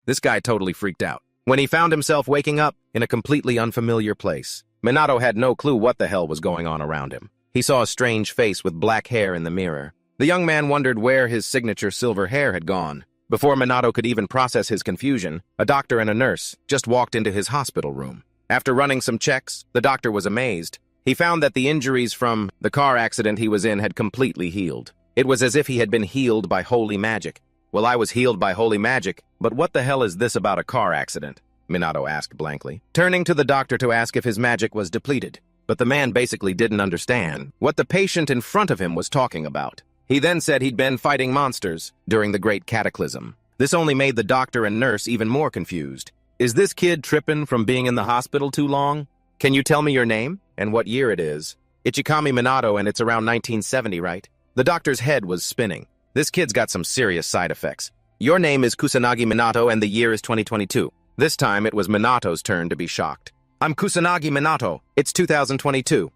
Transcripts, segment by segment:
This guy totally freaked out when he found himself waking up in a completely unfamiliar place. Minato had no clue what the hell was going on around him. He saw a strange face with black hair in the mirror. The young man wondered where his signature silver hair had gone. Before Minato could even process his confusion, a doctor and a nurse just walked into his hospital room. After running some checks, the doctor was amazed. He found that the injuries from the car accident he was in had completely healed. It was as if he had been healed by holy magic. Well, I was healed by holy magic, but what the hell is this about a car accident? Minato asked blankly, turning to the doctor to ask if his magic was depleted. But the man basically didn't understand what the patient in front of him was talking about. He then said he'd been fighting monsters during the Great Cataclysm. This only made the doctor and nurse even more confused. Is this kid tripping from being in the hospital too long? Can you tell me your name and what year it is? Ichikami Minato, and it's around 1970, right? The doctor's head was spinning. This kid's got some serious side effects. Your name is Kusanagi Minato and the year is 2022. This time it was Minato's turn to be shocked. I'm Kusanagi Minato. It's 2022.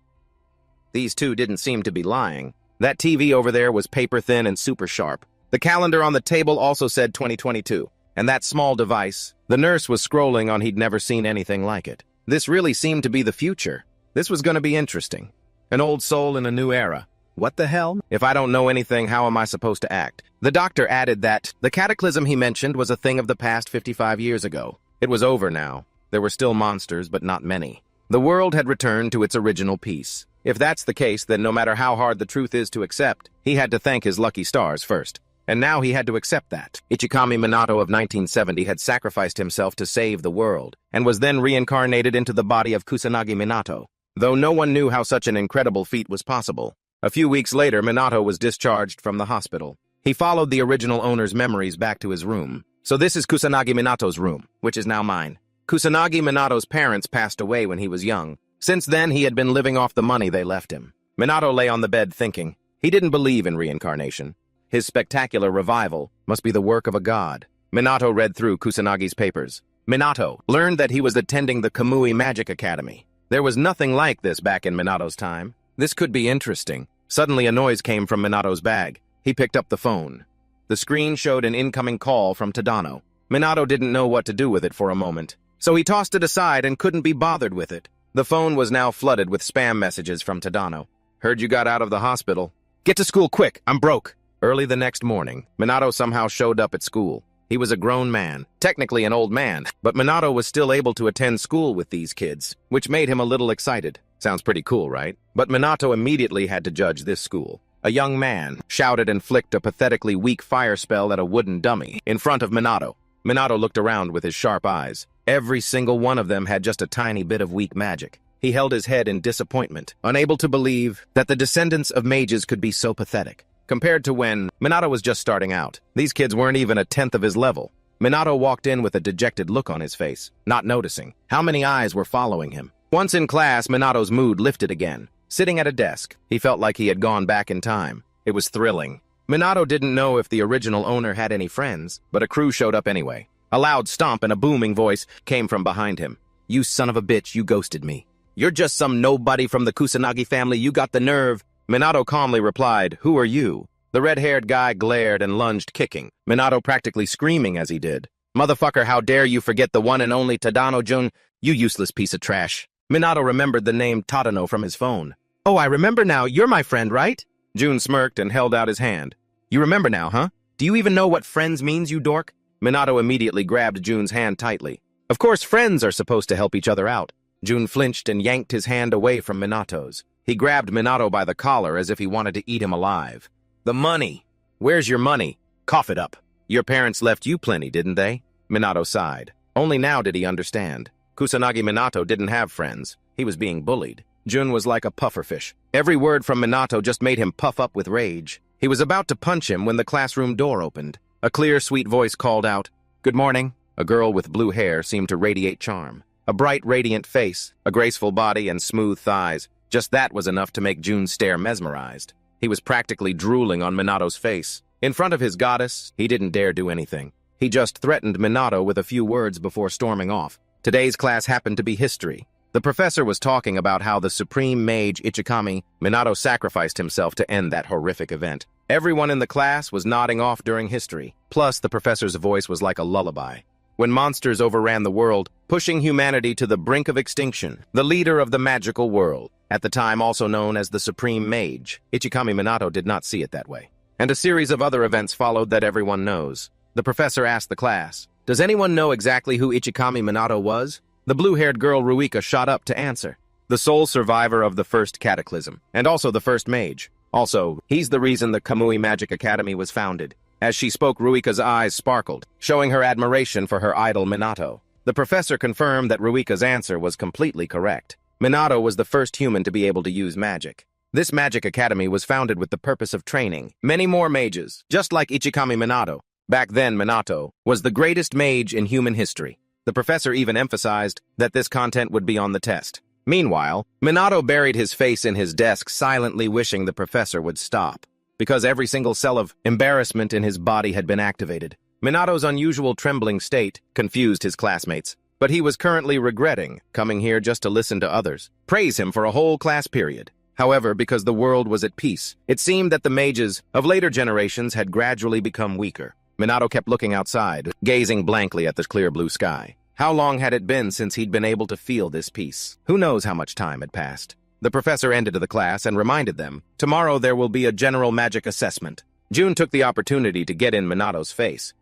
These two didn't seem to be lying. That TV over there was paper thin and super sharp. The calendar on the table also said 2022. And that small device, the nurse was scrolling on, he'd never seen anything like it. This really seemed to be the future. This was going to be interesting. An old soul in a new era. What the hell? If I don't know anything, how am I supposed to act? The doctor added that the cataclysm he mentioned was a thing of the past 55 years ago. It was over now. There were still monsters, but not many. The world had returned to its original peace. If that's the case, then no matter how hard the truth is to accept, he had to thank his lucky stars first. And now he had to accept that. Ichikami Minato of 1970 had sacrificed himself to save the world, and was then reincarnated into the body of Kusanagi Minato. Though no one knew how such an incredible feat was possible. A few weeks later, Minato was discharged from the hospital. He followed the original owner's memories back to his room. So this is Kusanagi Minato's room, which is now mine. Kusanagi Minato's parents passed away when he was young. Since then, he had been living off the money they left him. Minato lay on the bed thinking. He didn't believe in reincarnation. His spectacular revival must be the work of a god. Minato read through Kusanagi's papers. Minato learned that he was attending the Kamui Magic Academy. There was nothing like this back in Minato's time. This could be interesting. Suddenly a noise came from Minato's bag. He picked up the phone. The screen showed an incoming call from Tadano. Minato didn't know what to do with it for a moment, so he tossed it aside and couldn't be bothered with it. The phone was now flooded with spam messages from Tadano. Heard you got out of the hospital. Get to school quick, I'm broke. Early the next morning, Minato somehow showed up at school. He was a grown man, technically an old man, but Minato was still able to attend school with these kids, which made him a little excited. Sounds pretty cool, right? But Minato immediately had to judge this school. A young man shouted and flicked a pathetically weak fire spell at a wooden dummy in front of Minato. Minato looked around with his sharp eyes. Every single one of them had just a tiny bit of weak magic. He held his head in disappointment, unable to believe that the descendants of mages could be so pathetic. Compared to when Minato was just starting out, these kids weren't even a tenth of his level. Minato walked in with a dejected look on his face, not noticing how many eyes were following him. Once in class, Minato's mood lifted again. Sitting at a desk, he felt like he had gone back in time. It was thrilling. Minato didn't know if the original owner had any friends, but a crew showed up anyway. A loud stomp and a booming voice came from behind him. You son of a bitch, you ghosted me. You're just some nobody from the Kusanagi family, you got the nerve. Minato calmly replied, who are you? The red-haired guy glared and lunged, kicking, Minato practically screaming as he did. Motherfucker, how dare you forget the one and only Tadano-jun, you useless piece of trash. Minato remembered the name Tadano from his phone. Oh, I remember now, you're my friend, right? Jun smirked and held out his hand. You remember now, huh? Do you even know what friends means, you dork? Minato immediately grabbed Jun's hand tightly. Of course, friends are supposed to help each other out. Jun flinched and yanked his hand away from Minato's. He grabbed Minato by the collar as if he wanted to eat him alive. The money. Where's your money? Cough it up. Your parents left you plenty, didn't they? Minato sighed. Only now did he understand. Kusanagi Minato didn't have friends. He was being bullied. Jun was like a pufferfish. Every word from Minato just made him puff up with rage. He was about to punch him when the classroom door opened. A clear, sweet voice called out, "Good morning." A girl with blue hair seemed to radiate charm. A bright, radiant face, a graceful body, and smooth thighs. Just that was enough to make Jun stare mesmerized. He was practically drooling on Minato's face. In front of his goddess, he didn't dare do anything. He just threatened Minato with a few words before storming off. Today's class happened to be history. The professor was talking about how the supreme mage Ichikami Minato sacrificed himself to end that horrific event. Everyone in the class was nodding off during history. Plus, the professor's voice was like a lullaby. when monsters overran the world, pushing humanity to the brink of extinction. The leader of the magical world, at the time also known as the Supreme Mage, Ichikami Minato did not see it that way. And a series of other events followed that everyone knows. The professor asked the class, "Does anyone know exactly who Ichikami Minato was?" The blue-haired girl Ruika shot up to answer. The sole survivor of the first cataclysm, and also the first mage. Also, he's the reason the Kamui Magic Academy was founded. As she spoke, Ruika's eyes sparkled, showing her admiration for her idol Minato. The professor confirmed that Ruika's answer was completely correct. Minato was the first human to be able to use magic. This magic academy was founded with the purpose of training many more mages, just like Ichikami Minato. Back then, Minato was the greatest mage in human history. The professor even emphasized that this content would be on the test. Meanwhile, Minato buried his face in his desk, silently wishing the professor would stop, because every single cell of embarrassment in his body had been activated. Minato's unusual trembling state confused his classmates, but he was currently regretting coming here just to listen to others praise him for a whole class period. However, because the world was at peace, it seemed that the mages of later generations had gradually become weaker. Minato kept looking outside, gazing blankly at the clear blue sky. How long had it been since he'd been able to feel this peace? Who knows how much time had passed? The professor ended the class and reminded them, tomorrow there will be a general magic assessment. June took the opportunity to get in Minato's face.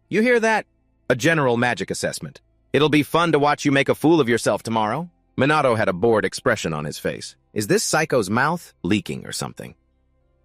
You hear that? A general magic assessment. It'll be fun to watch you make a fool of yourself tomorrow. Minato had a bored expression on his face. Is this psycho's mouth leaking or something?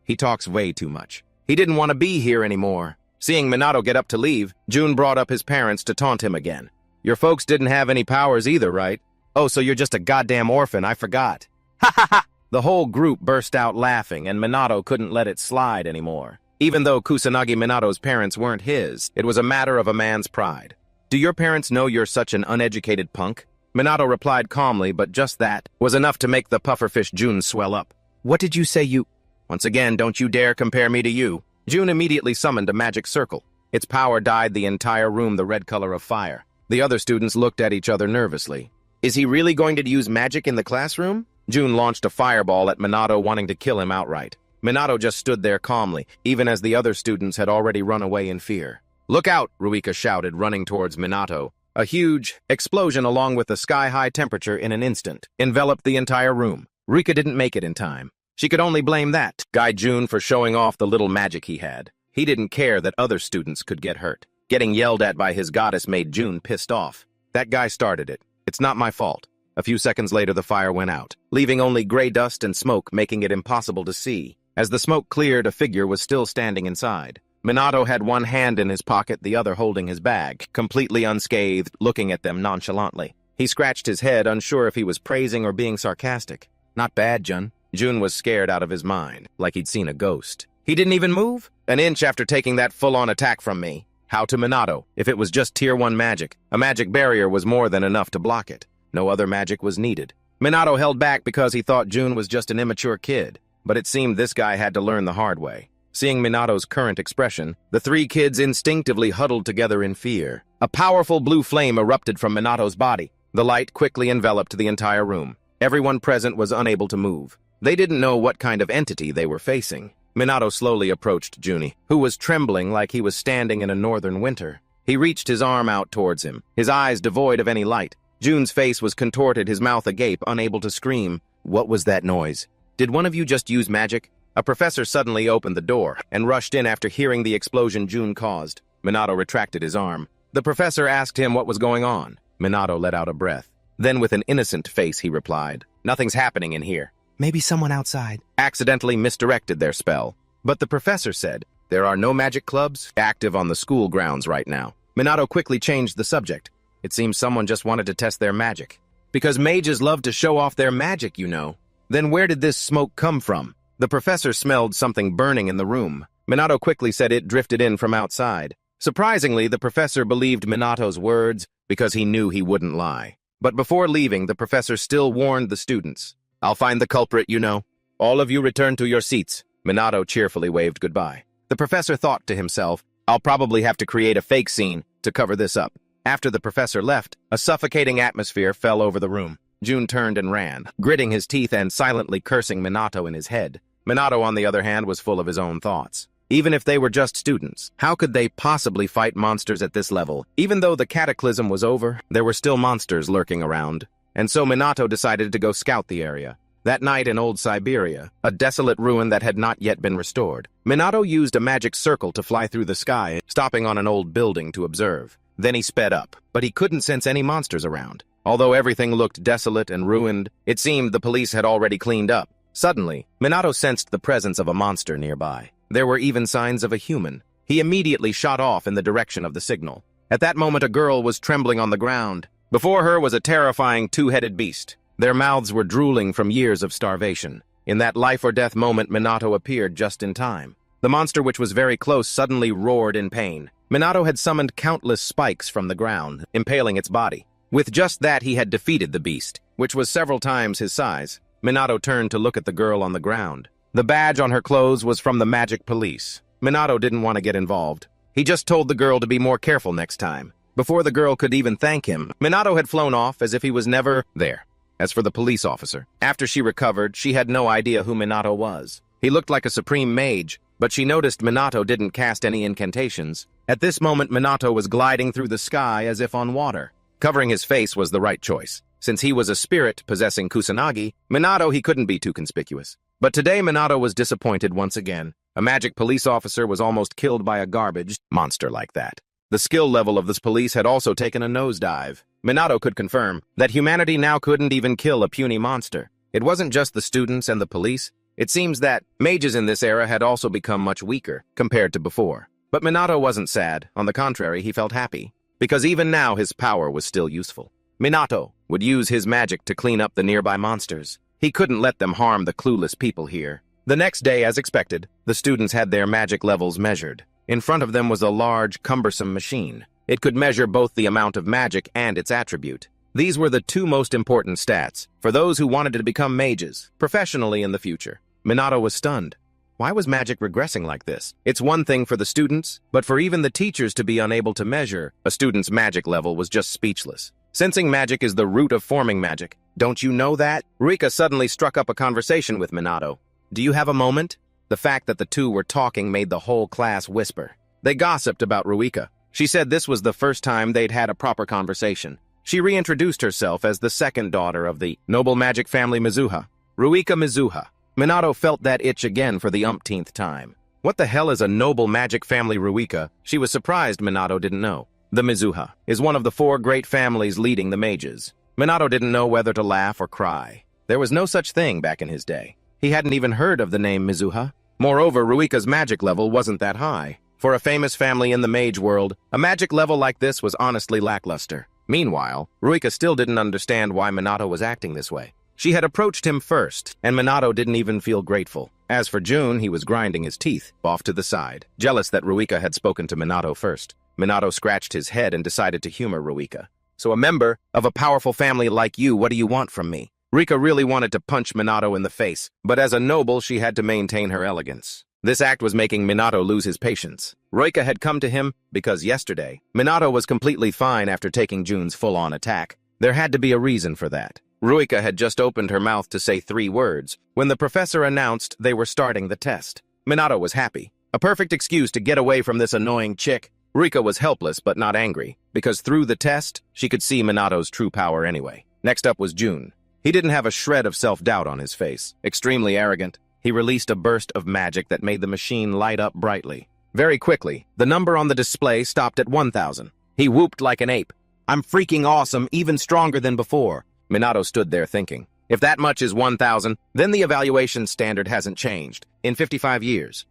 He talks way too much. He didn't want to be here anymore. Seeing Minato get up to leave, June brought up his parents to taunt him again. Your folks didn't have any powers either, right? Oh, so you're just a goddamn orphan, I forgot. Ha ha ha! The whole group burst out laughing, and Minato couldn't let it slide anymore. Even though Kusanagi Minato's parents weren't his, it was a matter of a man's pride. Do your parents know you're such an uneducated punk? Minato replied calmly, but just that was enough to make the pufferfish June swell up. What did you say you... Once again, don't you dare compare me to you. June immediately summoned a magic circle. Its power dyed the entire room the red color of fire. The other students looked at each other nervously. Is he really going to use magic in the classroom? June launched a fireball at Minato, wanting to kill him outright. Minato just stood there calmly, even as the other students had already run away in fear. Look out, Ruika shouted, running towards Minato. A huge explosion along with a sky-high temperature in an instant enveloped the entire room. Ruika didn't make it in time. She could only blame that guy June for showing off the little magic he had. He didn't care that other students could get hurt. Getting yelled at by his goddess made June pissed off. That guy started it. It's not my fault. A few seconds later, the fire went out, leaving only gray dust and smoke, making it impossible to see. As the smoke cleared, a figure was still standing inside. Minato had one hand in his pocket, the other holding his bag, completely unscathed, looking at them nonchalantly. He scratched his head, unsure if he was praising or being sarcastic. Not bad, Jun. June was scared out of his mind, like he'd seen a ghost. He didn't even move? An inch after taking that full-on attack from me. How to Minato? If it was just Tier 1 magic, a magic barrier was more than enough to block it. No other magic was needed. Minato held back because he thought June was just an immature kid, but it seemed this guy had to learn the hard way. Seeing Minato's current expression, the three kids instinctively huddled together in fear. A powerful blue flame erupted from Minato's body. The light quickly enveloped the entire room. Everyone present was unable to move. They didn't know what kind of entity they were facing. Minato slowly approached Juni, who was trembling like he was standing in a northern winter. He reached his arm out towards him, his eyes devoid of any light. June's face was contorted, his mouth agape, unable to scream. What was that noise? Did one of you just use magic? A professor suddenly opened the door and rushed in after hearing the explosion June caused. Minato retracted his arm. The professor asked him what was going on. Minato let out a breath. Then with an innocent face he replied, "Nothing's happening in here." Maybe someone outside accidentally misdirected their spell. But the professor said, there are no magic clubs active on the school grounds right now. Minato quickly changed the subject. It seems someone just wanted to test their magic. Because mages love to show off their magic, you know. Then where did this smoke come from? The professor smelled something burning in the room. Minato quickly said it drifted in from outside. Surprisingly, the professor believed Minato's words because he knew he wouldn't lie. But before leaving, the professor still warned the students. I'll find the culprit, you know. All of you return to your seats. Minato cheerfully waved goodbye. The professor thought to himself, I'll probably have to create a fake scene to cover this up. After the professor left, a suffocating atmosphere fell over the room. June turned and ran, gritting his teeth and silently cursing Minato in his head. Minato, on the other hand, was full of his own thoughts. Even if they were just students, how could they possibly fight monsters at this level? Even though the cataclysm was over, there were still monsters lurking around. And so Minato decided to go scout the area. That night in old Siberia, a desolate ruin that had not yet been restored, Minato used a magic circle to fly through the sky, stopping on an old building to observe. Then he sped up, but he couldn't sense any monsters around. Although everything looked desolate and ruined, it seemed the police had already cleaned up. Suddenly, Minato sensed the presence of a monster nearby. There were even signs of a human. He immediately shot off in the direction of the signal. At that moment, a girl was trembling on the ground. Before her was a terrifying two-headed beast. Their mouths were drooling from years of starvation. In that life-or-death moment, Minato appeared just in time. The monster, which was very close, suddenly roared in pain. Minato had summoned countless spikes from the ground, impaling its body. With just that, he had defeated the beast, which was several times his size. Minato turned to look at the girl on the ground. The badge on her clothes was from the magic police. Minato didn't want to get involved. He just told the girl to be more careful next time. Before the girl could even thank him, Minato had flown off as if he was never there. As for the police officer, after she recovered, she had no idea who Minato was. He looked like a supreme mage, but she noticed Minato didn't cast any incantations. At this moment, Minato was gliding through the sky as if on water. Covering his face was the right choice. Since he was a spirit possessing Kusanagi, Minato he couldn't be too conspicuous. But today Minato was disappointed once again. A magic police officer was almost killed by a garbage monster like that. The skill level of this police had also taken a nosedive. Minato could confirm that humanity now couldn't even kill a puny monster. It wasn't just the students and the police. It seems that mages in this era had also become much weaker compared to before. But Minato wasn't sad. On the contrary, he felt happy, because even now his power was still useful. Minato would use his magic to clean up the nearby monsters. He couldn't let them harm the clueless people here. The next day, as expected, the students had their magic levels measured. In front of them was a large, cumbersome machine. It could measure both the amount of magic and its attribute. These were the two most important stats for those who wanted to become mages professionally in the future. Minato was stunned. Why was magic regressing like this? It's one thing for the students, but for even the teachers to be unable to measure a student's magic level was just speechless. Sensing magic is the root of forming magic. Don't you know that? Ruika suddenly struck up a conversation with Minato. Do you have a moment? The fact that the two were talking made the whole class whisper. They gossiped about Ruika. She said this was the first time they'd had a proper conversation. She reintroduced herself as the second daughter of the noble magic family Mizuha. Ruika Mizuha. Minato felt that itch again for the umpteenth time. What the hell is a noble magic family Ruika? She was surprised Minato didn't know. The Mizuha is one of the four great families leading the mages. Minato didn't know whether to laugh or cry. There was no such thing back in his day. He hadn't even heard of the name Mizuha. Moreover, Ruika's magic level wasn't that high. For a famous family in the mage world, a magic level like this was honestly lackluster. Meanwhile, Ruika still didn't understand why Minato was acting this way. She had approached him first, and Minato didn't even feel grateful. As for Jun, he was grinding his teeth, off to the side, jealous that Ruika had spoken to Minato first. Minato scratched his head and decided to humor Ruika. So a member of a powerful family like you, what do you want from me? Ruika really wanted to punch Minato in the face, but as a noble, she had to maintain her elegance. This act was making Minato lose his patience. Ruika had come to him because yesterday, Minato was completely fine after taking Jun's full-on attack. There had to be a reason for that. Ruika had just opened her mouth to say 3 words when the professor announced they were starting the test. Minato was happy. A perfect excuse to get away from this annoying chick. Ruika was helpless but not angry, because through the test, she could see Minato's true power anyway. Next up was Jun. He didn't have a shred of self-doubt on his face. Extremely arrogant, he released a burst of magic that made the machine light up brightly. Very quickly, the number on the display stopped at 1,000. He whooped like an ape. I'm freaking awesome, even stronger than before. Minato stood there thinking, if that much is 1,000, then the evaluation standard hasn't changed in 55 years.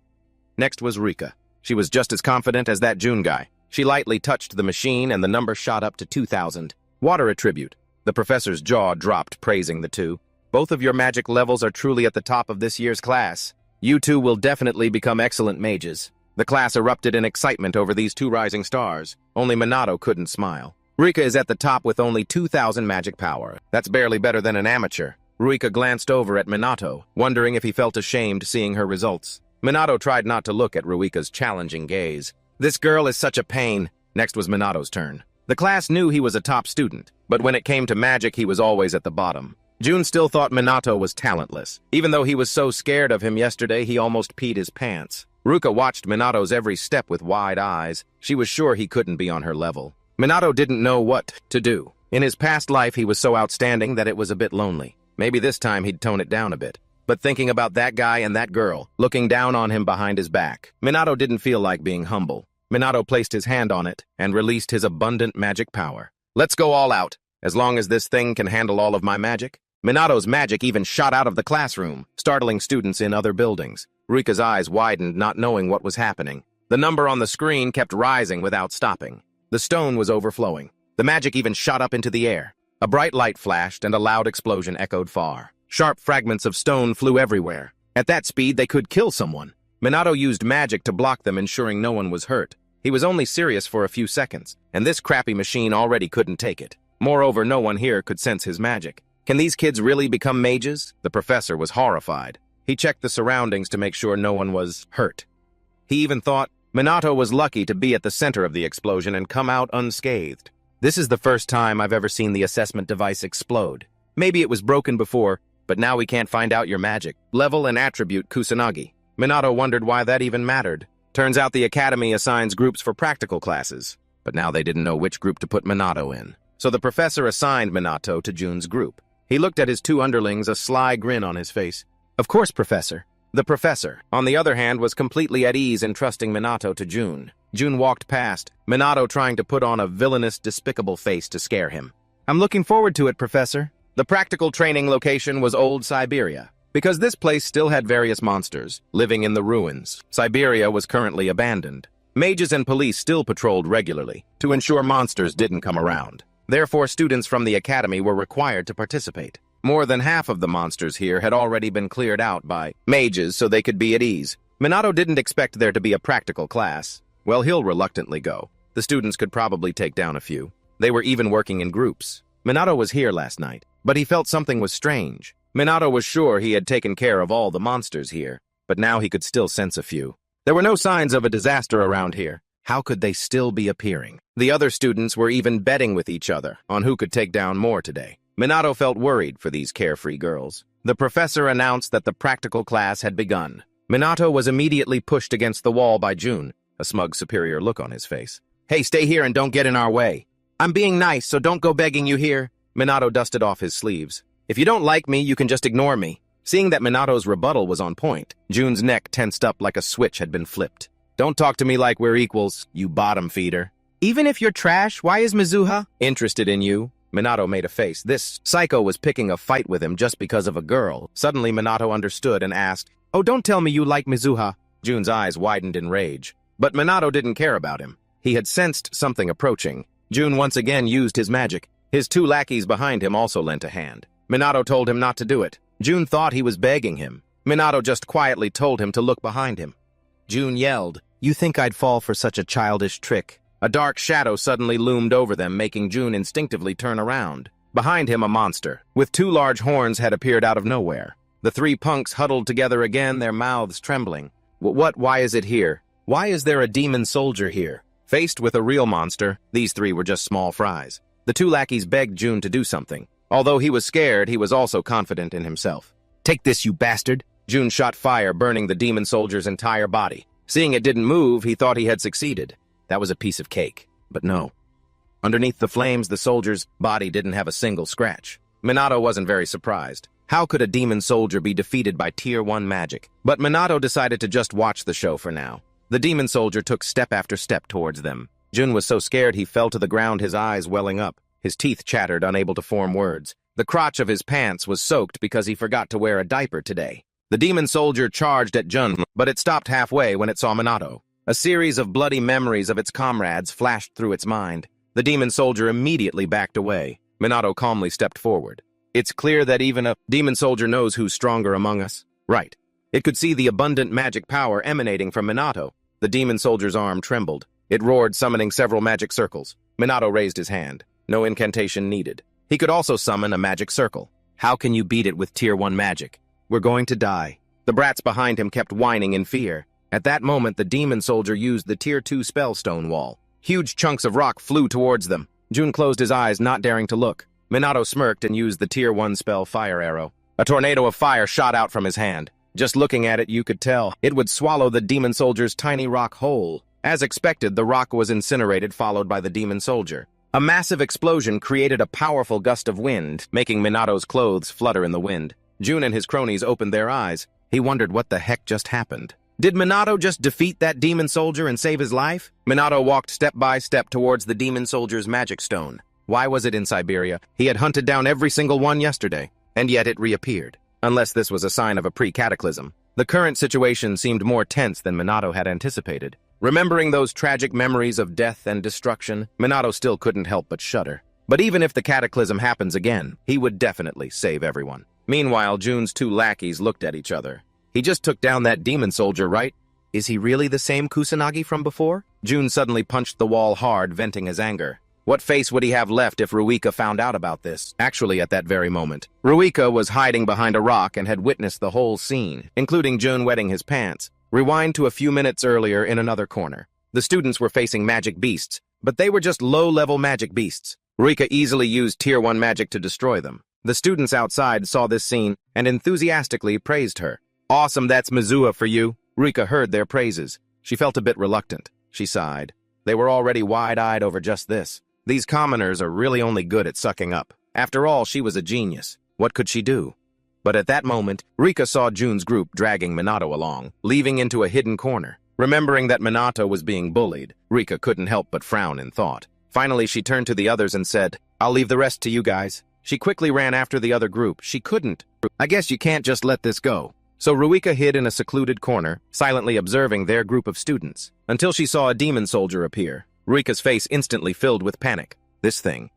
Next was Ruika. She was just as confident as that Jun guy. She lightly touched the machine and the number shot up to 2,000. Water attribute. The professor's jaw dropped, praising the two. Both of your magic levels are truly at the top of this year's class. You two will definitely become excellent mages. The class erupted in excitement over these 2 rising stars. Only Minato couldn't smile. Ruika is at the top with only 2,000 magic power. That's barely better than an amateur. Ruika glanced over at Minato, wondering if he felt ashamed seeing her results. Minato tried not to look at Ruika's challenging gaze. This girl is such a pain. Next was Minato's turn. The class knew he was a top student, but when it came to magic, he was always at the bottom. Jun still thought Minato was talentless. Even though he was so scared of him yesterday, he almost peed his pants. Ruka watched Minato's every step with wide eyes. She was sure he couldn't be on her level. Minato didn't know what to do. In his past life, he was so outstanding that it was a bit lonely. Maybe this time he'd tone it down a bit. But thinking about that guy and that girl, looking down on him behind his back, Minato didn't feel like being humble. Minato placed his hand on it and released his abundant magic power. Let's go all out. As long as this thing can handle all of my magic. Minato's magic even shot out of the classroom, startling students in other buildings. Rika's eyes widened, not knowing what was happening. The number on the screen kept rising without stopping. The stone was overflowing. The magic even shot up into the air. A bright light flashed and a loud explosion echoed far. Sharp fragments of stone flew everywhere. At that speed, they could kill someone. Minato used magic to block them, ensuring no one was hurt. He was only serious for a few seconds, and this crappy machine already couldn't take it. Moreover, no one here could sense his magic. Can these kids really become mages? The professor was horrified. He checked the surroundings to make sure no one was hurt. He even thought Minato was lucky to be at the center of the explosion and come out unscathed. This is the first time I've ever seen the assessment device explode. Maybe it was broken before, but now we can't find out your magic level and attribute Kusanagi. Minato wondered why that even mattered. Turns out the academy assigns groups for practical classes, but now they didn't know which group to put Minato in. So the professor assigned Minato to Jun's group. He looked at his two underlings, a sly grin on his face. Of course, Professor. The professor, on the other hand, was completely at ease in trusting Minato to Jun. Jun walked past, Minato trying to put on a villainous, despicable face to scare him. I'm looking forward to it, Professor. The practical training location was Old Siberia. Because this place still had various monsters living in the ruins, Siberia was currently abandoned. Mages and police still patrolled regularly to ensure monsters didn't come around. Therefore, students from the academy were required to participate. More than half of the monsters here had already been cleared out by mages so they could be at ease. Minato didn't expect there to be a practical class. Well, he'll reluctantly go. The students could probably take down a few. They were even working in groups. Minato was here last night, but he felt something was strange. Minato was sure he had taken care of all the monsters here, but now he could still sense a few. There were no signs of a disaster around here. How could they still be appearing? The other students were even betting with each other on who could take down more today. Minato felt worried for these carefree girls. The professor announced that the practical class had begun. Minato was immediately pushed against the wall by Jun, a smug superior look on his face. Hey, stay here and don't get in our way. I'm being nice, so don't go begging you here. Minato dusted off his sleeves. If you don't like me, you can just ignore me. Seeing that Minato's rebuttal was on point, Jun's neck tensed up like a switch had been flipped. Don't talk to me like we're equals, you bottom feeder. Even if you're trash, why is Mizuha interested in you? Minato made a face. This psycho was picking a fight with him just because of a girl. Suddenly, Minato understood and asked, Oh, don't tell me you like Mizuha. Jun's eyes widened in rage. But Minato didn't care about him. He had sensed something approaching. Jun once again used his magic. His two lackeys behind him also lent a hand. Minato told him not to do it. Jun thought he was begging him. Minato just quietly told him to look behind him. Jun yelled, You think I'd fall for such a childish trick? A dark shadow suddenly loomed over them, making Jun instinctively turn around. Behind him, a monster, with two large horns, had appeared out of nowhere. The three punks huddled together again, their mouths trembling. Why is it here? Why is there a demon soldier here? Faced with a real monster, these three were just small fries. The two lackeys begged Jun to do something. Although he was scared, he was also confident in himself. Take this, you bastard! Jun shot fire, burning the demon soldier's entire body. Seeing it didn't move, he thought he had succeeded. That was a piece of cake. But no. Underneath the flames, the soldier's body didn't have a single scratch. Minato wasn't very surprised. How could a demon soldier be defeated by Tier 1 magic? But Minato decided to just watch the show for now. The demon soldier took step after step towards them. Jun was so scared he fell to the ground, his eyes welling up. His teeth chattered, unable to form words. The crotch of his pants was soaked because he forgot to wear a diaper today. The demon soldier charged at Jun, but it stopped halfway when it saw Minato. A series of bloody memories of its comrades flashed through its mind. The demon soldier immediately backed away. Minato calmly stepped forward. It's clear that even a demon soldier knows who's stronger among us. Right. It could see the abundant magic power emanating from Minato. The demon soldier's arm trembled. It roared, summoning several magic circles. Minato raised his hand. No incantation needed. He could also summon a magic circle. How can you beat it with Tier 1 magic? We're going to die. The brats behind him kept whining in fear. At that moment, the demon soldier used the Tier 2 spellstone wall. Huge chunks of rock flew towards them. Jun closed his eyes, not daring to look. Minato smirked and used the Tier 1 spell Fire Arrow. A tornado of fire shot out from his hand. Just looking at it, you could tell it would swallow the demon soldier's tiny rock whole. As expected, the rock was incinerated, followed by the demon soldier. A massive explosion created a powerful gust of wind, making Minato's clothes flutter in the wind. Jun and his cronies opened their eyes. He wondered what the heck just happened. Did Minato just defeat that demon soldier and save his life? Minato walked step by step towards the demon soldier's magic stone. Why was it in Siberia? He had hunted down every single one yesterday, and yet it reappeared. Unless this was a sign of a pre-cataclysm. The current situation seemed more tense than Minato had anticipated. Remembering those tragic memories of death and destruction, Minato still couldn't help but shudder. But even if the cataclysm happens again, he would definitely save everyone. Meanwhile, Jun's two lackeys looked at each other. He just took down that demon soldier, right? Is he really the same Kusanagi from before? Jun suddenly punched the wall hard, venting his anger. What face would he have left if Ruika found out about this? Actually, at that very moment, Ruika was hiding behind a rock and had witnessed the whole scene, including Jun wetting his pants. Rewind to a few minutes earlier in another corner. The students were facing magic beasts, but they were just low-level magic beasts. Ruika easily used Tier 1 magic to destroy them. The students outside saw this scene and enthusiastically praised her. Awesome, that's Mizua for you. Ruika heard their praises. She felt a bit reluctant. She sighed. They were already wide-eyed over just this. These commoners are really only good at sucking up. After all, she was a genius. What could she do? But at that moment, Rika saw Jun's group dragging Minato along, leaving into a hidden corner. Remembering that Minato was being bullied, Rika couldn't help but frown in thought. Finally, she turned to the others and said, "I'll leave the rest to you guys." She quickly ran after the other group. She couldn't. I guess you can't just let this go. So Ruika hid in a secluded corner, silently observing their group of students, until she saw a demon soldier appear. Ruika's face instantly filled with panic. This thing.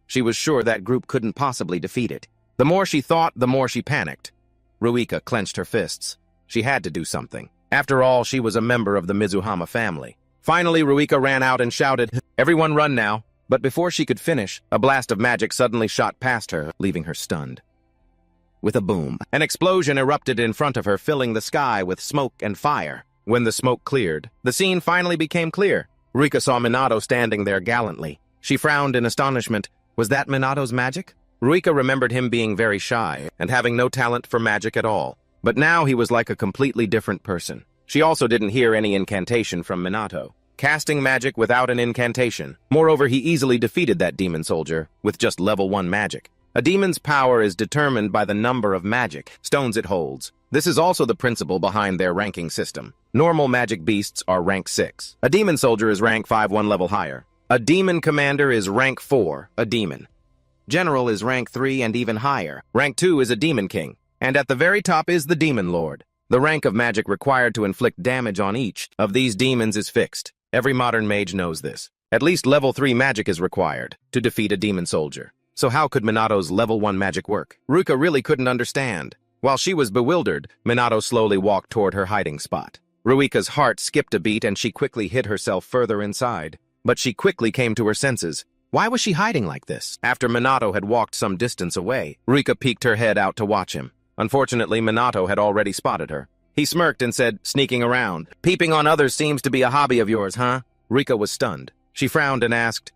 She was sure that group couldn't possibly defeat it. The more she thought, the more she panicked. Ruika clenched her fists. She had to do something. After all, she was a member of the Mizuhama family. Finally, Ruika ran out and shouted, "Everyone run now!" But before she could finish, a blast of magic suddenly shot past her, leaving her stunned. With a boom, an explosion erupted in front of her, filling the sky with smoke and fire. When the smoke cleared, the scene finally became clear. Ruika saw Minato standing there gallantly. She frowned in astonishment. Was that Minato's magic? Ruika remembered him being very shy and having no talent for magic at all. But now he was like a completely different person. She also didn't hear any incantation from Minato. Casting magic without an incantation. Moreover, he easily defeated that demon soldier with just level 1 magic. A demon's power is determined by the number of magic stones it holds. This is also the principle behind their ranking system. Normal magic beasts are rank 6. A demon soldier is rank 5, 1 level higher. A demon commander is rank 4, a demon. General is rank 3 and even higher. Rank 2 is a demon king. And at the very top is the demon lord. The rank of magic required to inflict damage on each of these demons is fixed. Every modern mage knows this. At least level 3 magic is required to defeat a demon soldier. So how could Minato's level 1 magic work? Ruika really couldn't understand. While she was bewildered, Minato slowly walked toward her hiding spot. Ruika's heart skipped a beat and she quickly hid herself further inside. But she quickly came to her senses. Why was she hiding like this? After Minato had walked some distance away, Ruika peeked her head out to watch him. Unfortunately, Minato had already spotted her. He smirked and said, "Sneaking around. Peeping on others seems to be a hobby of yours, huh?" Ruika was stunned. She frowned and asked,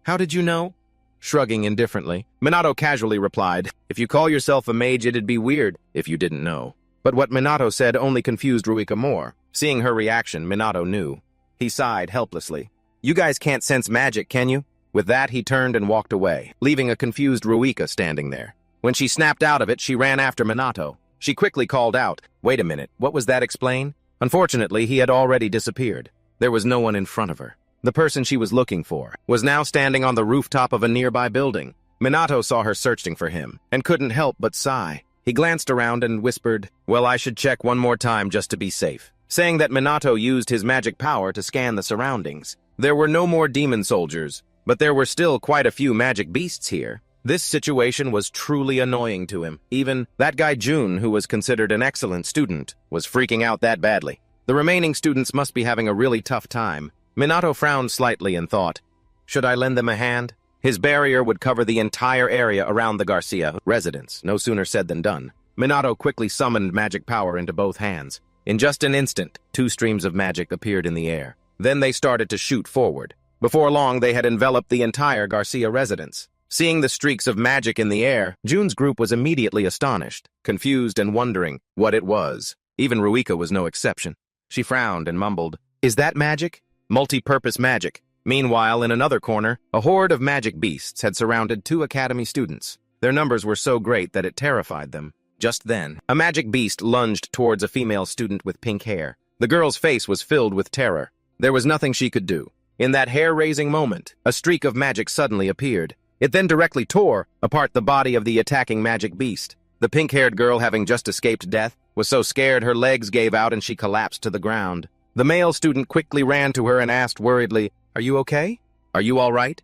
"How did you know?" Shrugging indifferently, Minato casually replied, "If you call yourself a mage, it'd be weird if you didn't know." But what Minato said only confused Ruika more. Seeing her reaction, Minato knew. He sighed helplessly. "You guys can't sense magic, can you?" With that, he turned and walked away, leaving a confused Ruika standing there. When she snapped out of it, she ran after Minato. She quickly called out, "Wait a minute, what was that? Explain?" Unfortunately, he had already disappeared. There was no one in front of her. The person she was looking for was now standing on the rooftop of a nearby building. Minato saw her searching for him and couldn't help but sigh. He glanced around and whispered, "Well, I should check one more time just to be safe," saying that Minato used his magic power to scan the surroundings. There were no more demon soldiers, but there were still quite a few magic beasts here. This situation was truly annoying to him. Even that guy Jun, who was considered an excellent student, was freaking out that badly. The remaining students must be having a really tough time. Minato frowned slightly and thought, should I lend them a hand? His barrier would cover the entire area around the Garcia residence. No sooner said than done. Minato quickly summoned magic power into both hands. In just an instant, 2 streams of magic appeared in the air. Then they started to shoot forward. Before long, they had enveloped the entire Garcia residence. Seeing the streaks of magic in the air, Jun's group was immediately astonished, confused and wondering what it was. Even Ruika was no exception. She frowned and mumbled, "Is that magic? Multi-purpose magic." Meanwhile, in another corner, a horde of magic beasts had surrounded 2 academy students. Their numbers were so great that it terrified them. Just then, a magic beast lunged towards a female student with pink hair. The girl's face was filled with terror. There was nothing she could do. In that hair-raising moment, a streak of magic suddenly appeared. It then directly tore apart the body of the attacking magic beast. The pink-haired girl, having just escaped death, was so scared her legs gave out and she collapsed to the ground. The male student quickly ran to her and asked worriedly, "Are you okay? Are you all right?"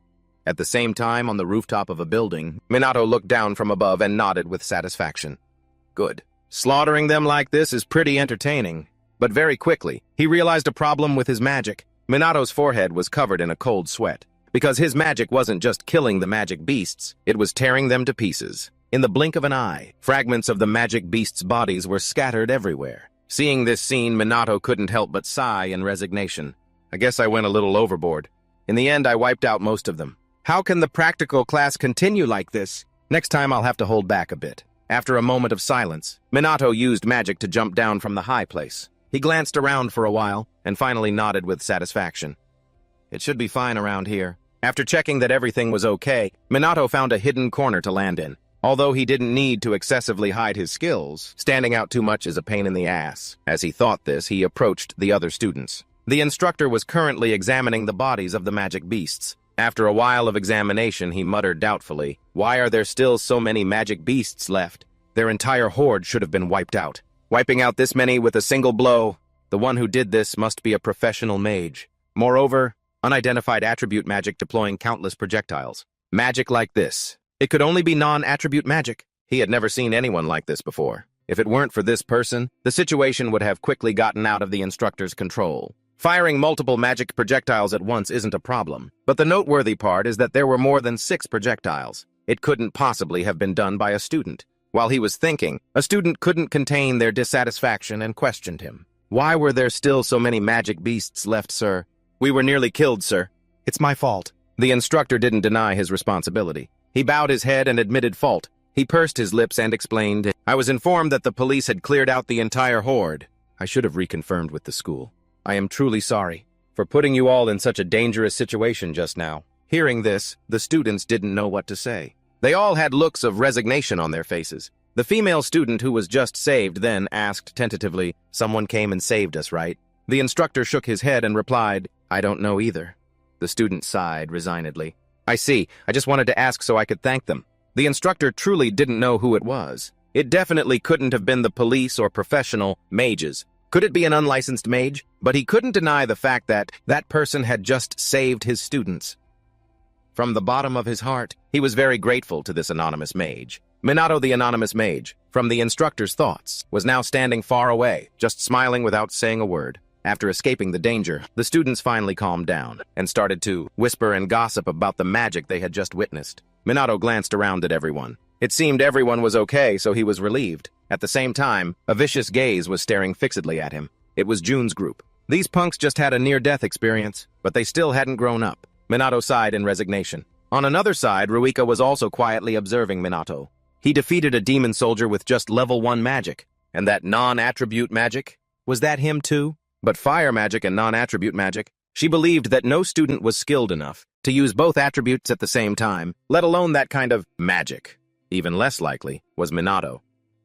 At the same time, on the rooftop of a building, Minato looked down from above and nodded with satisfaction. Good. Slaughtering them like this is pretty entertaining. But very quickly, he realized a problem with his magic. Minato's forehead was covered in a cold sweat. Because his magic wasn't just killing the magic beasts, it was tearing them to pieces. In the blink of an eye, fragments of the magic beasts' bodies were scattered everywhere. Seeing this scene, Minato couldn't help but sigh in resignation. I guess I went a little overboard. In the end, I wiped out most of them. How can the practical class continue like this? Next time I'll have to hold back a bit. After a moment of silence, Minato used magic to jump down from the high place. He glanced around for a while, and finally nodded with satisfaction. It should be fine around here. After checking that everything was okay, Minato found a hidden corner to land in. Although he didn't need to excessively hide his skills, standing out too much is a pain in the ass. As he thought this, he approached the other students. The instructor was currently examining the bodies of the magic beasts. After a while of examination, he muttered doubtfully, "Why are there still so many magic beasts left? Their entire horde should have been wiped out. Wiping out this many with a single blow, the one who did this must be a professional mage. Moreover, unidentified attribute magic deploying countless projectiles. Magic like this. It could only be non-attribute magic. He had never seen anyone like this before. If it weren't for this person, the situation would have quickly gotten out of the instructor's control. Firing multiple magic projectiles at once isn't a problem, but the noteworthy part is that there were more than 6 projectiles. It couldn't possibly have been done by a student. While he was thinking, a student couldn't contain their dissatisfaction and questioned him. "Why were there still so many magic beasts left, sir?" "We were nearly killed, sir. It's my fault." The instructor didn't deny his responsibility. He bowed his head and admitted fault. He pursed his lips and explained, "I was informed that the police had cleared out the entire horde. I should have reconfirmed with the school. I am truly sorry for putting you all in such a dangerous situation just now." Hearing this, the students didn't know what to say. They all had looks of resignation on their faces. The female student who was just saved then asked tentatively, "Someone came and saved us, right?" The instructor shook his head and replied, "I don't know either." The student sighed resignedly. "I see. I just wanted to ask so I could thank them." The instructor truly didn't know who it was. It definitely couldn't have been the police or professional mages. Could it be an unlicensed mage? But he couldn't deny the fact that that person had just saved his students. From the bottom of his heart, he was very grateful to this anonymous mage. Minato, the anonymous mage, from the instructor's thoughts, was now standing far away, just smiling without saying a word. After escaping the danger, the students finally calmed down and started to whisper and gossip about the magic they had just witnessed. Minato glanced around at everyone. It seemed everyone was okay, so he was relieved. At the same time, a vicious gaze was staring fixedly at him. It was Jun's group. These punks just had a near-death experience, but they still hadn't grown up. Minato sighed in resignation. On another side, Ruika was also quietly observing Minato. He defeated a demon soldier with just level 1 magic. And that non-attribute magic? Was that him too? But fire magic and non-attribute magic? She believed that no student was skilled enough to use both attributes at the same time, let alone that kind of magic. Even less likely was Minato.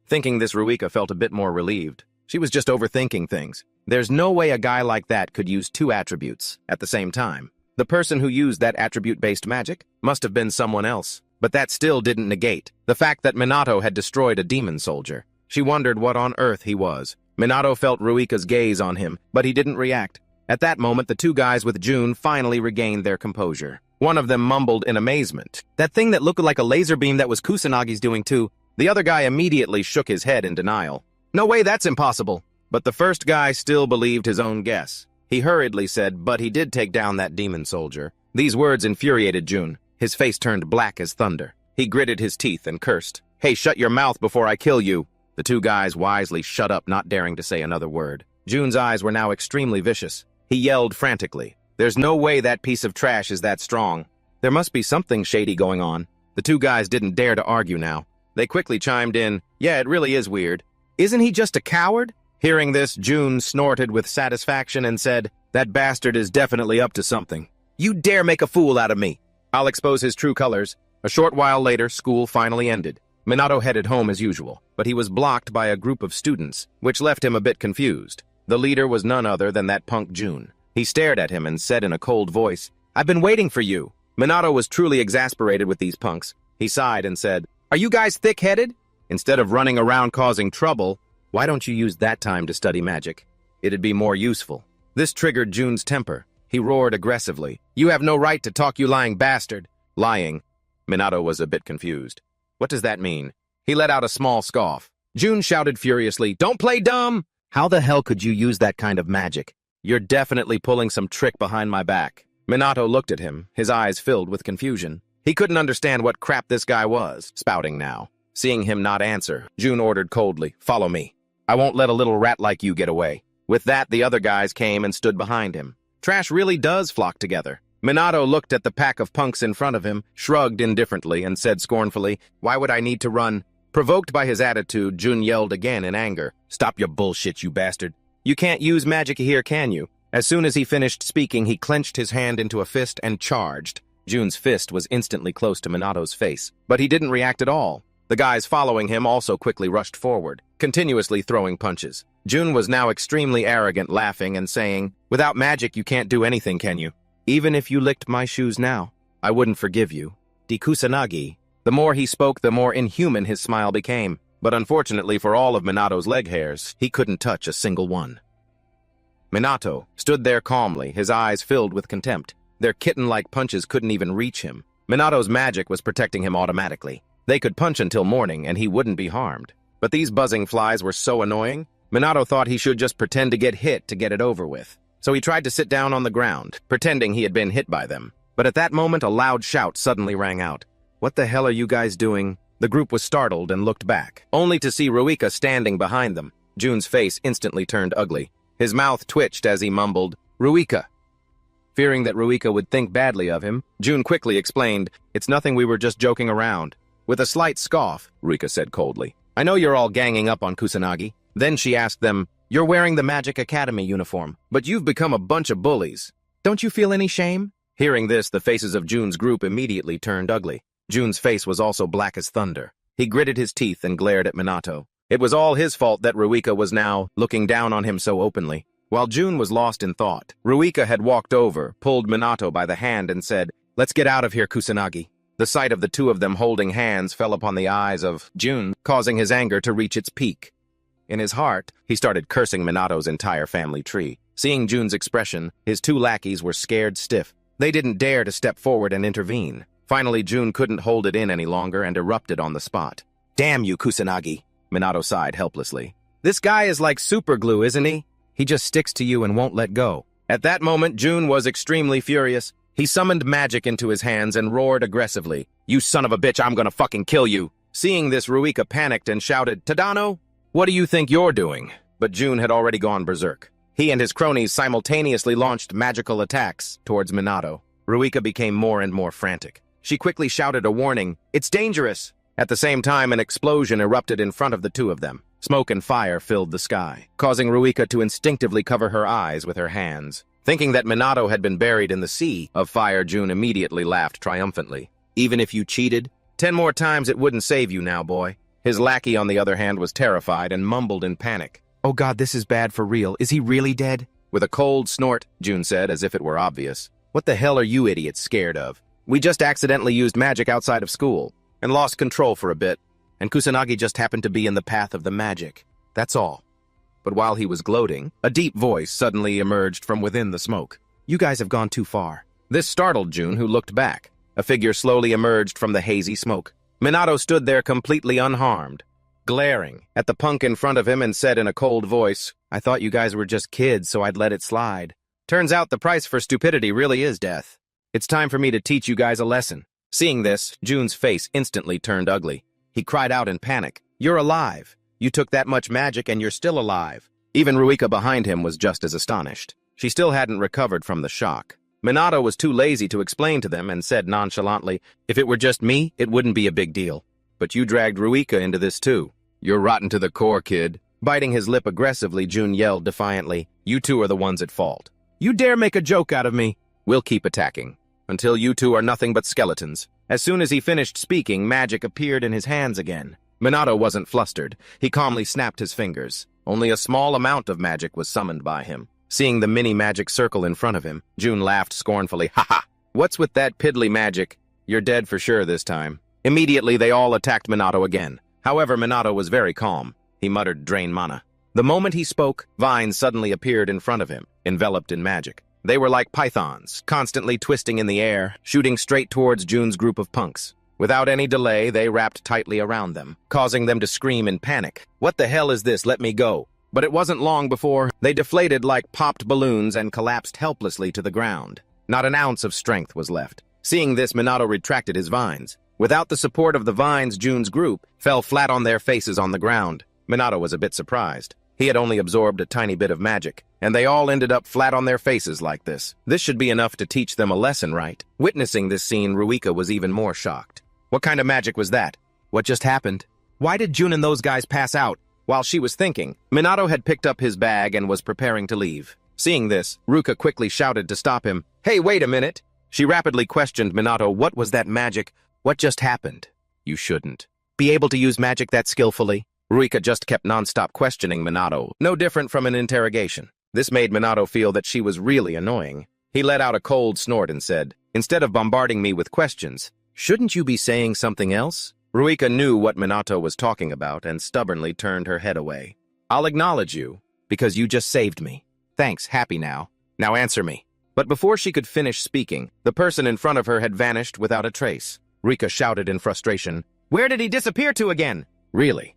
Thinking this, Ruika felt a bit more relieved. She was just overthinking things. There's no way a guy like that could use 2 attributes at the same time. The person who used that attribute-based magic must have been someone else. But that still didn't negate the fact that Minato had destroyed a demon soldier. She wondered what on earth he was. Minato felt Ruika's gaze on him, but he didn't react. At that moment, the 2 guys with Jun finally regained their composure. One of them mumbled in amazement, "That thing that looked like a laser beam, that was Kusanagi's doing too." The other guy immediately shook his head in denial. "No way, that's impossible." But the first guy still believed his own guess. He hurriedly said, "But he did take down that demon soldier." These words infuriated Jun. His face turned black as thunder. He gritted his teeth and cursed. "Hey, shut your mouth before I kill you." The 2 guys wisely shut up, not daring to say another word. Jun's eyes were now extremely vicious. He yelled frantically, "There's no way that piece of trash is that strong. There must be something shady going on." The 2 guys didn't dare to argue now. They quickly chimed in, "Yeah, it really is weird. Isn't he just a coward? Hearing this, June snorted with satisfaction and said, "That bastard is definitely up to something. You dare make a fool out of me. I'll expose his true colors." A short while later, school finally ended. Minato headed home as usual, but he was blocked by a group of students, which left him a bit confused. The leader was none other than that punk June. He stared at him and said in a cold voice, "I've been waiting for you." Minato was truly exasperated with these punks. He sighed and said, "Are you guys thick-headed? Instead of running around causing trouble, why don't you use that time to study magic? It'd be more useful." This triggered June's temper. He roared aggressively, "You have no right to talk, you lying bastard." Lying. Minato was a bit confused. What does that mean? He let out a small scoff. June shouted furiously, "Don't play dumb! How the hell could you use that kind of magic? You're definitely pulling some trick behind my back." Minato looked at him, his eyes filled with confusion. He couldn't understand what crap this guy was spouting now. Seeing him not answer, June ordered coldly, "Follow me. I won't let a little rat like you get away." With that, the other guys came and stood behind him. Trash really does flock together. Minato looked at the pack of punks in front of him, shrugged indifferently, and said scornfully, "Why would I need to run?" Provoked by his attitude, Jun yelled again in anger, "Stop your bullshit, you bastard. You can't use magic here, can you?" As soon as he finished speaking, he clenched his hand into a fist and charged. Jun's fist was instantly close to Minato's face, but he didn't react at all. The guys following him also quickly rushed forward, continuously throwing punches. Jun was now extremely arrogant, laughing and saying, "Without magic, you can't do anything, can you? Even if you licked my shoes now, I wouldn't forgive you. Di Kusanagi." The more he spoke, the more inhuman his smile became. But unfortunately for all of Minato's leg hairs, he couldn't touch a single one. Minato stood there calmly, his eyes filled with contempt. Their kitten-like punches couldn't even reach him. Minato's magic was protecting him automatically. They could punch until morning, and he wouldn't be harmed. But these buzzing flies were so annoying, Minato thought he should just pretend to get hit to get it over with. So he tried to sit down on the ground, pretending he had been hit by them. But at that moment, a loud shout suddenly rang out. "What the hell are you guys doing?" The group was startled and looked back, only to see Ruika standing behind them. Jun's face instantly turned ugly. His mouth twitched as he mumbled, "Ruika." Fearing that Ruika would think badly of him, Jun quickly explained, "It's nothing, we were just joking around." With a slight scoff, Ruika said coldly, "I know you're all ganging up on Kusanagi." Then she asked them, "You're wearing the Magic Academy uniform, but you've become a bunch of bullies. Don't you feel any shame?" Hearing this, the faces of Jun's group immediately turned ugly. Jun's face was also black as thunder. He gritted his teeth and glared at Minato. It was all his fault that Ruika was now looking down on him so openly. While Jun was lost in thought, Ruika had walked over, pulled Minato by the hand, and said, "Let's get out of here, Kusanagi." The sight of the two of them holding hands fell upon the eyes of Jun, causing his anger to reach its peak. In his heart, he started cursing Minato's entire family tree. Seeing Jun's expression, his two lackeys were scared stiff. They didn't dare to step forward and intervene. Finally, Jun couldn't hold it in any longer and erupted on the spot. "Damn you, Kusanagi," Minato sighed helplessly. "This guy is like super glue, isn't he? He just sticks to you and won't let go." At that moment, Jun was extremely furious. He summoned magic into his hands and roared aggressively, "You son of a bitch, I'm gonna fucking kill you." Seeing this, Ruika panicked and shouted, "Tadano, what do you think you're doing?" But Jun had already gone berserk. He and his cronies simultaneously launched magical attacks towards Minato. Ruika became more and more frantic. She quickly shouted a warning, "It's dangerous!" At the same time, an explosion erupted in front of the two of them. Smoke and fire filled the sky, causing Ruika to instinctively cover her eyes with her hands. Thinking that Minato had been buried in the sea of fire, Jun immediately laughed triumphantly. "Even if you cheated, 10 more times it wouldn't save you now, boy." His lackey, on the other hand, was terrified and mumbled in panic, "Oh god, this is bad for real. Is he really dead?" With a cold snort, Jun said, as if it were obvious, "What the hell are you idiots scared of? We just accidentally used magic outside of school and lost control for a bit, and Kusanagi just happened to be in the path of the magic. That's all." But while he was gloating, a deep voice suddenly emerged from within the smoke. "You guys have gone too far." This startled Jun, who looked back. A figure slowly emerged from the hazy smoke. Minato stood there completely unharmed, glaring at the punk in front of him, and said in a cold voice, "I thought you guys were just kids, so I'd let it slide. Turns out the price for stupidity really is death. It's time for me to teach you guys a lesson." Seeing this, Jun's face instantly turned ugly. He cried out in panic, "You're alive! You took that much magic and you're still alive." Even Ruika behind him was just as astonished. She still hadn't recovered from the shock. Minato was too lazy to explain to them and said nonchalantly, "If it were just me, it wouldn't be a big deal. But you dragged Ruika into this too. You're rotten to the core, kid." Biting his lip aggressively, Jun yelled defiantly, "You two are the ones at fault. You dare make a joke out of me? We'll keep attacking, until you two are nothing but skeletons." As soon as he finished speaking, magic appeared in his hands again. Minato wasn't flustered. He calmly snapped his fingers. Only a small amount of magic was summoned by him. Seeing the mini magic circle in front of him, Jun laughed scornfully. "Ha ha! What's with that piddly magic? You're dead for sure this time." Immediately, they all attacked Minato again. However, Minato was very calm. He muttered, "Drain mana." The moment he spoke, vines suddenly appeared in front of him, enveloped in magic. They were like pythons, constantly twisting in the air, shooting straight towards Jun's group of punks. Without any delay, they wrapped tightly around them, causing them to scream in panic. "What the hell is this? Let me go." But it wasn't long before they deflated like popped balloons and collapsed helplessly to the ground. Not an ounce of strength was left. Seeing this, Minato retracted his vines. Without the support of the vines, Jun's group fell flat on their faces on the ground. Minato was a bit surprised. He had only absorbed a tiny bit of magic, and they all ended up flat on their faces like this. This should be enough to teach them a lesson, right? Witnessing this scene, Ruika was even more shocked. What kind of magic was that? What just happened? Why did Jun and those guys pass out? While she was thinking, Minato had picked up his bag and was preparing to leave. Seeing this, Ruka quickly shouted to stop him. "Hey, wait a minute!" She rapidly questioned Minato. "What was that magic? What just happened?" "You shouldn't be able to use magic that skillfully." Ruika just kept non-stop questioning Minato, no different from an interrogation. This made Minato feel that she was really annoying. He let out a cold snort and said, "Instead of bombarding me with questions, shouldn't you be saying something else?" Ruika knew what Minato was talking about and stubbornly turned her head away. "I'll acknowledge you, because you just saved me. Thanks, happy now. Now answer me." But before she could finish speaking, the person in front of her had vanished without a trace. Ruika shouted in frustration, "Where did he disappear to again?" "Really?"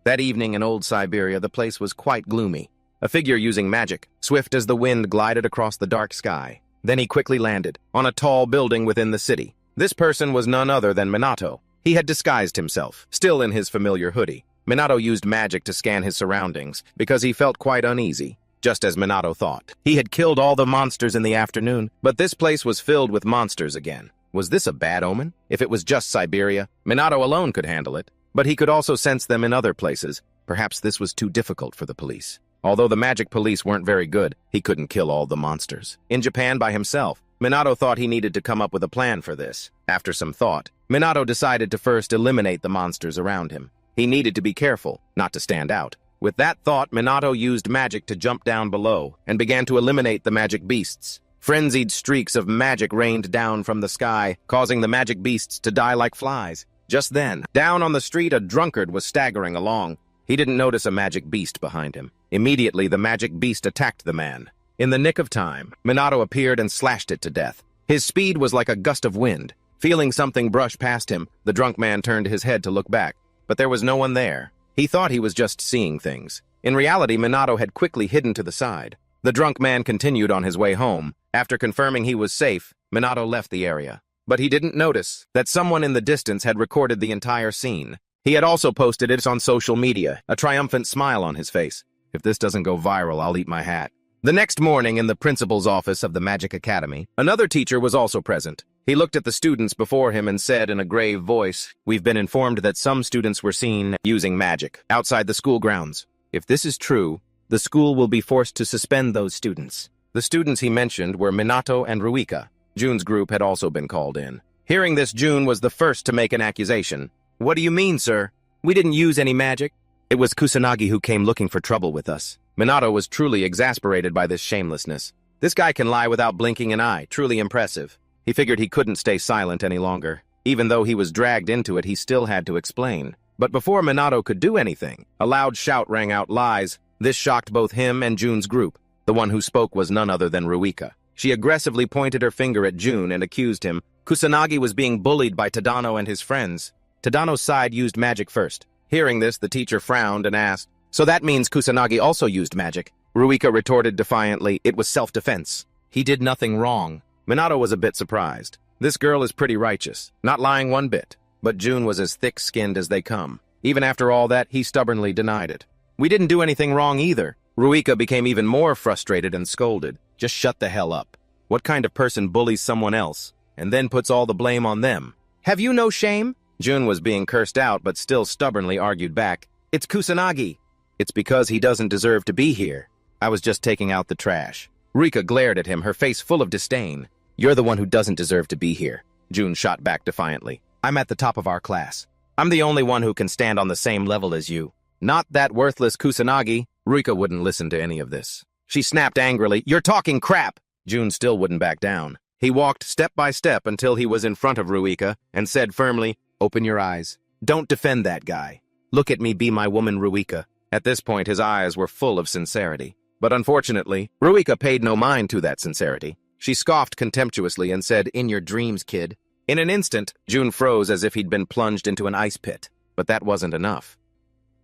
That evening in old Siberia, the place was quite gloomy. A figure using magic, swift as the wind, glided across the dark sky. Then he quickly landed on a tall building within the city. This person was none other than Minato. He had disguised himself, still in his familiar hoodie. Minato used magic to scan his surroundings, because he felt quite uneasy. Just as Minato thought. He had killed all the monsters in the afternoon, but this place was filled with monsters again. Was this a bad omen? If it was just Siberia, Minato alone could handle it. But he could also sense them in other places. Perhaps this was too difficult for the police. Although the magic police weren't very good, he couldn't kill all the monsters. In Japan by himself, Minato thought he needed to come up with a plan for this. After some thought, Minato decided to first eliminate the monsters around him. He needed to be careful, not to stand out. With that thought, Minato used magic to jump down below and began to eliminate the magic beasts. Frenzied streaks of magic rained down from the sky, causing the magic beasts to die like flies. Just then, down on the street, a drunkard was staggering along. He didn't notice a magic beast behind him. Immediately, the magic beast attacked the man. In the nick of time, Minato appeared and slashed it to death. His speed was like a gust of wind. Feeling something brush past him, the drunk man turned his head to look back. But there was no one there. He thought he was just seeing things. In reality, Minato had quickly hidden to the side. The drunk man continued on his way home. After confirming he was safe, Minato left the area. But he didn't notice that someone in the distance had recorded the entire scene. He had also posted it on social media, a triumphant smile on his face. "If this doesn't go viral, I'll eat my hat." The next morning in the principal's office of the Magic Academy, another teacher was also present. He looked at the students before him and said in a grave voice, "We've been informed that some students were seen using magic outside the school grounds. If this is true, the school will be forced to suspend those students." The students he mentioned were Minato and Ruika. Jun's group had also been called in. Hearing this, Jun was the first to make an accusation. "What do you mean, sir? We didn't use any magic. It was Kusanagi who came looking for trouble with us." Minato was truly exasperated by this shamelessness. This guy can lie without blinking an eye, truly impressive. He figured he couldn't stay silent any longer. Even though he was dragged into it, he still had to explain. But before Minato could do anything, a loud shout rang out, "Lies!" This shocked both him and Jun's group. The one who spoke was none other than Ruika. She aggressively pointed her finger at Jun and accused him. Kusanagi was being bullied by Tadano and his friends. Tadano's side used magic first. Hearing this, the teacher frowned and asked, "So that means Kusanagi also used magic?" Ruika retorted defiantly, "It was self-defense. He did nothing wrong." Minato was a bit surprised. This girl is pretty righteous, not lying one bit. But Jun was as thick-skinned as they come. Even after all that, he stubbornly denied it. "We didn't do anything wrong either." Ruika became even more frustrated and scolded. "Just shut the hell up. What kind of person bullies someone else and then puts all the blame on them? Have you no shame?" Jun was being cursed out but still stubbornly argued back. "It's Kusanagi. It's because he doesn't deserve to be here. I was just taking out the trash. Ruika glared at him, her face full of disdain. You're the one who doesn't deserve to be here, June shot back defiantly. I'm at the top of our class. I'm the only one who can stand on the same level as you. Not that worthless Kusanagi. Ruika wouldn't listen to any of this. She snapped angrily, You're talking crap! June still wouldn't back down. He walked step by step until he was in front of Ruika and said firmly, Open your eyes. Don't defend that guy. Look at me be my woman, Ruika. At this point, his eyes were full of sincerity. But unfortunately, Ruika paid no mind to that sincerity. She scoffed contemptuously and said, In your dreams, kid. In an instant, June froze as if he'd been plunged into an ice pit. But that wasn't enough.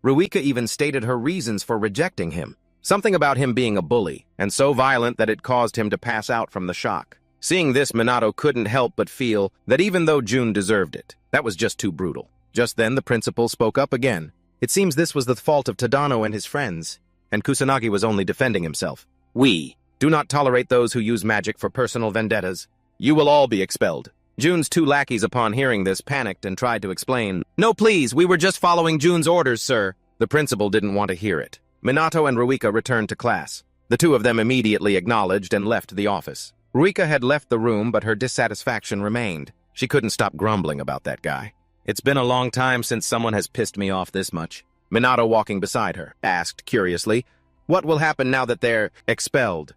Ruika even stated her reasons for rejecting him. Something about him being a bully, and so violent that it caused him to pass out from the shock. Seeing this, Minato couldn't help but feel that even though June deserved it, that was just too brutal. Just then, the principal spoke up again. It seems this was the fault of Tadano and his friends, and Kusanagi was only defending himself. We do not tolerate those who use magic for personal vendettas. You will all be expelled. June's two lackeys, upon hearing this, panicked and tried to explain. No, please, we were just following June's orders, sir. The principal didn't want to hear it. Minato and Ruika returned to class. The two of them immediately acknowledged and left the office. Ruika had left the room, but her dissatisfaction remained. She couldn't stop grumbling about that guy. It's been a long time since someone has pissed me off this much. Minato, walking beside her, asked curiously, What will happen now that they're expelled?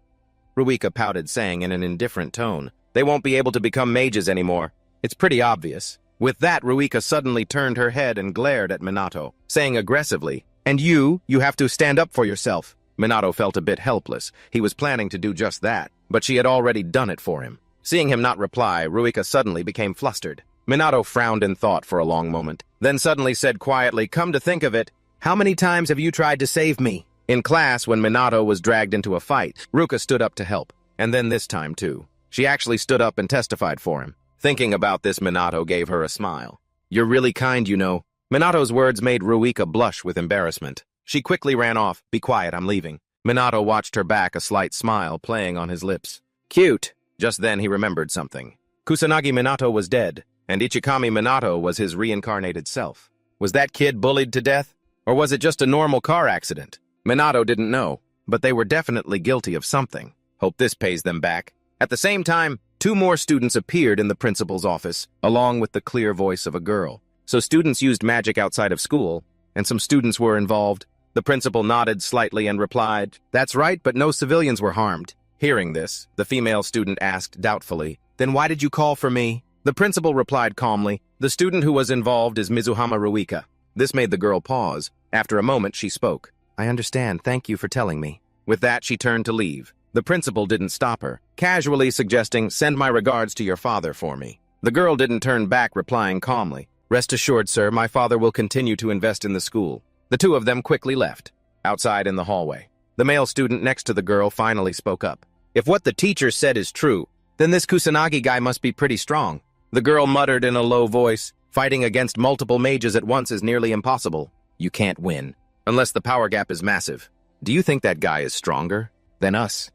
Ruika pouted, saying in an indifferent tone, They won't be able to become mages anymore. It's pretty obvious. With that, Ruika suddenly turned her head and glared at Minato, saying aggressively, And you have to stand up for yourself. Minato felt a bit helpless. He was planning to do just that, but she had already done it for him. Seeing him not reply, Ruika suddenly became flustered. Minato frowned in thought for a long moment, then suddenly said quietly, Come to think of it, how many times have you tried to save me? In class, when Minato was dragged into a fight, Ruika stood up to help, and then this time too. She actually stood up and testified for him. Thinking about this, Minato gave her a smile. You're really kind, you know. Minato's words made Ruika blush with embarrassment. She quickly ran off. Be quiet, I'm leaving. Minato watched her back, a slight smile playing on his lips. Cute. Just then he remembered something. Kusanagi Minato was dead, and Ichikami Minato was his reincarnated self. Was that kid bullied to death? Or was it just a normal car accident? Minato didn't know, but they were definitely guilty of something. Hope this pays them back. At the same time, 2 more students appeared in the principal's office, along with the clear voice of a girl. So students used magic outside of school, and some students were involved. The principal nodded slightly and replied, That's right, but no civilians were harmed. Hearing this, the female student asked doubtfully, Then why did you call for me? The principal replied calmly, The student who was involved is Mizuhama Ruika. This made the girl pause. After a moment, she spoke. I understand, thank you for telling me. With that, she turned to leave. The principal didn't stop her, casually suggesting, Send my regards to your father for me. The girl didn't turn back, replying calmly, Rest assured, sir, my father will continue to invest in the school. The two of them quickly left. Outside in the hallway, the male student next to the girl finally spoke up. If what the teacher said is true, then this Kusanagi guy must be pretty strong. The girl muttered in a low voice, Fighting against multiple mages at once is nearly impossible. You can't win, unless the power gap is massive. Do you think that guy is stronger than us?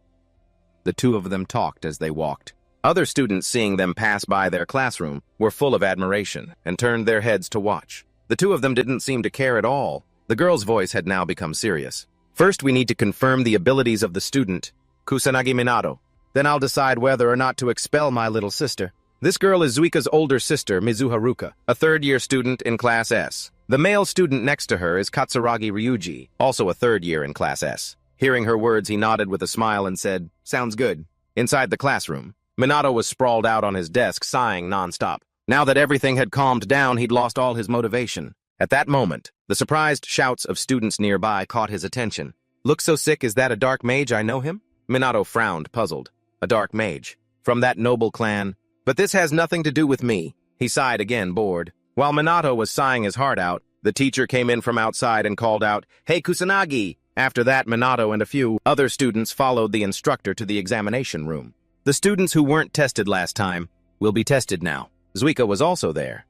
The two of them talked as they walked. Other students, seeing them pass by their classroom, were full of admiration and turned their heads to watch. The two of them didn't seem to care at all. The girl's voice had now become serious. First, we need to confirm the abilities of the student, Kusanagi Minato. Then I'll decide whether or not to expel my little sister. This girl is Zuika's older sister, Mizuha Ruka, a third-year student in Class S. The male student next to her is Katsuragi Ryuji, also a third year in Class S. Hearing her words, he nodded with a smile and said, Sounds good. Inside the classroom, Minato was sprawled out on his desk, sighing nonstop. Now that everything had calmed down, he'd lost all his motivation. At that moment, the surprised shouts of students nearby caught his attention. Looks so sick, is that a dark mage? I know him? Minato frowned, puzzled. A dark mage? From that noble clan? But this has nothing to do with me. He sighed again, bored. While Minato was sighing his heart out, the teacher came in from outside and called out, Hey Kusanagi! After that, Minato and a few other students followed the instructor to the examination room. The students who weren't tested last time will be tested now. Zuika was also there.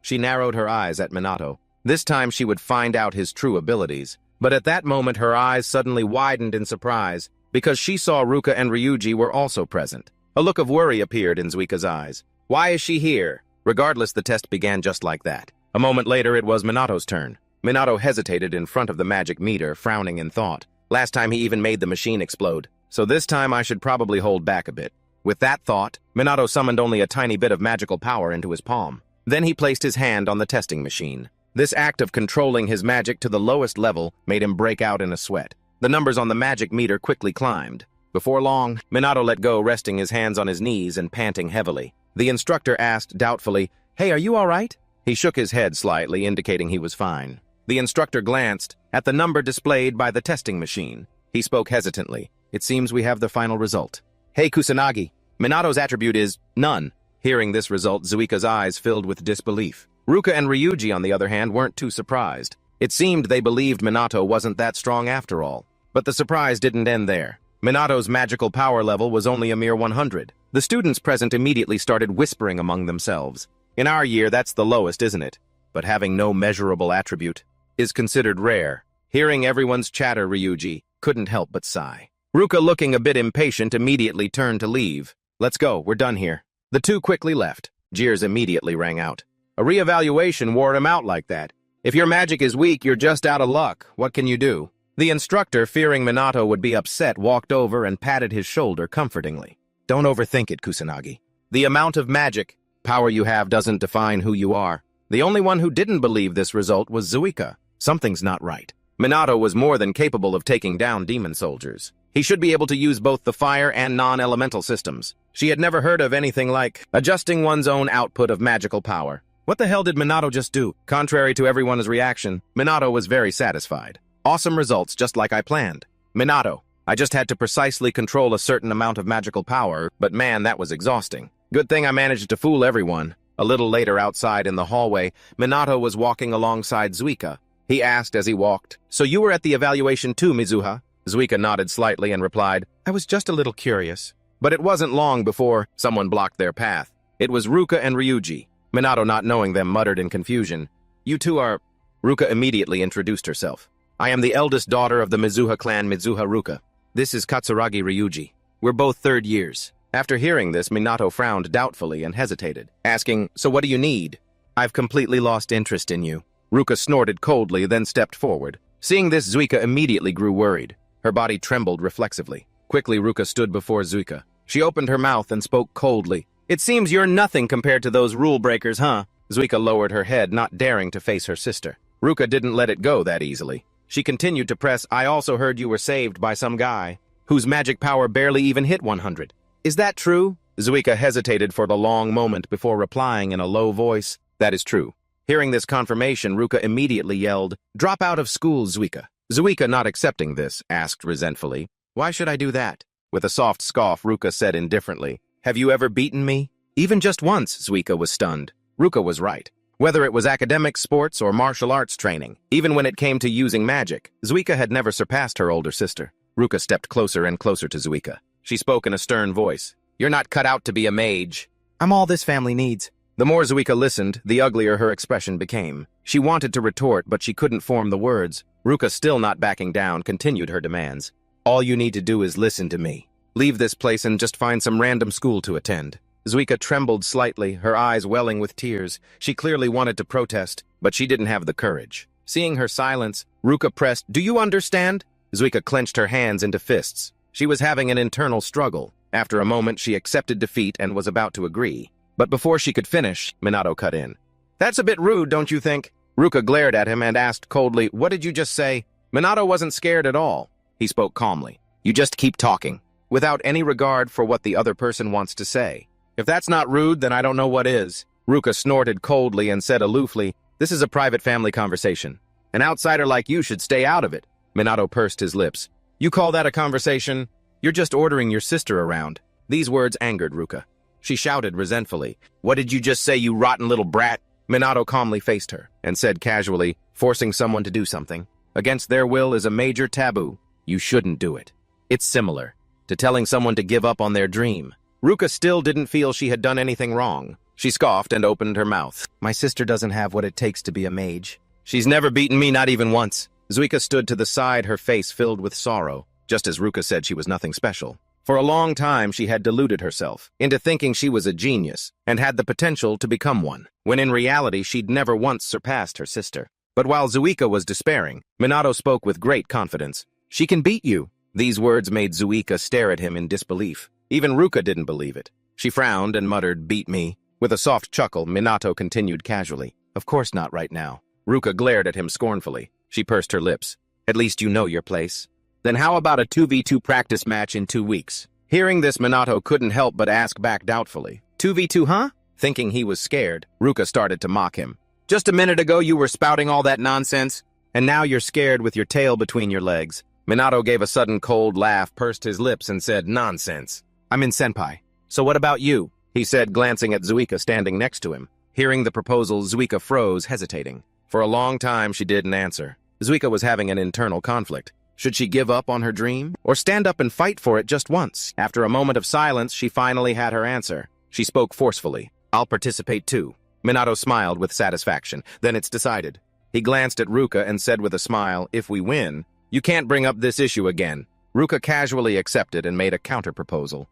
She narrowed her eyes at Minato. This time she would find out his true abilities. But at that moment her eyes suddenly widened in surprise, because she saw Ruka and Ryuji were also present. A look of worry appeared in Zuika's eyes. Why is she here? Regardless, the test began just like that. A moment later, it was Minato's turn. Minato hesitated in front of the magic meter, frowning in thought. Last time he even made the machine explode, so this time I should probably hold back a bit. With that thought, Minato summoned only a tiny bit of magical power into his palm. Then he placed his hand on the testing machine. This act of controlling his magic to the lowest level made him break out in a sweat. The numbers on the magic meter quickly climbed. Before long, Minato let go, resting his hands on his knees and panting heavily. The instructor asked doubtfully, "Hey, are you all right?" He shook his head slightly, indicating he was fine. The instructor glanced at the number displayed by the testing machine. He spoke hesitantly. "It seems we have the final result. Hey, Kusanagi, Minato's attribute is none." Hearing this result, Zuika's eyes filled with disbelief. Ruka and Ryuji, on the other hand, weren't too surprised. It seemed they believed Minato wasn't that strong after all. But the surprise didn't end there. Minato's magical power level was only a mere 100. The students present immediately started whispering among themselves. In our year, that's the lowest, isn't it? But having no measurable attribute is considered rare. Hearing everyone's chatter, Ryuji couldn't help but sigh. Ruka, looking a bit impatient, immediately turned to leave. "Let's go, we're done here." The two quickly left. Jeers immediately rang out. A reevaluation wore him out like that. If your magic is weak, you're just out of luck. What can you do? The instructor, fearing Minato would be upset, walked over and patted his shoulder comfortingly. "Don't overthink it, Kusanagi. The amount of magic power you have doesn't define who you are." The only one who didn't believe this result was Zuika. Something's not right. Minato was more than capable of taking down demon soldiers. He should be able to use both the fire and non-elemental systems. She had never heard of anything like adjusting one's own output of magical power. What the hell did Minato just do? Contrary to everyone's reaction, Minato was very satisfied. Awesome results, just like I planned. Minato, I just had to precisely control a certain amount of magical power, but man, that was exhausting. Good thing I managed to fool everyone. A little later outside in the hallway, Minato was walking alongside Zuika. He asked as he walked, "So you were at the evaluation too, Mizuha?" Zuika nodded slightly and replied, "I was just a little curious." But it wasn't long before someone blocked their path. It was Ruka and Ryuji. Minato, not knowing them, muttered in confusion, "You two are—" Ruka immediately introduced herself. "I am the eldest daughter of the Mizuha clan, Mizuha Ruka. This is Katsuragi Ryuji. We're both third years." After hearing this, Minato frowned doubtfully and hesitated, asking, "So what do you need?" "I've completely lost interest in you." Ruka snorted coldly, then stepped forward. Seeing this, Zuika immediately grew worried. Her body trembled reflexively. Quickly, Ruka stood before Zuika. She opened her mouth and spoke coldly. "It seems you're nothing compared to those rule breakers, huh?" Zuika lowered her head, not daring to face her sister. Ruka didn't let it go that easily. She continued to press, "I also heard you were saved by some guy whose magic power barely even hit 100. Is that true?" Zuika hesitated for the long moment before replying in a low voice, "That is true." Hearing this confirmation, Ruka immediately yelled, "Drop out of school, Zuika." Zuika, not accepting this, asked resentfully, "Why should I do that?" With a soft scoff, Ruka said indifferently, "Have you ever beaten me?" "Even just once," Zuika was stunned. Ruka was right. Whether it was academics, sports, or martial arts training, even when it came to using magic, Zuika had never surpassed her older sister. Ruka stepped closer and closer to Zuika. She spoke in a stern voice. "You're not cut out to be a mage. I'm all this family needs." The more Zuika listened, the uglier her expression became. She wanted to retort, but she couldn't form the words. Ruka, still not backing down, continued her demands. "All you need to do is listen to me. Leave this place and just find some random school to attend." Zuika trembled slightly, her eyes welling with tears. She clearly wanted to protest, but she didn't have the courage. Seeing her silence, Ruka pressed, "Do you understand?" Zuika clenched her hands into fists. She was having an internal struggle. After a moment, she accepted defeat and was about to agree. But before she could finish, Minato cut in. "That's a bit rude, don't you think?" Ruka glared at him and asked coldly, "What did you just say?" Minato wasn't scared at all. He spoke calmly. "You just keep talking, without any regard for what the other person wants to say. If that's not rude, then I don't know what is." Ruka snorted coldly and said aloofly, "This is a private family conversation. An outsider like you should stay out of it." Minato pursed his lips. "You call that a conversation? You're just ordering your sister around." These words angered Ruka. She shouted resentfully, "What did you just say, you rotten little brat?" Minato calmly faced her and said casually, "Forcing someone to do something against their will is a major taboo. You shouldn't do it. It's similar to telling someone to give up on their dream." Ruka still didn't feel she had done anything wrong. She scoffed and opened her mouth. "My sister doesn't have what it takes to be a mage. She's never beaten me, not even once." Zuika stood to the side, her face filled with sorrow. Just as Ruka said, she was nothing special. For a long time, she had deluded herself into thinking she was a genius and had the potential to become one, when in reality she'd never once surpassed her sister. But while Zuika was despairing, Minato spoke with great confidence. "She can beat you." These words made Zuika stare at him in disbelief. Even Ruka didn't believe it. She frowned and muttered, "Beat me." With a soft chuckle, Minato continued casually, "Of course not right now." Ruka glared at him scornfully. She pursed her lips. "At least you know your place. Then how about a 2v2 practice match in 2 weeks? Hearing this, Minato couldn't help but ask back doubtfully. 2v2, huh? Thinking he was scared, Ruka started to mock him. Just a minute ago you were spouting all that nonsense, and now you're scared with your tail between your legs. Minato gave a sudden cold laugh, pursed his lips, and said, "Nonsense. I'm in senpai. So what about you?" he said, glancing at Zuika standing next to him. Hearing the proposal, Zuika froze, hesitating. For a long time, she didn't answer. Zuika was having an internal conflict. Should she give up on her dream, or stand up and fight for it just once? After a moment of silence, she finally had her answer. She spoke forcefully. "I'll participate too." Minato smiled with satisfaction. "Then it's decided." He glanced at Ruka and said with a smile, "If we win, you can't bring up this issue again." Ruka casually accepted and made a counter-proposal.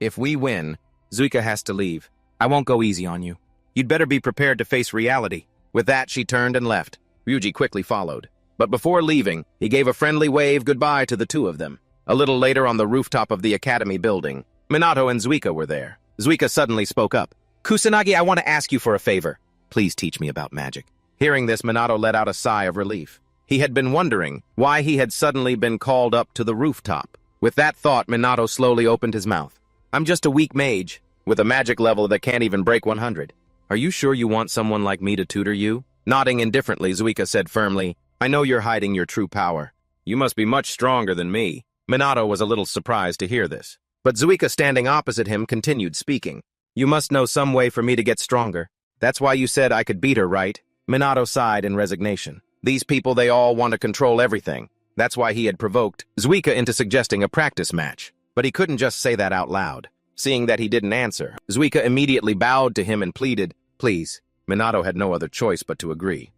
"If we win, Zuika has to leave. I won't go easy on you. You'd better be prepared to face reality." With that, she turned and left. Ryuji quickly followed. But before leaving, he gave a friendly wave goodbye to the two of them. A little later on the rooftop of the academy building, Minato and Zuika were there. Zuika suddenly spoke up. "Kusanagi, I want to ask you for a favor. Please teach me about magic." Hearing this, Minato let out a sigh of relief. He had been wondering why he had suddenly been called up to the rooftop. With that thought, Minato slowly opened his mouth. "I'm just a weak mage, with a magic level that can't even break 100. Are you sure you want someone like me to tutor you?" Nodding indifferently, Zuika said firmly, "I know you're hiding your true power. You must be much stronger than me." Minato was a little surprised to hear this. But Zuika, standing opposite him, continued speaking. "You must know some way for me to get stronger. That's why you said I could beat her, right?" Minato sighed in resignation. These people, they all want to control everything. That's why he had provoked Zuika into suggesting a practice match. But he couldn't just say that out loud. Seeing that he didn't answer, Zuika immediately bowed to him and pleaded, "Please." Minato had no other choice but to agree.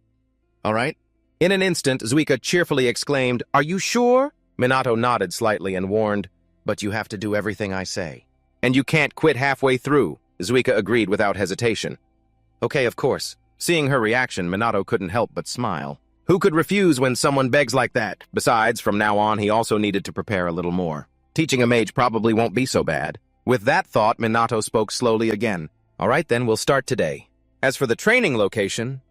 "All right." In an instant, Zuika cheerfully exclaimed, "Are you sure?" Minato nodded slightly and warned, "But you have to do everything I say. And you can't quit halfway through." Zuika agreed without hesitation. "Okay, of course." Seeing her reaction, Minato couldn't help but smile. Who could refuse when someone begs like that? Besides, from now on, he also needed to prepare a little more. Teaching a mage probably won't be so bad. With that thought, Minato spoke slowly again. "All right, then, we'll start today. As for the training location..."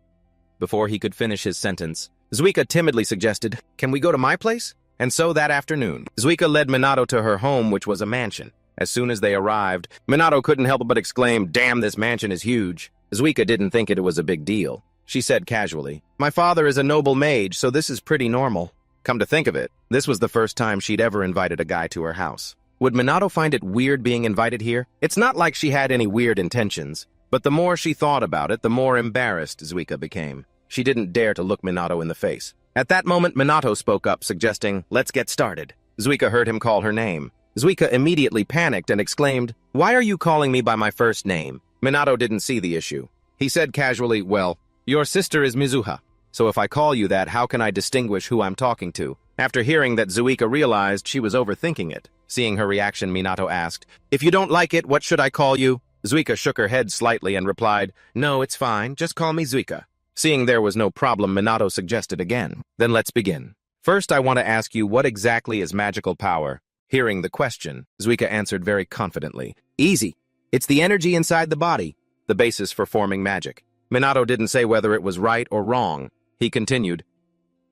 Before he could finish his sentence, Zuika timidly suggested, "Can we go to my place?" And so that afternoon, Zuika led Minato to her home, which was a mansion. As soon as they arrived, Minato couldn't help but exclaim, "Damn, this mansion is huge." Zuika didn't think it was a big deal. She said casually, "My father is a noble mage, so this is pretty normal." Come to think of it, this was the first time she'd ever invited a guy to her house. Would Minato find it weird being invited here? It's not like she had any weird intentions, but the more she thought about it, the more embarrassed Zuika became. She didn't dare to look Minato in the face. At that moment, Minato spoke up, suggesting, "Let's get started." Zuika heard him call her name. Zuika immediately panicked and exclaimed, "Why are you calling me by my first name?" Minato didn't see the issue. He said casually, "Well, your sister is Mizuha, so if I call you that, how can I distinguish who I'm talking to?" After hearing that, Zuika realized she was overthinking it. Seeing her reaction, Minato asked, "If you don't like it, what should I call you?" Zuika shook her head slightly and replied, "No, it's fine, just call me Zuika." Seeing there was no problem, Minato suggested again, "Then let's begin. First, I want to ask you, what exactly is magical power?" Hearing the question, Zuika answered very confidently, "Easy. It's the energy inside the body, the basis for forming magic." Minato didn't say whether it was right or wrong. He continued,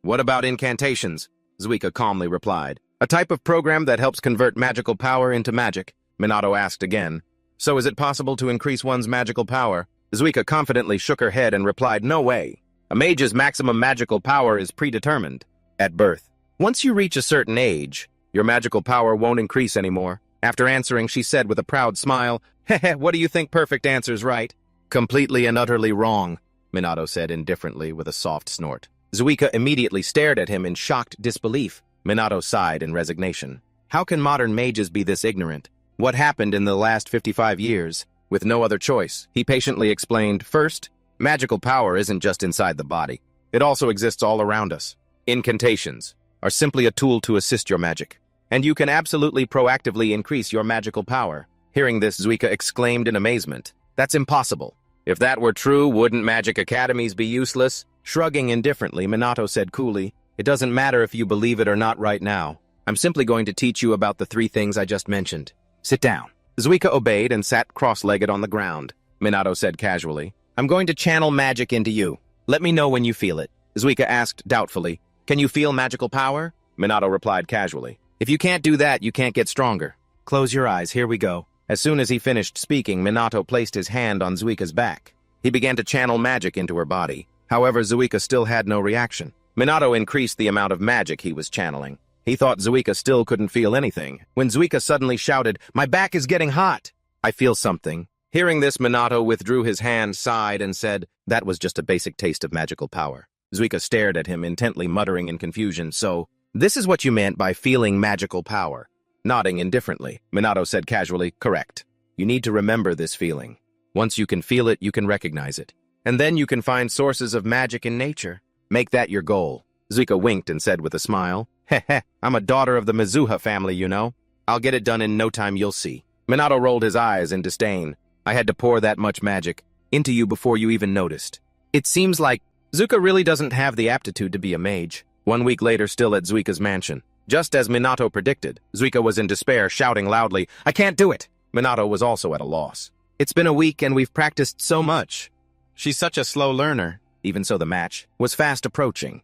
"What about incantations?" Zuika calmly replied, "A type of program that helps convert magical power into magic." Minato asked again, "So is it possible to increase one's magical power?" Zuika confidently shook her head and replied, "No way. A mage's maximum magical power is predetermined at birth. Once you reach a certain age, your magical power won't increase anymore." After answering, she said with a proud smile, "Heh, what do you think, perfect answers, right?" "Completely and utterly wrong," Minato said indifferently with a soft snort. Zuika immediately stared at him in shocked disbelief. Minato sighed in resignation. How can modern mages be this ignorant? What happened in the last 55 years? With no other choice, he patiently explained, "First, magical power isn't just inside the body. It also exists all around us. Incantations are simply a tool to assist your magic, and you can absolutely proactively increase your magical power." Hearing this, Zuika exclaimed in amazement, "That's impossible. If that were true, wouldn't magic academies be useless? Shrugging indifferently, Minato said coolly, "It doesn't matter if you believe it or not right now. I'm simply going to teach you about the 3 things I just mentioned. Sit down." Zuika obeyed and sat cross-legged on the ground. Minato said casually, "I'm going to channel magic into you. Let me know when you feel it." Zuika asked doubtfully, "Can you feel magical power?" Minato replied casually, "If you can't do that, you can't get stronger. Close your eyes, here we go." As soon as he finished speaking, Minato placed his hand on Zuika's back. He began to channel magic into her body. However, Zuika still had no reaction. Minato increased the amount of magic he was channeling. He thought Zuika still couldn't feel anything, when Zuika suddenly shouted, "My back is getting hot! I feel something." Hearing this, Minato withdrew his hand, sighed, and said, "That was just a basic taste of magical power." Zuika stared at him intently, muttering in confusion, "So, this is what you meant by feeling magical power?" Nodding indifferently, Minato said casually, "Correct. You need to remember this feeling. Once you can feel it, you can recognize it. And then you can find sources of magic in nature. Make that your goal." Zuika winked and said with a smile, "Heh, I'm a daughter of the Mizuha family, you know. I'll get it done in no time, you'll see." Minato rolled his eyes in disdain. "I had to pour that much magic into you before you even noticed. It seems like Zuika really doesn't have the aptitude to be a mage." 1 week later, still at Zuika's mansion. Just as Minato predicted, Zuika was in despair, shouting loudly, "I can't do it!" Minato was also at a loss. "It's been a week and we've practiced so much. She's such a slow learner." Even so, the match was fast approaching.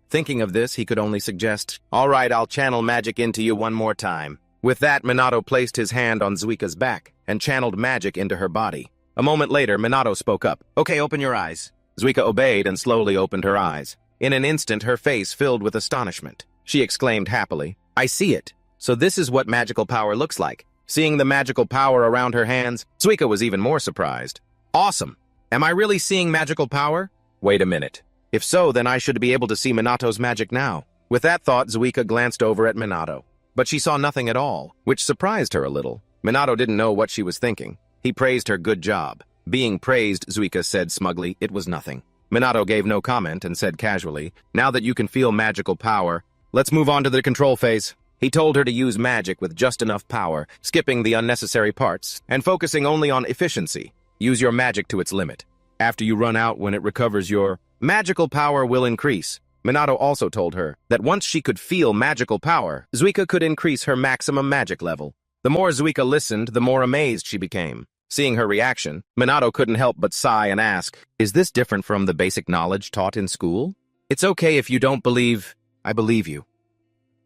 Thinking of this, he could only suggest, "All right, I'll channel magic into you one more time." With that, Minato placed his hand on Zuika's back and channeled magic into her body. A moment later, Minato spoke up, "Okay, open your eyes." Zuika obeyed and slowly opened her eyes. In an instant, her face filled with astonishment. She exclaimed happily, "I see it. So this is what magical power looks like." Seeing the magical power around her hands, Zuika was even more surprised. "Awesome! Am I really seeing magical power? Wait a minute. If so, then I should be able to see Minato's magic now." With that thought, Zuika glanced over at Minato. But she saw nothing at all, which surprised her a little. Minato didn't know what she was thinking. He praised her good job. Being praised, Zuika said smugly, it was nothing. Minato gave no comment and said casually, "Now that you can feel magical power, let's move on to the control phase." He told her to use magic with just enough power, skipping the unnecessary parts, and focusing only on efficiency. Use your magic to its limit. After you run out, when it recovers, your magical power will increase. Minato also told her that once she could feel magical power, Zuika could increase her maximum magic level. The more Zuika listened, the more amazed she became. Seeing her reaction, Minato couldn't help but sigh and ask, "Is this different from the basic knowledge taught in school?" "It's okay if you don't believe. I believe you."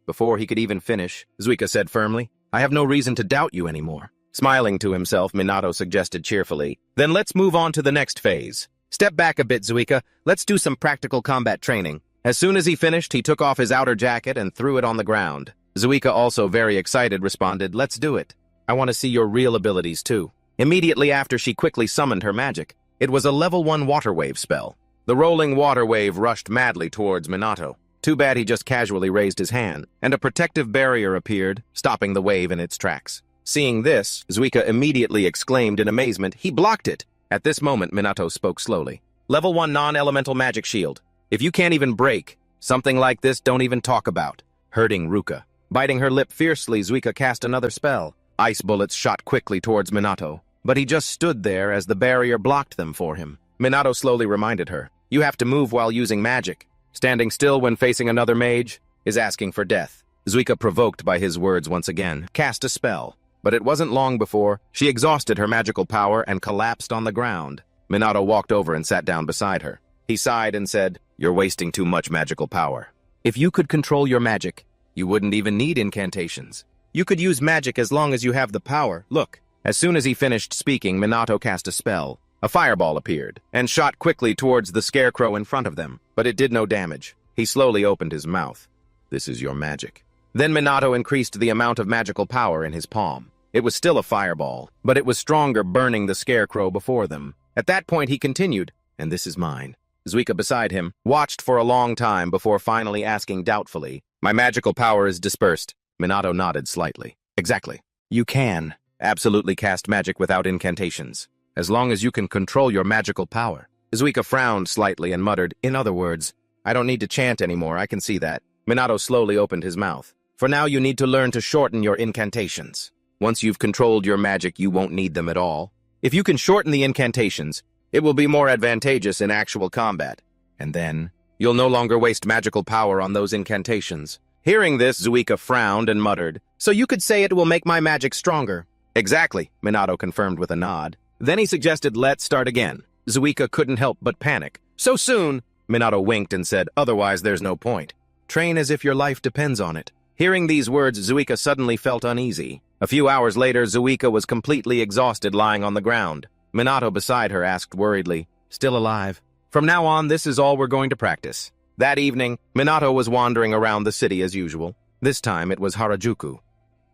Before he could even finish, Zuika said firmly, "I have no reason to doubt you anymore." Smiling to himself, Minato suggested cheerfully, "Then let's move on to the next phase. Step back a bit, Zuika. Let's do some practical combat training." As soon as he finished, he took off his outer jacket and threw it on the ground. Zuika, also very excited, responded, "Let's do it. I want to see your real abilities, too." Immediately after, she quickly summoned her magic. It was a level 1 water wave spell. The rolling water wave rushed madly towards Minato. Too bad he just casually raised his hand, and a protective barrier appeared, stopping the wave in its tracks. Seeing this, Zuika immediately exclaimed in amazement, "He blocked it!" At this moment, Minato spoke slowly. "Level 1 non-elemental magic shield. If you can't even break something like this, don't even talk about." Hurting Ruka. Biting her lip fiercely, Zuika cast another spell. Ice bullets shot quickly towards Minato, but he just stood there as the barrier blocked them for him. Minato slowly reminded her, "You have to move while using magic. Standing still when facing another mage is asking for death." Zuika, provoked by his words once again, cast a spell. But it wasn't long before she exhausted her magical power and collapsed on the ground. Minato walked over and sat down beside her. He sighed and said, "You're wasting too much magical power. If you could control your magic, you wouldn't even need incantations. You could use magic as long as you have the power. Look." As soon as he finished speaking, Minato cast a spell. A fireball appeared and shot quickly towards the scarecrow in front of them, but it did no damage. He slowly opened his mouth. "This is your magic." Then Minato increased the amount of magical power in his palm. It was still a fireball, but it was stronger, burning the scarecrow before them. At that point, he continued, "And this is mine." Zuika, beside him, watched for a long time before finally asking doubtfully, "My magical power is dispersed." Minato nodded slightly. "Exactly. You can absolutely cast magic without incantations, as long as you can control your magical power." Zuika frowned slightly and muttered, "In other words, I don't need to chant anymore, I can see that." Minato slowly opened his mouth. "For now, you need to learn to shorten your incantations. Once you've controlled your magic, you won't need them at all. If you can shorten the incantations, it will be more advantageous in actual combat. And then, you'll no longer waste magical power on those incantations. Hearing this, Zuika frowned and muttered, "So you could say it will make my magic stronger." "Exactly," Minato confirmed with a nod. Then he suggested, "Let's start again." Zuika couldn't help but panic. "So soon?" Minato winked and said, "Otherwise there's no point. Train as if your life depends on it." Hearing these words, Zuika suddenly felt uneasy. A few hours later, Zuika was completely exhausted lying on the ground. Minato beside her asked worriedly, "Still alive?" "From now on, this is all we're going to practice." That evening, Minato was wandering around the city as usual. This time it was Harajuku.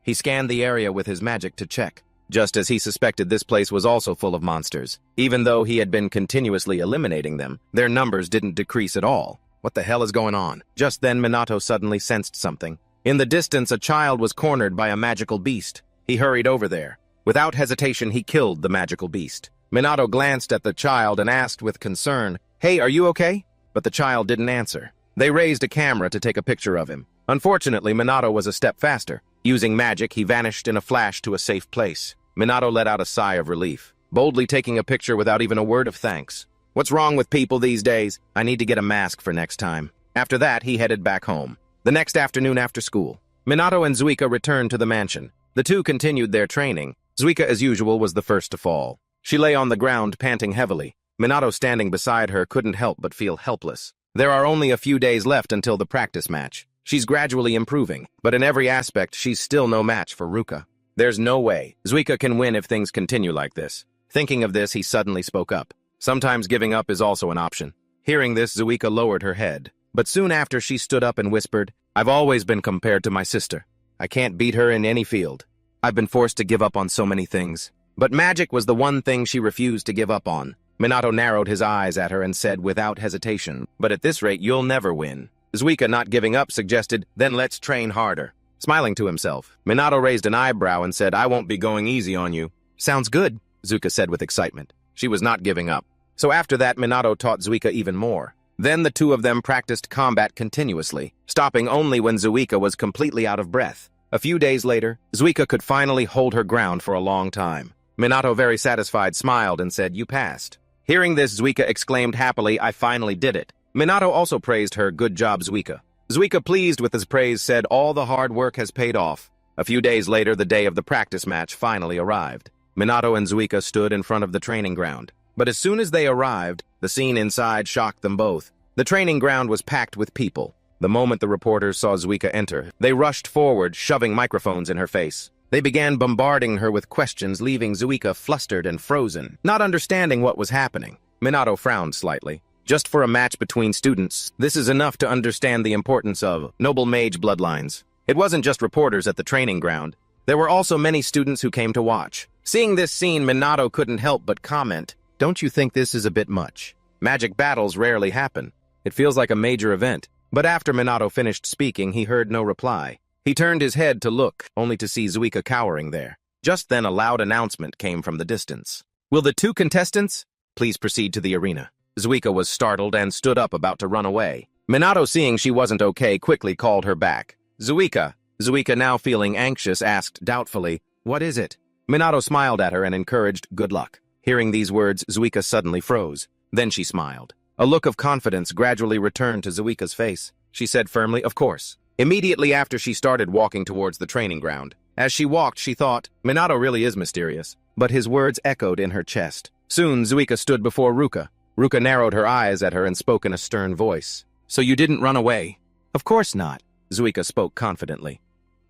He scanned the area with his magic to check. Just as he suspected, this place was also full of monsters. Even though he had been continuously eliminating them, their numbers didn't decrease at all. What the hell is going on? Just then, Minato suddenly sensed something. In the distance, a child was cornered by a magical beast. He hurried over there. Without hesitation, he killed the magical beast. Minato glanced at the child and asked with concern, "Hey, are you okay?" But the child didn't answer. They raised a camera to take a picture of him. Unfortunately, Minato was a step faster. Using magic, he vanished in a flash to a safe place. Minato let out a sigh of relief, boldly taking a picture without even a word of thanks. What's wrong with people these days? I need to get a mask for next time. After that, he headed back home. The next afternoon after school, Minato and Zuika returned to the mansion. The two continued their training. Zuika, as usual, was the first to fall. She lay on the ground, panting heavily. Minato, standing beside her, couldn't help but feel helpless. There are only a few days left until the practice match. She's gradually improving, but in every aspect, she's still no match for Ruka. There's no way Zuika can win if things continue like this. Thinking of this, he suddenly spoke up. Sometimes giving up is also an option. Hearing this, Zuika lowered her head. But soon after, she stood up and whispered, "I've always been compared to my sister. I can't beat her in any field. I've been forced to give up on so many things." But magic was the one thing she refused to give up on. Minato narrowed his eyes at her and said without hesitation, "But at this rate, you'll never win." Zuika, not giving up, suggested, "Then let's train harder." Smiling to himself, Minato raised an eyebrow and said, "I won't be going easy on you." "Sounds good," Zuika said with excitement. She was not giving up. So after that, Minato taught Zuika even more. Then the two of them practiced combat continuously, stopping only when Zuika was completely out of breath. A few days later, Zuika could finally hold her ground for a long time. Minato, very satisfied, smiled and said, "You passed." Hearing this, Zuika exclaimed happily, "I finally did it." Minato also praised her, "Good job, Zuika." Zuika, pleased with his praise, said, "All the hard work has paid off." A few days later, the day of the practice match finally arrived. Minato and Zuika stood in front of the training ground. But as soon as they arrived, the scene inside shocked them both. The training ground was packed with people. The moment the reporters saw Zuika enter, they rushed forward, shoving microphones in her face. They began bombarding her with questions, leaving Zuika flustered and frozen, not understanding what was happening. Minato frowned slightly. Just for a match between students, this is enough to understand the importance of noble mage bloodlines. It wasn't just reporters at the training ground. There were also many students who came to watch. Seeing this scene, Minato couldn't help but comment, "Don't you think this is a bit much? Magic battles rarely happen. It feels like a major event." But after Minato finished speaking, he heard no reply. He turned his head to look, only to see Zuika cowering there. Just then, a loud announcement came from the distance. "Will the two contestants please proceed to the arena?" Zuika was startled and stood up, about to run away. Minato, seeing she wasn't okay, quickly called her back. "Zuika." Zuika, now feeling anxious, asked doubtfully, "What is it?" Minato smiled at her and encouraged, "Good luck." Hearing these words, Zuika suddenly froze. Then she smiled. A look of confidence gradually returned to Zuika's face. She said firmly, "Of course." Immediately after, she started walking towards the training ground. As she walked, she thought, Minato really is mysterious. But his words echoed in her chest. Soon, Zuika stood before Ruka. Ruka narrowed her eyes at her and spoke in a stern voice. "So you didn't run away?" "Of course not," Zuika spoke confidently.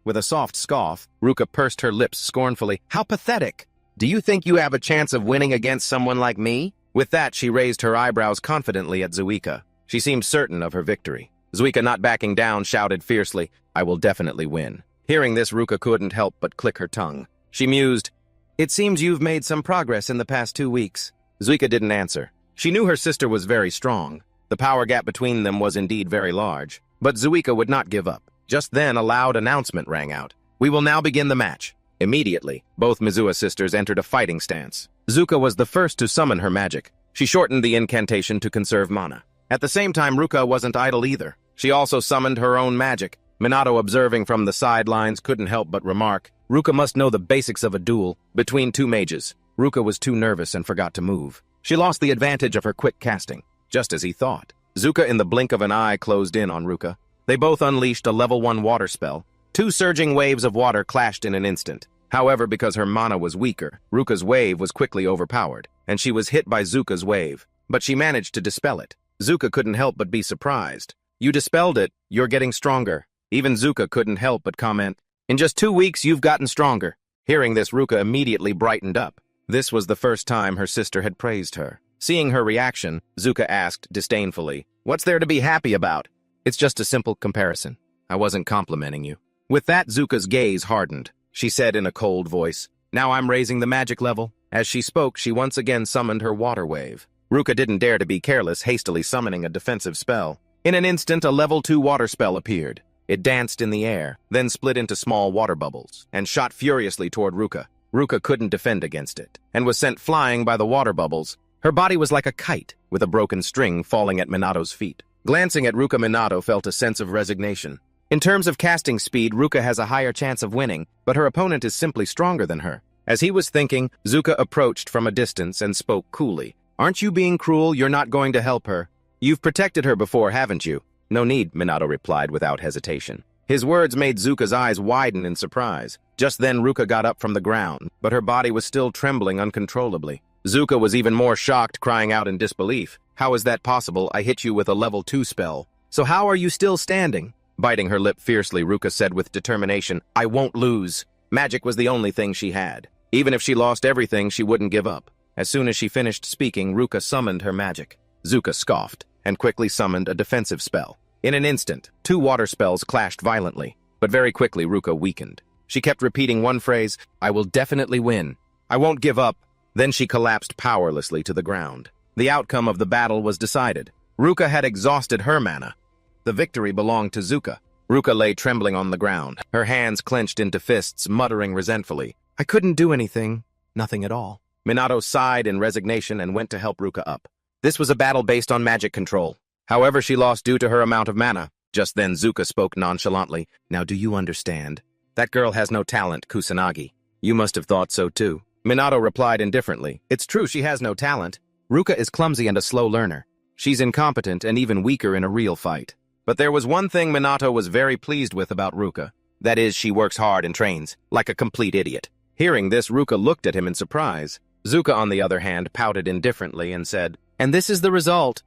With a soft scoff, Ruka pursed her lips scornfully. "How pathetic! Do you think you have a chance of winning against someone like me?" With that, she raised her eyebrows confidently at Zuika. She seemed certain of her victory. Zuika, not backing down, shouted fiercely, "I will definitely win." Hearing this, Ruka couldn't help but click her tongue. She mused, "It seems you've made some progress in the past 2 weeks." Zuika didn't answer. She knew her sister was very strong. The power gap between them was indeed very large. But Zuika would not give up. Just then, a loud announcement rang out. "We will now begin the match." Immediately, both Mizuha sisters entered a fighting stance. Zuika was the first to summon her magic. She shortened the incantation to conserve mana. At the same time, Ruka wasn't idle either. She also summoned her own magic. Minato, observing from the sidelines, couldn't help but remark, "Ruka must know the basics of a duel between two mages." Ruka was too nervous and forgot to move. She lost the advantage of her quick casting, just as he thought. Zuka in the blink of an eye closed in on Ruka. They both unleashed a level 1 water spell. 2 surging waves of water clashed in an instant. However, because her mana was weaker, Ruka's wave was quickly overpowered, and she was hit by Zuka's wave. But she managed to dispel it. Zuka couldn't help but be surprised. "You dispelled it. You're getting stronger." Even Zuka couldn't help but comment, "In just 2 weeks, you've gotten stronger." Hearing this, Ruka immediately brightened up. This was the first time her sister had praised her. Seeing her reaction, Zuka asked disdainfully, "What's there to be happy about?" "It's just a simple comparison. I wasn't complimenting you." With that, Zuka's gaze hardened. She said in a cold voice, "Now I'm raising the magic level." As she spoke, she once again summoned her water wave. Ruka didn't dare to be careless, hastily summoning a defensive spell. In an instant, a level 2 water spell appeared. It danced in the air, then split into small water bubbles, and shot furiously toward Ruka. Ruka couldn't defend against it, and was sent flying by the water bubbles. Her body was like a kite, with a broken string falling at Minato's feet. Glancing at Ruka, Minato felt a sense of resignation. In terms of casting speed, Ruka has a higher chance of winning, but her opponent is simply stronger than her. As he was thinking, Zuka approached from a distance and spoke coolly. "Aren't you being cruel? You're not going to help her. You've protected her before, haven't you?" "No need," Minato replied without hesitation. His words made Zuka's eyes widen in surprise. Just then Ruka got up from the ground, but her body was still trembling uncontrollably. Zuka was even more shocked, crying out in disbelief. "How is that possible? I hit you with a level 2 spell. So how are you still standing?" Biting her lip fiercely, Ruka said with determination, "I won't lose." Magic was the only thing she had. Even if she lost everything, she wouldn't give up. As soon as she finished speaking, Ruka summoned her magic. Zuka scoffed and quickly summoned a defensive spell. In an instant, 2 water spells clashed violently, but very quickly Ruka weakened. She kept repeating one phrase, "I will definitely win. I won't give up." Then she collapsed powerlessly to the ground. The outcome of the battle was decided. Ruka had exhausted her mana. The victory belonged to Zuka. Ruka lay trembling on the ground, her hands clenched into fists, muttering resentfully, "I couldn't do anything. Nothing at all." Minato sighed in resignation and went to help Ruka up. This was a battle based on magic control. However, she lost due to her amount of mana. Just then Zuka spoke nonchalantly, "Now do you understand? That girl has no talent, Kusanagi. You must have thought so too." Minato replied indifferently, "It's true she has no talent. Ruka is clumsy and a slow learner. She's incompetent and even weaker in a real fight." But there was one thing Minato was very pleased with about Ruka. That is, she works hard and trains, like a complete idiot. Hearing this, Ruka looked at him in surprise. Zuka, on the other hand, pouted indifferently and said, "And this is the result."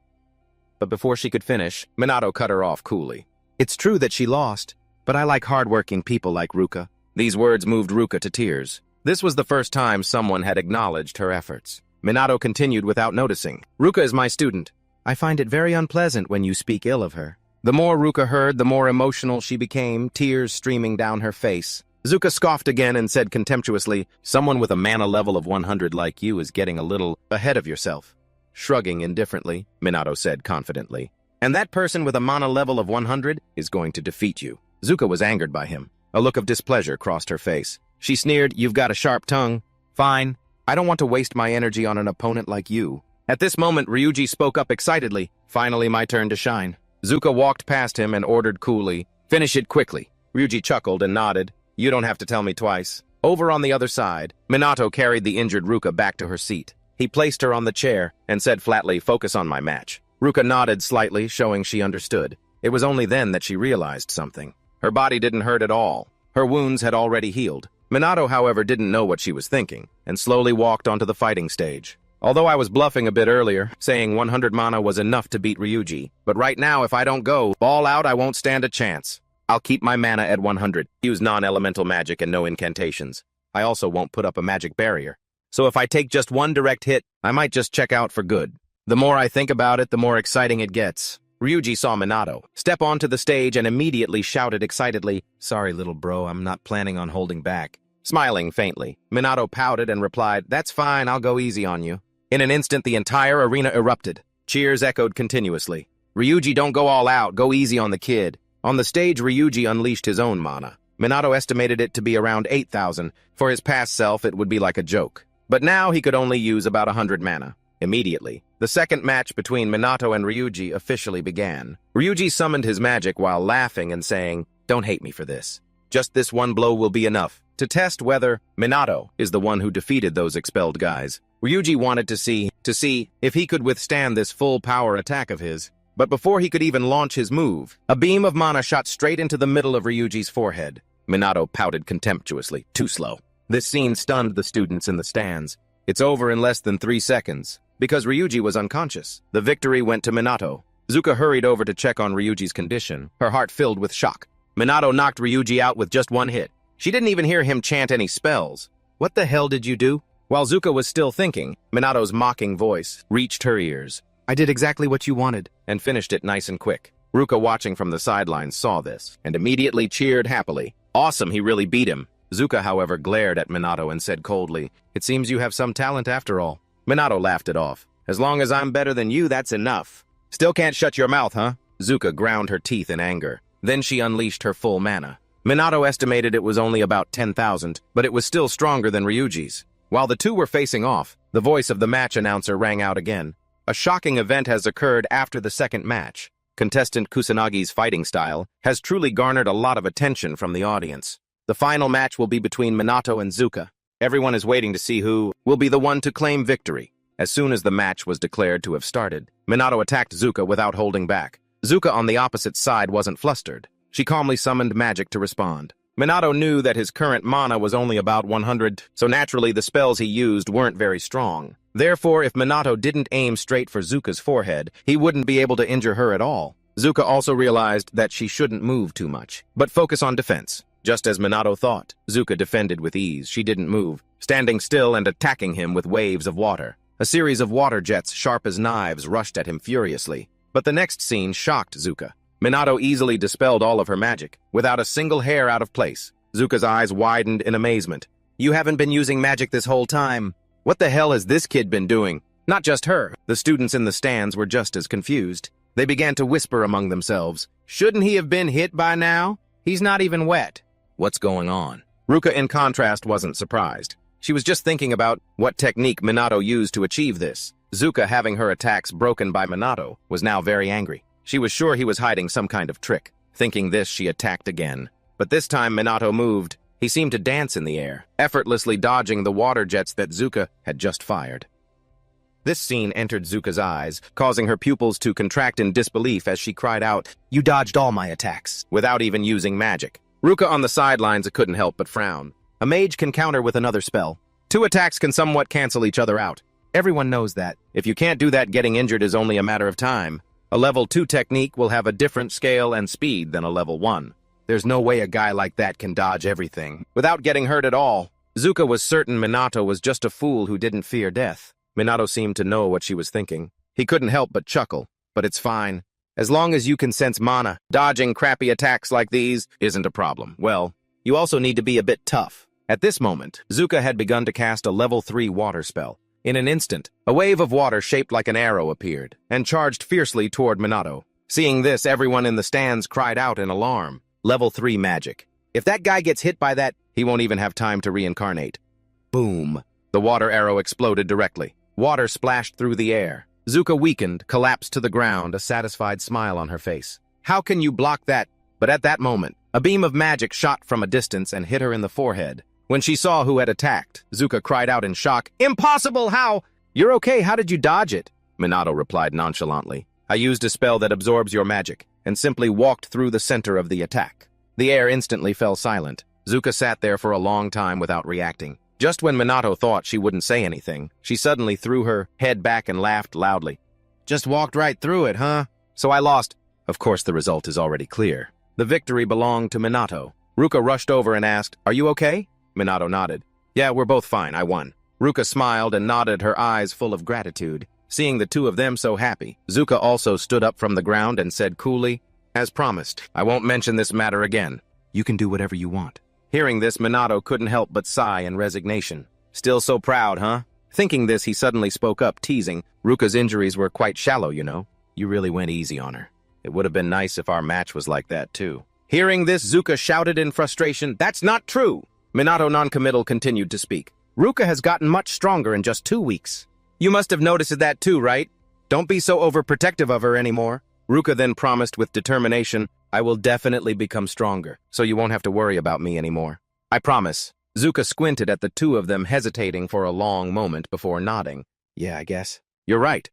But before she could finish, Minato cut her off coolly. "It's true that she lost, but I like hard-working people like Ruka." These words moved Ruka to tears. This was the first time someone had acknowledged her efforts. Minato continued without noticing, "Ruka is my student. I find it very unpleasant when you speak ill of her." The more Ruka heard, the more emotional she became, tears streaming down her face. Zuka scoffed again and said contemptuously, "Someone with a mana level of 100 like you is getting a little ahead of yourself." Shrugging indifferently, Minato said confidently, "And that person with a mana level of 100 is going to defeat you." Zuka was angered by him. A look of displeasure crossed her face. She sneered, "You've got a sharp tongue. Fine. I don't want to waste my energy on an opponent like you." At this moment, Ryuji spoke up excitedly. "Finally, my turn to shine." Zuka walked past him and ordered coolly, "Finish it quickly." Ryuji chuckled and nodded. "You don't have to tell me twice." Over on the other side, Minato carried the injured Ruka back to her seat. He placed her on the chair and said flatly, "Focus on my match." Ruka nodded slightly, showing she understood. It was only then that she realized something. Her body didn't hurt at all. Her wounds had already healed. Minato, however, didn't know what she was thinking, and slowly walked onto the fighting stage. "Although I was bluffing a bit earlier, saying 100 mana was enough to beat Ryuji, but right now, if I don't go all out, I won't stand a chance. I'll keep my mana at 100, use non-elemental magic and no incantations. I also won't put up a magic barrier. So if I take just one direct hit, I might just check out for good. The more I think about it, the more exciting it gets." Ryuji saw Minato step onto the stage and immediately shouted excitedly, "Sorry, little bro, I'm not planning on holding back." Smiling faintly, Minato pouted and replied, "That's fine, I'll go easy on you." In an instant, the entire arena erupted. Cheers echoed continuously. "Ryuji, don't go all out, go easy on the kid." On the stage, Ryuji unleashed his own mana. Minato estimated it to be around 8,000. For his past self, it would be like a joke. But now he could only use about 100 mana. Immediately, the second match between Minato and Ryuji officially began. Ryuji summoned his magic while laughing and saying, "Don't hate me for this. Just this one blow will be enough." To test whether Minato is the one who defeated those expelled guys, Ryuji wanted to see if he could withstand this full power attack of his. But before he could even launch his move, a beam of mana shot straight into the middle of Ryuji's forehead. Minato pouted contemptuously. Too slow. This scene stunned the students in the stands. It's over in less than 3 seconds. Because Ryuji was unconscious, the victory went to Minato. Zuka hurried over to check on Ryuji's condition, her heart filled with shock. Minato knocked Ryuji out with just one hit. She didn't even hear him chant any spells. What the hell did you do? While Zuka was still thinking, Minato's mocking voice reached her ears. I did exactly what you wanted, and finished it nice and quick. Ruka, watching from the sidelines, saw this, and immediately cheered happily. Awesome, he really beat him. Zuka, however, glared at Minato and said coldly, It seems you have some talent after all. Minato laughed it off. As long as I'm better than you, that's enough. Still can't shut your mouth, huh? Zuka ground her teeth in anger. Then she unleashed her full mana. Minato estimated it was only about 10,000, but it was still stronger than Ryuji's. While the two were facing off, the voice of the match announcer rang out again. A shocking event has occurred after the second match. Contestant Kusanagi's fighting style has truly garnered a lot of attention from the audience. The final match will be between Minato and Zuka. Everyone is waiting to see who will be the one to claim victory. As soon as the match was declared to have started, Minato attacked Zuka without holding back. Zuka on the opposite side wasn't flustered. She calmly summoned magic to respond. Minato knew that his current mana was only about 100, so naturally the spells he used weren't very strong. Therefore, if Minato didn't aim straight for Zuka's forehead, he wouldn't be able to injure her at all. Zuka also realized that she shouldn't move too much, but focus on defense. Just as Minato thought, Zuka defended with ease. She didn't move, standing still and attacking him with waves of water. A series of water jets, sharp as knives, rushed at him furiously. But the next scene shocked Zuka. Minato easily dispelled all of her magic, without a single hair out of place. Zuka's eyes widened in amazement. You haven't been using magic this whole time. What the hell has this kid been doing? Not just her. The students in the stands were just as confused. They began to whisper among themselves. Shouldn't he have been hit by now? He's not even wet. What's going on? Ruka, in contrast, wasn't surprised. She was just thinking about what technique Minato used to achieve this. Zuka, having her attacks broken by Minato, was now very angry. She was sure he was hiding some kind of trick. Thinking this, she attacked again. But this time Minato moved. He seemed to dance in the air, effortlessly dodging the water jets that Zuka had just fired. This scene entered Zuka's eyes, causing her pupils to contract in disbelief as she cried out, You dodged all my attacks, without even using magic. Ruka on the sidelines couldn't help but frown. A mage can counter with another spell. 2 attacks can somewhat cancel each other out. Everyone knows that. If you can't do that, getting injured is only a matter of time. A level 2 technique will have a different scale and speed than a level 1. There's no way a guy like that can dodge everything without getting hurt at all. Zuka was certain Minato was just a fool who didn't fear death. Minato seemed to know what she was thinking. He couldn't help but chuckle. But it's fine. As long as you can sense mana, dodging crappy attacks like these isn't a problem. Well, you also need to be a bit tough. At this moment, Zuka had begun to cast a level 3 water spell. In an instant, a wave of water shaped like an arrow appeared and charged fiercely toward Minato. Seeing this, everyone in the stands cried out in alarm. Level 3 magic. If that guy gets hit by that, he won't even have time to reincarnate. Boom. The water arrow exploded directly. Water splashed through the air. Zuka weakened, collapsed to the ground, a satisfied smile on her face. How can you block that? But at that moment, a beam of magic shot from a distance and hit her in the forehead. When she saw who had attacked, Zuka cried out in shock, Impossible! How? You're okay, how did you dodge it? Minato replied nonchalantly. I used a spell that absorbs your magic, and simply walked through the center of the attack. The air instantly fell silent. Zuka sat there for a long time without reacting. Just when Minato thought she wouldn't say anything, she suddenly threw her head back and laughed loudly. Just walked right through it, huh? So I lost. Of course, the result is already clear. The victory belonged to Minato. Ruka rushed over and asked, Are you okay? Minato nodded. Yeah, we're both fine, I won. Ruka smiled and nodded, her eyes full of gratitude. Seeing the two of them so happy, Zuka also stood up from the ground and said coolly, As promised, I won't mention this matter again. You can do whatever you want. Hearing this, Minato couldn't help but sigh in resignation. Still so proud, huh? Thinking this, he suddenly spoke up, teasing, Ruka's injuries were quite shallow, you know. You really went easy on her. It would have been nice if our match was like that, too. Hearing this, Zuka shouted in frustration, That's not true! Minato noncommittal continued to speak. Ruka has gotten much stronger in just 2 weeks. You must have noticed that too, right? Don't be so overprotective of her anymore. Ruka then promised with determination, I will definitely become stronger, so you won't have to worry about me anymore. I promise. Zuka squinted at the two of them, hesitating for a long moment before nodding. Yeah, I guess. You're right.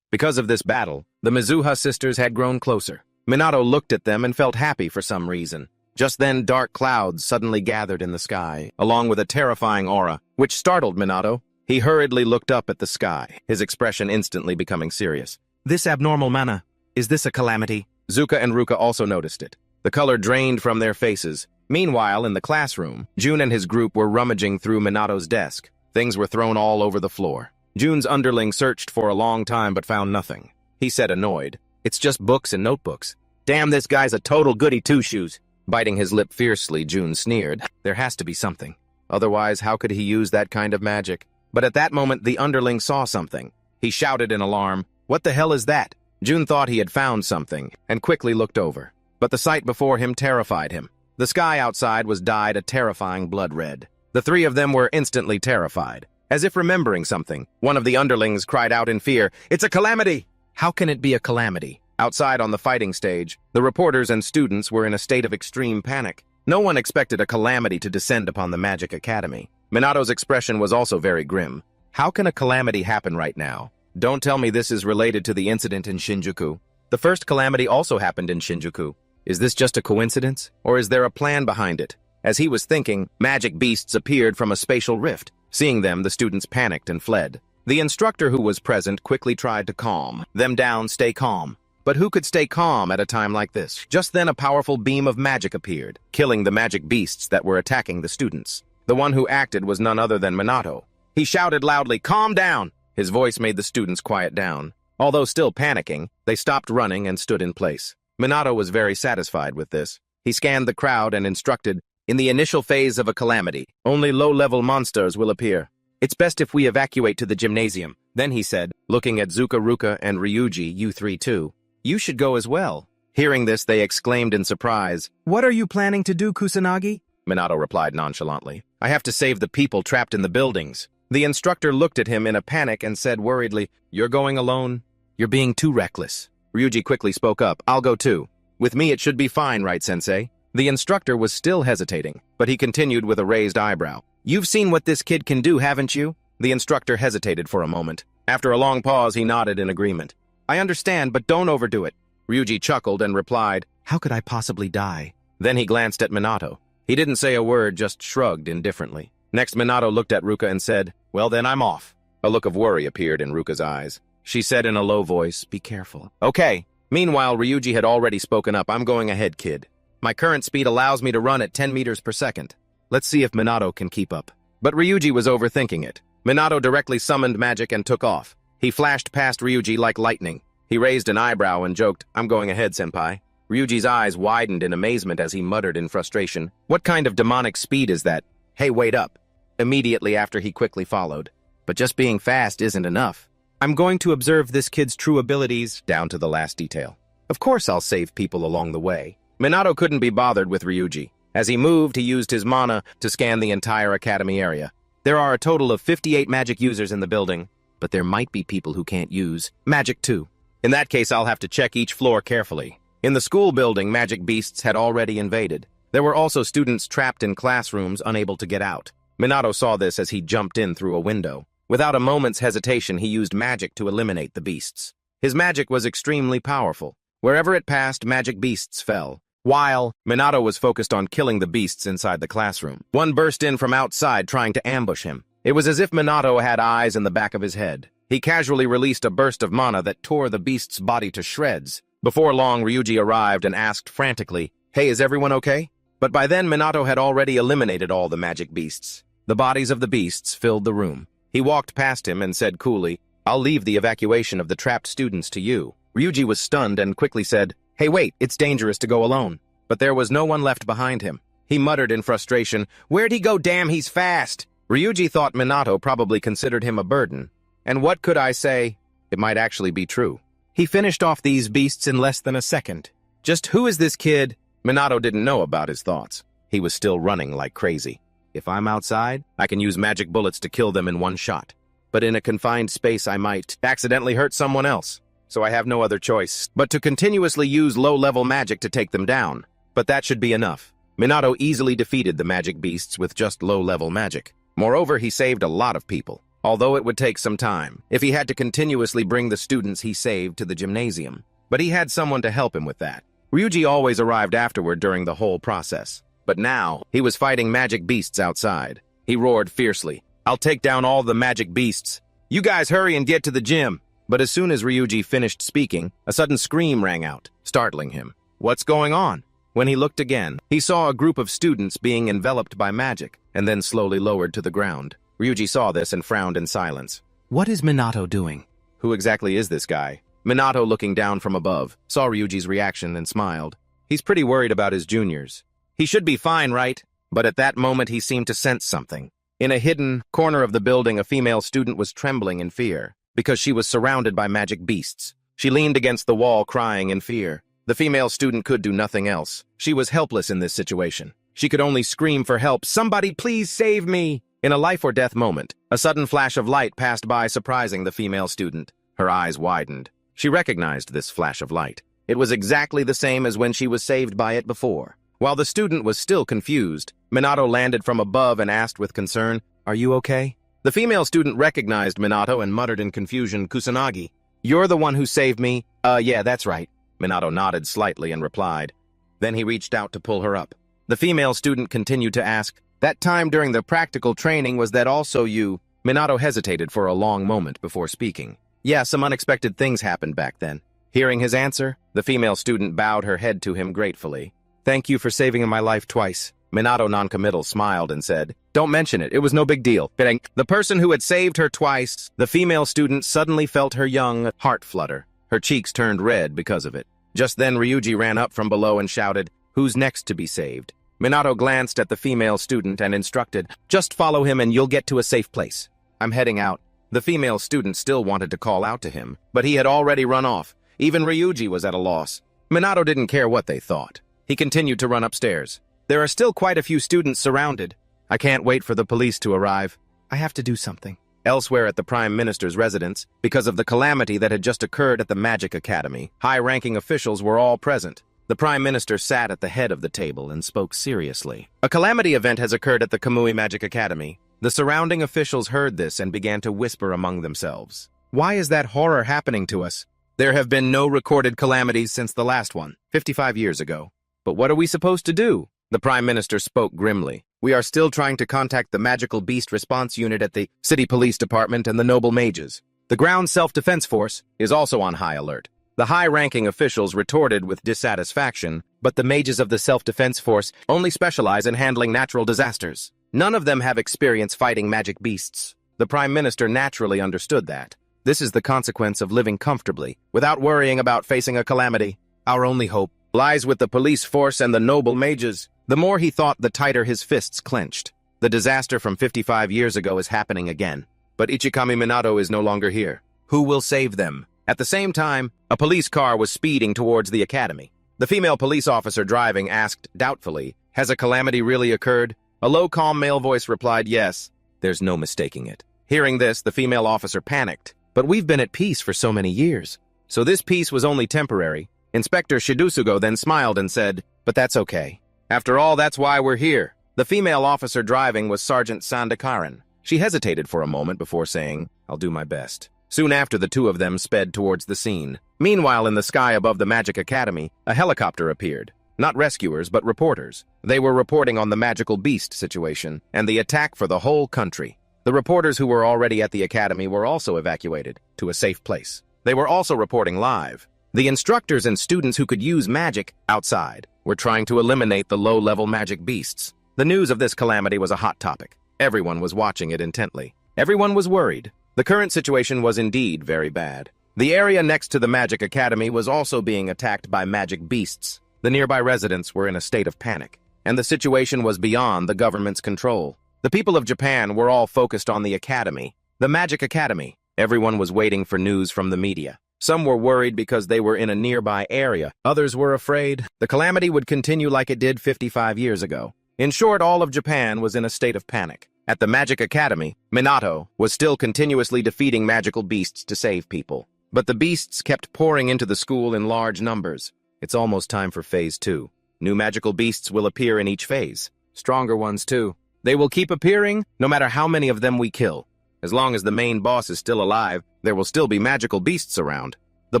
Because of this battle, The Mizuha sisters had grown closer. Minato looked at them and felt happy for some reason. Just then, dark clouds suddenly gathered in the sky, along with a terrifying aura, which startled Minato. He hurriedly looked up at the sky, his expression instantly becoming serious. "This abnormal mana, is this a calamity?" Zuka and Ruka also noticed it. The color drained from their faces. Meanwhile, in the classroom, Jun and his group were rummaging through Minato's desk. Things were thrown all over the floor. Jun's underling searched for a long time but found nothing. He said, annoyed, "It's just books and notebooks. Damn, this guy's a total goody two-shoes." Biting his lip fiercely, Jun sneered. There has to be something. Otherwise, how could he use that kind of magic? But at that moment, the underling saw something. He shouted in alarm, "What the hell is that?" Jun thought he had found something, and quickly looked over. But the sight before him terrified him. The sky outside was dyed a terrifying blood red. The three of them were instantly terrified. As if remembering something, one of the underlings cried out in fear, "It's a calamity!" How can it be a calamity? Outside on the fighting stage, the reporters and students were in a state of extreme panic. No one expected a calamity to descend upon the Magic Academy. Minato's expression was also very grim. How can a calamity happen right now? Don't tell me this is related to the incident in Shinjuku. The first calamity also happened in Shinjuku. Is this just a coincidence, or is there a plan behind it? As he was thinking, magic beasts appeared from a spatial rift. Seeing them, the students panicked and fled. The instructor who was present quickly tried to calm them down, stay calm. But who could stay calm at a time like this? Just then a powerful beam of magic appeared, killing the magic beasts that were attacking the students. The one who acted was none other than Minato. He shouted loudly, "Calm down!" His voice made the students quiet down. Although still panicking, they stopped running and stood in place. Minato was very satisfied with this. He scanned the crowd and instructed, "In the initial phase of a calamity, only low-level monsters will appear. It's best if we evacuate to the gymnasium." Then he said, looking at Zuka, Ruka, and Ryuji, "You three too. You should go as well." Hearing this, they exclaimed in surprise, "What are you planning to do, Kusanagi?" Minato replied nonchalantly, "I have to save the people trapped in the buildings." The instructor looked at him in a panic and said worriedly, "You're going alone? You're being too reckless." Ryuji quickly spoke up, "I'll go too. With me it should be fine, right, Sensei?" The instructor was still hesitating, but he continued with a raised eyebrow. "You've seen what this kid can do, haven't you?" The instructor hesitated for a moment. After a long pause, he nodded in agreement. "I understand, but don't overdo it." Ryuji chuckled and replied, "How could I possibly die?" Then he glanced at Minato. He didn't say a word, just shrugged indifferently. Next, Minato looked at Ruka and said, "Well then, I'm off." A look of worry appeared in Ruka's eyes. She said in a low voice, "Be careful." "Okay." Meanwhile, Ryuji had already spoken up, "I'm going ahead, kid. My current speed allows me to run at 10 meters per second. Let's see if Minato can keep up." But Ryuji was overthinking it. Minato directly summoned magic and took off. He flashed past Ryuji like lightning. He raised an eyebrow and joked, "I'm going ahead, senpai." Ryuji's eyes widened in amazement as he muttered in frustration, "What kind of demonic speed is that? Hey, wait up." Immediately after, he quickly followed. "But just being fast isn't enough. I'm going to observe this kid's true abilities down to the last detail. Of course I'll save people along the way." Minato couldn't be bothered with Ryuji. As he moved, he used his mana to scan the entire academy area. There are a total of 58 magic users in the building, but there might be people who can't use magic too. In that case, I'll have to check each floor carefully. In the school building, magic beasts had already invaded. There were also students trapped in classrooms unable to get out. Minato saw this as he jumped in through a window. Without a moment's hesitation, he used magic to eliminate the beasts. His magic was extremely powerful. Wherever it passed, magic beasts fell. While Minato was focused on killing the beasts inside the classroom, one burst in from outside trying to ambush him. It was as if Minato had eyes in the back of his head. He casually released a burst of mana that tore the beast's body to shreds. Before long, Ryuji arrived and asked frantically, "Hey, is everyone okay?" But by then, Minato had already eliminated all the magic beasts. The bodies of the beasts filled the room. He walked past him and said coolly, "I'll leave the evacuation of the trapped students to you." Ryuji was stunned and quickly said, "Hey, wait, it's dangerous to go alone." But there was no one left behind him. He muttered in frustration, "Where'd he go? Damn, he's fast!" Ryuji thought Minato probably considered him a burden. And what could I say? It might actually be true. He finished off these beasts in less than a second. Just who is this kid? Minato didn't know about his thoughts. He was still running like crazy. If I'm outside, I can use magic bullets to kill them in one shot. But in a confined space, I might accidentally hurt someone else. So I have no other choice but to continuously use low-level magic to take them down. But that should be enough. Minato easily defeated the magic beasts with just low-level magic. Moreover, he saved a lot of people. although it would take some time, if he had to continuously bring the students he saved to the gymnasium. But he had someone to help him with that. Ryuji always arrived afterward during the whole process. But now, he was fighting magic beasts outside. He roared fiercely, "I'll take down all the magic beasts. You guys hurry and get to the gym." But as soon as Ryuji finished speaking, a sudden scream rang out, startling him. What's going on? When he looked again, he saw a group of students being enveloped by magic and then slowly lowered to the ground. Ryuji saw this and frowned in silence. What is Minato doing? Who exactly is this guy? Minato, looking down from above, saw Ryuji's reaction and smiled. He's pretty worried about his juniors. He should be fine, right? But at that moment he seemed to sense something. In a hidden corner of the building, a female student was trembling in fear because she was surrounded by magic beasts. She leaned against the wall, crying in fear. The female student could do nothing else. She was helpless in this situation. She could only scream for help. "Somebody please save me!" In a life-or-death moment, a sudden flash of light passed by, surprising the female student. Her eyes widened. She recognized this flash of light. It was exactly the same as when she was saved by it before. While the student was still confused, Minato landed from above and asked with concern, "Are you okay?" The female student recognized Minato and muttered in confusion, "Kusanagi, you're the one who saved me?" Yeah, that's right." Minato nodded slightly and replied. Then he reached out to pull her up. The female student continued to ask, "That time during the practical training, was that also you?" Minato hesitated for a long moment before speaking. "Yeah, some unexpected things happened back then." Hearing his answer, the female student bowed her head to him gratefully. "Thank you for saving my life twice." Minato, noncommittal, smiled and said, "Don't mention it, it was no big deal." The person who had saved her twice, the female student suddenly felt her young heart flutter. Her cheeks turned red because of it. Just then Ryuji ran up from below and shouted, "Who's next to be saved?" Minato glanced at the female student and instructed, "Just follow him and you'll get to a safe place. I'm heading out." The female student still wanted to call out to him, but he had already run off. Even Ryuji was at a loss. Minato didn't care what they thought. He continued to run upstairs. "There are still quite a few students surrounded. I can't wait for the police to arrive. I have to do something." Elsewhere at the Prime Minister's residence, because of the calamity that had just occurred at the Magic Academy, high-ranking officials were all present. The Prime Minister sat at the head of the table and spoke seriously. "A calamity event has occurred at the Kamui Magic Academy." The surrounding officials heard this and began to whisper among themselves. "Why is that horror happening to us? There have been no recorded calamities since the last one, 55 years ago. But what are we supposed to do?" The Prime Minister spoke grimly. "We are still trying to contact the Magical Beast Response Unit at the City Police Department and the Noble Mages. The Ground Self-Defense Force is also on high alert." The high-ranking officials retorted with dissatisfaction, "But the mages of the Self-Defense Force only specialize in handling natural disasters. None of them have experience fighting magic beasts." The Prime Minister naturally understood that. This is the consequence of living comfortably, without worrying about facing a calamity. Our only hope lies with the police force and the noble mages. The more he thought, the tighter his fists clenched. The disaster from 55 years ago is happening again. But Ichikami Minato is no longer here. Who will save them? At the same time, a police car was speeding towards the academy. The female police officer driving asked doubtfully, "Has a calamity really occurred?" A low, calm male voice replied, "Yes." There's no mistaking it. Hearing this, the female officer panicked. "But we've been at peace for so many years." So this peace was only temporary. Inspector Shidusugo then smiled and said, "But that's okay. After all, that's why we're here." The female officer driving was Sergeant Sandakaran. She hesitated for a moment before saying, "I'll do my best." Soon after, the two of them sped towards the scene. Meanwhile, in the sky above the Magic Academy, a helicopter appeared. Not rescuers, but reporters. They were reporting on the magical beast situation and the attack for the whole country. The reporters who were already at the academy were also evacuated to a safe place. They were also reporting live. The instructors and students who could use magic outside were trying to eliminate the low-level magic beasts. The news of this calamity was a hot topic. Everyone was watching it intently. Everyone was worried. The current situation was indeed very bad. The area next to the Magic Academy was also being attacked by magic beasts. The nearby residents were in a state of panic, and the situation was beyond the government's control. The people of Japan were all focused on the academy, the Magic Academy. Everyone was waiting for news from the media. Some were worried because they were in a nearby area. Others were afraid the calamity would continue like it did 55 years ago. In short, all of Japan was in a state of panic. At the Magic Academy, Minato was still continuously defeating magical beasts to save people. But the beasts kept pouring into the school in large numbers. It's almost time for Phase 2. New magical beasts will appear in each phase. Stronger ones, too. They will keep appearing, no matter how many of them we kill. As long as the main boss is still alive, there will still be magical beasts around. The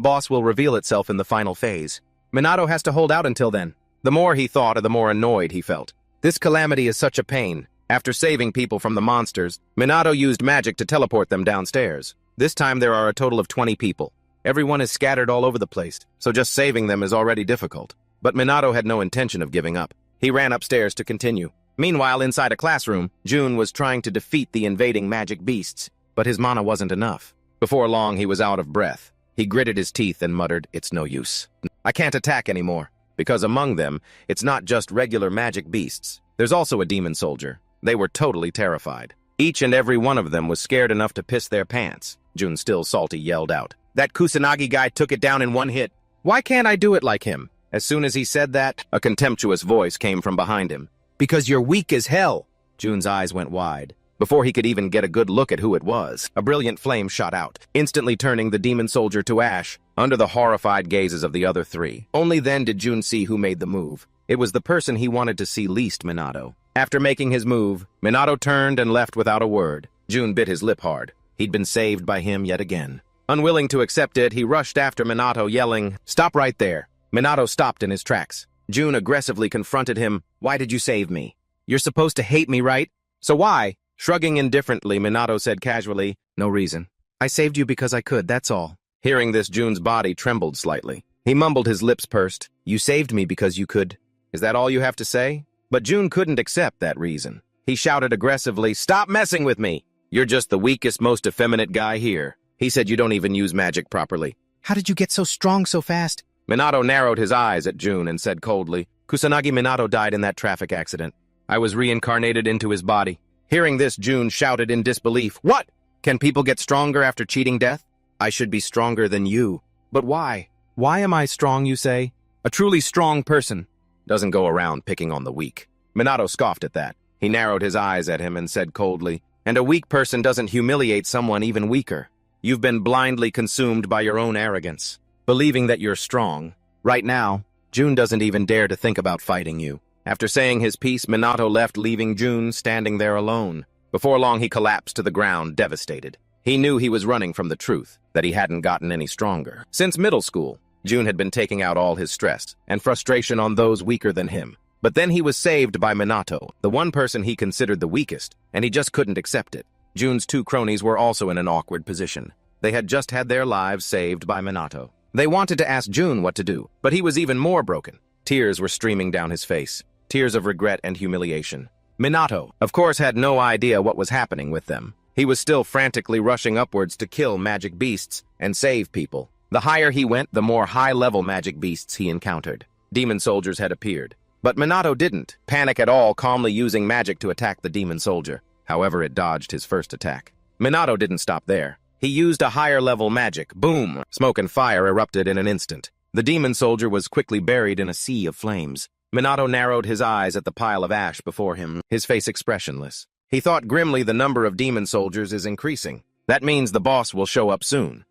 boss will reveal itself in the final phase. Minato has to hold out until then. The more he thought, the more annoyed he felt. This calamity is such a pain. After saving people from the monsters, Minato used magic to teleport them downstairs. This time there are a total of 20 people. Everyone is scattered all over the place, so just saving them is already difficult. But Minato had no intention of giving up. He ran upstairs to continue. Meanwhile, inside a classroom, Jun was trying to defeat the invading magic beasts, but his mana wasn't enough. Before long, he was out of breath. He gritted his teeth and muttered, "It's no use. I can't attack anymore." Because among them, it's not just regular magic beasts. There's also a demon soldier. They were totally terrified. Each and every one of them was scared enough to piss their pants. Jun, still salty, yelled out, "That Kusanagi guy took it down in one hit. Why can't I do it like him?" As soon as he said that, a contemptuous voice came from behind him. "Because you're weak as hell." Jun's eyes went wide. Before he could even get a good look at who it was, a brilliant flame shot out, instantly turning the demon soldier to ash, under the horrified gazes of the other three. Only then did Jun see who made the move. It was the person he wanted to see least, Minato. After making his move, Minato turned and left without a word. Jun bit his lip hard. He'd been saved by him yet again. Unwilling to accept it, he rushed after Minato, yelling, "Stop right there." Minato stopped in his tracks. Jun aggressively confronted him. "Why did you save me? You're supposed to hate me, right? So why?" Shrugging indifferently, Minato said casually, "No reason. I saved you because I could, that's all." Hearing this, Jun's body trembled slightly. He mumbled, his lips pursed. "You saved me because you could. Is that all you have to say?" But Jun couldn't accept that reason. He shouted aggressively, "Stop messing with me! You're just the weakest, most effeminate guy here." He said, "You don't even use magic properly." "How did you get so strong so fast?" Minato narrowed his eyes at Jun and said coldly, "Kusanagi Minato died in that traffic accident. I was reincarnated into his body." Hearing this, Jun shouted in disbelief, "What? Can people get stronger after cheating death? I should be stronger than you. But why? Why am I strong, you say? A truly strong person doesn't go around picking on the weak." Minato scoffed at that. He narrowed his eyes at him and said coldly, "And a weak person doesn't humiliate someone even weaker. You've been blindly consumed by your own arrogance, believing that you're strong. Right now, Jun doesn't even dare to think about fighting you." After saying his piece, Minato left, leaving Jun standing there alone. Before long, he collapsed to the ground, devastated. He knew he was running from the truth, that he hadn't gotten any stronger. Since middle school, Jun had been taking out all his stress and frustration on those weaker than him. But then he was saved by Minato, the one person he considered the weakest, and he just couldn't accept it. Jun's two cronies were also in an awkward position. They had just had their lives saved by Minato. They wanted to ask Jun what to do, but he was even more broken. Tears were streaming down his face. Tears of regret and humiliation. Minato, of course, had no idea what was happening with them. He was still frantically rushing upwards to kill magic beasts and save people. The higher he went, the more high-level magic beasts he encountered. Demon soldiers had appeared. But Minato didn't panic at all, calmly using magic to attack the demon soldier. However, it dodged his first attack. Minato didn't stop there. He used a higher-level magic. Boom! Smoke and fire erupted in an instant. The demon soldier was quickly buried in a sea of flames. Minato narrowed his eyes at the pile of ash before him, his face expressionless. He thought grimly, the number of demon soldiers is increasing. That means the boss will show up soon.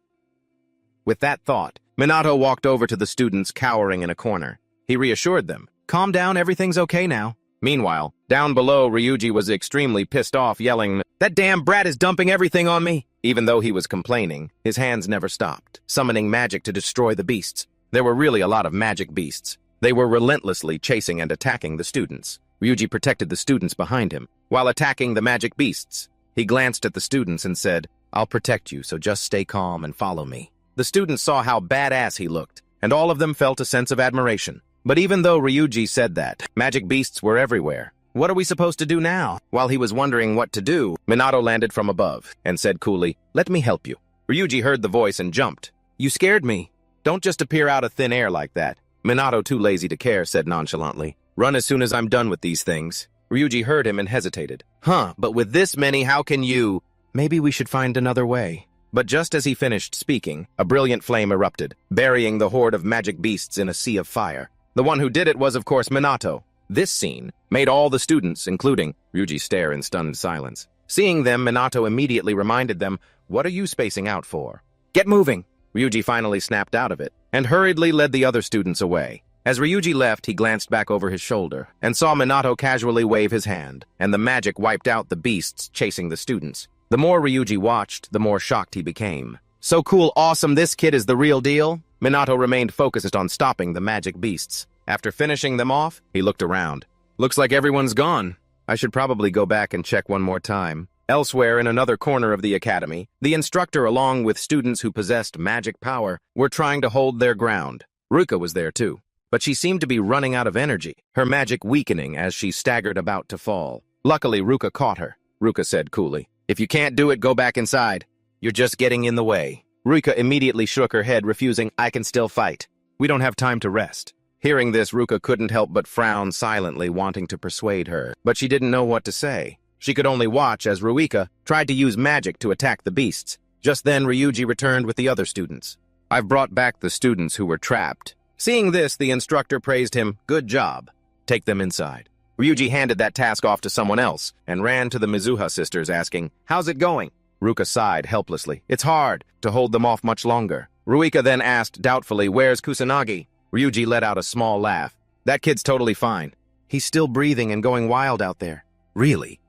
With that thought, Minato walked over to the students cowering in a corner. He reassured them, "Calm down, everything's okay now." Meanwhile, down below, Ryuji was extremely pissed off, yelling, "That damn brat is dumping everything on me!" Even though he was complaining, his hands never stopped, summoning magic to destroy the beasts. There were really a lot of magic beasts. They were relentlessly chasing and attacking the students. Ryuji protected the students behind him, while attacking the magic beasts. He glanced at the students and said, "I'll protect you, so just stay calm and follow me." The students saw how badass he looked, and all of them felt a sense of admiration. But even though Ryuji said that, magic beasts were everywhere. What are we supposed to do now? While he was wondering what to do, Minato landed from above and said coolly, "Let me help you." Ryuji heard the voice and jumped. "You scared me. Don't just appear out of thin air like that." Minato, too lazy to care, said nonchalantly, "Run as soon as I'm done with these things." Ryuji heard him and hesitated. But with this many, how can you? Maybe we should find another way." But just as he finished speaking, a brilliant flame erupted, burying the horde of magic beasts in a sea of fire. The one who did it was, of course, Minato. This scene made all the students, including Ryuji, stare in stunned silence. Seeing them, Minato immediately reminded them, "What are you spacing out for? Get moving!" Ryuji finally snapped out of it, and hurriedly led the other students away. As Ryuji left, he glanced back over his shoulder, and saw Minato casually wave his hand, and the magic wiped out the beasts chasing the students. The more Ryuji watched, the more shocked he became. So cool, awesome, this kid is the real deal? Minato remained focused on stopping the magic beasts. After finishing them off, he looked around. Looks like everyone's gone. I should probably go back and check one more time. Elsewhere, in another corner of the academy, the instructor, along with students who possessed magic power, were trying to hold their ground. Ruka was there too, but she seemed to be running out of energy, her magic weakening as she staggered about to fall. Luckily, Ruka caught her. Ruka said coolly, "If you can't do it, go back inside. You're just getting in the way." Ruka immediately shook her head, refusing. "I can still fight. We don't have time to rest." Hearing this, Ruka couldn't help but frown silently, wanting to persuade her, but she didn't know what to say. She could only watch as Ruika tried to use magic to attack the beasts. Just then, Ryuji returned with the other students. "I've brought back the students who were trapped." Seeing this, the instructor praised him. "Good job. Take them inside." Ryuji handed that task off to someone else and ran to the Mizuha sisters, asking, "How's it going?" Ruka sighed helplessly. "It's hard to hold them off much longer." Ruika then asked doubtfully, "Where's Kusanagi?" Ryuji let out a small laugh. "That kid's totally fine. He's still breathing and going wild out there." "Really?"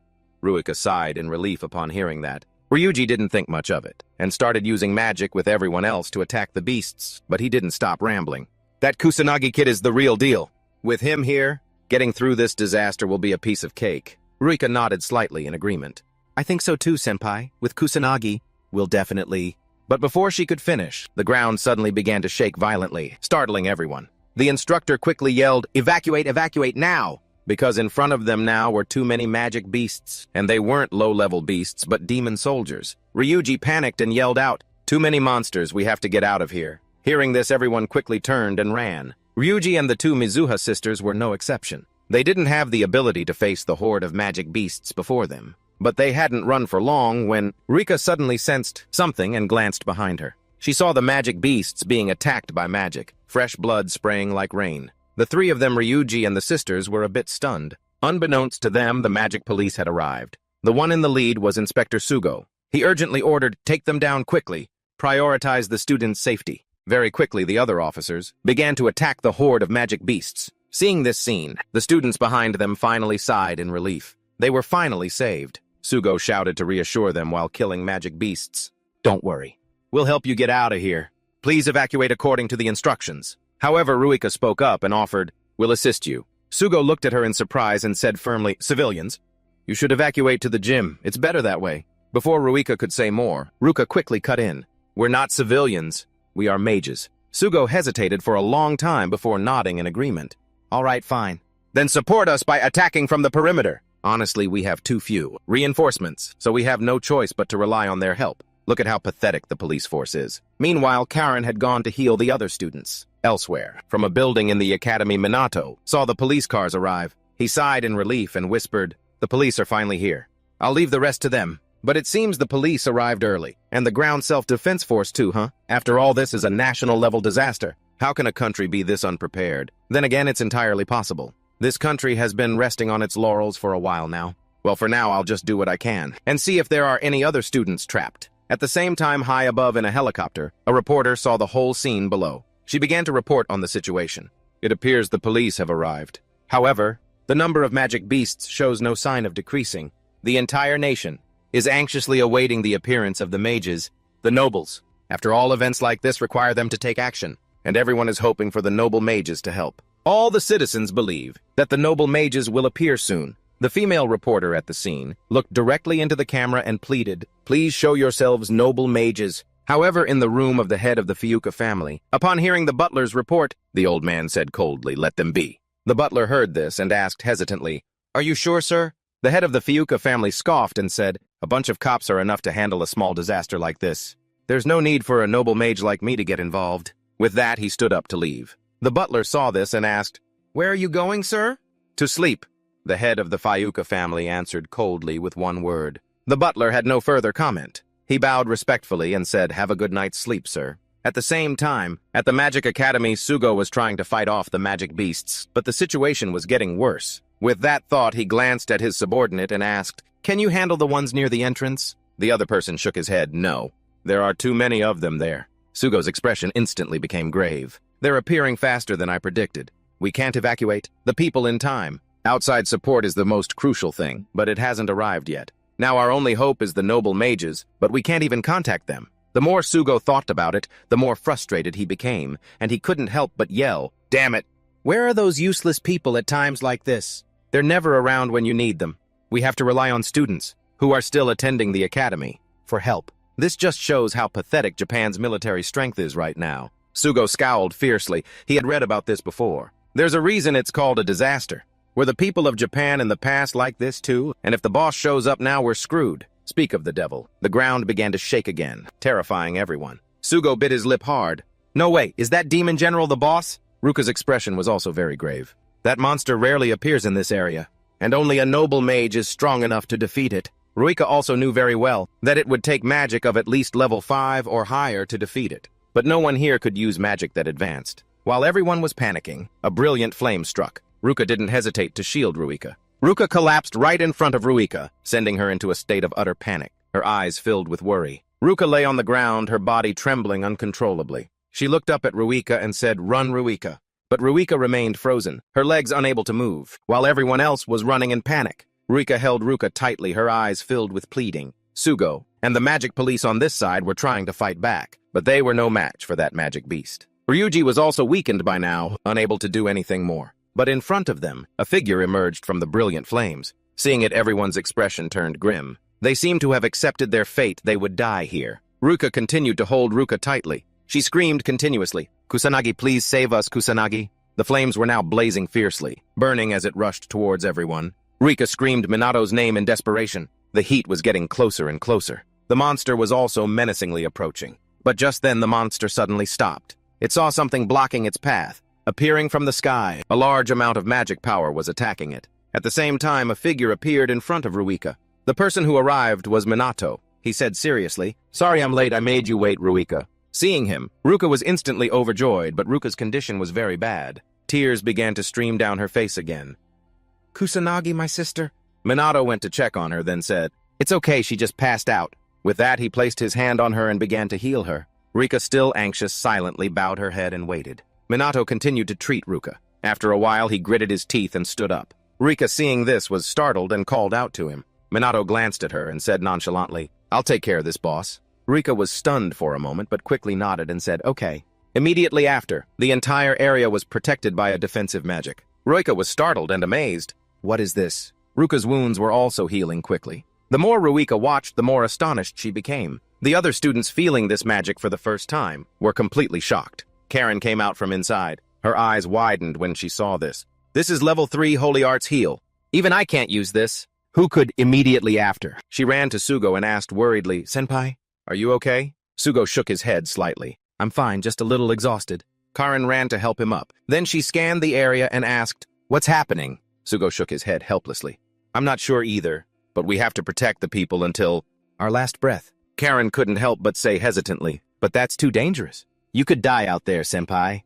Ruika sighed in relief upon hearing that. Ryuji didn't think much of it, and started using magic with everyone else to attack the beasts, but he didn't stop rambling. "That Kusanagi kid is the real deal. With him here, getting through this disaster will be a piece of cake." Ruika nodded slightly in agreement. "I think so too, senpai. With Kusanagi, we'll definitely..." But before she could finish, the ground suddenly began to shake violently, startling everyone. The instructor quickly yelled, "Evacuate, evacuate now!" Because in front of them now were too many magic beasts, and they weren't low-level beasts, but demon soldiers. Ryuji panicked and yelled out, "Too many monsters, we have to get out of here." Hearing this, everyone quickly turned and ran. Ryuji and the two Mizuha sisters were no exception. They didn't have the ability to face the horde of magic beasts before them. But they hadn't run for long when Rika suddenly sensed something and glanced behind her. She saw the magic beasts being attacked by magic, fresh blood spraying like rain. The three of them, Ryuji and the sisters, were a bit stunned. Unbeknownst to them, the magic police had arrived. The one in the lead was Inspector Sugo. He urgently ordered, "Take them down quickly. Prioritize the students' safety." Very quickly, the other officers began to attack the horde of magic beasts. Seeing this scene, the students behind them finally sighed in relief. They were finally saved. Sugo shouted to reassure them while killing magic beasts. "Don't worry. We'll help you get out of here. Please evacuate according to the instructions." However, Ruika spoke up and offered, "We'll assist you." Sugo looked at her in surprise and said firmly, "Civilians, you should evacuate to the gym. It's better that way." Before Ruika could say more, Ruka quickly cut in. "We're not civilians. We are mages." Sugo hesitated for a long time before nodding in agreement. "All right, fine. Then support us by attacking from the perimeter." "Honestly, we have too few reinforcements, so we have no choice but to rely on their help. Look at how pathetic the police force is." Meanwhile, Karen had gone to heal the other students. Elsewhere, from a building in the academy, Minato saw the police cars arrive. He sighed in relief and whispered, "The police are finally here. I'll leave the rest to them." But it seems the police arrived early, and the ground self-defense force too, huh? After all, this is a national-level disaster. How can a country be this unprepared? Then again, it's entirely possible. This country has been resting on its laurels for a while now. Well, for now, I'll just do what I can and see if there are any other students trapped. At the same time, high above in a helicopter, a reporter saw the whole scene below. She began to report on the situation. "It appears the police have arrived. However, the number of magic beasts shows no sign of decreasing. The entire nation is anxiously awaiting the appearance of the mages, the nobles. After all, events like this require them to take action, and everyone is hoping for the noble mages to help. All the citizens believe that the noble mages will appear soon." The female reporter at the scene looked directly into the camera and pleaded, "Please show yourselves, noble mages." However, in the room of the head of the Fuyuka family, upon hearing the butler's report, the old man said coldly, "Let them be." The butler heard this and asked hesitantly, "Are you sure, sir?" The head of the Fuyuka family scoffed and said, "A bunch of cops are enough to handle a small disaster like this. There's no need for a noble mage like me to get involved." With that, he stood up to leave. The butler saw this and asked, "Where are you going, sir?" "To sleep." The head of the Fuyuka family answered coldly with one word. The butler had no further comment. He bowed respectfully and said, "Have a good night's sleep, sir." At the same time, at the Magic Academy, Sugo was trying to fight off the magic beasts, but the situation was getting worse. With that thought, he glanced at his subordinate and asked, "Can you handle the ones near the entrance?" The other person shook his head, "No. There are too many of them there." Sugo's expression instantly became grave. "They're appearing faster than I predicted. We can't evacuate the people in time. Outside support is the most crucial thing, but it hasn't arrived yet. Now our only hope is the noble mages, but we can't even contact them. The more Sugo thought about it, the more frustrated he became, and he couldn't help but yell, "Damn it! Where are those useless people at times like this? They're never around when you need them. We have to rely on students, who are still attending the academy, for help. This just shows how pathetic Japan's military strength is right now." Sugo scowled fiercely. He had read about this before. There's a reason it's called a disaster. Were the people of Japan in the past like this too? And if the boss shows up now, we're screwed. Speak of the devil. The ground began to shake again, terrifying everyone. Sugo bit his lip hard. No way, is that demon general the boss? Ruka's expression was also very grave. That monster rarely appears in this area, and only a noble mage is strong enough to defeat it. Ruika also knew very well that it would take magic of at least level 5 or higher to defeat it. But no one here could use magic that advanced. While everyone was panicking, a brilliant flame struck. Ruka didn't hesitate to shield Ruika. Ruka collapsed right in front of Ruika, sending her into a state of utter panic, her eyes filled with worry. Ruka lay on the ground, her body trembling uncontrollably. She looked up at Ruika and said, "Run, Ruika." But Ruika remained frozen, her legs unable to move, while everyone else was running in panic. Ruika held Ruka tightly, her eyes filled with pleading. Sugo and the magic police on this side were trying to fight back, but they were no match for that magic beast. Ryuji was also weakened by now, unable to do anything more. But in front of them, a figure emerged from the brilliant flames. Seeing it, everyone's expression turned grim. They seemed to have accepted their fate. They would die here. Ruka continued to hold Ruka tightly. She screamed continuously, "Kusanagi, please save us, Kusanagi." The flames were now blazing fiercely, burning as it rushed towards everyone. Ruka screamed Minato's name in desperation. The heat was getting closer and closer. The monster was also menacingly approaching. But just then the monster suddenly stopped. It saw something blocking its path. Appearing from the sky, a large amount of magic power was attacking it. At the same time, a figure appeared in front of Ruika. The person who arrived was Minato. He said seriously, "Sorry I'm late, I made you wait, Ruika." Seeing him, Ruka was instantly overjoyed, but Ruka's condition was very bad. Tears began to stream down her face again. "Kusanagi, my sister?" Minato went to check on her, then said, "It's okay, she just passed out." With that, he placed his hand on her and began to heal her. Ruika, still anxious, silently bowed her head and waited. Minato continued to treat Ruka. After a while, he gritted his teeth and stood up. Ruika, seeing this, was startled and called out to him. Minato glanced at her and said nonchalantly, "I'll take care of this, boss." Ruika was stunned for a moment, but quickly nodded and said, "Okay." Immediately after, the entire area was protected by a defensive magic. Ruika was startled and amazed. "What is this?" Ruka's wounds were also healing quickly. The more Ruika watched, the more astonished she became. The other students, feeling this magic for the first time, were completely shocked. Karen came out from inside. Her eyes widened when she saw this. "This is level 3 Holy Arts Heal. Even I can't use this." Who could immediately after? She ran to Sugo and asked worriedly, "Senpai, are you okay?" Sugo shook his head slightly. "I'm fine, just a little exhausted." Karen ran to help him up. Then she scanned the area and asked, "What's happening?" Sugo shook his head helplessly. "I'm not sure either, but we have to protect the people until our last breath." Karen couldn't help but say hesitantly, "But that's too dangerous. You could die out there, senpai."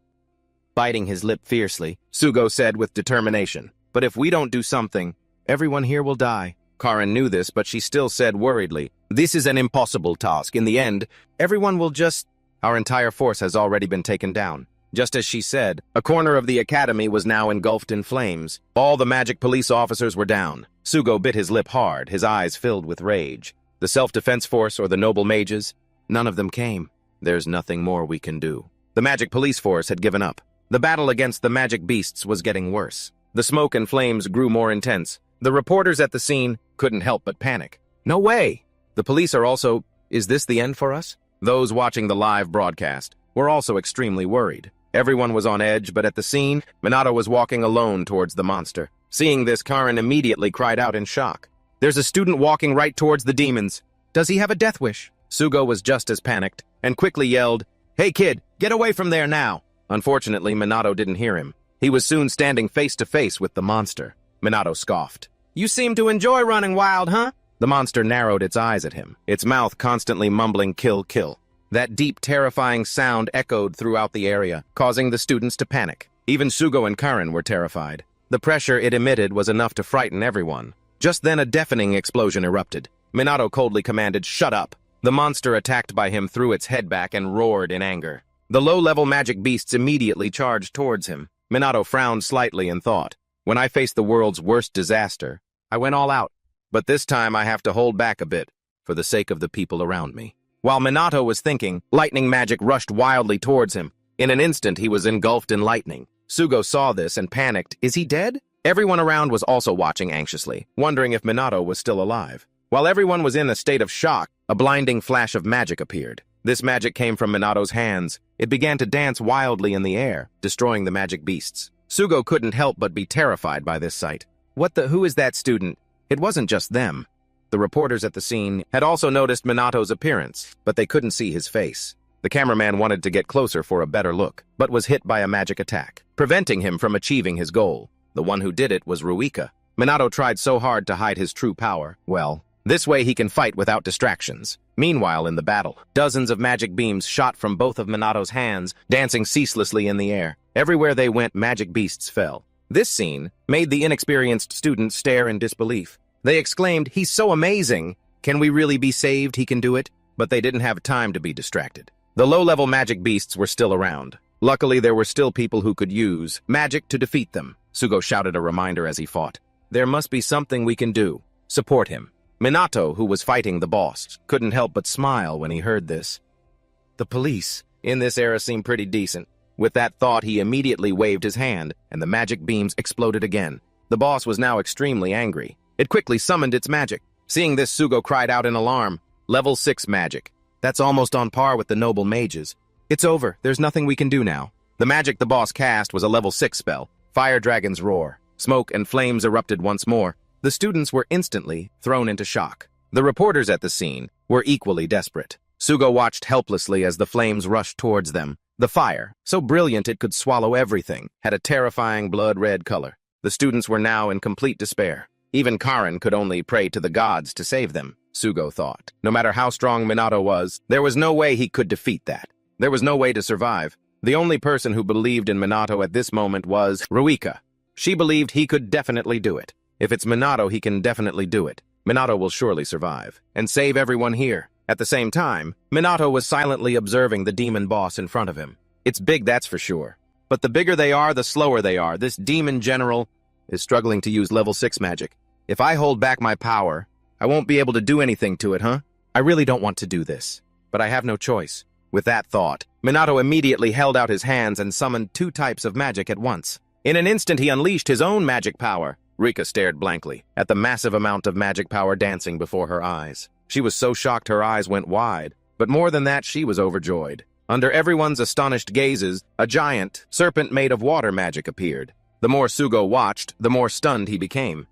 Biting his lip fiercely, Sugo said with determination, "But if we don't do something, everyone here will die." Karen knew this, but she still said worriedly, "This is an impossible task. In the end, everyone will just..." Our entire force has already been taken down. Just as she said, a corner of the academy was now engulfed in flames. All the magic police officers were down. Sugo bit his lip hard, his eyes filled with rage. The self-defense force or the noble mages? None of them came. There's nothing more we can do. The magic police force had given up. The battle against the magic beasts was getting worse. The smoke and flames grew more intense. The reporters at the scene couldn't help but panic. "No way! The police are also... Is this the end for us?" Those watching the live broadcast were also extremely worried. Everyone was on edge, but at the scene, Minato was walking alone towards the monster. Seeing this, Karen immediately cried out in shock. "There's a student walking right towards the demons. Does he have a death wish?" Sugo was just as panicked and quickly yelled, "Hey kid, get away from there now!" Unfortunately, Minato didn't hear him. He was soon standing face to face with the monster. Minato scoffed. "You seem to enjoy running wild, huh?" The monster narrowed its eyes at him, its mouth constantly mumbling, "Kill, kill." That deep, terrifying sound echoed throughout the area, causing the students to panic. Even Sugo and Karen were terrified. The pressure it emitted was enough to frighten everyone. Just then a deafening explosion erupted. Minato coldly commanded, "Shut up!" The monster attacked by him threw its head back and roared in anger. The low-level magic beasts immediately charged towards him. Minato frowned slightly and thought, "When I faced the world's worst disaster, I went all out. but this time I have to hold back a bit, for the sake of the people around me. While Minato was thinking, lightning magic rushed wildly towards him. In an instant, he was engulfed in lightning. Sugo saw this and panicked. Is he dead? Everyone around was also watching anxiously, wondering if Minato was still alive. While everyone was in a state of shock, a blinding flash of magic appeared. This magic came from Minato's hands. It began to dance wildly in the air, destroying the magic beasts. Sugo couldn't help but be terrified by this sight. Who is that student? It wasn't just them. The reporters at the scene had also noticed Minato's appearance, but they couldn't see his face. The cameraman wanted to get closer for a better look, but was hit by a magic attack, preventing him from achieving his goal. The one who did it was Ruika. Minato tried so hard to hide his true power. Well, this way he can fight without distractions. Meanwhile, in the battle, dozens of magic beams shot from both of Minato's hands, dancing ceaselessly in the air. Everywhere they went, magic beasts fell. This scene made the inexperienced students stare in disbelief. They exclaimed, "He's so amazing! Can we really be saved? He can do it?" But they didn't have time to be distracted. The low-level magic beasts were still around. Luckily, there were still people who could use magic to defeat them. Sugo shouted a reminder as he fought. There must be something we can do. Support him. Minato, who was fighting the boss, couldn't help but smile when he heard this. The police in this era seemed pretty decent. With that thought, he immediately waved his hand, and the magic beams exploded again. The boss was now extremely angry. It quickly summoned its magic. Seeing this, Sugo cried out in alarm. Level 6 magic. That's almost on par with the noble mages. It's over. There's nothing we can do now. The magic the boss cast was a level 6 spell. Fire Dragon's Roar. Smoke and flames erupted once more. The students were instantly thrown into shock. The reporters at the scene were equally desperate. Sugo watched helplessly as the flames rushed towards them. The fire, so brilliant it could swallow everything, had a terrifying blood-red color. The students were now in complete despair. Even Karen could only pray to the gods to save them, Sugo thought. No matter how strong Minato was, there was no way he could defeat that. There was no way to survive. The only person who believed in Minato at this moment was Ruika. She believed he could definitely do it. If it's Minato, he can definitely do it. Minato will surely survive, and save everyone here. At the same time, Minato was silently observing the demon boss in front of him. It's big, that's for sure. But the bigger they are, the slower they are. This demon general is struggling to use level 6 magic. If I hold back my power, I won't be able to do anything to it, huh? I really don't want to do this, but I have no choice. With that thought, Minato immediately held out his hands and summoned 2 types of magic at once. In an instant, he unleashed his own magic power. Rika stared blankly at the massive amount of magic power dancing before her eyes. She was so shocked her eyes went wide, but more than that, she was overjoyed. Under everyone's astonished gazes, a giant serpent made of water magic appeared. The more Sugo watched, the more stunned he became.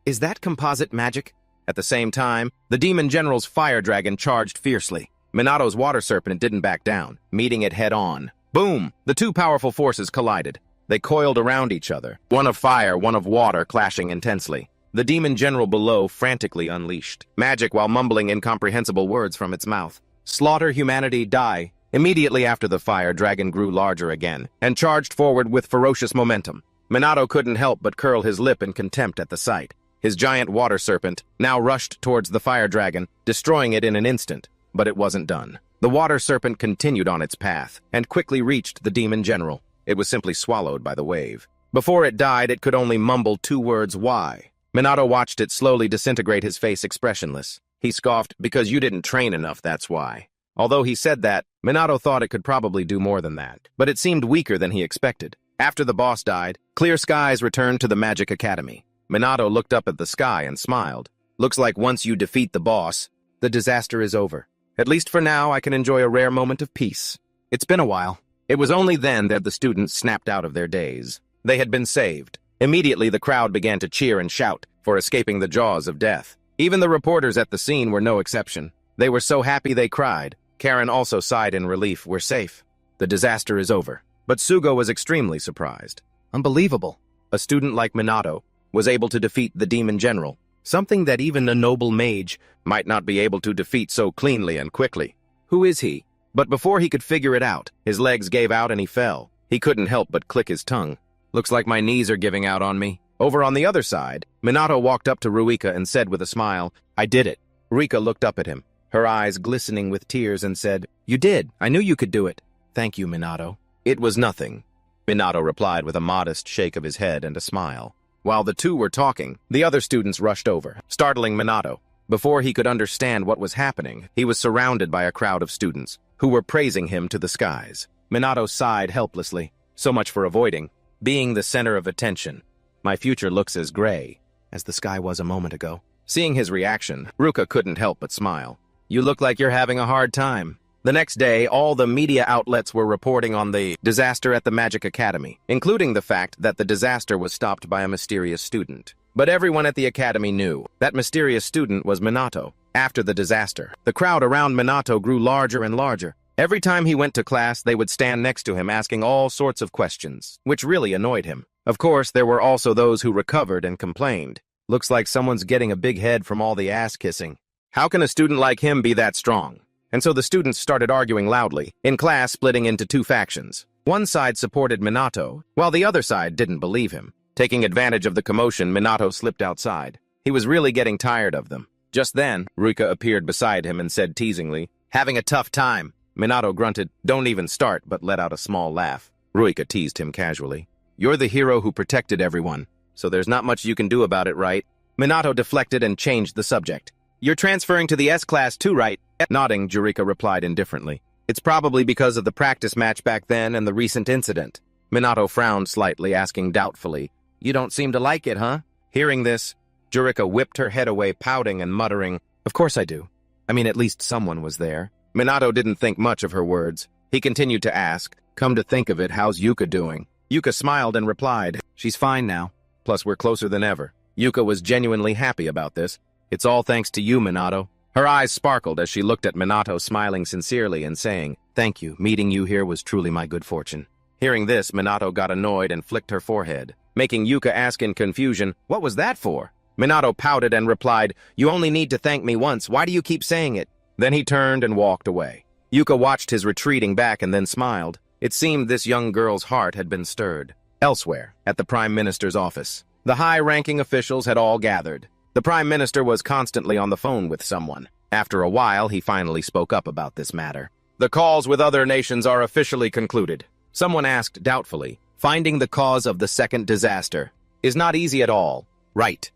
Is that composite magic? At the same time, the demon general's fire dragon charged fiercely. Minato's water serpent didn't back down, meeting it head-on. Boom! The 2 powerful forces collided. They coiled around each other, one of fire, one of water, clashing intensely. The demon general below frantically unleashed magic while mumbling incomprehensible words from its mouth. Slaughter humanity, die. Immediately after the fire dragon grew larger again and charged forward with ferocious momentum. Minato couldn't help but curl his lip in contempt at the sight. His giant water serpent now rushed towards the fire dragon, destroying it in an instant. But it wasn't done. The water serpent continued on its path and quickly reached the demon general. It was simply swallowed by the wave. Before it died, it could only mumble 2 words, why? Minato watched it slowly disintegrate, his face expressionless. He scoffed, because you didn't train enough, that's why. Although he said that, Minato thought it could probably do more than that. But it seemed weaker than he expected. After the boss died, clear skies returned to the Magic Academy. Minato looked up at the sky and smiled. Looks like once you defeat the boss, the disaster is over. At least for now, I can enjoy a rare moment of peace. It's been a while. It was only then that the students snapped out of their daze. They had been saved. Immediately, the crowd began to cheer and shout for escaping the jaws of death. Even the reporters at the scene were no exception. They were so happy they cried. Karen also sighed in relief. We're safe. The disaster is over. But Sugo was extremely surprised. Unbelievable. A student like Minato was able to defeat the demon general, something that even a noble mage might not be able to defeat so cleanly and quickly. Who is he? But before he could figure it out, his legs gave out and he fell. He couldn't help but click his tongue. Looks like my knees are giving out on me. Over on the other side, Minato walked up to Ruika and said with a smile, I did it. Rika looked up at him, her eyes glistening with tears, and said, You did. I knew you could do it. Thank you, Minato. It was nothing, Minato replied with a modest shake of his head and a smile. While the two were talking, the other students rushed over, startling Minato. Before he could understand what was happening, he was surrounded by a crowd of students, who were praising him to the skies. Minato sighed helplessly. So much for avoiding being the center of attention. My future looks as gray as the sky was a moment ago. Seeing his reaction, Ruka couldn't help but smile. You look like you're having a hard time. The next day, all the media outlets were reporting on the disaster at the Magic Academy, including the fact that the disaster was stopped by a mysterious student. But everyone at the academy knew that mysterious student was Minato. After the disaster, the crowd around Minato grew larger and larger. Every time he went to class, they would stand next to him asking all sorts of questions, which really annoyed him. Of course, there were also those who recovered and complained. Looks like someone's getting a big head from all the ass-kissing. How can a student like him be that strong? And so the students started arguing loudly, in class splitting into two factions. One side supported Minato, while the other side didn't believe him. Taking advantage of the commotion, Minato slipped outside. He was really getting tired of them. Just then, Ruka appeared beside him and said teasingly, "Having a tough time." Minato grunted, "Don't even start," but let out a small laugh. Ruika teased him casually. "You're the hero who protected everyone, so there's not much you can do about it, right?" Minato deflected and changed the subject. "You're transferring to the S-class too, right?" Nodding, Jurika replied indifferently. "It's probably because of the practice match back then and the recent incident." Minato frowned slightly, asking doubtfully, "You don't seem to like it, huh?" Hearing this, Jurika whipped her head away, pouting and muttering, "Of course I do. I mean, at least someone was there." Minato didn't think much of her words. He continued to ask, "Come to think of it, how's Yuka doing?" Yuka smiled and replied, "She's fine now. Plus, we're closer than ever." Yuka was genuinely happy about this. "It's all thanks to you, Minato." Her eyes sparkled as she looked at Minato, smiling sincerely and saying, "Thank you. Meeting you here was truly my good fortune." Hearing this, Minato got annoyed and flicked her forehead, making Yuka ask in confusion, "What was that for?" Minato pouted and replied, "You only need to thank me once. Why do you keep saying it?" Then he turned and walked away. Yuka watched his retreating back and then smiled. It seemed this young girl's heart had been stirred. Elsewhere, at the Prime Minister's office, the high-ranking officials had all gathered. The Prime Minister was constantly on the phone with someone. After a while, he finally spoke up about this matter. "The calls with other nations are officially concluded." Someone asked doubtfully, "Finding the cause of the second disaster is not easy at all, right?"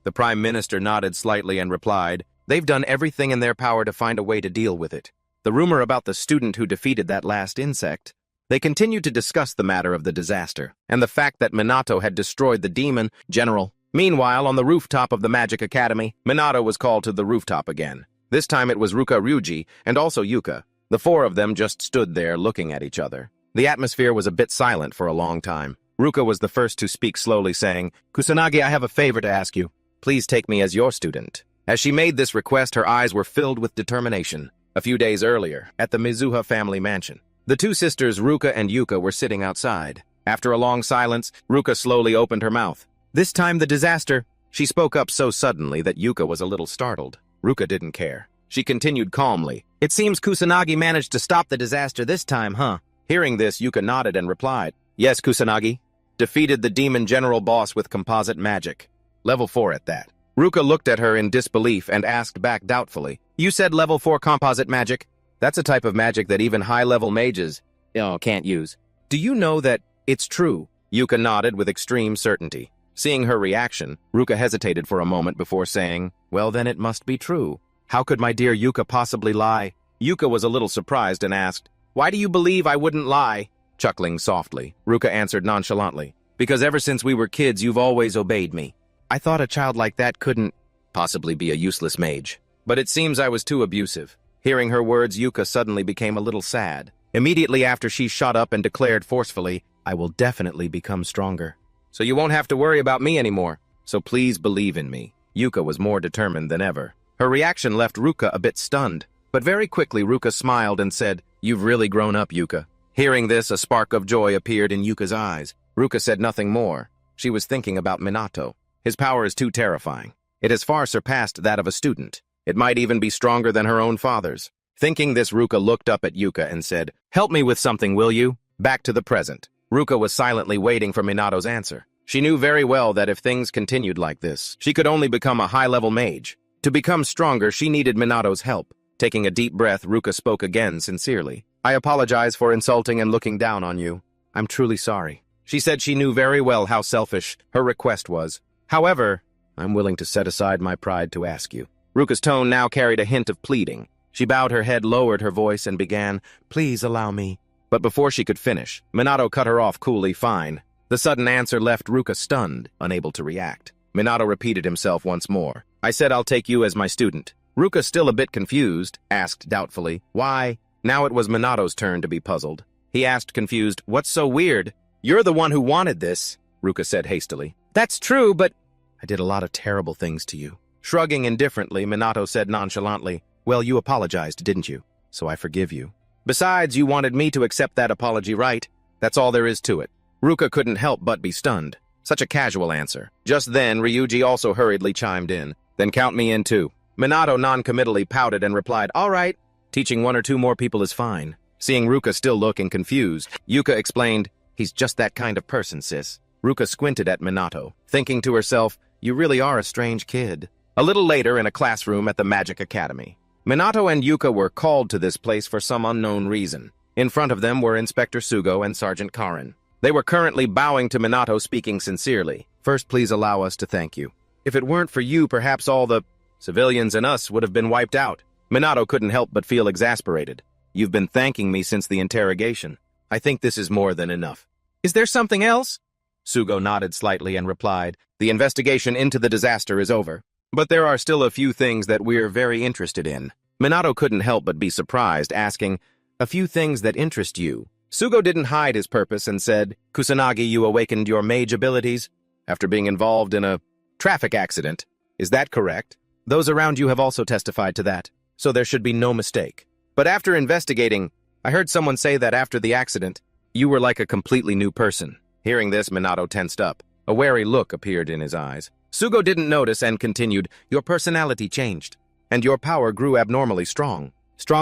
The Prime Minister nodded slightly and replied, "They've done everything in their power to find a way to deal with it. The rumor about the student who defeated that last insect." They continued to discuss the matter of the disaster, and the fact that Minato had destroyed the demon general. Meanwhile, on the rooftop of the Magic Academy, Minato was called to the rooftop again. This time it was Ruka Ryuji and also Yuka. The four of them just stood there looking at each other. The atmosphere was a bit silent for a long time. Ruka was the first to speak slowly, saying, "Kusanagi, I have a favor to ask you. Please take me as your student." As she made this request, her eyes were filled with determination. A few days earlier, at the Mizuha family mansion, the two sisters Ruka and Yuka were sitting outside. After a long silence, Ruka slowly opened her mouth. "This time the disaster." She spoke up so suddenly that Yuka was a little startled. Ruka didn't care. She continued calmly, "It seems Kusanagi managed to stop the disaster this time, huh?" Hearing this, Yuka nodded and replied, "Yes, Kusanagi. Defeated the demon general boss with composite magic. Level 4 at that." Ruka looked at her in disbelief and asked back doubtfully, "You said level 4 composite magic? That's a type of magic that even high-level mages can't use. Do you know that it's true?" Yuka nodded with extreme certainty. Seeing her reaction, Ruka hesitated for a moment before saying, "Well, then it must be true. How could my dear Yuka possibly lie?" Yuka was a little surprised and asked, "Why do you believe I wouldn't lie?" Chuckling softly, Ruka answered nonchalantly, "Because ever since we were kids, you've always obeyed me. I thought a child like that couldn't possibly be a useless mage. But it seems I was too abusive." Hearing her words, Yuka suddenly became a little sad. Immediately after, she shot up and declared forcefully, "I will definitely become stronger. So you won't have to worry about me anymore. So please believe in me." Yuka was more determined than ever. Her reaction left Ruka a bit stunned. But very quickly, Ruka smiled and said, "You've really grown up, Yuka." Hearing this, a spark of joy appeared in Yuka's eyes. Ruka said nothing more. She was thinking about Minato. His power is too terrifying. It has far surpassed that of a student. It might even be stronger than her own father's. Thinking this, Ruka looked up at Yuka and said, "Help me with something, will you?" Back to the present. Ruka was silently waiting for Minato's answer. She knew very well that if things continued like this, she could only become a high-level mage. To become stronger, she needed Minato's help. Taking a deep breath, Ruka spoke again sincerely. "I apologize for insulting and looking down on you. I'm truly sorry." She said she knew very well how selfish her request was. However, I'm willing to set aside my pride to ask you. Ruka's tone now carried a hint of pleading. She bowed her head, lowered her voice, and began, "Please allow me." But before she could finish, Minato cut her off coolly. "Fine." The sudden answer left Ruka stunned, unable to react. Minato repeated himself once more. "I said I'll take you as my student." Ruka, still a bit confused, asked doubtfully, "Why?" Now it was Minato's turn to be puzzled. He asked confused, "What's so weird?" "You're the one who wanted this," Ruka said hastily. "That's true, but I did a lot of terrible things to you." Shrugging indifferently, Minato said nonchalantly, "Well, you apologized, didn't you? So I forgive you. Besides, you wanted me to accept that apology, right? That's all there is to it." Ruka couldn't help but be stunned. Such a casual answer. Just then, Ryuji also hurriedly chimed in. "Then count me in too." Minato non-committally pouted and replied, "All right. Teaching one or two more people is fine." Seeing Ruka still looking confused, Yuka explained, "He's just that kind of person, sis." Ruka squinted at Minato, thinking to herself, "You really are a strange kid." A little later, in a classroom at the Magic Academy, Minato and Yuka were called to this place for some unknown reason. In front of them were Inspector Sugo and Sergeant Karin. They were currently bowing to Minato, speaking sincerely. "First, please allow us to thank you. If it weren't for you, perhaps all the civilians and us would have been wiped out." Minato couldn't help but feel exasperated. "You've been thanking me since the interrogation. I think this is more than enough." "Is there something else?" Sugo nodded slightly and replied, "The investigation into the disaster is over. But there are still a few things that we're very interested in." Minato couldn't help but be surprised, asking, "A few things that interest you?" Sugo didn't hide his purpose and said, "Kusanagi, you awakened your mage abilities after being involved in a traffic accident. Is that correct? Those around you have also testified to that, so there should be no mistake. But after investigating, I heard someone say that after the accident, you were like a completely new person." Hearing this, Minato tensed up. A wary look appeared in his eyes. Sugo didn't notice and continued, "Your personality changed, and your power grew abnormally strong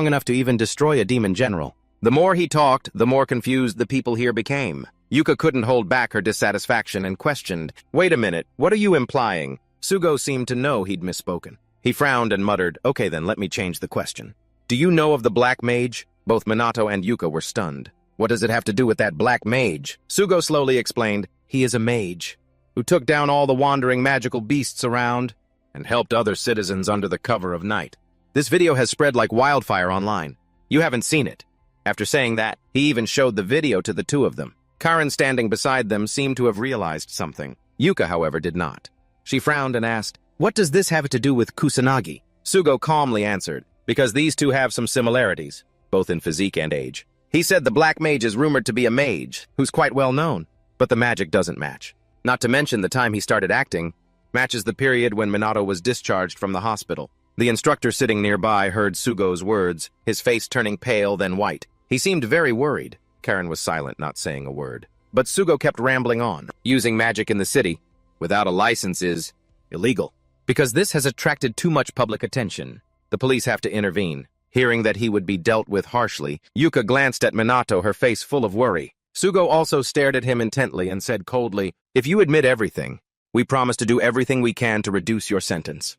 enough to even destroy a demon general." The more he talked, the more confused the people here became. Yuka couldn't hold back her dissatisfaction and questioned, "Wait a minute, what are you implying?" Sugo seemed to know he'd misspoken. He frowned and muttered, "Okay then, let me change the question. Do you know of the Black Mage?" Both Minato and Yuka were stunned. "What does it have to do with that Black Mage?" Sugo slowly explained, "He is a mage who took down all the wandering magical beasts around and helped other citizens under the cover of night. This video has spread like wildfire online. You haven't seen it." After saying that, he even showed the video to the two of them. Karin, standing beside them, seemed to have realized something. Yuka, however, did not. She frowned and asked, "What does this have to do with Kusanagi?" Sugo calmly answered, "Because these two have some similarities, both in physique and age." He said the Black Mage is rumored to be a mage who's quite well known, but the magic doesn't match. Not to mention the time he started acting matches the period when Minato was discharged from the hospital. The instructor sitting nearby heard Sugo's words, his face turning pale then white. He seemed very worried. Karin was silent, not saying a word. But Sugo kept rambling on. "Using magic in the city without a license is illegal. Because this has attracted too much public attention. The police have to intervene." Hearing that he would be dealt with harshly, Yuka glanced at Minato, her face full of worry. Sugo also stared at him intently and said coldly, "If you admit everything, we promise to do everything we can to reduce your sentence."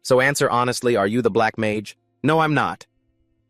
So answer honestly, are you the Black Mage?" "No, I'm not."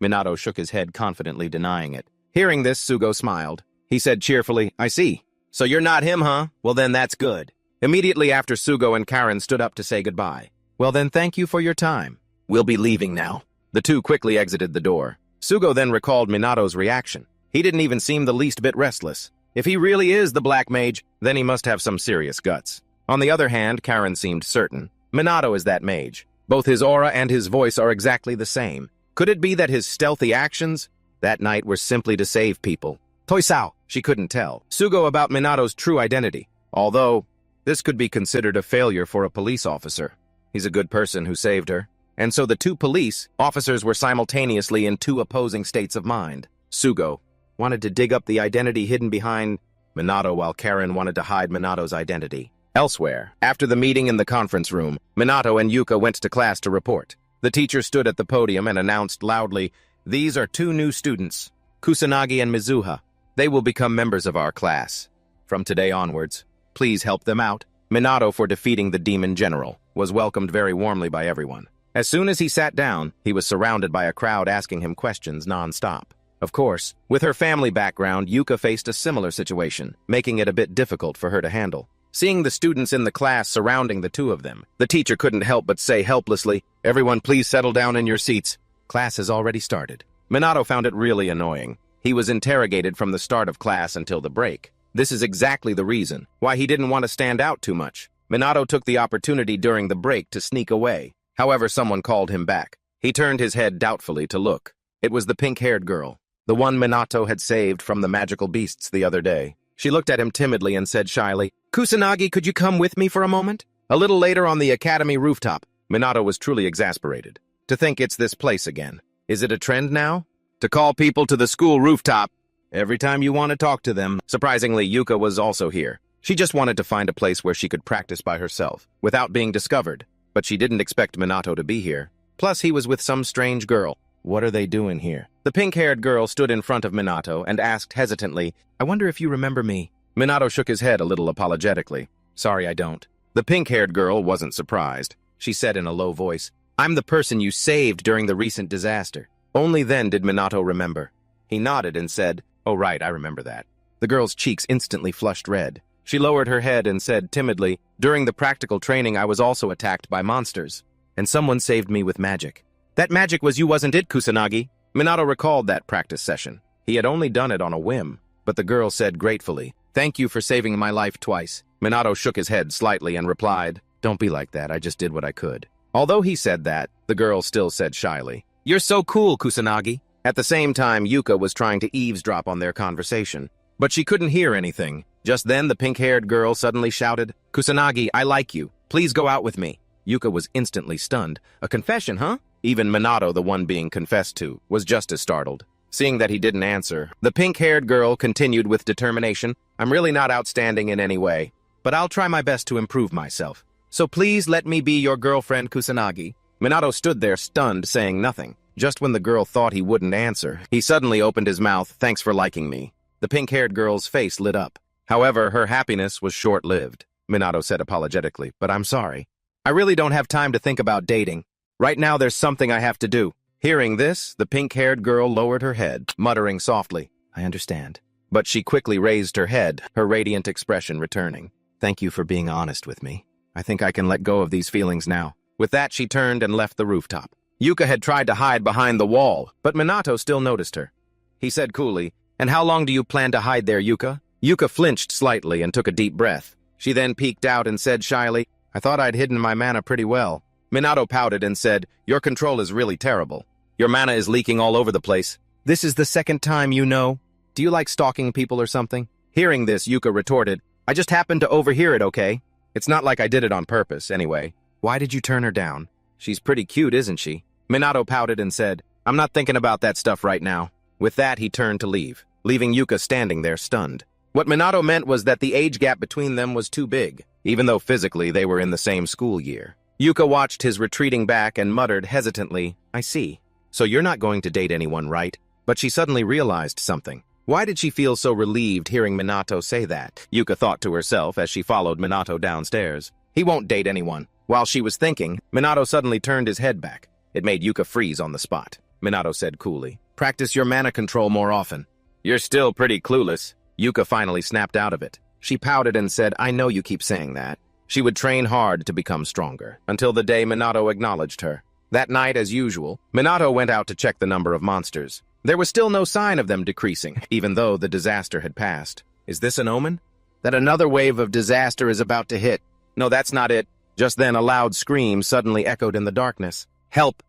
Minato shook his head, confidently denying it. Hearing this, Sugo smiled. He said cheerfully, "I see. So you're not him, huh? Well then, that's good." Immediately after, Sugo and Karin stood up to say goodbye. "Well then, thank you for your time. We'll be leaving now." The two quickly exited the door. Sugo then recalled Minato's reaction. He didn't even seem the least bit restless. If he really is the Black Mage, then he must have some serious guts. On the other hand, Karin seemed certain. Minato is that mage. Both his aura and his voice are exactly the same. Could it be that his stealthy actions that night were simply to save people? Toisao, she couldn't tell Sugo about Minato's true identity, although this could be considered a failure for a police officer. He's a good person who saved her. And so the two police officers were simultaneously in two opposing states of mind. Sugo wanted to dig up the identity hidden behind Minato, while Karin wanted to hide Minato's identity. Elsewhere, after the meeting in the conference room, Minato and Yuka went to class to report. The teacher stood at the podium and announced loudly, "These are two new students, Kusanagi and Mizuha. They will become members of our class. From today onwards, please help them out." Minato, for defeating the demon general, was welcomed very warmly by everyone. As soon as he sat down, he was surrounded by a crowd asking him questions non-stop. Of course, with her family background, Yuka faced a similar situation, making it a bit difficult for her to handle. Seeing the students in the class surrounding the two of them, the teacher couldn't help but say helplessly, "Everyone please settle down in your seats. Class has already started." Minato found it really annoying. He was interrogated from the start of class until the break. This is exactly the reason why he didn't want to stand out too much. Minato took the opportunity during the break to sneak away. However, someone called him back. He turned his head doubtfully to look. It was the pink-haired girl, the one Minato had saved from the magical beasts the other day. She looked at him timidly and said shyly, "Kusanagi, could you come with me for a moment?" A little later on the academy rooftop, Minato was truly exasperated. To think it's this place again. Is it a trend now? To call people to the school rooftop every time you want to talk to them. Surprisingly, Yuka was also here. She just wanted to find a place where she could practice by herself, without being discovered. But she didn't expect Minato to be here. Plus, he was with some strange girl. What are they doing here? The pink-haired girl stood in front of Minato and asked hesitantly, "I wonder if you remember me?" Minato shook his head a little apologetically. "Sorry, I don't." The pink-haired girl wasn't surprised. She said in a low voice, "I'm the person you saved during the recent disaster." Only then did Minato remember. He nodded and said, "Oh right, I remember that." The girl's cheeks instantly flushed red. She lowered her head and said timidly, "During the practical training I was also attacked by monsters, and someone saved me with magic." "That magic was you, wasn't it, Kusanagi?" Minato recalled that practice session. He had only done it on a whim, but the girl said gratefully, "Thank you for saving my life twice." Minato shook his head slightly and replied, "Don't be like that, I just did what I could." Although he said that, the girl still said shyly, "You're so cool, Kusanagi." At the same time, Yuka was trying to eavesdrop on their conversation, but she couldn't hear anything. Just then, the pink-haired girl suddenly shouted, "Kusanagi, I like you. Please go out with me." Yuka was instantly stunned. A confession, huh? Even Minato, the one being confessed to, was just as startled. Seeing that he didn't answer, the pink-haired girl continued with determination, "I'm really not outstanding in any way, but I'll try my best to improve myself. So please let me be your girlfriend, Kusanagi." Minato stood there stunned, saying nothing. Just when the girl thought he wouldn't answer, he suddenly opened his mouth, "Thanks for liking me." The pink-haired girl's face lit up. However, her happiness was short-lived. Minato said apologetically, "But I'm sorry. I really don't have time to think about dating. Right now there's something I have to do." Hearing this, the pink-haired girl lowered her head, muttering softly, "I understand." But she quickly raised her head, her radiant expression returning. "Thank you for being honest with me. I think I can let go of these feelings now." With that, she turned and left the rooftop. Yuka had tried to hide behind the wall, but Minato still noticed her. He said coolly, "And how long do you plan to hide there, Yuka?" Yuka flinched slightly and took a deep breath. She then peeked out and said shyly, "I thought I'd hidden my mana pretty well." Minato pouted and said, "Your control is really terrible. Your mana is leaking all over the place. This is the second time you know. Do you like stalking people or something?" Hearing this, Yuka retorted, "I just happened to overhear it, okay? It's not like I did it on purpose, anyway. Why did you turn her down? She's pretty cute, isn't she?" Minato pouted and said, "I'm not thinking about that stuff right now." With that, he turned to leave, leaving Yuka standing there stunned. What Minato meant was that the age gap between them was too big, even though physically they were in the same school year. Yuka watched his retreating back and muttered hesitantly, "I see. So you're not going to date anyone, right?" But she suddenly realized something. Why did she feel so relieved hearing Minato say that? Yuka thought to herself as she followed Minato downstairs. He won't date anyone. While she was thinking, Minato suddenly turned his head back. It made Yuka freeze on the spot. Minato said coolly, "Practice your mana control more often." "You're still pretty clueless." Yuka finally snapped out of it. She pouted and said, "I know you keep saying that." She would train hard to become stronger, until the day Minato acknowledged her. That night, as usual, Minato went out to check the number of monsters. There was still no sign of them decreasing, even though the disaster had passed. Is this an omen? That another wave of disaster is about to hit? No, that's not it. Just then, a loud scream suddenly echoed in the darkness. "Help!"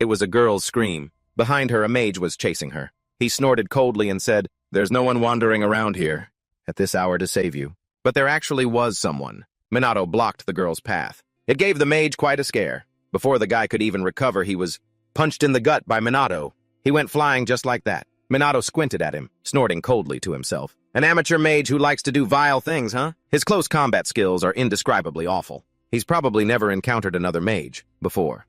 It was a girl's scream. Behind her, a mage was chasing her. He snorted coldly and said, "There's no one wandering around here at this hour to save you." But there actually was someone. Minato blocked the girl's path. It gave the mage quite a scare. Before the guy could even recover, he was punched in the gut by Minato. He went flying just like that. Minato squinted at him, snorting coldly to himself. An amateur mage who likes to do vile things, huh? His close combat skills are indescribably awful. He's probably never encountered another mage before.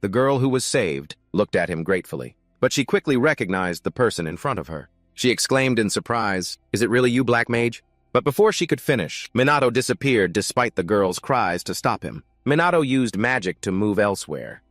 The girl who was saved looked at him gratefully, but she quickly recognized the person in front of her. She exclaimed in surprise, "Is it really you, Black Mage?" But before she could finish, Minato disappeared despite the girl's cries to stop him. Minato used magic to move elsewhere.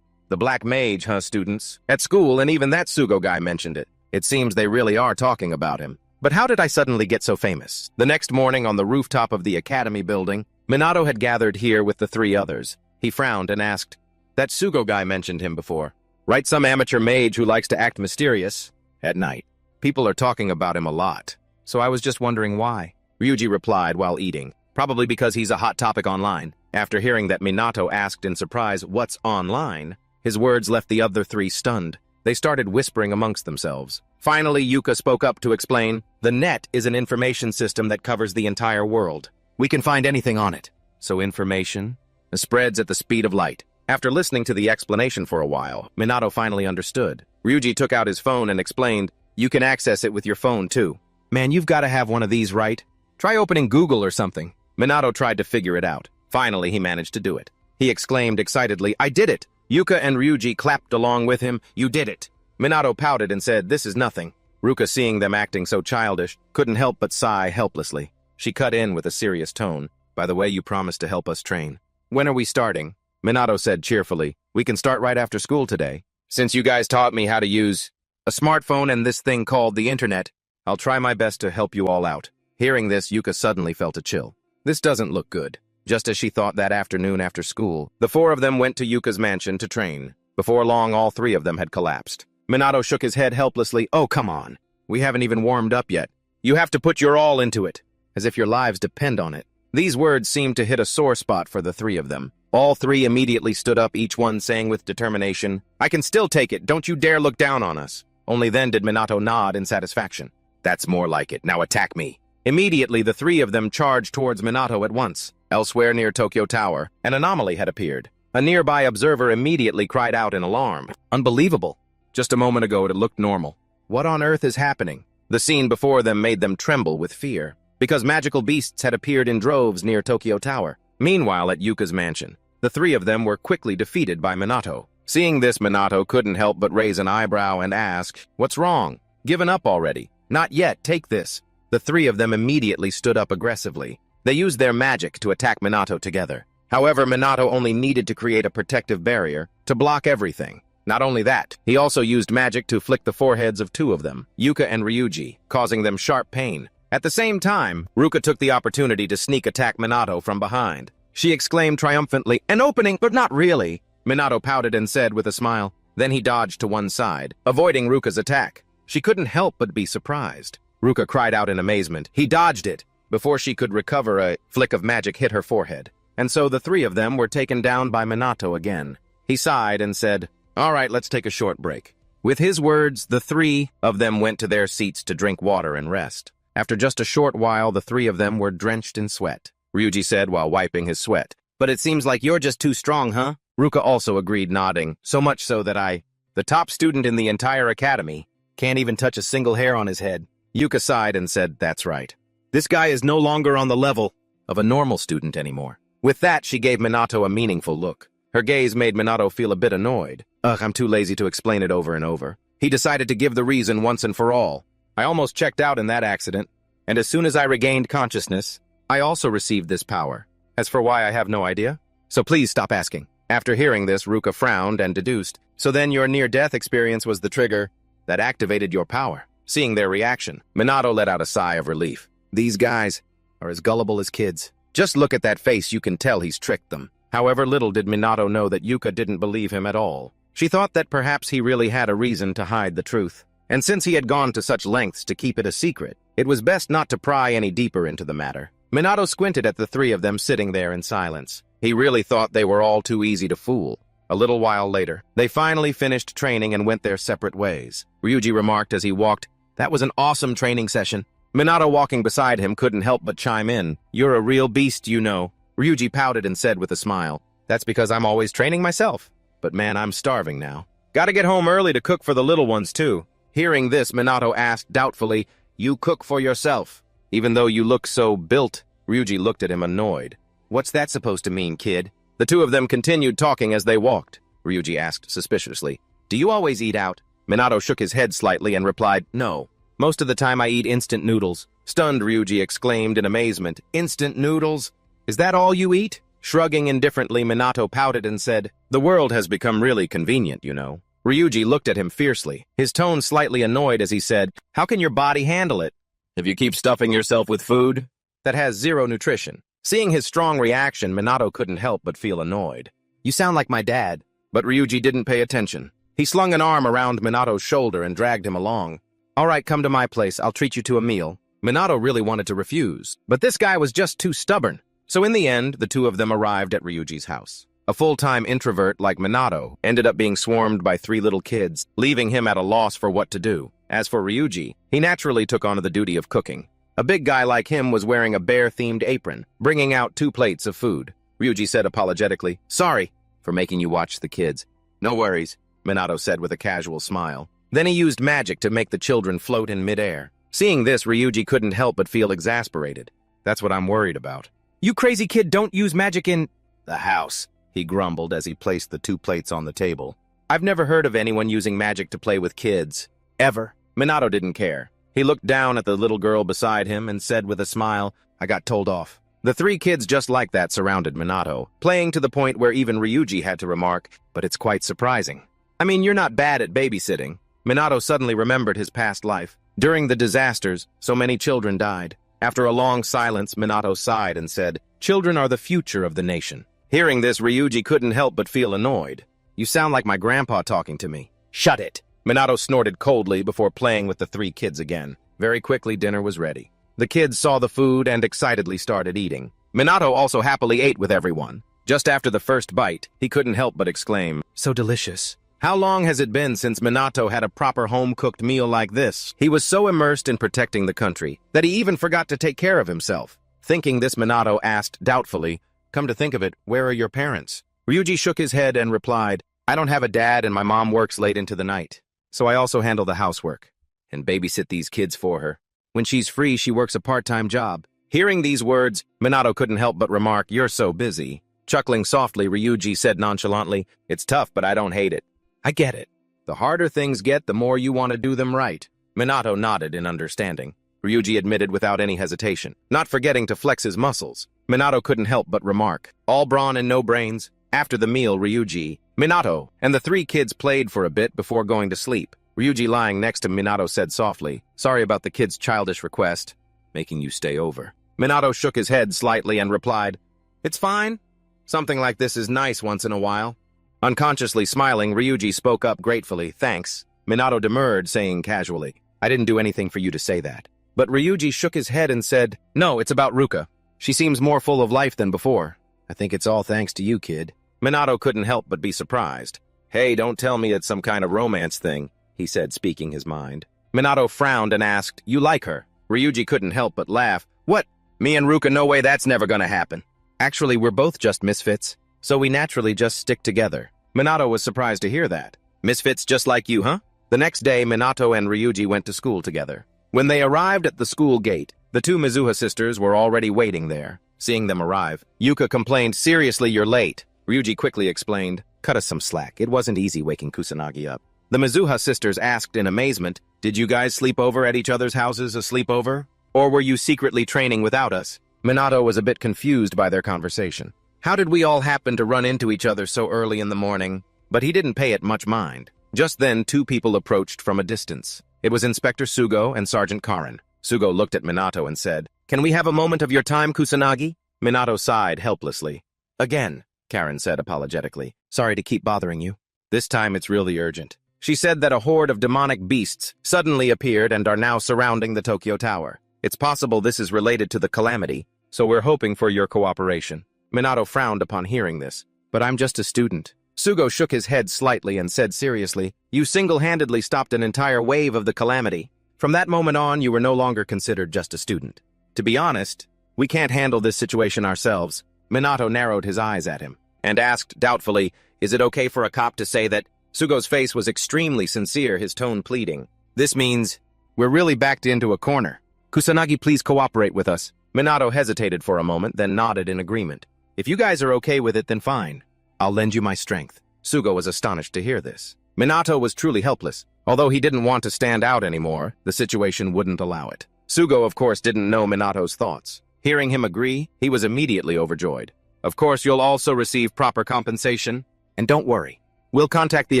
The Black Mage, huh, students? At school, and even that Sugo guy mentioned it. It seems they really are talking about him. But how did I suddenly get so famous? The next morning on the rooftop of the academy building, Minato had gathered here with the three others. He frowned and asked, "That Sugo guy mentioned him before. Right, some amateur mage who likes to act mysterious at night. People are talking about him a lot. So I was just wondering why." Ryuji replied while eating, "Probably because he's a hot topic online." After hearing that Minato asked in surprise, "What's online?" his words left the other three stunned. They started whispering amongst themselves. Finally, Yuka spoke up to explain, "The net is an information system that covers the entire world. We can find anything on it. So information spreads at the speed of light." After listening to the explanation for a while, Minato finally understood. Ryuji took out his phone and explained, "You can access it with your phone too. Man, you've got to have one of these, right? Try opening Google or something." Minato tried to figure it out. Finally, he managed to do it. He exclaimed excitedly, "I did it!" Yuka and Ryuji clapped along with him. "You did it!" Minato pouted and said, "This is nothing." Ruka, seeing them acting so childish, couldn't help but sigh helplessly. She cut in with a serious tone. "By the way, you promised to help us train. When are we starting?" Minato said cheerfully, "We can start right after school today. Since you guys taught me how to use a smartphone and this thing called the internet, I'll try my best to help you all out." Hearing this, Yuka suddenly felt a chill. This doesn't look good. Just as she thought that afternoon after school, the four of them went to Yuka's mansion to train. Before long, all three of them had collapsed. Minato shook his head helplessly. "Oh, come on. We haven't even warmed up yet. You have to put your all into it, as if your lives depend on it." These words seemed to hit a sore spot for the three of them. All three immediately stood up, each one saying with determination, "I can still take it. Don't you dare look down on us." Only then did Minato nod in satisfaction. "That's more like it. Now attack me." Immediately, the three of them charged towards Minato at once. Elsewhere near Tokyo Tower, an anomaly had appeared. A nearby observer immediately cried out in alarm. "Unbelievable. Just a moment ago it looked normal. What on earth is happening?" The scene before them made them tremble with fear, because magical beasts had appeared in droves near Tokyo Tower. Meanwhile, at Yuka's mansion, the three of them were quickly defeated by Minato. Seeing this, Minato couldn't help but raise an eyebrow and ask, "What's wrong? Given up already?" "Not yet, take this." The three of them immediately stood up aggressively. They used their magic to attack Minato together. However, Minato only needed to create a protective barrier to block everything. Not only that, he also used magic to flick the foreheads of two of them, Yuka and Ryuji, causing them sharp pain. At the same time, Ruka took the opportunity to sneak attack Minato from behind. She exclaimed triumphantly, "An opening, but not really." Minato pouted and said with a smile. Then he dodged to one side, avoiding Ruka's attack. She couldn't help but be surprised. Ruka cried out in amazement. He dodged it. Before she could recover, a flick of magic hit her forehead. And so the three of them were taken down by Minato again. He sighed and said, "All right, let's take a short break." With his words, the three of them went to their seats to drink water and rest. After just a short while, the three of them were drenched in sweat. Ryuji said while wiping his sweat, "But it seems like you're just too strong, huh?" Ruka also agreed, nodding, "So much so that the top student in the entire academy, can't even touch a single hair on his head." Yuka sighed and said, "That's right. This guy is no longer on the level of a normal student anymore." With that, she gave Minato a meaningful look. Her gaze made Minato feel a bit annoyed. I'm too lazy to explain it over and over. He decided to give the reason once and for all. "I almost checked out in that accident, and as soon as I regained consciousness, I also received this power. As for why, I have no idea. So please stop asking." After hearing this, Ruka frowned and deduced, "So then your near-death experience was the trigger that activated your power." Seeing their reaction, Minato let out a sigh of relief. These guys are as gullible as kids. Just look at that face, you can tell he's tricked them. However, little did Minato know that Yuka didn't believe him at all. She thought that perhaps he really had a reason to hide the truth. And since he had gone to such lengths to keep it a secret, it was best not to pry any deeper into the matter. Minato squinted at the three of them sitting there in silence. He really thought they were all too easy to fool. A little while later, they finally finished training and went their separate ways. Ryuji remarked as he walked, "That was an awesome training session." Minato, walking beside him, couldn't help but chime in. "You're a real beast, you know." Ryuji pouted and said with a smile, "That's because I'm always training myself. But man, I'm starving now. Gotta get home early to cook for the little ones, too." Hearing this, Minato asked doubtfully, "You cook for yourself? Even though you look so built?" Ryuji looked at him annoyed. "What's that supposed to mean, kid?" The two of them continued talking as they walked. Ryuji asked suspiciously, "Do you always eat out?" Minato shook his head slightly and replied, "No. Most of the time I eat instant noodles." Stunned, Ryuji exclaimed in amazement, "Instant noodles? Is that all you eat?" Shrugging indifferently, Minato pouted and said, "The world has become really convenient, you know. Ryuji looked at him fiercely, his tone slightly annoyed as he said, "How can your body handle it? If you keep stuffing yourself with food that has zero nutrition." Seeing his strong reaction, Minato couldn't help but feel annoyed. "You sound like my dad." But Ryuji didn't pay attention. He slung an arm around Minato's shoulder and dragged him along. "All right, come to my place. I'll treat you to a meal." Minato really wanted to refuse, but this guy was just too stubborn. So in the end, the two of them arrived at Ryuji's house. A full-time introvert like Minato ended up being swarmed by 3 little kids, leaving him at a loss for what to do. As for Ryuji, he naturally took on the duty of cooking. A big guy like him was wearing a bear-themed apron, bringing out 2 plates of food. Ryuji said apologetically, "Sorry for making you watch the kids." "No worries," Minato said with a casual smile. Then he used magic to make the children float in midair. Seeing this, Ryuji couldn't help but feel exasperated. "That's what I'm worried about." "You crazy kid, don't use magic in the house," he grumbled as he placed the 2 plates on the table. "I've never heard of anyone using magic to play with kids. Ever." Minato didn't care. He looked down at the little girl beside him and said with a smile, "I got told off." The 3 kids just like that surrounded Minato, playing to the point where even Ryuji had to remark, "But it's quite surprising. I mean, you're not bad at babysitting." Minato suddenly remembered his past life. During the disasters, so many children died. After a long silence, Minato sighed and said, "Children are the future of the nation." Hearing this, Ryuji couldn't help but feel annoyed. "You sound like my grandpa talking to me." "Shut it!" Minato snorted coldly before playing with the 3 kids again. Very quickly, dinner was ready. The kids saw the food and excitedly started eating. Minato also happily ate with everyone. Just after the first bite, he couldn't help but exclaim, "So delicious." How long has it been since Minato had a proper home-cooked meal like this? He was so immersed in protecting the country that he even forgot to take care of himself. Thinking this, Minato asked doubtfully, "Come to think of it, where are your parents?" Ryuji shook his head and replied, "I don't have a dad and my mom works late into the night. So I also handle the housework and babysit these kids for her. When she's free, she works a part-time job." Hearing these words, Minato couldn't help but remark, "You're so busy." Chuckling softly, Ryuji said nonchalantly, "It's tough, but I don't hate it. I get it. The harder things get, the more you want to do them right." Minato nodded in understanding. Ryuji admitted without any hesitation, not forgetting to flex his muscles. Minato couldn't help but remark, "All brawn and no brains." After the meal, Ryuji, Minato, and the 3 kids played for a bit before going to sleep. Ryuji, lying next to Minato, said softly, "Sorry about the kids' childish request, making you stay over." Minato shook his head slightly and replied, "It's fine. Something like this is nice once in a while." Unconsciously smiling, Ryuji spoke up gratefully, "Thanks." Minato demurred, saying casually, "I didn't do anything for you to say that." But Ryuji shook his head and said, "No, it's about Ruka. She seems more full of life than before. I think it's all thanks to you, kid." Minato couldn't help but be surprised. "Hey, don't tell me it's some kind of romance thing," he said, speaking his mind. Minato frowned and asked, "You like her?" Ryuji couldn't help but laugh. "What? Me and Ruka, no way, that's never gonna happen. Actually, we're both just misfits, so we naturally just stick together." Minato was surprised to hear that. "Misfits just like you, huh?" The next day, Minato and Ryuji went to school together. When they arrived at the school gate, the 2 Mizuha sisters were already waiting there. Seeing them arrive, Yuka complained, "Seriously, you're late." Ryuji quickly explained, "Cut us some slack. It wasn't easy waking Kusanagi up." The Mizuha sisters asked in amazement, "Did you guys sleep over at each other's houses, a sleepover? Or were you secretly training without us?" Minato was a bit confused by their conversation. How did we all happen to run into each other so early in the morning? But he didn't pay it much mind. Just then, 2 people approached from a distance. It was Inspector Sugo and Sergeant Karin. Sugo looked at Minato and said, "Can we have a moment of your time, Kusanagi?" Minato sighed helplessly. "Again," Karin said apologetically. "Sorry to keep bothering you. This time it's really urgent." She said that a horde of demonic beasts suddenly appeared and are now surrounding the Tokyo Tower. It's possible this is related to the calamity, so we're hoping for your cooperation. Minato frowned upon hearing this. "But I'm just a student." Sugo shook his head slightly and said seriously, "You single-handedly stopped an entire wave of the calamity. From that moment on, you were no longer considered just a student. To be honest, we can't handle this situation ourselves." Minato narrowed his eyes at him and asked doubtfully, "Is it okay for a cop to say that?" Sugo's face was extremely sincere, his tone pleading. "This means we're really backed into a corner. Kusanagi, please cooperate with us." Minato hesitated for a moment, then nodded in agreement. "If you guys are okay with it, then fine. I'll lend you my strength." Sugo was astonished to hear this. Minato was truly helpless. Although he didn't want to stand out anymore, the situation wouldn't allow it. Sugo, of course, didn't know Minato's thoughts. Hearing him agree, he was immediately overjoyed. "Of course, you'll also receive proper compensation. And don't worry, We'll contact the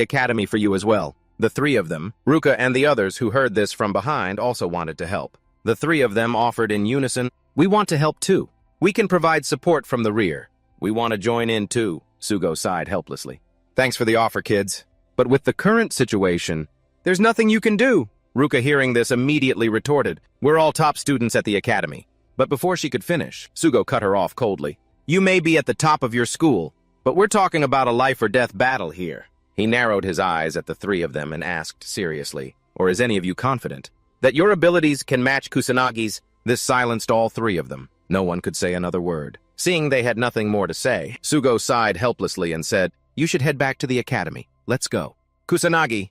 academy for you as well. The three of them, Ruka and the others who heard this from behind, also wanted to help. The three of them offered in unison, "We want to help too. We can provide support from the rear. We want to join in too," Sugo sighed helplessly. "Thanks for the offer, kids. But with the current situation, there's nothing you can do." Ruka, hearing this, immediately retorted, "We're all top students at the academy." But before she could finish, Sugo cut her off coldly. "You may be at the top of your school, but we're talking about a life-or-death battle here." He narrowed his eyes at the three of them and asked seriously, "Or is any of you confident that your abilities can match Kusanagi's?" This silenced all three of them. No one could say another word. Seeing they had nothing more to say, Sugo sighed helplessly and said, "You should head back to the academy. Let's go. Kusanagi."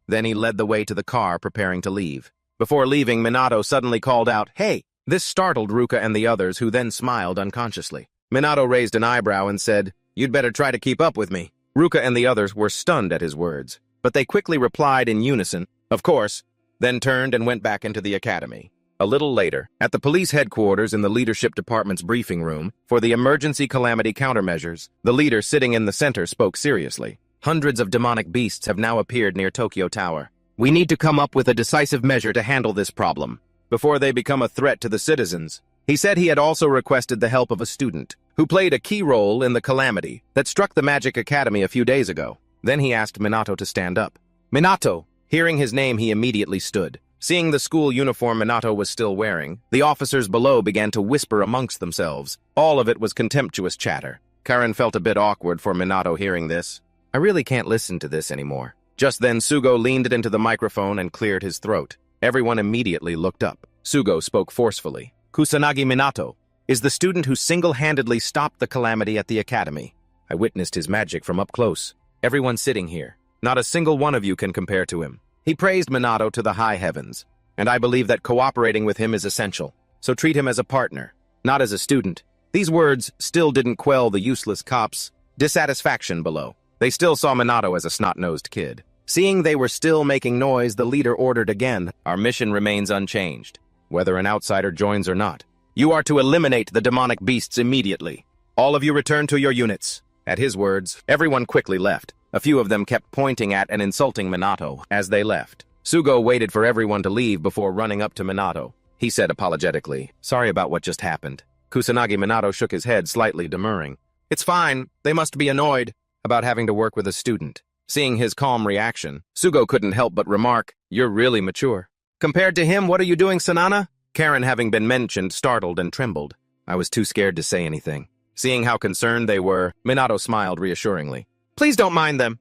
Then he led the way to the car, preparing to leave. Before leaving, Minato suddenly called out, "Hey!" This startled Ruka and the others, who then smiled unconsciously. Minato raised an eyebrow and said, "You'd better try to keep up with me." Ruka and the others were stunned at his words, but they quickly replied in unison, "Of course," then turned and went back into the academy. A little later, at the police headquarters in the leadership department's briefing room for the emergency calamity countermeasures, the leader sitting in the center spoke seriously. "Hundreds of demonic beasts have now appeared near Tokyo Tower. We need to come up with a decisive measure to handle this problem before they become a threat to the citizens." He said he had also requested the help of a student who played a key role in the calamity that struck the Magic Academy a few days ago. Then he asked Minato to stand up. Minato! Hearing his name, he immediately stood. Seeing the school uniform Minato was still wearing, the officers below began to whisper amongst themselves. All of it was contemptuous chatter. Karen felt a bit awkward for Minato hearing this. "I really can't listen to this anymore." Just then, Sugo leaned into the microphone and cleared his throat. Everyone immediately looked up. Sugo spoke forcefully. "Kusanagi Minato is the student who single-handedly stopped the calamity at the academy. I witnessed his magic from up close. Everyone sitting here, not a single one of you can compare to him." He praised Minato to the high heavens, and I believe that cooperating with him is essential. So treat him as a partner, not as a student. These words still didn't quell the useless cops' dissatisfaction below. They still saw Minato as a snot-nosed kid. Seeing they were still making noise, the leader ordered again, "Our mission remains unchanged, whether an outsider joins or not. You are to eliminate the demonic beasts immediately. All of you return to your units." At his words, everyone quickly left. A few of them kept pointing at and insulting Minato as they left. Sugo waited for everyone to leave before running up to Minato. He said apologetically, "Sorry about what just happened." Kusanagi Minato shook his head, slightly demurring. "It's fine. They must be annoyed about having to work with a student." Seeing his calm reaction, Sugo couldn't help but remark, "You're really mature." "Compared to him, what are you doing, Sanana?" Karen, having been mentioned, startled and trembled. I was too scared to say anything. Seeing how concerned they were, Minato smiled reassuringly. "Please don't mind them."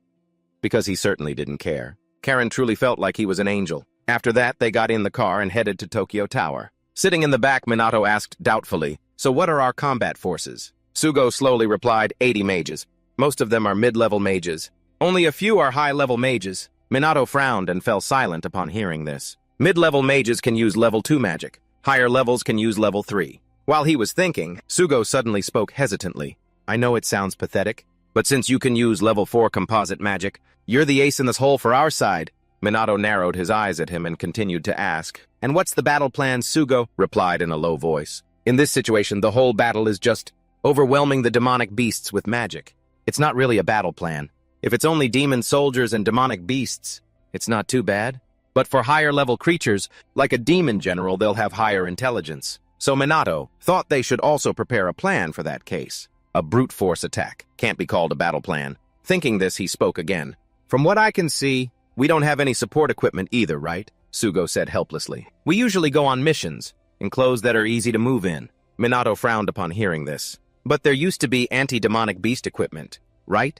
Because he certainly didn't care. Karen truly felt like he was an angel. After that, they got in the car and headed to Tokyo Tower. Sitting in the back, Minato asked doubtfully, "So what are our combat forces?" Sugo slowly replied, 80 mages. Most of them are mid-level mages. Only a few are high-level mages. Minato frowned and fell silent upon hearing this. Mid-level mages can use level 2 magic. Higher levels can use level 3. While he was thinking, Sugo suddenly spoke hesitantly. "I know it sounds pathetic, but since you can use level 4 composite magic, you're the ace in this hole for our side." Minato narrowed his eyes at him and continued to ask, "And what's the battle plan?" Sugo replied in a low voice. "In this situation, the whole battle is just overwhelming the demonic beasts with magic. It's not really a battle plan. If it's only demon soldiers and demonic beasts, it's not too bad. But for higher-level creatures, like a demon general, they'll have higher intelligence. So Minato thought they should also prepare a plan for that case. A brute force attack can't be called a battle plan." Thinking this, he spoke again. "From what I can see, we don't have any support equipment either, right?" Sugo said helplessly. "We usually go on missions, in clothes that are easy to move in." Minato frowned upon hearing this. "But there used to be anti-demonic beast equipment, right?"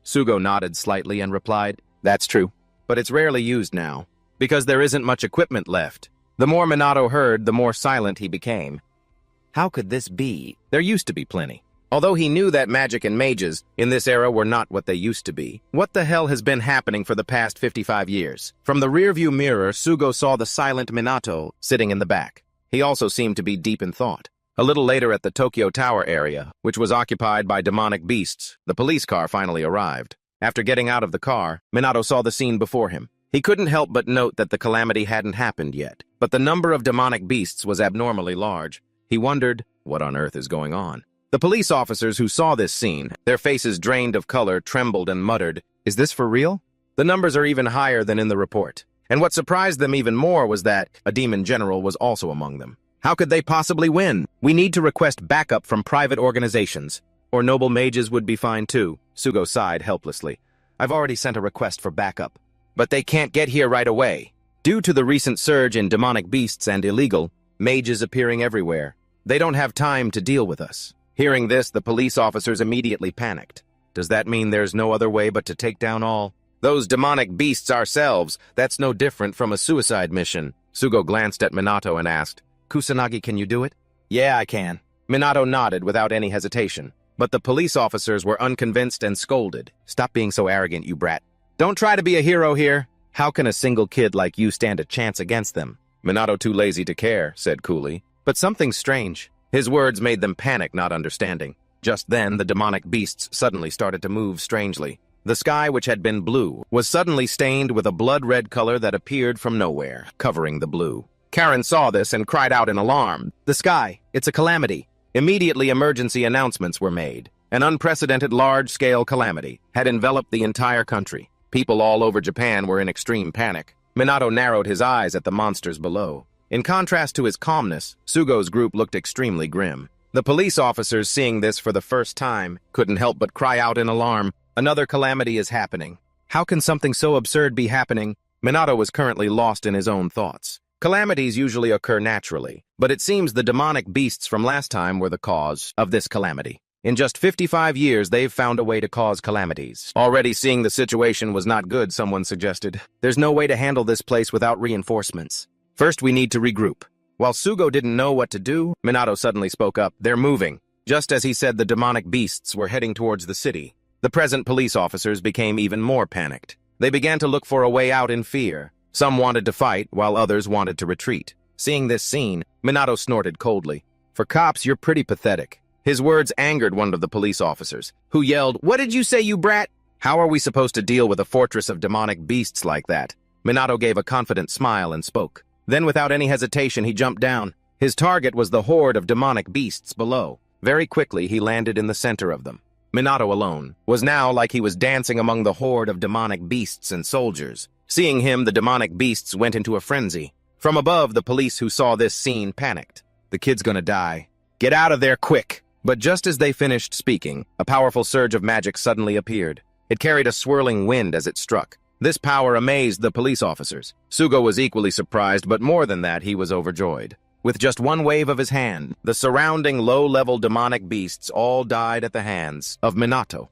Sugo nodded slightly and replied, "That's true, but it's rarely used now, because there isn't much equipment left." The more Minato heard, the more silent he became. How could this be? There used to be plenty. Although he knew that magic and mages in this era were not what they used to be. What the hell has been happening for the past 55 years? From the rearview mirror, Sugo saw the silent Minato sitting in the back. He also seemed to be deep in thought. A little later at the Tokyo Tower area, which was occupied by demonic beasts, the police car finally arrived. After getting out of the car, Minato saw the scene before him. He couldn't help but note that the calamity hadn't happened yet, but the number of demonic beasts was abnormally large. He wondered, what on earth is going on? The police officers who saw this scene, their faces drained of color, trembled and muttered, "Is this for real?" The numbers are even higher than in the report. And what surprised them even more was that a demon general was also among them. How could they possibly win? "We need to request backup from private organizations. Or noble mages would be fine too." Sugo sighed helplessly. "I've already sent a request for backup. But they can't get here right away. Due to the recent surge in demonic beasts and illegal mages appearing everywhere, they don't have time to deal with us." Hearing this, the police officers immediately panicked. Does that mean there's no other way but to take down all those demonic beasts ourselves? That's no different from a suicide mission. Sugo glanced at Minato and asked, "Kusanagi, can you do it?" "Yeah, I can." Minato nodded without any hesitation. But the police officers were unconvinced and scolded. "Stop being so arrogant, you brat. Don't try to be a hero here. How can a single kid like you stand a chance against them?" "Minato too lazy to care," said coolly. "But something's strange." His words made them panic, not understanding. Just then, the demonic beasts suddenly started to move strangely. The sky, which had been blue, was suddenly stained with a blood-red color that appeared from nowhere, covering the blue. Karen saw this and cried out in alarm. "The sky! It's a calamity!" Immediately, emergency announcements were made. An unprecedented large-scale calamity had enveloped the entire country. People all over Japan were in extreme panic. Minato narrowed his eyes at the monsters below. In contrast to his calmness, Sugo's group looked extremely grim. The police officers, seeing this for the first time, couldn't help but cry out in alarm. Another calamity is happening. How can something so absurd be happening? Minato was currently lost in his own thoughts. Calamities usually occur naturally, but it seems the demonic beasts from last time were the cause of this calamity. In just 55 years, they've found a way to cause calamities. Already seeing the situation was not good, someone suggested. "There's no way to handle this place without reinforcements. First, we need to regroup." While Sugo didn't know what to do, Minato suddenly spoke up. "They're moving." Just as he said, the demonic beasts were heading towards the city. The present police officers became even more panicked. They began to look for a way out in fear. Some wanted to fight, while others wanted to retreat. Seeing this scene, Minato snorted coldly. "For cops, you're pretty pathetic." His words angered one of the police officers, who yelled, "What did you say, you brat?" "How are we supposed to deal with a fortress of demonic beasts like that?" Minato gave a confident smile and spoke. Then, without any hesitation, he jumped down. His target was the horde of demonic beasts below. Very quickly, he landed in the center of them. Minato alone was now like he was dancing among the horde of demonic beasts and soldiers. Seeing him, the demonic beasts went into a frenzy. From above, the police who saw this scene panicked. "The kid's gonna die. Get out of there quick!" But just as they finished speaking, a powerful surge of magic suddenly appeared. It carried a swirling wind as it struck. This power amazed the police officers. Sugo was equally surprised, but more than that, he was overjoyed. With just one wave of his hand, the surrounding low-level demonic beasts all died at the hands of Minato.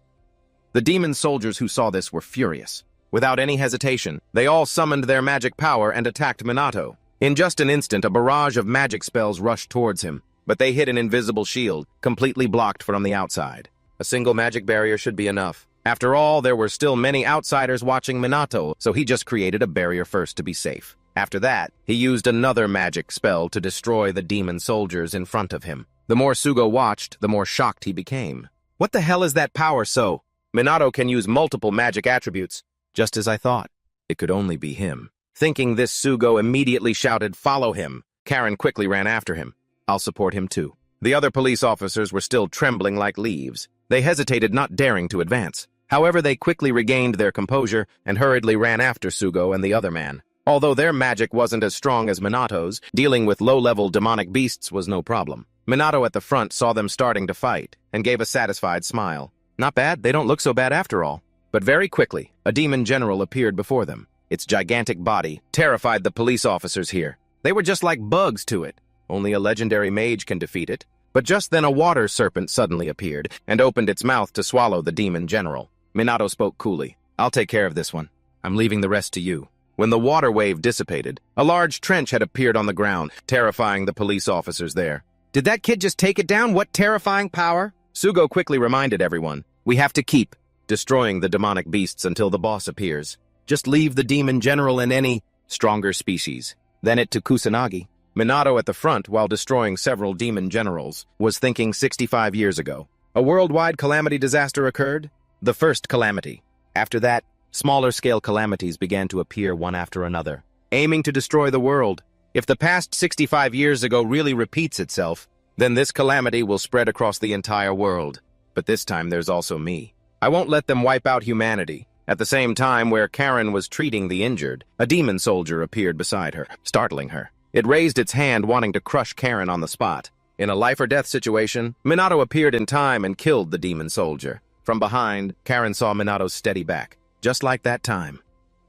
The demon soldiers who saw this were furious. Without any hesitation, they all summoned their magic power and attacked Minato. In just an instant, a barrage of magic spells rushed towards him, but they hit an invisible shield, completely blocked from the outside. A single magic barrier should be enough. After all, there were still many outsiders watching Minato, so he just created a barrier first to be safe. After that, he used another magic spell to destroy the demon soldiers in front of him. The more Sugo watched, the more shocked he became. What the hell is that power so? Minato can use multiple magic attributes. Just as I thought. It could only be him. Thinking this, Sugo immediately shouted, "Follow him." Karen quickly ran after him. "I'll support him too." The other police officers were still trembling like leaves. They hesitated, not daring to advance. However, they quickly regained their composure and hurriedly ran after Sugo and the other man. Although their magic wasn't as strong as Minato's, dealing with low-level demonic beasts was no problem. Minato at the front saw them starting to fight and gave a satisfied smile. Not bad, they don't look so bad after all. But very quickly, a demon general appeared before them. Its gigantic body terrified the police officers here. They were just like bugs to it. Only a legendary mage can defeat it. But just then a water serpent suddenly appeared and opened its mouth to swallow the demon general. Minato spoke coolly. "I'll take care of this one. I'm leaving the rest to you." When the water wave dissipated, a large trench had appeared on the ground, terrifying the police officers there. "Did that kid just take it down? What terrifying power?" Sugo quickly reminded everyone, "We have to keep destroying the demonic beasts until the boss appears. Just leave the demon general and any stronger species. Then it to Kusanagi." Minato at the front, while destroying several demon generals, was thinking 65 years ago. A worldwide calamity disaster occurred. The first calamity. After that, smaller-scale calamities began to appear one after another, aiming to destroy the world. If the past 65 years ago really repeats itself, then this calamity will spread across the entire world. But this time there's also me. I won't let them wipe out humanity. At the same time where Karen was treating the injured, a demon soldier appeared beside her, startling her. It raised its hand wanting to crush Karen on the spot. In a life-or-death situation, Minato appeared in time and killed the demon soldier. From behind, Karen saw Minato's steady back, just like that time.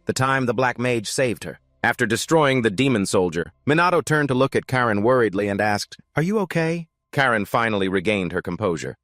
The time the black mage saved her. After destroying the demon soldier, Minato turned to look at Karen worriedly and asked, "Are you okay?" Karen finally regained her composure.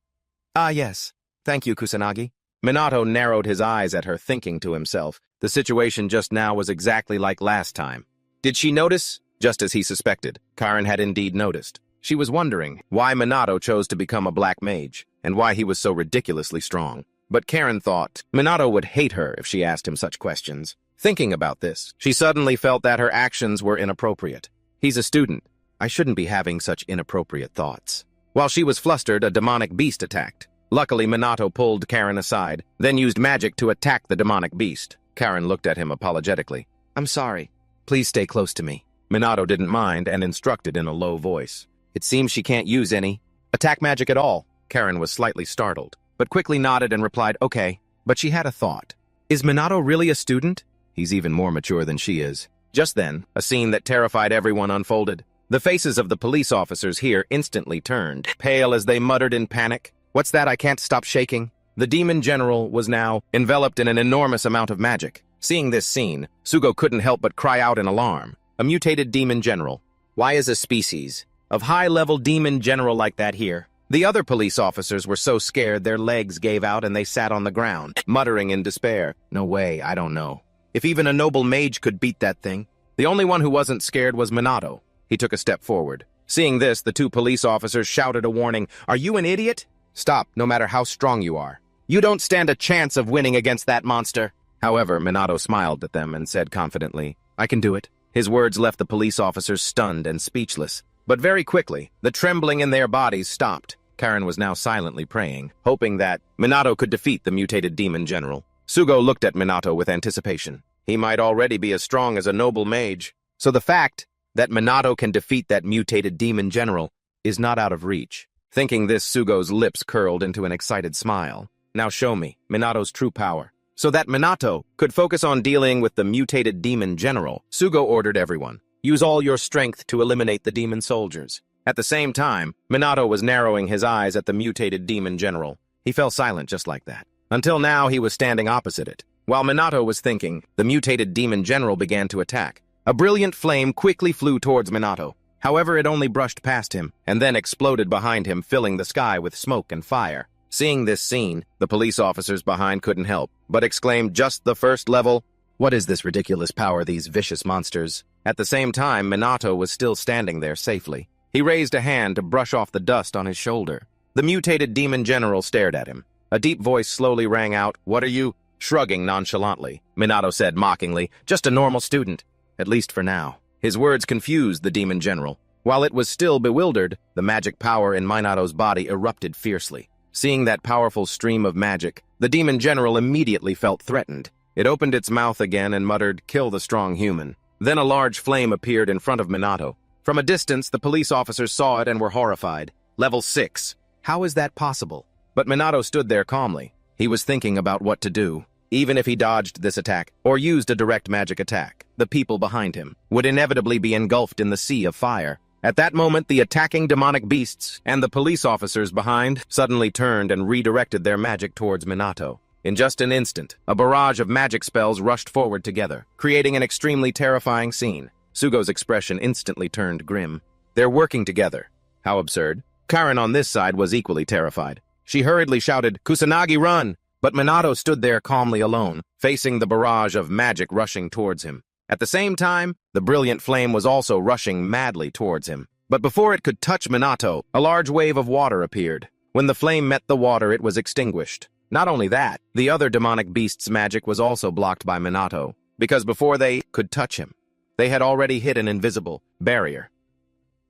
"Ah, yes. Thank you, Kusanagi." Minato narrowed his eyes at her, thinking to himself, the situation just now was exactly like last time. Did she notice? Just as he suspected, Karen had indeed noticed. She was wondering why Minato chose to become a black mage, and why he was so ridiculously strong. But Karen thought Minato would hate her if she asked him such questions. Thinking about this, she suddenly felt that her actions were inappropriate. He's a student. I shouldn't be having such inappropriate thoughts. While she was flustered, a demonic beast attacked. Luckily, Minato pulled Karen aside, then used magic to attack the demonic beast. Karen looked at him apologetically. "I'm sorry. Please stay close to me." Minato didn't mind and instructed in a low voice. "It seems she can't use any attack magic at all." Karen was slightly startled, but quickly nodded and replied, "Okay." But she had a thought. Is Minato really a student? He's even more mature than she is. Just then, a scene that terrified everyone unfolded. The faces of the police officers here instantly turned, pale as they muttered in panic. "What's that? I can't stop shaking." The demon general was now enveloped in an enormous amount of magic. Seeing this scene, Sugo couldn't help but cry out in alarm. A mutated demon general. Why is a species of high-level demon general like that here? The other police officers were so scared their legs gave out and they sat on the ground, muttering in despair. "No way, I don't know. If even a noble mage could beat that thing." The only one who wasn't scared was Minato. He took a step forward. Seeing this, the two police officers shouted a warning. "Are you an idiot? Stop, no matter how strong you are. You don't stand a chance of winning against that monster." However, Minato smiled at them and said confidently, "I can do it." His words left the police officers stunned and speechless. But very quickly, the trembling in their bodies stopped. Karen was now silently praying, hoping that Minato could defeat the mutated demon general. Sugo looked at Minato with anticipation. He might already be as strong as a noble mage. So the fact that Minato can defeat that mutated demon general is not out of reach. Thinking this, Sugo's lips curled into an excited smile. Now show me Minato's true power. So that Minato could focus on dealing with the mutated demon general, Sugo ordered everyone, use all your strength to eliminate the demon soldiers. At the same time, Minato was narrowing his eyes at the mutated demon general. He fell silent just like that. Until now, he was standing opposite it. While Minato was thinking, the mutated demon general began to attack. A brilliant flame quickly flew towards Minato. However, it only brushed past him, and then exploded behind him, filling the sky with smoke and fire. Seeing this scene, the police officers behind couldn't help, but exclaimed, "Just the first level? What is this ridiculous power, these vicious monsters?" At the same time, Minato was still standing there safely. He raised a hand to brush off the dust on his shoulder. The mutated demon general stared at him. A deep voice slowly rang out, "What are you?" Shrugging nonchalantly, Minato said mockingly, "Just a normal student, at least for now." His words confused the demon general. While it was still bewildered, the magic power in Minato's body erupted fiercely. Seeing that powerful stream of magic, the demon general immediately felt threatened. It opened its mouth again and muttered, "Kill the strong human." Then a large flame appeared in front of Minato. From a distance, the police officers saw it and were horrified. Level 6. How is that possible? But Minato stood there calmly. He was thinking about what to do. Even if he dodged this attack, or used a direct magic attack, the people behind him would inevitably be engulfed in the sea of fire. At that moment, the attacking demonic beasts and the police officers behind suddenly turned and redirected their magic towards Minato. In just an instant, a barrage of magic spells rushed forward together, creating an extremely terrifying scene. Sugo's expression instantly turned grim. They're working together. How absurd. Karen on this side was equally terrified. She hurriedly shouted, "Kusanagi, run!" But Minato stood there calmly alone, facing the barrage of magic rushing towards him. At the same time, the brilliant flame was also rushing madly towards him. But before it could touch Minato, a large wave of water appeared. When the flame met the water, it was extinguished. Not only that, the other demonic beast's magic was also blocked by Minato, because before they could touch him, they had already hit an invisible barrier.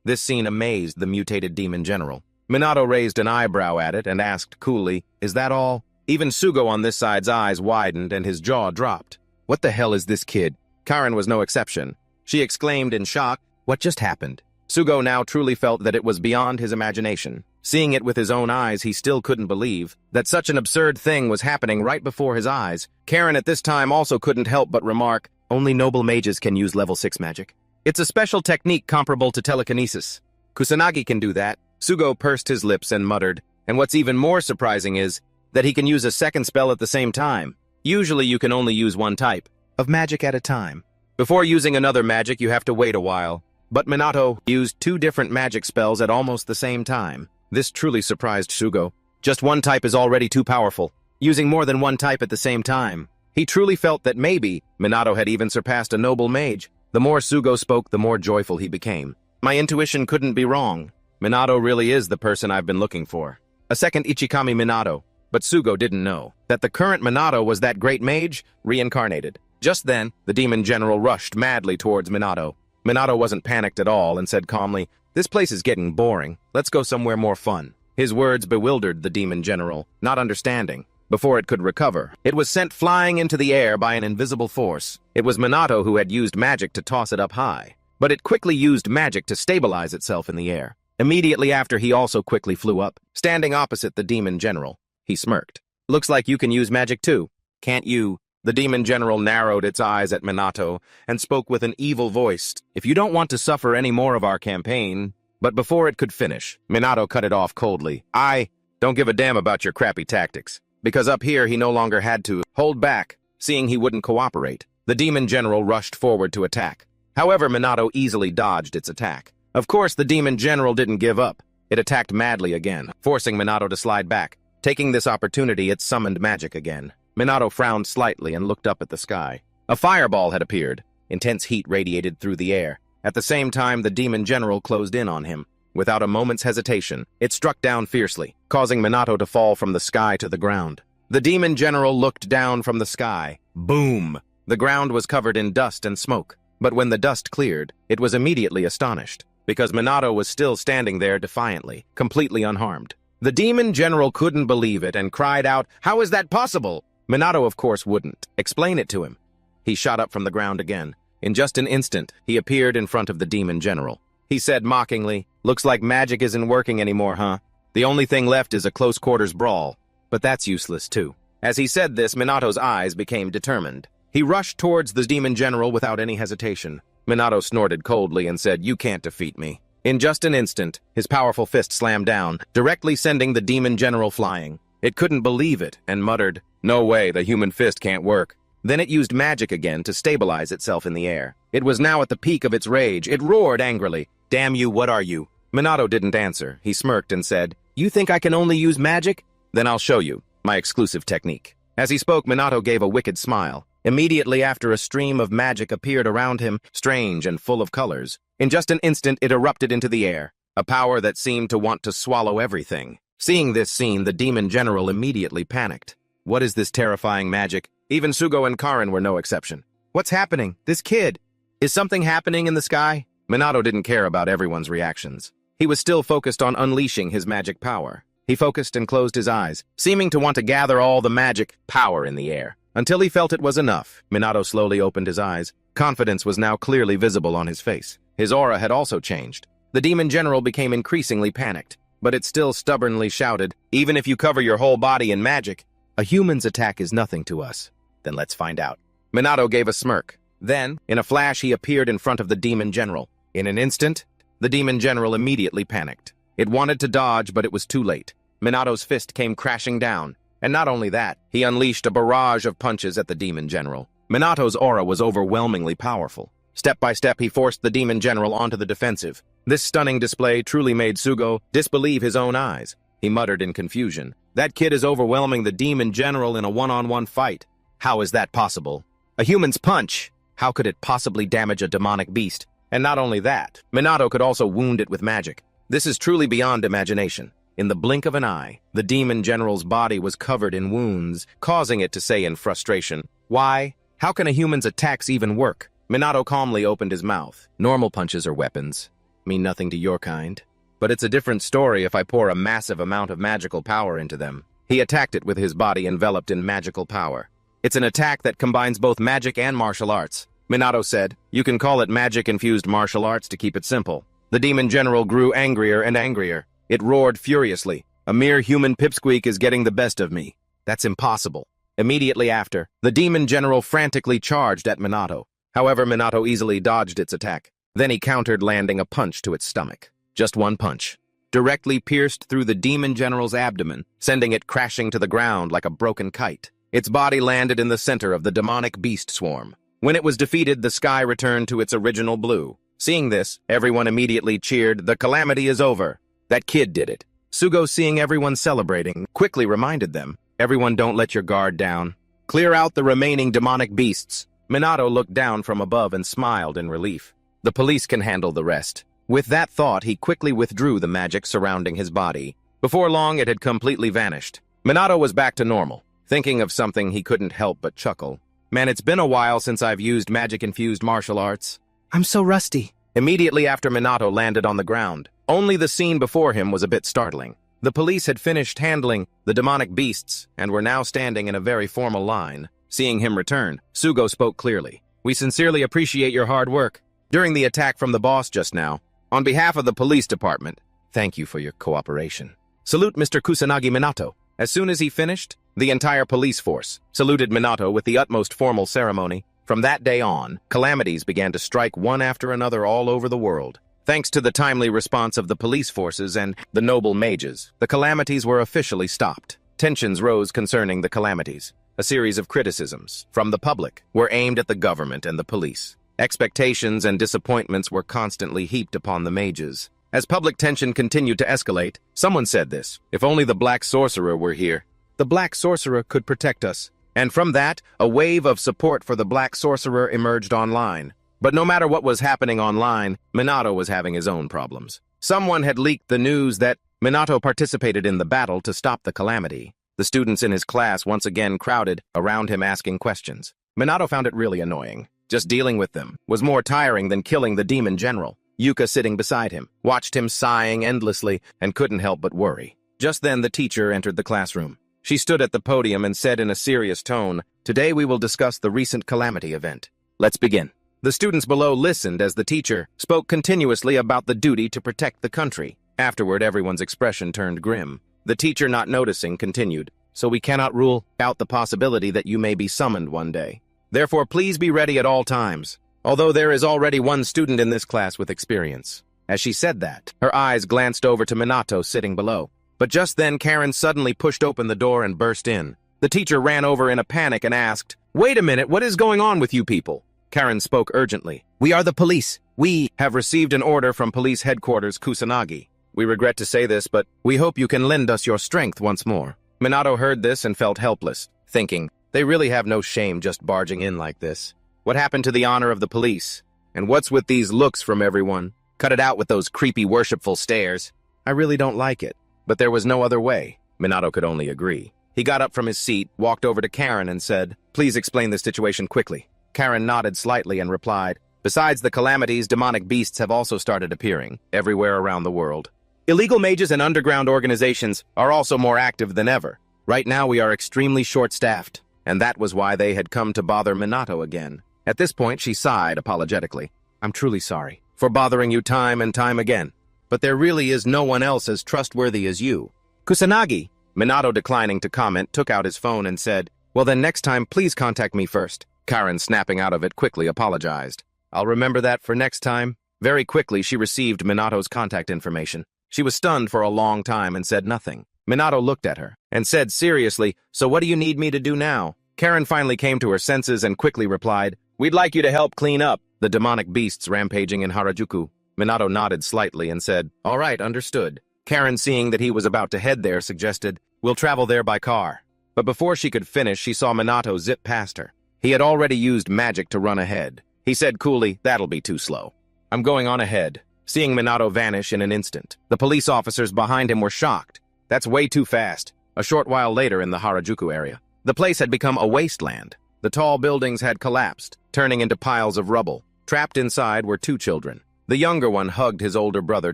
This scene amazed the mutated demon general. Minato raised an eyebrow at it and asked coolly, "Is that all?" Even Sugo on this side's eyes widened and his jaw dropped. "What the hell is this kid?" Karen was no exception. She exclaimed in shock, "What just happened?" Sugo now truly felt that it was beyond his imagination. Seeing it with his own eyes, he still couldn't believe that such an absurd thing was happening right before his eyes. Karen at this time also couldn't help but remark, only noble mages can use level 6 magic. It's a special technique comparable to telekinesis. Kusanagi can do that. Sugo pursed his lips and muttered, and what's even more surprising is that he can use a second spell at the same time. Usually you can only use one type of magic at a time. Before using another magic, you have to wait a while. But Minato used 2 different magic spells at almost the same time. This truly surprised Sugo. Just one type is already too powerful. Using more than one type at the same time. He truly felt that maybe Minato had even surpassed a noble mage. The more Sugo spoke, the more joyful he became. My intuition couldn't be wrong. Minato really is the person I've been looking for. A second Ichikami Minato. But Sugo didn't know that the current Minato was that great mage reincarnated. Just then, the demon general rushed madly towards Minato. Minato wasn't panicked at all and said calmly, "This place is getting boring. Let's go somewhere more fun." His words bewildered the demon general, not understanding. Before it could recover, it was sent flying into the air by an invisible force. It was Minato who had used magic to toss it up high, but it quickly used magic to stabilize itself in the air. Immediately after, he also quickly flew up, standing opposite the demon general. He smirked. "Looks like you can use magic too. Can't you?" The demon general narrowed its eyes at Minato and spoke with an evil voice. "If you don't want to suffer any more of our campaign..." But before it could finish, Minato cut it off coldly. "I don't give a damn about your crappy tactics." Because up here he no longer had to hold back, seeing he wouldn't cooperate. The demon general rushed forward to attack. However, Minato easily dodged its attack. Of course, the demon general didn't give up. It attacked madly again, forcing Minato to slide back. Taking this opportunity, it summoned magic again. Minato frowned slightly and looked up at the sky. A fireball had appeared. Intense heat radiated through the air. At the same time, the demon general closed in on him. Without a moment's hesitation, it struck down fiercely, causing Minato to fall from the sky to the ground. The demon general looked down from the sky. Boom! The ground was covered in dust and smoke. But when the dust cleared, it was immediately astonished, because Minato was still standing there defiantly, completely unharmed. The demon general couldn't believe it and cried out, "How is that possible?" Minato, of course, wouldn't explain it to him. He shot up from the ground again. In just an instant, he appeared in front of the demon general. He said mockingly, "Looks like magic isn't working anymore, huh? The only thing left is a close-quarters brawl. But that's useless, too." As he said this, Minato's eyes became determined. He rushed towards the demon general without any hesitation. Minato snorted coldly and said, "You can't defeat me." In just an instant, his powerful fist slammed down, directly sending the demon general flying. It couldn't believe it and muttered, "No way, the human fist can't work." Then it used magic again to stabilize itself in the air. It was now at the peak of its rage. It roared angrily. "Damn you, what are you?" Minato didn't answer. He smirked and said, "You think I can only use magic? Then I'll show you my exclusive technique." As he spoke, Minato gave a wicked smile. Immediately after, a stream of magic appeared around him, strange and full of colors. In just an instant, it erupted into the air, a power that seemed to want to swallow everything. Seeing this scene, the demon general immediately panicked. What is this terrifying magic? Even Sugo and Karin were no exception. What's happening? This kid! Is something happening in the sky? Minato didn't care about everyone's reactions. He was still focused on unleashing his magic power. He focused and closed his eyes, seeming to want to gather all the magic power in the air. Until he felt it was enough, Minato slowly opened his eyes. Confidence was now clearly visible on his face. His aura had also changed. The demon general became increasingly panicked, but it still stubbornly shouted, "Even if you cover your whole body in magic, a human's attack is nothing to us." "Then let's find out." Minato gave a smirk. Then, in a flash, he appeared in front of the demon general. In an instant, the demon general immediately panicked. It wanted to dodge, but it was too late. Minato's fist came crashing down. And not only that, he unleashed a barrage of punches at the demon general. Minato's aura was overwhelmingly powerful. Step by step, he forced the demon general onto the defensive. This stunning display truly made Sugo disbelieve his own eyes. He muttered in confusion, "That kid is overwhelming the demon general in a one-on-one fight. How is that possible? A human's punch! How could it possibly damage a demonic beast? And not only that, Minato could also wound it with magic. This is truly beyond imagination." In the blink of an eye, the demon general's body was covered in wounds, causing it to say in frustration, "Why? How can a human's attacks even work?" Minato calmly opened his mouth. "Normal punches or weapons mean nothing to your kind. But it's a different story if I pour a massive amount of magical power into them." He attacked it with his body enveloped in magical power. "It's an attack that combines both magic and martial arts," Minato said. "You can call it magic-infused martial arts to keep it simple." The demon general grew angrier and angrier. It roared furiously. A mere human pipsqueak is getting the best of me. That's impossible. Immediately after, the demon general frantically charged at Minato. However, Minato easily dodged its attack. Then he countered, landing a punch to its stomach. Just one punch. Directly pierced through the demon general's abdomen, sending it crashing to the ground like a broken kite. Its body landed in the center of the demonic beast swarm. When it was defeated, the sky returned to its original blue. Seeing this, everyone immediately cheered, "The calamity is over. That kid did it." Sugo, seeing everyone celebrating, quickly reminded them, "Everyone, don't let your guard down. Clear out the remaining demonic beasts." Minato looked down from above and smiled in relief. The police can handle the rest. With that thought, he quickly withdrew the magic surrounding his body. Before long, it had completely vanished. Minato was back to normal, thinking of something he couldn't help but chuckle. "Man, it's been a while since I've used magic-infused martial arts. I'm so rusty." Immediately after Minato landed on the ground, only the scene before him was a bit startling. The police had finished handling the demonic beasts and were now standing in a very formal line. Seeing him return, Sugo spoke clearly. "We sincerely appreciate your hard work during the attack from the boss just now. On behalf of the police department, thank you for your cooperation. Salute Mr. Kusanagi Minato." As soon as he finished, the entire police force saluted Minato with the utmost formal ceremony. From that day on, calamities began to strike one after another all over the world. Thanks to the timely response of the police forces and the noble mages, the calamities were officially stopped. Tensions rose concerning the calamities. A series of criticisms from the public were aimed at the government and the police. Expectations and disappointments were constantly heaped upon the mages. As public tension continued to escalate, someone said this: "If only the Black Sorcerer were here. The Black Sorcerer could protect us." And from that, a wave of support for the Black Sorcerer emerged online. But no matter what was happening online, Minato was having his own problems. Someone had leaked the news that Minato participated in the battle to stop the calamity. The students in his class once again crowded around him asking questions. Minato found it really annoying. Just dealing with them was more tiring than killing the demon general. Yuka, sitting beside him, watched him sighing endlessly and couldn't help but worry. Just then the teacher entered the classroom. She stood at the podium and said in a serious tone, "Today we will discuss the recent calamity event. Let's begin." The students below listened as the teacher spoke continuously about the duty to protect the country. Afterward, everyone's expression turned grim. The teacher, not noticing, continued, "So we cannot rule out the possibility that you may be summoned one day. Therefore, please be ready at all times. Although there is already one student in this class with experience." As she said that, her eyes glanced over to Minato sitting below. But just then, Karen suddenly pushed open the door and burst in. The teacher ran over in a panic and asked, "Wait a minute, what is going on with you people?" Karen spoke urgently. "We are the police. We have received an order from police headquarters Kusanagi. We regret to say this, but we hope you can lend us your strength once more." Minato heard this and felt helpless, thinking, they really have no shame just barging in like this. What happened to the honor of the police? And what's with these looks from everyone? Cut it out with those creepy, worshipful stares. I really don't like it. But there was no other way. Minato could only agree. He got up from his seat, walked over to Karen and said, "Please explain the situation quickly." Karen nodded slightly and replied, "Besides the calamities, demonic beasts have also started appearing everywhere around the world. Illegal mages and underground organizations are also more active than ever. Right now we are extremely short-staffed, and that was why they had come to bother Minato again." At this point, she sighed apologetically. "I'm truly sorry for bothering you time and time again, but there really is no one else as trustworthy as you." "Kusanagi," Minato, declining to comment, took out his phone and said, "Well then, next time please contact me first." Karen, snapping out of it, quickly apologized. "I'll remember that for next time." Very quickly, she received Minato's contact information. She was stunned for a long time and said nothing. Minato looked at her and said seriously, "So what do you need me to do now?" Karen finally came to her senses and quickly replied, "We'd like you to help clean up the demonic beasts rampaging in Harajuku." Minato nodded slightly and said, "All right, understood." Karen, seeing that he was about to head there, suggested, "We'll travel there by car." But before she could finish, she saw Minato zip past her. He had already used magic to run ahead. He said coolly, "That'll be too slow. I'm going on ahead." Seeing Minato vanish in an instant, the police officers behind him were shocked. That's way too fast. A short while later in the Harajuku area, the place had become a wasteland. The tall buildings had collapsed, turning into piles of rubble. Trapped inside were two children. The younger one hugged his older brother,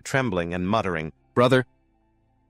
trembling and muttering, "Brother."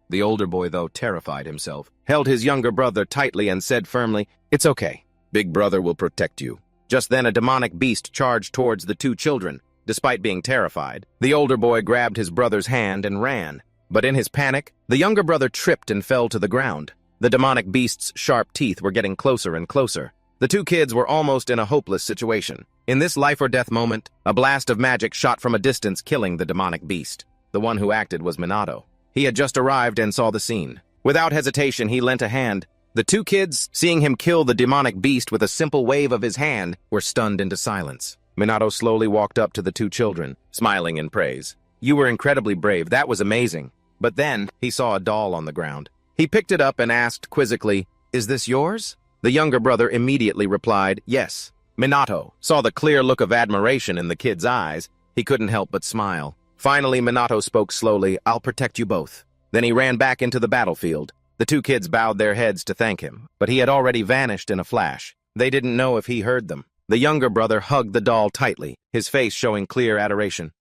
The older boy, though terrified himself, held his younger brother tightly and said firmly, "It's okay. Big brother will protect you." Just then a demonic beast charged towards the two children. Despite being terrified, the older boy grabbed his brother's hand and ran. But in his panic, the younger brother tripped and fell to the ground. The demonic beast's sharp teeth were getting closer and closer. The two kids were almost in a hopeless situation. In this life-or-death moment, a blast of magic shot from a distance, killing the demonic beast. The one who acted was Minato. He had just arrived and saw the scene. Without hesitation, he lent a hand. The two kids, seeing him kill the demonic beast with a simple wave of his hand, were stunned into silence. Minato slowly walked up to the two children, smiling in praise. "You were incredibly brave, that was amazing." But then, he saw a doll on the ground. He picked it up and asked quizzically, "Is this yours?" The younger brother immediately replied, "Yes." Minato saw the clear look of admiration in the kid's eyes. He couldn't help but smile. Finally, Minato spoke slowly, "I'll protect you both." Then he ran back into the battlefield. The two kids bowed their heads to thank him, but he had already vanished in a flash. They didn't know if he heard them. The younger brother hugged the doll tightly, his face showing clear adoration.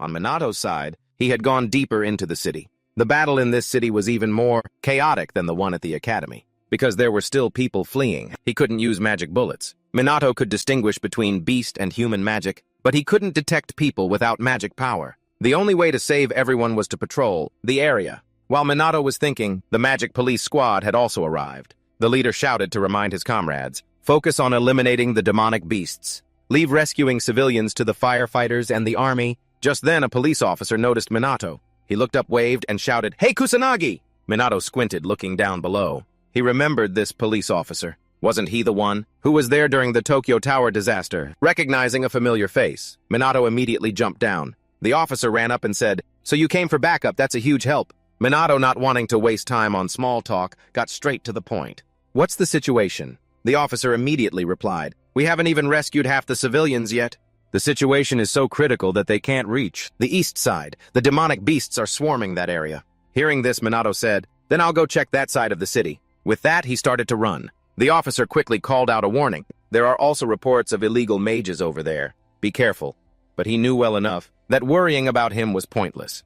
On Minato's side, he had gone deeper into the city. The battle in this city was even more chaotic than the one at the academy. Because there were still people fleeing, he couldn't use magic bullets. Minato could distinguish between beast and human magic, but he couldn't detect people without magic power. The only way to save everyone was to patrol the area. While Minato was thinking, the magic police squad had also arrived. The leader shouted to remind his comrades, "Focus on eliminating the demonic beasts. Leave rescuing civilians to the firefighters and the army." Just then, a police officer noticed Minato. He looked up, waved, and shouted, "Hey, Kusanagi!" Minato squinted, looking down below. He remembered this police officer. Wasn't he the one who was there during the Tokyo Tower disaster? Recognizing a familiar face, Minato immediately jumped down. The officer ran up and said, "So you came for backup, that's a huge help." Minato, not wanting to waste time on small talk, got straight to the point. "What's the situation?" The officer immediately replied, "We haven't even rescued half the civilians yet. The situation is so critical that they can't reach the east side. The demonic beasts are swarming that area." Hearing this, Minato said, "Then I'll go check that side of the city." With that, he started to run. The officer quickly called out a warning. "There are also reports of illegal mages over there. Be careful." But he knew well enough that worrying about him was pointless.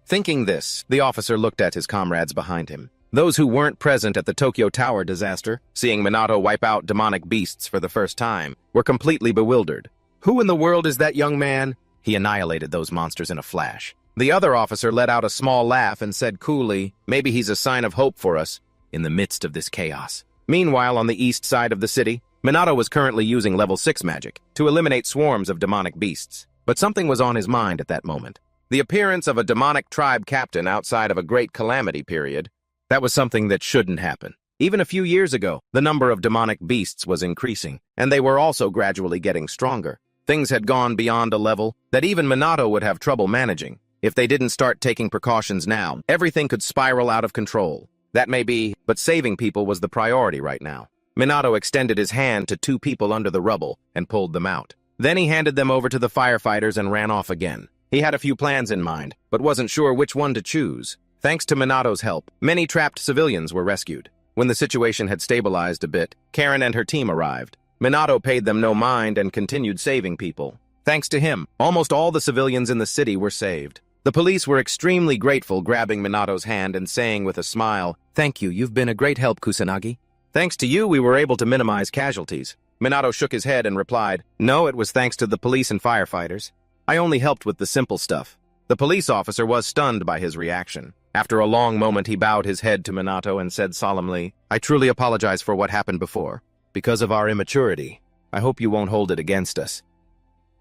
Thinking this, the officer looked at his comrades behind him. Those who weren't present at the Tokyo Tower disaster, seeing Minato wipe out demonic beasts for the first time, were completely bewildered. "Who in the world is that young man?" He annihilated those monsters in a flash. The other officer let out a small laugh and said coolly, "Maybe he's a sign of hope for us in the midst of this chaos." Meanwhile, on the east side of the city, Minato was currently using level 6 magic to eliminate swarms of demonic beasts. But something was on his mind at that moment. The appearance of a demonic tribe captain outside of a great calamity period. That was something that shouldn't happen. Even a few years ago, the number of demonic beasts was increasing, and they were also gradually getting stronger. Things had gone beyond a level that even Minato would have trouble managing. If they didn't start taking precautions now, everything could spiral out of control. That may be, but saving people was the priority right now. Minato extended his hand to two people under the rubble and pulled them out. Then he handed them over to the firefighters and ran off again. He had a few plans in mind, but wasn't sure which one to choose. Thanks to Minato's help, many trapped civilians were rescued. When the situation had stabilized a bit, Karen and her team arrived. Minato paid them no mind and continued saving people. Thanks to him, almost all the civilians in the city were saved. The police were extremely grateful, grabbing Minato's hand and saying with a smile, "Thank you, you've been a great help, Kusanagi. Thanks to you, we were able to minimize casualties." Minato shook his head and replied, "No, it was thanks to the police and firefighters. I only helped with the simple stuff." The police officer was stunned by his reaction. After a long moment, he bowed his head to Minato and said solemnly, "I truly apologize for what happened before. Because of our immaturity, I hope you won't hold it against us."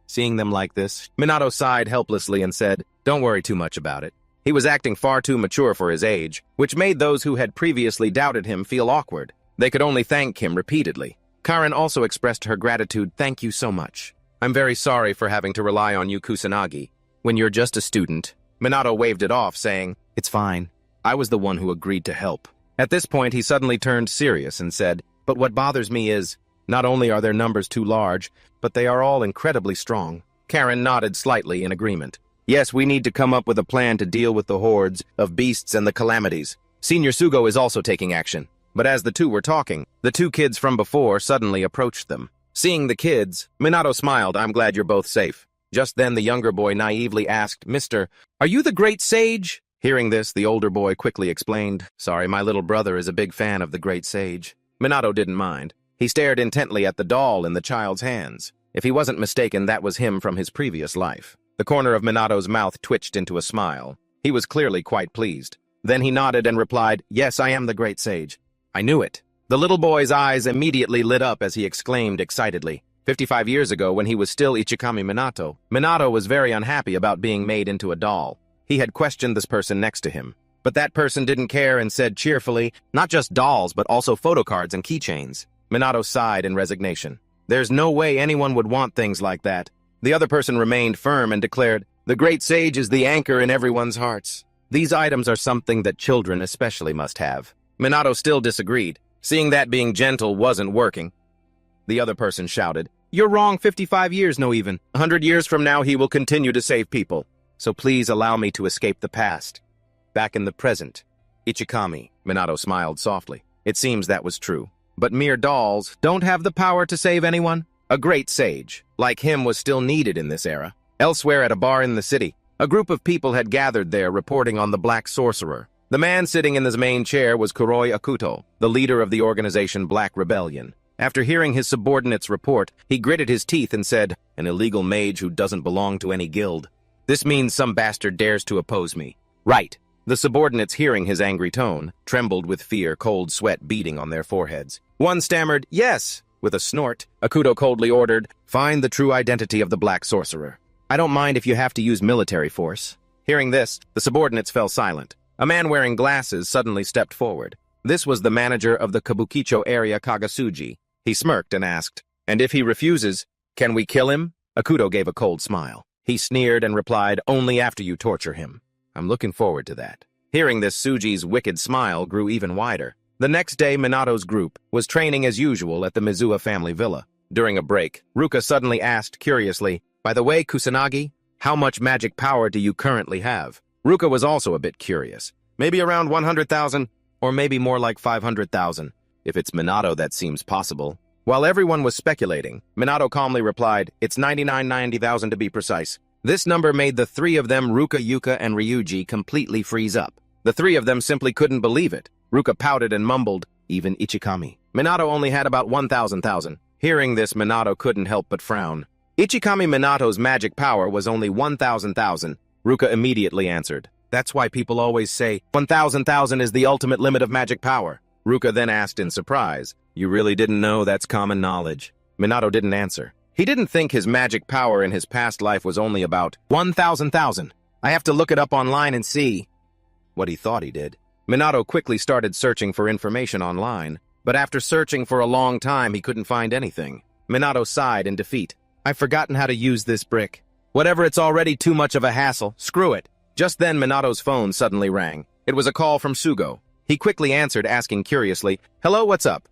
Seeing them like this, Minato sighed helplessly and said, "Don't worry too much about it." He was acting far too mature for his age, which made those who had previously doubted him feel awkward. They could only thank him repeatedly. Karen also expressed her gratitude. "Thank you so much. I'm very sorry for having to rely on you, Kusanagi, when you're just a student." Minato waved it off, saying, "It's fine. I was the one who agreed to help." At this point, he suddenly turned serious and said, "But what bothers me is, not only are their numbers too large, but they are all incredibly strong." Karen nodded slightly in agreement. "Yes, we need to come up with a plan to deal with the hordes of beasts and the calamities. Senior Sugo is also taking action." But as the two were talking, the two kids from before suddenly approached them. Seeing the kids, Minato smiled, "I'm glad you're both safe." Just then the younger boy naively asked, "Mister, are you the great sage?" Hearing this, the older boy quickly explained, "Sorry, my little brother is a big fan of the great sage." Minato didn't mind. He stared intently at the doll in the child's hands. If he wasn't mistaken, that was him from his previous life. The corner of Minato's mouth twitched into a smile. He was clearly quite pleased. Then he nodded and replied, "Yes, I am the great sage." "I knew it." The little boy's eyes immediately lit up as he exclaimed excitedly. 55 years ago, when he was still Ichikami Minato, Minato was very unhappy about being made into a doll. He had questioned this person next to him. But that person didn't care and said cheerfully, "Not just dolls, but also photocards and keychains." Minato sighed in resignation. "There's no way anyone would want things like that." The other person remained firm and declared, "The great sage is the anchor in everyone's hearts. These items are something that children especially must have." Minato still disagreed, seeing that being gentle wasn't working. The other person shouted, "You're wrong. 55 years, no even. 100 years from now he will continue to save people. So please allow me to escape the past." Back in the present, Ichikami, Minato smiled softly. It seems that was true. But mere dolls don't have the power to save anyone. A great sage, like him, was still needed in this era. Elsewhere at a bar in the city, a group of people had gathered there reporting on the Black Sorcerer. The man sitting in his main chair was Kuroi Akuto, the leader of the organization Black Rebellion. After hearing his subordinate's report, he gritted his teeth and said, "An illegal mage who doesn't belong to any guild. This means some bastard dares to oppose me." "Right." The subordinates, hearing his angry tone, trembled with fear, cold sweat beading on their foreheads. One stammered, "Yes." With a snort, Akuto coldly ordered, "Find the true identity of the Black Sorcerer. I don't mind if you have to use military force." Hearing this, the subordinates fell silent. A man wearing glasses suddenly stepped forward. This was the manager of the Kabukicho area, Kagasuji. He smirked and asked, "And if he refuses, can we kill him?" Akuto gave a cold smile. He sneered and replied, "Only after you torture him." "I'm looking forward to that." Hearing this, Suji's wicked smile grew even wider. The next day, Minato's group was training as usual at the Mizuha family villa. During a break, Ruka suddenly asked curiously, "By the way, Kusanagi, how much magic power do you currently have?" Ruka was also a bit curious. "Maybe around 100,000, or maybe more like 500,000. If it's Minato, that seems possible." While everyone was speculating, Minato calmly replied, "It's 90,000 to be precise." This number made the three of them, Ruka, Yuka, and Ryuji, completely freeze up. The three of them simply couldn't believe it. Ruka pouted and mumbled, "Even Ichikami. Minato only had about 1,000,000. Hearing this, Minato couldn't help but frown. Ichikami Minato's magic power was only 1,000,000. Ruka immediately answered, "That's why people always say 1,000,000 is the ultimate limit of magic power." Ruka then asked in surprise, "You really didn't know? That's common knowledge." Minato didn't answer. He didn't think his magic power in his past life was only about 1,000,000. "I have to look it up online and see." What he thought he did. Minato quickly started searching for information online, but after searching for a long time, he couldn't find anything. Minato sighed in defeat. "I've forgotten how to use this brick. Whatever, it's already too much of a hassle. Screw it." Just then, Minato's phone suddenly rang. It was a call from Sugo. He quickly answered, asking curiously, "Hello, what's up?"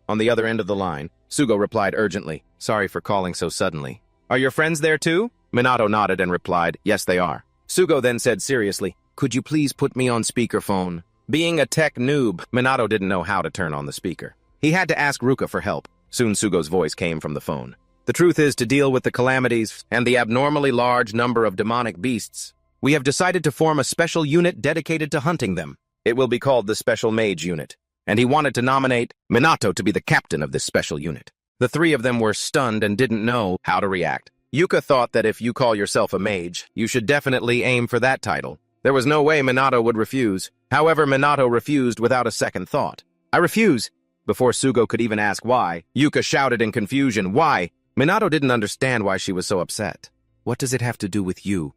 On the other end of the line, Sugo replied urgently, "Sorry for calling so suddenly. Are your friends there too?" Minato nodded and replied, "Yes, they are." Sugo then said seriously, "Could you please put me on speakerphone?" Being a tech noob, Minato didn't know how to turn on the speaker. He had to ask Ruka for help. Soon Sugo's voice came from the phone. "The truth is, to deal with the calamities and the abnormally large number of demonic beasts, we have decided to form a special unit dedicated to hunting them. It will be called the Special Mage Unit." And he wanted to nominate Minato to be the captain of this special unit. The three of them were stunned and didn't know how to react. Yuka thought that if you call yourself a mage, you should definitely aim for that title. There was no way Minato would refuse. However, Minato refused without a second thought. "I refuse." Before Sugo could even ask why, Yuka shouted in confusion, "Why?" Minato didn't understand why she was so upset. "What does it have to do with you?"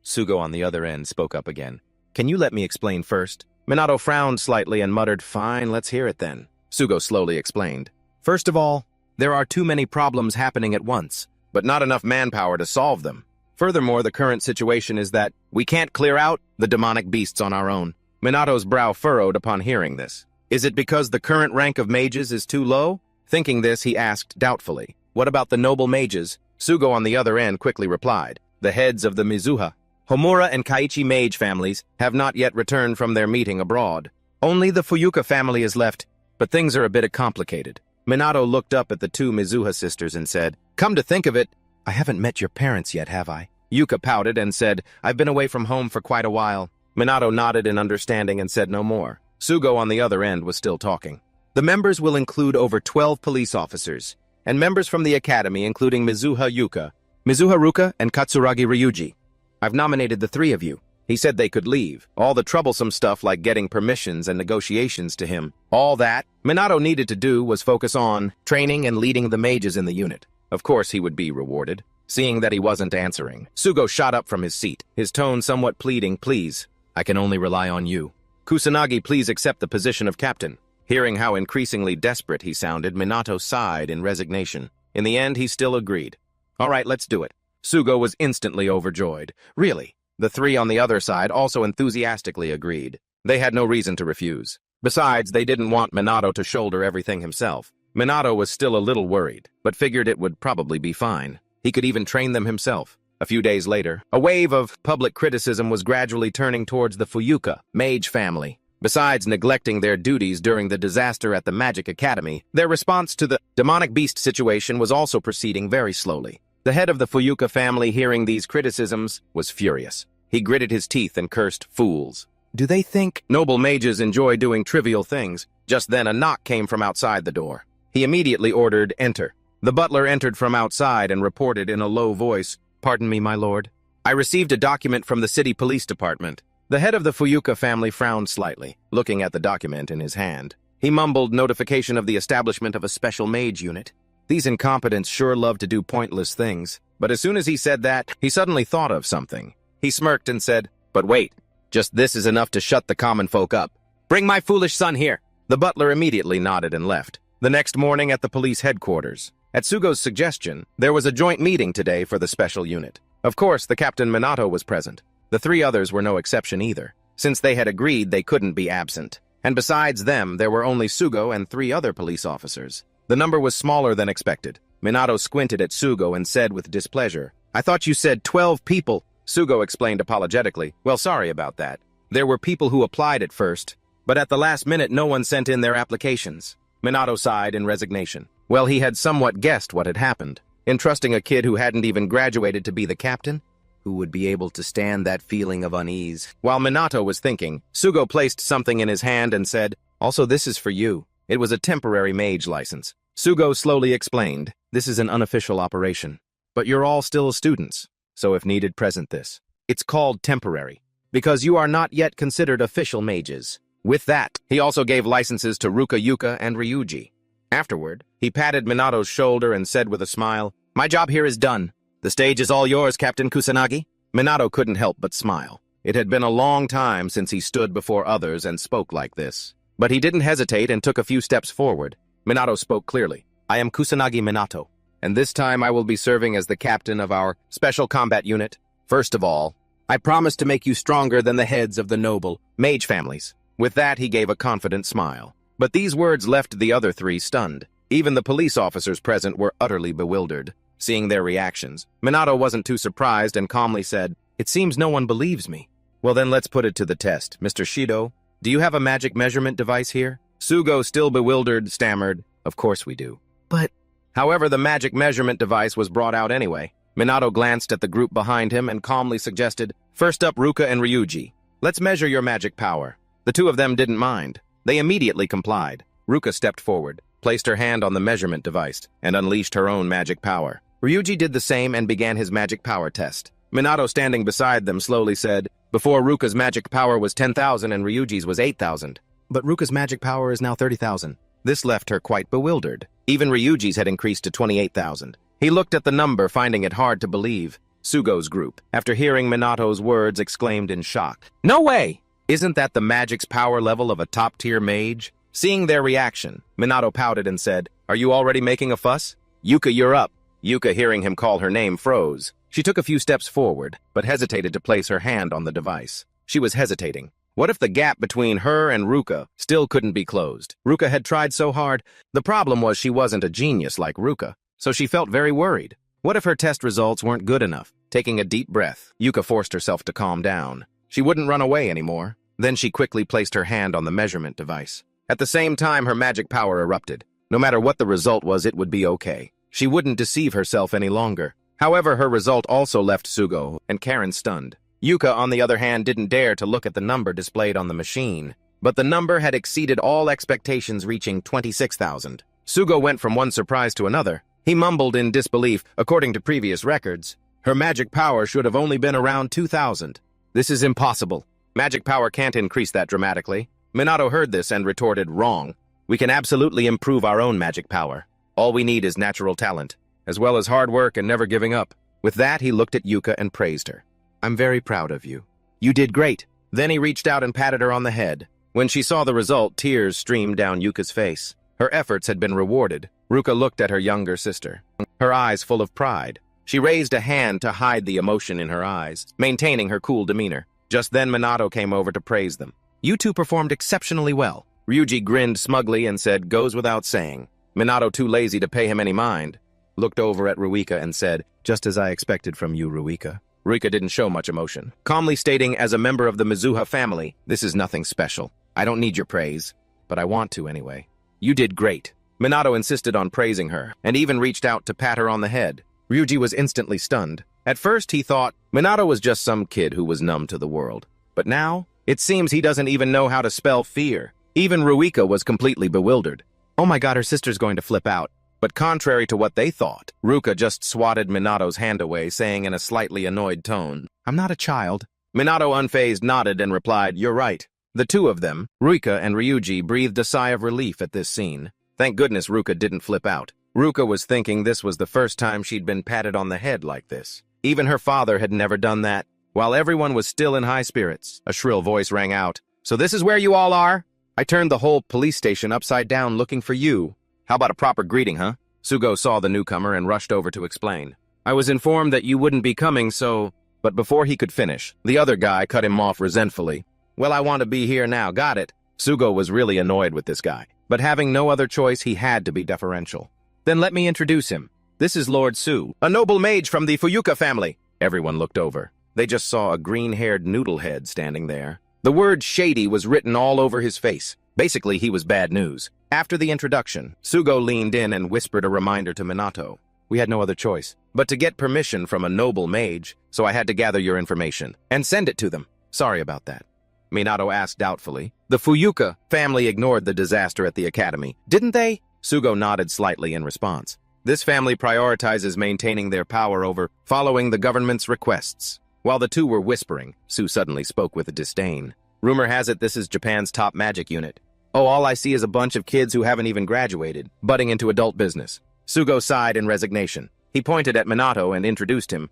Sugo on the other end spoke up again. "Can you let me explain first?" Minato frowned slightly and muttered, "Fine, let's hear it then." Sugo slowly explained. "First of all, there are too many problems happening at once, but not enough manpower to solve them. Furthermore, the current situation is that we can't clear out the demonic beasts on our own." Minato's brow furrowed upon hearing this. "Is it because the current rank of mages is too low?" Thinking this, he asked doubtfully, "What about the noble mages?" Sugo on the other end quickly replied, "The heads of the Mizuha, Homura, and Kaichi mage families have not yet returned from their meeting abroad. Only the Fuyuka family is left, but things are a bit complicated." Minato looked up at the two Mizuha sisters and said, "Come to think of it, I haven't met your parents yet, have I?" Yuka pouted and said, "I've been away from home for quite a while." Minato nodded in understanding and said no more. Sugo on the other end was still talking. "The members will include over 12 police officers, and members from the academy including Mizuha Ruka, and Katsuragi Ryuji. I've nominated the three of you. He said they could leave. All the troublesome stuff like getting permissions and negotiations to him. All that Minato needed to do was focus on training and leading the mages in the unit. Of course he would be rewarded. Seeing that he wasn't answering, Sugo shot up from his seat, his tone somewhat pleading. Please, I can only rely on you. Kusanagi, please accept the position of captain. Hearing how increasingly desperate he sounded, Minato sighed in resignation. In the end, he still agreed. All right, let's do it. Sugo was instantly overjoyed. Really? The three on the other side also enthusiastically agreed. They had no reason to refuse. Besides, they didn't want Minato to shoulder everything himself. Minato was still a little worried, but figured it would probably be fine. He could even train them himself. A few days later, a wave of public criticism was gradually turning towards the Fuyuka mage family. Besides neglecting their duties during the disaster at the Magic Academy, their response to the demonic beast situation was also proceeding very slowly. The head of the Fuyuka family, hearing these criticisms, was furious. He gritted his teeth and cursed, "Fools. Do they think noble mages enjoy doing trivial things?" Just then a knock came from outside the door. He immediately ordered, "Enter." The butler entered from outside and reported in a low voice, "Pardon me, my lord. I received a document from the city police department." The head of the Fuyuka family frowned slightly, looking at the document in his hand. He mumbled, "Notification of the establishment of a special mage unit." These incompetents sure love to do pointless things. But as soon as he said that, he suddenly thought of something. He smirked and said, "But wait, just this is enough to shut the common folk up. Bring my foolish son here." The butler immediately nodded and left. The next morning at the police headquarters, at Sugo's suggestion, there was a joint meeting today for the special unit. Of course, the Captain Minato was present. The three others were no exception either, since they had agreed they couldn't be absent. And besides them, there were only Sugo and three other police officers. The number was smaller than expected. Minato squinted at Sugo and said with displeasure, "I thought you said 12 people." Sugo explained apologetically, "Well, sorry about that. There were people who applied at first, but at the last minute no one sent in their applications." Minato sighed in resignation. Well, he had somewhat guessed what had happened. Entrusting a kid who hadn't even graduated to be the captain? Who would be able to stand that feeling of unease? While Minato was thinking, Sugo placed something in his hand and said, "Also, this is for you." It was a temporary mage license. Sugo slowly explained, "This is an unofficial operation, but you're all still students, so if needed, present this. It's called temporary, because you are not yet considered official mages." With that, he also gave licenses to Ruka, Yuka, and Ryuji. Afterward, he patted Minato's shoulder and said with a smile, "My job here is done. The stage is all yours, Captain Kusanagi." Minato couldn't help but smile. It had been a long time since he stood before others and spoke like this. But he didn't hesitate and took a few steps forward. Minato spoke clearly. "I am Kusanagi Minato, and this time I will be serving as the captain of our special combat unit. First of all, I promise to make you stronger than the heads of the noble mage families." With that, he gave a confident smile. But these words left the other three stunned. Even the police officers present were utterly bewildered. Seeing their reactions, Minato wasn't too surprised and calmly said, "It seems no one believes me." "Well then, let's put it to the test. Mr. Shido, do you have a magic measurement device here?" Sugo, still bewildered, stammered, "Of course we do." "But—" However, the magic measurement device was brought out anyway. Minato glanced at the group behind him and calmly suggested, "First up, Ruka and Ryuji. Let's measure your magic power." The two of them didn't mind. They immediately complied. Ruka stepped forward, placed her hand on the measurement device, and unleashed her own magic power. Ryuji did the same and began his magic power test. Minato, standing beside them, slowly said, "Before Ruka's magic power was 10,000 and Ryuji's was 8,000. But Ruka's magic power is now 30,000. This left her quite bewildered. Even Ryuji's had increased to 28,000. He looked at the number, finding it hard to believe. Sugo's group, after hearing Minato's words, exclaimed in shock, "No way! Isn't that the magic's power level of a top-tier mage?" Seeing their reaction, Minato pouted and said, "Are you already making a fuss? Yuka, you're up." Yuka, hearing him call her name, froze. She took a few steps forward, but hesitated to place her hand on the device. She was hesitating. What if the gap between her and Ruka still couldn't be closed? Ruka had tried so hard. The problem was she wasn't a genius like Ruka, so she felt very worried. What if her test results weren't good enough? Taking a deep breath, Yuka forced herself to calm down. She wouldn't run away anymore. Then she quickly placed her hand on the measurement device. At the same time, her magic power erupted. No matter what the result was, it would be okay. She wouldn't deceive herself any longer. However, her result also left Sugo and Karen stunned. Yuka, on the other hand, didn't dare to look at the number displayed on the machine. But the number had exceeded all expectations, reaching 26,000. Sugo went from one surprise to another. He mumbled in disbelief. According to previous records, her magic power should have only been around 2,000. This is impossible. Magic power can't increase that dramatically. Minato heard this and retorted, wrong. We can absolutely improve our own magic power. All we need is natural talent, as well as hard work and never giving up. With that, he looked at Yuka and praised her. I'm very proud of you. You did great. Then he reached out and patted her on the head. When she saw the result, tears streamed down Yuka's face. Her efforts had been rewarded. Ruka looked at her younger sister, her eyes full of pride. She raised a hand to hide the emotion in her eyes, maintaining her cool demeanor. Just then Minato came over to praise them. You two performed exceptionally well. Ryuji grinned smugly and said, goes without saying. Minato, too lazy to pay him any mind, looked over at Ruika and said, just as I expected from you, Ruika. Ruika didn't show much emotion, calmly stating, as a member of the Mizuha family, this is nothing special. I don't need your praise, but I want to anyway. You did great. Minato insisted on praising her, and even reached out to pat her on the head. Ryuji was instantly stunned. At first, he thought Minato was just some kid who was numb to the world. But now, it seems he doesn't even know how to spell fear. Even Ruika was completely bewildered. Oh my god, her sister's going to flip out. But contrary to what they thought, Ruka just swatted Minato's hand away, saying in a slightly annoyed tone, I'm not a child. Minato, unfazed, nodded and replied, you're right. The two of them, Ruika and Ryuji, breathed a sigh of relief at this scene. Thank goodness Ruka didn't flip out. Ruka was thinking this was the first time she'd been patted on the head like this. Even her father had never done that. While everyone was still in high spirits, a shrill voice rang out. So this is where you all are? I turned the whole police station upside down looking for you. How about a proper greeting, huh? Sugo saw the newcomer and rushed over to explain. I was informed that you wouldn't be coming, so... But before he could finish, the other guy cut him off resentfully. Well, I want to be here now, got it. Sugo was really annoyed with this guy, but having no other choice, he had to be deferential. Then let me introduce him. This is Lord Su, a noble mage from the Fuyuka family. Everyone looked over. They just saw a green-haired noodlehead standing there. The word shady was written all over his face. Basically, he was bad news. After the introduction, Sugo leaned in and whispered a reminder to Minato. We had no other choice but to get permission from a noble mage, so I had to gather your information and send it to them. Sorry about that. Minato asked doubtfully. The Fuyuka family ignored the disaster at the academy, didn't they? Sugo nodded slightly in response. This family prioritizes maintaining their power over following the government's requests. While the two were whispering, Su suddenly spoke with disdain. Rumor has it this is Japan's top magic unit. Oh, all I see is a bunch of kids who haven't even graduated, butting into adult business. Sugo sighed in resignation. He pointed at Minato and introduced him.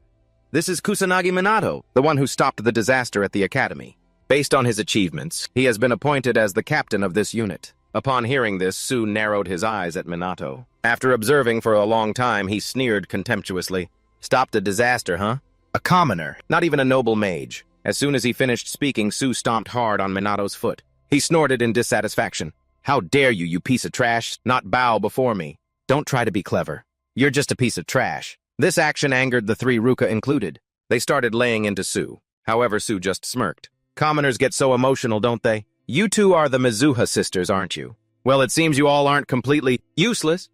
This is Kusanagi Minato, the one who stopped the disaster at the academy. Based on his achievements, he has been appointed as the captain of this unit. Upon hearing this, Su narrowed his eyes at Minato. After observing for a long time, he sneered contemptuously. Stopped a disaster, huh? A commoner, not even a noble mage. As soon as he finished speaking, Su stomped hard on Minato's foot. He snorted in dissatisfaction. How dare you, you piece of trash, not bow before me. Don't try to be clever. You're just a piece of trash. This action angered the three, Ruka included. They started laying into Su. However, Su just smirked. Commoners get so emotional, don't they? You two are the Mizuha sisters, aren't you? Well, it seems you all aren't completely useless.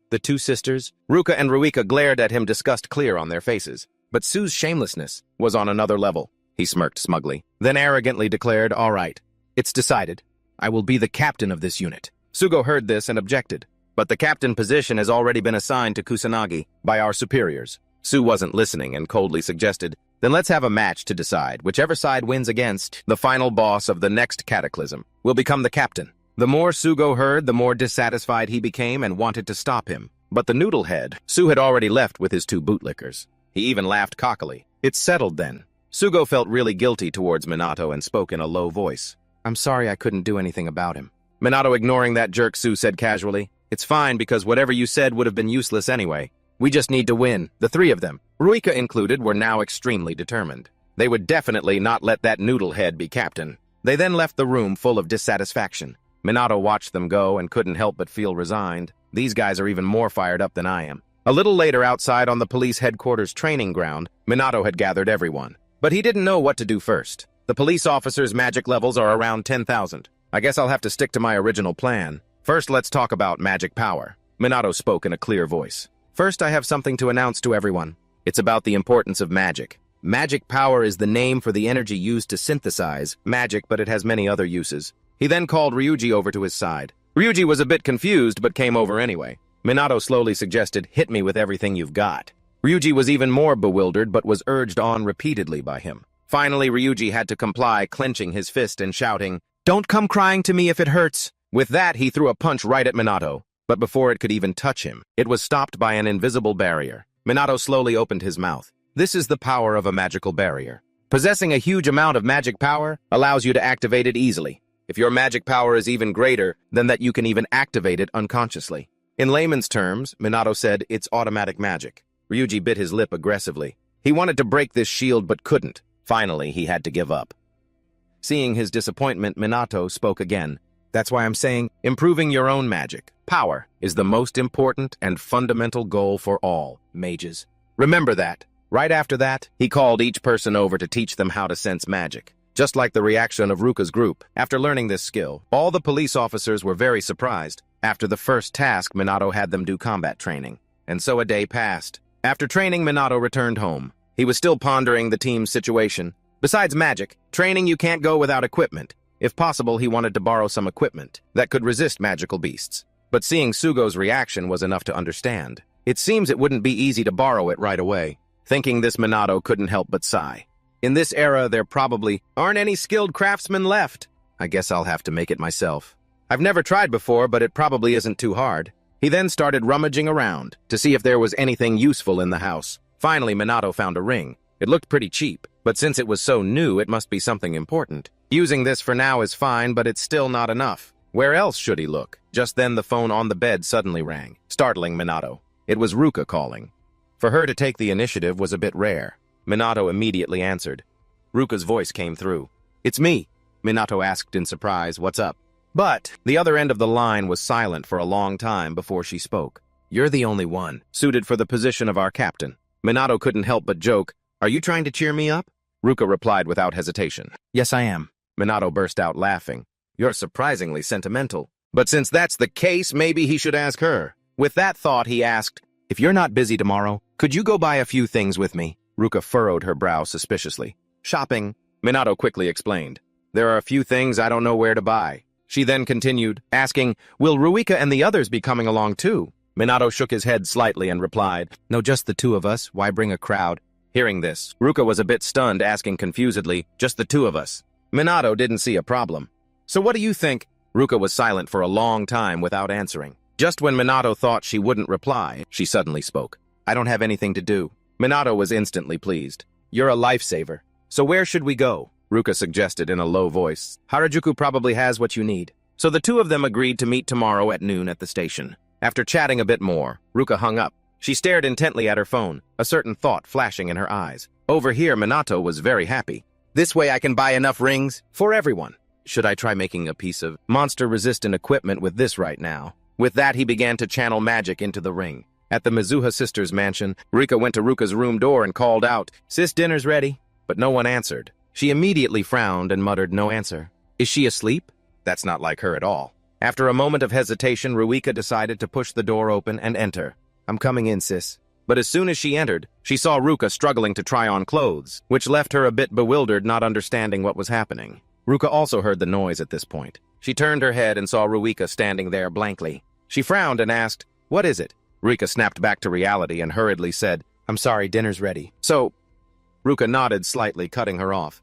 The two sisters, Ruka and Ruika, glared at him, disgust clear on their faces. But Su's shamelessness was on another level. He smirked smugly, then arrogantly declared, all right, it's decided. I will be the captain of this unit. Sugo heard this and objected. But the captain position has already been assigned to Kusanagi by our superiors. Su wasn't listening and coldly suggested, then let's have a match to decide. Whichever side wins against the final boss of the next cataclysm will become the captain. The more Sugo heard, the more dissatisfied he became and wanted to stop him. But the noodlehead, Su had already left with his two bootlickers. He even laughed cockily. It's settled then. Sugo felt really guilty towards Minato and spoke in a low voice. I'm sorry I couldn't do anything about him. Minato, ignoring that jerk, Su said casually, it's fine because whatever you said would have been useless anyway. We just need to win. The three of them, Ruika included, were now extremely determined. They would definitely not let that noodlehead be captain. They then left the room full of dissatisfaction. Minato watched them go and couldn't help but feel resigned. These guys are even more fired up than I am. A little later, outside on the police headquarters training ground, Minato had gathered everyone. But he didn't know what to do first. The police officers' magic levels are around 10,000. I guess I'll have to stick to my original plan. First, let's talk about magic power. Minato spoke in a clear voice. First, I have something to announce to everyone. It's about the importance of magic. Magic power is the name for the energy used to synthesize magic, but it has many other uses. He then called Ryuji over to his side. Ryuji was a bit confused, but came over anyway. Minato slowly suggested, hit me with everything you've got. Ryuji was even more bewildered but was urged on repeatedly by him. Finally, Ryuji had to comply, clenching his fist and shouting, "Don't come crying to me if it hurts." With that, he threw a punch right at Minato, but before it could even touch him, it was stopped by an invisible barrier. Minato slowly opened his mouth. This is the power of a magical barrier. Possessing a huge amount of magic power allows you to activate it easily. If your magic power is even greater, then that you can even activate it unconsciously. In layman's terms, Minato said, it's automatic magic. Ryuji bit his lip aggressively. He wanted to break this shield but couldn't. Finally, he had to give up. Seeing his disappointment, Minato spoke again. That's why I'm saying, improving your own magic power is the most important and fundamental goal for all mages. Remember that. Right after that, he called each person over to teach them how to sense magic. Just like the reaction of Ruka's group, after learning this skill, all the police officers were very surprised. After the first task, Minato had them do combat training. And so a day passed. After training, Minato returned home. He was still pondering the team's situation. Besides magic, training you can't go without equipment. If possible, he wanted to borrow some equipment that could resist magical beasts. But seeing Sugo's reaction was enough to understand. It seems it wouldn't be easy to borrow it right away. Thinking this, Minato couldn't help but sigh. In this era, there probably aren't any skilled craftsmen left. I guess I'll have to make it myself. I've never tried before, but it probably isn't too hard. He then started rummaging around to see if there was anything useful in the house. Finally, Minato found a ring. It looked pretty cheap, but since it was so new, it must be something important. Using this for now is fine, but it's still not enough. Where else should he look? Just then, the phone on the bed suddenly rang, startling Minato. It was Ruka calling. For her to take the initiative was a bit rare. Minato immediately answered. Ruka's voice came through. "It's me," Minato asked in surprise, "What's up?" But the other end of the line was silent for a long time before she spoke. "You're the only one suited for the position of our captain." Minato couldn't help but joke, "Are you trying to cheer me up?" Ruka replied without hesitation. "Yes, I am." Minato burst out laughing. "You're surprisingly sentimental. But since that's the case, maybe he should ask her." With that thought, he asked, "If you're not busy tomorrow, could you go buy a few things with me?" Ruka furrowed her brow suspiciously. "Shopping," Minato quickly explained. "There are a few things I don't know where to buy." She then continued, asking, "Will Ruika and the others be coming along too?" Minato shook his head slightly and replied, "No, just the two of us. Why bring a crowd?" Hearing this, Ruka was a bit stunned, asking confusedly, "Just the two of us?" Minato didn't see a problem. "So what do you think?" Ruka was silent for a long time without answering. Just when Minato thought she wouldn't reply, she suddenly spoke. "I don't have anything to do." Minato was instantly pleased. "You're a lifesaver. So where should we go?" Ruka suggested in a low voice. "Harajuku probably has what you need." So the two of them agreed to meet tomorrow at noon at the station. After chatting a bit more, Ruka hung up. She stared intently at her phone, a certain thought flashing in her eyes. Over here, Minato was very happy. "This way I can buy enough rings for everyone. Should I try making a piece of monster-resistant equipment with this right now?" With that, he began to channel magic into the ring. At the Mizuha sisters' mansion, Rika went to Ruka's room door and called out, "Sis, dinner's ready." But no one answered. She immediately frowned and muttered no answer. "Is she asleep?" That's not like her at all. After a moment of hesitation, Ruika decided to push the door open and enter. "I'm coming in, sis." But as soon as she entered, she saw Ruka struggling to try on clothes, which left her a bit bewildered, not understanding what was happening. Ruka also heard the noise at this point. She turned her head and saw Ruika standing there blankly. She frowned and asked, "What is it?" Ruika snapped back to reality and hurriedly said, "I'm sorry, dinner's ready." "So..." Ruka nodded slightly, cutting her off.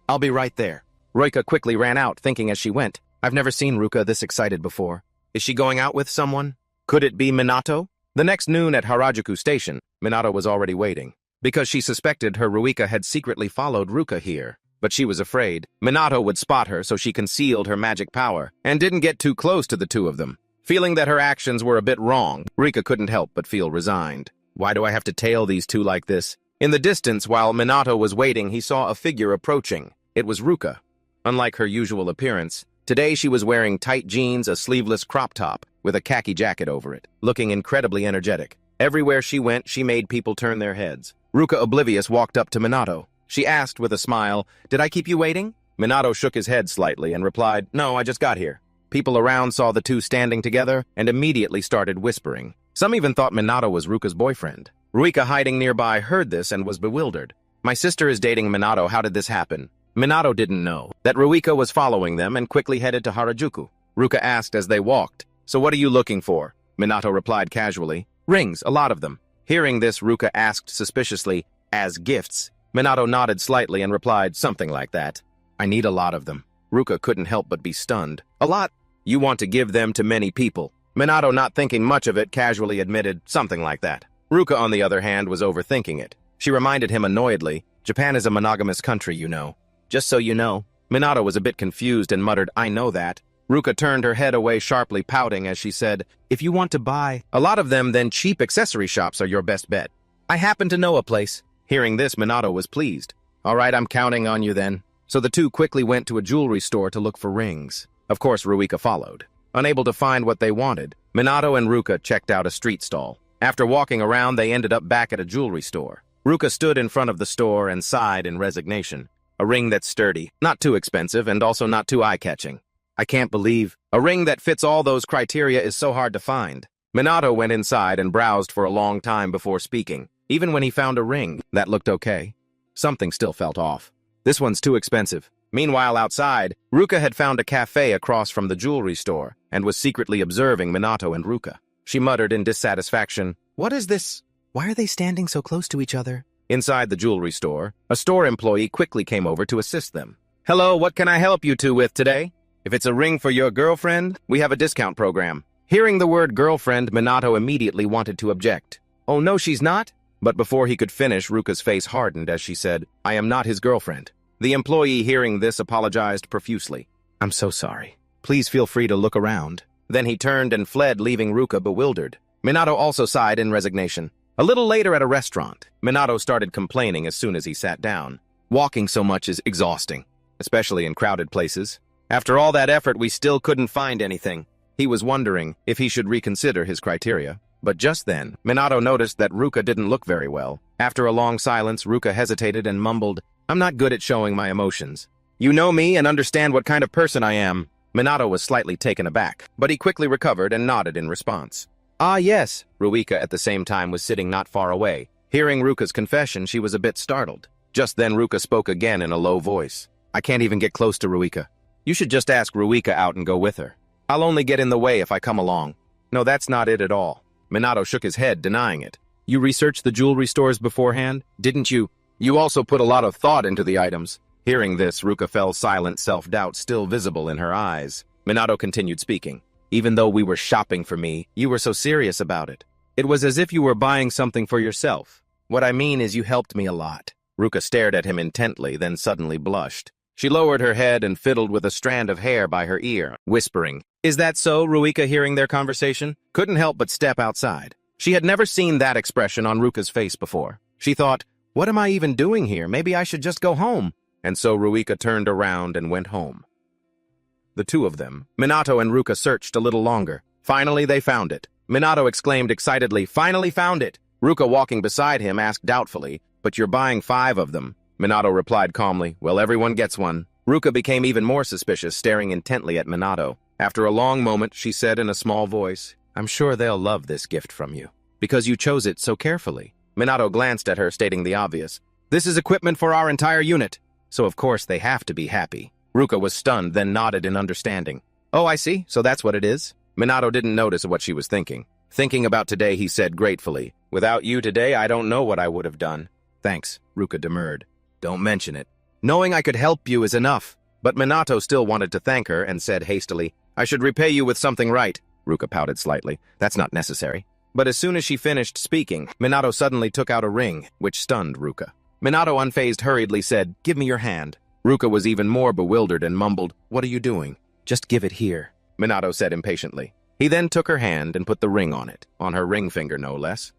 "I'll be right there." Ruika quickly ran out, thinking as she went, "I've never seen Ruka this excited before. Is she going out with someone? Could it be Minato?" The next noon at Harajuku Station, Minato was already waiting. Because she suspected her Ruika had secretly followed Ruka here. But she was afraid Minato would spot her, so she concealed her magic power and didn't get too close to the two of them. Feeling that her actions were a bit wrong, Rika couldn't help but feel resigned. Why do I have to tail these two like this? In the distance, while Minato was waiting, he saw a figure approaching. It was Ruka. Unlike her usual appearance, today she was wearing tight jeans, a sleeveless crop top, with a khaki jacket over it, looking incredibly energetic. Everywhere she went, she made people turn their heads. Ruka, oblivious, walked up to Minato. She asked with a smile, "Did I keep you waiting?" Minato shook his head slightly and replied, "No, I just got here." People around saw the two standing together and immediately started whispering. Some even thought Minato was Ruka's boyfriend. Ruika, hiding nearby, heard this and was bewildered. "My sister is dating Minato. How did this happen?" Minato didn't know that Ruika was following them and quickly headed to Harajuku. Ruka asked as they walked, "So what are you looking for?" Minato replied casually. Rings, a lot of them. Hearing this, Ruka asked suspiciously, as gifts. Minato nodded slightly and replied something like that. I need a lot of them. Ruka couldn't help but be stunned. A lot? You want to give them to many people. Minato, not thinking much of it, casually admitted something like that. Ruka, on the other hand, was overthinking it. She reminded him annoyedly, Japan is a monogamous country, you know. Just so you know. Minato was a bit confused and muttered, I know that. Ruka turned her head away sharply, pouting as she said, if you want to buy a lot of them, then cheap accessory shops are your best bet. I happen to know a place. Hearing this, Minato was pleased. All right, I'm counting on you then. So the two quickly went to a jewelry store to look for rings. Of course, Ruika followed. Unable to find what they wanted, Minato and Ruka checked out a street stall. After walking around, they ended up back at a jewelry store. Ruka stood in front of the store and sighed in resignation. A ring that's sturdy, not too expensive, and also not too eye-catching. I can't believe a ring that fits all those criteria is so hard to find. Minato went inside and browsed for a long time before speaking. Even when he found a ring that looked okay, something still felt off. This one's too expensive. Meanwhile, outside, Ruka had found a cafe across from the jewelry store and was secretly observing Minato and Ruka. She muttered in dissatisfaction, What is this? Why are they standing so close to each other? Inside the jewelry store, a store employee quickly came over to assist them. Hello, what can I help you two with today? If it's a ring for your girlfriend, we have a discount program. Hearing the word girlfriend, Minato immediately wanted to object. Oh no, she's not? But before he could finish, Ruka's face hardened as she said, I am not his girlfriend. The employee, hearing this, apologized profusely. I'm so sorry. Please feel free to look around. Then he turned and fled, leaving Ruka bewildered. Minato also sighed in resignation. A little later at a restaurant, Minato started complaining as soon as he sat down. Walking so much is exhausting, especially in crowded places. After all that effort, we still couldn't find anything. He was wondering if he should reconsider his criteria. But just then, Minato noticed that Ruka didn't look very well. After a long silence, Ruka hesitated and mumbled, I'm not good at showing my emotions. You know me and understand what kind of person I am. Minato was slightly taken aback, but he quickly recovered and nodded in response. Ah yes, Ruika at the same time was sitting not far away. Hearing Ruka's confession, she was a bit startled. Just then Ruka spoke again in a low voice. I can't even get close to Ruika. You should just ask Ruika out and go with her. I'll only get in the way if I come along. No, that's not it at all. Minato shook his head, denying it. You researched the jewelry stores beforehand, didn't you? You also put a lot of thought into the items. Hearing this, Ruka felt silent self-doubt still visible in her eyes. Minato continued speaking. Even though we were shopping for me, you were so serious about it. It was as if you were buying something for yourself. What I mean is you helped me a lot. Ruka stared at him intently, then suddenly blushed. She lowered her head and fiddled with a strand of hair by her ear, whispering, Is that so? Ruika, hearing their conversation, couldn't help but step outside. She had never seen that expression on Ruka's face before. She thought, what am I even doing here? Maybe I should just go home. And so Ruika turned around and went home. The two of them, Minato and Ruka, searched a little longer. Finally, they found it. Minato exclaimed excitedly, Finally found it! Ruka, walking beside him, asked doubtfully, But you're buying 5 of them. Minato replied calmly, Well, everyone gets one. Ruka became even more suspicious, staring intently at Minato. After a long moment, she said in a small voice, I'm sure they'll love this gift from you, because you chose it so carefully. Minato glanced at her, stating the obvious. This is equipment for our entire unit, so of course they have to be happy. Ruka was stunned, then nodded in understanding. Oh, I see, so that's what it is? Minato didn't notice what she was thinking. Thinking about today, he said gratefully, Without you today, I don't know what I would have done. Thanks, Ruka demurred. Don't mention it. Knowing I could help you is enough. But Minato still wanted to thank her and said hastily, I should repay you with something right. Ruka pouted slightly. That's not necessary. But as soon as she finished speaking, Minato suddenly took out a ring, which stunned Ruka. Minato, unfazed, hurriedly said, Give me your hand. Ruka was even more bewildered and mumbled, What are you doing? Just give it here, Minato said impatiently. He then took her hand and put the ring on it, on her ring finger no less.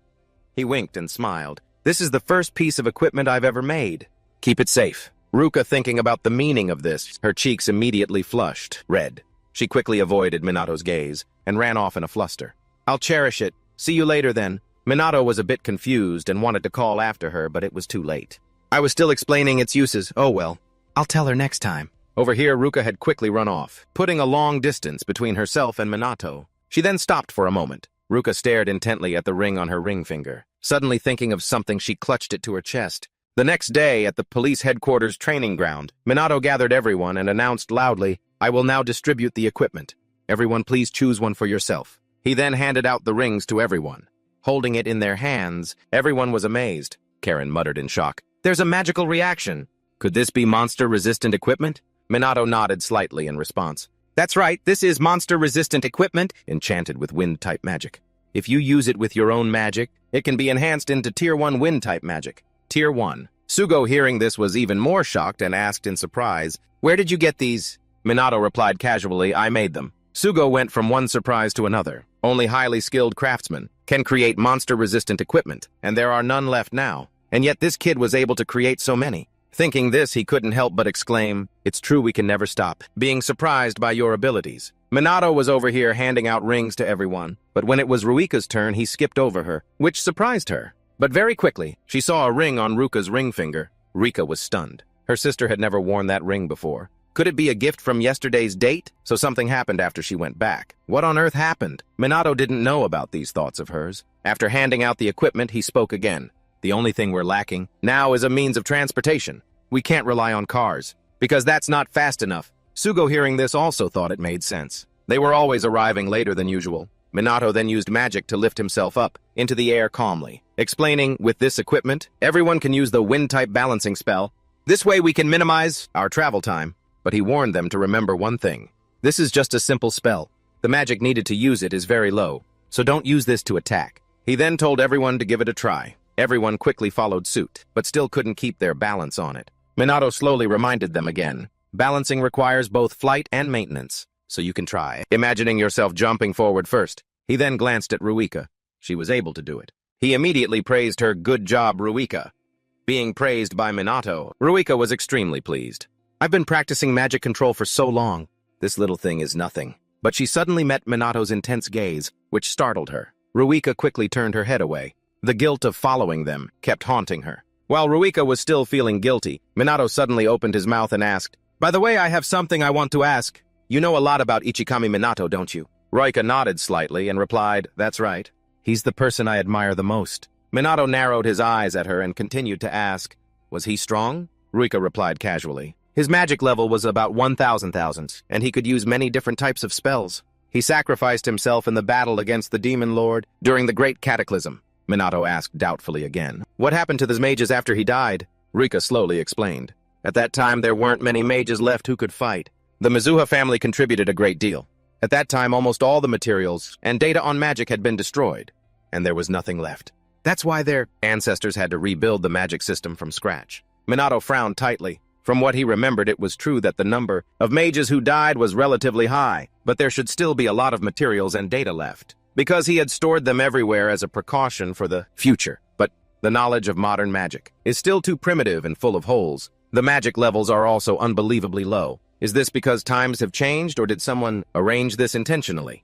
He winked and smiled. This is the first piece of equipment I've ever made. Keep it safe. Ruka, thinking about the meaning of this, her cheeks immediately flushed red. She quickly avoided Minato's gaze and ran off in a fluster. I'll cherish it. See you later then. Minato was a bit confused and wanted to call after her, but it was too late. I was still explaining its uses. Oh well. I'll tell her next time. Over here, Ruka had quickly run off, putting a long distance between herself and Minato. She then stopped for a moment. Ruka stared intently at the ring on her ring finger. Suddenly thinking of something, she clutched it to her chest. The next day, at the police headquarters training ground, Minato gathered everyone and announced loudly, I will now distribute the equipment. Everyone please choose one for yourself. He then handed out the rings to everyone. Holding it in their hands, everyone was amazed. Karen muttered in shock. There's a magical reaction. Could this be monster-resistant equipment? Minato nodded slightly in response. That's right, this is monster-resistant equipment, enchanted with wind-type magic. If you use it with your own magic, it can be enhanced into Tier 1 wind-type magic. Tier 1. Sugo, hearing this, was even more shocked and asked in surprise, Where did you get these? Minato replied casually, I made them. Sugo went from one surprise to another. Only highly skilled craftsmen can create monster-resistant equipment, and there are none left now. And yet this kid was able to create so many. Thinking this, he couldn't help but exclaim, It's true we can never stop being surprised by your abilities. Minato was over here handing out rings to everyone, but when it was Ruika's turn, he skipped over her, which surprised her. But very quickly, she saw a ring on Ruika's ring finger. Rika was stunned. Her sister had never worn that ring before. Could it be a gift from yesterday's date? So something happened after she went back. What on earth happened? Minato didn't know about these thoughts of hers. After handing out the equipment, he spoke again. The only thing we're lacking now is a means of transportation. We can't rely on cars, because that's not fast enough. Sugo, hearing this, also thought it made sense. They were always arriving later than usual. Minato then used magic to lift himself up into the air calmly, explaining, with this equipment, everyone can use the wind-type balancing spell. This way we can minimize our travel time. But he warned them to remember one thing. This is just a simple spell. The magic needed to use it is very low, so don't use this to attack. He then told everyone to give it a try. Everyone quickly followed suit, but still couldn't keep their balance on it. Minato slowly reminded them again. Balancing requires both flight and maintenance, so you can try, imagining yourself jumping forward first. He then glanced at Ruika. She was able to do it. He immediately praised her, Good job, Ruika. Being praised by Minato, Ruika was extremely pleased. I've been practicing magic control for so long. This little thing is nothing. But she suddenly met Minato's intense gaze, which startled her. Ruika quickly turned her head away. The guilt of following them kept haunting her. While Ruika was still feeling guilty, Minato suddenly opened his mouth and asked, By the way, I have something I want to ask. You know a lot about Ichikami Minato, don't you? Ruika nodded slightly and replied, That's right. He's the person I admire the most. Minato narrowed his eyes at her and continued to ask, Was he strong? Ruika replied casually. His magic level was about 1,000, and he could use many different types of spells. He sacrificed himself in the battle against the Demon Lord during the Great Cataclysm. Minato asked doubtfully again. What happened to the mages after he died? Rika slowly explained. At that time, there weren't many mages left who could fight. The Mizuha family contributed a great deal. At that time, almost all the materials and data on magic had been destroyed, and there was nothing left. That's why their ancestors had to rebuild the magic system from scratch. Minato frowned tightly. From what he remembered, it was true that the number of mages who died was relatively high, but there should still be a lot of materials and data left, because he had stored them everywhere as a precaution for the future. But the knowledge of modern magic is still too primitive and full of holes. The magic levels are also unbelievably low. Is this because times have changed, or did someone arrange this intentionally?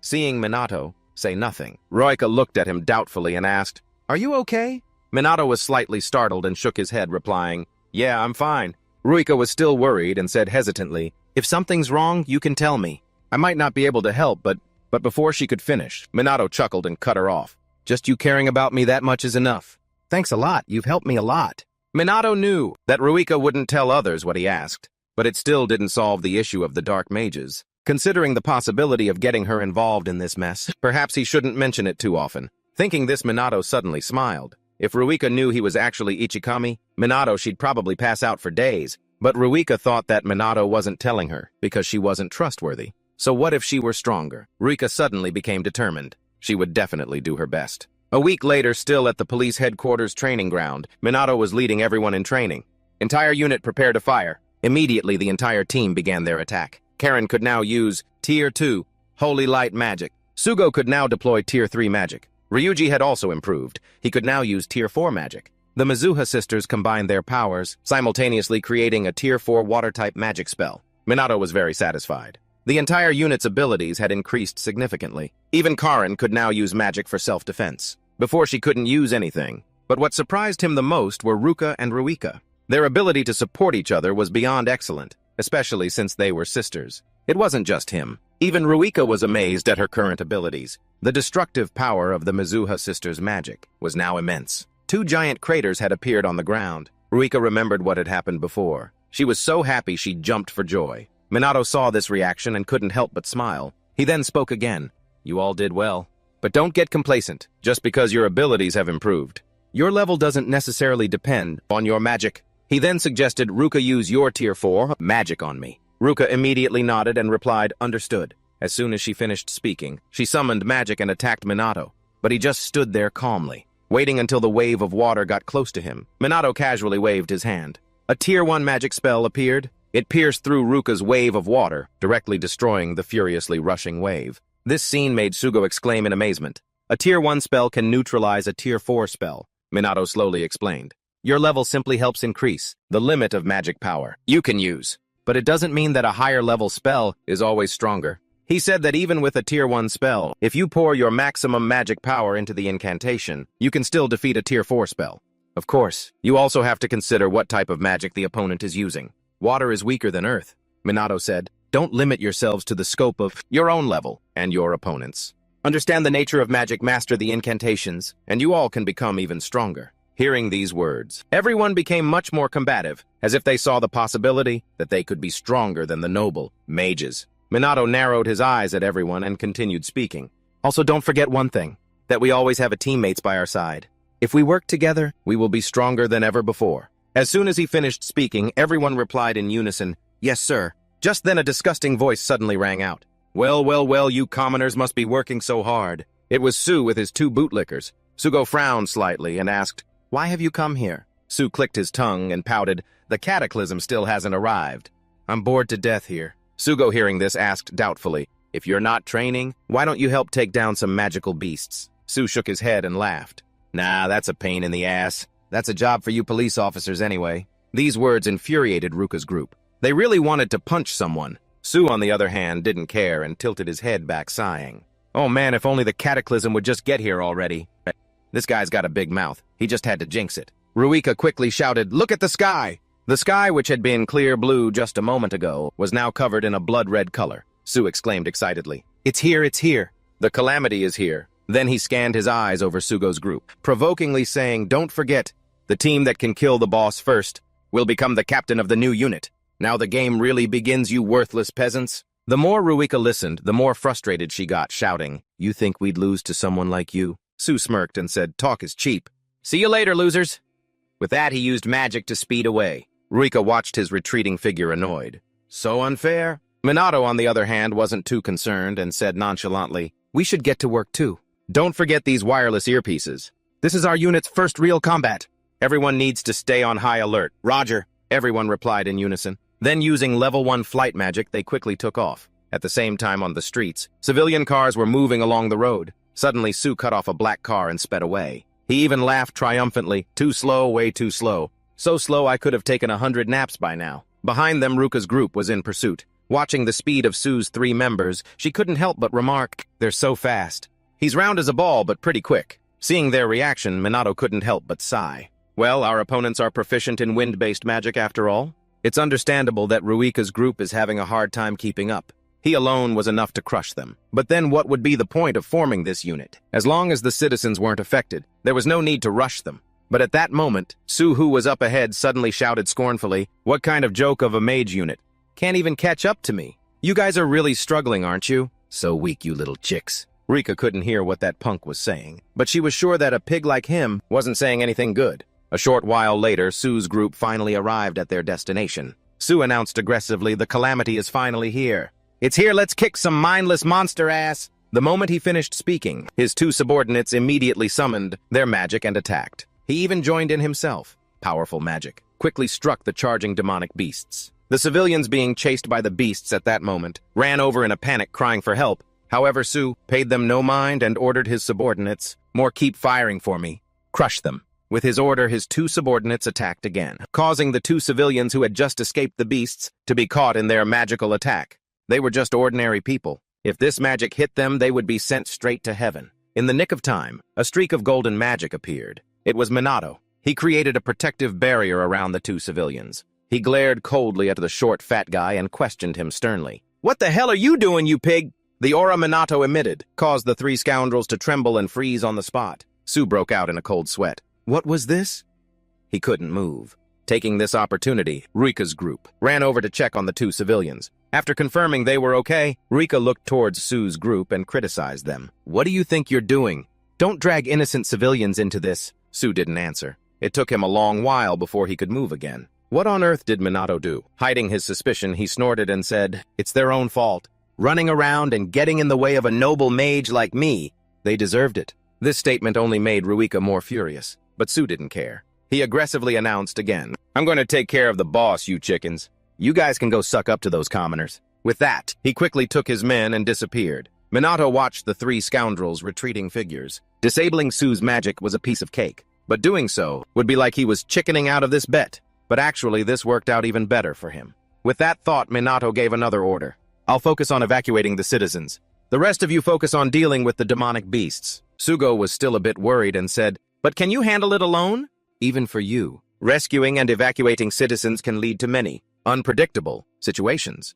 Seeing Minato say nothing, Ruika looked at him doubtfully and asked, Are you okay? Minato was slightly startled and shook his head, replying, Yeah, I'm fine. Ruika was still worried and said hesitantly, If something's wrong, you can tell me. I might not be able to help, but before she could finish, Minato chuckled and cut her off. Just you caring about me that much is enough. Thanks a lot, you've helped me a lot. Minato knew that Ruika wouldn't tell others what he asked, but it still didn't solve the issue of the dark mages. Considering the possibility of getting her involved in this mess, perhaps he shouldn't mention it too often. Thinking this, Minato suddenly smiled. If Ruika knew he was actually Ichikami, Minato, she'd probably pass out for days. But Ruika thought that Minato wasn't telling her because she wasn't trustworthy. So what if she were stronger? Ruika suddenly became determined. She would definitely do her best. A week later, still at the police headquarters training ground, Minato was leading everyone in training. Entire unit prepare to fire. Immediately, the entire team began their attack. Karen could now use Tier 2, Holy Light Magic. Sugo could now deploy Tier 3 Magic. Ryuji had also improved. He could now use Tier 4 magic. The Mizuha sisters combined their powers, simultaneously creating a Tier 4 water-type magic spell. Minato was very satisfied. The entire unit's abilities had increased significantly. Even Karen could now use magic for self-defense. Before, she couldn't use anything. But what surprised him the most were Ruka and Ruika. Their ability to support each other was beyond excellent, especially since they were sisters. It wasn't just him. Even Ruika was amazed at her current abilities. The destructive power of the Mizuha sisters' magic was now immense. 2 giant craters had appeared on the ground. Ruika remembered what had happened before. She was so happy she jumped for joy. Minato saw this reaction and couldn't help but smile. He then spoke again. You all did well. But don't get complacent, just because your abilities have improved. Your level doesn't necessarily depend on your magic. He then suggested Ruka use your Tier 4 magic on me. Ruka immediately nodded and replied, understood. As soon as she finished speaking, she summoned magic and attacked Minato. But he just stood there calmly, waiting until the wave of water got close to him. Minato casually waved his hand. A Tier 1 magic spell appeared. It pierced through Ruka's wave of water, directly destroying the furiously rushing wave. This scene made Sugo exclaim in amazement. A Tier 1 spell can neutralize a Tier 4 spell, Minato slowly explained. Your level simply helps increase the limit of magic power you can use, but it doesn't mean that a higher level spell is always stronger. He said that even with a Tier 1 spell, if you pour your maximum magic power into the incantation, you can still defeat a Tier 4 spell. Of course, you also have to consider what type of magic the opponent is using. Water is weaker than earth, Minato said. Don't limit yourselves to the scope of your own level and your opponent's. Understand the nature of magic, master the incantations, and you all can become even stronger. Hearing these words, everyone became much more combative, as if they saw the possibility that they could be stronger than the noble mages. Minato narrowed his eyes at everyone and continued speaking. Also, don't forget one thing, that we always have a teammates by our side. If we work together, we will be stronger than ever before. As soon as he finished speaking, everyone replied in unison, yes, sir. Just then a disgusting voice suddenly rang out. Well, you commoners must be working so hard. It was Su with his 2 bootlickers. Sugo frowned slightly and asked, why have you come here? Su clicked his tongue and pouted, the cataclysm still hasn't arrived. I'm bored to death here. Sugo, hearing this, asked doubtfully, if you're not training, why don't you help take down some magical beasts? Su shook his head and laughed. Nah, that's a pain in the ass. That's a job for you police officers anyway. These words infuriated Ruka's group. They really wanted to punch someone. Su, on the other hand, didn't care and tilted his head back, sighing. Oh man, if only the cataclysm would just get here already. This guy's got a big mouth. He just had to jinx it. Ruika quickly shouted, look at the sky! The sky, which had been clear blue just a moment ago, was now covered in a blood-red color. Su exclaimed excitedly, it's here, it's here. The calamity is here. Then he scanned his eyes over Sugo's group, provokingly saying, don't forget, the team that can kill the boss first will become the captain of the new unit. Now the game really begins, you worthless peasants. The more Ruika listened, the more frustrated she got, shouting, you think we'd lose to someone like you? Su smirked and said, talk is cheap. See you later, losers. With that, he used magic to speed away. Ruika watched his retreating figure annoyed. So unfair. Minato, on the other hand, wasn't too concerned and said nonchalantly, we should get to work too. Don't forget these wireless earpieces. This is our unit's first real combat. Everyone needs to stay on high alert. Roger, everyone replied in unison. Then, using level 1 flight magic, they quickly took off. At the same time, on the streets, civilian cars were moving along the road. Suddenly, Su cut off a black car and sped away. He even laughed triumphantly. Too slow, way too slow. So slow I could have taken 100 naps by now. Behind them, Ruka's group was in pursuit. Watching the speed of Su's 3 members, she couldn't help but remark, they're so fast. He's round as a ball, but pretty quick. Seeing their reaction, Minato couldn't help but sigh. Well, our opponents are proficient in wind-based magic after all. It's understandable that Ruika's group is having a hard time keeping up. He alone was enough to crush them. But then what would be the point of forming this unit? As long as the citizens weren't affected, there was no need to rush them. But at that moment, Su, who was up ahead, suddenly shouted scornfully, what kind of joke of a mage unit? Can't even catch up to me. You guys are really struggling, aren't you? So weak, you little chicks. Rika couldn't hear what that punk was saying, but she was sure that a pig like him wasn't saying anything good. A short while later, Su's group finally arrived at their destination. Su announced aggressively, the calamity is finally here. It's here, let's kick some mindless monster ass. The moment he finished speaking, his 2 subordinates immediately summoned their magic and attacked. He even joined in himself. Powerful magic quickly struck the charging demonic beasts. The civilians, being chased by the beasts at that moment, ran over in a panic, crying for help. However, Su paid them no mind and ordered his subordinates, more keep firing for me. Crush them. With his order, his 2 subordinates attacked again, causing the 2 civilians who had just escaped the beasts to be caught in their magical attack. They were just ordinary people. If this magic hit them, they would be sent straight to heaven. In the nick of time, a streak of golden magic appeared. It was Minato. He created a protective barrier around the 2 civilians. He glared coldly at the short, fat guy and questioned him sternly. What the hell are you doing, you pig? The aura Minato emitted caused the 3 scoundrels to tremble and freeze on the spot. Su broke out in a cold sweat. What was this? He couldn't move. Taking this opportunity, Rika's group ran over to check on the 2 civilians. After confirming they were okay, Rika looked towards Sue's group and criticized them. What do you think you're doing? Don't drag innocent civilians into this. Sue didn't answer. It took him a long while before he could move again. What on earth did Minato do? Hiding his suspicion, he snorted and said, "It's their own fault. Running around and getting in the way of a noble mage like me. They deserved it." This statement only made Ruika more furious, but Sue didn't care. He aggressively announced again, "I'm going to take care of the boss, you chickens. You guys can go suck up to those commoners." With that, he quickly took his men and disappeared. Minato watched the three scoundrels' retreating figures. Disabling Sue's magic was a piece of cake, but doing so would be like he was chickening out of this bet. But actually, this worked out even better for him. With that thought, Minato gave another order. "I'll focus on evacuating the citizens. The rest of you focus on dealing with the demonic beasts." Sugo was still a bit worried and said, "But can you handle it alone?" "Even for you, rescuing and evacuating citizens can lead to many unpredictable situations."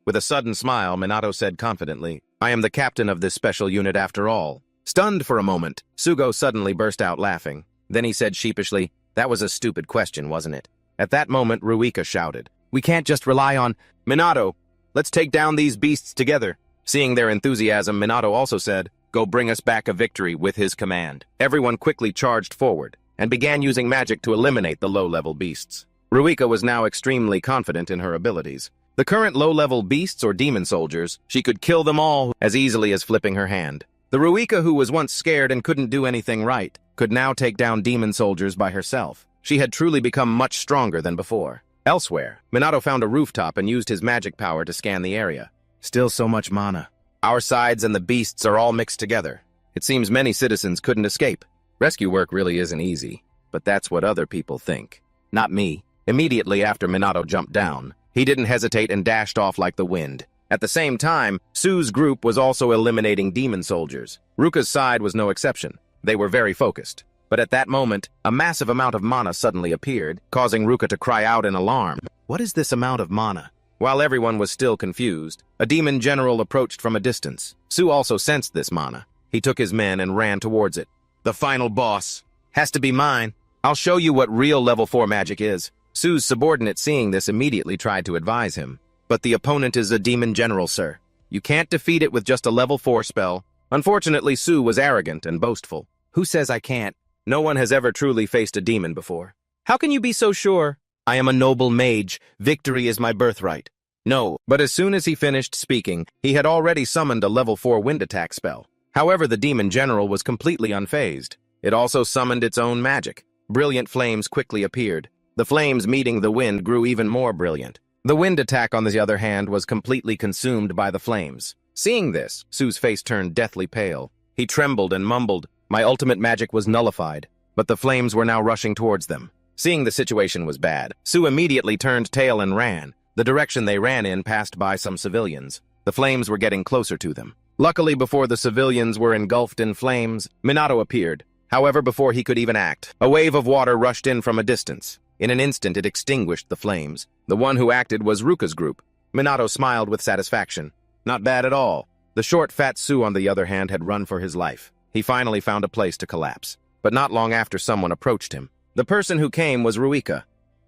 With a sudden smile, Minato said confidently, "I am the captain of this special unit after all." Stunned for a moment, Sugo suddenly burst out laughing. Then he said sheepishly, "That was a stupid question, wasn't it?" At that moment, Ruika shouted, "We can't just rely on Minato. Let's take down these beasts together." Seeing their enthusiasm, Minato also said, "Go bring us back a victory with his command." Everyone quickly charged forward and began using magic to eliminate the low-level beasts. Ruika was now extremely confident in her abilities. The current low-level beasts or demon soldiers, she could kill them all as easily as flipping her hand. The Ruika who was once scared and couldn't do anything right could now take down demon soldiers by herself. She had truly become much stronger than before. Elsewhere, Minato found a rooftop and used his magic power to scan the area. Still so much mana. Our sides and the beasts are all mixed together. It seems many citizens couldn't escape. Rescue work really isn't easy, but that's what other people think. Not me. Immediately after Minato jumped down, he didn't hesitate and dashed off like the wind. At the same time, Sue's group was also eliminating demon soldiers. Ruka's side was no exception. They were very focused. But at that moment, a massive amount of mana suddenly appeared, causing Ruka to cry out in alarm. What is this amount of mana? While everyone was still confused, a demon general approached from a distance. Sue also sensed this mana. He took his men and ran towards it. "The final boss has to be mine. I'll show you what real level 4 magic is." Sue's subordinate, seeing this, immediately tried to advise him. "But the opponent is a demon general, sir. You can't defeat it with just a level 4 spell." Unfortunately, Sue was arrogant and boastful. "Who says I can't? No one has ever truly faced a demon before." "How can you be so sure?" "I am a noble mage. Victory is my birthright." "No." But as soon as he finished speaking, he had already summoned a level 4 wind attack spell. However, the demon general was completely unfazed. It also summoned its own magic. Brilliant flames quickly appeared. The flames meeting the wind grew even more brilliant. The wind attack, on the other hand, was completely consumed by the flames. Seeing this, Sue's face turned deathly pale. He trembled and mumbled, "My ultimate magic was nullified," but the flames were now rushing towards them. Seeing the situation was bad, Sue immediately turned tail and ran. The direction they ran in passed by some civilians. The flames were getting closer to them. Luckily, before the civilians were engulfed in flames, Minato appeared. However, before he could even act, a wave of water rushed in from a distance. In an instant, it extinguished the flames. The one who acted was Ruka's group. Minato smiled with satisfaction. Not bad at all. The short, fat Sue, on the other hand, had run for his life. He finally found a place to collapse. But not long after, someone approached him. The person who came was Ruika.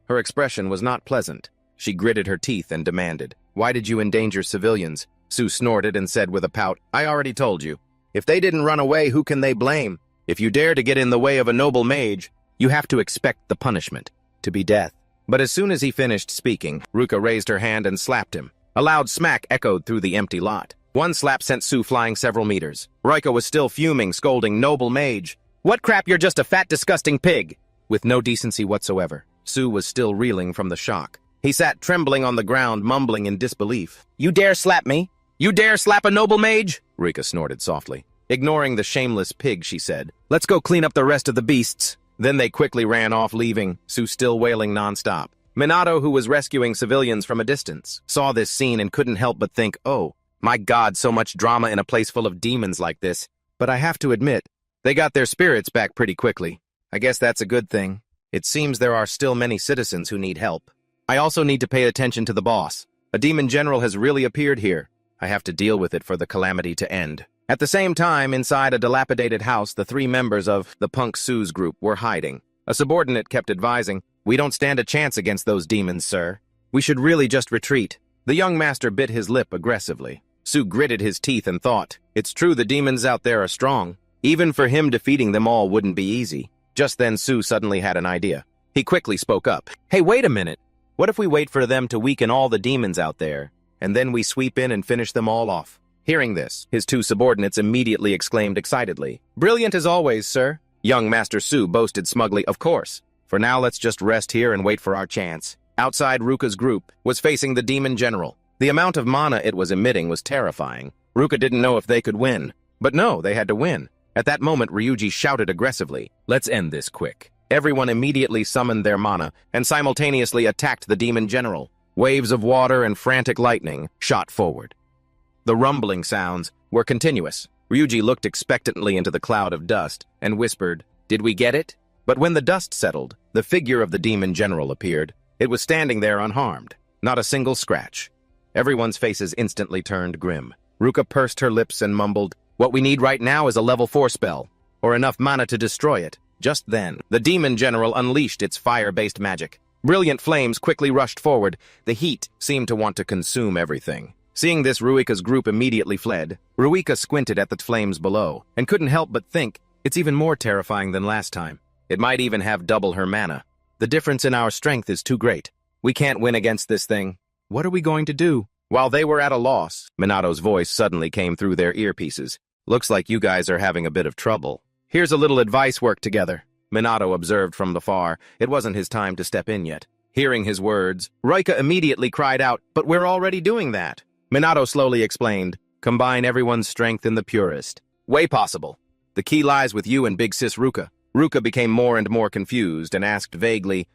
Her expression was not pleasant. She gritted her teeth and demanded, "Why did you endanger civilians?" Sue snorted and said with a pout, "I already told you. If they didn't run away, who can they blame? If you dare to get in the way of a noble mage, you have to expect the punishment, to be death." But as soon as he finished speaking, Ruka raised her hand and slapped him. A loud smack echoed through the empty lot. One slap sent Sue flying several meters. Ruika was still fuming, scolding, "Noble mage! What crap, you're just a fat, disgusting pig!" With no decency whatsoever. Sue was still reeling from the shock. He sat trembling on the ground, mumbling in disbelief. "You dare slap me? You dare slap a noble mage?" Ruika snorted softly. Ignoring the shameless pig, she said, "Let's go clean up the rest of the beasts." Then they quickly ran off, leaving, Sue still wailing nonstop. Minato, who was rescuing civilians from a distance, saw this scene and couldn't help but think, "Oh, my God, so much drama in a place full of demons like this." But I have to admit, they got their spirits back pretty quickly. I guess that's a good thing. It seems there are still many citizens who need help. I also need to pay attention to the boss. A demon general has really appeared here. I have to deal with it for the calamity to end. At the same time, inside a dilapidated house, the 3 members of the Punk Sue's group were hiding. A subordinate kept advising, "We don't stand a chance against those demons, sir. We should really just retreat." The young master bit his lip aggressively. Su gritted his teeth and thought, it's true the demons out there are strong. Even for him defeating them all wouldn't be easy. Just then Su suddenly had an idea. He quickly spoke up. Hey, wait a minute. What if we wait for them to weaken all the demons out there, and then we sweep in and finish them all off? Hearing this, his two subordinates immediately exclaimed excitedly. Brilliant as always, sir. Young Master Su boasted smugly, of course. For now, let's just rest here and wait for our chance. Outside, Ruka's group was facing the demon general. The amount of mana it was emitting was terrifying. Ruka didn't know if they could win. But no, they had to win. At that moment, Ryuji shouted aggressively, let's end this quick. Everyone immediately summoned their mana and simultaneously attacked the demon general. Waves of water and frantic lightning shot forward. The rumbling sounds were continuous. Ryuji looked expectantly into the cloud of dust and whispered, did we get it? But when the dust settled, the figure of the demon general appeared. It was standing there unharmed, not a single scratch. Everyone's faces instantly turned grim. Ruka pursed her lips and mumbled, what we need right now is a level 4 spell, or enough mana to destroy it. Just then, the demon general unleashed its fire-based magic. Brilliant flames quickly rushed forward. The heat seemed to want to consume everything. Seeing this, Ruika's group immediately fled. Ruika squinted at the flames below, and couldn't help but think, it's even more terrifying than last time. It might even have double her mana. The difference in our strength is too great. We can't win against this thing. What are we going to do? While they were at a loss, Minato's voice suddenly came through their earpieces. Looks like you guys are having a bit of trouble. Here's a little advice work together. Minato observed from the far. It wasn't his time to step in yet. Hearing his words, Ruika immediately cried out, but we're already doing that. Minato slowly explained, combine everyone's strength in the purest way possible. The key lies with you and Big Sis Ruka. Ruka became more and more confused and asked vaguely,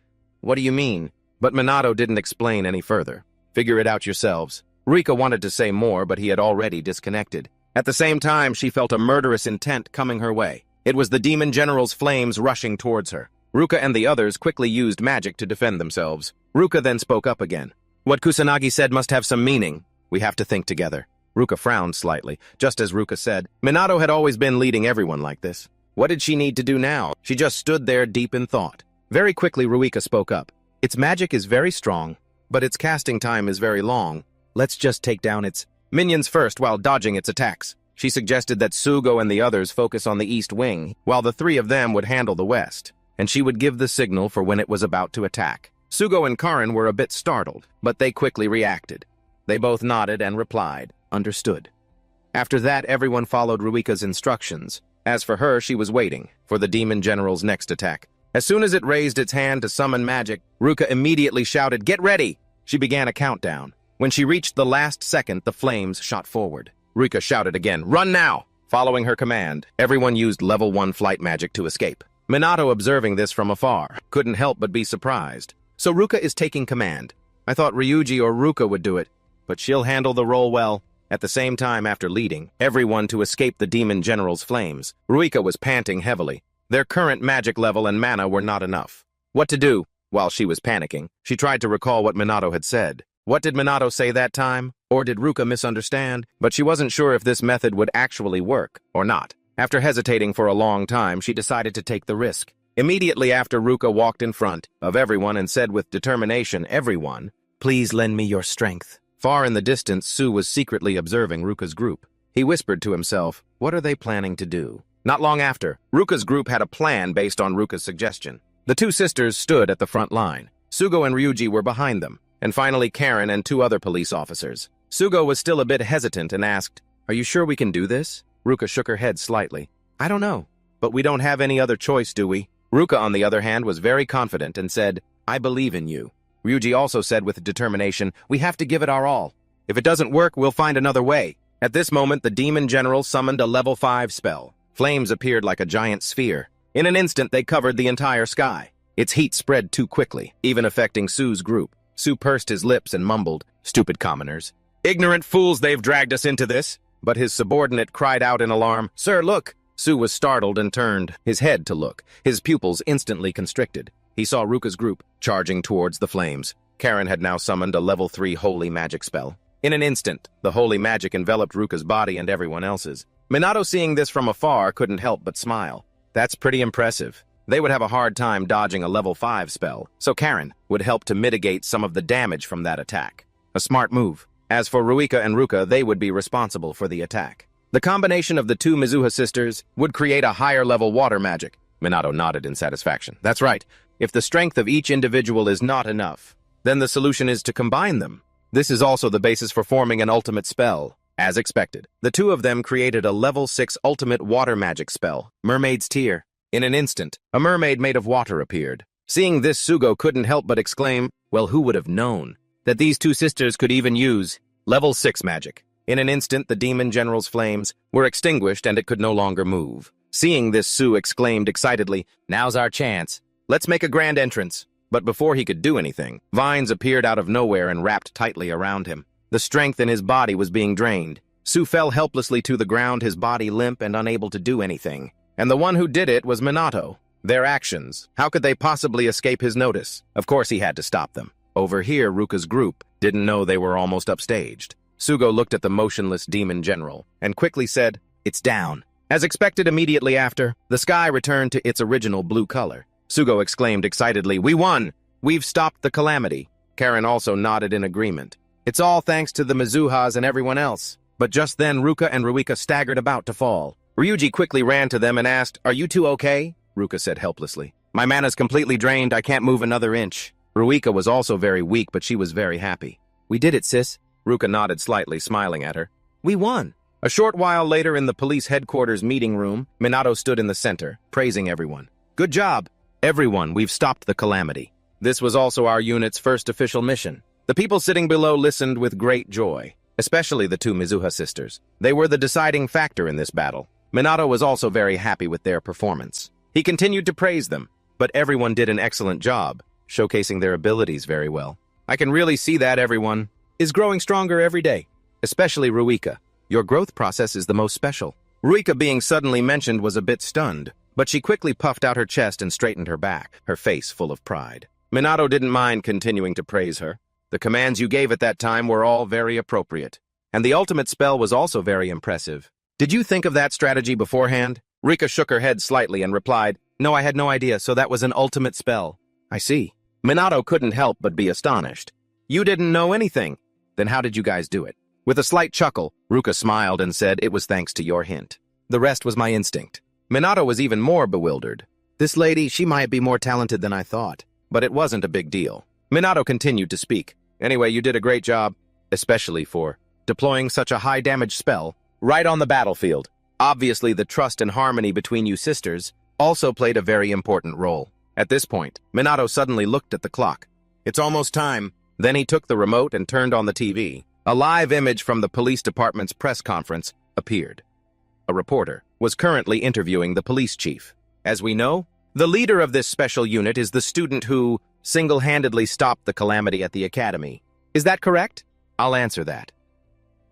what do you mean? But Minato didn't explain any further. Figure it out yourselves. Ruika wanted to say more, but he had already disconnected. At the same time, she felt a murderous intent coming her way. It was the demon general's flames rushing towards her. Ruka and the others quickly used magic to defend themselves. Ruka then spoke up again. What Kusanagi said must have some meaning. We have to think together. Ruka frowned slightly. Just as Ruka said, Minato had always been leading everyone like this. What did she need to do now? She just stood there deep in thought. Very quickly, Ruika spoke up. Its magic is very strong, but its casting time is very long. Let's just take down its minions first while dodging its attacks. She suggested that Sugo and the others focus on the east wing, while the three of them would handle the west, and she would give the signal for when it was about to attack. Sugo and Karin were a bit startled, but they quickly reacted. They both nodded and replied, understood. After that, everyone followed Ruika's instructions. As for her, she was waiting for the demon general's next attack. As soon as it raised its hand to summon magic, Ruika immediately shouted, get ready! She began a countdown. When she reached the last second, the flames shot forward. Ruika shouted again, run now! Following her command, everyone used level 1 flight magic to escape. Minato, observing this from afar, couldn't help but be surprised. So Ruika is taking command. I thought Ryuji or Ruka would do it, but she'll handle the role well. At the same time, after leading everyone to escape the demon general's flames, Ruika was panting heavily. Their current magic level and mana were not enough. What to do? While she was panicking, she tried to recall what Minato had said. What did Minato say that time? Or did Ruka misunderstand? But she wasn't sure if this method would actually work or not. After hesitating for a long time, she decided to take the risk. Immediately after, Ruka walked in front of everyone and said with determination, everyone, please lend me your strength. Far in the distance, Su was secretly observing Ruka's group. He whispered to himself, what are they planning to do? Not long after, Ruka's group had a plan based on Ruka's suggestion. The two sisters stood at the front line. Sugo and Ryuji were behind them, and finally Karin and 2 other police officers. Sugo was still a bit hesitant and asked, are you sure we can do this? Ruka shook her head slightly. I don't know, but we don't have any other choice, do we? Ruka, on the other hand, was very confident and said, I believe in you. Ryuji also said with determination, we have to give it our all. If it doesn't work, we'll find another way. At this moment, the demon general summoned a level 5 spell. Flames appeared like a giant sphere. In an instant, they covered the entire sky. Its heat spread too quickly, even affecting Su's group. Su pursed his lips and mumbled, stupid commoners. Ignorant fools, they've dragged us into this. But his subordinate cried out in alarm, sir, look! Su was startled and turned his head to look. His pupils instantly constricted. He saw Ruka's group charging towards the flames. Karin had now summoned a level 3 holy magic spell. In an instant, the holy magic enveloped Ruka's body and everyone else's. Minato, seeing this from afar, couldn't help but smile. That's pretty impressive. They would have a hard time dodging a level 5 spell, so Karin would help to mitigate some of the damage from that attack. A smart move. As for Ruika and Ruka, they would be responsible for the attack. The combination of the two Mizuha sisters would create a higher-level water magic. Minato nodded in satisfaction. That's right. If the strength of each individual is not enough, then the solution is to combine them. This is also the basis for forming an ultimate spell. As expected, the two of them created a level 6 ultimate water magic spell, Mermaid's Tear. In an instant, a mermaid made of water appeared. Seeing this, Sugo couldn't help but exclaim, well, who would have known that these two sisters could even use level 6 magic? In an instant, the demon general's flames were extinguished and it could no longer move. Seeing this, Su exclaimed excitedly, now's our chance. Let's make a grand entrance. But before he could do anything, vines appeared out of nowhere and wrapped tightly around him. The strength in his body was being drained. Su fell helplessly to the ground, his body limp and unable to do anything. And the one who did it was Minato. Their actions, how could they possibly escape his notice? Of course he had to stop them. Over here, Ruka's group didn't know they were almost upstaged. Sugo looked at the motionless demon general and quickly said, it's down. As expected immediately after, the sky returned to its original blue color. Sugo exclaimed excitedly, we won! We've stopped the calamity. Karen also nodded in agreement. It's all thanks to the Mizuhas and everyone else. But just then, Ruka and Ruika staggered about to fall. Ryuji quickly ran to them and asked, are you two okay? Ruka said helplessly. My mana's completely drained, I can't move another inch. Ruika was also very weak, but she was very happy. We did it, sis. Ruka nodded slightly, smiling at her. We won. A short while later in the police headquarters meeting room, Minato stood in the center, praising everyone. Good job. Everyone, we've stopped the calamity. This was also our unit's first official mission. The people sitting below listened with great joy, especially the two Mizuha sisters. They were the deciding factor in this battle. Minato was also very happy with their performance. He continued to praise them, but everyone did an excellent job, showcasing their abilities very well. I can really see that everyone is growing stronger every day, especially Ruika. Your growth process is the most special. Ruika being suddenly mentioned was a bit stunned, but she quickly puffed out her chest and straightened her back, her face full of pride. Minato didn't mind continuing to praise her. The commands you gave at that time were all very appropriate, and the ultimate spell was also very impressive. Did you think of that strategy beforehand? Rika shook her head slightly and replied, no, I had no idea, so that was an ultimate spell. I see. Minato couldn't help but be astonished. You didn't know anything. Then how did you guys do it? With a slight chuckle, Ruka smiled and said it was thanks to your hint. The rest was my instinct. Minato was even more bewildered. This lady, she might be more talented than I thought, but it wasn't a big deal. Minato continued to speak. Anyway, you did a great job, especially for deploying such a high-damage spell right on the battlefield. Obviously, the trust and harmony between you sisters also played a very important role. At this point, Minato suddenly looked at the clock. It's almost time. Then he took the remote and turned on the TV. A live image from the police department's press conference appeared. A reporter was currently interviewing the police chief. As we know, the leader of this special unit is the student who single-handedly stopped the calamity at the academy. Is that correct? I'll answer that.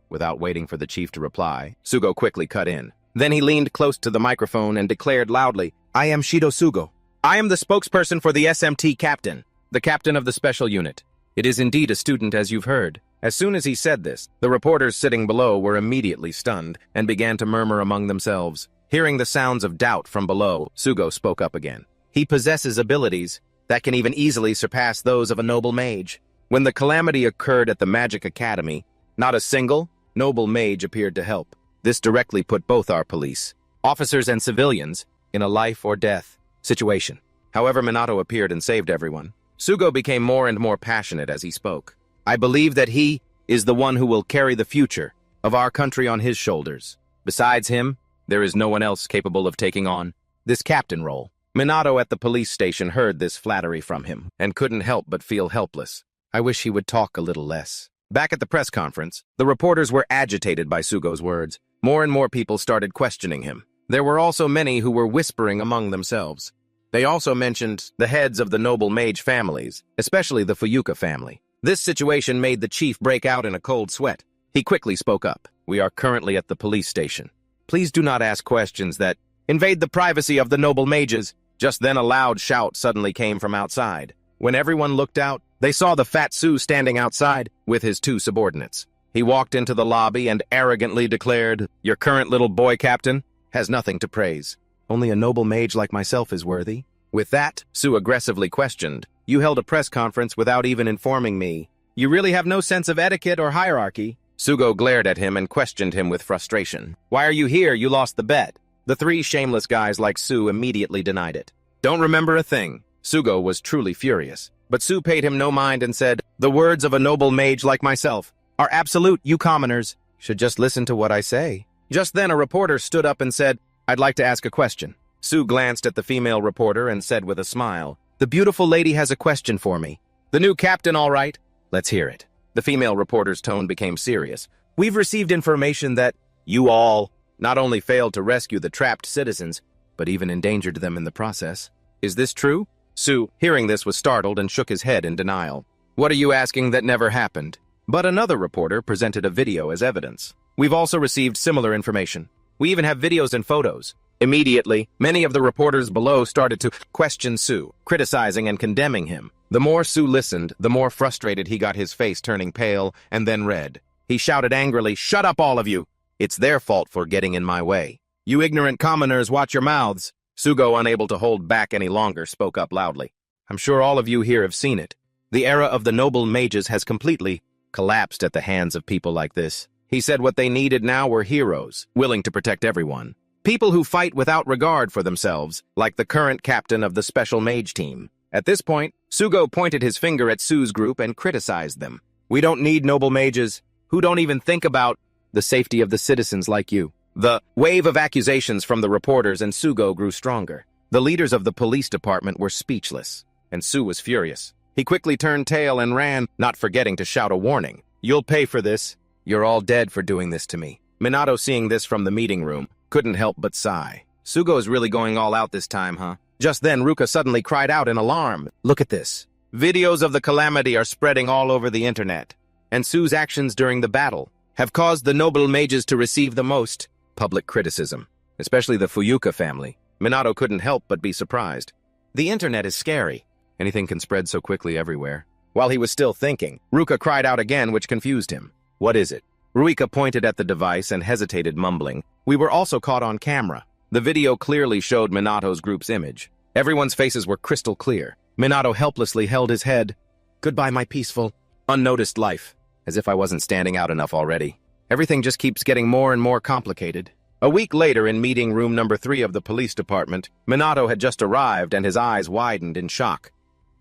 Without waiting for the chief to reply, Sugo quickly cut in. Then he leaned close to the microphone and declared loudly, I am Shido Sugo. I am the spokesperson for the SMT captain, the captain of the special unit. It is indeed a student, as you've heard. As soon as he said this, the reporters sitting below were immediately stunned and began to murmur among themselves. Hearing the sounds of doubt from below, Sugo spoke up again. He possesses abilities that can even easily surpass those of a noble mage. When the calamity occurred at the Magic Academy, not a single noble mage appeared to help. This directly put both our police, officers and civilians, in a life-or-death situation. However, Minato appeared and saved everyone. Sugo became more and more passionate as he spoke. I believe that he is the one who will carry the future of our country on his shoulders. Besides him, there is no one else capable of taking on this captain role. Minato at the police station heard this flattery from him and couldn't help but feel helpless. I wish he would talk a little less. Back at the press conference, the reporters were agitated by Sugo's words. More and more people started questioning him. There were also many who were whispering among themselves. They also mentioned the heads of the noble mage families, especially the Fuyuka family. This situation made the chief break out in a cold sweat. He quickly spoke up. We are currently at the police station. Please do not ask questions that invade the privacy of the noble mages. Just then a loud shout suddenly came from outside. When everyone looked out, they saw the fat Su standing outside with his two subordinates. He walked into the lobby and arrogantly declared, Your current little boy captain has nothing to praise. Only a noble mage like myself is worthy. With that, Su aggressively questioned, You held a press conference without even informing me. You really have no sense of etiquette or hierarchy. Sugo glared at him and questioned him with frustration. Why are you here? You lost the bet. The three shameless guys like Su immediately denied it. Don't remember a thing. Sugo was truly furious. But Su paid him no mind and said, the words of a noble mage like myself are absolute, you commoners should just listen to what I say. Just then a reporter stood up and said, I'd like to ask a question. Su glanced at the female reporter and said with a smile, the beautiful lady has a question for me. The new captain, all right? Let's hear it. The female reporter's tone became serious. We've received information that you all not only failed to rescue the trapped citizens, but even endangered them in the process. Is this true? Su, hearing this, was startled and shook his head in denial. What are you asking that never happened? But another reporter presented a video as evidence. We've also received similar information. We even have videos and photos. Immediately, many of the reporters below started to question Su, criticizing and condemning him. The more Su listened, the more frustrated he got, his face turning pale and then red. He shouted angrily, shut up, all of you! It's their fault for getting in my way. You ignorant commoners, watch your mouths. Sugo, unable to hold back any longer, spoke up loudly. I'm sure all of you here have seen it. The era of the noble mages has completely collapsed at the hands of people like this. He said what they needed now were heroes, willing to protect everyone. People who fight without regard for themselves, like the current captain of the special mage team. At this point, Sugo pointed his finger at Su's group and criticized them. We don't need noble mages who don't even think about the safety of the citizens like you. The wave of accusations from the reporters and Sugo grew stronger. The leaders of the police department were speechless, and Su was furious. He quickly turned tail and ran, not forgetting to shout a warning. You'll pay for this. You're all dead for doing this to me. Minato, seeing this from the meeting room, couldn't help but sigh. Sugo's really going all out this time, huh? Just then, Ruka suddenly cried out in alarm. Look at this. Videos of the calamity are spreading all over the internet, and Su's actions during the battle have caused the noble mages to receive the most public criticism, especially the Fuyuka family. Minato couldn't help but be surprised. The internet is scary. Anything can spread so quickly everywhere. While he was still thinking, Ruka cried out again, which confused him. What is it? Ruika pointed at the device and hesitated, mumbling. We were also caught on camera. The video clearly showed Minato's group's image. Everyone's faces were crystal clear. Minato helplessly held his head. Goodbye, my peaceful, unnoticed life. As if I wasn't standing out enough already. Everything just keeps getting more and more complicated. A week later, in meeting room number 3 of the police department, Minato had just arrived and his eyes widened in shock.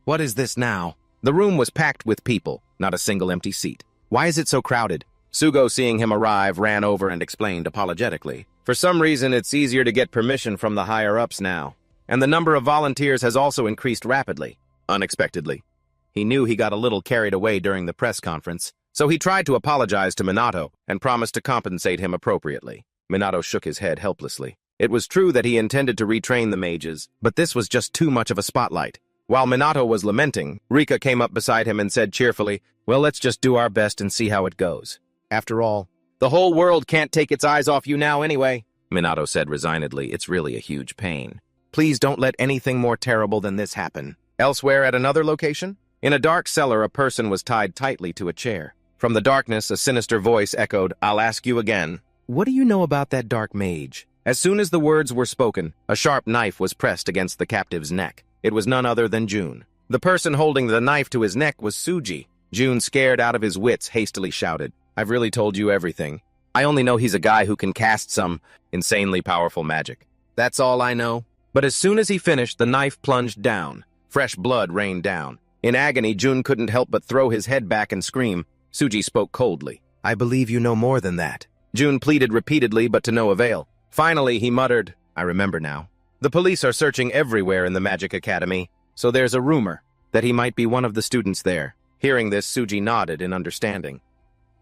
What is this now? The room was packed with people, not a single empty seat. Why is it so crowded? Sugo, seeing him arrive, ran over and explained apologetically. For some reason, it's easier to get permission from the higher-ups now. And the number of volunteers has also increased rapidly, unexpectedly. He knew he got a little carried away during the press conference, so he tried to apologize to Minato and promised to compensate him appropriately. Minato shook his head helplessly. It was true that he intended to retrain the mages, but this was just too much of a spotlight. While Minato was lamenting, Rika came up beside him and said cheerfully, well, let's just do our best and see how it goes. After all, the whole world can't take its eyes off you now anyway. Minato said resignedly, it's really a huge pain. Please don't let anything more terrible than this happen. Elsewhere at another location? In a dark cellar, a person was tied tightly to a chair. From the darkness, a sinister voice echoed, I'll ask you again. What do you know about that dark mage? As soon as the words were spoken, a sharp knife was pressed against the captive's neck. It was none other than Jun. The person holding the knife to his neck was Suji. Jun, scared out of his wits, hastily shouted, I've really told you everything. I only know he's a guy who can cast some insanely powerful magic. That's all I know. But as soon as he finished, the knife plunged down. Fresh blood rained down. In agony, Jun couldn't help but throw his head back and scream. Suji spoke coldly. I believe you know more than that. Jun pleaded repeatedly, but to no avail. Finally, he muttered, I remember now. The police are searching everywhere in the Magic Academy, so there's a rumor that he might be one of the students there. Hearing this, Suji nodded in understanding.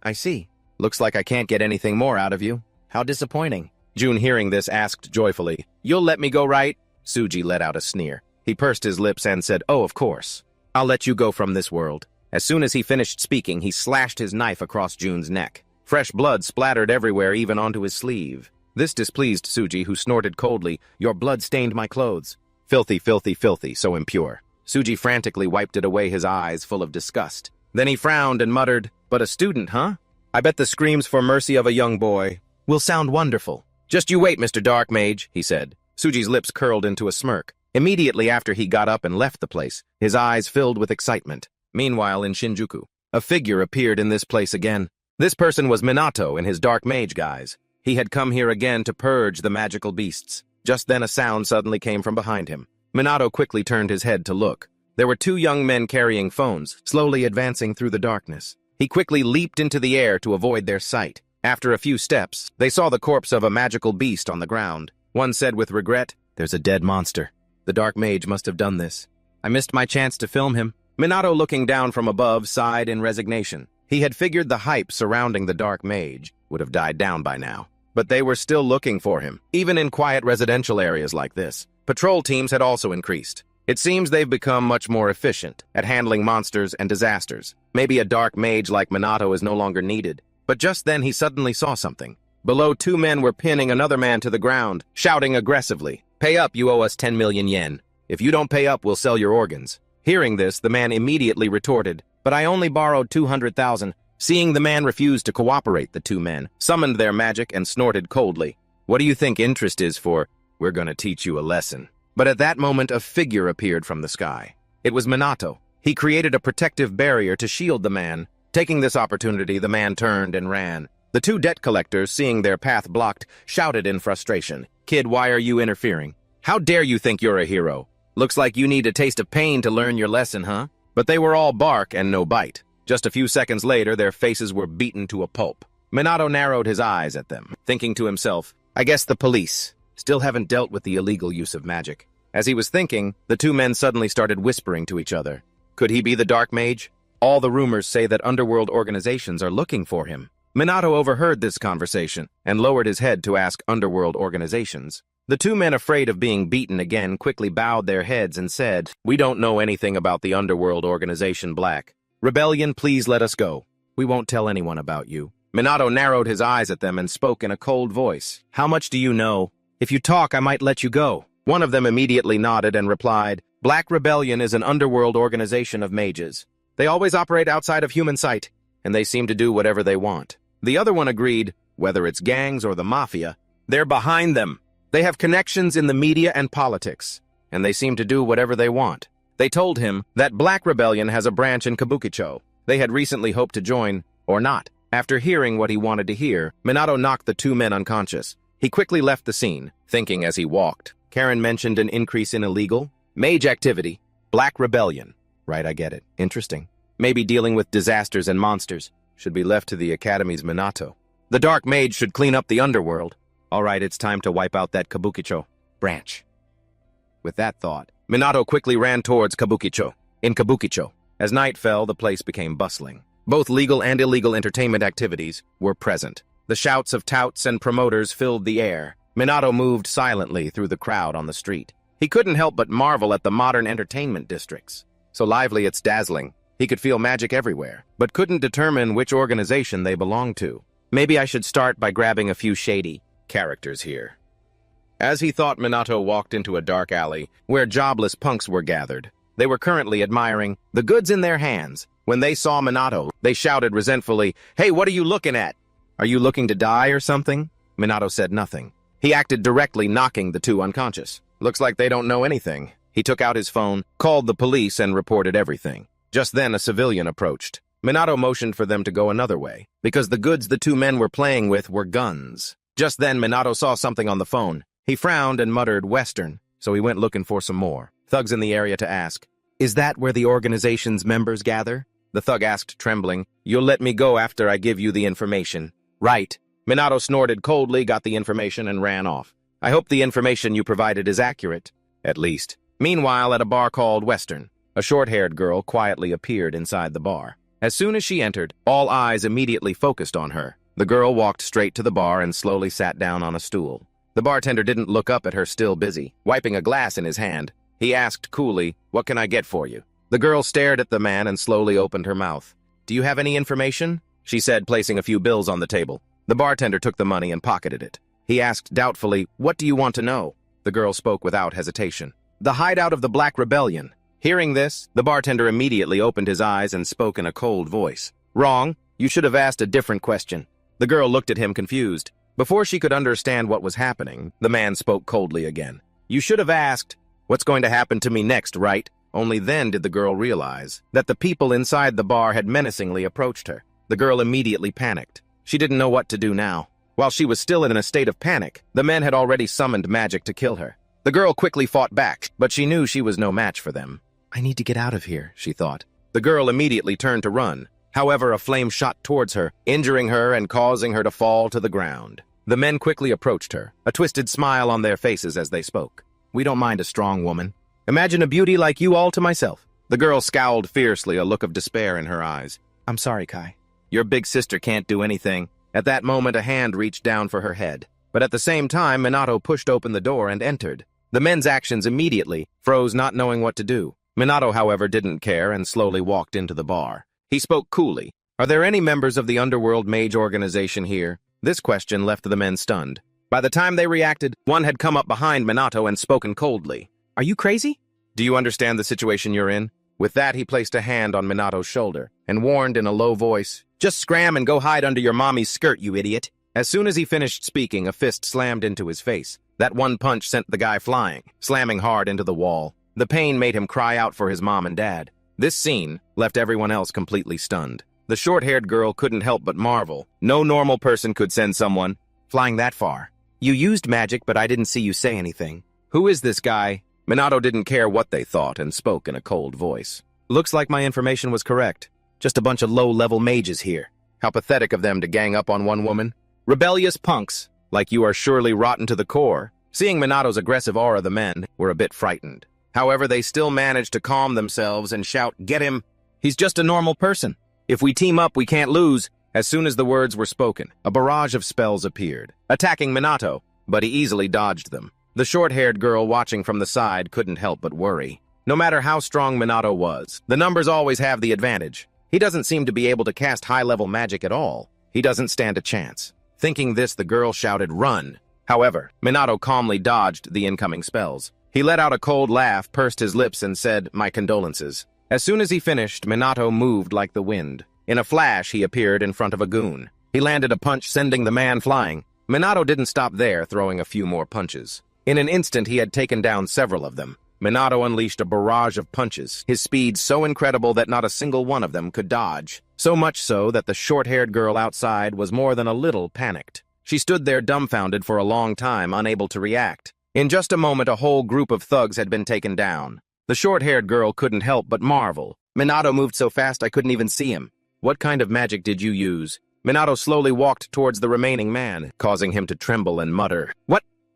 I see. Looks like I can't get anything more out of you. How disappointing. Jun, hearing this, asked joyfully, You'll let me go, right? Suji let out a sneer. He pursed his lips and said, Oh, of course. I'll let you go from this world. As soon as he finished speaking, he slashed his knife across Jun's neck. Fresh blood splattered everywhere, even onto his sleeve. This displeased Suji, who snorted coldly, Your blood stained my clothes. Filthy, filthy, filthy, so impure. Suji frantically wiped it away, his eyes full of disgust. Then he frowned and muttered, But a student, huh? I bet the screams for mercy of a young boy will sound wonderful. Just you wait, Mr. Dark Mage, he said. Suji's lips curled into a smirk. Immediately after he got up and left the place, his eyes filled with excitement. Meanwhile, in Shinjuku, A figure appeared in this place again. This person was Minato in his dark mage guise. He had come here again to purge the magical beasts. Just then a sound suddenly came from behind him. Minato quickly turned his head to look. There were two young men carrying phones, slowly advancing through the darkness. He quickly leaped into the air to avoid their sight. After a few steps, they saw the corpse of a magical beast on the ground. One said with regret, "There's a dead monster. The dark mage must have done this. I missed my chance to film him." Minato, looking down from above, sighed in resignation. He had figured the hype surrounding the dark mage would have died down by now. But they were still looking for him, even in quiet residential areas like this. Patrol teams had also increased. It seems they've become much more efficient at handling monsters and disasters. Maybe a dark mage like Minato is no longer needed. But just then he suddenly saw something. Below, two men were pinning another man to the ground, shouting aggressively, "Pay up, you owe us 10 million yen. If you don't pay up, we'll sell your organs." Hearing this, the man immediately retorted, "But I only borrowed 200,000. Seeing the man refuse to cooperate, the two men summoned their magic and snorted coldly. "What do you think interest is for? We're gonna teach you a lesson." But at that moment, a figure appeared from the sky. It was Minato. He created a protective barrier to shield the man. Taking this opportunity, the man turned and ran. The two debt collectors, seeing their path blocked, shouted in frustration, "Kid, why are you interfering? How dare you think you're a hero? Looks like you need a taste of pain to learn your lesson, huh?" But they were all bark and no bite. Just a few seconds later, their faces were beaten to a pulp. Minato narrowed his eyes at them, thinking to himself, "I guess the police still haven't dealt with the illegal use of magic." As he was thinking, the two men suddenly started whispering to each other. Could he be the dark mage? All the rumors say that underworld organizations are looking for him. Minato overheard this conversation and lowered his head to ask underworld organizations. The two men, afraid of being beaten again, quickly bowed their heads and said, "We don't know anything about the underworld organization Black. Rebellion, please let us go. We won't tell anyone about you." Minato narrowed his eyes at them and spoke in a cold voice. "How much do you know? If you talk, I might let you go." One of them immediately nodded and replied, "Black Rebellion is an underworld organization of mages. They always operate outside of human sight, and they seem to do whatever they want." The other one agreed, "Whether it's gangs or the mafia, they're behind them. They have connections in the media and politics, and they seem to do whatever they want." They told him that Black Rebellion has a branch in Kabukicho. They had recently hoped to join, or not. After hearing what he wanted to hear, Minato knocked the two men unconscious. He quickly left the scene, thinking as he walked. Karen mentioned an increase in illegal mage activity. Black Rebellion. Right, I get it. Interesting. Maybe dealing with disasters and monsters should be left to the Academy's Minato. The dark mage should clean up the underworld. All right, it's time to wipe out that Kabukicho branch. With that thought, Minato quickly ran towards Kabukicho. In Kabukicho, as night fell, the place became bustling. Both legal and illegal entertainment activities were present. The shouts of touts and promoters filled the air. Minato moved silently through the crowd on the street. He couldn't help but marvel at the modern entertainment districts. So lively it's dazzling. He could feel magic everywhere, but couldn't determine which organization they belonged to. Maybe I should start by grabbing a few shady characters here. As he thought, Minato walked into a dark alley where jobless punks were gathered. They were currently admiring the goods in their hands. When they saw Minato, they shouted resentfully, "Hey, what are you looking at? Are you looking to die or something?" Minato said nothing. He acted directly, knocking the two unconscious. Looks like they don't know anything. He took out his phone, called the police, and reported everything. Just then, a civilian approached. Minato motioned for them to go another way, because the goods the two men were playing with were guns. Just then, Minato saw something on the phone. He frowned and muttered Western, so he went looking for some more thugs in the area to ask, "Is that where the organization's members gather?" The thug asked, trembling, "You'll let me go after I give you the information." "Right." Minato snorted coldly, got the information, and ran off. "I hope the information you provided is accurate, at least." Meanwhile, at a bar called Western, a short-haired girl quietly appeared inside the bar. As soon as she entered, all eyes immediately focused on her. The girl walked straight to the bar and slowly sat down on a stool. The bartender didn't look up at her, still busy, wiping a glass in his hand. He asked coolly, "What can I get for you?" The girl stared at the man and slowly opened her mouth. "Do you have any information?" she said, placing a few bills on the table. The bartender took the money and pocketed it. He asked doubtfully, "What do you want to know?" The girl spoke without hesitation. "The hideout of the Black Rebellion." Hearing this, the bartender immediately opened his eyes and spoke in a cold voice. "Wrong. You should have asked a different question." The girl looked at him confused. Before she could understand what was happening, the man spoke coldly again. "You should have asked, what's going to happen to me next, right? Only then did the girl realize that the people inside the bar had menacingly approached her. The girl immediately panicked. She didn't know what to do now. While she was still in a state of panic, the men had already summoned magic to kill her. The girl quickly fought back, but she knew she was no match for them. I need to get out of here, she thought. The girl immediately turned to run. However, a flame shot towards her, injuring her and causing her to fall to the ground. The men quickly approached her, a twisted smile on their faces as they spoke. We don't mind a strong woman. Imagine a beauty like you all to myself. The girl scowled fiercely, a look of despair in her eyes. I'm sorry, Kai. Your big sister can't do anything. At that moment, a hand reached down for her head. But at the same time, Minato pushed open the door and entered. The men's actions immediately froze, not knowing what to do. Minato, however, didn't care and slowly walked into the bar. He spoke coolly. Are there any members of the Underworld Mage organization here? This question left the men stunned. By the time they reacted, one had come up behind Minato and spoken coldly. Are you crazy? Do you understand the situation you're in? With that, he placed a hand on Minato's shoulder and warned in a low voice, Just scram and go hide under your mommy's skirt, you idiot. As soon as he finished speaking, a fist slammed into his face. That one punch sent the guy flying, slamming hard into the wall. The pain made him cry out for his mom and dad. This scene left everyone else completely stunned. The short-haired girl couldn't help but marvel. No normal person could send someone flying that far. You used magic, but I didn't see you say anything. Who is this guy? Minato didn't care what they thought and spoke in a cold voice. Looks like my information was correct. Just a bunch of low-level mages here. How pathetic of them to gang up on one woman. Rebellious punks, like you are surely rotten to the core. Seeing Minato's aggressive aura, the men were a bit frightened. However, they still managed to calm themselves and shout, Get him! He's just a normal person. If we team up, we can't lose. As soon as the words were spoken, a barrage of spells appeared, attacking Minato, but he easily dodged them. The short-haired girl watching from the side couldn't help but worry. No matter how strong Minato was, the numbers always have the advantage. He doesn't seem to be able to cast high-level magic at all. He doesn't stand a chance. Thinking this, the girl shouted, Run! However, Minato calmly dodged the incoming spells. He let out a cold laugh, pursed his lips, and said, My condolences. As soon as he finished, Minato moved like the wind. In a flash, he appeared in front of a goon. He landed a punch, sending the man flying. Minato didn't stop there, throwing a few more punches. In an instant, he had taken down several of them. Minato unleashed a barrage of punches, his speed so incredible that not a single one of them could dodge. So much so that the short-haired girl outside was more than a little panicked. She stood there dumbfounded for a long time, unable to react. In just a moment, a whole group of thugs had been taken down. The short-haired girl couldn't help but marvel. Minato moved so fast I couldn't even see him. What kind of magic did you use? Minato slowly walked towards the remaining man, causing him to tremble and mutter.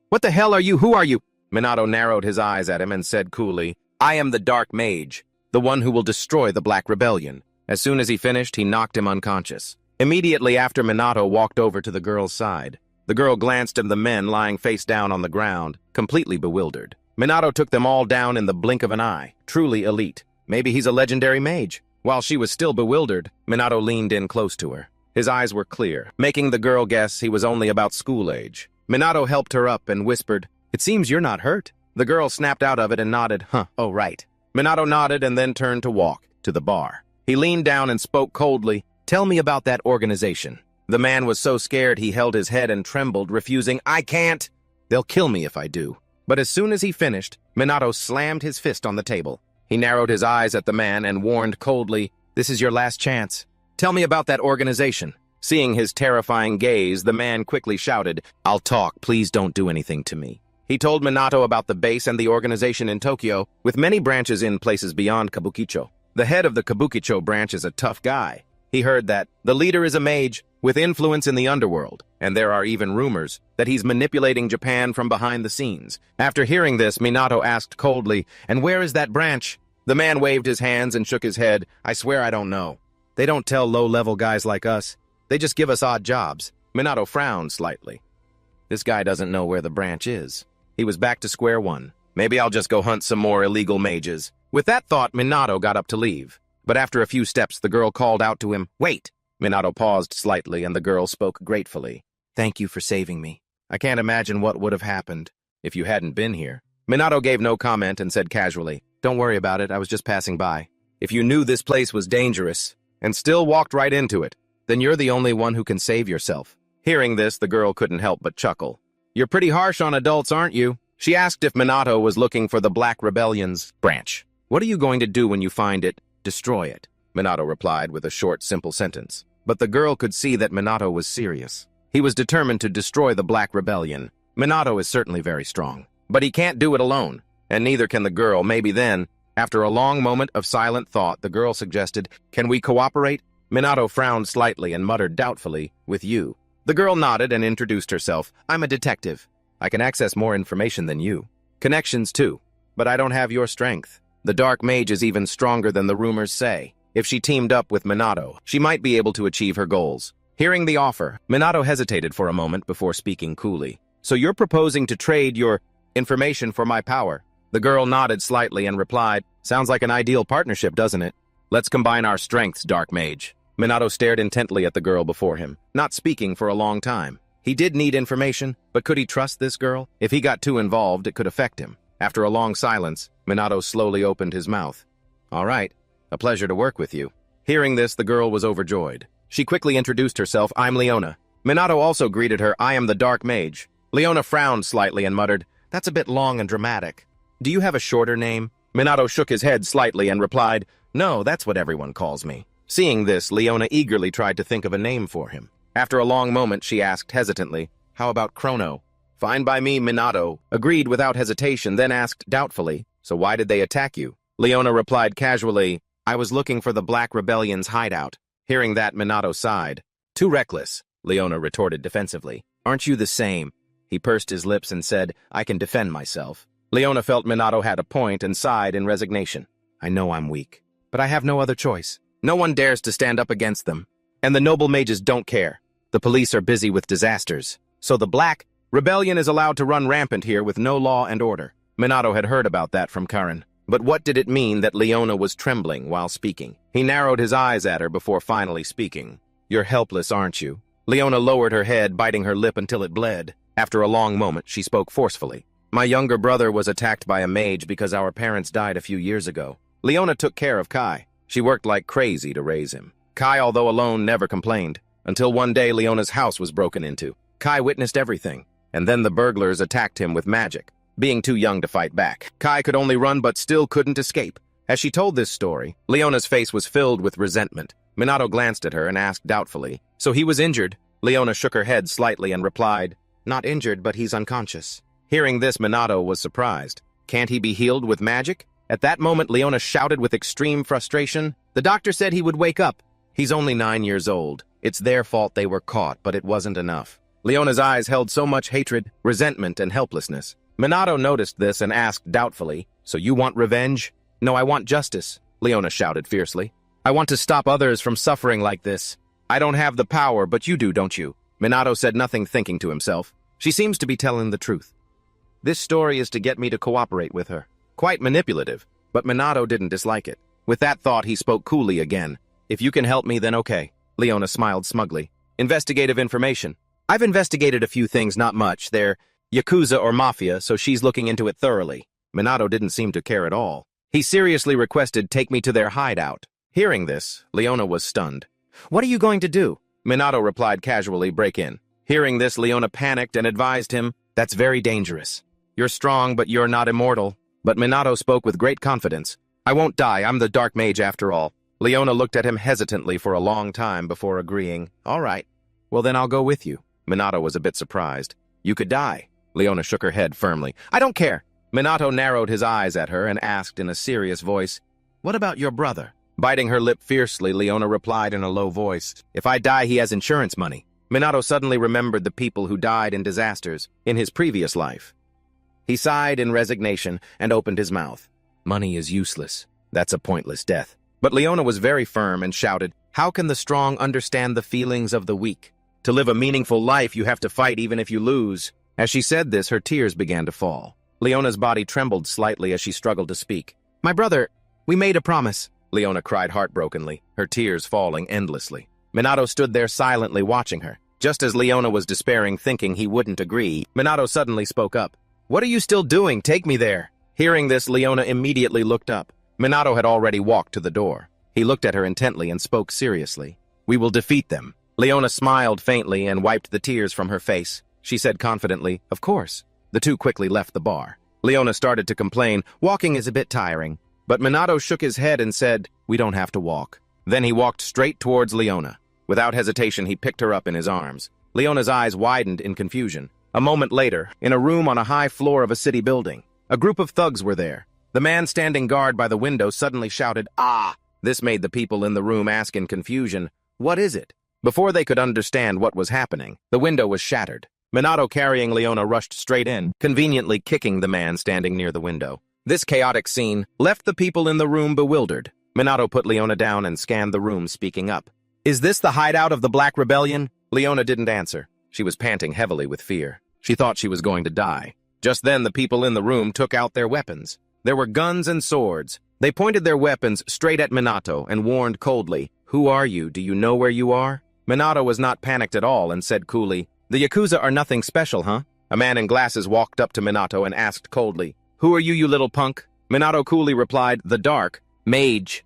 What the hell are you? Who are you? Minato narrowed his eyes at him and said coolly, I am the Dark Mage, the one who will destroy the Black Rebellion. As soon as he finished, he knocked him unconscious. Immediately after, Minato walked over to the girl's side. The girl glanced at the men lying face down on the ground, completely bewildered. Minato took them all down in the blink of an eye. Truly elite. Maybe he's a legendary mage. While she was still bewildered, Minato leaned in close to her. His eyes were clear, making the girl guess he was only about school age. Minato helped her up and whispered, It seems you're not hurt. The girl snapped out of it and nodded, Oh right. Minato nodded and then turned to walk to the bar. He leaned down and spoke coldly, Tell me about that organization. The man was so scared he held his head and trembled, refusing, I can't. They'll kill me if I do. But as soon as he finished, Minato slammed his fist on the table. He narrowed his eyes at the man and warned coldly, This is your last chance. Tell me about that organization. Seeing his terrifying gaze, the man quickly shouted, I'll talk, please don't do anything to me. He told Minato about the base and the organization in Tokyo, with many branches in places beyond Kabukicho. The head of the Kabukicho branch is a tough guy. He heard that the leader is a mage with influence in the underworld, and there are even rumors that he's manipulating Japan from behind the scenes. After hearing this, Minato asked coldly, And where is that branch? The man waved his hands and shook his head. I swear I don't know. They don't tell low-level guys like us. They just give us odd jobs. Minato frowned slightly. This guy doesn't know where the branch is. He was back to square one. Maybe I'll just go hunt some more illegal mages. With that thought, Minato got up to leave. But after a few steps, the girl called out to him, Wait! Minato paused slightly, and the girl spoke gratefully. Thank you for saving me. I can't imagine what would have happened if you hadn't been here. Minato gave no comment and said casually, Don't worry about it, I was just passing by. If you knew this place was dangerous and still walked right into it, then you're the only one who can save yourself. Hearing this, the girl couldn't help but chuckle. You're pretty harsh on adults, aren't you? She asked if Minato was looking for the Black Rebellion's branch. What are you going to do when you find it? Destroy it, Minato replied with a short, simple sentence. But the girl could see that Minato was serious. He was determined to destroy the Black Rebellion. Minato is certainly very strong, but he can't do it alone, and neither can the girl. Maybe then, after a long moment of silent thought, the girl suggested, "Can we cooperate?" Minato frowned slightly and muttered doubtfully, "With you." The girl nodded and introduced herself. "I'm a detective. I can access more information than you. Connections, too. But I don't have your strength. The Dark Mage is even stronger than the rumors say. If she teamed up with Minato, she might be able to achieve her goals." Hearing the offer, Minato hesitated for a moment before speaking coolly. "So you're proposing to trade your information for my power?" The girl nodded slightly and replied, "Sounds like an ideal partnership, doesn't it? Let's combine our strengths, Dark Mage." Minato stared intently at the girl before him, not speaking for a long time. He did need information, but could he trust this girl? If he got too involved, it could affect him. After a long silence, Minato slowly opened his mouth. "All right, a pleasure to work with you." Hearing this, the girl was overjoyed. She quickly introduced herself. "I'm Leona." Minato also greeted her. "I am the Dark Mage." Leona frowned slightly and muttered, "That's a bit long and dramatic. Do you have a shorter name?" Minato shook his head slightly and replied, "No, that's what everyone calls me." Seeing this, Leona eagerly tried to think of a name for him. After a long moment, she asked hesitantly, "How about Chrono?" "Fine by me," Minato agreed without hesitation, then asked doubtfully, "So why did they attack you?" Leona replied casually, "I was looking for the Black Rebellion's hideout." Hearing that, Minato sighed. "Too reckless," Leona retorted defensively. "Aren't you the same?" He pursed his lips and said, "I can defend myself." Leona felt Minato had a point and sighed in resignation. "I know I'm weak, but I have no other choice. No one dares to stand up against them. And the noble mages don't care. The police are busy with disasters. So the Black Rebellion is allowed to run rampant here with no law and order." Minato had heard about that from Karin. But what did it mean that Leona was trembling while speaking? He narrowed his eyes at her before finally speaking. "You're helpless, aren't you?" Leona lowered her head, biting her lip until it bled. After a long moment, she spoke forcefully. "My younger brother was attacked by a mage because our parents died a few years ago. Leona took care of Kai. She worked like crazy to raise him. Kai, although alone, never complained, until one day Leona's house was broken into. Kai witnessed everything, and then the burglars attacked him with magic. Being too young to fight back, Kai could only run but still couldn't escape." As she told this story, Leona's face was filled with resentment. Minato glanced at her and asked doubtfully, "So he was injured?" Leona shook her head slightly and replied, "Not injured, but he's unconscious." Hearing this, Minato was surprised. "Can't he be healed with magic?" At that moment, Leona shouted with extreme frustration, "The doctor said he would wake up. He's only 9 years old. It's their fault they were caught, but it wasn't enough." Leona's eyes held so much hatred, resentment, and helplessness. Minato noticed this and asked doubtfully, "So you want revenge?" "No, I want justice," Leona shouted fiercely. "I want to stop others from suffering like this. I don't have the power, but you do, don't you?" Minato said nothing, thinking to himself. "She seems to be telling the truth. This story is to get me to cooperate with her." Quite manipulative, but Minato didn't dislike it. With that thought, he spoke coolly again. "If you can help me, then okay." Leona smiled smugly. "Investigative information. I've investigated a few things, not much. They're Yakuza or Mafia, so she's looking into it thoroughly." Minato didn't seem to care at all. He seriously requested take me to their hideout. Hearing this, Leona was stunned. "What are you going to do?" Minato replied casually, "Break in." Hearing this, Leona panicked and advised him, "That's very dangerous. You're strong, but you're not immortal." But Minato spoke with great confidence. "I won't die, I'm the Dark Mage after all." Leona looked at him hesitantly for a long time before agreeing. "All right, well then I'll go with you." Minato was a bit surprised. "You could die." Leona shook her head firmly. "I don't care." Minato narrowed his eyes at her and asked in a serious voice, "What about your brother?" Biting her lip fiercely, Leona replied in a low voice, "If I die, he has insurance money." Minato suddenly remembered the people who died in disasters in his previous life. He sighed in resignation and opened his mouth. "Money is useless. That's a pointless death." But Leona was very firm and shouted, "How can the strong understand the feelings of the weak? To live a meaningful life, you have to fight even if you lose." As she said this, her tears began to fall. Leona's body trembled slightly as she struggled to speak. "My brother, we made a promise," Leona cried heartbrokenly, her tears falling endlessly. Minato stood there silently watching her. Just as Leona was despairing, thinking he wouldn't agree, Minato suddenly spoke up. "What are you still doing? Take me there." Hearing this, Leona immediately looked up. Minato had already walked to the door. He looked at her intently and spoke seriously. "We will defeat them." Leona smiled faintly and wiped the tears from her face. She said confidently, "Of course." The two quickly left the bar. Leona started to complain, "Walking is a bit tiring." But Minato shook his head and said, "We don't have to walk." Then he walked straight towards Leona. Without hesitation, he picked her up in his arms. Leona's eyes widened in confusion. A moment later, in a room on a high floor of a city building, a group of thugs were there. The man standing guard by the window suddenly shouted, "Ah!" This made the people in the room ask in confusion, "What is it?" Before they could understand what was happening, the window was shattered. Minato carrying Leona rushed straight in, conveniently kicking the man standing near the window. This chaotic scene left the people in the room bewildered. Minato put Leona down and scanned the room, speaking up. "Is this the hideout of the Black Rebellion?" Leona didn't answer. She was panting heavily with fear. She thought she was going to die. Just then, the people in the room took out their weapons. There were guns and swords. They pointed their weapons straight at Minato and warned coldly, "Who are you? Do you know where you are?" Minato was not panicked at all and said coolly, "The Yakuza are nothing special, huh?" A man in glasses walked up to Minato and asked coldly, "Who are you, you little punk?" Minato coolly replied, "The Dark Mage."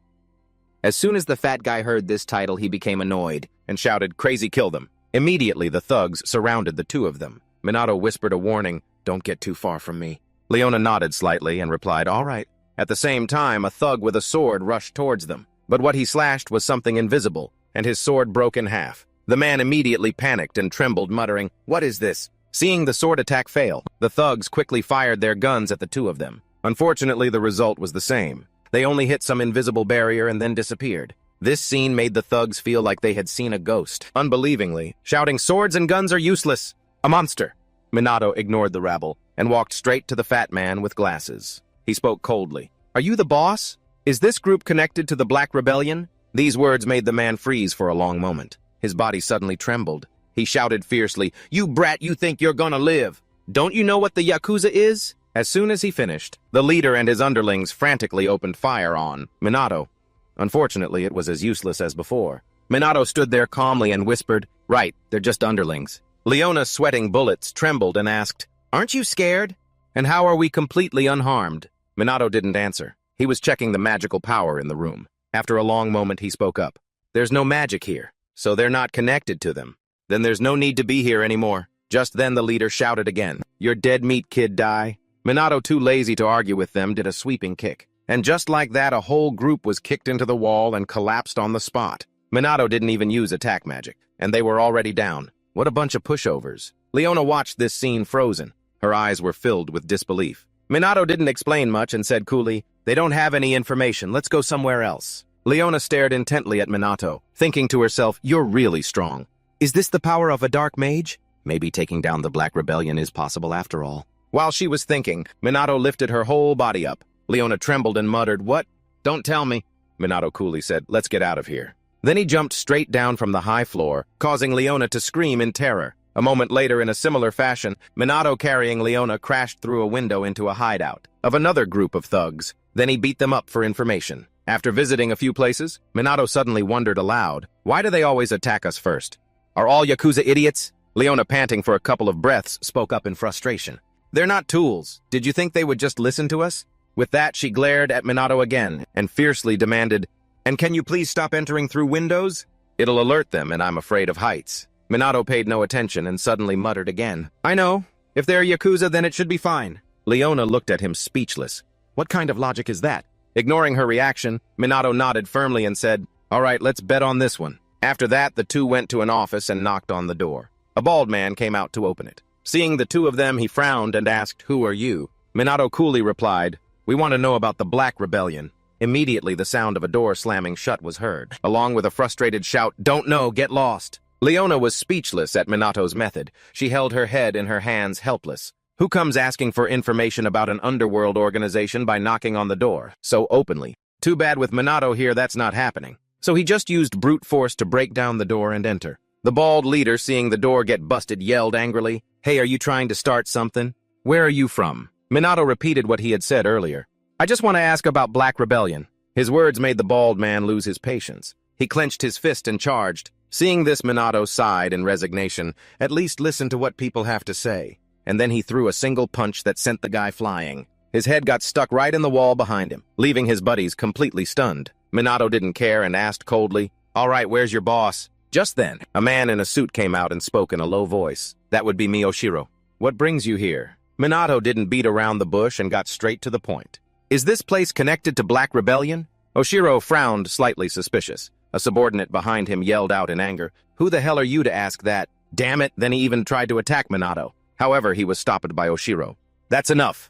As soon as the fat guy heard this title, he became annoyed and shouted, "Crazy, kill them." Immediately, the thugs surrounded the two of them. Minato whispered a warning, "Don't get too far from me." Leona nodded slightly and replied, "All right." At the same time, a thug with a sword rushed towards them. But what he slashed was something invisible, and his sword broke in half. The man immediately panicked and trembled, muttering, "What is this?" Seeing the sword attack fail, the thugs quickly fired their guns at the two of them. Unfortunately, the result was the same. They only hit some invisible barrier and then disappeared. This scene made the thugs feel like they had seen a ghost, unbelievingly, shouting, "Swords and guns are useless! A monster!" Minato ignored the rabble and walked straight to the fat man with glasses. He spoke coldly. "Are you the boss? Is this group connected to the Black Rebellion?" These words made the man freeze for a long moment. His body suddenly trembled. He shouted fiercely, "You brat, you think you're gonna live? Don't you know what the Yakuza is?" As soon as he finished, the leader and his underlings frantically opened fire on Minato. Unfortunately, it was as useless as before. Minato stood there calmly and whispered, "Right, they're just underlings." Leona, sweating bullets, trembled and asked, "Aren't you scared? And how are we completely unharmed?" Minato didn't answer. He was checking the magical power in the room. After a long moment, he spoke up. "There's no magic here, so they're not connected to them. Then there's no need to be here anymore." Just then the leader shouted again, "You're dead meat, kid, die." Minato, too lazy to argue with them, did a sweeping kick. And just like that, a whole group was kicked into the wall and collapsed on the spot. Minato didn't even use attack magic, and they were already down. What a bunch of pushovers. Leona watched this scene frozen. Her eyes were filled with disbelief. Minato didn't explain much and said coolly, "They don't have any information. Let's go somewhere else." Leona stared intently at Minato, thinking to herself, "You're really strong. Is this the power of a dark mage? Maybe taking down the Black Rebellion is possible after all." While she was thinking, Minato lifted her whole body up. Leona trembled and muttered, "What? Don't tell me." Minato coolly said, "Let's get out of here." Then he jumped straight down from the high floor, causing Leona to scream in terror. A moment later, in a similar fashion, Minato carrying Leona crashed through a window into a hideout of another group of thugs. Then he beat them up for information. After visiting a few places, Minato suddenly wondered aloud, "Why do they always attack us first? Are all Yakuza idiots?" Leona, panting for a couple of breaths, spoke up in frustration. "They're not tools. Did you think they would just listen to us?" With that, she glared at Minato again and fiercely demanded, "And can you please stop entering through windows? It'll alert them, and I'm afraid of heights." Minato paid no attention and suddenly muttered again, "I know. If they're Yakuza, then it should be fine." Leona looked at him speechless. What kind of logic is that? Ignoring her reaction, Minato nodded firmly and said, "All right, let's bet on this one." After that, the two went to an office and knocked on the door. A bald man came out to open it. Seeing the two of them, he frowned and asked, "Who are you?" Minato coolly replied, "We want to know about the Black Rebellion." Immediately, the sound of a door slamming shut was heard, along with a frustrated shout, "Don't know, get lost." Leona was speechless at Minato's method. She held her head in her hands, helpless. Who comes asking for information about an underworld organization by knocking on the door so openly? Too bad with Minato here that's not happening. So he just used brute force to break down the door and enter. The bald leader, seeing the door get busted, yelled angrily, "Hey, are you trying to start something? Where are you from?" Minato repeated what he had said earlier. "I just want to ask about Black Rebellion." His words made the bald man lose his patience. He clenched his fist and charged. Seeing this, Minato sighed in resignation. At least listen to what people have to say. And then he threw a single punch that sent the guy flying. His head got stuck right in the wall behind him, leaving his buddies completely stunned. Minato didn't care and asked coldly, "All right, where's your boss?" Just then, a man in a suit came out and spoke in a low voice. "That would be Miyoshiro. What brings you here?" Minato didn't beat around the bush and got straight to the point. Is this place connected to Black Rebellion? Oshiro frowned, slightly suspicious. A subordinate behind him yelled out in anger, "Who the hell are you to ask that? Damn it!" Then he even tried to attack Minato. However, he was stopped by Oshiro. "That's enough."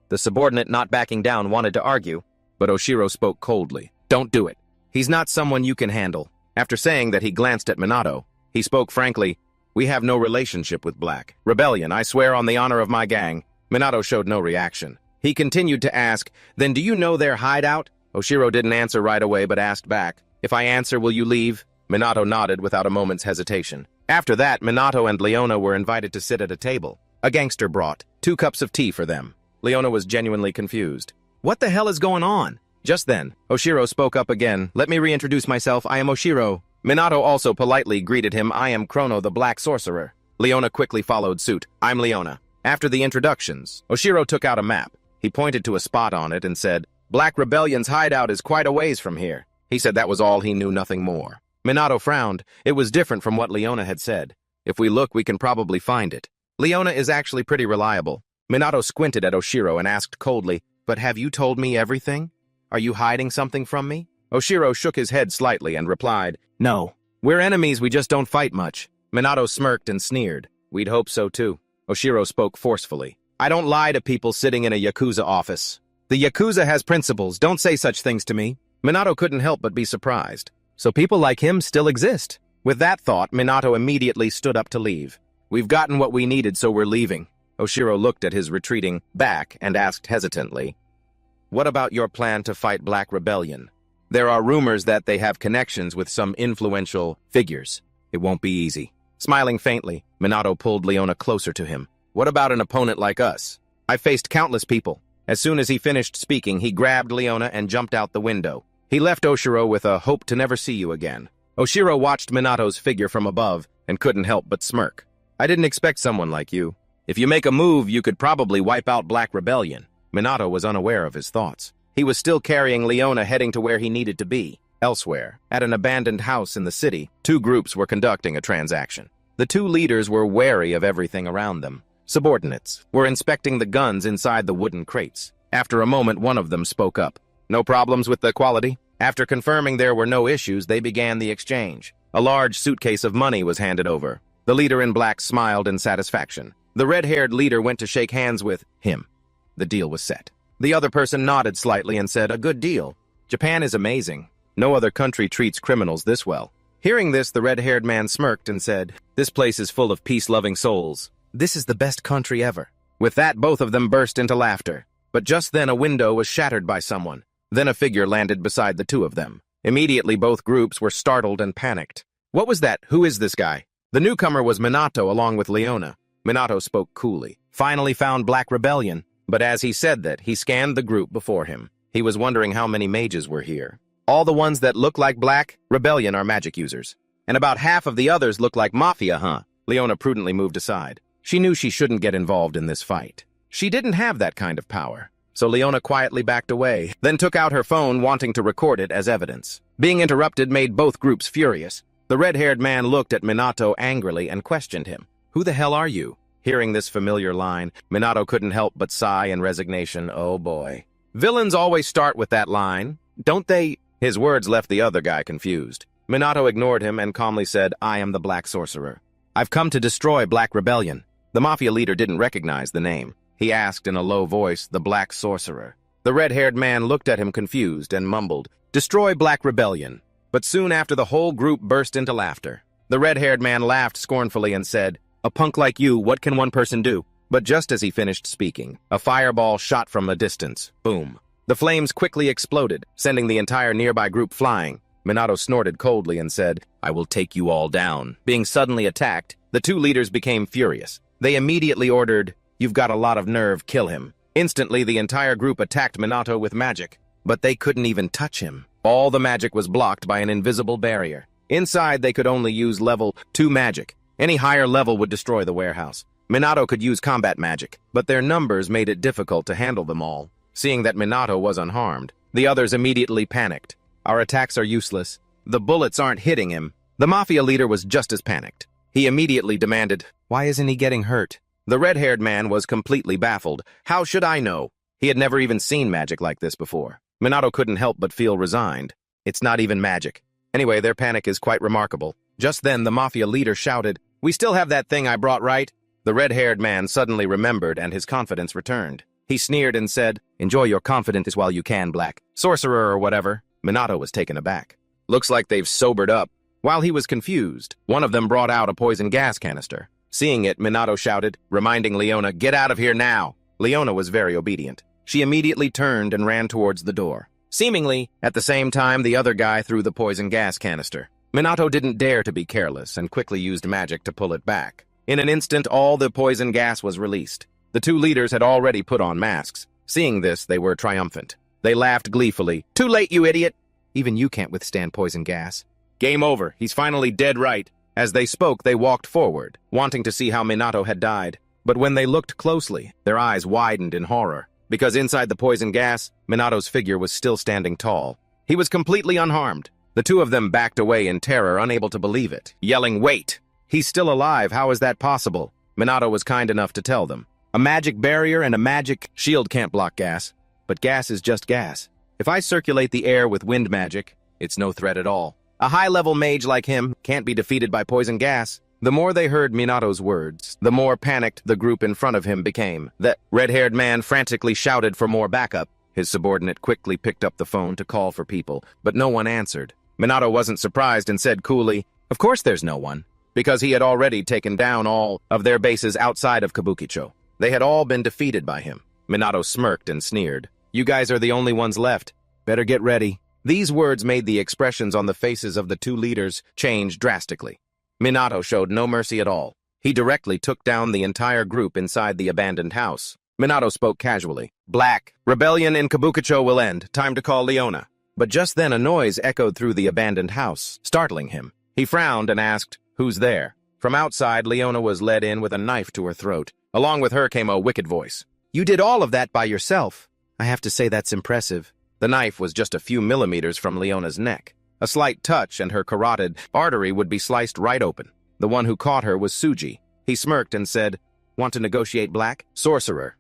The subordinate, not backing down, wanted to argue, but Oshiro spoke coldly. "Don't do it. He's not someone you can handle." After saying that, he glanced at Minato. He spoke frankly, "We have no relationship with Black Rebellion. I swear on the honor of my gang." Minato showed no reaction. He continued to ask, "Then do you know their hideout?" Oshiro didn't answer right away, but asked back, "If I answer, will you leave?" Minato nodded without a moment's hesitation. After that, Minato and Leona were invited to sit at a table. A gangster brought 2 cups of tea for them. Leona was genuinely confused. What the hell is going on? Just then, Oshiro spoke up again. "Let me reintroduce myself. I am Oshiro." Minato also politely greeted him. "I am Chrono, the Black Sorcerer." Leona quickly followed suit. "I'm Leona." After the introductions, Oshiro took out a map. He pointed to a spot on it and said, "Black Rebellion's hideout is quite a ways from here." He said that was all he knew, nothing more. Minato frowned. It was different from what Leona had said. "If we look, we can probably find it. Leona is actually pretty reliable." Minato squinted at Oshiro and asked coldly, "But have you told me everything? Are you hiding something from me?" Oshiro shook his head slightly and replied, "No. We're enemies, we just don't fight much." Minato smirked and sneered. "We'd hope so too." Oshiro spoke forcefully. "I don't lie to people sitting in a Yakuza office. The Yakuza has principles, don't say such things to me." Minato couldn't help but be surprised. So people like him still exist. With that thought, Minato immediately stood up to leave. "We've gotten what we needed, so we're leaving." Oshiro looked at his retreating back and asked hesitantly, "What about your plan to fight Black Rebellion? There are rumors that they have connections with some influential figures. It won't be easy." Smiling faintly, Minato pulled Leona closer to him. "What about an opponent like us? I've faced countless people." As soon as he finished speaking, he grabbed Leona and jumped out the window. He left Oshiro with a "hope to never see you again." Oshiro watched Minato's figure from above and couldn't help but smirk. "I didn't expect someone like you. If you make a move, you could probably wipe out Black Rebellion." Minato was unaware of his thoughts. He was still carrying Leona, heading to where he needed to be. Elsewhere, at an abandoned house in the city, 2 groups were conducting a transaction. The 2 leaders were wary of everything around them. Subordinates were inspecting the guns inside the wooden crates. After a moment, one of them spoke up. "No problems with the quality?" After confirming there were no issues, they began the exchange. A large suitcase of money was handed over. The leader in black smiled in satisfaction. The red-haired leader went to shake hands with him. The deal was set. The other person nodded slightly and said, "A good deal. Japan is amazing. No other country treats criminals this well." Hearing this, the red-haired man smirked and said, "This place is full of peace-loving souls. This is the best country ever." With that, both of them burst into laughter. But just then a window was shattered by someone. Then a figure landed beside the 2 of them. Immediately, both groups were startled and panicked. "What was that? Who is this guy?" The newcomer was Minato along with Leona. Minato spoke coolly. "Finally found Black Rebellion." But as he said that, he scanned the group before him. He was wondering how many mages were here. "All the ones that look like Black Rebellion are magic users. And about half of the others look like Mafia, huh?" Leona prudently moved aside. She knew she shouldn't get involved in this fight. She didn't have that kind of power. So Leona quietly backed away, then took out her phone, wanting to record it as evidence. Being interrupted made both groups furious. The red-haired man looked at Minato angrily and questioned him. "Who the hell are you?" Hearing this familiar line, Minato couldn't help but sigh in resignation. Oh boy. Villains always start with that line, don't they? His words left the other guy confused. Minato ignored him and calmly said, "I am the Black Sorcerer. I've come to destroy Black Rebellion." The Mafia leader didn't recognize the name. He asked in a low voice, "The Black Sorcerer." The red-haired man looked at him confused and mumbled, "Destroy Black Rebellion." But soon after, the whole group burst into laughter. The red-haired man laughed scornfully and said, "A punk like you, what can one person do?" But just as he finished speaking, a fireball shot from a distance. Boom. The flames quickly exploded, sending the entire nearby group flying. Minato snorted coldly and said, "I will take you all down." Being suddenly attacked, the 2 leaders became furious. They immediately ordered, "You've got a lot of nerve, kill him." Instantly, the entire group attacked Minato with magic. But they couldn't even touch him. All the magic was blocked by an invisible barrier. Inside, they could only use level 2 magic. Any higher level would destroy the warehouse. Minato could use combat magic, but their numbers made it difficult to handle them all. Seeing that Minato was unharmed, the others immediately panicked. "Our attacks are useless. The bullets aren't hitting him." The Mafia leader was just as panicked. He immediately demanded, "Why isn't he getting hurt?" The red-haired man was completely baffled. "How should I know?" He had never even seen magic like this before. Minato couldn't help but feel resigned. It's not even magic. Anyway, their panic is quite remarkable. Just then, the mafia leader shouted, "We still have that thing I brought, right?" The red-haired man suddenly remembered and his confidence returned. He sneered and said, "Enjoy your confidence while you can, Black Sorcerer or whatever." Minato was taken aback. Looks like they've sobered up. While he was confused, one of them brought out a poison gas canister. Seeing it, Minato shouted, reminding Leona, "Get out of here now!" Leona was very obedient. She immediately turned and ran towards the door. Seemingly, at the same time, the other guy threw the poison gas canister. Minato didn't dare to be careless and quickly used magic to pull it back. In an instant, all the poison gas was released. The two leaders had already put on masks. Seeing this, they were triumphant. They laughed gleefully. "Too late, you idiot! Even you can't withstand poison gas." "Game over. He's finally dead right." As they spoke, they walked forward, wanting to see how Minato had died. But when they looked closely, their eyes widened in horror. Because inside the poison gas, Minato's figure was still standing tall. He was completely unharmed. The two of them backed away in terror, unable to believe it, yelling, "Wait! He's still alive, how is that possible?" Minato was kind enough to tell them. "A magic barrier and a magic shield can't block gas. But gas is just gas. If I circulate the air with wind magic, it's no threat at all. A high-level mage like him can't be defeated by poison gas." The more they heard Minato's words, the more panicked the group in front of him became. The red-haired man frantically shouted for more backup. His subordinate quickly picked up the phone to call for people, but no one answered. Minato wasn't surprised and said coolly, "Of course there's no one," because he had already taken down all of their bases outside of Kabukicho. They had all been defeated by him. Minato smirked and sneered. "You guys are the only ones left. Better get ready." These words made the expressions on the faces of the two leaders change drastically. Minato showed no mercy at all. He directly took down the entire group inside the abandoned house. Minato spoke casually. "Black, rebellion in Kabukicho will end. Time to call Leona." But just then a noise echoed through the abandoned house, startling him. He frowned and asked, "Who's there?" From outside, Leona was led in with a knife to her throat. Along with her came a wicked voice. "You did all of that by yourself. I have to say that's impressive." The knife was just a few millimeters from Leona's neck. A slight touch and her carotid artery would be sliced right open. The one who caught her was Suji. He smirked and said, "Want to negotiate, Black? Sorcerer."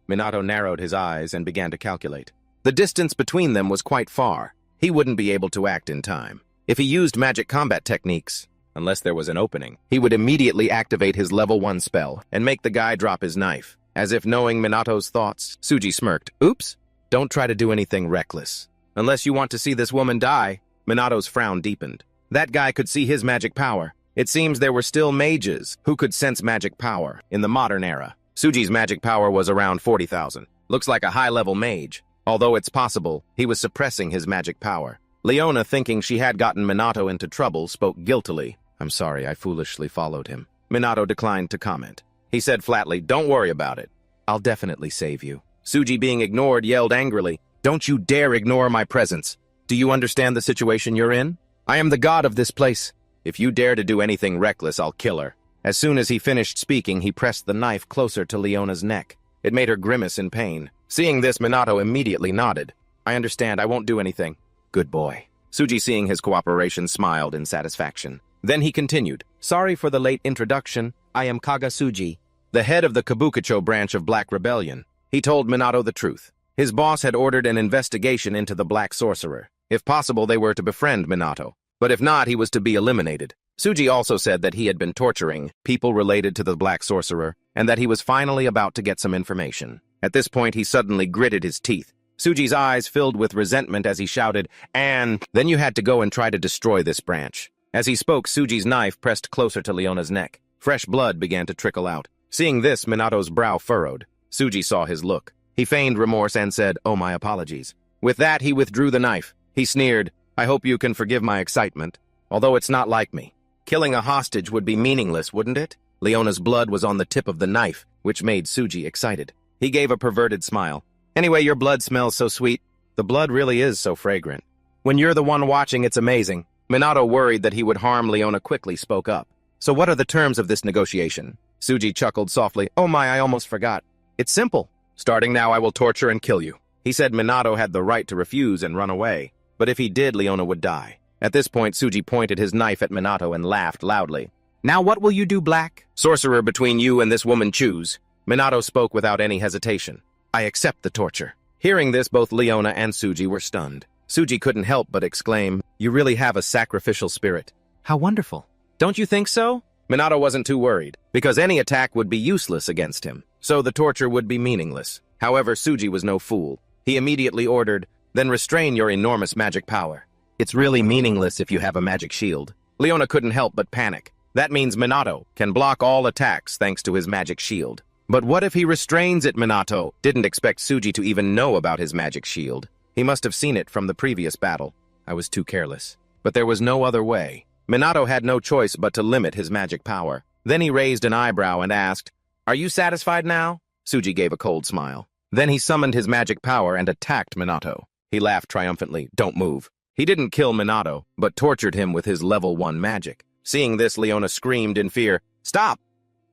Minato narrowed his eyes and began to calculate. The distance between them was quite far. He wouldn't be able to act in time. If he used magic combat techniques, unless there was an opening, he would immediately activate his level 1 spell and make the guy drop his knife. As if knowing Minato's thoughts, Suji smirked. "Oops, don't try to do anything reckless. Unless you want to see this woman die." Minato's frown deepened. That guy could see his magic power. It seems there were still mages who could sense magic power in the modern era. Suji's magic power was around 40,000. Looks like a high-level mage. Although it's possible, he was suppressing his magic power. Leona, thinking she had gotten Minato into trouble, spoke guiltily. "I'm sorry, I foolishly followed him." Minato declined to comment. He said flatly, "Don't worry about it. I'll definitely save you." Suji, being ignored, yelled angrily, "Don't you dare ignore my presence. Do you understand the situation you're in? I am the god of this place. If you dare to do anything reckless, I'll kill her." As soon as he finished speaking, he pressed the knife closer to Leona's neck. It made her grimace in pain. Seeing this, Minato immediately nodded. "I understand, I won't do anything." "Good boy." Suji, seeing his cooperation, smiled in satisfaction. Then he continued, "Sorry for the late introduction. I am Kaga Suji, the head of the Kabukicho branch of Black Rebellion." He told Minato the truth. His boss had ordered an investigation into the Black Sorcerer. If possible, they were to befriend Minato. But if not, he was to be eliminated. Suji also said that he had been torturing people related to the Black Sorcerer, and that he was finally about to get some information. At this point, he suddenly gritted his teeth. Suji's eyes filled with resentment as he shouted, "And then you had to go and try to destroy this branch." As he spoke, Suji's knife pressed closer to Leona's neck. Fresh blood began to trickle out. Seeing this, Minato's brow furrowed. Suji saw his look. He feigned remorse and said, "Oh, my apologies." With that, he withdrew the knife. He sneered, "I hope you can forgive my excitement, although it's not like me. Killing a hostage would be meaningless, wouldn't it?" Leona's blood was on the tip of the knife, which made Suji excited. He gave a perverted smile. "Anyway, your blood smells so sweet. The blood really is so fragrant. When you're the one watching, it's amazing." Minato, worried that he would harm Leona, quickly spoke up. "So what are the terms of this negotiation?" Suji chuckled softly. "Oh my, I almost forgot. It's simple. Starting now, I will torture and kill you." He said Minato had the right to refuse and run away, but if he did, Leona would die. At this point, Suji pointed his knife at Minato and laughed loudly. "Now what will you do, Black? Sorcerer, between you and this woman choose." Minato spoke without any hesitation. I accept the torture. Hearing this, both Leona and Suji were stunned. Suji couldn't help but exclaim, you really have a sacrificial spirit. How wonderful. Don't you think so? Minato wasn't too worried, because any attack would be useless against him, so the torture would be meaningless. However, Suji was no fool. He immediately ordered, then restrain your enormous magic power. It's really meaningless if you have a magic shield. Leona couldn't help but panic. That means Minato can block all attacks thanks to his magic shield. But what if he restrains it? Minato didn't expect Suji to even know about his magic shield. He must have seen it from the previous battle. I was too careless. But there was no other way. Minato had no choice but to limit his magic power. Then he raised an eyebrow and asked, are you satisfied now? Suji gave a cold smile. Then he summoned his magic power and attacked Minato. He laughed triumphantly. Don't move. He didn't kill Minato, but tortured him with his level 1 magic. Seeing this, Leona screamed in fear, stop!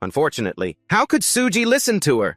Unfortunately, how could Suji listen to her?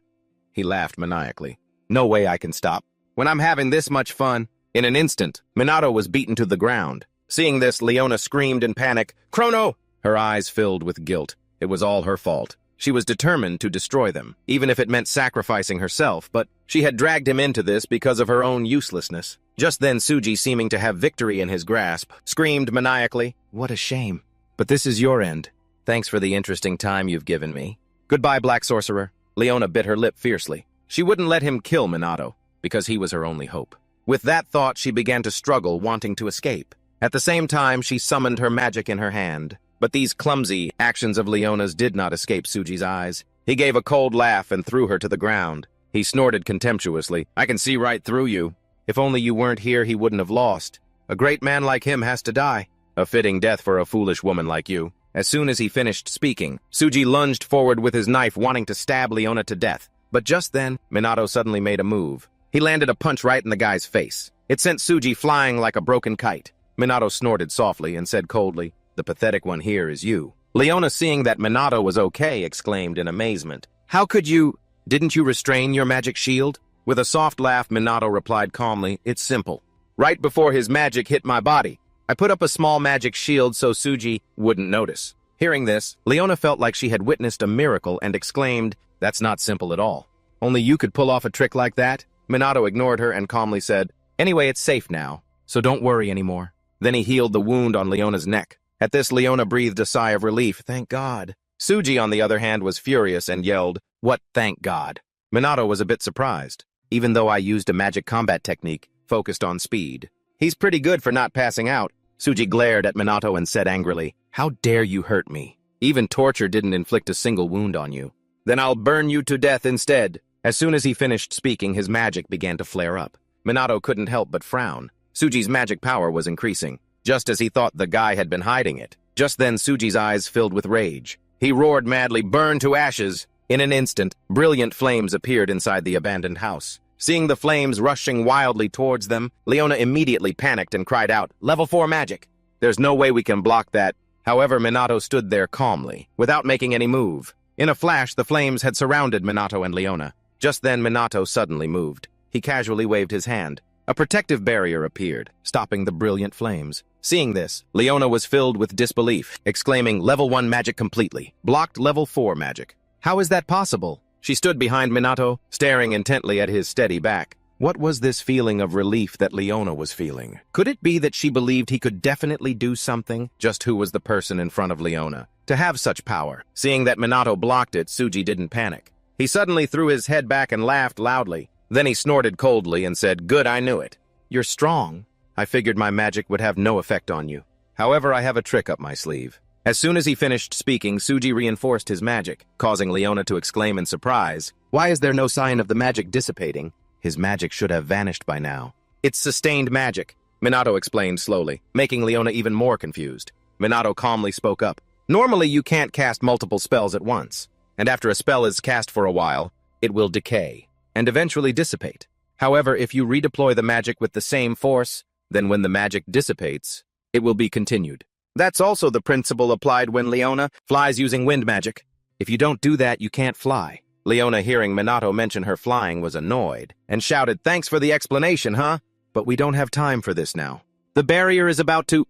He laughed maniacally. No way I can stop. When I'm having this much fun. In an instant, Minato was beaten to the ground. Seeing this, Leona screamed in panic, Chrono! Her eyes filled with guilt. It was all her fault. She was determined to destroy them, even if it meant sacrificing herself, but she had dragged him into this because of her own uselessness. Just then, Suji, seeming to have victory in his grasp, screamed maniacally, what a shame. But this is your end. Thanks for the interesting time you've given me. Goodbye, Black Sorcerer. Leona bit her lip fiercely. She wouldn't let him kill Minato, because he was her only hope. With that thought, she began to struggle, wanting to escape. At the same time, she summoned her magic in her hand. But these clumsy actions of Leona's did not escape Suji's eyes. He gave a cold laugh and threw her to the ground. He snorted contemptuously, I can see right through you. If only you weren't here, he wouldn't have lost. A great man like him has to die. A fitting death for a foolish woman like you. As soon as he finished speaking, Suji lunged forward with his knife, wanting to stab Leona to death. But just then, Minato suddenly made a move. He landed a punch right in the guy's face. It sent Suji flying like a broken kite. Minato snorted softly and said coldly, the pathetic one here is you. Leona, seeing that Minato was okay, exclaimed in amazement, how could you? Didn't you restrain your magic shield? With a soft laugh, Minato replied calmly, it's simple. Right before his magic hit my body, I put up a small magic shield so Suji wouldn't notice. Hearing this, Leona felt like she had witnessed a miracle and exclaimed, that's not simple at all. Only you could pull off a trick like that? Minato ignored her and calmly said, anyway, it's safe now, so don't worry anymore. Then he healed the wound on Leona's neck. At this, Leona breathed a sigh of relief, thank God. Suji, on the other hand, was furious and yelled, what thank God? Minato was a bit surprised, even though I used a magic combat technique focused on speed. He's pretty good for not passing out. Suji glared at Minato and said angrily, how dare you hurt me? Even torture didn't inflict a single wound on you. Then I'll burn you to death instead. As soon as he finished speaking, his magic began to flare up. Minato couldn't help but frown. Suji's magic power was increasing, just as he thought the guy had been hiding it. Just then, Suji's eyes filled with rage. He roared madly, burn to ashes! In an instant, brilliant flames appeared inside the abandoned house. Seeing the flames rushing wildly towards them, Leona immediately panicked and cried out, level 4 magic! There's no way we can block that. However, Minato stood there calmly, without making any move. In a flash, the flames had surrounded Minato and Leona. Just then, Minato suddenly moved. He casually waved his hand. A protective barrier appeared, stopping the brilliant flames. Seeing this, Leona was filled with disbelief, exclaiming, level 1 magic completely. Blocked level 4 magic. How is that possible? She stood behind Minato, staring intently at his steady back. What was this feeling of relief that Leona was feeling? Could it be that she believed he could definitely do something? Just who was the person in front of Leona to have such power? Seeing that Minato blocked it, Suji didn't panic. He suddenly threw his head back and laughed loudly. Then he snorted coldly and said, good, I knew it. You're strong. I figured my magic would have no effect on you. However, I have a trick up my sleeve. As soon as he finished speaking, Suji reinforced his magic, causing Leona to exclaim in surprise, why is there no sign of the magic dissipating? His magic should have vanished by now. It's sustained magic, Minato explained slowly, making Leona even more confused. Minato calmly spoke up. Normally, you can't cast multiple spells at once, and after a spell is cast for a while, it will decay and eventually dissipate. However, if you redeploy the magic with the same force, then when the magic dissipates, it will be continued. That's also the principle applied when Leona flies using wind magic. If you don't do that, you can't fly. Leona, hearing Minato mention her flying, was annoyed and shouted, thanks for the explanation, huh? But we don't have time for this now. The barrier is about to...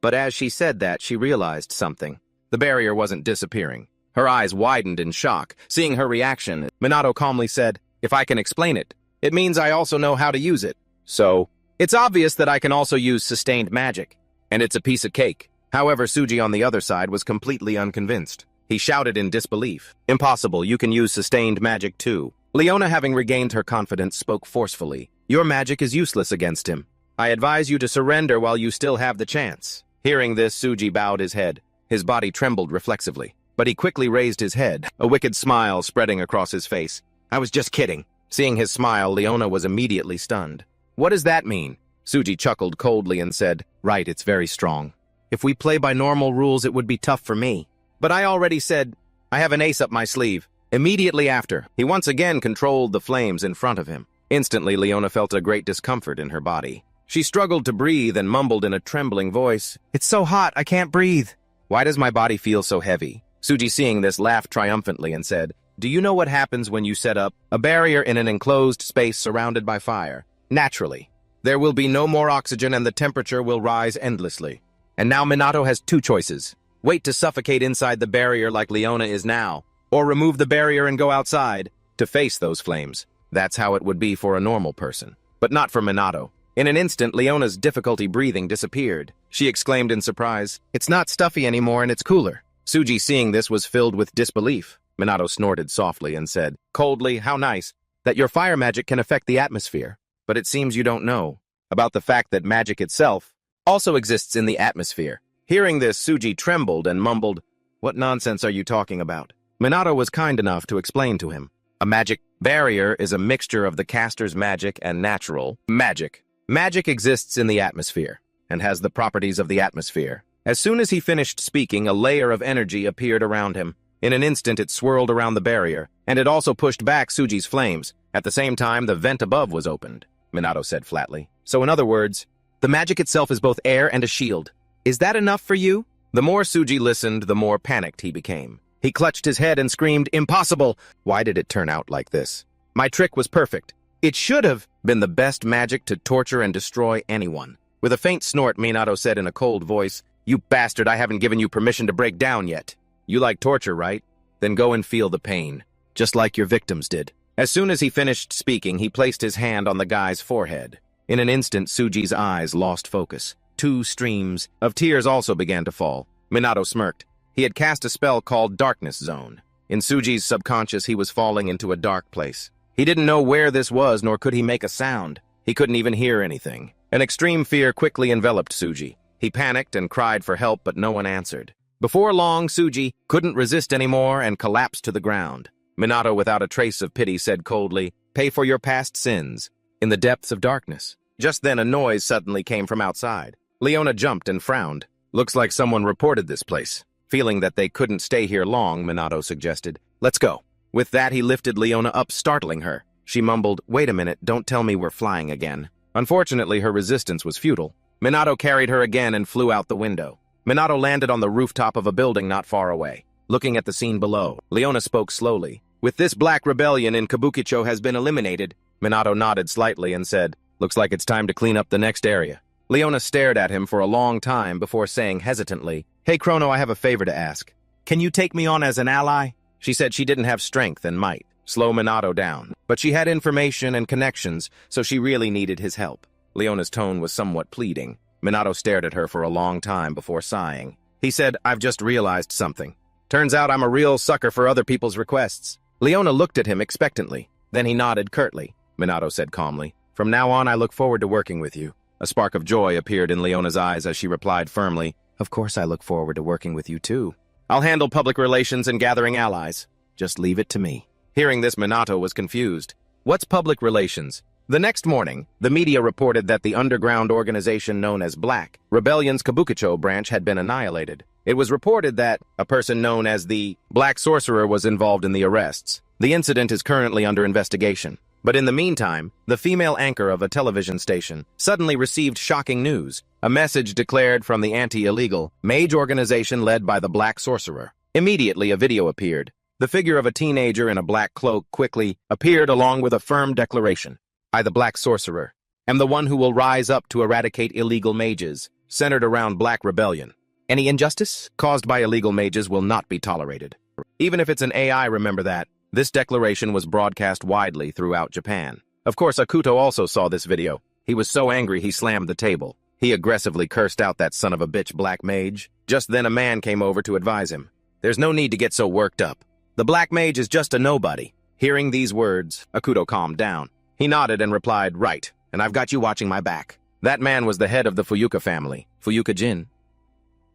But as she said that, she realized something. The barrier wasn't disappearing. Her eyes widened in shock. Seeing her reaction, Minato calmly said, If I can explain it, it means I also know how to use it. So, it's obvious that I can also use sustained magic, and it's a piece of cake. However, Suji on the other side was completely unconvinced. He shouted in disbelief. Impossible, you can use sustained magic too. Leona, having regained her confidence, spoke forcefully. Your magic is useless against him. I advise you to surrender while you still have the chance. Hearing this, Suji bowed his head. His body trembled reflexively, but he quickly raised his head, a wicked smile spreading across his face. I was just kidding. Seeing his smile, Leona was immediately stunned. What does that mean? Suji chuckled coldly and said, Right, it's very strong. If we play by normal rules, it would be tough for me. But I already said, I have an ace up my sleeve. Immediately after, he once again controlled the flames in front of him. Instantly, Leona felt a great discomfort in her body. She struggled to breathe and mumbled in a trembling voice, It's so hot, I can't breathe. Why does my body feel so heavy? Suji, seeing this, laughed triumphantly and said, Do you know what happens when you set up a barrier in an enclosed space surrounded by fire? Naturally, there will be no more oxygen and the temperature will rise endlessly. And now Minato has two choices. Wait to suffocate inside the barrier like Leona is now, or remove the barrier and go outside to face those flames. That's how it would be for a normal person, but not for Minato. In an instant, Leona's difficulty breathing disappeared. She exclaimed in surprise, It's not stuffy anymore and it's cooler. Suji, seeing this, was filled with disbelief. Minato snorted softly and said, coldly, How nice that your fire magic can affect the atmosphere. But it seems you don't know about the fact that magic itself also exists in the atmosphere. Hearing this, Suji trembled and mumbled, What nonsense are you talking about? Minato was kind enough to explain to him. A magic barrier is a mixture of the caster's magic and natural magic. Magic exists in the atmosphere and has the properties of the atmosphere. As soon as he finished speaking, a layer of energy appeared around him. In an instant, it swirled around the barrier, and it also pushed back Suji's flames. At the same time, the vent above was opened, Minato said flatly. So in other words, the magic itself is both air and a shield. Is that enough for you? The more Suji listened, the more panicked he became. He clutched his head and screamed, Impossible! Why did it turn out like this? My trick was perfect. It should have been the best magic to torture and destroy anyone. With a faint snort, Minato said in a cold voice, You bastard, I haven't given you permission to break down yet. You like torture, right? Then go and feel the pain, just like your victims did. As soon as he finished speaking, he placed his hand on the guy's forehead. In an instant, Suji's eyes lost focus. 2 streams of tears also began to fall. Minato smirked. He had cast a spell called Darkness Zone. In Suji's subconscious, he was falling into a dark place. He didn't know where this was, nor could he make a sound. He couldn't even hear anything. An extreme fear quickly enveloped Suji. He panicked and cried for help, but no one answered. Before long, Suji couldn't resist anymore and collapsed to the ground. Minato, without a trace of pity, said coldly, Pay for your past sins. In the depths of darkness. Just then, a noise suddenly came from outside. Leona jumped and frowned. Looks like someone reported this place. Feeling that they couldn't stay here long, Minato suggested, Let's go. With that, he lifted Leona up, startling her. She mumbled, Wait a minute, don't tell me we're flying again. Unfortunately, her resistance was futile. Minato carried her again and flew out the window. Minato landed on the rooftop of a building not far away. Looking at the scene below, Leona spoke slowly. With this black rebellion in Kabukicho has been eliminated. Minato nodded slightly and said, Looks like it's time to clean up the next area. Leona stared at him for a long time before saying hesitantly, Hey Chrono, I have a favor to ask. Can you take me on as an ally? She said she didn't have strength and might slow Minato down, but she had information and connections, so she really needed his help. Leona's tone was somewhat pleading. Minato stared at her for a long time before sighing. He said, I've just realized something. Turns out I'm a real sucker for other people's requests. Leona looked at him expectantly. Then he nodded curtly. Minato said calmly, From now on, I look forward to working with you. A spark of joy appeared in Leona's eyes as she replied firmly, Of course I look forward to working with you too. I'll handle public relations and gathering allies. Just leave it to me. Hearing this, Minato was confused. What's public relations? The next morning, the media reported that the underground organization known as Black Rebellion's Kabukicho branch had been annihilated. It was reported that a person known as the Black Sorcerer was involved in the arrests. The incident is currently under investigation. But in the meantime, the female anchor of a television station suddenly received shocking news. A message declared from the anti-illegal mage organization led by the Black Sorcerer. Immediately, a video appeared. The figure of a teenager in a black cloak quickly appeared along with a firm declaration. I, the Black Sorcerer, am the one who will rise up to eradicate illegal mages, centered around Black Rebellion. Any injustice caused by illegal mages will not be tolerated. Even if it's an AI, remember that. This declaration was broadcast widely throughout Japan. Of course, Akuto also saw this video. He was so angry he slammed the table. He aggressively cursed out that son of a bitch black mage. Just then a man came over to advise him. There's no need to get so worked up. The black mage is just a nobody. Hearing these words, Akuto calmed down. He nodded and replied, right, and I've got you watching my back. That man was the head of the Fuyuka family, Fuyuka Jin.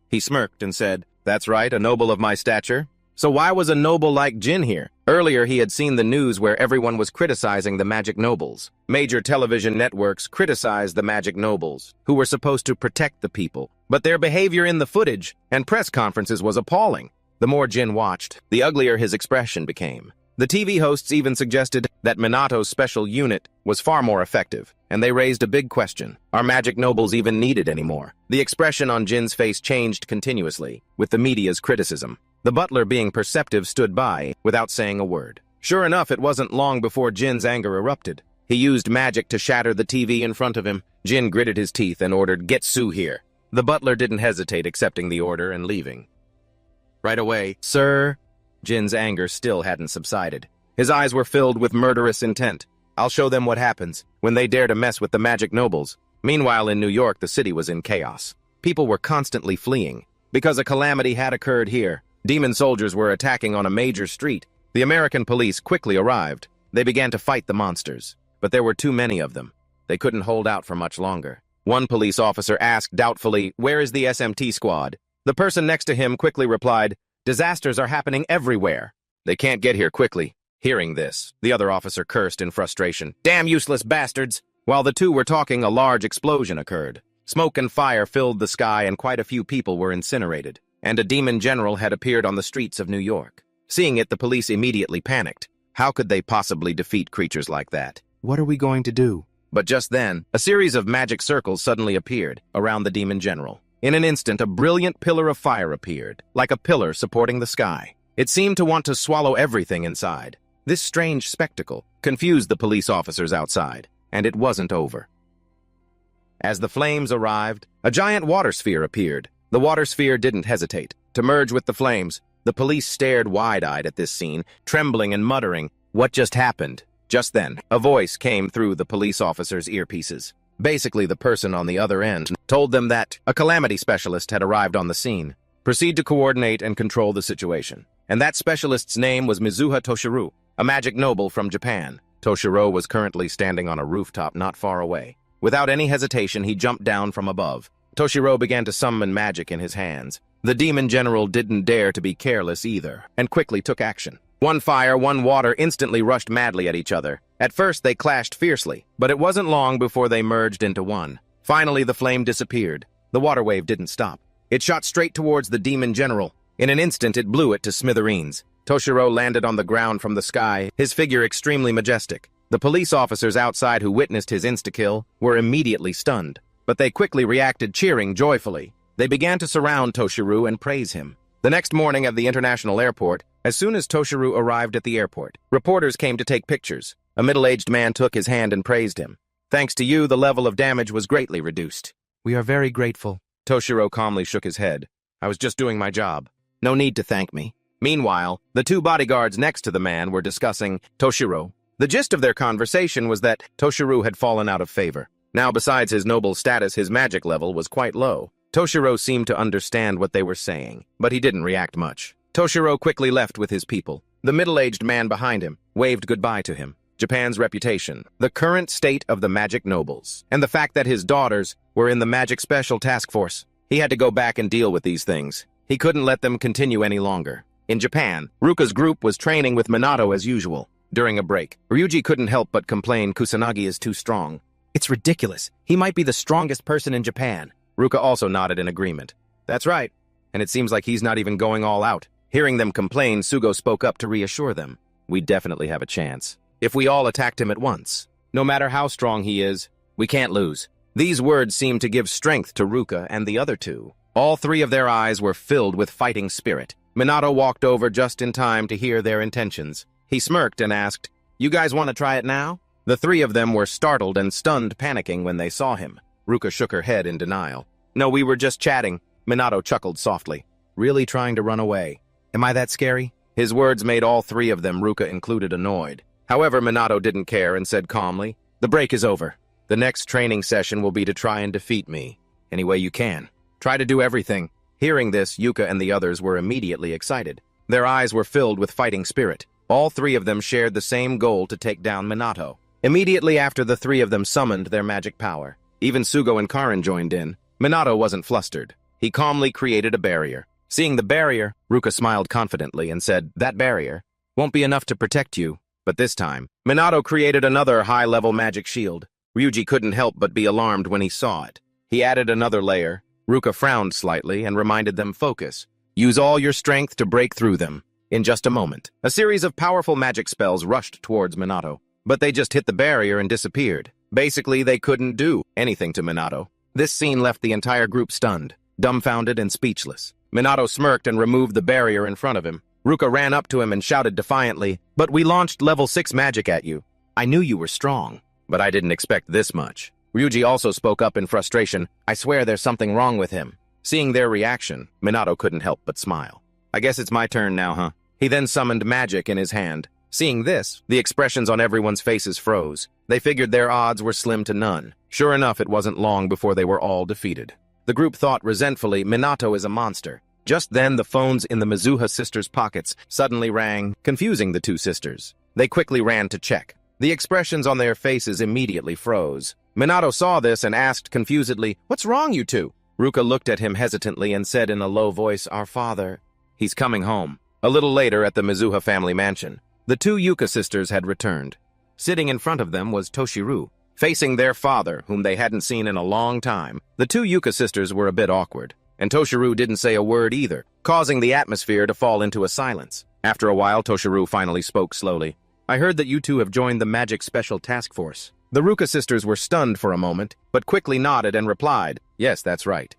He smirked and said, that's right, a noble of my stature. So why was a noble like Jin here? Earlier he had seen the news where everyone was criticizing the magic nobles. Major television networks criticized the magic nobles, who were supposed to protect the people. But their behavior in the footage and press conferences was appalling. The more Jin watched, the uglier his expression became. The TV hosts even suggested that Minato's special unit was far more effective, and they raised a big question. Are magic nobles even needed anymore? The expression on Jin's face changed continuously, with the media's criticism. The butler, being perceptive, stood by, without saying a word. Sure enough, it wasn't long before Jin's anger erupted. He used magic to shatter the TV in front of him. Jin gritted his teeth and ordered, "Get Sue here." The butler didn't hesitate, accepting the order and leaving. Right away, "Sir," Jin's anger still hadn't subsided. His eyes were filled with murderous intent. "I'll show them what happens when they dare to mess with the magic nobles." Meanwhile, in New York, the city was in chaos. People were constantly fleeing, because a calamity had occurred here. Demon soldiers were attacking on a major street. The American police quickly arrived. They began to fight the monsters, but there were too many of them. They couldn't hold out for much longer. One police officer asked doubtfully, "Where is the SMT squad?" The person next to him quickly replied, "Disasters are happening everywhere. They can't get here quickly." Hearing this, the other officer cursed in frustration, "Damn useless bastards!" While the two were talking, a large explosion occurred. Smoke and fire filled the sky and quite a few people were incinerated. And a demon general had appeared on the streets of New York. Seeing it, the police immediately panicked. How could they possibly defeat creatures like that? What are we going to do? But just then, a series of magic circles suddenly appeared around the demon general. In an instant, a brilliant pillar of fire appeared, like a pillar supporting the sky. It seemed to want to swallow everything inside. This strange spectacle confused the police officers outside, and it wasn't over. As the flames arrived, a giant water sphere appeared. The water sphere didn't hesitate to merge with the flames. The police stared wide-eyed at this scene, trembling and muttering, "What just happened?" Just then, a voice came through the police officers' earpieces. Basically, the person on the other end told them that a calamity specialist had arrived on the scene. Proceed to coordinate and control the situation. And that specialist's name was Mizuha Toshiro, a magic noble from Japan. Toshiro was currently standing on a rooftop not far away. Without any hesitation, he jumped down from above. Toshiro began to summon magic in his hands. The demon general didn't dare to be careless either, and quickly took action. One fire, one water instantly rushed madly at each other. At first, they clashed fiercely, but it wasn't long before they merged into one. Finally, the flame disappeared. The water wave didn't stop. It shot straight towards the demon general. In an instant, it blew it to smithereens. Toshiro landed on the ground from the sky, his figure extremely majestic. The police officers outside who witnessed his insta-kill were immediately stunned, but they quickly reacted, cheering joyfully. They began to surround Toshiro and praise him. The next morning at the international airport, as soon as Toshiro arrived at the airport, reporters came to take pictures. A middle-aged man took his hand and praised him. "Thanks to you, the level of damage was greatly reduced." "We are very grateful." Toshiro calmly shook his head. "I was just doing my job. No need to thank me." Meanwhile, the two bodyguards next to the man were discussing Toshiro. The gist of their conversation was that Toshiro had fallen out of favor. Now, besides his noble status, his magic level was quite low. Toshiro seemed to understand what they were saying, but he didn't react much. Toshiro quickly left with his people. The middle-aged man behind him waved goodbye to him. Japan's reputation, the current state of the magic nobles, and the fact that his daughters were in the Magic Special Task Force. He had to go back and deal with these things. He couldn't let them continue any longer. In Japan, Ruka's group was training with Minato as usual. During a break, Ryuji couldn't help but complain Kusanagi is too strong. "It's ridiculous. He might be the strongest person in Japan." Ruka also nodded in agreement. "That's right. And it seems like he's not even going all out." Hearing them complain, Sugo spoke up to reassure them. "We definitely have a chance. If we all attacked him at once. No matter how strong he is, we can't lose." These words seemed to give strength to Ruka and the other two. All three of their eyes were filled with fighting spirit. Minato walked over just in time to hear their intentions. He smirked and asked, "You guys want to try it now?" The three of them were startled and stunned, panicking when they saw him. Ruka shook her head in denial. "No, we were just chatting." Minato chuckled softly. "Really trying to run away? Am I that scary?" His words made all three of them, Ruka included, annoyed. However, Minato didn't care and said calmly, "The break is over. The next training session will be to try and defeat me. Any way you can. Try to do everything." Hearing this, Yuka and the others were immediately excited. Their eyes were filled with fighting spirit. All three of them shared the same goal to take down Minato. Immediately after, the three of them summoned their magic power. Even Sugo and Karin joined in. Minato wasn't flustered. He calmly created a barrier. Seeing the barrier, Ruka smiled confidently and said, "That barrier won't be enough to protect you." But this time, Minato created another high-level magic shield. Ryuji couldn't help but be alarmed when he saw it. He added another layer. Ruka frowned slightly and reminded them, "Focus. Use all your strength to break through them." In just a moment, a series of powerful magic spells rushed towards Minato, but they just hit the barrier and disappeared. Basically, they couldn't do anything to Minato. This scene left the entire group stunned, dumbfounded, and speechless. Minato smirked and removed the barrier in front of him. Ruka ran up to him and shouted defiantly, "But we launched level 6 magic at you. I knew you were strong, but I didn't expect this much." Ryuji also spoke up in frustration, "I swear there's something wrong with him." Seeing their reaction, Minato couldn't help but smile. "I guess it's my turn now, huh?" He then summoned magic in his hand. Seeing this, the expressions on everyone's faces froze. They figured their odds were slim to none. Sure enough, it wasn't long before they were all defeated. The group thought resentfully, "Minato is a monster." Just then, the phones in the Mizuha sisters' pockets suddenly rang, confusing the two sisters. They quickly ran to check. The expressions on their faces immediately froze. Minato saw this and asked confusedly, "What's wrong, you two?" Ruka looked at him hesitantly and said in a low voice, "Our father. He's coming home." A little later at the Mizuha family mansion, the two Yuka sisters had returned. Sitting in front of them was Toshiru, facing their father, whom they hadn't seen in a long time. The two Yuka sisters were a bit awkward, and Toshiru didn't say a word either, causing the atmosphere to fall into a silence. After a while, Toshiru finally spoke slowly. "I heard that you two have joined the Magic Special Task Force." The Ruka sisters were stunned for a moment, but quickly nodded and replied, "Yes, that's right."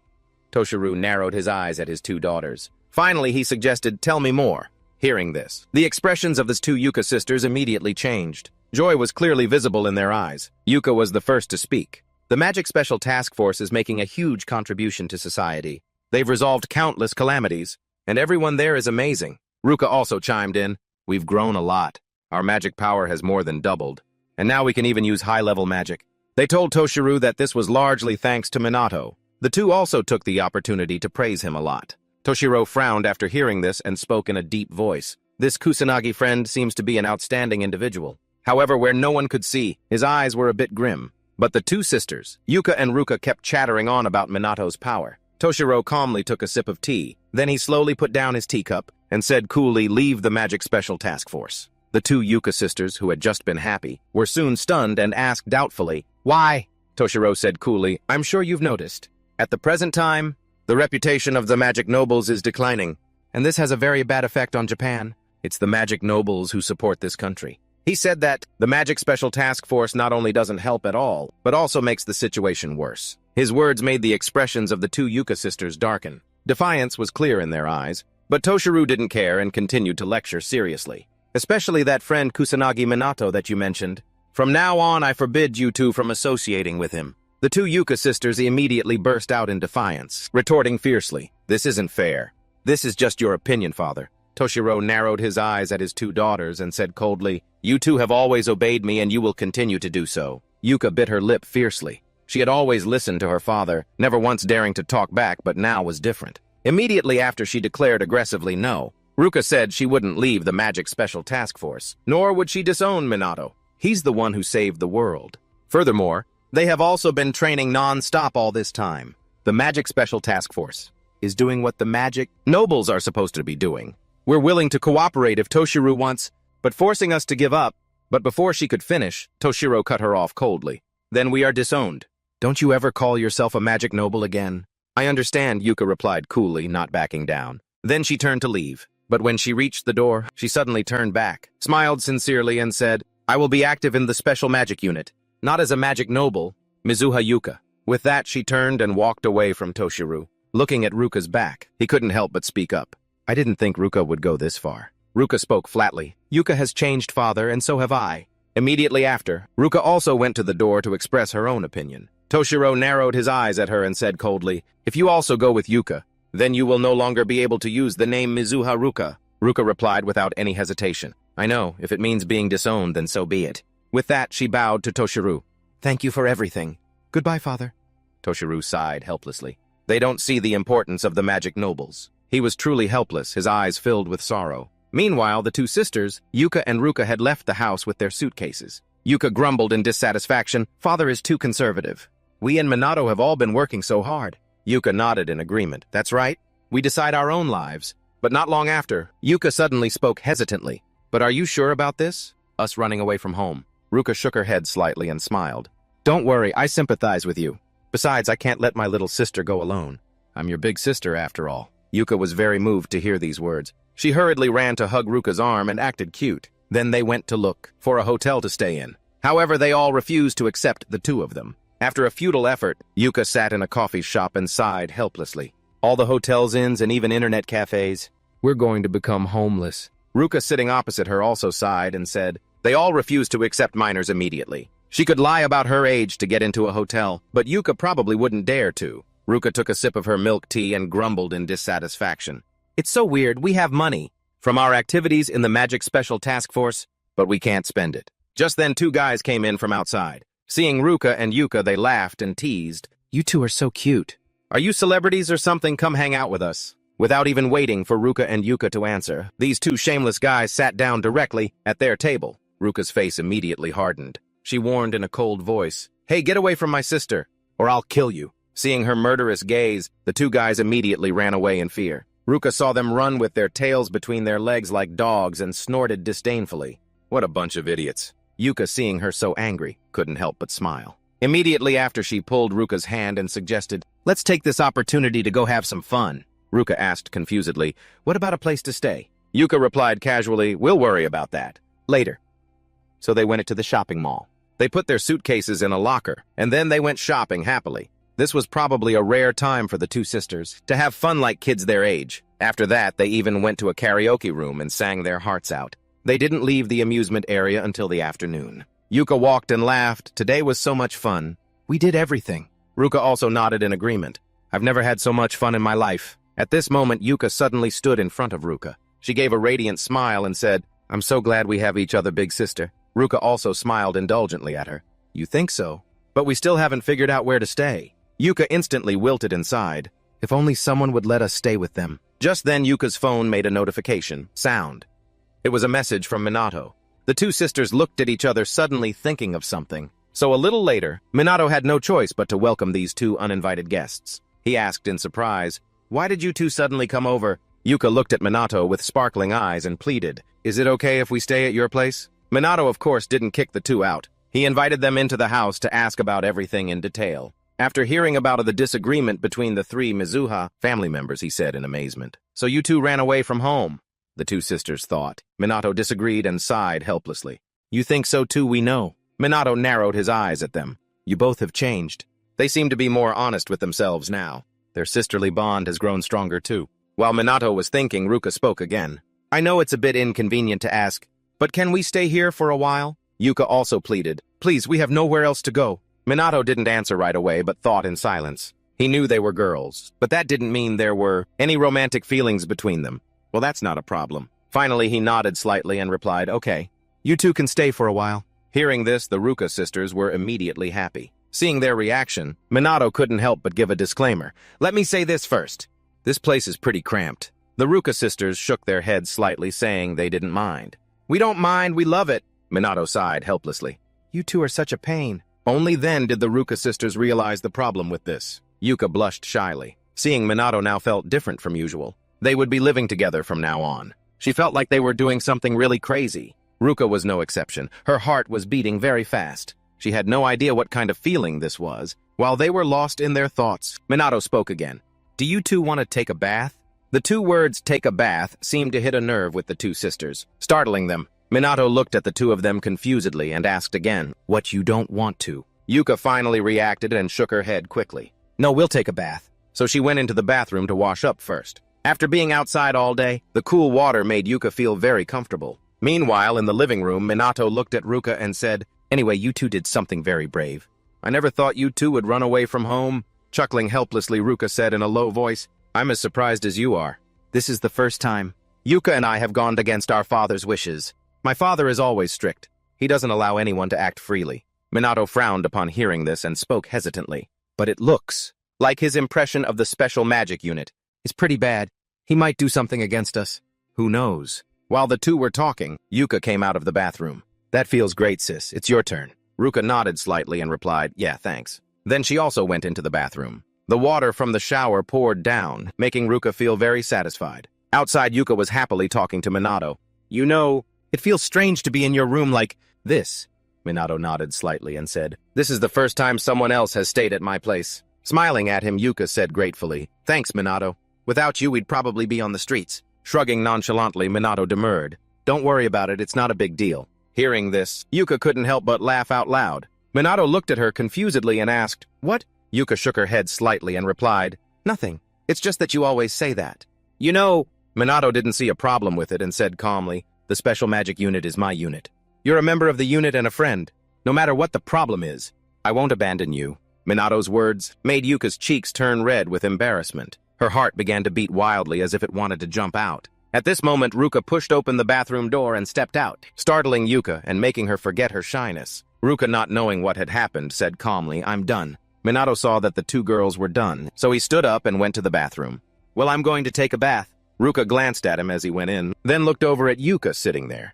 Toshiru narrowed his eyes at his two daughters. Finally, he suggested, "Tell me more." Hearing this, the expressions of his two Yuka sisters immediately changed. Joy was clearly visible in their eyes. Yuka was the first to speak. "The Magic Special Task Force is making a huge contribution to society. They've resolved countless calamities, and everyone there is amazing." Ruka also chimed in, "We've grown a lot. Our magic power has more than doubled, and now we can even use high-level magic." They told Toshiru that this was largely thanks to Minato. The two also took the opportunity to praise him a lot. Toshiro frowned after hearing this and spoke in a deep voice. "This Kusanagi friend seems to be an outstanding individual." However, where no one could see, his eyes were a bit grim. But the two sisters, Yuka and Ruka, kept chattering on about Minato's power. Toshiro calmly took a sip of tea. Then he slowly put down his teacup and said coolly, "Leave the Magic Special Task Force." The two Yuka sisters, who had just been happy, were soon stunned and asked doubtfully, "Why?" Toshiro said coolly, "I'm sure you've noticed. At the present time, the reputation of the magic nobles is declining, and this has a very bad effect on Japan. It's the magic nobles who support this country." He said that the Magic Special Task Force not only doesn't help at all, but also makes the situation worse. His words made the expressions of the two Yuka sisters darken. Defiance was clear in their eyes, but Toshiru didn't care and continued to lecture seriously. "Especially that friend Kusanagi Minato that you mentioned. From now on, I forbid you two from associating with him." The two Yuka sisters immediately burst out in defiance, retorting fiercely, "This isn't fair. This is just your opinion, father." Toshiro narrowed his eyes at his two daughters and said coldly, "You two have always obeyed me and you will continue to do so." Yuka bit her lip fiercely. She had always listened to her father, never once daring to talk back, but now was different. Immediately after she declared aggressively no, Ruka said she wouldn't leave the Magic Special Task Force, nor would she disown Minato. He's the one who saved the world. Furthermore, they have also been training non-stop all this time. The Magic Special Task Force is doing what the magic nobles are supposed to be doing. We're willing to cooperate if Toshiru wants, but forcing us to give up." But before she could finish, Toshiro cut her off coldly. "Then we are disowned. Don't you ever call yourself a magic noble again?" "I understand," Yuka replied coolly, not backing down. Then she turned to leave. But when she reached the door, she suddenly turned back, smiled sincerely, and said, "I will be active in the Special Magic Unit, not as a magic noble, Mizuha Yuka." With that, she turned and walked away from Toshiru. Looking at Ruka's back, he couldn't help but speak up. "I didn't think Ruka would go this far." Ruka spoke flatly. "Yuka has changed, father, and so have I." Immediately after, Ruka also went to the door to express her own opinion. Toshiro narrowed his eyes at her and said coldly, "If you also go with Yuka, then you will no longer be able to use the name Mizuha Ruka." Ruka replied without any hesitation. I know, if it means being disowned, then so be it. With that, she bowed to Toshiro. Thank you for everything. Goodbye, father. Toshiro sighed helplessly. They don't see the importance of the magic nobles. He was truly helpless, his eyes filled with sorrow. Meanwhile, the two sisters, Yuka and Ruka, had left the house with their suitcases. Yuka grumbled in dissatisfaction. Father is too conservative. We and Minato have all been working so hard. Yuka nodded in agreement. That's right. We decide our own lives. But not long after, Yuka suddenly spoke hesitantly. But are you sure about this? Us running away from home. Ruka shook her head slightly and smiled. Don't worry, I sympathize with you. Besides, I can't let my little sister go alone. I'm your big sister, after all. Yuka was very moved to hear these words. She hurriedly ran to hug Ruka's arm and acted cute. Then they went to look for a hotel to stay in. However, they all refused to accept the two of them. After a futile effort, Yuka sat in a coffee shop and sighed helplessly. All the hotels, inns, and even internet cafes. We're going to become homeless. Ruka, sitting opposite her, also sighed and said, they all refused to accept minors immediately. She could lie about her age to get into a hotel, but Yuka probably wouldn't dare to. Ruka took a sip of her milk tea and grumbled in dissatisfaction. It's so weird, we have money from our activities in the Magic Special Task Force, but we can't spend it. Just then, two guys came in from outside. Seeing Ruka and Yuka, they laughed and teased. You two are so cute. Are you celebrities or something? Come hang out with us. Without even waiting for Ruka and Yuka to answer, these two shameless guys sat down directly at their table. Ruka's face immediately hardened. She warned in a cold voice, Hey, get away from my sister, or I'll kill you. Seeing her murderous gaze, the two guys immediately ran away in fear. Ruka saw them run with their tails between their legs like dogs and snorted disdainfully. What a bunch of idiots. Yuka, seeing her so angry, couldn't help but smile. Immediately after, she pulled Ruka's hand and suggested, Let's take this opportunity to go have some fun. Ruka asked confusedly, What about a place to stay? Yuka replied casually, We'll worry about that later. So they went to the shopping mall. They put their suitcases in a locker, and then they went shopping happily. This was probably a rare time for the two sisters, to have fun like kids their age. After that, they even went to a karaoke room and sang their hearts out. They didn't leave the amusement area until the afternoon. Yuka walked and laughed. Today was so much fun. We did everything. Ruka also nodded in agreement. I've never had so much fun in my life. At this moment, Yuka suddenly stood in front of Ruka. She gave a radiant smile and said, I'm so glad we have each other, big sister. Ruka also smiled indulgently at her. You think so? But we still haven't figured out where to stay. Yuka instantly wilted inside. If only someone would let us stay with them. Just then, Yuka's phone made a notification. Sound. It was a message from Minato. The two sisters looked at each other, suddenly thinking of something. So a little later, Minato had no choice but to welcome these two uninvited guests. He asked in surprise, Why did you two suddenly come over? Yuka looked at Minato with sparkling eyes and pleaded, Is it okay if we stay at your place? Minato, of course, didn't kick the two out. He invited them into the house to ask about everything in detail. After hearing about the disagreement between the three Mizuha family members, he said in amazement, So you two ran away from home? The two sisters thought. Minato disagreed and sighed helplessly. You think so too, we know. Minato narrowed his eyes at them. You both have changed. They seem to be more honest with themselves now. Their sisterly bond has grown stronger too. While Minato was thinking, Ruka spoke again. I know it's a bit inconvenient to ask, but can we stay here for a while? Yuka also pleaded. Please, we have nowhere else to go. Minato didn't answer right away, but thought in silence. He knew they were girls, but that didn't mean there were any romantic feelings between them. Well, that's not a problem. Finally, he nodded slightly and replied, Okay, you two can stay for a while. Hearing this, the Ruka sisters were immediately happy. Seeing their reaction, Minato couldn't help but give a disclaimer. Let me say this first. This place is pretty cramped. The Ruka sisters shook their heads slightly, saying they didn't mind. We don't mind, we love it. Minato sighed helplessly. You two are such a pain. Only then did the Ruka sisters realize the problem with this. Yuka blushed shyly. Seeing Minato now felt different from usual. They would be living together from now on. She felt like they were doing something really crazy. Ruka was no exception. Her heart was beating very fast. She had no idea what kind of feeling this was. While they were lost in their thoughts, Minato spoke again. Do you two want to take a bath? The two words, take a bath, seemed to hit a nerve with the two sisters, startling them. Minato looked at the two of them confusedly and asked again, What, you don't want to? Yuka finally reacted and shook her head quickly. No, we'll take a bath. So she went into the bathroom to wash up first. After being outside all day, the cool water made Yuka feel very comfortable. Meanwhile, in the living room, Minato looked at Ruka and said, Anyway, you two did something very brave. I never thought you two would run away from home. Chuckling helplessly, Ruka said in a low voice, I'm as surprised as you are. This is the first time. Yuka and I have gone against our father's wishes. My father is always strict. He doesn't allow anyone to act freely. Minato frowned upon hearing this and spoke hesitantly. But it looks like his impression of the special magic unit is pretty bad. He might do something against us. Who knows? While the two were talking, Yuka came out of the bathroom. That feels great, sis. It's your turn. Ruka nodded slightly and replied, yeah, thanks. Then she also went into the bathroom. The water from the shower poured down, making Ruka feel very satisfied. Outside, Yuka was happily talking to Minato. You know, it feels strange to be in your room like this. Minato nodded slightly and said, this is the first time someone else has stayed at my place. Smiling at him, Yuka said gratefully, thanks, Minato. Without you, we'd probably be on the streets. Shrugging nonchalantly, Minato demurred. Don't worry about it, it's not a big deal. Hearing this, Yuka couldn't help but laugh out loud. Minato looked at her confusedly and asked, what? Yuka shook her head slightly and replied, nothing. It's just that you always say that. You know, Minato didn't see a problem with it and said calmly, the special magic unit is my unit. You're a member of the unit and a friend. No matter what the problem is, I won't abandon you. Minato's words made Yuka's cheeks turn red with embarrassment. Her heart began to beat wildly as if it wanted to jump out. At this moment, Ruka pushed open the bathroom door and stepped out, startling Yuka and making her forget her shyness. Ruka, not knowing what had happened, said calmly, I'm done. Minato saw that the two girls were done, so he stood up and went to the bathroom. Well, I'm going to take a bath. Ruka glanced at him as he went in, then looked over at Yuka sitting there.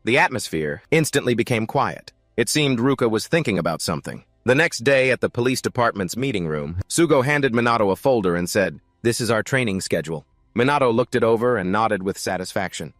The atmosphere instantly became quiet. It seemed Ruka was thinking about something. The next day at the police department's meeting room, Sugo handed Minato a folder and said, this is our training schedule. Minato looked it over and nodded with satisfaction.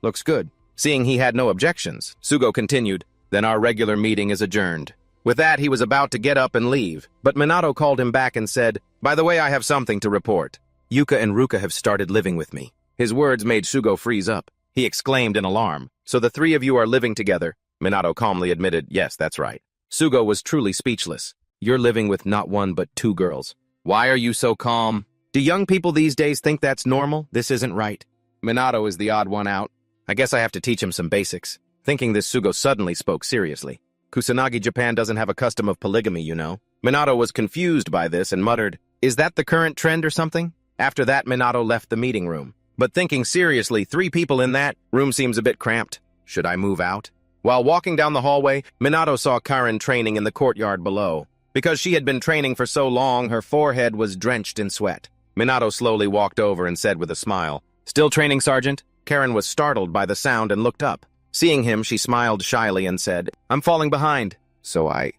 Looks good. Seeing he had no objections, Sugo continued, then our regular meeting is adjourned. With that, he was about to get up and leave, but Minato called him back and said, by the way, I have something to report. Yuka and Ruka have started living with me. His words made Sugo freeze up. He exclaimed in alarm, so the three of you are living together? Minato calmly admitted, yes, that's right. Sugo was truly speechless. You're living with not one but two girls. Why are you so calm? Do young people these days think that's normal? This isn't right. Minato is the odd one out. I guess I have to teach him some basics. Thinking this, Sugo suddenly spoke seriously. Kusanagi Japan doesn't have a custom of polygamy, you know. Minato was confused by this and muttered, is that the current trend or something? After that, Minato left the meeting room. But thinking seriously, 3 people in that room seems a bit cramped. Should I move out? While walking down the hallway, Minato saw Karen training in the courtyard below. Because she had been training for so long, her forehead was drenched in sweat. Minato slowly walked over and said with a smile, still training, Sergeant? Karen was startled by the sound and looked up. Seeing him, she smiled shyly and said, I'm falling behind. So I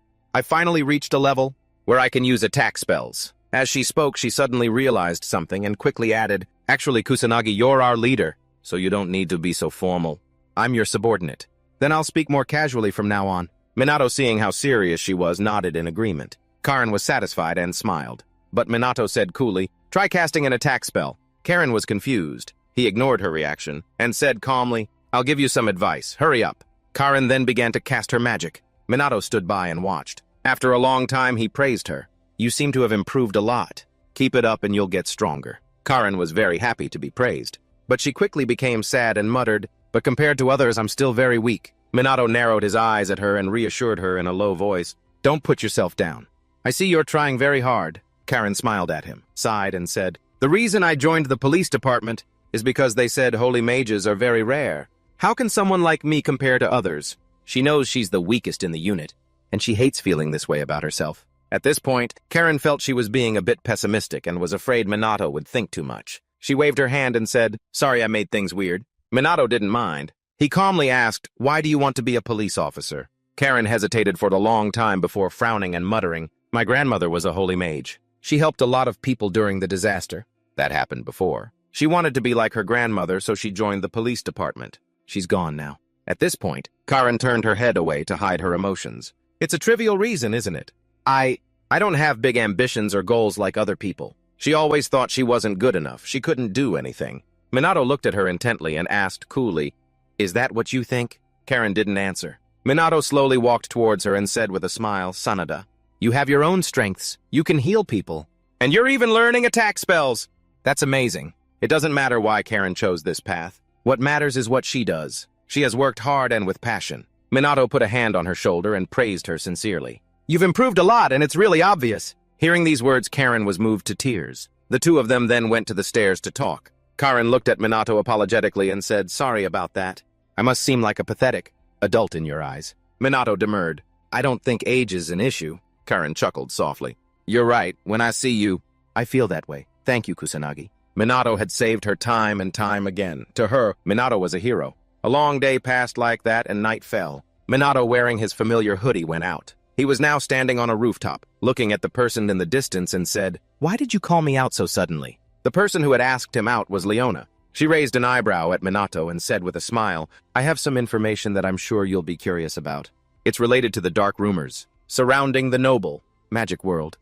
finally reached a level where I can use attack spells. As she spoke, she suddenly realized something and quickly added, actually, Kusanagi, you're our leader, so you don't need to be so formal. I'm your subordinate. Then I'll speak more casually from now on. Minato, seeing how serious she was, nodded in agreement. Karen was satisfied and smiled. But Minato said coolly, try casting an attack spell. Karen was confused. He ignored her reaction and said calmly, I'll give you some advice. Hurry up. Karen then began to cast her magic. Minato stood by and watched. After a long time, he praised her. You seem to have improved a lot. Keep it up and you'll get stronger. Karen was very happy to be praised. But she quickly became sad and muttered, but compared to others, I'm still very weak. Minato narrowed his eyes at her and reassured her in a low voice, don't put yourself down. I see you're trying very hard. Karen smiled at him, sighed, and said, the reason I joined the police department is because they said holy mages are very rare. How can someone like me compare to others? She knows she's the weakest in the unit, and she hates feeling this way about herself. At this point, Karen felt she was being a bit pessimistic and was afraid Minato would think too much. She waved her hand and said, sorry I made things weird. Minato didn't mind. He calmly asked, why do you want to be a police officer? Karen hesitated for a long time before frowning and muttering, my grandmother was a holy mage. She helped a lot of people during the disaster. That happened before. She wanted to be like her grandmother, so she joined the police department. She's gone now. At this point, Karen turned her head away to hide her emotions. It's a trivial reason, isn't it? I don't have big ambitions or goals like other people. She always thought she wasn't good enough. She couldn't do anything. Minato looked at her intently and asked coolly, is that what you think? Karen didn't answer. Minato slowly walked towards her and said with a smile, Sanada, you have your own strengths. You can heal people. And you're even learning attack spells. That's amazing. It doesn't matter why Karen chose this path. What matters is what she does. She has worked hard and with passion. Minato put a hand on her shoulder and praised her sincerely. You've improved a lot, and it's really obvious. Hearing these words, Karen was moved to tears. The two of them then went to the stairs to talk. Karen looked at Minato apologetically and said, "Sorry about that. I must seem like a pathetic adult in your eyes." Minato demurred. "I don't think age is an issue." Karen chuckled softly. "You're right. When I see you, I feel that way. Thank you, Kusanagi." Minato had saved her time and time again. To her, Minato was a hero. A long day passed like that and night fell. Minato, wearing his familiar hoodie, went out. He was now standing on a rooftop, looking at the person in the distance and said, "Why did you call me out so suddenly?" The person who had asked him out was Leona. She raised an eyebrow at Minato and said with a smile, "I have some information that I'm sure you'll be curious about. It's related to the dark rumors surrounding the noble magic world."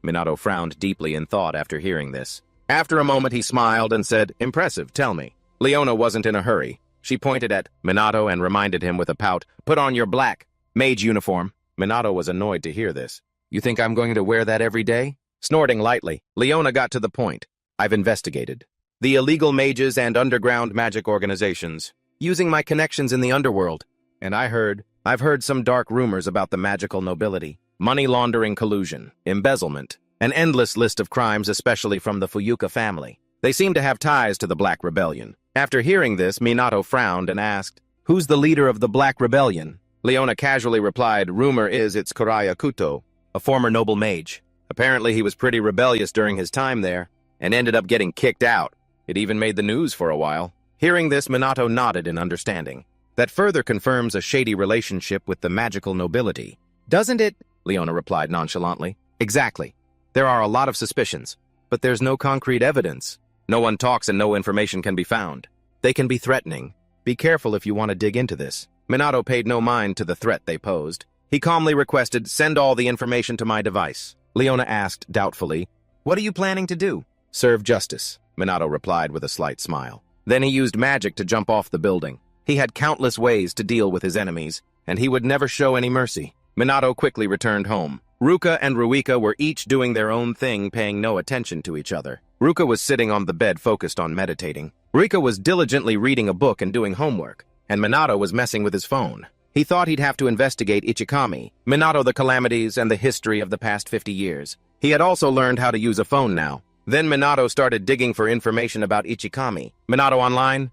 Minato frowned deeply in thought after hearing this. After a moment, he smiled and said, "Impressive, tell me." Leona wasn't in a hurry. She pointed at Minato and reminded him with a pout, "Put on your black mage uniform." Minato was annoyed to hear this. "You think I'm going to wear that every day?" Snorting lightly, Leona got to the point. "I've investigated the illegal mages and underground magic organizations, using my connections in the underworld. And I've heard some dark rumors about the magical nobility, money laundering, collusion, embezzlement, an endless list of crimes, especially from the Fuyuka family. They seem to have ties to the Black Rebellion." After hearing this, Minato frowned and asked, "Who's the leader of the Black Rebellion?" Leona casually replied, "Rumor is it's Kuraya Kuto, a former noble mage. Apparently he was pretty rebellious during his time there, and ended up getting kicked out. It even made the news for a while." Hearing this, Minato nodded in understanding. "That further confirms a shady relationship with the magical nobility, doesn't it?" Leona replied nonchalantly. "Exactly. There are a lot of suspicions, but there's no concrete evidence. No one talks and no information can be found. They can be threatening. Be careful if you want to dig into this." Minato paid no mind to the threat they posed. He calmly requested, "Send all the information to my device." Leona asked doubtfully, "What are you planning to do?" "Serve justice," Minato replied with a slight smile. Then he used magic to jump off the building. He had countless ways to deal with his enemies, and he would never show any mercy. Minato quickly returned home. Ruka and Ruika were each doing their own thing, paying no attention to each other. Ruka was sitting on the bed focused on meditating. Ruika was diligently reading a book and doing homework, and Minato was messing with his phone. He thought he'd have to investigate Ichikami, Minato, the calamities, and the history of the past 50 years. He had also learned how to use a phone now. Then Minato started digging for information about Ichikami. Minato online?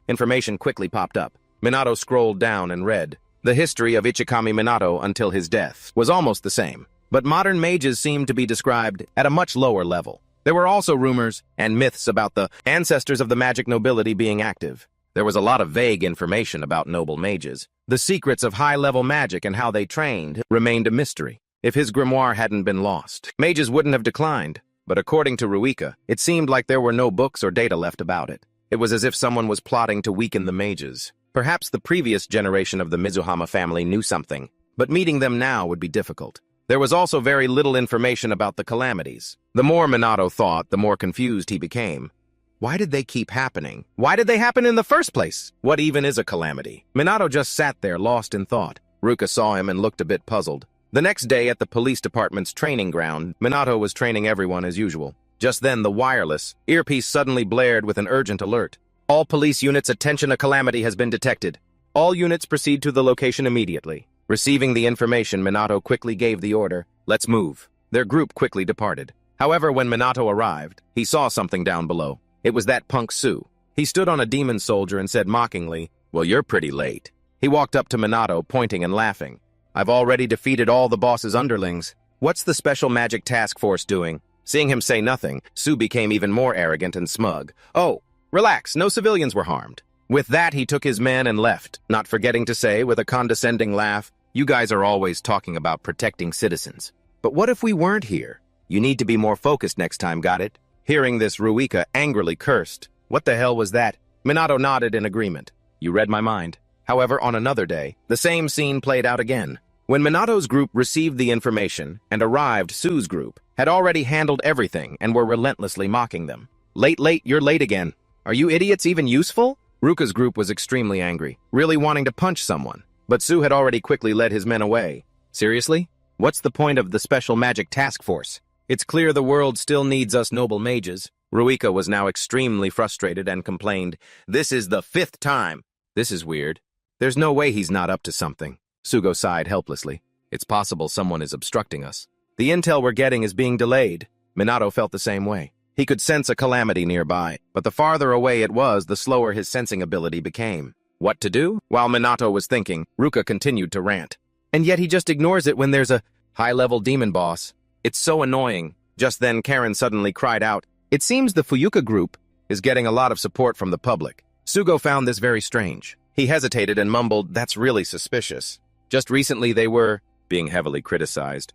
Information quickly popped up. Minato scrolled down and read. The history of Ichikami Minato until his death was almost the same, but modern mages seemed to be described at a much lower level. There were also rumors and myths about the ancestors of the magic nobility being active. There was a lot of vague information about noble mages. The secrets of high-level magic and how they trained remained a mystery. If his grimoire hadn't been lost, mages wouldn't have declined. But according to Ruika, it seemed like there were no books or data left about it. It was as if someone was plotting to weaken the mages. Perhaps the previous generation of the Mizuhama family knew something, but meeting them now would be difficult. There was also very little information about the calamities. The more Minato thought, the more confused he became. Why did they keep happening? Why did they happen in the first place? What even is a calamity? Minato just sat there, lost in thought. Ruka saw him and looked a bit puzzled. The next day at the police department's training ground, Minato was training everyone as usual. Just then, the wireless earpiece suddenly blared with an urgent alert. "All police units, attention, a calamity has been detected. All units proceed to the location immediately." Receiving the information, Minato quickly gave the order, "Let's move." Their group quickly departed. However, when Minato arrived, he saw something down below. It was that punk Su. He stood on a demon soldier and said mockingly, "Well, you're pretty late." He walked up to Minato, pointing and laughing. "I've already defeated all the boss's underlings. What's the special magic task force doing?" Seeing him say nothing, Su became even more arrogant and smug. "Oh, relax, no civilians were harmed." With that, he took his men and left, not forgetting to say with a condescending laugh, "You guys are always talking about protecting citizens. But what if we weren't here? You need to be more focused next time, got it?" Hearing this, Ruika angrily cursed. "What the hell was that?" Minato nodded in agreement. "You read my mind." However, on another day, the same scene played out again. When Minato's group received the information and arrived, Su's group had already handled everything and were relentlessly mocking them. Late, you're late again. Are you idiots even useful?" Ruka's group was extremely angry, really wanting to punch someone, but Su had already quickly led his men away. "Seriously? What's the point of the special magic task force? It's clear the world still needs us noble mages." Ruika was now extremely frustrated and complained, "This is the 5th time. This is weird. There's no way he's not up to something." Sugo sighed helplessly. "It's possible someone is obstructing us. The intel we're getting is being delayed." Minato felt the same way. He could sense a calamity nearby, but the farther away it was, the slower his sensing ability became. What to do? While Minato was thinking, Ruka continued to rant. And yet he just ignores it when there's a high-level demon boss. It's so annoying. Just then Karen suddenly cried out, "It seems the Fuyuka group is getting a lot of support from the public." Sugo found this very strange. He hesitated and mumbled, "That's really suspicious. Just recently they were being heavily criticized."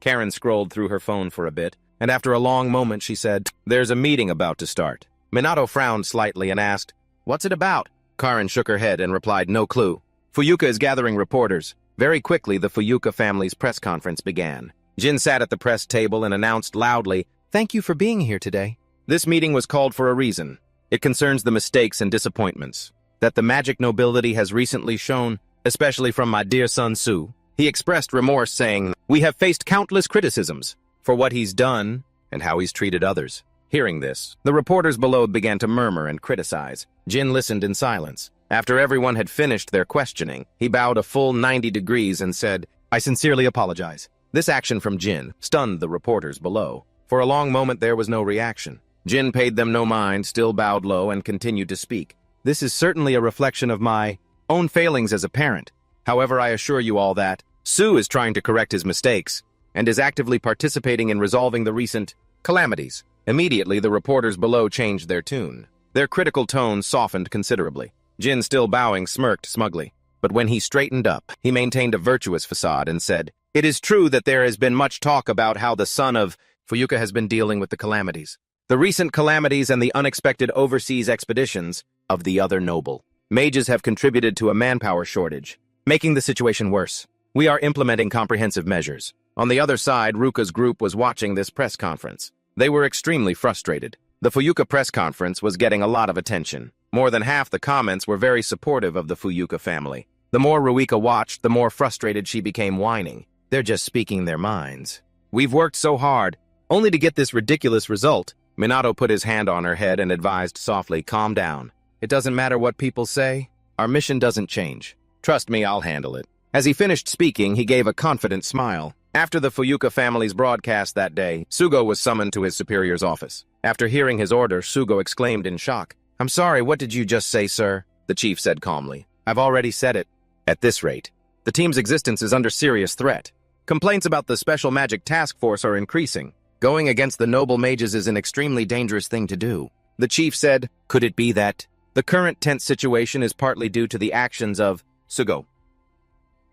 Karen scrolled through her phone for a bit, and after a long moment she said, "There's a meeting about to start." Minato frowned slightly and asked, "What's it about?" Karen shook her head and replied, "No clue. Fuyuka is gathering reporters." Very quickly, the Fuyuka family's press conference began. Jin sat at the press table and announced loudly, "Thank you for being here today." This meeting was called for a reason. It concerns the mistakes and disappointments that the magic nobility has recently shown, especially from my dear son Su. He expressed remorse, saying, "We have faced countless criticisms for what he's done and how he's treated others." Hearing this, the reporters below began to murmur and criticize. Jin listened in silence. After everyone had finished their questioning, he bowed a full 90 degrees and said, "I sincerely apologize." This action from Jin stunned the reporters below. For a long moment there was no reaction. Jin paid them no mind, still bowed low, and continued to speak. "This is certainly a reflection of my own failings as a parent. However, I assure you all that Su is trying to correct his mistakes and is actively participating in resolving the recent calamities." Immediately, the reporters below changed their tune. Their critical tone softened considerably. Jin, still bowing, smirked smugly. But when he straightened up, he maintained a virtuous facade and said, "It is true that there has been much talk about how the son of Fuyuka has been dealing with the calamities. The recent calamities and the unexpected overseas expeditions of the other noble mages have contributed to a manpower shortage, making the situation worse. We are implementing comprehensive measures." On the other side, Ruka's group was watching this press conference. They were extremely frustrated. The Fuyuka press conference was getting a lot of attention. More than half the comments were very supportive of the Fuyuka family. The more Ruika watched, the more frustrated she became, whining. "They're just speaking their minds. We've worked so hard, only to get this ridiculous result." Minato put his hand on her head and advised softly, "Calm down. It doesn't matter what people say. Our mission doesn't change. Trust me, I'll handle it." As he finished speaking, he gave a confident smile. After the Fuyuka family's broadcast that day, Sugo was summoned to his superior's office. After hearing his order, Sugo exclaimed in shock, "I'm sorry, what did you just say, sir?" The chief said calmly, "I've already said it. At this rate, the team's existence is under serious threat. Complaints about the Special Magic Task Force are increasing. Going against the noble mages is an extremely dangerous thing to do." The chief said, "Could it be that the current tense situation is partly due to the actions of Sugo?"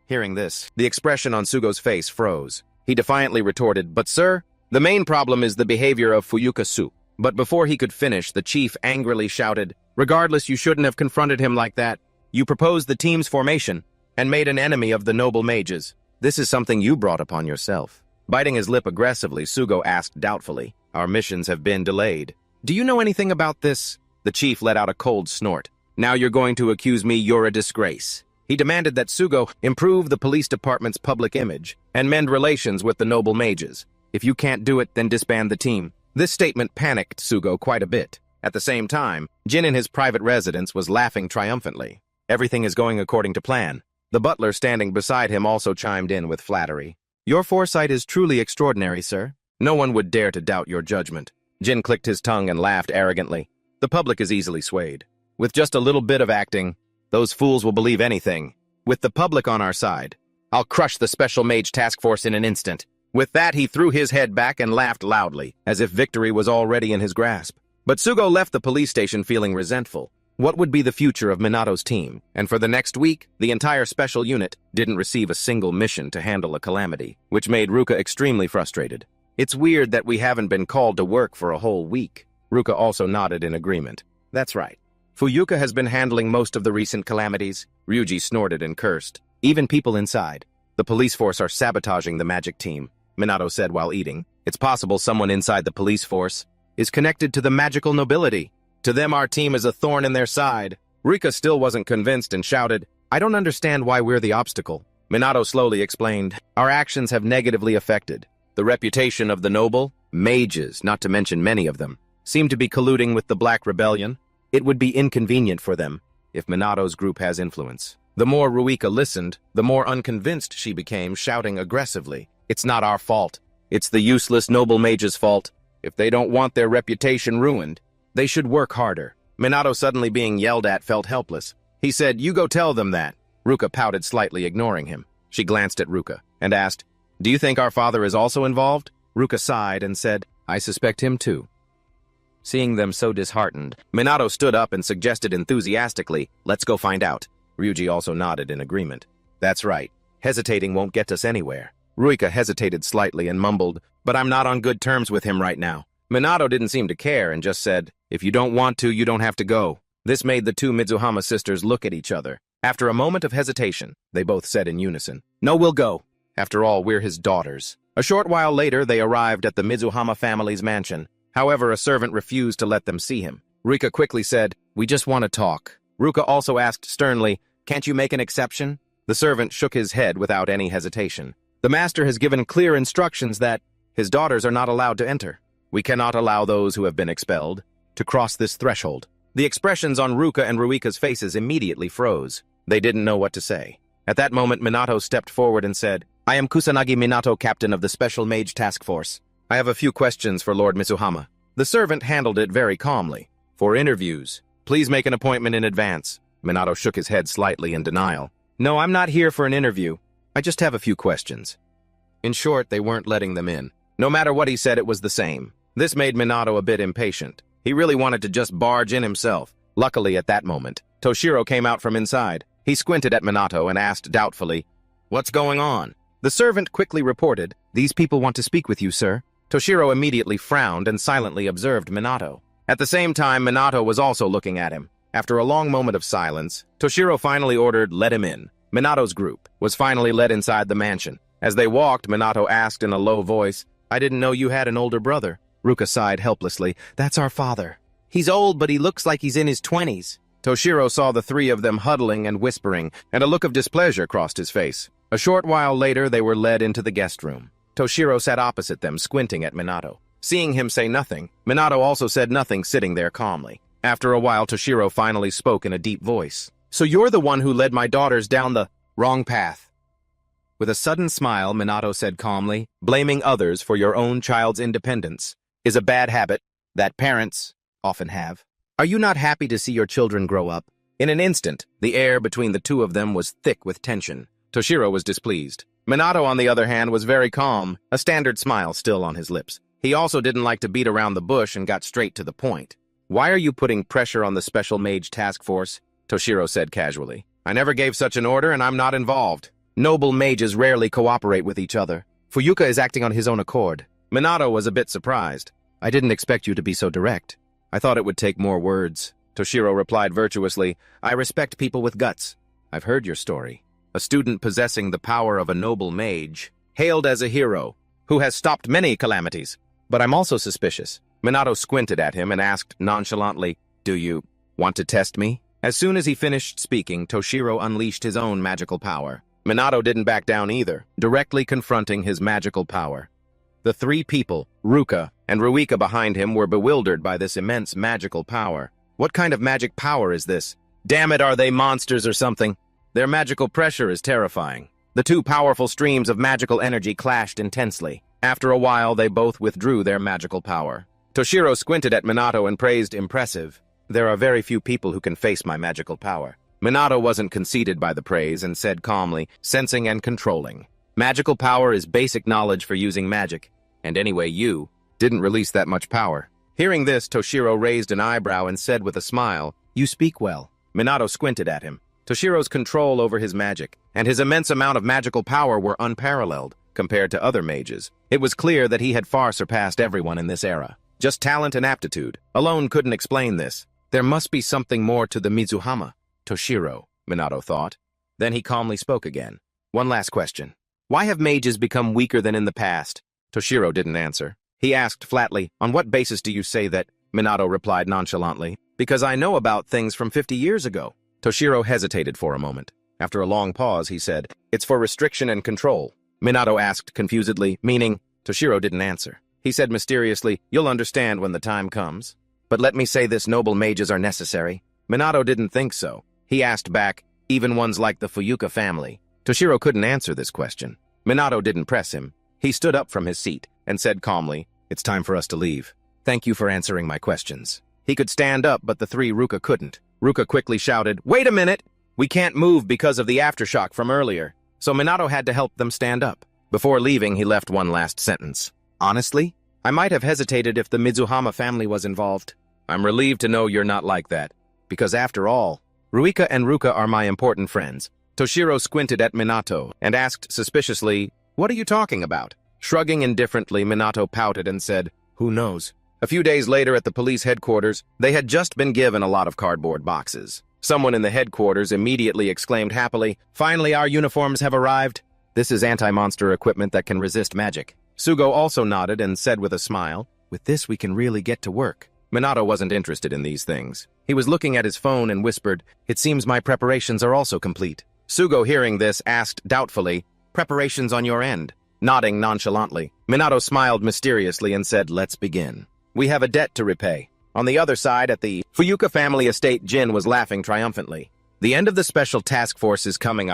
Hearing this, the expression on Sugo's face froze. He defiantly retorted, "But sir, the main problem is the behavior of Fuyuka Su." But before he could finish, the chief angrily shouted, "Regardless, you shouldn't have confronted him like that. You proposed the team's formation and made an enemy of the noble mages. This is something you brought upon yourself." Biting his lip aggressively, Sugo asked doubtfully, "Our missions have been delayed. Do you know anything about this?" The chief let out a cold snort. "Now you're going to accuse me you're a disgrace." He demanded that Sugo improve the police department's public image and mend relations with the noble mages. "If you can't do it, then disband the team." This statement panicked Sugo quite a bit. At the same time, Jin in his private residence was laughing triumphantly. Everything is going according to plan. The butler standing beside him also chimed in with flattery. "Your foresight is truly extraordinary, sir. No one would dare to doubt your judgment." Jin clicked his tongue and laughed arrogantly. The public is easily swayed. With just a little bit of acting, those fools will believe anything. With the public on our side, I'll crush the Special Mage Task Force in an instant. With that, he threw his head back and laughed loudly, as if victory was already in his grasp. But Sugo left the police station feeling resentful. What would be the future of Minato's team? And for the next week, the entire special unit didn't receive a single mission to handle a calamity, which made Ruka extremely frustrated. "It's weird that we haven't been called to work for a whole week." Ruka also nodded in agreement. "That's right. Fuyuka has been handling most of the recent calamities." Ryuji snorted and cursed. "Even people inside. The police force are sabotaging the magic team," Minato said while eating. "It's possible someone inside the police force is connected to the magical nobility. To them, our team is a thorn in their side." Rika still wasn't convinced and shouted, "I don't understand why we're the obstacle." Minato slowly explained, "Our actions have negatively affected the reputation of the noble mages, not to mention many of them seem to be colluding with the Black Rebellion. It would be inconvenient for them if Minato's group has influence." The more Ruika listened, the more unconvinced she became, shouting aggressively, "It's not our fault. It's the useless noble mage's fault. If they don't want their reputation ruined, they should work harder. Minato, suddenly being yelled at, felt helpless. He said, "You go tell them that." Ruka pouted slightly, ignoring him. She glanced at Ruka and asked, "Do you think our father is also involved?" Ruka sighed and said, "I suspect him too." Seeing them so disheartened, Minato stood up and suggested enthusiastically, "Let's go find out." Ryuji also nodded in agreement. "That's right. Hesitating won't get us anywhere." Ruika hesitated slightly and mumbled, "But I'm not on good terms with him right now." Minato didn't seem to care and just said, "If you don't want to, you don't have to go." This made the two Mizuhama sisters look at each other. After a moment of hesitation, they both said in unison, "No, we'll go. After all, we're his daughters." A short while later, they arrived at the Mizuhama family's mansion. However, a servant refused to let them see him. Ruika quickly said, "We just want to talk." Ruka also asked sternly, "Can't you make an exception?" The servant shook his head without any hesitation. "The master has given clear instructions that his daughters are not allowed to enter. We cannot allow those who have been expelled to cross this threshold." The expressions on Ruka and Ruika's faces immediately froze. They didn't know what to say. At that moment, Minato stepped forward and said, "I am Kusanagi Minato, captain of the Special Mage Task Force. I have a few questions for Lord Mizuhama." The servant handled it very calmly. "For interviews, please make an appointment in advance." Minato shook his head slightly in denial. "No, I'm not here for an interview. I just have a few questions." In short, they weren't letting them in. No matter what he said, it was the same. This made Minato a bit impatient. He really wanted to just barge in himself. Luckily, at that moment, Toshiro came out from inside. He squinted at Minato and asked doubtfully, "What's going on?" The servant quickly reported, "These people want to speak with you, sir." Toshiro immediately frowned and silently observed Minato. At the same time, Minato was also looking at him. After a long moment of silence, Toshiro finally ordered, "Let him in." Minato's group was finally led inside the mansion. As they walked, Minato asked in a low voice, "I didn't know you had an older brother." Ruka sighed helplessly. "That's our father. He's old, but he looks like he's in his 20s. Toshiro saw the three of them huddling and whispering, and a look of displeasure crossed his face. A short while later, they were led into the guest room. Toshiro sat opposite them, squinting at Minato. Seeing him say nothing, Minato also said nothing, sitting there calmly. After a while, Toshiro finally spoke in a deep voice. "So you're the one who led my daughters down the wrong path." With a sudden smile, Minato said calmly, "Blaming others for your own child's independence is a bad habit that parents often have. Are you not happy to see your children grow up?" In an instant, the air between the two of them was thick with tension. Toshiro was displeased. Minato, on the other hand, was very calm, a standard smile still on his lips. He also didn't like to beat around the bush and got straight to the point. "Why are you putting pressure on the Special Mage Task Force?" Toshiro said casually. "I never gave such an order and I'm not involved. Noble mages rarely cooperate with each other. Fuyuka is acting on his own accord." Minato was a bit surprised. "I didn't expect you to be so direct. I thought it would take more words." Toshiro replied virtuously, "I respect people with guts. I've heard your story. A student possessing the power of a noble mage, hailed as a hero, who has stopped many calamities. But I'm also suspicious." Minato squinted at him and asked nonchalantly, "Do you want to test me?" As soon as he finished speaking, Toshiro unleashed his own magical power. Minato didn't back down either, directly confronting his magical power. The three people, Ruka and Ruika behind him, were bewildered by this immense magical power. What kind of magic power is this? Damn it, are they monsters or something? Their magical pressure is terrifying. The two powerful streams of magical energy clashed intensely. After a while, they both withdrew their magical power. Toshiro squinted at Minato and praised, "Impressive. There are very few people who can face my magical power." Minato wasn't conceited by the praise and said calmly, "Sensing and controlling. Magical power is basic knowledge for using magic. And anyway, you didn't release that much power." Hearing this, Toshiro raised an eyebrow and said with a smile, "You speak well." Minato squinted at him. Toshiro's control over his magic and his immense amount of magical power were unparalleled compared to other mages. It was clear that he had far surpassed everyone in this era. Just talent and aptitude alone couldn't explain this. There must be something more to the Mizuhama. Toshiro, Minato thought. Then he calmly spoke again. "One last question. Why have mages become weaker than in the past?" Toshiro didn't answer. He asked flatly, "On what basis do you say that?" Minato replied nonchalantly, "Because I know about things from 50 years ago." Toshiro hesitated for a moment. After a long pause, he said, "It's for restriction and control." Minato asked confusedly, meaning? Toshiro didn't answer. He said mysteriously, "You'll understand when the time comes. But let me say this, noble mages are necessary." Minato didn't think so. He asked back, "Even ones like the Fuyuka family?" Toshiro couldn't answer this question. Minato didn't press him. He stood up from his seat and said calmly, It's time for us to leave. Thank you for answering my questions. He could stand up, but the three Ruka couldn't. Ruka quickly shouted, "Wait a minute! We can't move because of the aftershock from earlier." So Minato had to help them stand up. Before leaving, he left one last sentence. Honestly, I might have hesitated if the Mizuhama family was involved. I'm relieved to know you're not like that. Because after all, Ruika and Ruka are my important friends. Toshiro squinted at Minato and asked suspiciously, "What are you talking about?" Shrugging indifferently, Minato pouted and said, "Who knows?" A few days later at the police headquarters, they had just been given a lot of cardboard boxes. Someone in the headquarters immediately exclaimed happily, "Finally, our uniforms have arrived. This is anti-monster equipment that can resist magic." Sugo also nodded and said with a smile, "With this we can really get to work." Minato wasn't interested in these things. He was looking at his phone and whispered, "It seems my preparations are also complete." Sugo, hearing this, asked doubtfully, "Preparations on your end?" Nodding nonchalantly, Minato smiled mysteriously and said, "Let's begin. We have a debt to repay." On the other side, at the Fuyuka family estate, Jin was laughing triumphantly. "The end of the special task force is coming.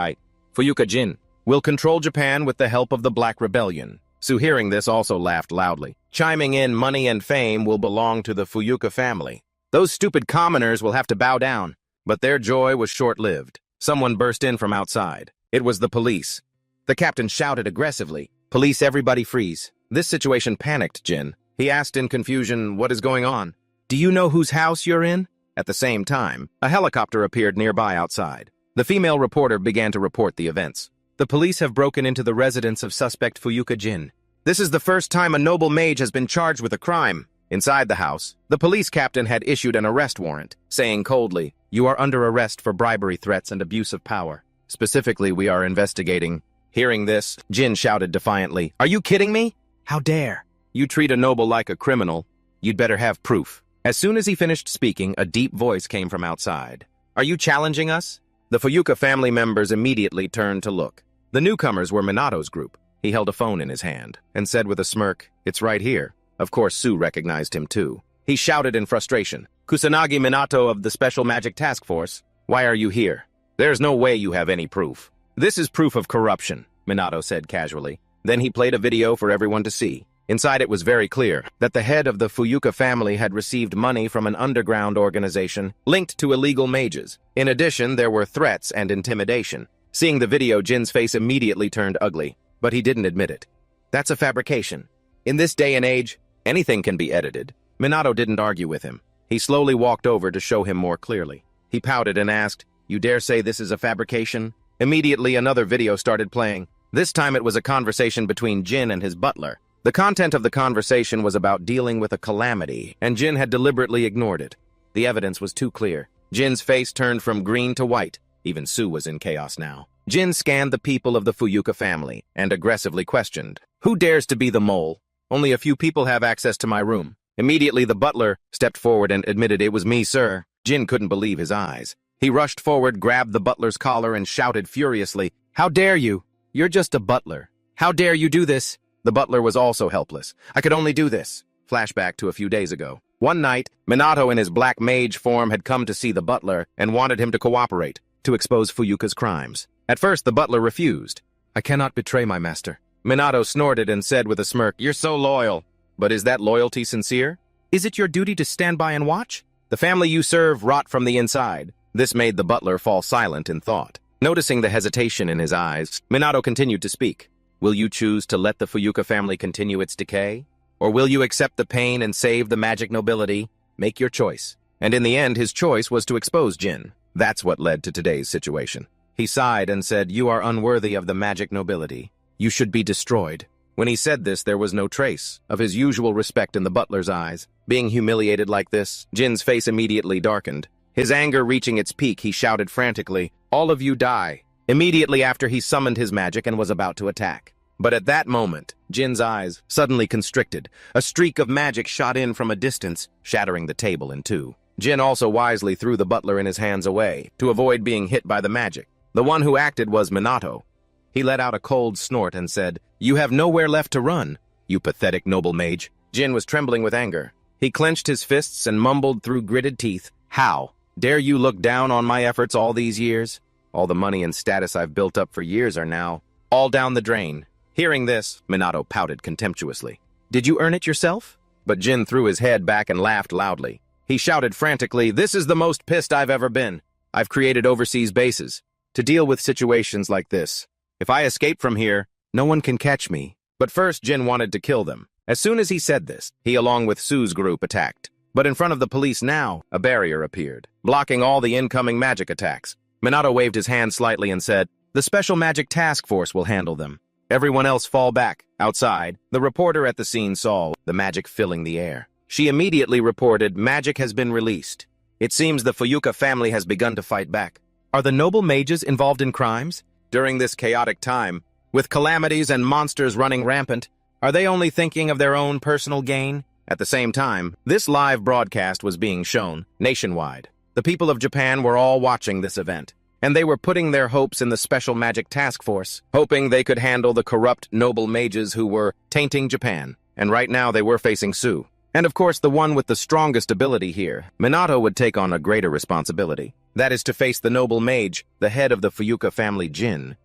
Fuyuka Jin, will control Japan with the help of the Black Rebellion." Su, hearing this, also laughed loudly, chiming in, "Money and fame will belong to the Fuyuka family. Those stupid commoners will have to bow down." But their joy was short-lived. Someone burst in from outside. It was the police. The captain shouted aggressively, "Police, everybody freeze." This situation panicked Jin. He asked in confusion, "What is going on? Do you know whose house you're in?" At the same time, a helicopter appeared nearby outside. The female reporter began to report the events. "The police have broken into the residence of suspect Fuyuka Jin. This is the first time a noble mage has been charged with a crime." Inside the house, the police captain had issued an arrest warrant, saying coldly, "You are under arrest for bribery, threats, and abuse of power. Specifically, we are investigating." Hearing this, Jin shouted defiantly, "Are you kidding me? How dare you treat a noble like a criminal? You'd better have proof." As soon as he finished speaking, a deep voice came from outside. "Are you challenging us?" The Fuyuka family members immediately turned to look. The newcomers were Minato's group. He held a phone in his hand and said with a smirk, "It's right here." Of course, Su recognized him too. He shouted in frustration, "Kusanagi Minato of the Special Magic Task Force, why are you here? There's no way you have any proof." "This is proof of corruption," Minato said casually. Then he played a video for everyone to see. Inside it was very clear that the head of the Fuyuka family had received money from an underground organization linked to illegal mages. In addition, there were threats and intimidation. Seeing the video, Jin's face immediately turned ugly, but he didn't admit it. "That's a fabrication. In this day and age, anything can be edited." Minato didn't argue with him. He slowly walked over to show him more clearly. He pouted and asked, "You dare say this is a fabrication?" Immediately, another video started playing. This time it was a conversation between Jin and his butler. The content of the conversation was about dealing with a calamity, and Jin had deliberately ignored it. The evidence was too clear. Jin's face turned from green to white. Even Su was in chaos now. Jin scanned the people of the Fuyuka family and aggressively questioned, "Who dares to be the mole? Only a few people have access to my room." Immediately, the butler stepped forward and admitted, "It was me, sir." Jin couldn't believe his eyes. He rushed forward, grabbed the butler's collar, and shouted furiously, "How dare you? You're just a butler. How dare you do this?" The butler was also helpless. "I could only do this." Flashback to a few days ago. One night, Minato in his black mage form had come to see the butler and wanted him to cooperate, to expose Fuyuka's crimes. At first, the butler refused. "I cannot betray my master." Minato snorted and said with a smirk, "You're so loyal. But is that loyalty sincere? Is it your duty to stand by and watch? The family you serve rot from the inside." This made the butler fall silent in thought. Noticing the hesitation in his eyes, Minato continued to speak. "Will you choose to let the Fuyuka family continue its decay? Or will you accept the pain and save the magic nobility? Make your choice." And in the end, his choice was to expose Jin. That's what led to today's situation. He sighed and said, "You are unworthy of the magic nobility. You should be destroyed." When he said this, there was no trace of his usual respect in the butler's eyes. Being humiliated like this, Jin's face immediately darkened. His anger reaching its peak, he shouted frantically, "All of you die!" Immediately after, he summoned his magic and was about to attack. But at that moment, Jin's eyes suddenly constricted. A streak of magic shot in from a distance, shattering the table in two. Jin also wisely threw the butler in his hands away, to avoid being hit by the magic. The one who acted was Minato. He let out a cold snort and said, "You have nowhere left to run, you pathetic noble mage." Jin was trembling with anger. He clenched his fists and mumbled through gritted teeth, "How dare you look down on my efforts all these years? All the money and status I've built up for years are now all down the drain." Hearing this, Minato pouted contemptuously. Did you earn it yourself? But Jin threw his head back and laughed loudly. He shouted frantically, "This is the most pissed I've ever been. I've created overseas bases to deal with situations like this. If I escape from here, no one can catch me." But first, Jin wanted to kill them. As soon as he said this, he, along with Sue's group, attacked. But in front of the police now, a barrier appeared, blocking all the incoming magic attacks. Minato waved his hand slightly and said, "The Special Magic Task Force will handle them. Everyone else fall back." Outside, the reporter at the scene saw the magic filling the air. She immediately reported, "Magic has been released. It seems the Fuyuka family has begun to fight back." Are the noble mages involved in crimes? During this chaotic time, with calamities and monsters running rampant, are they only thinking of their own personal gain? At the same time, this live broadcast was being shown nationwide. The people of Japan were all watching this event, and they were putting their hopes in the Special Magic Task Force, hoping they could handle the corrupt noble mages who were tainting Japan. And right now they were facing Sue. And of course, the one with the strongest ability here, Minato, would take on a greater responsibility. That is to face the noble mage, the head of the Fuyuka family, Jin.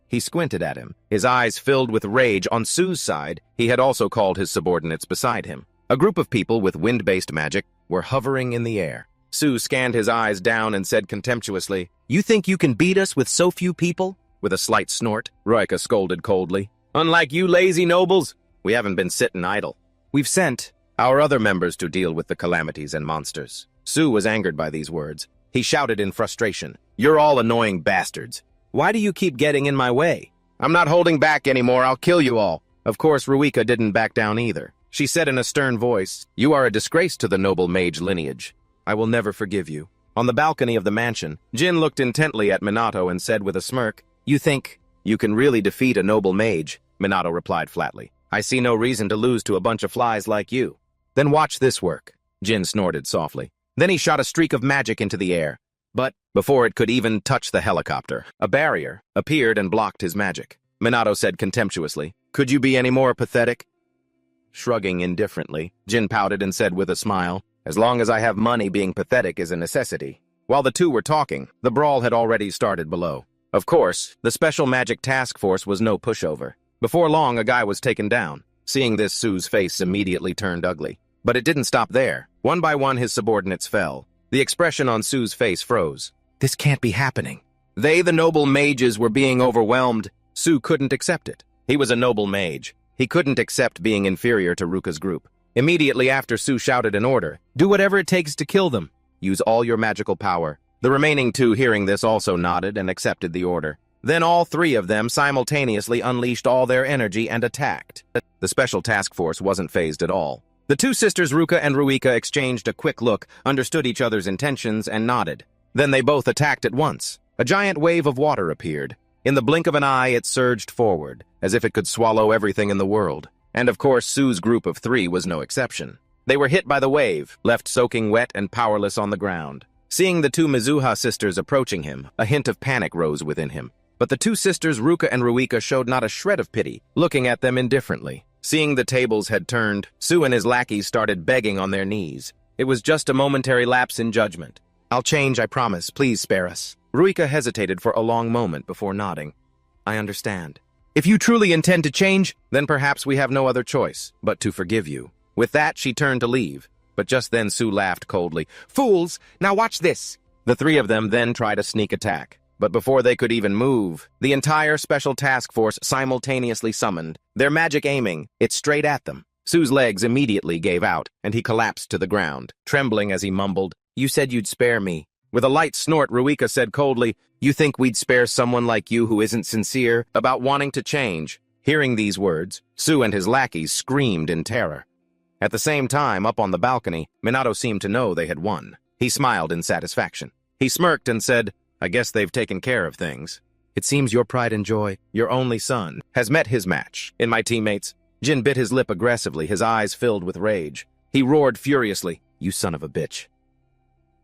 He squinted at him, his eyes filled with rage. On Sue's side, he had also called his subordinates beside him. A group of people with wind-based magic were hovering in the air. Sue scanned his eyes down and said contemptuously, "You think you can beat us with so few people?" With a slight snort, Ruika scolded coldly, "Unlike you lazy nobles, we haven't been sitting idle. We've sent our other members to deal with the calamities and monsters." Sue was angered by these words. He shouted in frustration, "You're all annoying bastards. Why do you keep getting in my way? I'm not holding back anymore. I'll kill you all." Of course, Ruika didn't back down either. She said in a stern voice, "You are a disgrace to the noble mage lineage. I will never forgive you." On the balcony of the mansion, Jin looked intently at Minato and said with a smirk, "You think you can really defeat a noble mage?" Minato replied flatly, "I see no reason to lose to a bunch of flies like you." "Then watch this work." Jin snorted softly. Then he shot a streak of magic into the air. But before it could even touch the helicopter, a barrier appeared and blocked his magic. Minato said contemptuously, "Could you be any more pathetic?" Shrugging indifferently, Jin pouted and said with a smile, "As long as I have money, being pathetic is a necessity." While the two were talking, the brawl had already started below. Of course, the Special Magic Task Force was no pushover. Before long, a guy was taken down. Seeing this, Sue's face immediately turned ugly. But it didn't stop there. One by one, his subordinates fell. The expression on Sue's face froze. This can't be happening. They, the noble mages, were being overwhelmed. Sue couldn't accept it. He was a noble mage. He couldn't accept being inferior to Ruka's group. Immediately after, Sue shouted an order. "Do whatever it takes to kill them. Use all your magical power." The remaining two, hearing this, also nodded and accepted the order. Then all three of them simultaneously unleashed all their energy and attacked. The Special Task Force wasn't fazed at all. The two sisters Ruka and Ruika exchanged a quick look, understood each other's intentions, and nodded. Then they both attacked at once. A giant wave of water appeared. In the blink of an eye, it surged forward, as if it could swallow everything in the world. And of course, Sue's group of three was no exception. They were hit by the wave, left soaking wet and powerless on the ground. Seeing the two Mizuha sisters approaching him, a hint of panic rose within him. But the two sisters Ruka and Ruika showed not a shred of pity, looking at them indifferently. Seeing the tables had turned, Sue and his lackeys started begging on their knees. It was just a momentary lapse in judgment. "I'll change, I promise. Please spare us." Ruika hesitated for a long moment before nodding. "I understand. If you truly intend to change, then perhaps we have no other choice but to forgive you." With that, she turned to leave. But just then Sue laughed coldly. "Fools! Now watch this!" The three of them then tried a sneak attack. But before they could even move, the entire Special Task Force simultaneously summoned, their magic aiming it straight at them. Sue's legs immediately gave out, and he collapsed to the ground, trembling as he mumbled, "You said you'd spare me." With a light snort, Ruika said coldly, "You think we'd spare someone like you who isn't sincere about wanting to change?" Hearing these words, Sue and his lackeys screamed in terror. At the same time, up on the balcony, Minato seemed to know they had won. He smiled in satisfaction. He smirked and said, "I guess they've taken care of things. It seems your pride and joy, your only son, has met his match. In my teammates." Jin bit his lip aggressively, his eyes filled with rage. He roared furiously, "You son of a bitch."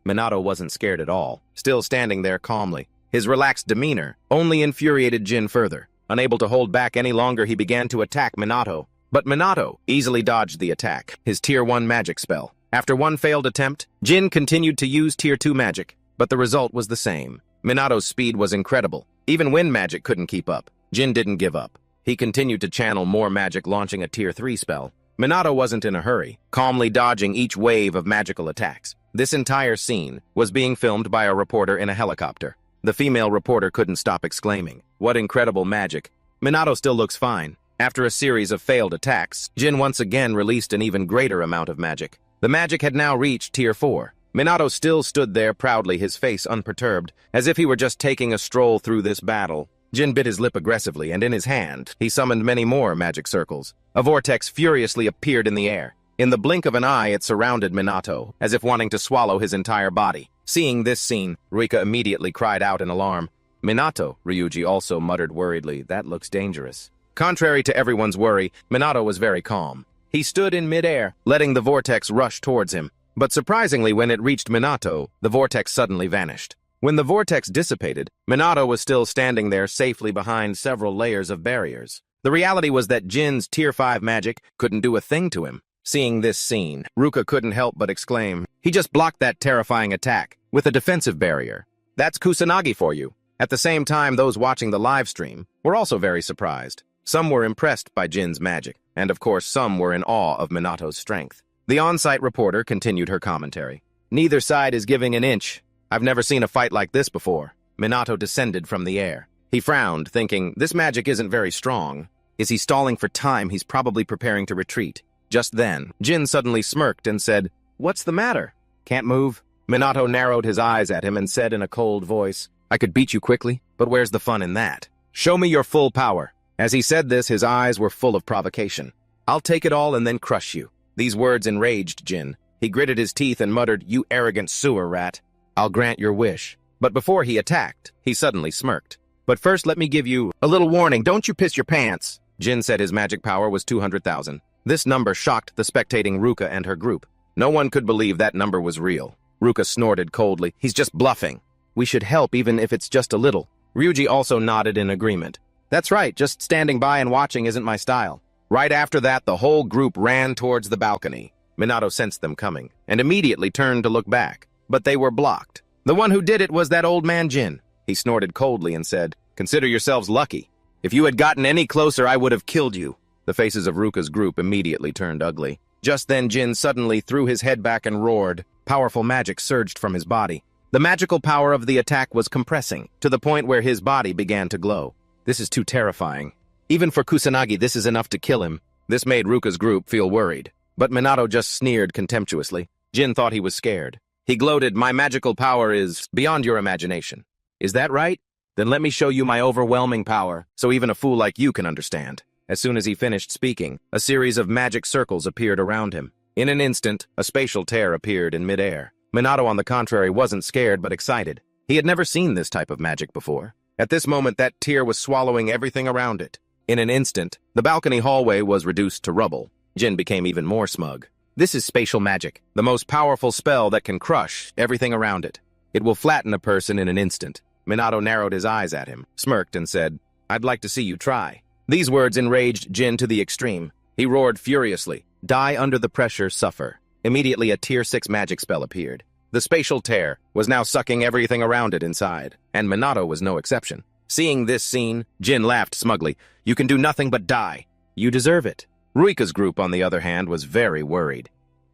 Minato wasn't scared at all, still standing there calmly. His relaxed demeanor only infuriated Jin further. Unable to hold back any longer, he began to attack Minato. But Minato easily dodged the attack, his Tier 1 magic spell. After one failed attempt, Jin continued to use Tier 2 magic, but the result was the same. Minato's speed was incredible. Even wind magic couldn't keep up. Jin didn't give up. He continued to channel more magic, launching a Tier 3 spell. Minato wasn't in a hurry, calmly dodging each wave of magical attacks. This entire scene was being filmed by a reporter in a helicopter. The female reporter couldn't stop exclaiming, "What incredible magic!" Minato still looks fine. After a series of failed attacks, Jin once again released an even greater amount of magic. The magic had now reached Tier 4. Minato still stood there proudly, his face unperturbed, as if he were just taking a stroll through this battle. Jin bit his lip aggressively, and in his hand, he summoned many more magic circles. A vortex furiously appeared in the air. In the blink of an eye, it surrounded Minato, as if wanting to swallow his entire body. Seeing this scene, Ruika immediately cried out in alarm. "Minato," Ryuji also muttered worriedly, "that looks dangerous." Contrary to everyone's worry, Minato was very calm. He stood in midair, letting the vortex rush towards him. But surprisingly, when it reached Minato, the vortex suddenly vanished. When the vortex dissipated, Minato was still standing there safely behind several layers of barriers. The reality was that Jin's Tier 5 magic couldn't do a thing to him. Seeing this scene, Ruka couldn't help but exclaim, "He just blocked that terrifying attack with a defensive barrier. That's Kusanagi for you." At the same time, those watching the live stream were also very surprised. Some were impressed by Jin's magic, and of course some were in awe of Minato's strength. The on-site reporter continued her commentary. "Neither side is giving an inch. I've never seen a fight like this before." Minato descended from the air. He frowned, thinking, this magic isn't very strong. Is he stalling for time? He's probably preparing to retreat. Just then, Jin suddenly smirked and said, "What's the matter? Can't move?" Minato narrowed his eyes at him and said in a cold voice, "I could beat you quickly, but where's the fun in that? Show me your full power." As he said this, his eyes were full of provocation. "I'll take it all and then crush you." These words enraged Jin. He gritted his teeth and muttered, "You arrogant sewer rat. I'll grant your wish." But before he attacked, he suddenly smirked. "But first let me give you a little warning. Don't you piss your pants." Jin said his magic power was 200,000. This number shocked the spectating Ruka and her group. No one could believe that number was real. Ruka snorted coldly, "He's just bluffing. We should help even if it's just a little." Ryuji also nodded in agreement. "That's right, just standing by and watching isn't my style." Right after that, the whole group ran towards the balcony. Minato sensed them coming, and immediately turned to look back. But they were blocked. The one who did it was that old man Jin. He snorted coldly and said, "Consider yourselves lucky. If you had gotten any closer, I would have killed you." The faces of Ruka's group immediately turned ugly. Just then, Jin suddenly threw his head back and roared. Powerful magic surged from his body. The magical power of the attack was compressing, to the point where his body began to glow. This is too terrifying. Even for Kusanagi, this is enough to kill him. This made Ruka's group feel worried. But Minato just sneered contemptuously. Jin thought he was scared. He gloated, "My magical power is beyond your imagination." "Is that right? Then let me show you my overwhelming power, so even a fool like you can understand." As soon as he finished speaking, a series of magic circles appeared around him. In an instant, a spatial tear appeared in midair. Minato, on the contrary, wasn't scared but excited. He had never seen this type of magic before. At this moment, that tear was swallowing everything around it. In an instant, the balcony hallway was reduced to rubble. Jin became even more smug. "This is spatial magic, the most powerful spell that can crush everything around it. It will flatten a person in an instant." Minato narrowed his eyes at him, smirked, and said, "I'd like to see you try." These words enraged Jin to the extreme. He roared furiously, "Die under the pressure, suffer." Immediately, a Tier 6 magic spell appeared. The spatial tear was now sucking everything around it inside, and Minato was no exception. Seeing this scene, Jin laughed smugly. "You can do nothing but die. You deserve it." Ruika's group, on the other hand, was very worried.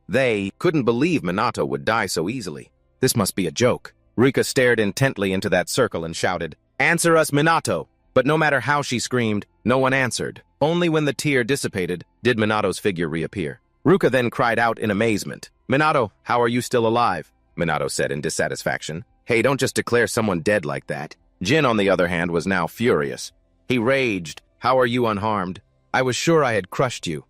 They couldn't believe Minato would die so easily. This must be a joke. Ruika stared intently into that circle and shouted, "Answer us, Minato!" But no matter how she screamed, no one answered. Only when the tear dissipated did Minato's figure reappear. Ruka then cried out in amazement, "Minato, how are you still alive?" Minato said in dissatisfaction, "Hey, don't just declare someone dead like that." Jin, on the other hand, was now furious. He raged, "How are you unharmed? I was sure I had crushed you."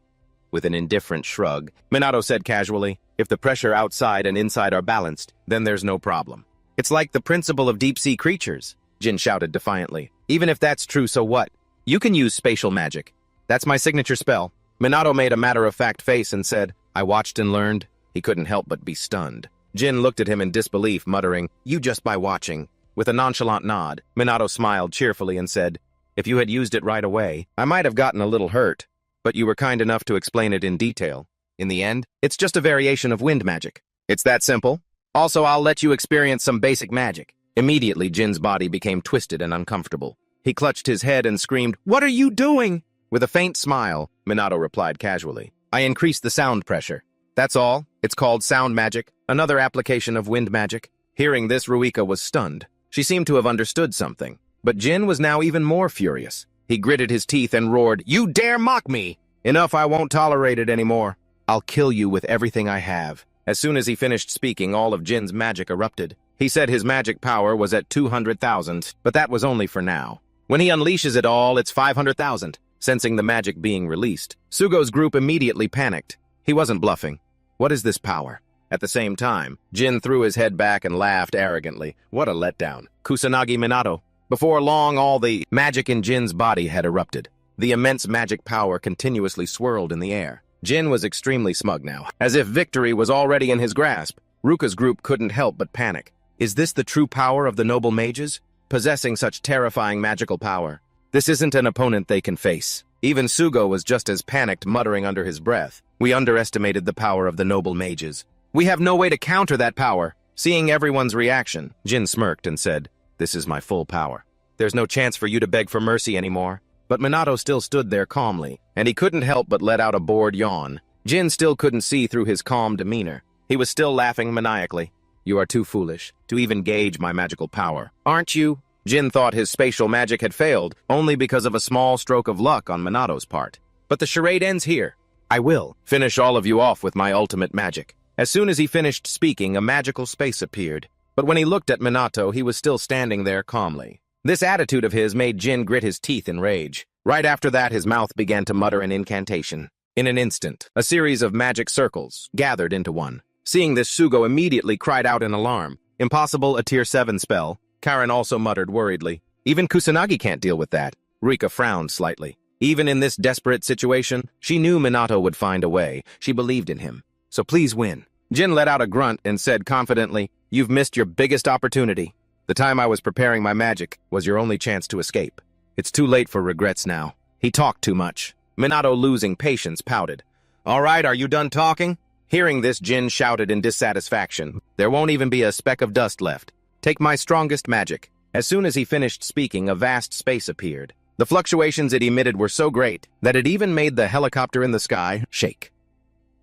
With an indifferent shrug, Minato said casually, "If the pressure outside and inside are balanced, then there's no problem." "It's like the principle of deep-sea creatures," Jin shouted defiantly. "Even if that's true, so what? You can use spatial magic. That's my signature spell." Minato made a matter-of-fact face and said, "I watched and learned." He couldn't help but be stunned. Jin looked at him in disbelief, muttering, "You just by watching." With a nonchalant nod, Minato smiled cheerfully and said, "If you had used it right away, I might have gotten a little hurt, but you were kind enough to explain it in detail. In the end, it's just a variation of wind magic. It's that simple. Also, I'll let you experience some basic magic." Immediately, Jin's body became twisted and uncomfortable. He clutched his head and screamed, "What are you doing?" With a faint smile, Minato replied casually, I increased the sound pressure. That's all. It's called sound magic, another application of wind magic. Hearing this, Ruika was stunned. She seemed to have understood something. But Jin was now even more furious. He gritted his teeth and roared, "You dare mock me! Enough, I won't tolerate it anymore. I'll kill you with everything I have." As soon as he finished speaking, all of Jin's magic erupted. He said his magic power was at 200,000, but that was only for now. When he unleashes it all, it's 500,000. Sensing the magic being released, Sugo's group immediately panicked. He wasn't bluffing. What is this power? At the same time, Jin threw his head back and laughed arrogantly. What a letdown. Kusanagi Minato. Before long, all the magic in Jin's body had erupted. The immense magic power continuously swirled in the air. Jin was extremely smug now, as if victory was already in his grasp. Ruka's group couldn't help but panic. Is this the true power of the noble mages? Possessing such terrifying magical power. This isn't an opponent they can face. Even Sugo was just as panicked, muttering under his breath. We underestimated the power of the noble mages. We have no way to counter that power. Seeing everyone's reaction, Jin smirked and said, "This is my full power. There's no chance for you to beg for mercy anymore." But Minato still stood there calmly, and he couldn't help but let out a bored yawn. Jin still couldn't see through his calm demeanor. He was still laughing maniacally. "You are too foolish to even gauge my magical power, aren't you?" Jin thought his spatial magic had failed, only because of a small stroke of luck on Minato's part. But the charade ends here. I will finish all of you off with my ultimate magic. As soon as he finished speaking, a magical space appeared. But when he looked at Minato, he was still standing there calmly. This attitude of his made Jin grit his teeth in rage. Right after that, his mouth began to mutter an incantation. In an instant, a series of magic circles gathered into one. Seeing this, Sugo immediately cried out in alarm. Impossible, a tier 7 spell. Karen also muttered worriedly. Even Kusanagi can't deal with that. Rika frowned slightly. Even in this desperate situation, she knew Minato would find a way. She believed in him. So please win. Jin let out a grunt and said confidently, "You've missed your biggest opportunity. The time I was preparing my magic was your only chance to escape. It's too late for regrets now." He talked too much. Minato, losing patience, pouted. "All right, are you done talking?" Hearing this, Jin shouted in dissatisfaction. "There won't even be a speck of dust left. Take my strongest magic." As soon as he finished speaking, a vast space appeared. The fluctuations it emitted were so great that it even made the helicopter in the sky shake.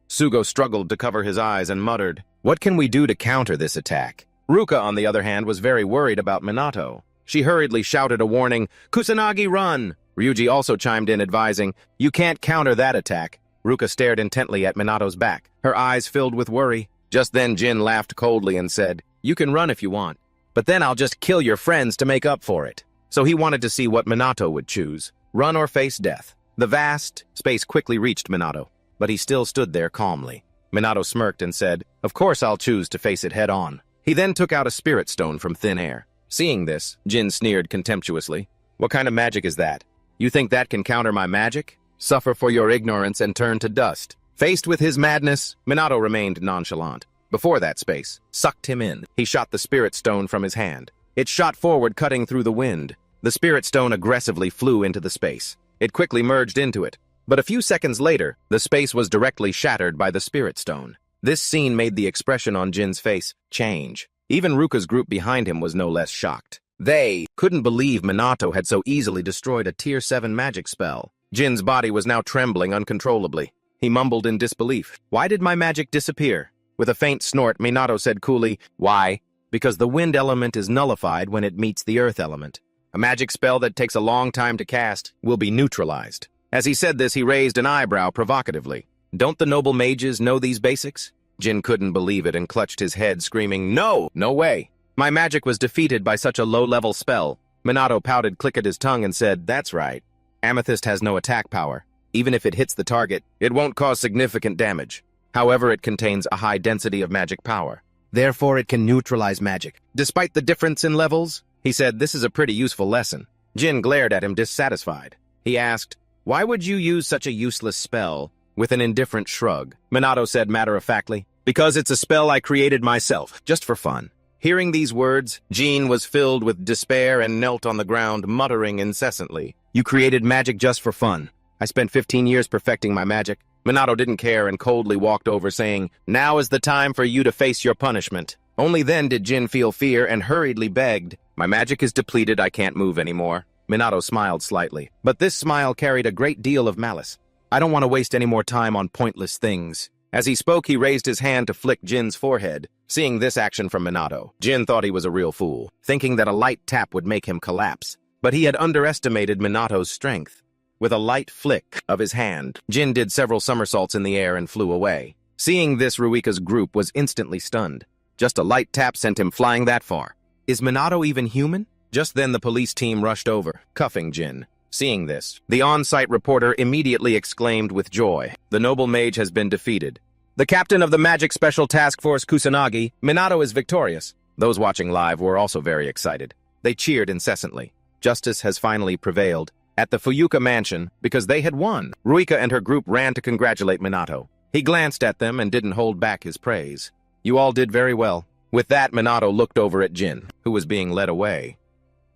Sugo struggled to cover his eyes and muttered, "What can we do to counter this attack?" Ruka, on the other hand, was very worried about Minato. She hurriedly shouted a warning, "Kusanagi, run!" Ryuji also chimed in, advising, "You can't counter that attack." Ruka stared intently at Minato's back, her eyes filled with worry. Just then Jin laughed coldly and said, "You can run if you want, but then I'll just kill your friends to make up for it." So he wanted to see what Minato would choose, run or face death. The vast space quickly reached Minato, but he still stood there calmly. Minato smirked and said, "Of course I'll choose to face it head on." He then took out a spirit stone from thin air. Seeing this, Jin sneered contemptuously. "What kind of magic is that? You think that can counter my magic? Suffer for your ignorance and turn to dust." Faced with his madness, Minato remained nonchalant. Before that space sucked him in, he shot the spirit stone from his hand. It shot forward, cutting through the wind. The spirit stone aggressively flew into the space. It quickly merged into it. But a few seconds later, the space was directly shattered by the spirit stone. This scene made the expression on Jin's face change. Even Ruka's group behind him was no less shocked. They couldn't believe Minato had so easily destroyed a tier 7 magic spell. Jin's body was now trembling uncontrollably. He mumbled in disbelief. "Why did my magic disappear?" With a faint snort, Minato said coolly, "Why? Because the wind element is nullified when it meets the earth element. A magic spell that takes a long time to cast will be neutralized." As he said this, he raised an eyebrow provocatively. "Don't the noble mages know these basics?" Jin couldn't believe it and clutched his head, screaming, "No! No way! My magic was defeated by such a low-level spell." Minato pouted, clicked his tongue, and said, "That's right. Amethyst has no attack power. Even if it hits the target, it won't cause significant damage. However, it contains a high density of magic power. Therefore, it can neutralize magic. Despite the difference in levels," he said, "this is a pretty useful lesson." Jin glared at him, dissatisfied. He asked, "Why would you use such a useless spell?" With an indifferent shrug, Minato said matter-of-factly, "Because it's a spell I created myself, just for fun." Hearing these words, Jin was filled with despair and knelt on the ground, muttering incessantly, "You created magic just for fun. I spent 15 years perfecting my magic." Minato didn't care and coldly walked over, saying, "Now is the time for you to face your punishment." Only then did Jin feel fear and hurriedly begged, "My magic is depleted, I can't move anymore." Minato smiled slightly, but this smile carried a great deal of malice. I don't want to waste any more time on pointless things. As he spoke, he raised his hand to flick Jin's forehead. Seeing this action from Minato, Jin thought he was a real fool, thinking that a light tap would make him collapse. But he had underestimated Minato's strength. With a light flick of his hand, Jin did several somersaults in the air and flew away. Seeing this, Ruika's group was instantly stunned. Just a light tap sent him flying that far. Is Minato even human? Just then the police team rushed over, cuffing Jin. Seeing this, the on-site reporter immediately exclaimed with joy, "The noble mage has been defeated. The captain of the Magic Special Task Force Kusanagi, Minato, is victorious." Those watching live were also very excited. They cheered incessantly. Justice has finally prevailed. At the Fuyuka mansion, because they had won, Ruika and her group ran to congratulate Minato. He glanced at them and didn't hold back his praise. "You all did very well." With that, Minato looked over at Jin, who was being led away.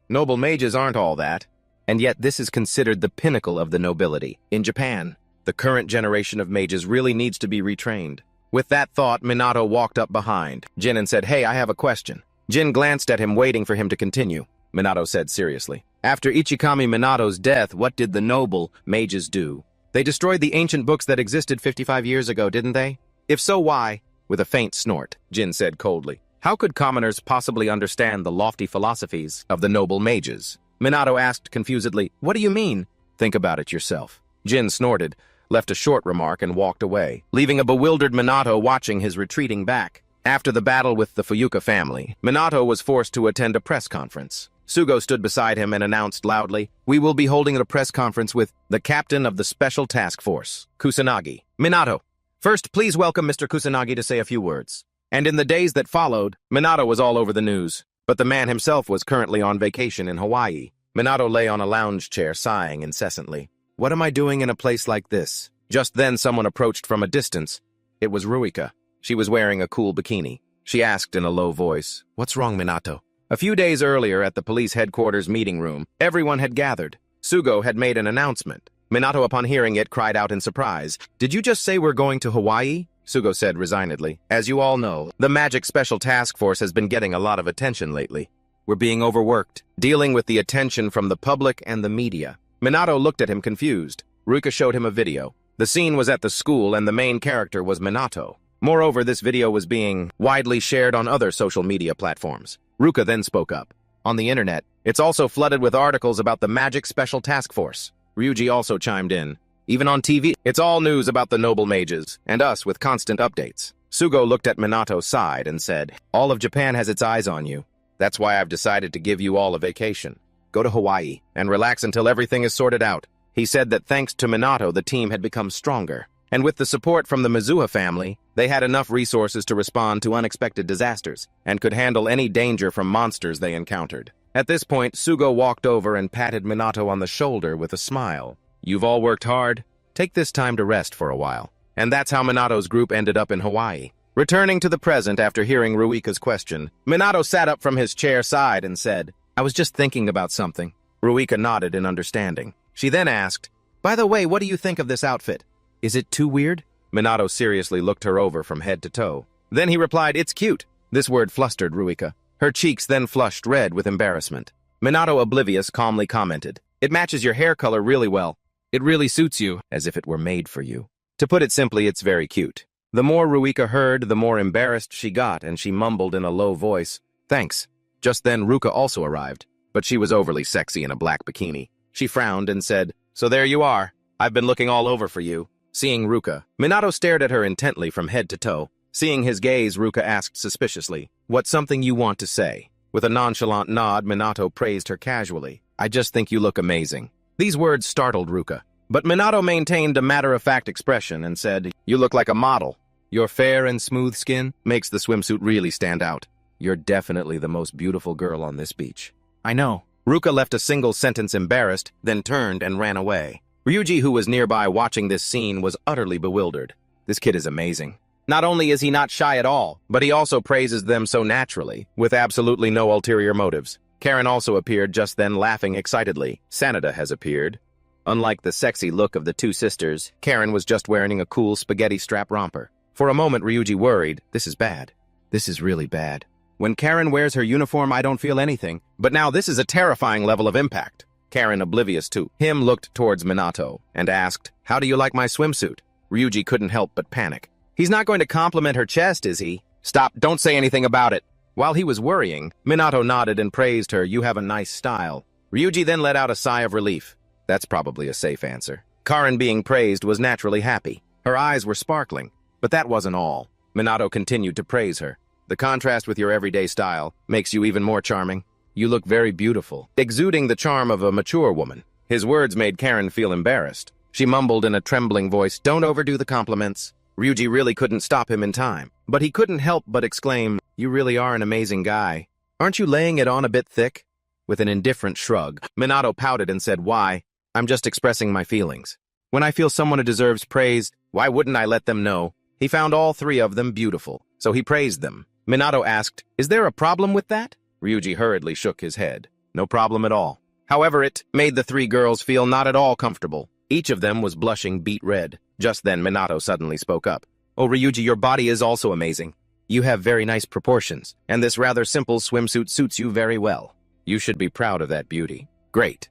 Noble mages aren't all that. And yet this is considered the pinnacle of the nobility. In Japan, the current generation of mages really needs to be retrained. With that thought, Minato walked up behind Jin and said, "Hey, I have a question." Jin glanced at him, waiting for him to continue. Minato said seriously, "After Ichikami Minato's death, what did the noble mages do? They destroyed the ancient books that existed 55 years ago, didn't they? If so, why?" With a faint snort, Jin said coldly, "How could commoners possibly understand the lofty philosophies of the noble mages?" Minato asked confusedly, "What do you mean?" "Think about it yourself." Jin snorted, left a short remark, and walked away, leaving a bewildered Minato watching his retreating back. After the battle with the Fuyuka family, Minato was forced to attend a press conference. Sugo stood beside him and announced loudly, "We will be holding a press conference with the captain of the Special Task Force, Kusanagi. Minato, first please welcome Mr. Kusanagi to say a few words." And in the days that followed, Minato was all over the news. But the man himself was currently on vacation in Hawaii. Minato lay on a lounge chair, sighing incessantly. "What am I doing in a place like this?" Just then someone approached from a distance. It was Ruika. She was wearing a cool bikini. She asked in a low voice, "What's wrong, Minato?" A few days earlier at the police headquarters meeting room, everyone had gathered. Sugo had made an announcement. Minato, upon hearing it, cried out in surprise, "Did you just say we're going to Hawaii?" Sugo said resignedly, "As you all know, the Magic Special Task Force has been getting a lot of attention lately. We're being overworked, dealing with the attention from the public and the media." Minato looked at him confused. Ruika showed him a video. The scene was at the school and the main character was Minato. Moreover, this video was being widely shared on other social media platforms. Ruika then spoke up. "On the internet, it's also flooded with articles about the Magic Special Task Force." Ryuji also chimed in. "Even on TV, it's all news about the noble mages, and us with constant updates." Sugo looked at Minato, sighed, and said, "All of Japan has its eyes on you. That's why I've decided to give you all a vacation. Go to Hawaii, and relax until everything is sorted out." He said that thanks to Minato, the team had become stronger. And with the support from the Mizuha family, they had enough resources to respond to unexpected disasters, and could handle any danger from monsters they encountered. At this point, Sugo walked over and patted Minato on the shoulder with a smile. "You've all worked hard. Take this time to rest for a while." And that's how Minato's group ended up in Hawaii. Returning to the present after hearing Ruika's question, Minato sat up from his chair, sighed, and said, "I was just thinking about something." Ruika nodded in understanding. She then asked, "By the way, what do you think of this outfit? Is it too weird?" Minato seriously looked her over from head to toe. Then he replied, "It's cute." This word flustered Ruika. Her cheeks then flushed red with embarrassment. Minato, oblivious, calmly commented, "It matches your hair color really well. It really suits you, as if it were made for you." To put it simply, it's very cute. The more Ruika heard, the more embarrassed she got, and she mumbled in a low voice, "Thanks." Just then, Ruika also arrived, but she was overly sexy in a black bikini. She frowned and said, "So there you are. I've been looking all over for you." Seeing Ruika, Minato stared at her intently from head to toe. Seeing his gaze, Ruika asked suspiciously, "What's something you want to say?" With a nonchalant nod, Minato praised her casually. "I just think you look amazing." These words startled Ruika, but Minato maintained a matter-of-fact expression and said, "You look like a model. Your fair and smooth skin makes the swimsuit really stand out. You're definitely the most beautiful girl on this beach." "I know." Ruika left a single sentence embarrassed, then turned and ran away. Ryuji, who was nearby watching this scene, was utterly bewildered. This kid is amazing. Not only is he not shy at all, but he also praises them so naturally, with absolutely no ulterior motives. Karen also appeared just then, laughing excitedly. Sanada has appeared. Unlike the sexy look of the two sisters, Karen was just wearing a cool spaghetti strap romper. For a moment, Ryuji worried, "This is bad. This is really bad. When Karen wears her uniform, I don't feel anything, but now this is a terrifying level of impact." Karen, oblivious to him, looked towards Minato and asked, "How do you like my swimsuit?" Ryuji couldn't help but panic. "He's not going to compliment her chest, is he?" "Stop, don't say anything about it." While he was worrying, Minato nodded and praised her, "You have a nice style." Ryuji then let out a sigh of relief. That's probably a safe answer. Karen, being praised, was naturally happy. Her eyes were sparkling. But that wasn't all. Minato continued to praise her. "The contrast with your everyday style makes you even more charming. You look very beautiful," exuding the charm of a mature woman. His words made Karen feel embarrassed. She mumbled in a trembling voice, "Don't overdo the compliments." Ryuji really couldn't stop him in time, but he couldn't help but exclaim, "You really are an amazing guy. Aren't you laying it on a bit thick?" With an indifferent shrug, Minato pouted and said, "Why? I'm just expressing my feelings. When I feel someone who deserves praise, why wouldn't I let them know?" He found all three of them beautiful, so he praised them. Minato asked, "Is there a problem with that?" Ryuji hurriedly shook his head. "No problem at all." However, it made the three girls feel not at all comfortable. Each of them was blushing beet red. Just then, Minato suddenly spoke up. "Oh, Ryuji, your body is also amazing. You have very nice proportions, and this rather simple swimsuit suits you very well. You should be proud of that beauty." "Great."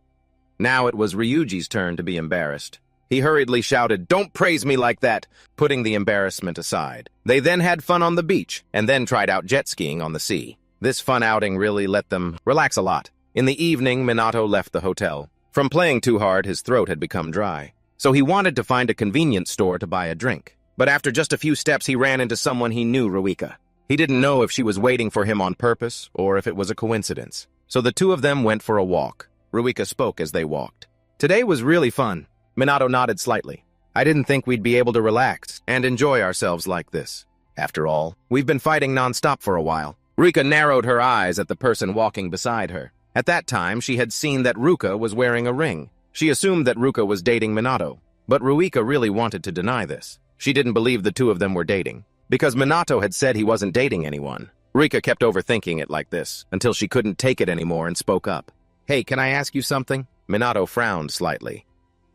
Now it was Ryuji's turn to be embarrassed. He hurriedly shouted, "Don't praise me like that," putting the embarrassment aside. They then had fun on the beach, and then tried out jet skiing on the sea. This fun outing really let them relax a lot. In the evening, Minato left the hotel. From playing too hard, his throat had become dry. So he wanted to find a convenience store to buy a drink. But after just a few steps, he ran into someone he knew, Ruika. He didn't know if she was waiting for him on purpose or if it was a coincidence. So the two of them went for a walk. Ruika spoke as they walked. "Today was really fun." Minato nodded slightly. "I didn't think we'd be able to relax and enjoy ourselves like this. After all, we've been fighting non-stop for a while." Ruika narrowed her eyes at the person walking beside her. At that time, she had seen that Ruka was wearing a ring. She assumed that Ruka was dating Minato, but Ruika really wanted to deny this. She didn't believe the two of them were dating, because Minato had said he wasn't dating anyone. Ruika kept overthinking it like this, until she couldn't take it anymore and spoke up. "Hey, can I ask you something?" Minato frowned slightly.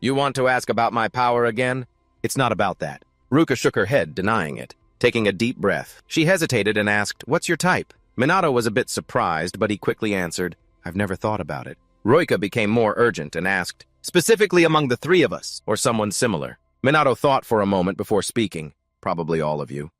"You want to ask about my power again?" "It's not about that." Ruka shook her head, denying it. Taking a deep breath, she hesitated and asked, "What's your type?" Minato was a bit surprised, but he quickly answered, "I've never thought about it." Ruika became more urgent and asked, "Specifically among the three of us, or someone similar?" Minato thought for a moment before speaking, "Probably all of you."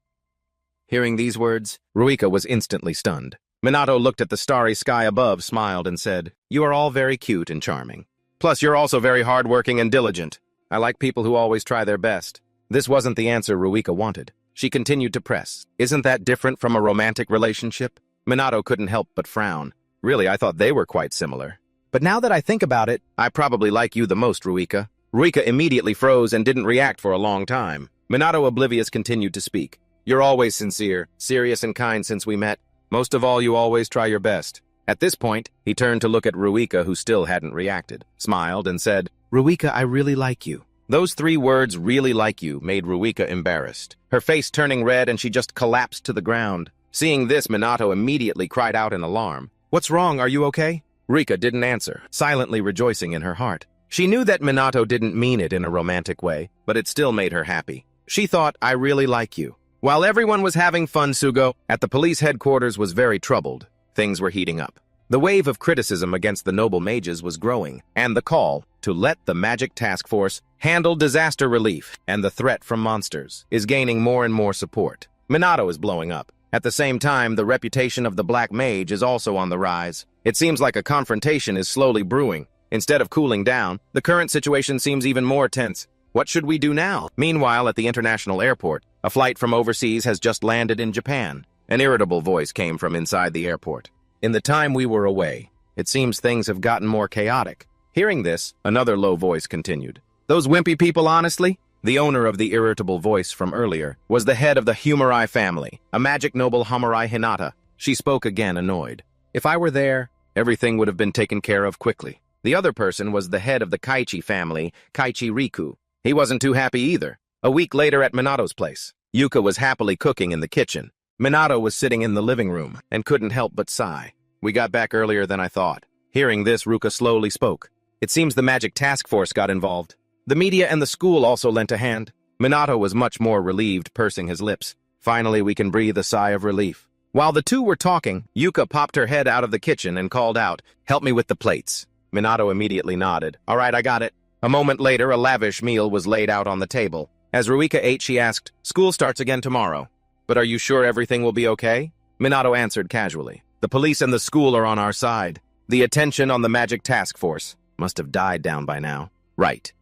Hearing these words, Ruika was instantly stunned. Minato looked at the starry sky above, smiled, and said, "You are all very cute and charming. Plus, you're also very hardworking and diligent. I like people who always try their best." This wasn't the answer Ruika wanted. She continued to press. "Isn't that different from a romantic relationship?" Minato couldn't help but frown. "Really, I thought they were quite similar. But now that I think about it, I probably like you the most, Ruika." Ruika immediately froze and didn't react for a long time. Minato, oblivious, continued to speak. "You're always sincere, serious and kind since we met. Most of all, you always try your best." At this point, he turned to look at Ruika, who still hadn't reacted, smiled, and said, "Ruika, I really like you." Those three words, "really like you," made Ruika embarrassed. Her face turning red and she just collapsed to the ground. Seeing this, Minato immediately cried out in alarm. "What's wrong? Are you okay?" Ruika didn't answer, silently rejoicing in her heart. She knew that Minato didn't mean it in a romantic way, but it still made her happy. She thought, "I really like you." While everyone was having fun, Sugo, at the police headquarters, was very troubled. Things were heating up. The wave of criticism against the noble mages was growing, and the call to let the Magic Task Force handle disaster relief and the threat from monsters is gaining more and more support. Minato is blowing up. At the same time, the reputation of the Black Mage is also on the rise. It seems like a confrontation is slowly brewing. Instead of cooling down, the current situation seems even more tense. What should we do now? Meanwhile, at the international airport, a flight from overseas has just landed in Japan. An irritable voice came from inside the airport. "In the time we were away, it seems things have gotten more chaotic." Hearing this, another low voice continued. "Those wimpy people, honestly?" The owner of the irritable voice from earlier was the head of the Humorai family, a magic noble Hamurai Hinata. She spoke again, annoyed. "If I were there, everything would have been taken care of quickly." The other person was the head of the Kaichi family, Kaichi Riku. He wasn't too happy either. A week later at Minato's place, Yuka was happily cooking in the kitchen. Minato was sitting in the living room and couldn't help but sigh. "We got back earlier than I thought." Hearing this, Ruka slowly spoke. "It seems the Magic Task Force got involved. The media and the school also lent a hand." Minato was much more relieved, pursing his lips. "Finally, we can breathe a sigh of relief." While the two were talking, Yuka popped her head out of the kitchen and called out, "Help me with the plates." Minato immediately nodded. All right, I got it. A moment later, a lavish meal was laid out on the table. As Ruika ate, she asked, "School starts again tomorrow. But are you sure everything will be okay?" Minato answered casually. "The police and the school are on our side. The attention on the magic task force must have died down by now." Right.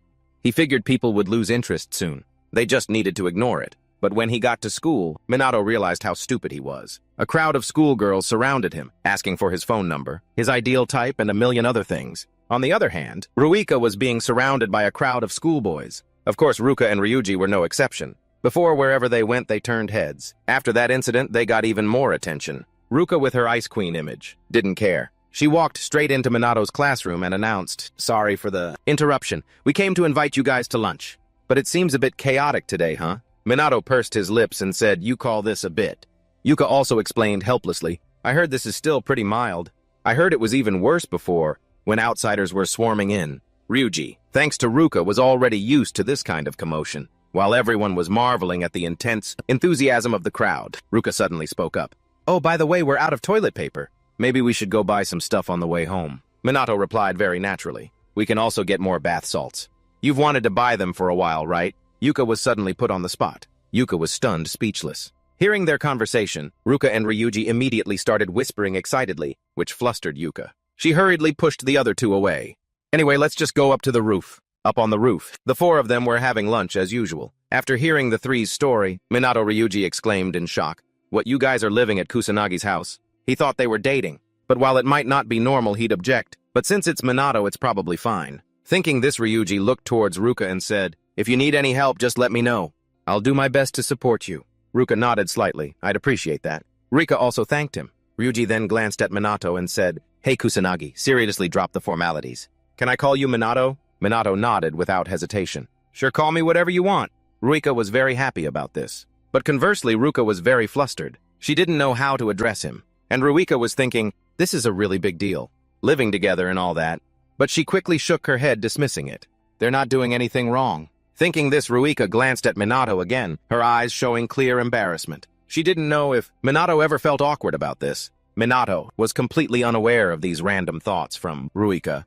He figured people would lose interest soon. They just needed to ignore it. But when he got to school, Minato realized how stupid he was. A crowd of schoolgirls surrounded him, asking for his phone number, his ideal type, and a million other things. On the other hand, Ruika was being surrounded by a crowd of schoolboys. Of course, Ruka and Ryuji were no exception. Before, wherever they went, they turned heads. After that incident, they got even more attention. Ruka, with her Ice Queen image, didn't care. She walked straight into Minato's classroom and announced, "Sorry for the interruption. We came to invite you guys to lunch. But it seems a bit chaotic today, huh?" Minato pursed his lips and said, "You call this a bit?" Yuka also explained helplessly, "I heard this is still pretty mild. I heard it was even worse before, when outsiders were swarming in." Ryuji, thanks to Ruka, was already used to this kind of commotion. While everyone was marveling at the intense enthusiasm of the crowd, Ruka suddenly spoke up. "Oh, by the way, we're out of toilet paper. Maybe we should go buy some stuff on the way home." Minato replied very naturally, "We can also get more bath salts. You've wanted to buy them for a while, right?" Yuka was suddenly put on the spot. Yuka was stunned, speechless. Hearing their conversation, Ruka and Ryuji immediately started whispering excitedly, which flustered Yuka. She hurriedly pushed the other two away. "Anyway, let's just go up to the roof." Up on the roof, the four of them were having lunch as usual. After hearing the three's story, Minato Ryuji exclaimed in shock, "What, you guys are living at Kusanagi's house?" He thought they were dating, but while it might not be normal, he'd object. But since it's Minato, it's probably fine. Thinking this, Ryuji looked towards Ruka and said, "If you need any help, just let me know. I'll do my best to support you." Ruka nodded slightly. "I'd appreciate that." Rika also thanked him. Ryuji then glanced at Minato and said, "Hey Kusanagi, seriously drop the formalities. Can I call you Minato?" Minato nodded without hesitation. "Sure, call me whatever you want." Ruika was very happy about this. But conversely, Ruka was very flustered. She didn't know how to address him. And Ruika was thinking, this is a really big deal. Living together and all that. But she quickly shook her head, dismissing it. They're not doing anything wrong. Thinking this, Ruika glanced at Minato again, her eyes showing clear embarrassment. She didn't know if Minato ever felt awkward about this. Minato was completely unaware of these random thoughts from Ruika.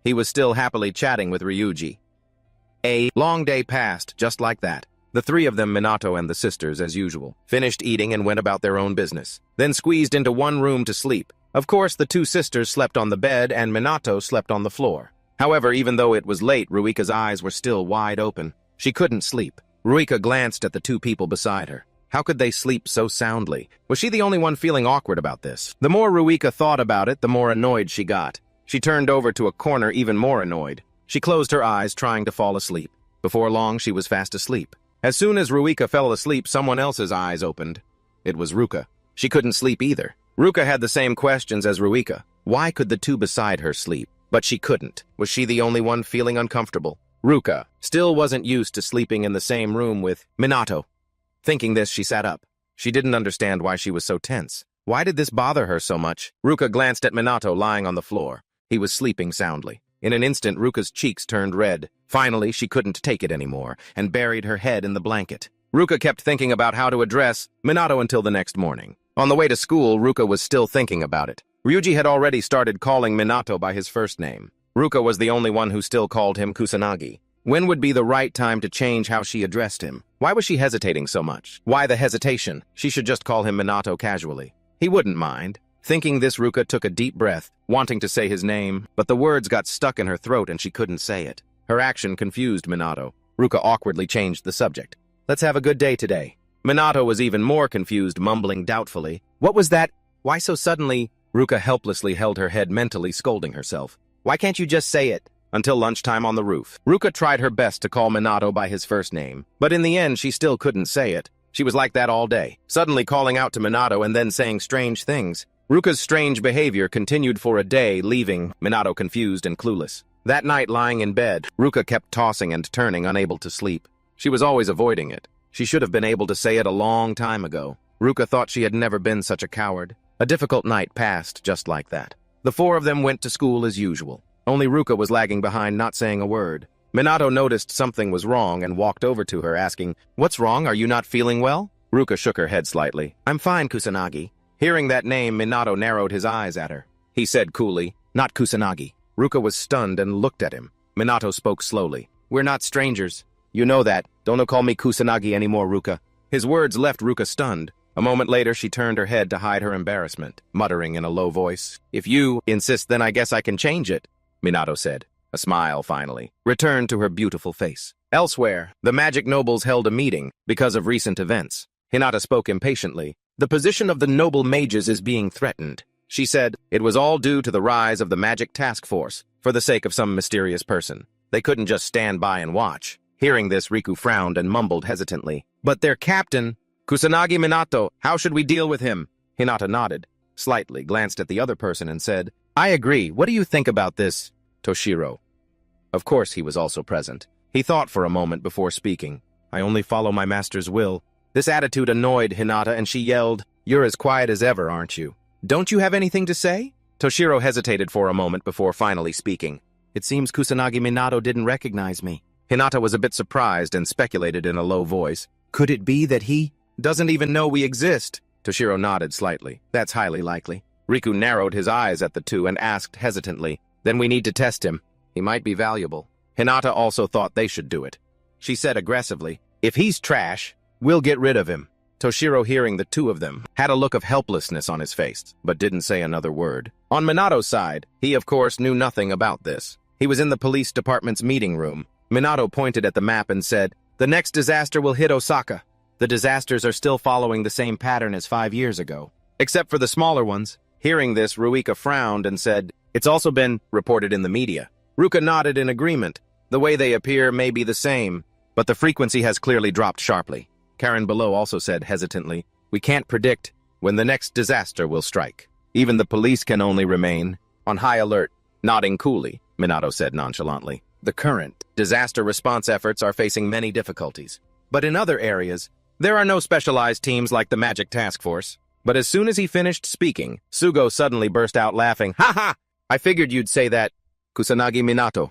He was still happily chatting with Ryuji. A long day passed, just like that. The three of them, Minato and the sisters, as usual, finished eating and went about their own business, then squeezed into one room to sleep. Of course, the two sisters slept on the bed and Minato slept on the floor. However, even though it was late, Ruika's eyes were still wide open. She couldn't sleep. Ruika glanced at the two people beside her. How could they sleep so soundly? Was she the only one feeling awkward about this? The more Ruika thought about it, the more annoyed she got. She turned over to a corner even more annoyed. She closed her eyes, trying to fall asleep. Before long, she was fast asleep. As soon as Ruika fell asleep, someone else's eyes opened. It was Ruka. She couldn't sleep either. Ruka had the same questions as Ruika. Why could the two beside her sleep? But she couldn't. Was she the only one feeling uncomfortable? Ruka still wasn't used to sleeping in the same room with Minato. Thinking this, she sat up. She didn't understand why she was so tense. Why did this bother her so much? Ruka glanced at Minato lying on the floor. He was sleeping soundly. In an instant, Ruka's cheeks turned red. Finally, she couldn't take it anymore and buried her head in the blanket. Ruka kept thinking about how to address Minato until the next morning. On the way to school, Ruka was still thinking about it. Ryuji had already started calling Minato by his first name. Ruka was the only one who still called him Kusanagi. When would be the right time to change how she addressed him? Why was she hesitating so much? Why the hesitation? She should just call him Minato casually. He wouldn't mind. Thinking this, Ruka took a deep breath, wanting to say his name, but the words got stuck in her throat and she couldn't say it. Her action confused Minato. Ruka awkwardly changed the subject. "Let's have a good day today." Minato was even more confused, mumbling doubtfully. "What was that? Why so suddenly?" Ruka helplessly held her head, mentally scolding herself. "Why can't you just say it?" Until lunchtime on the roof, Ruka tried her best to call Minato by his first name, but in the end she still couldn't say it. She was like that all day, suddenly calling out to Minato and then saying strange things. Ruka's strange behavior continued for a day, leaving Minato confused and clueless. That night, lying in bed, Ruka kept tossing and turning, unable to sleep. She was always avoiding it. She should have been able to say it a long time ago. Ruka thought she had never been such a coward. A difficult night passed just like that. The four of them went to school as usual. Only Ruka was lagging behind, not saying a word. Minato noticed something was wrong and walked over to her, asking, "What's wrong? Are you not feeling well?" Ruka shook her head slightly. "I'm fine, Kusanagi." Hearing that name, Minato narrowed his eyes at her. He said coolly, "Not Kusanagi. Ruka was stunned and looked at him. Minato spoke slowly. We're not strangers. You know that. Don't call me Kusanagi anymore, Ruka. His words left Ruka stunned. A moment later, she turned her head to hide her embarrassment, muttering in a low voice. If you insist, then I guess I can change it, Minato said. A smile, finally, returned to her beautiful face. Elsewhere, the magic nobles held a meeting because of recent events. Hinata spoke impatiently. The position of the noble mages is being threatened. She said it was all due to the rise of the magic task force, for the sake of some mysterious person. They couldn't just stand by and watch. Hearing this, Riku frowned and mumbled hesitantly. But their captain, Kusanagi Minato, how should we deal with him? Hinata nodded, slightly glanced at the other person and said, I agree. What do you think about this, Toshiro? Of course, he was also present. He thought for a moment before speaking. I only follow my master's will. This attitude annoyed Hinata, and she yelled, You're as quiet as ever, aren't you? Don't you have anything to say? Toshiro hesitated for a moment before finally speaking. It seems Kusanagi Minato didn't recognize me. Hinata was a bit surprised and speculated in a low voice. Could it be that he doesn't even know we exist? Toshiro nodded slightly. That's highly likely. Riku narrowed his eyes at the two and asked hesitantly, Then we need to test him. He might be valuable. Hinata also thought they should do it. She said aggressively, If he's trash, we'll get rid of him. Toshiro, hearing the two of them, had a look of helplessness on his face, but didn't say another word. On Minato's side, he of course knew nothing about this. He was in the police department's meeting room. Minato pointed at the map and said, The next disaster will hit Osaka. The disasters are still following the same pattern as 5 years ago, except for the smaller ones. Hearing this, Ruika frowned and said, It's also been reported in the media. Ruka nodded in agreement. The way they appear may be the same, but the frequency has clearly dropped sharply. Karen below also said hesitantly, We can't predict when the next disaster will strike. Even the police can only remain on high alert. Nodding coolly, Minato said nonchalantly. The current disaster response efforts are facing many difficulties. But in other areas, there are no specialized teams like the Magic Task Force. But as soon as he finished speaking, Sugo suddenly burst out laughing. Ha ha! I figured you'd say that, Kusanagi Minato.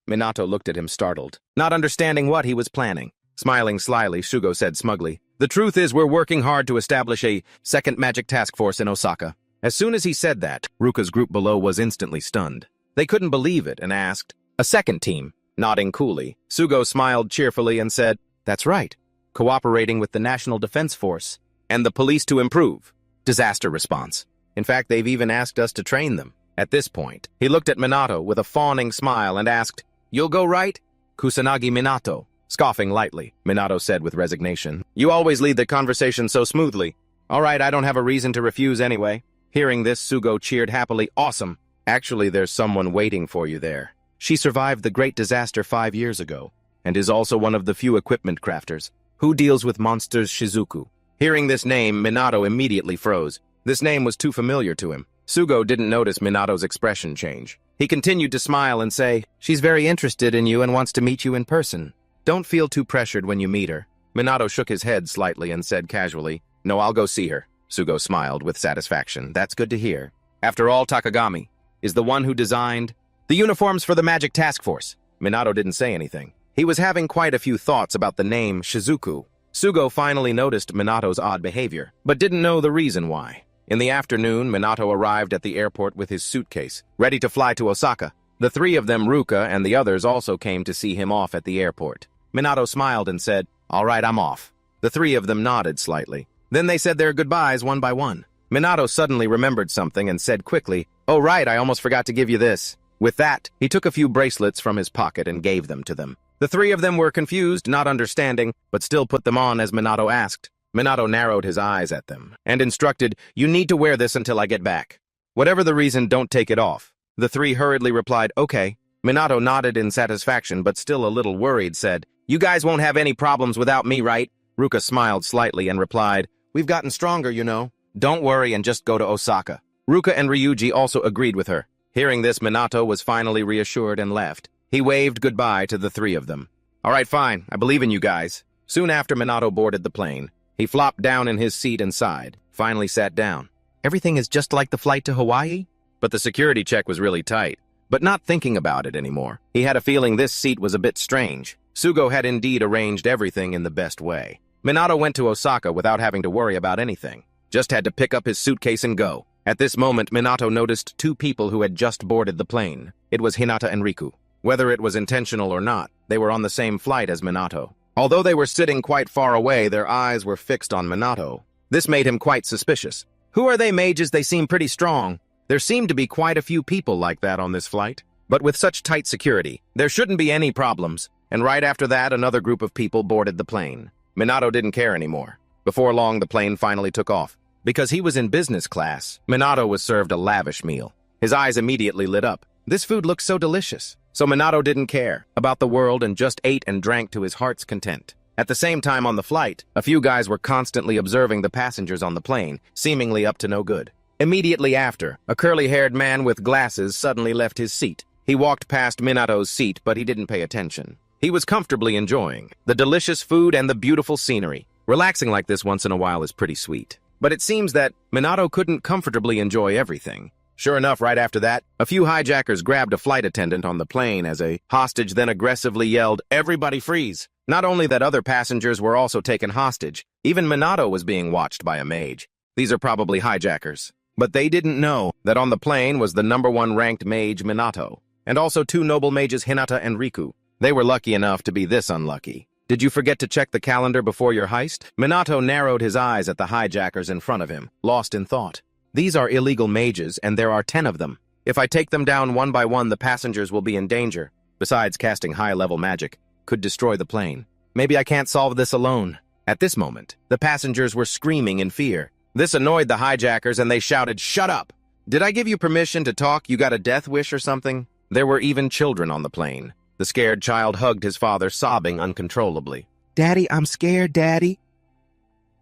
Minato looked at him startled, not understanding what he was planning. Smiling slyly, Sugo said smugly, The truth is we're working hard to establish a second magic task force in Osaka. As soon as he said that, Ruka's group below was instantly stunned. They couldn't believe it and asked, A second team? Nodding coolly, Sugo smiled cheerfully and said, That's right. Cooperating with the National Defense Force and the police to improve disaster response. In fact, they've even asked us to train them. At this point, he looked at Minato with a fawning smile and asked, You'll go right? Kusanagi Minato. Scoffing lightly, Minato said with resignation. You always lead the conversation so smoothly. All right, I don't have a reason to refuse anyway. Hearing this, Sugo cheered happily. Awesome. Actually, there's someone waiting for you there. She survived the great disaster 5 years ago, and is also one of the few equipment crafters. Who deals with monsters Shizuku? Hearing this name, Minato immediately froze. This name was too familiar to him. Sugo didn't notice Minato's expression change. He continued to smile and say, She's very interested in you and wants to meet you in person. Don't feel too pressured when you meet her. Minato shook his head slightly and said casually, No, I'll go see her. Sugo smiled with satisfaction. That's good to hear. After all, Takagami is the one who designed the uniforms for the Magic Task Force. Minato didn't say anything. He was having quite a few thoughts about the name Shizuku. Sugo finally noticed Minato's odd behavior, but didn't know the reason why. In the afternoon, Minato arrived at the airport with his suitcase, ready to fly to Osaka. The three of them, Ruka and the others, also came to see him off at the airport. Minato smiled and said, All right, I'm off. The three of them nodded slightly. Then they said their goodbyes one by one. Minato suddenly remembered something and said quickly, Oh right, I almost forgot to give you this. With that, he took a few bracelets from his pocket and gave them to them. The three of them were confused, not understanding, but still put them on as Minato asked. Minato narrowed his eyes at them and instructed, You need to wear this until I get back. Whatever the reason, don't take it off. The three hurriedly replied, Okay. Minato nodded in satisfaction, but still a little worried, said, You guys won't have any problems without me, right? Ruka smiled slightly and replied, We've gotten stronger, you know. Don't worry and just go to Osaka. Ruka and Ryuji also agreed with her. Hearing this, Minato was finally reassured and left. He waved goodbye to the three of them. All right, fine. I believe in you guys. Soon after Minato boarded the plane, he flopped down in his seat and sighed, finally sat down. Everything is just like the flight to Hawaii? But the security check was really tight. But not thinking about it anymore, he had a feeling this seat was a bit strange. Sugo had indeed arranged everything in the best way. Minato went to Osaka without having to worry about anything. Just had to pick up his suitcase and go. At this moment, Minato noticed two people who had just boarded the plane. It was Hinata and Riku. Whether it was intentional or not, they were on the same flight as Minato. Although they were sitting quite far away, their eyes were fixed on Minato. This made him quite suspicious. Who are they, mages? They seem pretty strong. There seemed to be quite a few people like that on this flight. But with such tight security, there shouldn't be any problems. And right after that, another group of people boarded the plane. Minato didn't care anymore. Before long, the plane finally took off. Because he was in business class, Minato was served a lavish meal. His eyes immediately lit up. This food looked so delicious. So Minato didn't care about the world and just ate and drank to his heart's content. At the same time on the flight, a few guys were constantly observing the passengers on the plane, seemingly up to no good. Immediately after, a curly-haired man with glasses suddenly left his seat. He walked past Minato's seat, but he didn't pay attention. He was comfortably enjoying the delicious food and the beautiful scenery. Relaxing like this once in a while is pretty sweet. But it seems that Minato couldn't comfortably enjoy everything. Sure enough, right after that, a few hijackers grabbed a flight attendant on the plane as a hostage then aggressively yelled, "Everybody freeze!" Not only that, other passengers were also taken hostage. Even Minato was being watched by a mage. These are probably hijackers. But they didn't know that on the plane was the #1 ranked mage Minato, and also two noble mages Hinata and Riku. They were lucky enough to be this unlucky. Did you forget to check the calendar before your heist? Minato narrowed his eyes at the hijackers in front of him, lost in thought. These are illegal mages, and there are 10 of them. If I take them down one by one, the passengers will be in danger. Besides, casting high-level magic could destroy the plane. Maybe I can't solve this alone. At this moment, the passengers were screaming in fear. This annoyed the hijackers, and they shouted, "Shut up! Did I give you permission to talk? You got a death wish or something?" There were even children on the plane. The scared child hugged his father, sobbing uncontrollably. "Daddy, I'm scared, Daddy."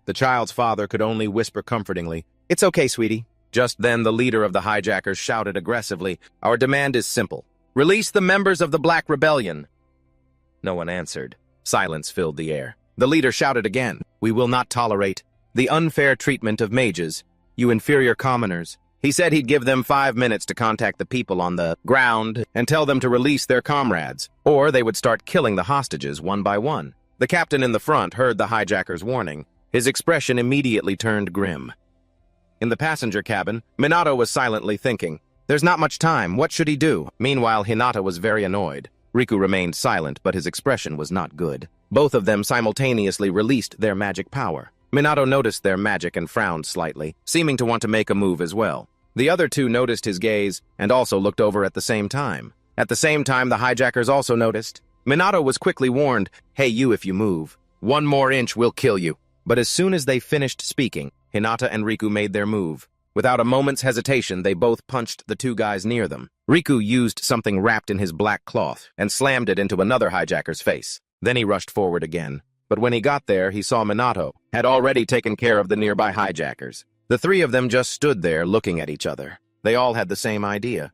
The child's father could only whisper comfortingly, "It's okay, sweetie." Just then, the leader of the hijackers shouted aggressively, "Our demand is simple. Release the members of the Black Rebellion." No one answered. Silence filled the air. The leader shouted again, "We will not tolerate the unfair treatment of mages, you inferior commoners." He said he'd give them 5 minutes to contact the people on the ground and tell them to release their comrades, or they would start killing the hostages one by one. The captain in the front heard the hijackers' warning. His expression immediately turned grim. In the passenger cabin, Minato was silently thinking, "There's not much time, what should he do?" Meanwhile, Hinata was very annoyed. Riku remained silent, but his expression was not good. Both of them simultaneously released their magic power. Minato noticed their magic and frowned slightly, seeming to want to make a move as well. The other two noticed his gaze and also looked over at the same time. At the same time, the hijackers also noticed. Minato was quickly warned, "Hey you, if you move 1 more inch, we'll kill you." But as soon as they finished speaking, Hinata and Riku made their move. Without a moment's hesitation, they both punched the two guys near them. Riku used something wrapped in his black cloth and slammed it into another hijacker's face. Then he rushed forward again. But when he got there, he saw Minato had already taken care of the nearby hijackers. The 3 of them just stood there looking at each other. They all had the same idea.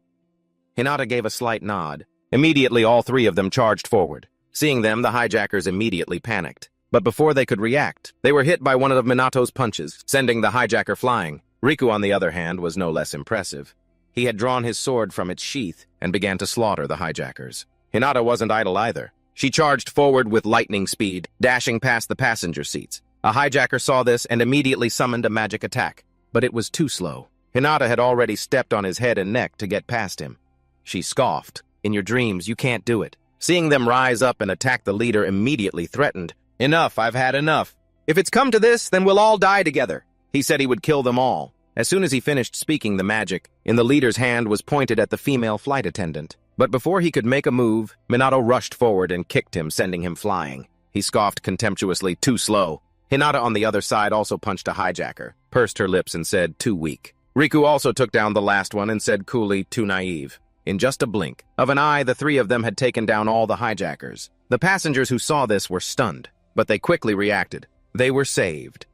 Hinata gave a slight nod. Immediately, all 3 of them charged forward. Seeing them, the hijackers immediately panicked. But before they could react, they were hit by one of Minato's punches, sending the hijacker flying. Riku, on the other hand, was no less impressive. He had drawn his sword from its sheath and began to slaughter the hijackers. Hinata wasn't idle either. She charged forward with lightning speed, dashing past the passenger seats. A hijacker saw this and immediately summoned a magic attack. But it was too slow. Hinata had already stepped on his head and neck to get past him. She scoffed, "In your dreams, you can't do it." Seeing them rise up and attack, the leader immediately threatened, "Enough, I've had enough. If it's come to this, then we'll all die together." He said he would kill them all. As soon as he finished speaking, the magic in the leader's hand was pointed at the female flight attendant. But before he could make a move, Minato rushed forward and kicked him, sending him flying. He scoffed contemptuously, "Too slow." Hinata on the other side also punched a hijacker, pursed her lips and said, "Too weak." Riku also took down the last one and said coolly, "Too naive." In just a blink of an eye, the 3 of them had taken down all the hijackers. The passengers who saw this were stunned, but they quickly reacted. They were saved.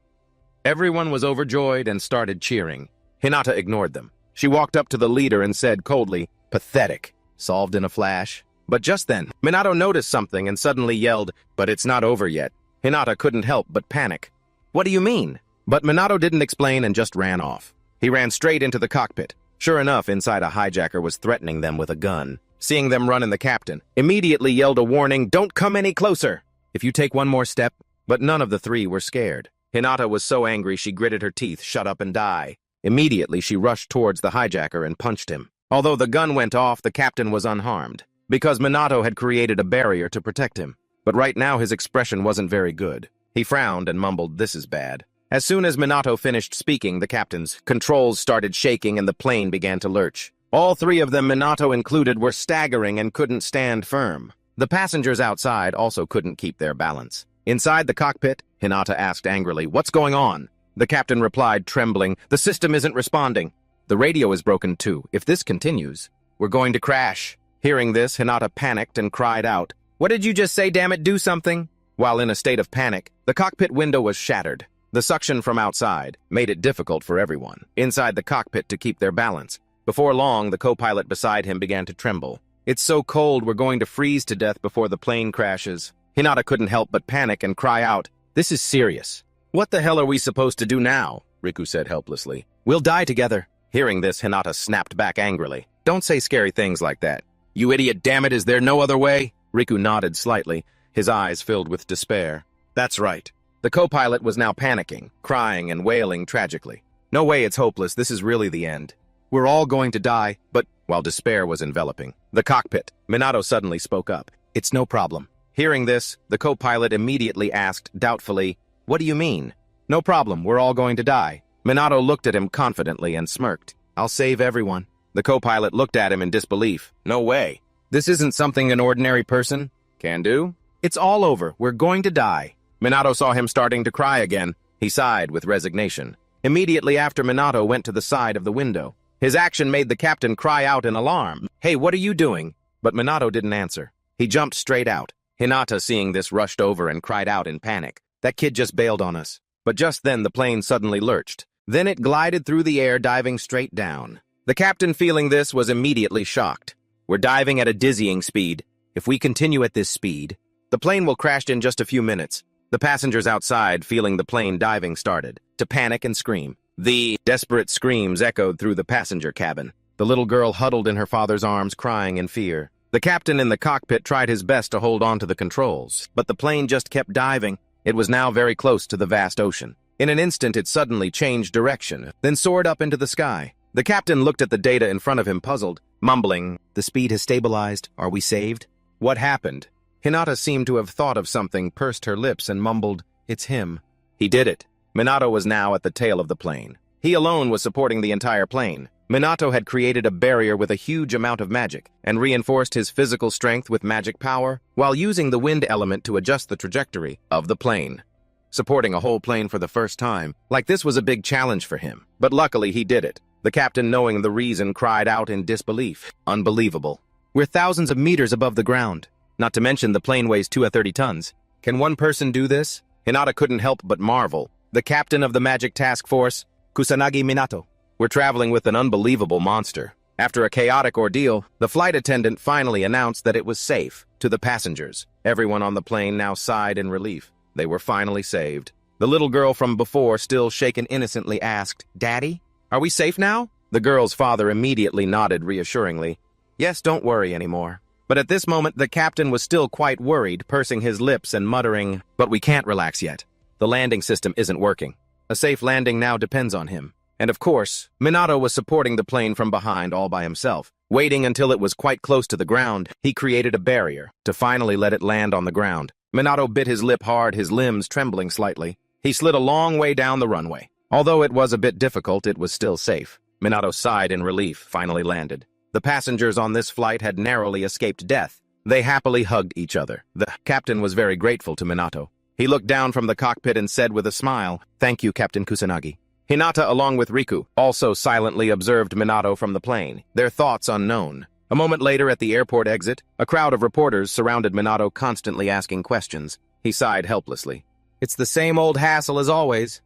Everyone was overjoyed and started cheering. Hinata ignored them. She walked up to the leader and said coldly, "Pathetic." Solved in a flash. But just then, Minato noticed something and suddenly yelled, "But it's not over yet." Hinata couldn't help but panic. "What do you mean?" But Minato didn't explain and just ran off. He ran straight into the cockpit. Sure enough, inside a hijacker was threatening them with a gun. Seeing them run in, the captain immediately yelled a warning, "Don't come any closer! If you take one more step." But none of the 3 were scared. Hinata was so angry she gritted her teeth, "Shut up and die." Immediately, she rushed towards the hijacker and punched him. Although the gun went off, the captain was unharmed, because Minato had created a barrier to protect him. But right now his expression wasn't very good. He frowned and mumbled, "This is bad." As soon as Minato finished speaking, the captain's controls started shaking and the plane began to lurch. All three of them, Minato included, were staggering and couldn't stand firm. The passengers outside also couldn't keep their balance. Inside the cockpit, Hinata asked angrily, "What's going on?" The captain replied, trembling, "The system isn't responding. The radio is broken too. If this continues, we're going to crash." Hearing this, Hinata panicked and cried out, "What did you just say, damn it, do something?" While in a state of panic, the cockpit window was shattered. The suction from outside made it difficult for everyone inside the cockpit to keep their balance. Before long, the co-pilot beside him began to tremble. "It's so cold, we're going to freeze to death before the plane crashes." Hinata couldn't help but panic and cry out, "This is serious." "What the hell are we supposed to do now?" Riku said helplessly. "We'll die together." Hearing this, Hinata snapped back angrily. "Don't say scary things like that. You idiot, damn it, is there no other way?" Riku nodded slightly, his eyes filled with despair. "That's right." The co-pilot was now panicking, crying and wailing tragically. "No way, it's hopeless. This is really the end. We're all going to die." But while despair was enveloping the cockpit, Minato suddenly spoke up. "It's no problem." Hearing this, the co-pilot immediately asked doubtfully, "What do you mean?" "No problem, we're all going to die." Minato looked at him confidently and smirked. "I'll save everyone." The co-pilot looked at him in disbelief. "No way. This isn't something an ordinary person can do." "It's all over. We're going to die." Minato saw him starting to cry again. He sighed with resignation. Immediately after, Minato went to the side of the window. His action made the captain cry out in alarm, "Hey, what are you doing?" But Minato didn't answer. He jumped straight out. Hinata, seeing this, rushed over and cried out in panic, "That kid just bailed on us." But just then the plane suddenly lurched. Then it glided through the air, diving straight down. The captain, feeling this, was immediately shocked. "We're diving at a dizzying speed. If we continue at this speed, the plane will crash in just a few minutes." The passengers outside, feeling the plane diving, started to panic and scream. The desperate screams echoed through the passenger cabin. The little girl huddled in her father's arms, crying in fear. The captain in the cockpit tried his best to hold on to the controls, but the plane just kept diving. It was now very close to the vast ocean. In an instant, it suddenly changed direction, then soared up into the sky. The captain looked at the data in front of him, puzzled, mumbling, "The speed has stabilized. Are we saved?" "What happened?" Hinata seemed to have thought of something, pursed her lips, and mumbled, "It's him." He did it. Minato was now at the tail of the plane. He alone was supporting the entire plane. Minato had created a barrier with a huge amount of magic, and reinforced his physical strength with magic power, while using the wind element to adjust the trajectory of the plane. Supporting a whole plane for the first time, like this, was a big challenge for him. But luckily he did it. The captain, knowing the reason, cried out in disbelief. "Unbelievable. We're thousands of meters above the ground. Not to mention the plane weighs 230 tons. Can one person do this?" Hinata couldn't help but marvel. The captain of the magic task force, Kusanagi Minato. "We're traveling with an unbelievable monster." After a chaotic ordeal, the flight attendant finally announced that it was safe to the passengers. Everyone on the plane now sighed in relief. They were finally saved. The little girl from before, still shaken innocently, asked, "Daddy, are we safe now?" The girl's father immediately nodded reassuringly. "Yes, don't worry anymore." But at this moment, the captain was still quite worried, pursing his lips and muttering, "But we can't relax yet. The landing system isn't working. A safe landing now depends on him." And of course, Minato was supporting the plane from behind all by himself. Waiting until it was quite close to the ground, he created a barrier to finally let it land on the ground. Minato bit his lip hard, his limbs trembling slightly. He slid a long way down the runway. Although it was a bit difficult, it was still safe. Minato sighed in relief, finally landed. The passengers on this flight had narrowly escaped death. They happily hugged each other. The captain was very grateful to Minato. He looked down from the cockpit and said with a smile, "Thank you, Captain Kusanagi." Hinata, along with Riku, also silently observed Minato from the plane, their thoughts unknown. A moment later, at the airport exit, a crowd of reporters surrounded Minato, constantly asking questions. He sighed helplessly. "It's the same old hassle as always."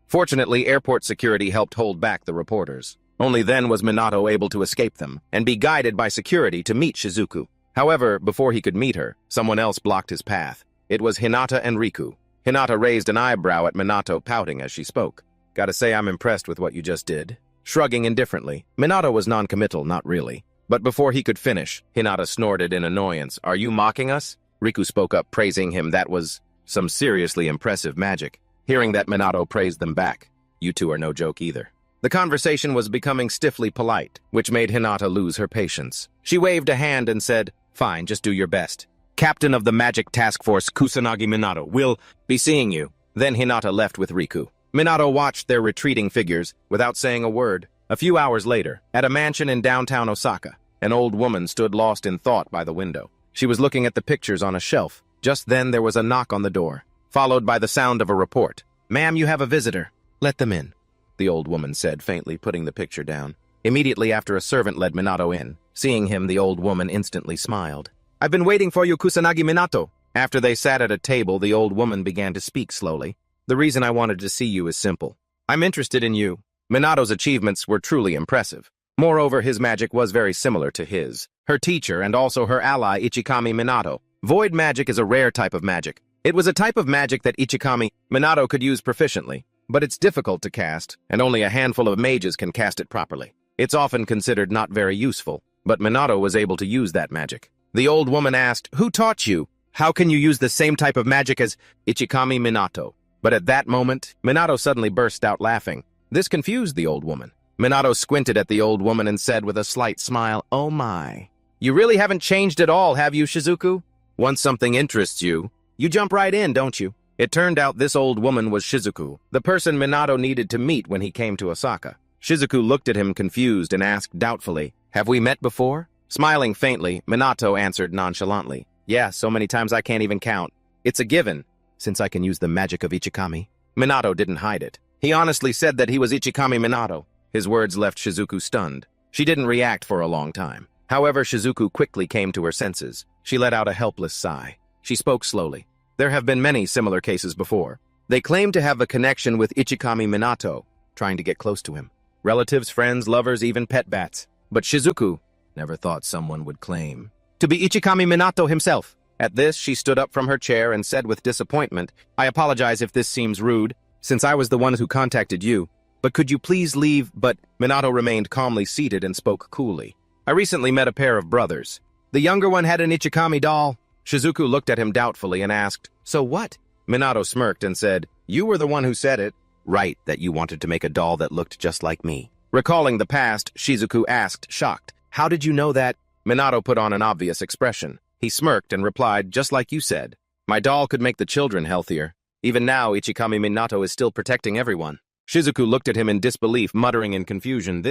Fortunately, airport security helped hold back the reporters. Only then was Minato able to escape them and be guided by security to meet Shizuku. However, before he could meet her, someone else blocked his path. It was Hinata and Riku. Hinata raised an eyebrow at Minato, pouting as she spoke. "Gotta say I'm impressed with what you just did." Shrugging indifferently, Minato was non-committal, not really. But before he could finish, Hinata snorted in annoyance. "Are you mocking us?" Riku spoke up, praising him. That was some seriously impressive magic. Hearing that, Minato praised them back. "You two are no joke either." The conversation was becoming stiffly polite, which made Hinata lose her patience. She waved a hand and said, "Fine, just do your best. Captain of the Magic Task Force Kusanagi Minato will be seeing you." Then Hinata left with Riku. Minato watched their retreating figures without saying a word. A few hours later, at a mansion in downtown Osaka, an old woman stood lost in thought by the window. She was looking at the pictures on a shelf. Just then there was a knock on the door, followed by the sound of a report. "Ma'am, you have a visitor. Let them in," the old woman said, faintly putting the picture down. Immediately after, a servant led Minato in. Seeing him, the old woman instantly smiled. "I've been waiting for you, Kusanagi Minato." After they sat at a table, the old woman began to speak slowly. "The reason I wanted to see you is simple. I'm interested in you." Minato's achievements were truly impressive. Moreover, his magic was very similar to his. Her teacher and also her ally Ichikami Minato. Void magic is a rare type of magic. It was a type of magic that Ichikami Minato could use proficiently, but it's difficult to cast, and only a handful of mages can cast it properly. It's often considered not very useful, but Minato was able to use that magic. The old woman asked, "Who taught you? How can you use the same type of magic as Ichikami Minato?" But at that moment, Minato suddenly burst out laughing. This confused the old woman. Minato squinted at the old woman and said with a slight smile, "Oh my. You really haven't changed at all, have you, Shizuku? Once something interests you, you jump right in, don't you?" It turned out this old woman was Shizuku, the person Minato needed to meet when he came to Osaka. Shizuku looked at him confused and asked doubtfully, "Have we met before?" Smiling faintly, Minato answered nonchalantly, "Yeah, so many times I can't even count. It's a given, since I can use the magic of Ichikami." Minato didn't hide it. He honestly said that he was Ichikami Minato. His words left Shizuku stunned. She didn't react for a long time. However, Shizuku quickly came to her senses. She let out a helpless sigh. She spoke slowly. "There have been many similar cases before. They claim to have a connection with Ichikami Minato, trying to get close to him. Relatives, friends, lovers, even pet bats. But Shizuku never thought someone would claim to be Ichikami Minato himself." At this, she stood up from her chair and said with disappointment, "I apologize if this seems rude, since I was the one who contacted you. But could you please leave?" But Minato remained calmly seated and spoke coolly. "I recently met a pair of brothers. The younger one had an Ichikami doll." Shizuku looked at him doubtfully and asked, "So what?" Minato smirked and said, "You were the one who said it. Right, that you wanted to make a doll that looked just like me." Recalling the past, Shizuku asked, shocked, "How did you know that?" Minato put on an obvious expression. He smirked and replied, "Just like you said. My doll could make the children healthier. Even now, Ichikami Minato is still protecting everyone." Shizuku looked at him in disbelief, muttering in confusion,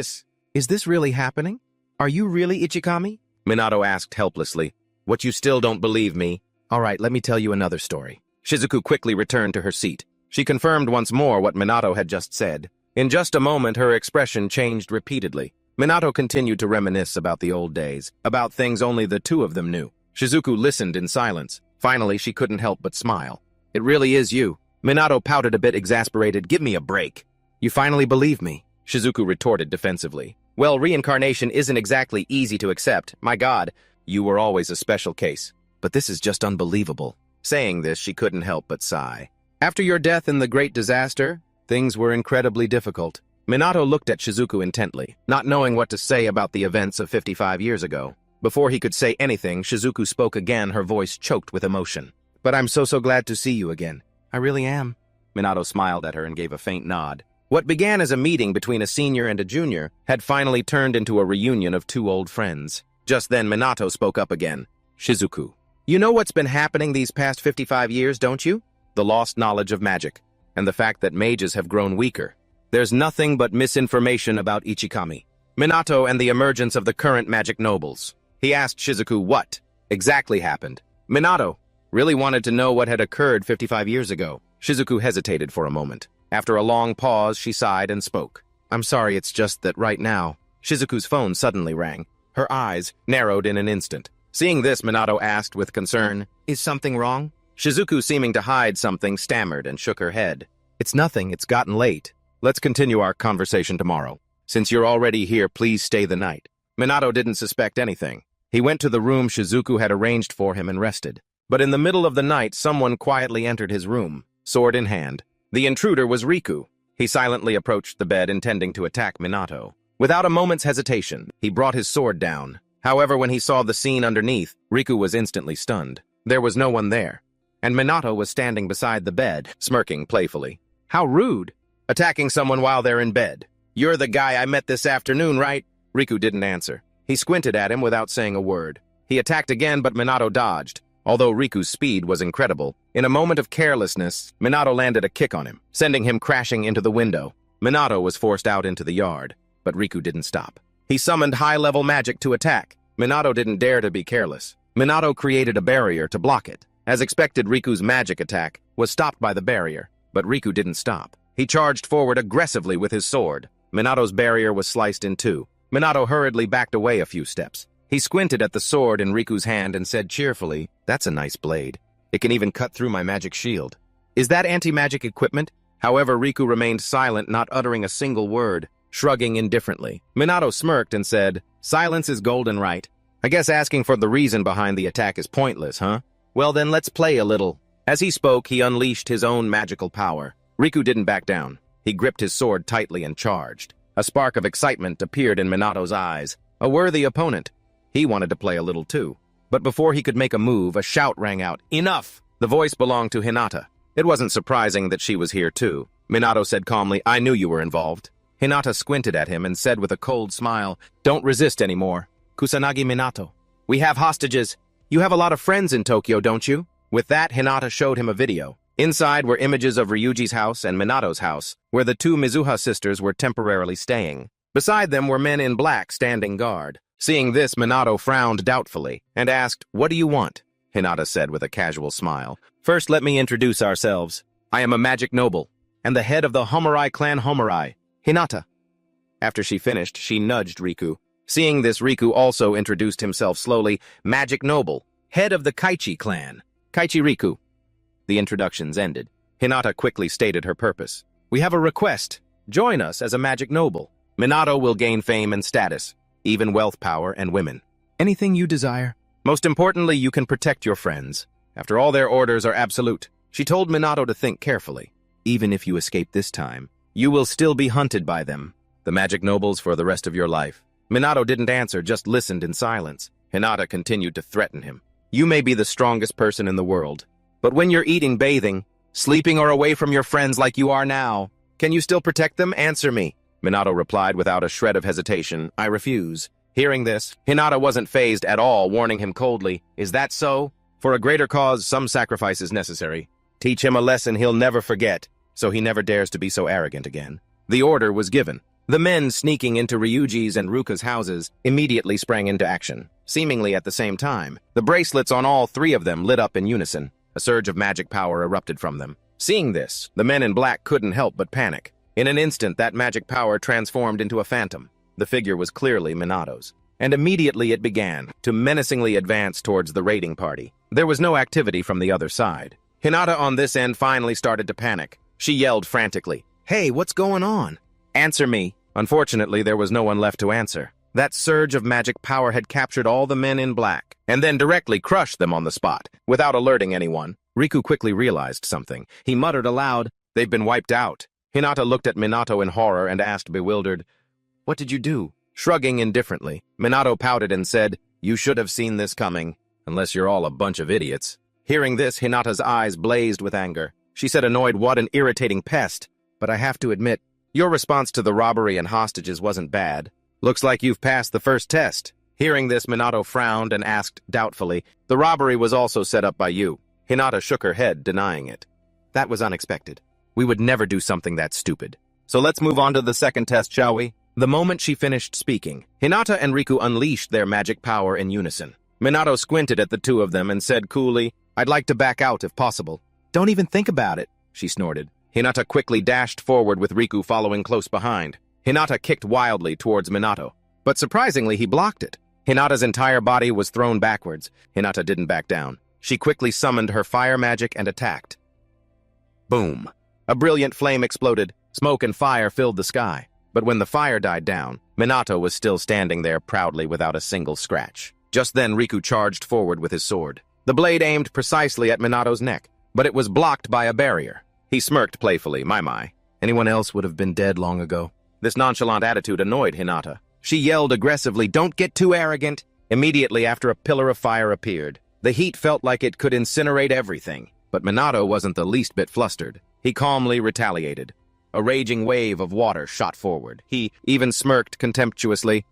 Is this really happening? Are you really Ichikami?" Minato asked helplessly, "What, you still don't believe me? All right, let me tell you another story." Shizuku quickly returned to her seat. She confirmed once more what Minato had just said. In just a moment, her expression changed repeatedly. Minato continued to reminisce about the old days, about things only the two of them knew. Shizuku listened in silence. Finally, she couldn't help but smile. "It really is you." Minato pouted a bit exasperated. "Give me a break." "You finally believe me?" Shizuku retorted defensively. "Well, reincarnation isn't exactly easy to accept. My God, you were always a special case. But this is just unbelievable." Saying this, she couldn't help but sigh. "After your death in the Great Disaster, things were incredibly difficult." Minato looked at Shizuku intently, not knowing what to say about the events of 55 years ago. Before he could say anything, Shizuku spoke again, her voice choked with emotion. "But I'm so glad to see you again." "I really am." Minato smiled at her and gave a faint nod. What began as a meeting between a senior and a junior had finally turned into a reunion of two old friends. Just then, Minato spoke up again. "Shizuku, you know what's been happening these past 55 years, don't you? The lost knowledge of magic, and the fact that mages have grown weaker. There's nothing but misinformation about Ichikami, Minato, and the emergence of the current magic nobles." He asked Shizuku what exactly happened. Minato really wanted to know what had occurred 55 years ago. Shizuku hesitated for a moment. After a long pause, she sighed and spoke. "I'm sorry, it's just that right now." Shizuku's phone suddenly rang. Her eyes narrowed in an instant. Seeing this, Minato asked with concern, "Is something wrong?" Shizuku, seeming to hide something, stammered and shook her head. "It's nothing, it's gotten late. Let's continue our conversation tomorrow. Since you're already here, please stay the night." Minato didn't suspect anything. He went to the room Shizuku had arranged for him and rested. But in the middle of the night, someone quietly entered his room, sword in hand. The intruder was Riku. He silently approached the bed, intending to attack Minato. Without a moment's hesitation, he brought his sword down. However, when he saw the scene underneath, Riku was instantly stunned. There was no one there, and Minato was standing beside the bed, smirking playfully. How rude! Attacking someone while they're in bed. "You're the guy I met this afternoon, right?" Riku didn't answer. He squinted at him without saying a word. He attacked again, but Minato dodged. Although Riku's speed was incredible, in a moment of carelessness, Minato landed a kick on him, sending him crashing into the window. Minato was forced out into the yard, but Riku didn't stop. He summoned high-level magic to attack. Minato didn't dare to be careless. Minato created a barrier to block it. As expected, Riku's magic attack was stopped by the barrier, but Riku didn't stop. He charged forward aggressively with his sword. Minato's barrier was sliced in two. Minato hurriedly backed away a few steps. He squinted at the sword in Riku's hand and said cheerfully, "That's a nice blade. It can even cut through my magic shield. Is that anti-magic equipment?" However, Riku remained silent, not uttering a single word, shrugging indifferently. Minato smirked and said, "Silence is golden, right? I guess asking for the reason behind the attack is pointless, huh? Well then, let's play a little." As he spoke, he unleashed his own magical power. Riku didn't back down. He gripped his sword tightly and charged. A spark of excitement appeared in Minato's eyes. A worthy opponent. He wanted to play a little too. But before he could make a move, a shout rang out, "Enough!" The voice belonged to Hinata. It wasn't surprising that she was here too. Minato said calmly, "I knew you were involved." Hinata squinted at him and said with a cold smile, "Don't resist anymore. Kusanagi Minato. We have hostages. You have a lot of friends in Tokyo, don't you?" With that, Hinata showed him a video. Inside were images of Ryuji's house and Minato's house, where the two Mizuha sisters were temporarily staying. Beside them were men in black standing guard. Seeing this, Minato frowned doubtfully and asked, "What do you want?" Hinata said with a casual smile. "First, let me introduce ourselves. I am a magic noble, and the head of the Homurai clan Homurai, Hinata." After she finished, she nudged Riku. Seeing this, Riku also introduced himself slowly, "Magic noble, head of the Kaichi clan, Kaichi Riku." The introductions ended. Hinata quickly stated her purpose. "We have a request. Join us as a magic noble. Minato will gain fame and status, even wealth, power, and women. Anything you desire. Most importantly, you can protect your friends. After all, their orders are absolute." She told Minato to think carefully. "Even if you escape this time, you will still be hunted by them, the magic nobles, for the rest of your life." Minato didn't answer, just listened in silence. Hinata continued to threaten him. "You may be the strongest person in the world, but when you're eating, bathing, sleeping, or away from your friends like you are now, can you still protect them? Answer me." Minato replied without a shred of hesitation, "I refuse." Hearing this, Hinata wasn't fazed at all, warning him coldly, "Is that so? For a greater cause, some sacrifice is necessary. Teach him a lesson he'll never forget, so he never dares to be so arrogant again." The order was given. The men sneaking into Ryuji's and Ruka's houses immediately sprang into action. Seemingly at the same time, the bracelets on all three of them lit up in unison. A surge of magic power erupted from them. Seeing this, the men in black couldn't help but panic. In an instant, that magic power transformed into a phantom. The figure was clearly Minato's. And immediately it began to menacingly advance towards the raiding party. There was no activity from the other side. Hinata on this end finally started to panic. She yelled frantically, "Hey, what's going on? Answer me." Unfortunately, there was no one left to answer. That surge of magic power had captured all the men in black, and then directly crushed them on the spot, without alerting anyone. Riku quickly realized something. He muttered aloud, "They've been wiped out." Hinata looked at Minato in horror and asked, bewildered, "What did you do?" Shrugging indifferently, Minato pouted and said, "You should have seen this coming, unless you're all a bunch of idiots." Hearing this, Hinata's eyes blazed with anger. She said annoyed, "What an irritating pest. But I have to admit, your response to the robbery and hostages wasn't bad. Looks like you've passed the first test." Hearing this, Minato frowned and asked doubtfully, "The robbery was also set up by you." Hinata shook her head, denying it. "That was unexpected. We would never do something that stupid. So let's move on to the second test, shall we?" The moment she finished speaking, Hinata and Riku unleashed their magic power in unison. Minato squinted at the two of them and said coolly, "I'd like to back out if possible." "Don't even think about it," she snorted. Hinata quickly dashed forward with Riku following close behind. Hinata kicked wildly towards Minato, but surprisingly he blocked it. Hinata's entire body was thrown backwards. Hinata didn't back down. She quickly summoned her fire magic and attacked. Boom! A brilliant flame exploded. Smoke and fire filled the sky. But when the fire died down, Minato was still standing there proudly without a single scratch. Just then Riku charged forward with his sword. The blade aimed precisely at Minato's neck, but it was blocked by a barrier. He smirked playfully, my. Anyone else would have been dead long ago. This nonchalant attitude annoyed Hinata. She yelled aggressively, "Don't get too arrogant!" Immediately after, a pillar of fire appeared. The heat felt like it could incinerate everything, but Minato wasn't the least bit flustered. He calmly retaliated. A raging wave of water shot forward. He even smirked contemptuously.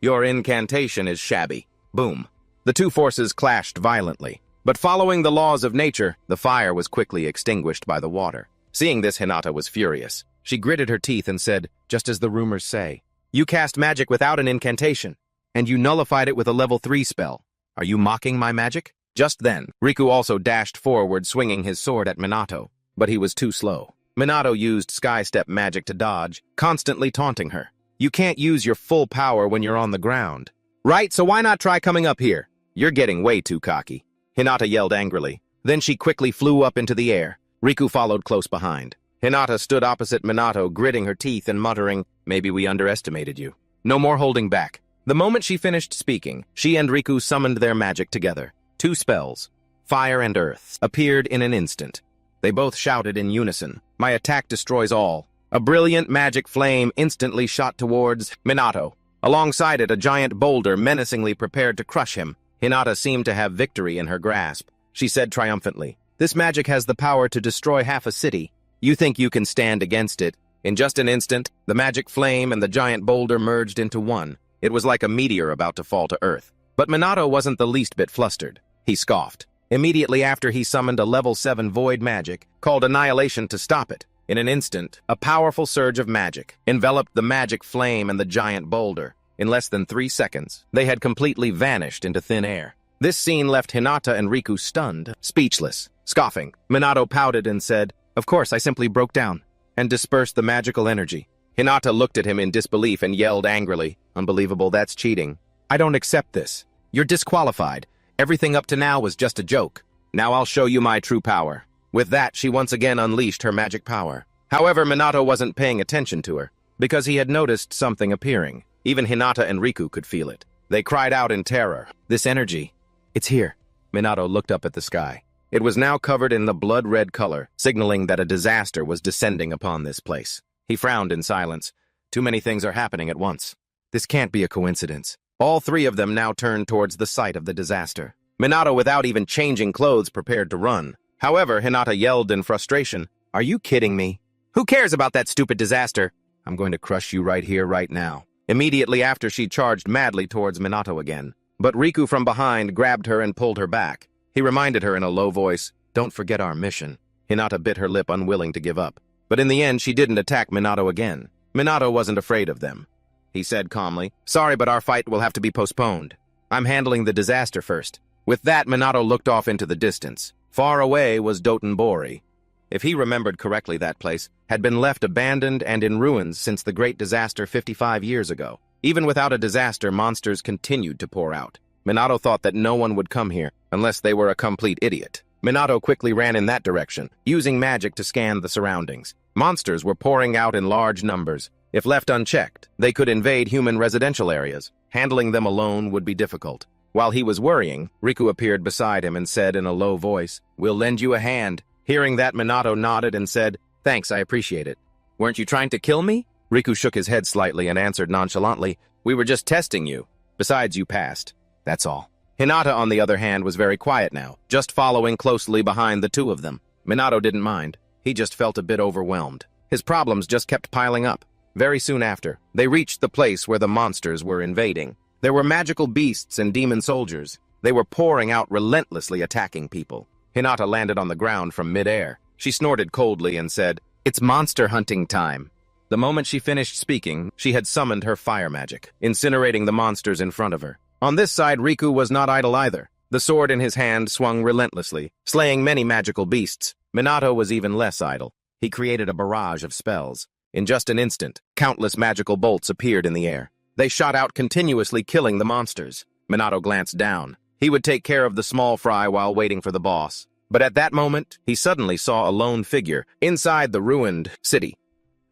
Your incantation is shabby. Boom. The two forces clashed violently. But following the laws of nature, the fire was quickly extinguished by the water. Seeing this, Hinata was furious. She gritted her teeth and said, just as the rumors say, you cast magic without an incantation, and you nullified it with a level 3 spell. Are you mocking my magic? Just then, Riku also dashed forward, swinging his sword at Minato, but he was too slow. Minato used Sky Step magic to dodge, constantly taunting her. You can't use your full power when you're on the ground. Right, so why not try coming up here? You're getting way too cocky. Hinata yelled angrily. Then she quickly flew up into the air. Riku followed close behind. Hinata stood opposite Minato, gritting her teeth and muttering, maybe we underestimated you. No more holding back. The moment she finished speaking, she and Riku summoned their magic together. 2 spells, fire and earth, appeared in an instant. They both shouted in unison, my attack destroys all. A brilliant magic flame instantly shot towards Minato. Alongside it, a giant boulder menacingly prepared to crush him. Hinata seemed to have victory in her grasp. She said triumphantly, this magic has the power to destroy half a city. You think you can stand against it? In just an instant, the magic flame and the giant boulder merged into one. It was like a meteor about to fall to earth. But Minato wasn't the least bit flustered. He scoffed. Immediately after, he summoned a level 7 void magic, called Annihilation, to stop it. In an instant, a powerful surge of magic enveloped the magic flame and the giant boulder. In less than 3 seconds, they had completely vanished into thin air. This scene left Hinata and Riku stunned, speechless. Scoffing, Minato pouted and said, of course, I simply broke down and dispersed the magical energy. Hinata looked at him in disbelief and yelled angrily, unbelievable, that's cheating. I don't accept this. You're disqualified. Everything up to now was just a joke. Now I'll show you my true power. With that, she once again unleashed her magic power. However, Minato wasn't paying attention to her, because he had noticed something appearing. Even Hinata and Riku could feel it. They cried out in terror. This energy, it's here. Minato looked up at the sky. It was now covered in the blood-red color, signaling that a disaster was descending upon this place. He frowned in silence. Too many things are happening at once. This can't be a coincidence. All 3 of them now turned towards the site of the disaster. Minato, without even changing clothes, prepared to run. However, Hinata yelled in frustration, are you kidding me? Who cares about that stupid disaster? I'm going to crush you right here, right now. Immediately after, she charged madly towards Minato again. But Riku from behind grabbed her and pulled her back. He reminded her in a low voice, don't forget our mission. Hinata bit her lip, unwilling to give up. But in the end, she didn't attack Minato again. Minato wasn't afraid of them. He said calmly, sorry, but our fight will have to be postponed. I'm handling the disaster first. With that, Minato looked off into the distance. Far away was Dotonbori. If he remembered correctly, that place had been left abandoned and in ruins since the great disaster 55 years ago. Even without a disaster, monsters continued to pour out. Minato thought that no one would come here unless they were a complete idiot. Minato quickly ran in that direction, using magic to scan the surroundings. Monsters were pouring out in large numbers. If left unchecked, they could invade human residential areas. Handling them alone would be difficult. While he was worrying, Riku appeared beside him and said in a low voice, we'll lend you a hand. Hearing that, Minato nodded and said, thanks, I appreciate it. Weren't you trying to kill me? Riku shook his head slightly and answered nonchalantly, we were just testing you. Besides, you passed. That's all. Hinata, on the other hand, was very quiet now, just following closely behind the 2 of them. Minato didn't mind. He just felt a bit overwhelmed. His problems just kept piling up. Very soon after, they reached the place where the monsters were invading. There were magical beasts and demon soldiers. They were pouring out, relentlessly attacking people. Hinata landed on the ground from mid-air. She snorted coldly and said, it's monster hunting time. The moment she finished speaking, she had summoned her fire magic, incinerating the monsters in front of her. On this side, Riku was not idle either. The sword in his hand swung relentlessly, slaying many magical beasts. Minato was even less idle. He created a barrage of spells. In just an instant, countless magical bolts appeared in the air. They shot out continuously, killing the monsters. Minato glanced down. He would take care of the small fry while waiting for the boss. But at that moment, he suddenly saw a lone figure inside the ruined city.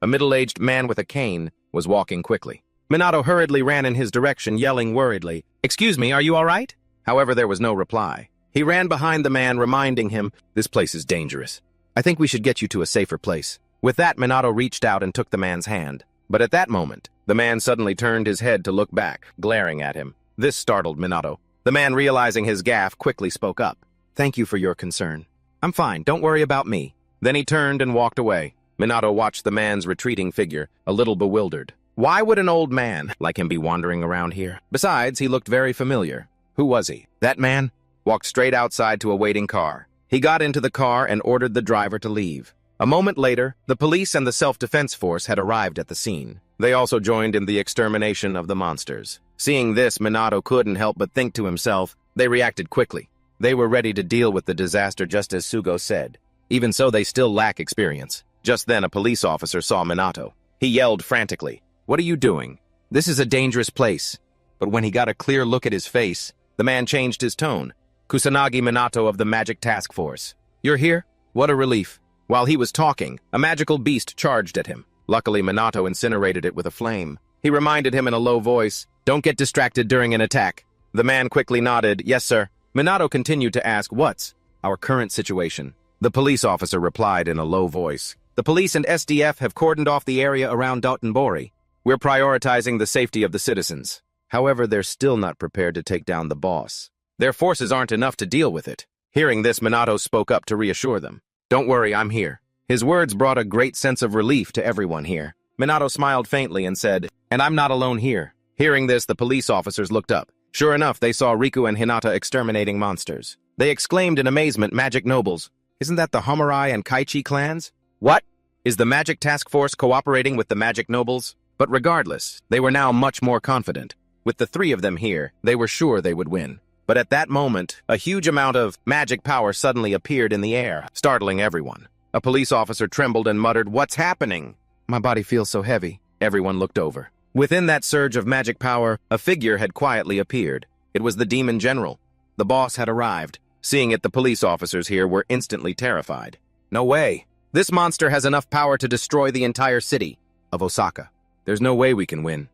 A middle-aged man with a cane was walking quickly. Minato hurriedly ran in his direction, yelling worriedly, excuse me, are you all right? However, there was no reply. He ran behind the man, reminding him, this place is dangerous. I think we should get you to a safer place. With that, Minato reached out and took the man's hand. But at that moment, the man suddenly turned his head to look back, glaring at him. This startled Minato. The man, realizing his gaffe, quickly spoke up. Thank you for your concern. I'm fine, don't worry about me. Then he turned and walked away. Minato watched the man's retreating figure, a little bewildered. Why would an old man like him be wandering around here? Besides, he looked very familiar. Who was he? That man walked straight outside to a waiting car. He got into the car and ordered the driver to leave. A moment later, the police and the self-defense force had arrived at the scene. They also joined in the extermination of the monsters. Seeing this, Minato couldn't help but think to himself. They reacted quickly. They were ready to deal with the disaster just as Sugo said. Even so, they still lack experience. Just then, a police officer saw Minato. He yelled frantically, "What are you doing? This is a dangerous place." But when he got a clear look at his face, the man changed his tone. "Kusanagi Minato of the Magic Task Force. You're here? What a relief." While he was talking, a magical beast charged at him. Luckily, Minato incinerated it with a flame. He reminded him in a low voice, "Don't get distracted during an attack." The man quickly nodded, "Yes, sir." Minato continued to ask, "What's our current situation?" The police officer replied in a low voice, "The police and SDF have cordoned off the area around Dotonbori. We're prioritizing the safety of the citizens. However, they're still not prepared to take down the boss. Their forces aren't enough to deal with it." Hearing this, Minato spoke up to reassure them. "Don't worry, I'm here." His words brought a great sense of relief to everyone here. Minato smiled faintly and said, "And I'm not alone here." Hearing this, the police officers looked up. Sure enough, they saw Riku and Hinata exterminating monsters. They exclaimed in amazement, "Magic nobles! Isn't that the Homarai and Kaichi clans? What? Is the Magic Task Force cooperating with the Magic nobles?" But regardless, they were now much more confident. With the three of them here, they were sure they would win. But at that moment, a huge amount of magic power suddenly appeared in the air, startling everyone. A police officer trembled and muttered, "What's happening?" "My body feels so heavy." Everyone looked over. Within that surge of magic power, a figure had quietly appeared. It was the Demon General. The boss had arrived. Seeing it, the police officers here were instantly terrified. "No way! This monster has enough power to destroy the entire city of Osaka. There's no way we can win."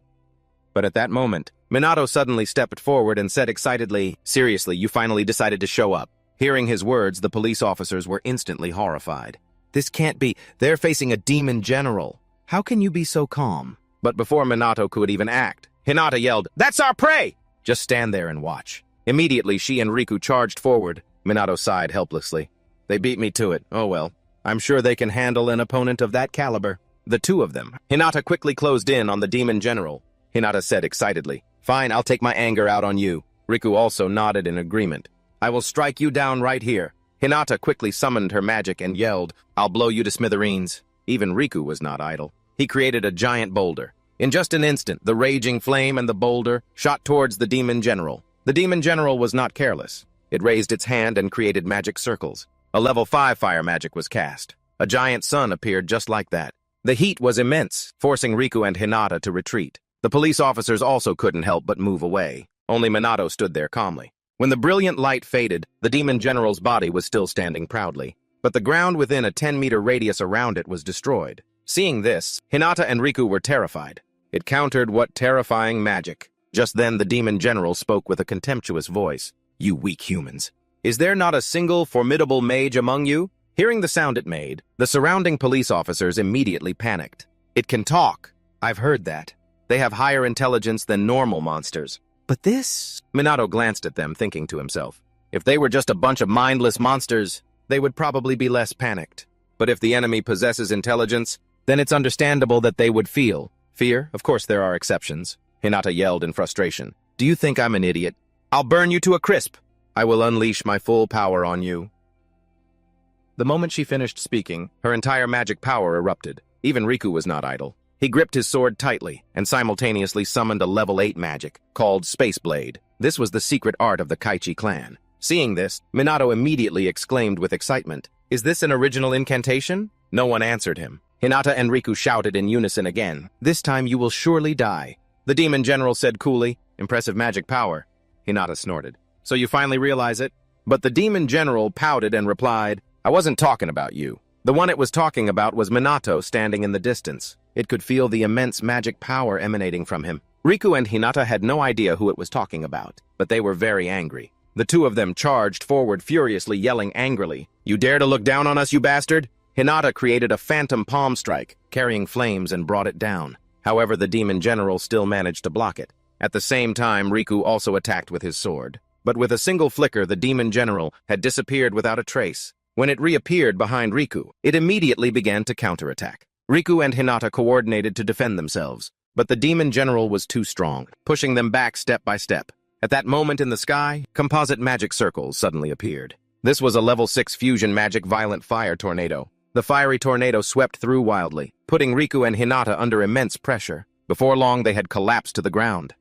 But at that moment, Minato suddenly stepped forward and said excitedly, "Seriously, you finally decided to show up." Hearing his words, the police officers were instantly horrified. "This can't be. They're facing a Demon General. How can you be so calm?" But before Minato could even act, Hinata yelled, "That's our prey! Just stand there and watch." Immediately, she and Riku charged forward. Minato sighed helplessly. "They beat me to it. Oh well. I'm sure they can handle an opponent of that caliber." The two of them. Hinata quickly closed in on the Demon General. Hinata said excitedly, "Fine, I'll take my anger out on you." Riku also nodded in agreement. "I will strike you down right here." Hinata quickly summoned her magic and yelled, "I'll blow you to smithereens." Even Riku was not idle. He created a giant boulder. In just an instant, the raging flame and the boulder shot towards the Demon General. The Demon General was not careless. It raised its hand and created magic circles. A level 5 fire magic was cast. A giant sun appeared just like that. The heat was immense, forcing Riku and Hinata to retreat. The police officers also couldn't help but move away. Only Minato stood there calmly. When the brilliant light faded, the Demon General's body was still standing proudly. But the ground within a 10-meter radius around it was destroyed. Seeing this, Hinata and Riku were terrified. It countered what terrifying magic. Just then the Demon General spoke with a contemptuous voice. "You weak humans. Is there not a single formidable mage among you?" Hearing the sound it made, the surrounding police officers immediately panicked. "It can talk. I've heard that. They have higher intelligence than normal monsters. But this..." Minato glanced at them, thinking to himself, if they were just a bunch of mindless monsters, they would probably be less panicked. But if the enemy possesses intelligence, then it's understandable that they would feel fear. Of course there are exceptions. Hinata yelled in frustration. "Do you think I'm an idiot? I'll burn you to a crisp. I will unleash my full power on you." The moment she finished speaking, her entire magic power erupted. Even Riku was not idle. He gripped his sword tightly and simultaneously summoned a level 8 magic called Space Blade. This was the secret art of the Kaichi clan. Seeing this, Minato immediately exclaimed with excitement, "Is this an original incantation?" No one answered him. Hinata and Riku shouted in unison again, "This time you will surely die." The Demon General said coolly, "Impressive magic power." Hinata snorted. "So you finally realize it?" But the Demon General pouted and replied, "I wasn't talking about you. The one it was talking about was Minato standing in the distance. It could feel the immense magic power emanating from him." Riku and Hinata had no idea who it was talking about, but they were very angry. The two of them charged forward furiously, yelling angrily, "You dare to look down on us, you bastard!" Hinata created a phantom palm strike, carrying flames, and brought it down. However, the Demon General still managed to block it. At the same time, Riku also attacked with his sword. But with a single flicker, the Demon General had disappeared without a trace. When it reappeared behind Riku, it immediately began to counterattack. Riku and Hinata coordinated to defend themselves, but the demon general was too strong, pushing them back step by step. At that moment in the sky, composite magic circles suddenly appeared. This was a level 6 fusion magic violent fire tornado. The fiery tornado swept through wildly, putting Riku and Hinata under immense pressure. Before long, they had collapsed to the ground.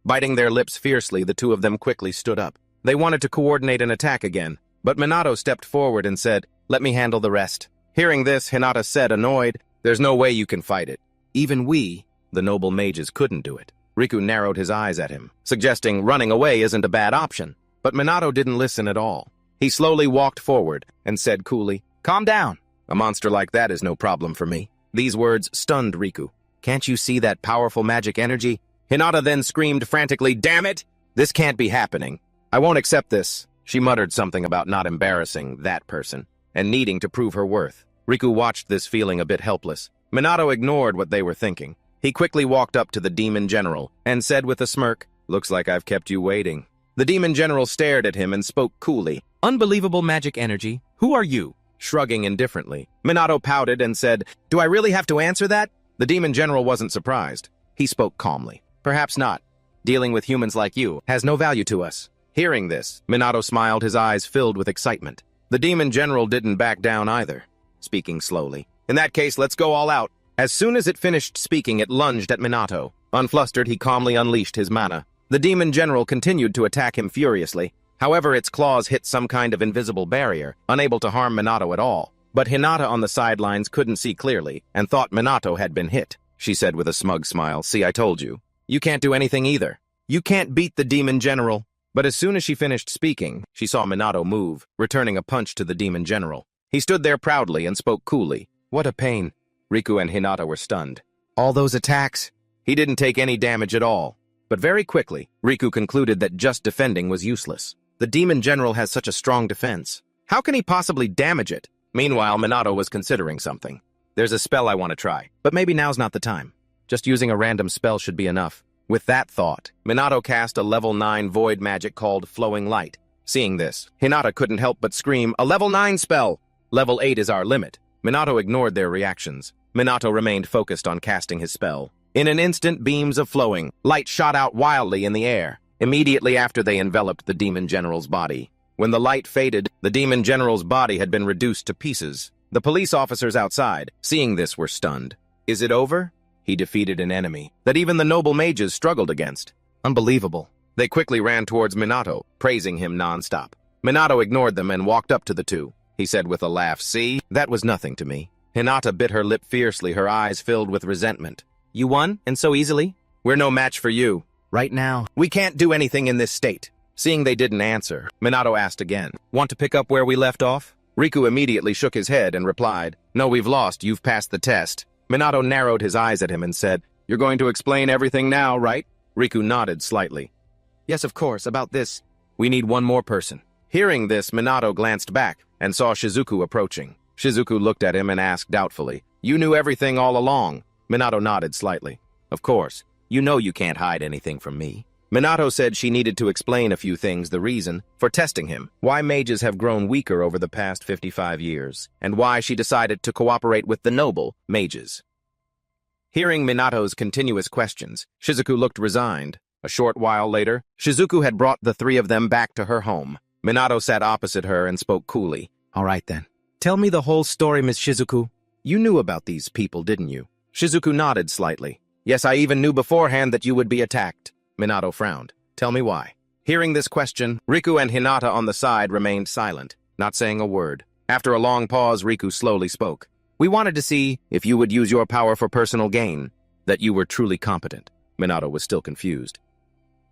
Biting their lips fiercely, the two of them quickly stood up. They wanted to coordinate an attack again, but Minato stepped forward and said, "Let me handle the rest." Hearing this, Hinata said, annoyed, "There's no way you can fight it. Even we, the noble mages, couldn't do it." Riku narrowed his eyes at him, suggesting running away isn't a bad option. But Minato didn't listen at all. He slowly walked forward and said coolly, "Calm down. A monster like that is no problem for me." These words stunned Riku. "Can't you see that powerful magic energy?" Hinata then screamed frantically, "Damn it! This can't be happening. I won't accept this." She muttered something about not embarrassing that person and needing to prove her worth. Riku watched this, feeling a bit helpless. Minato ignored what they were thinking. He quickly walked up to the demon general and said with a smirk, "Looks like I've kept you waiting." The demon general stared at him and spoke coolly, "Unbelievable magic energy. Who are you?" Shrugging indifferently, Minato pouted and said, "Do I really have to answer that?" The demon general wasn't surprised. He spoke calmly. "Perhaps not. Dealing with humans like you has no value to us." Hearing this, Minato smiled, his eyes filled with excitement. The demon general didn't back down either, speaking slowly. "In that case, let's go all out." As soon as it finished speaking, it lunged at Minato. Unflustered, he calmly unleashed his mana. The demon general continued to attack him furiously. However, its claws hit some kind of invisible barrier, unable to harm Minato at all. But Hinata on the sidelines couldn't see clearly and thought Minato had been hit. She said with a smug smile, "See, I told you. You can't do anything either. You can't beat the demon general." But as soon as she finished speaking, she saw Minato move, returning a punch to the demon general. He stood there proudly and spoke coolly. "What a pain." Riku and Hinata were stunned. All those attacks? He didn't take any damage at all. But very quickly, Riku concluded that just defending was useless. The demon general has such a strong defense. How can he possibly damage it? Meanwhile, Minato was considering something. "There's a spell I want to try, but maybe now's not the time. Just using a random spell should be enough." With that thought, Minato cast a level 9 void magic called Flowing Light. Seeing this, Hinata couldn't help but scream, "A level 9 spell! Level 8 is our limit." Minato ignored their reactions. Minato remained focused on casting his spell. In an instant, beams of flowing light shot out wildly in the air. Immediately after, they enveloped the demon general's body. When the light faded, the demon general's body had been reduced to pieces. The police officers outside, seeing this, were stunned. Is it over? He defeated an enemy that even the noble mages struggled against. Unbelievable. They quickly ran towards Minato, praising him non-stop. Minato ignored them and walked up to the two. He said with a laugh, "See, that was nothing to me." Hinata bit her lip fiercely, her eyes filled with resentment. "You won, and so easily? We're no match for you. Right now, we can't do anything in this state." Seeing they didn't answer, Minato asked again, "Want to pick up where we left off?" Riku immediately shook his head and replied, "No, we've lost. You've passed the test." Minato narrowed his eyes at him and said, "You're going to explain everything now, right?" Riku nodded slightly. "Yes, of course, about this. We need one more person." Hearing this, Minato glanced back and saw Shizuku approaching. Shizuku looked at him and asked doubtfully, "You knew everything all along?" Minato nodded slightly. "Of course. You know you can't hide anything from me." Minato said she needed to explain a few things, the reason for testing him, why mages have grown weaker over the past 55 years, and why she decided to cooperate with the noble mages. Hearing Minato's continuous questions, Shizuku looked resigned. A short while later, Shizuku had brought the three of them back to her home. Minato sat opposite her and spoke coolly. "All right then. Tell me the whole story, Miss Shizuku. You knew about these people, didn't you?" Shizuku nodded slightly. "Yes, I even knew beforehand that you would be attacked." Minato frowned. "Tell me why." Hearing this question, Riku and Hinata on the side remained silent, not saying a word. After a long pause, Riku slowly spoke. "We wanted to see if you would use your power for personal gain, that you were truly competent." Minato was still confused.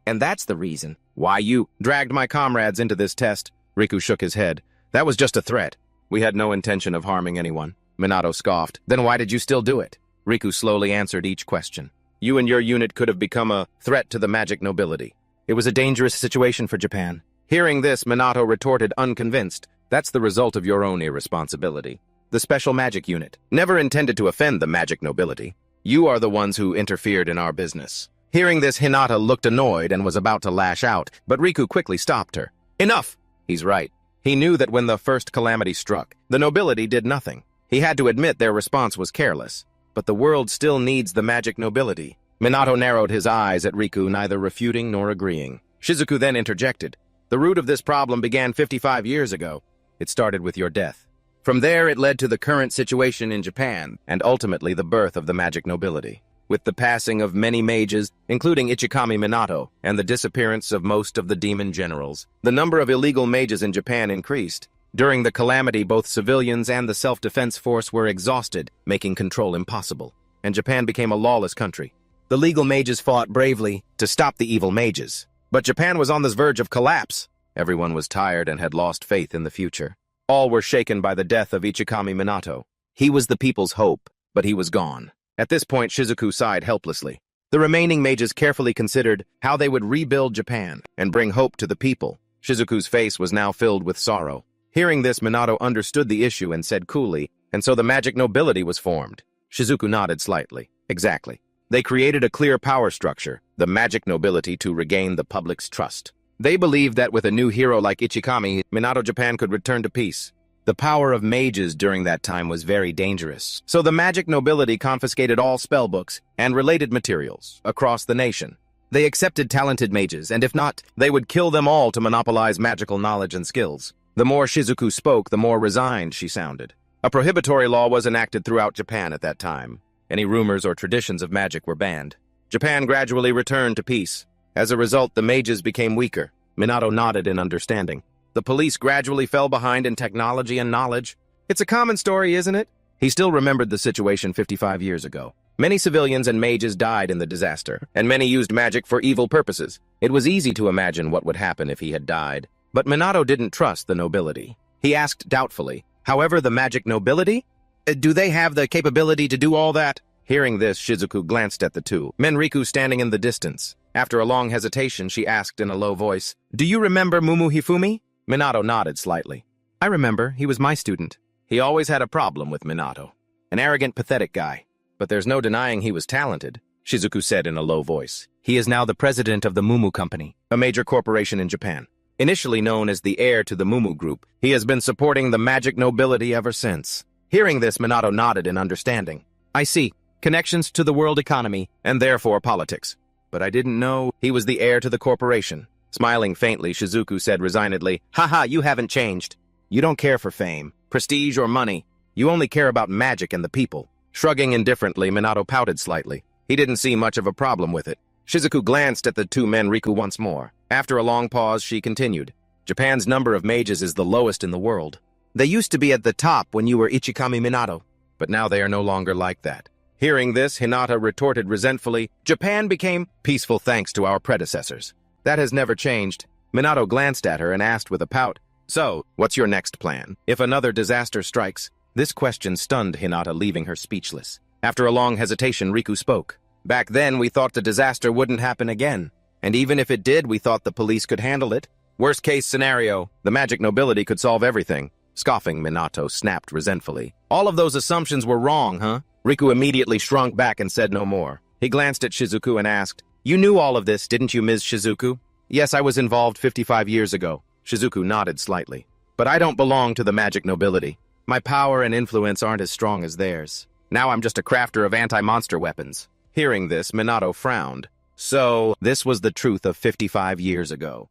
"And that's the reason why you dragged my comrades into this test?" Riku shook his head. "That was just a threat. We had no intention of harming anyone." Minato scoffed. "Then why did you still do it?" Riku slowly answered each question. "You and your unit could have become a threat to the magic nobility. It was a dangerous situation for Japan." Hearing this, Minato retorted unconvinced. "That's the result of your own irresponsibility. The special magic unit never intended to offend the magic nobility. You are the ones who interfered in our business." Hearing this, Hinata looked annoyed and was about to lash out, but Riku quickly stopped her. "Enough!" "He's right. He knew that when the first calamity struck, the nobility did nothing. He had to admit their response was careless. But the world still needs the magic nobility. Minato narrowed his eyes at Riku, neither refuting nor agreeing. Shizuku then interjected. The root of this problem began 55 years ago. It started with your death. From there, it led to the current situation in Japan, and ultimately the birth of the magic nobility. With the passing of many mages, including Ichikami Minato, and the disappearance of most of the demon generals, the number of illegal mages in Japan increased. During the calamity, both civilians and the self-defense force were exhausted, making control impossible, and Japan became a lawless country. The legal mages fought bravely to stop the evil mages, but Japan was on the verge of collapse. Everyone was tired and had lost faith in the future. All were shaken by the death of Ichikami Minato. He was the people's hope, but he was gone. At this point, Shizuku sighed helplessly. The remaining mages carefully considered how they would rebuild Japan and bring hope to the people. Shizuku's face was now filled with sorrow. Hearing this, Minato understood the issue and said coolly, and so the magic nobility was formed. Shizuku nodded slightly. Exactly. They created a clear power structure, the magic nobility, to regain the public's trust. They believed that with a new hero like Ichikami, Minato Japan could return to peace. The power of mages during that time was very dangerous, so the magic nobility confiscated all spellbooks and related materials across the nation. They accepted talented mages, and if not, they would kill them all to monopolize magical knowledge and skills. The more Shizuku spoke, the more resigned she sounded. A prohibitory law was enacted throughout Japan at that time. Any rumors or traditions of magic were banned. Japan gradually returned to peace. As a result, the mages became weaker. Minato nodded in understanding. The police gradually fell behind in technology and knowledge. It's a common story, isn't it? He still remembered the situation 55 years ago. Many civilians and mages died in the disaster, and many used magic for evil purposes. It was easy to imagine what would happen if he had died. But Minato didn't trust the nobility. He asked doubtfully, however, the magic nobility? Do they have the capability to do all that? Hearing this, Shizuku glanced at the two, Riku standing in the distance. After a long hesitation, she asked in a low voice, Do you remember Mumu Hifumi? Minato nodded slightly. I remember, he was my student. He always had a problem with Minato. An arrogant, pathetic guy. But there's no denying he was talented, Shizuku said in a low voice. He is now the president of the Mumu Company, a major corporation in Japan. Initially known as the heir to the Mumu Group, he has been supporting the magic nobility ever since. Hearing this, Minato nodded in understanding. I see. Connections to the world economy, and therefore politics. But I didn't know he was the heir to the corporation. Smiling faintly, Shizuku said resignedly, Haha, you haven't changed. You don't care for fame, prestige, or money. You only care about magic and the people. Shrugging indifferently, Minato pouted slightly. He didn't see much of a problem with it. Shizuku glanced at the two men Riku once more. After a long pause, she continued. Japan's number of mages is the lowest in the world. They used to be at the top when you were Ichikami Minato, but now they are no longer like that. Hearing this, Hinata retorted resentfully, Japan became peaceful thanks to our predecessors. That has never changed. Minato glanced at her and asked with a pout, So, what's your next plan? If another disaster strikes? This question stunned Hinata, leaving her speechless. After a long hesitation, Riku spoke. Back then, we thought the disaster wouldn't happen again. And even if it did, we thought the police could handle it. Worst case scenario, the magic nobility could solve everything. Scoffing, Minato snapped resentfully. All of those assumptions were wrong, huh? Riku immediately shrunk back and said no more. He glanced at Shizuku and asked, You knew all of this, didn't you, Ms. Shizuku? Yes, I was involved 55 years ago. Shizuku nodded slightly. But I don't belong to the magic nobility. My power and influence aren't as strong as theirs. Now I'm just a crafter of anti-monster weapons. Hearing this, Minato frowned. So, this was the truth of 55 years ago.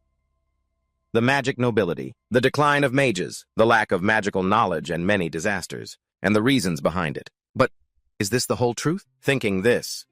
The magic nobility, the decline of mages, the lack of magical knowledge and many disasters, and the reasons behind it. But is this the whole truth? Thinking this,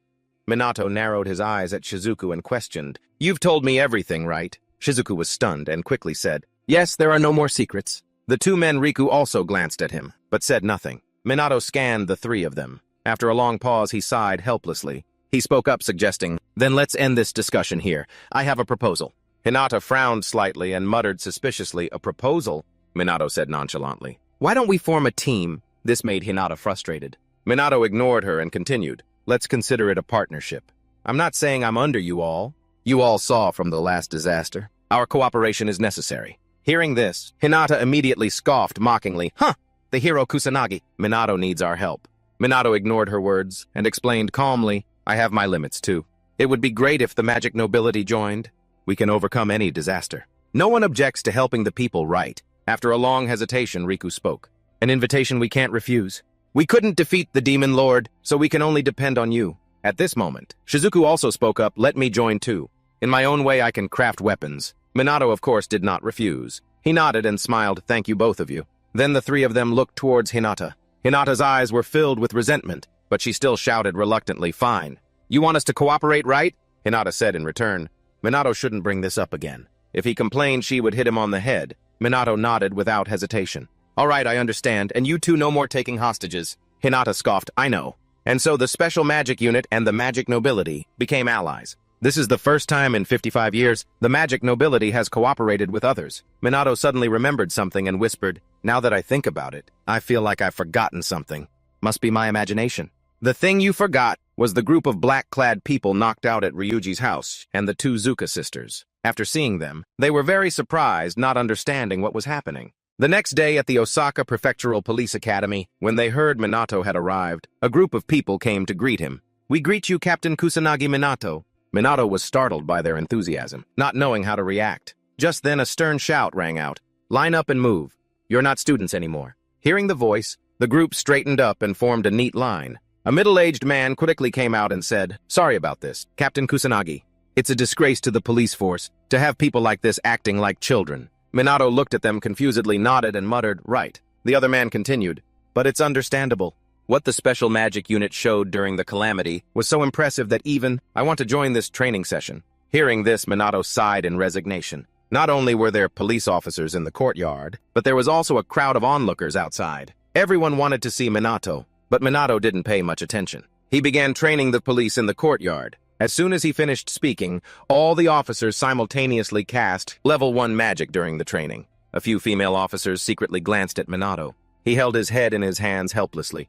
Minato narrowed his eyes at Shizuku and questioned, You've told me everything, right? Shizuku was stunned and quickly said, Yes, there are no more secrets. The two men Riku also glanced at him, but said nothing. Minato scanned the three of them. After a long pause, he sighed helplessly. He spoke up, suggesting, Then let's end this discussion here. I have a proposal. Hinata frowned slightly and muttered suspiciously, A proposal? Minato said nonchalantly. Why don't we form a team? This made Hinata frustrated. Minato ignored her and continued, Let's consider it a partnership. I'm not saying I'm under you all. You all saw from the last disaster. Our cooperation is necessary. Hearing this, Hinata immediately scoffed mockingly, Huh! The hero Kusanagi. Minato needs our help. Minato ignored her words and explained calmly, I have my limits too. It would be great if the magic nobility joined. We can overcome any disaster. No one objects to helping the people, right? After a long hesitation, Riku spoke. An invitation we can't refuse. We couldn't defeat the Demon Lord, so we can only depend on you. At this moment, Shizuku also spoke up, let me join too. In my own way I can craft weapons. Minato, of course, did not refuse. He nodded and smiled, thank you both of you. Then the three of them looked towards Hinata. Hinata's eyes were filled with resentment, but she still shouted reluctantly, fine. You want us to cooperate, right? Hinata said in return. Minato shouldn't bring this up again. If he complained, she would hit him on the head. Minato nodded without hesitation. All right, I understand, and you two no more taking hostages. Hinata scoffed, I know. And so the Special Magic Unit and the Magic Nobility became allies. This is the first time in 55 years the Magic Nobility has cooperated with others. Minato suddenly remembered something and whispered, now that I think about it, I feel like I've forgotten something. Must be my imagination. The thing you forgot was the group of black-clad people knocked out at Ryuji's house and the two Zuka sisters. After seeing them, they were very surprised, not understanding what was happening. The next day at the Osaka Prefectural Police Academy, when they heard Minato had arrived, a group of people came to greet him. We greet you, Captain Kusanagi Minato. Minato was startled by their enthusiasm, not knowing how to react. Just then a stern shout rang out. Line up and move. You're not students anymore. Hearing the voice, the group straightened up and formed a neat line. A middle-aged man quickly came out and said, sorry about this, Captain Kusanagi. It's a disgrace to the police force to have people like this acting like children. Minato looked at them confusedly, nodded, and muttered, right. The other man continued, but it's understandable. What the Special Magic Unit showed during the calamity was so impressive that even I want to join this training session. Hearing this, Minato sighed in resignation. Not only were there police officers in the courtyard, but there was also a crowd of onlookers outside. Everyone wanted to see Minato, but Minato didn't pay much attention. He began training the police in the courtyard. As soon as he finished speaking, all the officers simultaneously cast level 1 magic during the training. A few female officers secretly glanced at Minato. He held his head in his hands helplessly.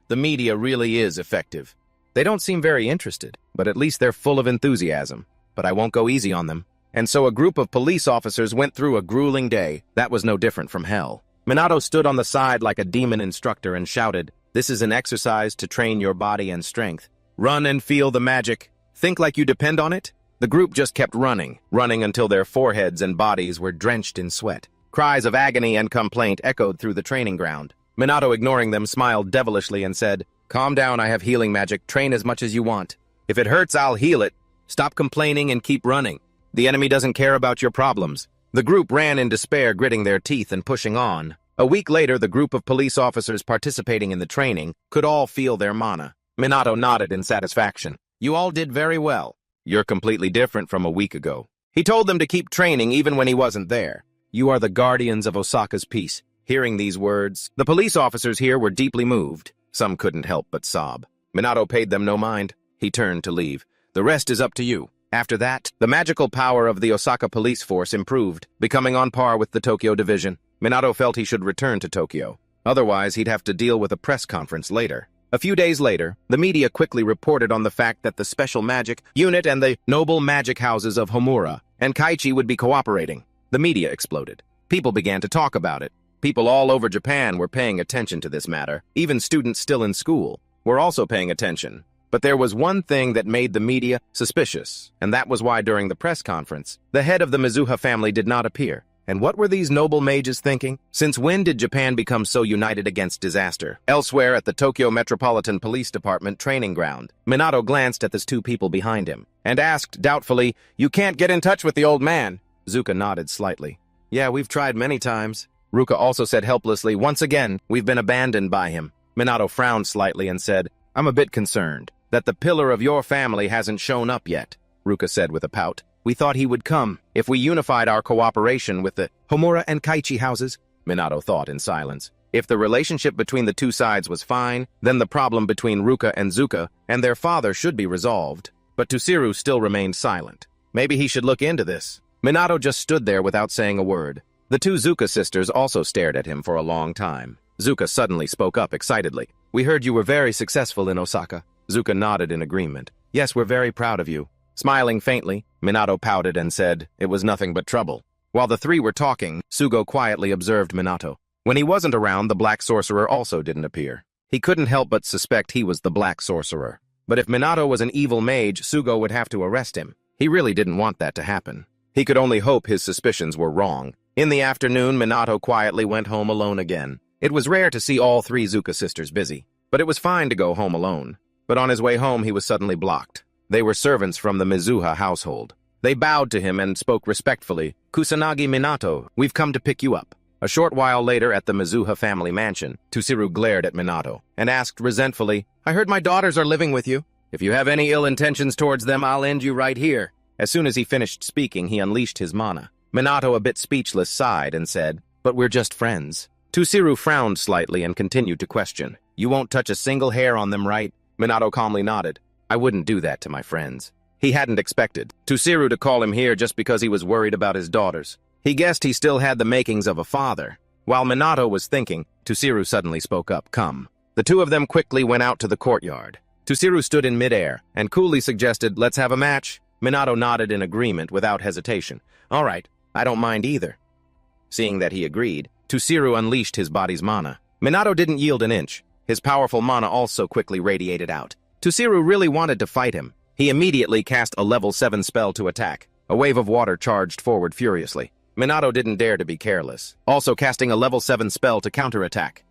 The media really is effective. They don't seem very interested, but at least they're full of enthusiasm. But I won't go easy on them. And so a group of police officers went through a grueling day. That was no different from hell. Minato stood on the side like a demon instructor and shouted, this is an exercise to train your body and strength. Run and feel the magic. Think like you depend on it? The group just kept running until their foreheads and bodies were drenched in sweat. Cries of agony and complaint echoed through the training ground. Minato, ignoring them, smiled devilishly and said, calm down, I have healing magic. Train as much as you want. If it hurts, I'll heal it. Stop complaining and keep running. The enemy doesn't care about your problems. The group ran in despair, gritting their teeth and pushing on. A week later, the group of police officers participating in the training could all feel their mana. Minato nodded in satisfaction. You all did very well. You're completely different from a week ago. He told them to keep training even when he wasn't there. You are the guardians of Osaka's peace. Hearing these words, the police officers here were deeply moved. Some couldn't help but sob. Minato paid them no mind. He turned to leave. The rest is up to you. After that, the magical power of the Osaka police force improved, becoming on par with the Tokyo division. Minato felt he should return to Tokyo. Otherwise, he'd have to deal with a press conference later. A few days later, the media quickly reported on the fact that the Special Magic Unit and the noble magic houses of Homura and Kaichi would be cooperating. The media exploded. People began to talk about it. People all over Japan were paying attention to this matter. Even students still in school were also paying attention. But there was one thing that made the media suspicious, and that was why during the press conference, the head of the Mizuha family did not appear. And what were these noble mages thinking? Since when did Japan become so united against disaster? Elsewhere at the Tokyo Metropolitan Police Department training ground, Minato glanced at the two people behind him and asked doubtfully, you can't get in touch with the old man? Zuka nodded slightly. Yeah, we've tried many times. Ruka also said helplessly, once again, we've been abandoned by him. Minato frowned slightly and said, I'm a bit concerned that the pillar of your family hasn't shown up yet. Ruka said with a pout. We thought he would come if we unified our cooperation with the Homura and Kaichi houses, Minato thought in silence. If the relationship between the two sides was fine, then the problem between Ruka and Zuka and their father should be resolved. But Tsuchiru still remained silent. Maybe he should look into this. Minato just stood there without saying a word. The two Zuka sisters also stared at him for a long time. Zuka suddenly spoke up excitedly. We heard you were very successful in Osaka. Zuka nodded in agreement. Yes, we're very proud of you. Smiling faintly, Minato pouted and said, it was nothing but trouble. While the three were talking, Sugo quietly observed Minato. When he wasn't around, the Black Sorcerer also didn't appear. He couldn't help but suspect he was the Black Sorcerer. But if Minato was an evil mage, Sugo would have to arrest him. He really didn't want that to happen. He could only hope his suspicions were wrong. In the afternoon, Minato quietly went home alone again. It was rare to see all three Zuka sisters busy, but it was fine to go home alone. But on his way home, he was suddenly blocked. They were servants from the Mizuha household. They bowed to him and spoke respectfully. "Kusanagi Minato, we've come to pick you up." A short while later, at the Mizuha family mansion, Tusiru glared at Minato and asked resentfully, "I heard my daughters are living with you. If you have any ill intentions towards them, I'll end you right here." As soon as he finished speaking, he unleashed his mana. Minato, a bit speechless, sighed and said, "But we're just friends." Tusiru frowned slightly and continued to question. "You won't touch a single hair on them, right?" Minato calmly nodded. "I wouldn't do that to my friends." He hadn't expected Tusiru to call him here just because he was worried about his daughters. He guessed he still had the makings of a father. While Minato was thinking, Tusiru suddenly spoke up. "Come." The two of them quickly went out to the courtyard. Tusiru stood in midair and coolly suggested, "Let's have a match." Minato nodded in agreement without hesitation. "All right, I don't mind either." Seeing that he agreed, Tusiru unleashed his body's mana. Minato didn't yield an inch. His powerful mana also quickly radiated out. Tusiru really wanted to fight him. He immediately cast a level 7 spell to attack. A wave of water charged forward furiously. Minato didn't dare to be careless, also casting a level 7 spell to counterattack.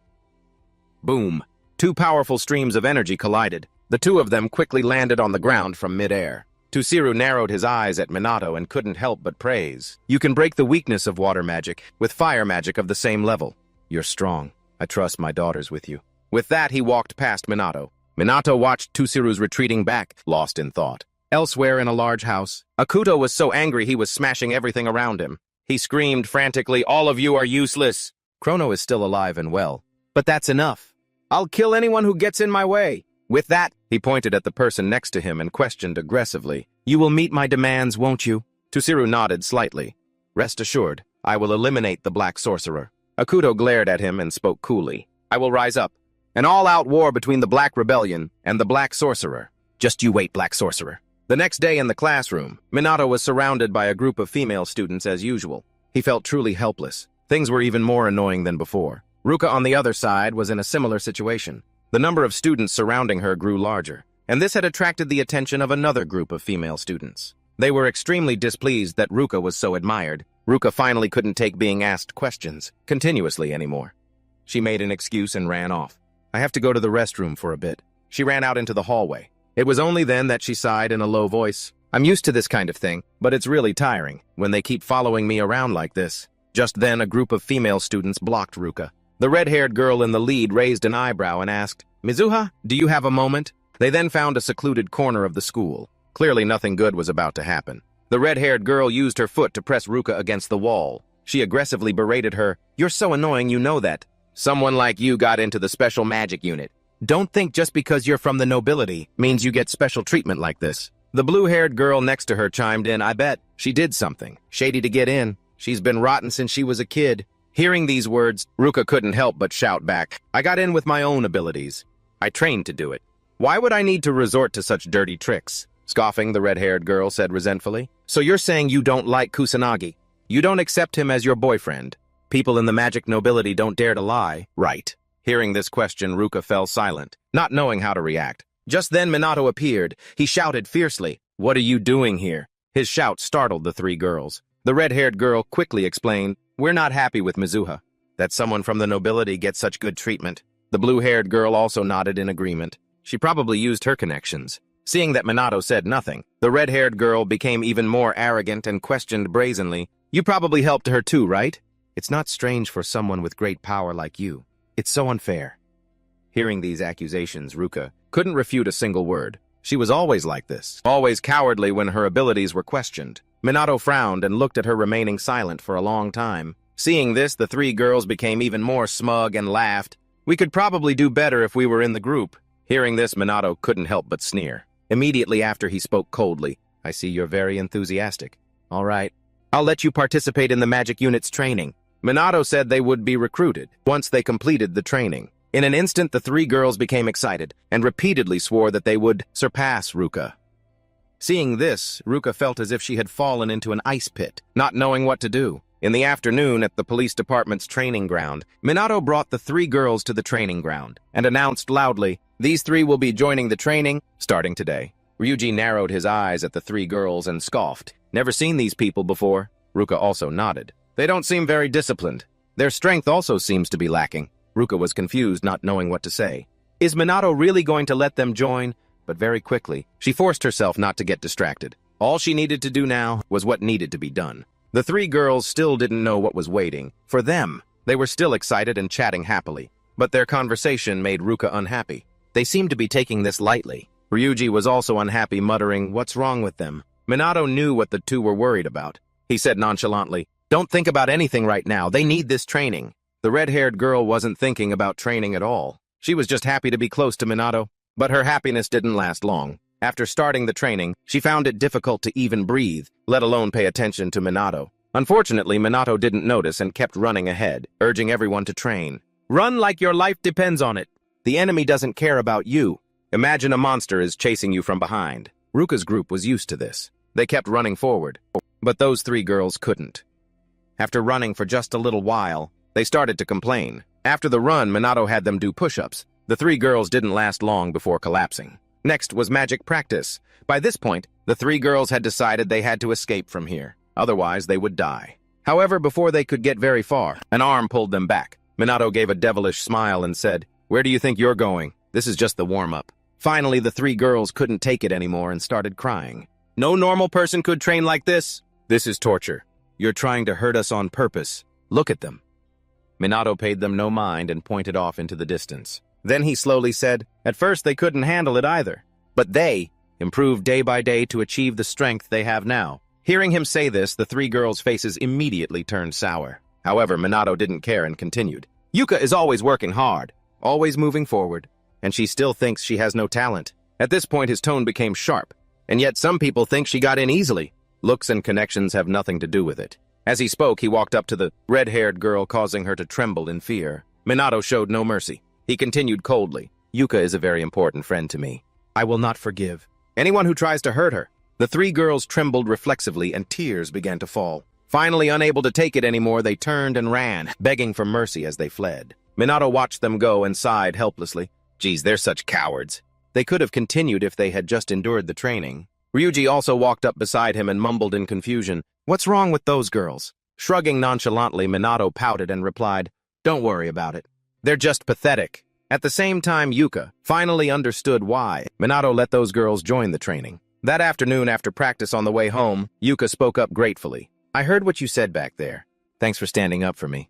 Boom! Two powerful streams of energy collided. The two of them quickly landed on the ground from midair. Tusiru narrowed his eyes at Minato and couldn't help but praise. "You can break the weakness of water magic with fire magic of the same level. You're strong. I trust my daughters with you." With that, he walked past Minato. Minato watched Tusiru's retreating back, lost in thought. Elsewhere in a large house, Akuto was so angry he was smashing everything around him. He screamed frantically, "All of you are useless!" Chrono is still alive and well. "But that's enough. I'll kill anyone who gets in my way." With that, he pointed at the person next to him and questioned aggressively, "You will meet my demands, won't you?" Tusiru nodded slightly. "Rest assured, I will eliminate the Black Sorcerer." Akuto glared at him and spoke coolly. "I will rise up. An all-out war between the Black Rebellion and the Black Sorcerer. Just you wait, Black Sorcerer." The next day in the classroom, Minato was surrounded by a group of female students as usual. He felt truly helpless. Things were even more annoying than before. Ruka on the other side was in a similar situation. The number of students surrounding her grew larger, and this had attracted the attention of another group of female students. They were extremely displeased that Ruka was so admired. Ruka finally couldn't take being asked questions continuously anymore. She made an excuse and ran off. "I have to go to the restroom for a bit." She ran out into the hallway. It was only then that she sighed in a low voice. "I'm used to this kind of thing, but it's really tiring when they keep following me around like this." Just then, a group of female students blocked Ruka. The red-haired girl in the lead raised an eyebrow and asked, "Mizuha, do you have a moment?" They then found a secluded corner of the school. Clearly nothing good was about to happen. The red-haired girl used her foot to press Ruka against the wall. She aggressively berated her, "You're so annoying, you know that. Someone like you got into the special magic unit. Don't think just because you're from the nobility means you get special treatment like this." The blue-haired girl next to her chimed in, "I bet she did something shady to get in. She's been rotten since she was a kid." Hearing these words, Ruka couldn't help but shout back, "I got in with my own abilities. I trained to do it. Why would I need to resort to such dirty tricks?" Scoffing, the red-haired girl said resentfully, "So you're saying you don't like Kusanagi? You don't accept him as your boyfriend? People in the magic nobility don't dare to lie, right?" Hearing this question, Ruka fell silent, not knowing how to react. Just then Minato appeared. He shouted fiercely, "What are you doing here?" His shout startled the three girls. The red-haired girl quickly explained, "We're not happy with Mizuha, that someone from the nobility gets such good treatment." The blue-haired girl also nodded in agreement. She probably used her connections. Seeing that Minato said nothing, the red-haired girl became even more arrogant and questioned brazenly, "You probably helped her too, right? It's not strange for someone with great power like you. It's so unfair." Hearing these accusations, Ruka couldn't refute a single word. She was always like this, always cowardly when her abilities were questioned. Minato frowned and looked at her remaining silent for a long time. Seeing this, the three girls became even more smug and laughed. "We could probably do better if we were in the group." Hearing this, Minato couldn't help but sneer. Immediately after, he spoke coldly, "I see you're very enthusiastic. All right, I'll let you participate in the magic unit's training." Minato said they would be recruited once they completed the training. In an instant, the three girls became excited and repeatedly swore that they would surpass Ruka. Seeing this, Ruka felt as if she had fallen into an ice pit, not knowing what to do. In the afternoon, at the police department's training ground, Minato brought the three girls to the training ground and announced loudly, "These three will be joining the training starting today." Ryuji narrowed his eyes at the three girls and scoffed. "Never seen these people before." Ruka also nodded. They don't seem very disciplined. Their strength also seems to be lacking. Ruka was confused, not knowing what to say. Is Minato really going to let them join? But very quickly, she forced herself not to get distracted. All she needed to do now was what needed to be done. The three girls still didn't know what was waiting for them. They were still excited and chatting happily, but their conversation made Ruka unhappy. They seemed to be taking this lightly. Ryuji was also unhappy, muttering, "What's wrong with them?" Minato knew what the two were worried about. He said nonchalantly, "Don't think about anything right now. They need this training." The red-haired girl wasn't thinking about training at all. She was just happy to be close to Minato, but her happiness didn't last long. After starting the training, she found it difficult to even breathe, let alone pay attention to Minato. Unfortunately, Minato didn't notice and kept running ahead, urging everyone to train. Run like your life depends on it. The enemy doesn't care about you. Imagine a monster is chasing you from behind. Ruka's group was used to this. They kept running forward, but those three girls couldn't. After running for just a little while, they started to complain. After the run, Minato had them do push-ups. The three girls didn't last long before collapsing. Next was magic practice. By this point, the three girls had decided they had to escape from here. Otherwise, they would die. However, before they could get very far, an arm pulled them back. Minato gave a devilish smile and said, "Where do you think you're going? This is just the warm-up." Finally, the three girls couldn't take it anymore and started crying. "No normal person could train like this. This is torture. You're trying to hurt us on purpose. Look at them." Minato paid them no mind and pointed off into the distance. Then he slowly said, "At first they couldn't handle it either, but they improved day by day to achieve the strength they have now." Hearing him say this, the three girls' faces immediately turned sour. However, Minato didn't care and continued. "Yuka is always working hard, always moving forward, and she still thinks she has no talent." At this point, his tone became sharp. "And yet some people think she got in easily. Looks and connections have nothing to do with it." As he spoke, he walked up to the red-haired girl, causing her to tremble in fear. Minato showed no mercy. He continued coldly, "Yuka is a very important friend to me. I will not forgive anyone who tries to hurt her." The three girls trembled reflexively and tears began to fall. Finally, unable to take it anymore, they turned and ran, begging for mercy as they fled. Minato watched them go and sighed helplessly. "Geez, they're such cowards." They could have continued if they had just endured the training. Ryuji also walked up beside him and mumbled in confusion, "What's wrong with those girls?" Shrugging nonchalantly, Minato pouted and replied, "Don't worry about it. They're just pathetic." At the same time, Yuka finally understood why Minato let those girls join the training. That afternoon, after practice on the way home, Yuka spoke up gratefully. "I heard what you said back there. Thanks for standing up for me."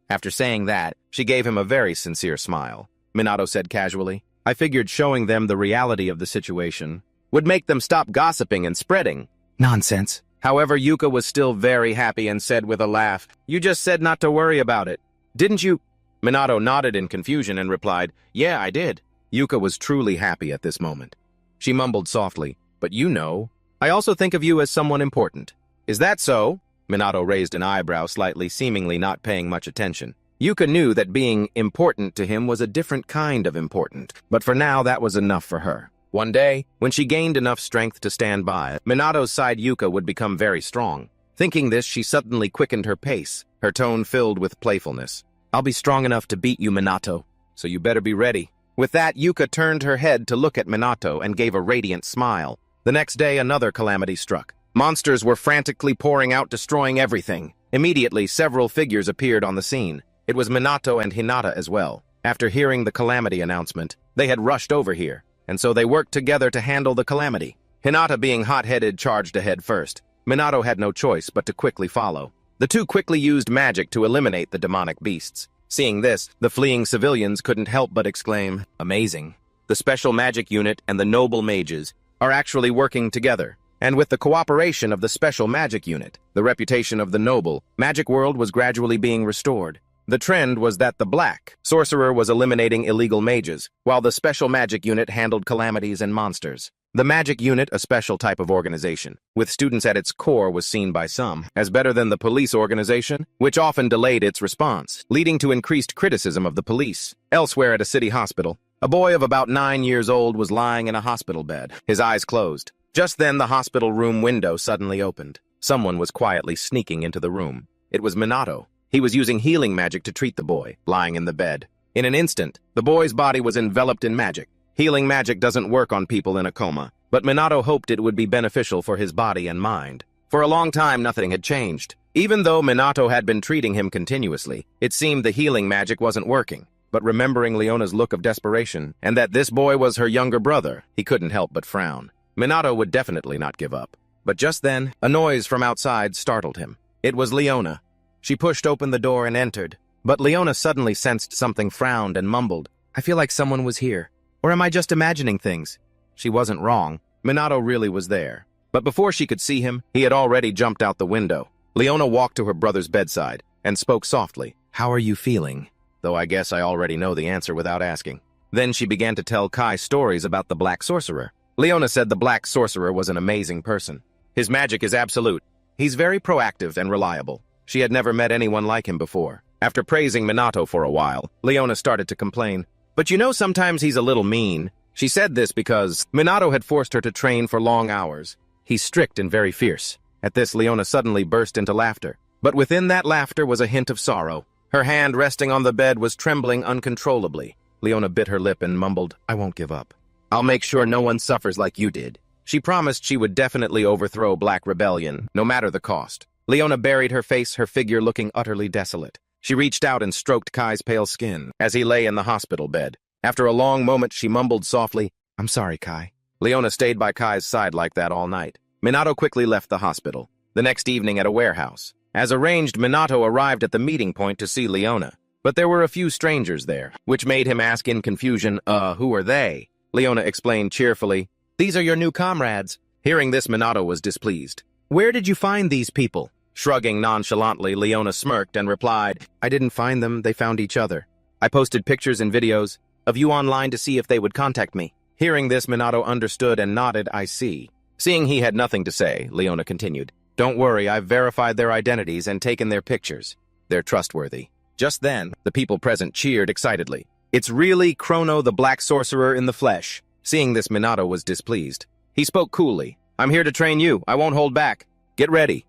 After saying that, she gave him a very sincere smile. Minato said casually, "I figured showing them the reality of the situation would make them stop gossiping and spreading." "Nonsense." However, Yuka was still very happy and said with a laugh, "You just said not to worry about it, didn't you?" Minato nodded in confusion and replied, "Yeah, I did." Yuka was truly happy at this moment. She mumbled softly, "But you know, I also think of you as someone important." "Is that so?" Minato raised an eyebrow slightly, seemingly not paying much attention. Yuka knew that being important to him was a different kind of important, but for now that was enough for her. One day, when she gained enough strength to stand by, Minato's side Yuka would become very strong. Thinking this, she suddenly quickened her pace, her tone filled with playfulness. "I'll be strong enough to beat you, Minato, so you better be ready." With that, Yuka turned her head to look at Minato and gave a radiant smile. The next day, another calamity struck. Monsters were frantically pouring out, destroying everything. Immediately, several figures appeared on the scene. It was Minato and Hinata as well. After hearing the calamity announcement, they had rushed over here, and so they worked together to handle the calamity. Hinata, being hot-headed, charged ahead first. Minato had no choice but to quickly follow. The two quickly used magic to eliminate the demonic beasts. Seeing this, the fleeing civilians couldn't help but exclaim, "Amazing." The special magic unit and the noble mages are actually working together. And with the cooperation of the special magic unit, the reputation of the noble magic world was gradually being restored. The trend was that the black sorcerer was eliminating illegal mages, while the special magic unit handled calamities and monsters. The magic unit, a special type of organization, with students at its core, was seen by some as better than the police organization, which often delayed its response, leading to increased criticism of the police. Elsewhere at a city hospital, a boy of about 9 years old was lying in a hospital bed, his eyes closed. Just then, the hospital room window suddenly opened. Someone was quietly sneaking into the room. It was Minato. He was using healing magic to treat the boy, lying in the bed. In an instant, the boy's body was enveloped in magic. Healing magic doesn't work on people in a coma, but Minato hoped it would be beneficial for his body and mind. For a long time, nothing had changed. Even though Minato had been treating him continuously, it seemed the healing magic wasn't working. But remembering Leona's look of desperation, and that this boy was her younger brother, he couldn't help but frown. Minato would definitely not give up. But just then, a noise from outside startled him. It was Leona. She pushed open the door and entered. But Leona suddenly sensed something, frowned and mumbled, "I feel like someone was here. Or am I just imagining things?" She wasn't wrong. Minato really was there. But before she could see him, he had already jumped out the window. Leona walked to her brother's bedside and spoke softly. "How are you feeling?" Though I guess I already know the answer without asking. Then she began to tell Kai stories about the Black Sorcerer. Leona said the Black Sorcerer was an amazing person. His magic is absolute. He's very proactive and reliable. She had never met anyone like him before. After praising Minato for a while, Leona started to complain. "But you know, sometimes he's a little mean." She said this because Minato had forced her to train for long hours. He's strict and very fierce. At this, Leona suddenly burst into laughter. But within that laughter was a hint of sorrow. Her hand resting on the bed was trembling uncontrollably. Leona bit her lip and mumbled, "I won't give up. I'll make sure no one suffers like you did." She promised she would definitely overthrow Black Rebellion, no matter the cost. Leona buried her face, her figure looking utterly desolate. She reached out and stroked Kai's pale skin as he lay in the hospital bed. After a long moment, she mumbled softly, "I'm sorry, Kai." Leona stayed by Kai's side like that all night. Minato quickly left the hospital. The next evening at a warehouse. As arranged, Minato arrived at the meeting point to see Leona. But there were a few strangers there, which made him ask in confusion, who are they? Leona explained cheerfully, "These are your new comrades." Hearing this, Minato was displeased. "Where did you find these people?" Shrugging nonchalantly, Leona smirked and replied, "I didn't find them, they found each other. I posted pictures and videos of you online to see if they would contact me." Hearing this, Minato understood and nodded, "I see." Seeing he had nothing to say, Leona continued, "Don't worry, I've verified their identities and taken their pictures. They're trustworthy." Just then, the people present cheered excitedly. "It's really Chrono the Black Sorcerer in the flesh." Seeing this, Minato was displeased. He spoke coolly, "I'm here to train you. I won't hold back. Get ready."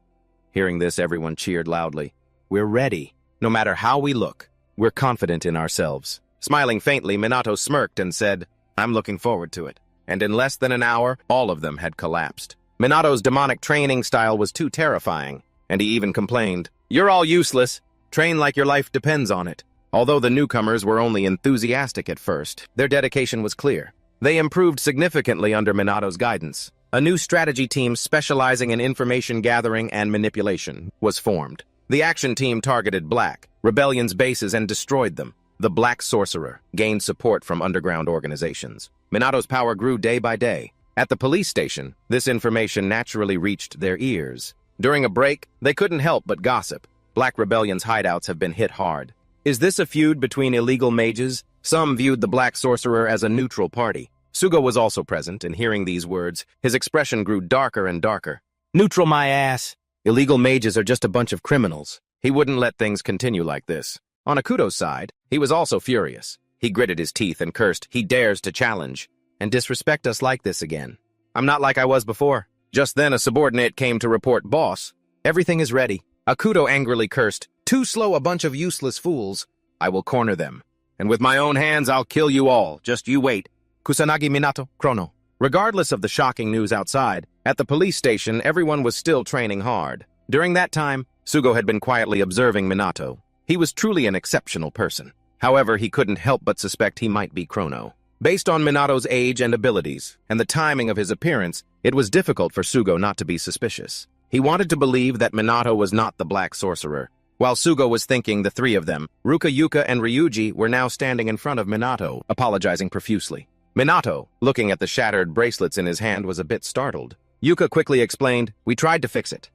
Hearing this, everyone cheered loudly. "We're ready. No matter how we look, we're confident in ourselves." Smiling faintly, Minato smirked and said, "I'm looking forward to it." And in less than an hour, all of them had collapsed. Minato's demonic training style was too terrifying, and he even complained, "You're all useless. Train like your life depends on it." Although the newcomers were only enthusiastic at first, their dedication was clear. They improved significantly under Minato's guidance. A new strategy team specializing in information gathering and manipulation was formed. The action team targeted Black Rebellion's bases and destroyed them. The Black Sorcerer gained support from underground organizations. Minato's power grew day by day. At the police station, this information naturally reached their ears. During a break, they couldn't help but gossip. Black Rebellion's hideouts have been hit hard. Is this a feud between illegal mages? Some viewed the Black Sorcerer as a neutral party. Sugo was also present, and hearing these words, his expression grew darker and darker. "Neutral my ass. Illegal mages are just a bunch of criminals." He wouldn't let things continue like this. On Akuto's side, he was also furious. He gritted his teeth and cursed, "He dares to challenge and disrespect us like this again. I'm not like I was before." Just then a subordinate came to report, "Boss, everything is ready." Akuto angrily cursed, "Too slow, a bunch of useless fools. I will corner them. And with my own hands, I'll kill you all. Just you wait. Kusanagi Minato, Chrono." Regardless of the shocking news outside, at the police station, everyone was still training hard. During that time, Sugo had been quietly observing Minato. He was truly an exceptional person. However, he couldn't help but suspect he might be Chrono. Based on Minato's age and abilities, and the timing of his appearance, it was difficult for Sugo not to be suspicious. He wanted to believe that Minato was not the Black Sorcerer. While Sugo was thinking, the three of them, Ruka, Yuka, and Ryuji, were now standing in front of Minato, apologizing profusely. Minato, looking at the shattered bracelets in his hand, was a bit startled. Yuka quickly explained, "We tried to fix it."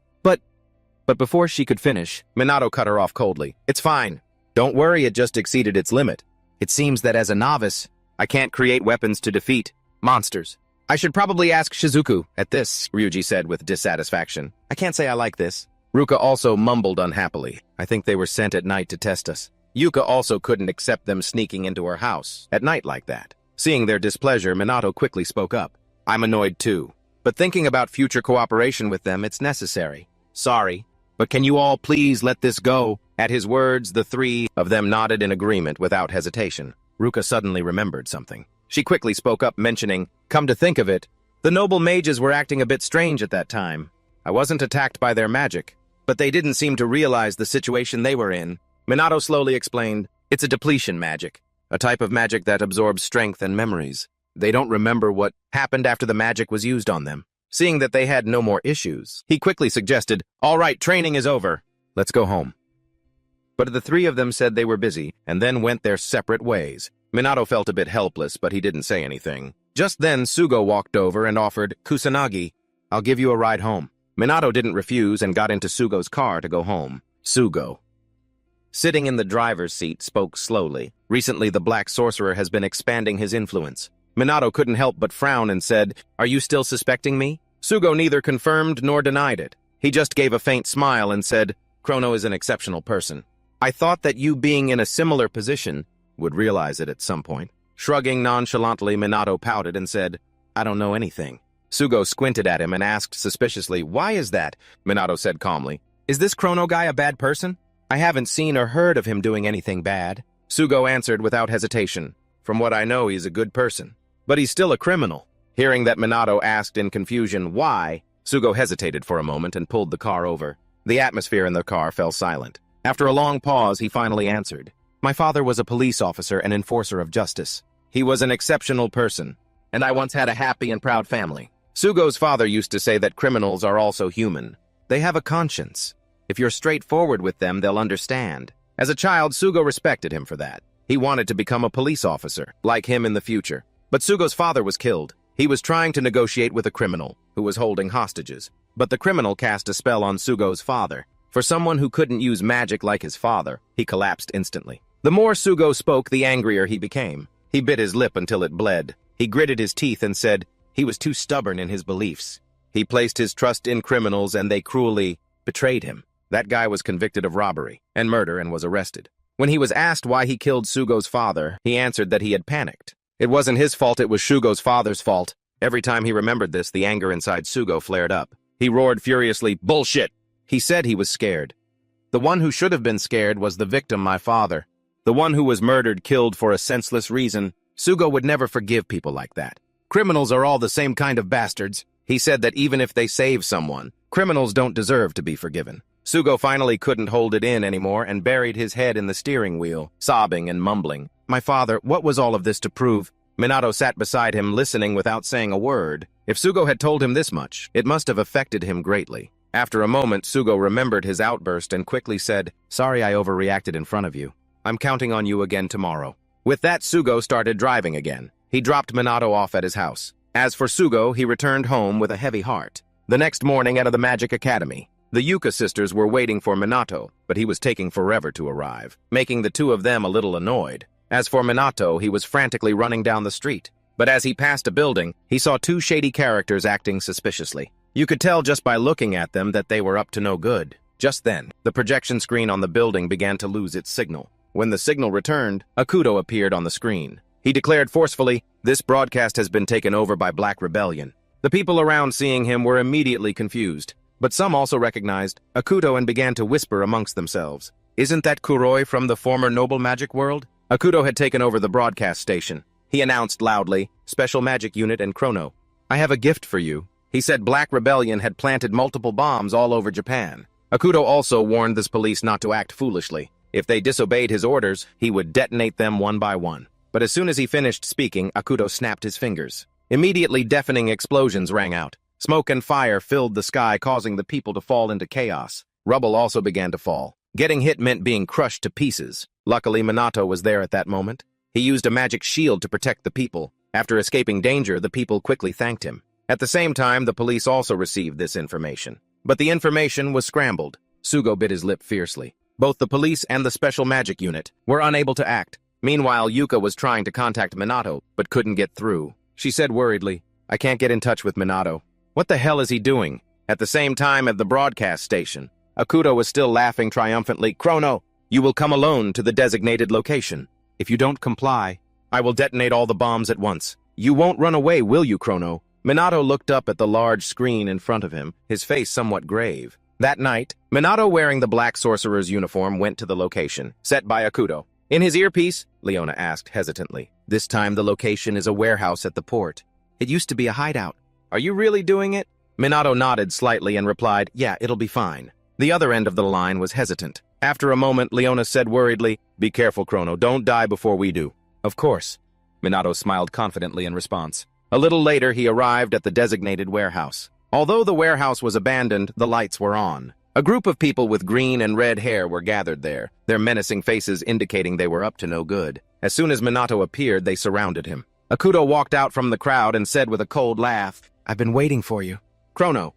But before she could finish, Minato cut her off coldly. "It's fine. Don't worry, it just exceeded its limit. It seems that as a novice, I can't create weapons to defeat monsters. I should probably ask Shizuku." At this, Ryuji said with dissatisfaction, "I can't say I like this." Ruka also mumbled unhappily, "I think they were sent at night to test us." Yuka also couldn't accept them sneaking into her house at night like that. Seeing their displeasure, Minato quickly spoke up. "I'm annoyed too. But thinking about future cooperation with them, it's necessary. Sorry, but can you all please let this go?" At his words, the three of them nodded in agreement without hesitation. Ruka suddenly remembered something. She quickly spoke up, mentioning, "Come to think of it, the noble mages were acting a bit strange at that time. I wasn't attacked by their magic, but they didn't seem to realize the situation they were in. Minato slowly explained, it's a depletion magic, a type of magic that absorbs strength and memories. They don't remember what happened after the magic was used on them. Seeing that they had no more issues, he quickly suggested, all right, training is over. Let's go home. But the three of them said they were busy, and then went their separate ways. Minato felt a bit helpless, but he didn't say anything. Just then, Sugo walked over and offered, Kusanagi, I'll give you a ride home. Minato didn't refuse and got into Sugo's car to go home. Sugo, sitting in the driver's seat, spoke slowly. Recently, the Black Sorcerer has been expanding his influence. Minato couldn't help but frown and said, are you still suspecting me? Sugo neither confirmed nor denied it. He just gave a faint smile and said, Chrono is an exceptional person. I thought that you being in a similar position would realize it at some point. Shrugging nonchalantly, Minato pouted and said, I don't know anything. Sugo squinted at him and asked suspiciously, why is that? Minato said calmly, is this Chrono guy a bad person? I haven't seen or heard of him doing anything bad. Sugo answered without hesitation, from what I know, he's a good person. But he's still a criminal. Hearing that Minato asked in confusion why, Sugo hesitated for a moment and pulled the car over. The atmosphere in the car fell silent. After a long pause, he finally answered, my father was a police officer and enforcer of justice. He was an exceptional person, and I once had a happy and proud family. Sugo's father used to say that criminals are also human. They have a conscience. If you're straightforward with them, they'll understand. As a child, Sugo respected him for that. He wanted to become a police officer, like him in the future. But Sugo's father was killed. He was trying to negotiate with a criminal who was holding hostages. But the criminal cast a spell on Sugo's father. For someone who couldn't use magic like his father, he collapsed instantly. The more Sugo spoke, the angrier he became. He bit his lip until it bled. He gritted his teeth and said he was too stubborn in his beliefs. He placed his trust in criminals and they cruelly betrayed him. That guy was convicted of robbery and murder and was arrested. When he was asked why he killed Sugo's father, he answered that he had panicked. It wasn't his fault, it was Sugo's father's fault. Every time he remembered this, the anger inside Sugo flared up. He roared furiously, bullshit! He said he was scared. The one who should have been scared was the victim, my father. The one who was murdered, killed for a senseless reason. Sugo would never forgive people like that. Criminals are all the same kind of bastards. He said that even if they save someone, criminals don't deserve to be forgiven. Sugo finally couldn't hold it in anymore and buried his head in the steering wheel, sobbing and mumbling. My father, what was all of this to prove? Minato sat beside him, listening without saying a word. If Sugo had told him this much, it must have affected him greatly. After a moment, Sugo remembered his outburst and quickly said, sorry I overreacted in front of you. I'm counting on you again tomorrow. With that, Sugo started driving again. He dropped Minato off at his house. As for Sugo, he returned home with a heavy heart. The next morning out of the Magic Academy, the Yuka sisters were waiting for Minato, but he was taking forever to arrive, making the two of them a little annoyed. As for Minato, he was frantically running down the street. But as he passed a building, he saw two shady characters acting suspiciously. You could tell just by looking at them that they were up to no good. Just then, the projection screen on the building began to lose its signal. When the signal returned, Akuto appeared on the screen. He declared forcefully, this broadcast has been taken over by Black Rebellion. The people around seeing him were immediately confused, but some also recognized Akuto and began to whisper amongst themselves. Isn't that Kuroi from the former Noble Magic World? Akuto had taken over the broadcast station. He announced loudly, Special Magic Unit and Chrono. I have a gift for you. He said Black Rebellion had planted multiple bombs all over Japan. Akuto also warned the police not to act foolishly. If they disobeyed his orders, he would detonate them one by one. But as soon as he finished speaking, Akuto snapped his fingers. Immediately, deafening explosions rang out. Smoke and fire filled the sky, causing the people to fall into chaos. Rubble also began to fall. Getting hit meant being crushed to pieces. Luckily, Minato was there at that moment. He used a magic shield to protect the people. After escaping danger, the people quickly thanked him. At the same time, the police also received this information. But the information was scrambled. Sugo bit his lip fiercely. Both the police and the Special Magic Unit were unable to act. Meanwhile, Yuka was trying to contact Minato, but couldn't get through. She said worriedly, I can't get in touch with Minato. What the hell is he doing? At the same time at the broadcast station, Akuto was still laughing triumphantly. Chrono, you will come alone to the designated location. If you don't comply, I will detonate all the bombs at once. You won't run away, will you, Chrono? Minato looked up at the large screen in front of him, his face somewhat grave. That night, Minato, wearing the Black Sorcerer's uniform, went to the location, set by Akuto. In his earpiece, Leona asked hesitantly. This time the location is a warehouse at the port. It used to be a hideout. Are you really doing it? Minato nodded slightly and replied, yeah, it'll be fine. The other end of the line was hesitant. After a moment, Leona said worriedly, be careful, Chrono, don't die before we do. Of course. Minato smiled confidently in response. A little later, he arrived at the designated warehouse. Although the warehouse was abandoned, the lights were on. A group of people with green and red hair were gathered there, their menacing faces indicating they were up to no good. As soon as Minato appeared, they surrounded him. Akuto walked out from the crowd and said with a cold laugh, I've been waiting for you. Chrono.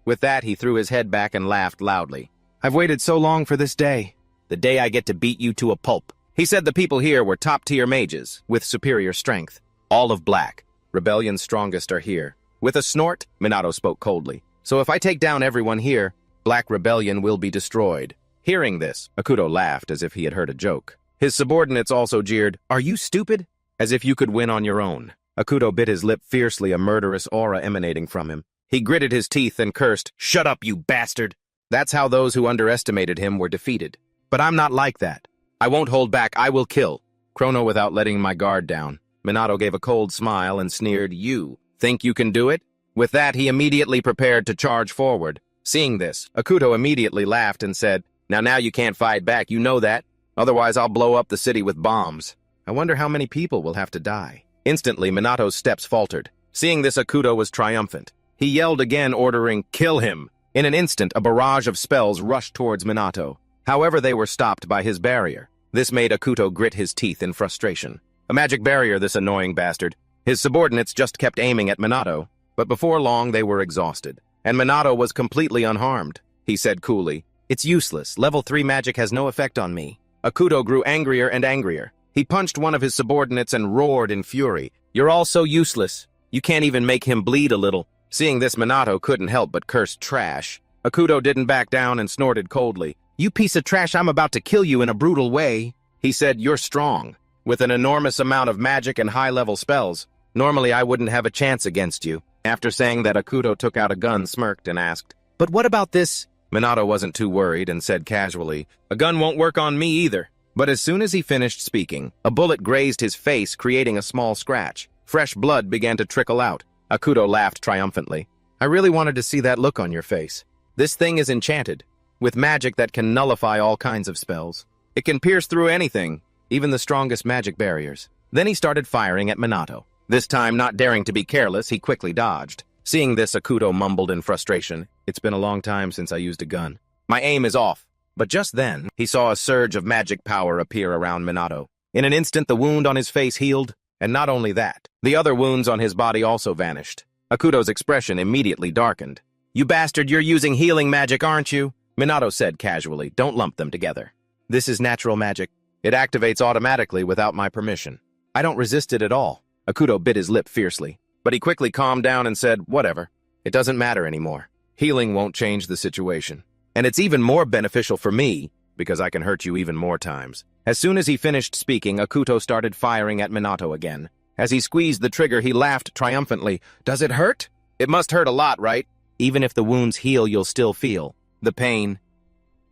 With that, he threw his head back and laughed loudly. I've waited so long for this day. The day I get to beat you to a pulp. He said the people here were top-tier mages, with superior strength. All of Black. Rebellion's strongest are here. With a snort, Minato spoke coldly. So if I take down everyone here, Black Rebellion will be destroyed. Hearing this, Akuto laughed as if he had heard a joke. His subordinates also jeered, Are you stupid? As if you could win on your own. Akuto bit his lip fiercely, a murderous aura emanating from him. He gritted his teeth and cursed, Shut up, you bastard! That's how those who underestimated him were defeated. But I'm not like that. I won't hold back, I will kill. Chrono without letting my guard down. Minato gave a cold smile and sneered, You think you can do it? With that, he immediately prepared to charge forward. Seeing this, Akuto immediately laughed and said, Now you can't fight back, you know that. Otherwise, I'll blow up the city with bombs. I wonder how many people will have to die. Instantly, Minato's steps faltered. Seeing this, Akuto was triumphant. He yelled again, ordering, Kill him! In an instant, a barrage of spells rushed towards Minato. However, they were stopped by his barrier. This made Akuto grit his teeth in frustration. A magic barrier, this annoying bastard. His subordinates just kept aiming at Minato, but before long they were exhausted. And Minato was completely unharmed. He said coolly, It's useless. Level 3 magic has no effect on me. Akuto grew angrier and angrier. He punched one of his subordinates and roared in fury. You're all so useless. You can't even make him bleed a little. Seeing this, Minato couldn't help but curse trash. Akuto didn't back down and snorted coldly. You piece of trash, I'm about to kill you in a brutal way. He said, You're strong, with an enormous amount of magic and high-level spells. Normally, I wouldn't have a chance against you. After saying that, Akuto took out a gun, smirked, and asked, But what about this? Minato wasn't too worried and said casually, A gun won't work on me either. But as soon as he finished speaking, a bullet grazed his face, creating a small scratch. Fresh blood began to trickle out. Akuto laughed triumphantly. I really wanted to see that look on your face. This thing is enchanted, with magic that can nullify all kinds of spells. It can pierce through anything, even the strongest magic barriers. Then he started firing at Minato. This time, not daring to be careless, he quickly dodged. Seeing this, Akuto mumbled in frustration, It's been a long time since I used a gun. My aim is off. But just then, he saw a surge of magic power appear around Minato. In an instant, the wound on his face healed, and not only that, the other wounds on his body also vanished. Akuto's expression immediately darkened. You bastard, you're using healing magic, aren't you? Minato said casually, Don't lump them together. This is natural magic. It activates automatically without my permission. I don't resist it at all. Akuto bit his lip fiercely, but he quickly calmed down and said, Whatever. It doesn't matter anymore. Healing won't change the situation. And it's even more beneficial for me, because I can hurt you even more times. As soon as he finished speaking, Akuto started firing at Minato again. As he squeezed the trigger, he laughed triumphantly. Does it hurt? It must hurt a lot, right? Even if the wounds heal, you'll still feel the pain.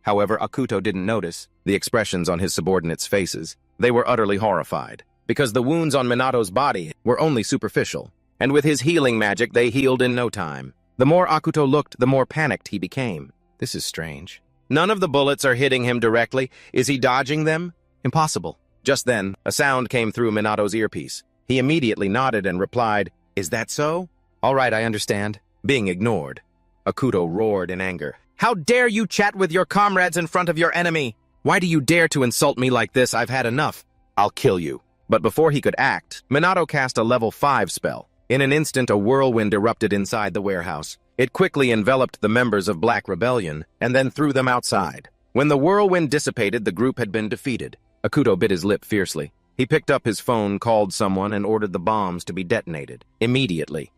However, Akuto didn't notice the expressions on his subordinates' faces. They were utterly horrified, because the wounds on Minato's body were only superficial, and with his healing magic, they healed in no time. The more Akuto looked, the more panicked he became. This is strange. None of the bullets are hitting him directly. Is he dodging them? Impossible. Just then, a sound came through Minato's earpiece. He immediately nodded and replied, Is that so? All right, I understand. Being ignored. Akuto roared in anger. How dare you chat with your comrades in front of your enemy? Why do you dare to insult me like this? I've had enough. I'll kill you. But before he could act, Minato cast a level 5 spell. In an instant, a whirlwind erupted inside the warehouse. It quickly enveloped the members of Black Rebellion, and then threw them outside. When the whirlwind dissipated, the group had been defeated. Akuto bit his lip fiercely. He picked up his phone, called someone, and ordered the bombs to be detonated immediately.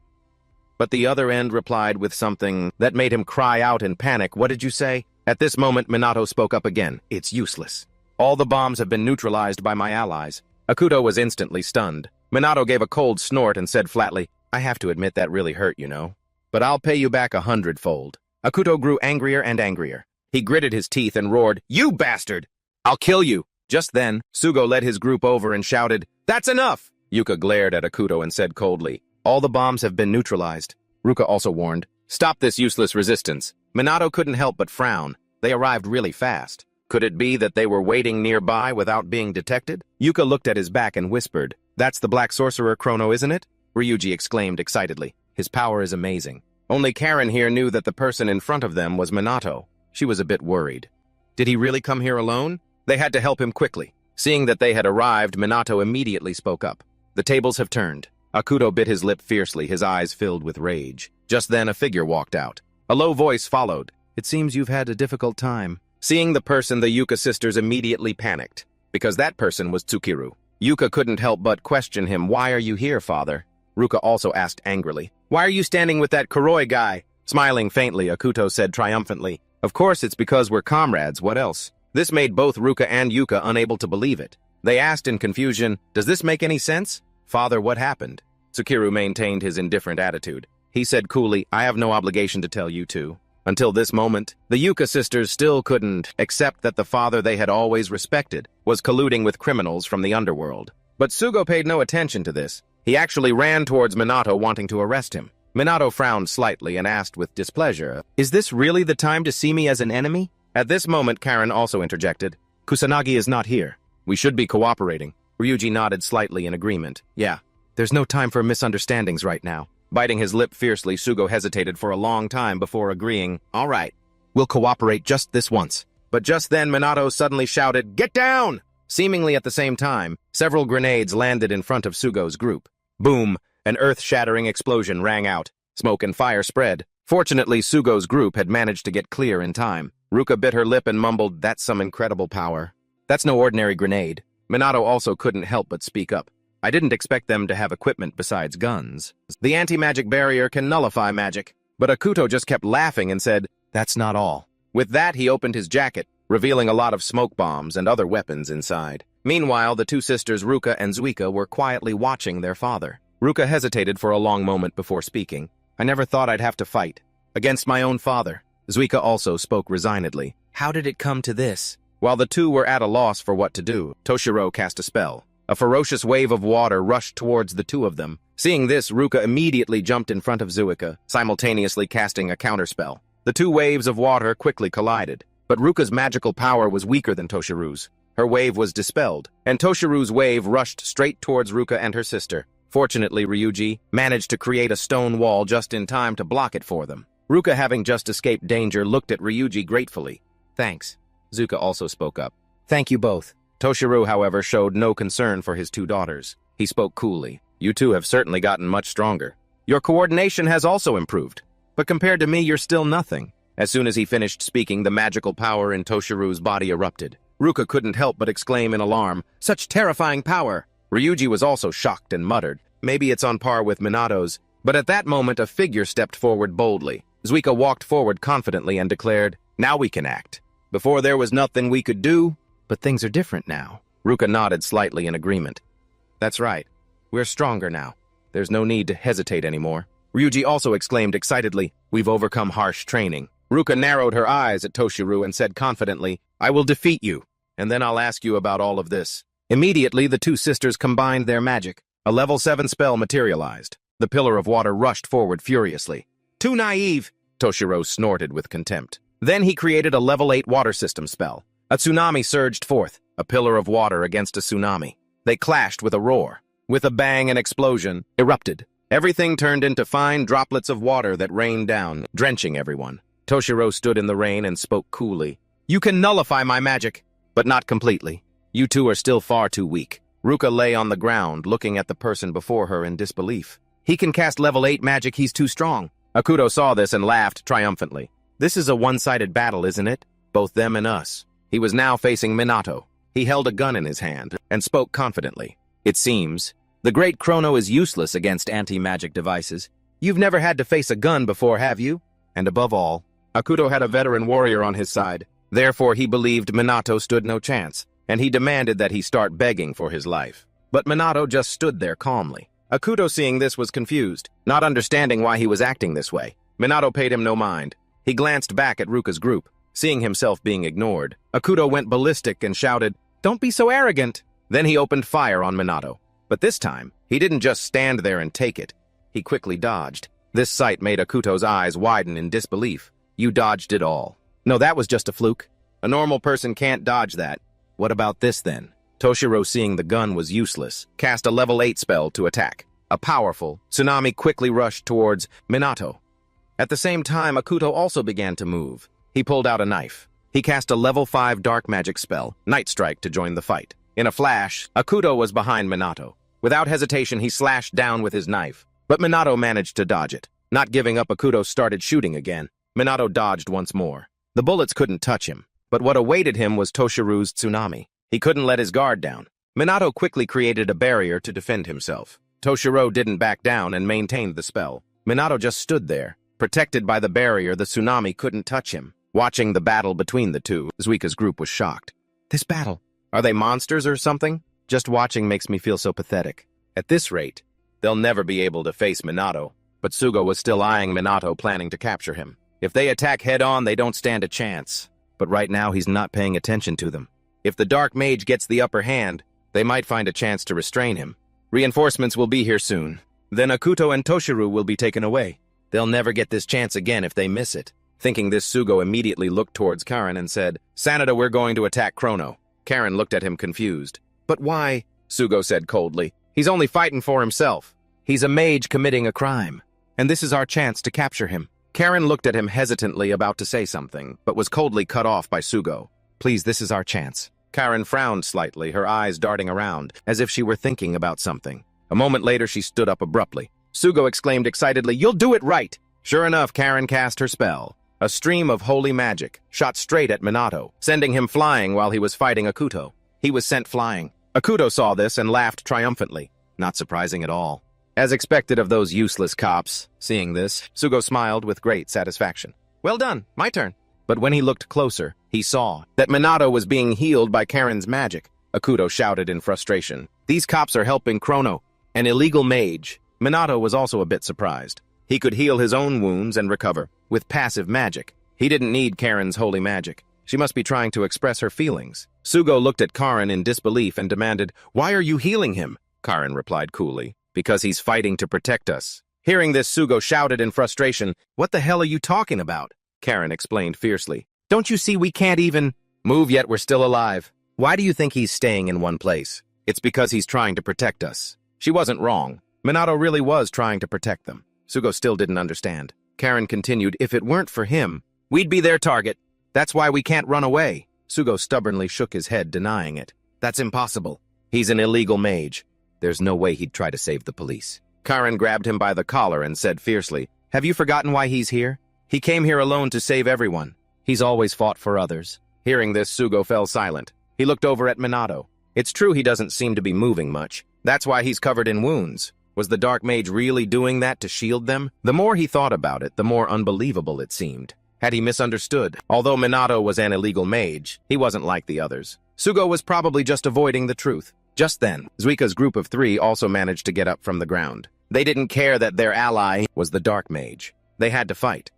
But the other end replied with something that made him cry out in panic. What did you say? At this moment, Minato spoke up again. It's useless. All the bombs have been neutralized by my allies. Akuto was instantly stunned. Minato gave a cold snort and said flatly, I have to admit that really hurt, you know. But I'll pay you back 100-fold. Akuto grew angrier and angrier. He gritted his teeth and roared, You bastard! I'll kill you! Just then, Sugo led his group over and shouted, That's enough! Yuka glared at Akuto and said coldly, All the bombs have been neutralized. Ruka also warned, Stop this useless resistance. Minato couldn't help but frown. They arrived really fast. Could it be that they were waiting nearby without being detected? Yuka looked at his back and whispered, "That's the Black Sorcerer Chrono, isn't it?" Ryuji exclaimed excitedly. His power is amazing. Only Karen here knew that the person in front of them was Minato. She was a bit worried. Did he really come here alone? They had to help him quickly. Seeing that they had arrived, Minato immediately spoke up. The tables have turned. Akuto bit his lip fiercely, his eyes filled with rage. Just then a figure walked out. A low voice followed. "It seems you've had a difficult time." Seeing the person, the Yuka sisters immediately panicked, because that person was Tsukiru. Yuka couldn't help but question him. "Why are you here, father?" Ruka also asked angrily. "Why are you standing with that Kuroi guy?" Smiling faintly, Akuto said triumphantly, "Of course it's because we're comrades, what else?" This made both Ruka and Yuka unable to believe it. They asked in confusion, "Does this make any sense?" "Father, what happened?" Tsukiru maintained his indifferent attitude. He said coolly, "I have no obligation to tell you two." Until this moment, the Yuka sisters still couldn't accept that the father they had always respected was colluding with criminals from the underworld. But Sugo paid no attention to this. He actually ran towards Minato, wanting to arrest him. Minato frowned slightly and asked with displeasure, "Is this really the time to see me as an enemy?" At this moment, Karen also interjected, "Kusanagi is not here. We should be cooperating." Ryuji nodded slightly in agreement. "Yeah, there's no time for misunderstandings right now." Biting his lip fiercely, Sugo hesitated for a long time before agreeing, "All right, we'll cooperate just this once." But just then, Minato suddenly shouted, "Get down!" Seemingly at the same time, several grenades landed in front of Sugo's group. Boom! An earth-shattering explosion rang out. Smoke and fire spread. Fortunately, Sugo's group had managed to get clear in time. Ruka bit her lip and mumbled, "That's some incredible power." "That's no ordinary grenade." Minato also couldn't help but speak up. "I didn't expect them to have equipment besides guns. The anti-magic barrier can nullify magic." But Akuto just kept laughing and said, "That's not all." With that, he opened his jacket, revealing a lot of smoke bombs and other weapons inside. Meanwhile, the two sisters Ruka and Zuika were quietly watching their father. Ruka hesitated for a long moment before speaking. "I never thought I'd have to fight. Against my own father." Zuika also spoke resignedly. "How did it come to this?" While the two were at a loss for what to do, Toshiro cast a spell. A ferocious wave of water rushed towards the two of them. Seeing this, Ruka immediately jumped in front of Zuika, simultaneously casting a counterspell. The two waves of water quickly collided, but Ruka's magical power was weaker than Toshiru's. Her wave was dispelled, and Toshiru's wave rushed straight towards Ruka and her sister. Fortunately, Ryuji managed to create a stone wall just in time to block it for them. Ruka, having just escaped danger, looked at Ryuji gratefully. "Thanks." Zuika also spoke up. "Thank you both." Toshiru, however, showed no concern for his two daughters. He spoke coolly. "You two have certainly gotten much stronger. Your coordination has also improved. But compared to me, you're still nothing." As soon as he finished speaking, the magical power in Toshiru's body erupted. Ruka couldn't help but exclaim in alarm, "Such terrifying power!" Ryuji was also shocked and muttered, "Maybe it's on par with Minato's." But at that moment, a figure stepped forward boldly. Zuika walked forward confidently and declared, "Now we can act. Before there was nothing we could do, but things are different now." Ruka nodded slightly in agreement. "That's right. We're stronger now. There's no need to hesitate anymore." Ryuji also exclaimed excitedly, "We've overcome harsh training." Ruka narrowed her eyes at Toshiru and said confidently, "I will defeat you, and then I'll ask you about all of this." Immediately, the two sisters combined their magic. A level 7 spell materialized. The pillar of water rushed forward furiously. "Too naive!" Toshiro snorted with contempt. Then he created a level 8 water system spell. A tsunami surged forth, a pillar of water against a tsunami. They clashed with a roar. With a bang, an explosion erupted. Everything turned into fine droplets of water that rained down, drenching everyone. Toshiro stood in the rain and spoke coolly. "You can nullify my magic, but not completely. You two are still far too weak." Ruka lay on the ground, looking at the person before her in disbelief. "He can cast level 8 magic, he's too strong." Akuto saw this and laughed triumphantly. "This is a one-sided battle, isn't it? Both them and us." He was now facing Minato. He held a gun in his hand and spoke confidently. "It seems the great Chrono is useless against anti-magic devices. You've never had to face a gun before, have you? And above all, Akuto had a veteran warrior on his side. Therefore, he believed Minato stood no chance, and he demanded that he start begging for his life. But Minato just stood there calmly. Akuto, seeing this, was confused, not understanding why he was acting this way. Minato paid him no mind. He glanced back at Ruka's group. Seeing himself being ignored, Akuto went ballistic and shouted, "Don't be so arrogant!" Then he opened fire on Minato. But this time, he didn't just stand there and take it. He quickly dodged. This sight made Akuto's eyes widen in disbelief. You dodged it all. No, that was just a fluke. A normal person can't dodge that. What about this then? Toshiro, seeing the gun was useless, cast a level 8 spell to attack. A powerful tsunami quickly rushed towards Minato. At the same time, Akuto also began to move. He pulled out a knife. He cast a level 5 dark magic spell, Night Strike, to join the fight. In a flash, Akuto was behind Minato. Without hesitation, he slashed down with his knife. But Minato managed to dodge it. Not giving up, Akuto started shooting again. Minato dodged once more. The bullets couldn't touch him. But what awaited him was Toshiro's tsunami. He couldn't let his guard down. Minato quickly created a barrier to defend himself. Toshiro didn't back down and maintained the spell. Minato just stood there. Protected by the barrier, the tsunami couldn't touch him. Watching the battle between the two, Zuika's group was shocked. This battle? Are they monsters or something? Just watching makes me feel so pathetic. At this rate, they'll never be able to face Minato. But Sugo was still eyeing Minato, planning to capture him. If they attack head-on, they don't stand a chance. But right now, he's not paying attention to them. If the Dark Mage gets the upper hand, they might find a chance to restrain him. Reinforcements will be here soon. Then Akuto and Toshiro will be taken away. They'll never get this chance again if they miss it. Thinking this, Sugo immediately looked towards Karen and said, Sanada, we're going to attack Chrono. Karen looked at him confused. But why? Sugo said coldly. He's only fighting for himself. He's a mage committing a crime. And this is our chance to capture him. Karen looked at him hesitantly, about to say something, but was coldly cut off by Sugo. Please, this is our chance. Karen frowned slightly, her eyes darting around, as if she were thinking about something. A moment later, she stood up abruptly. Sugo exclaimed excitedly, You'll do it right! Sure enough, Karen cast her spell. A stream of holy magic shot straight at Minato, sending him flying while he was fighting Akuto. He was sent flying. Akuto saw this and laughed triumphantly. Not surprising at all. As expected of those useless cops, seeing this, Sugo smiled with great satisfaction. Well done, my turn. But when he looked closer, he saw that Minato was being healed by Karen's magic. Akuto shouted in frustration. These cops are helping Chrono, an illegal mage. Minato was also a bit surprised. He could heal his own wounds and recover, with passive magic. He didn't need Karen's holy magic. She must be trying to express her feelings. Sugo looked at Karen in disbelief and demanded, Why are you healing him? Karen replied coolly, Because he's fighting to protect us. Hearing this, Sugo shouted in frustration, What the hell are you talking about? Karen explained fiercely. Don't you see we can't even move yet we're still alive? Why do you think he's staying in one place? It's because he's trying to protect us. She wasn't wrong. Minato really was trying to protect them. Sugo still didn't understand. Karen continued, If it weren't for him, we'd be their target. That's why we can't run away. Sugo stubbornly shook his head, denying it. That's impossible. He's an illegal mage. There's no way he'd try to save the police. Karen grabbed him by the collar and said fiercely, Have you forgotten why he's here? He came here alone to save everyone. He's always fought for others. Hearing this, Sugo fell silent. He looked over at Minato. It's true he doesn't seem to be moving much. That's why he's covered in wounds. Was the Dark Mage really doing that to shield them? The more he thought about it, the more unbelievable it seemed. Had he misunderstood? Although Minato was an illegal mage, he wasn't like the others. Sugo was probably just avoiding the truth. Just then, Zuika's group of 3 also managed to get up from the ground. They didn't care that their ally was the Dark Mage. They had to fight.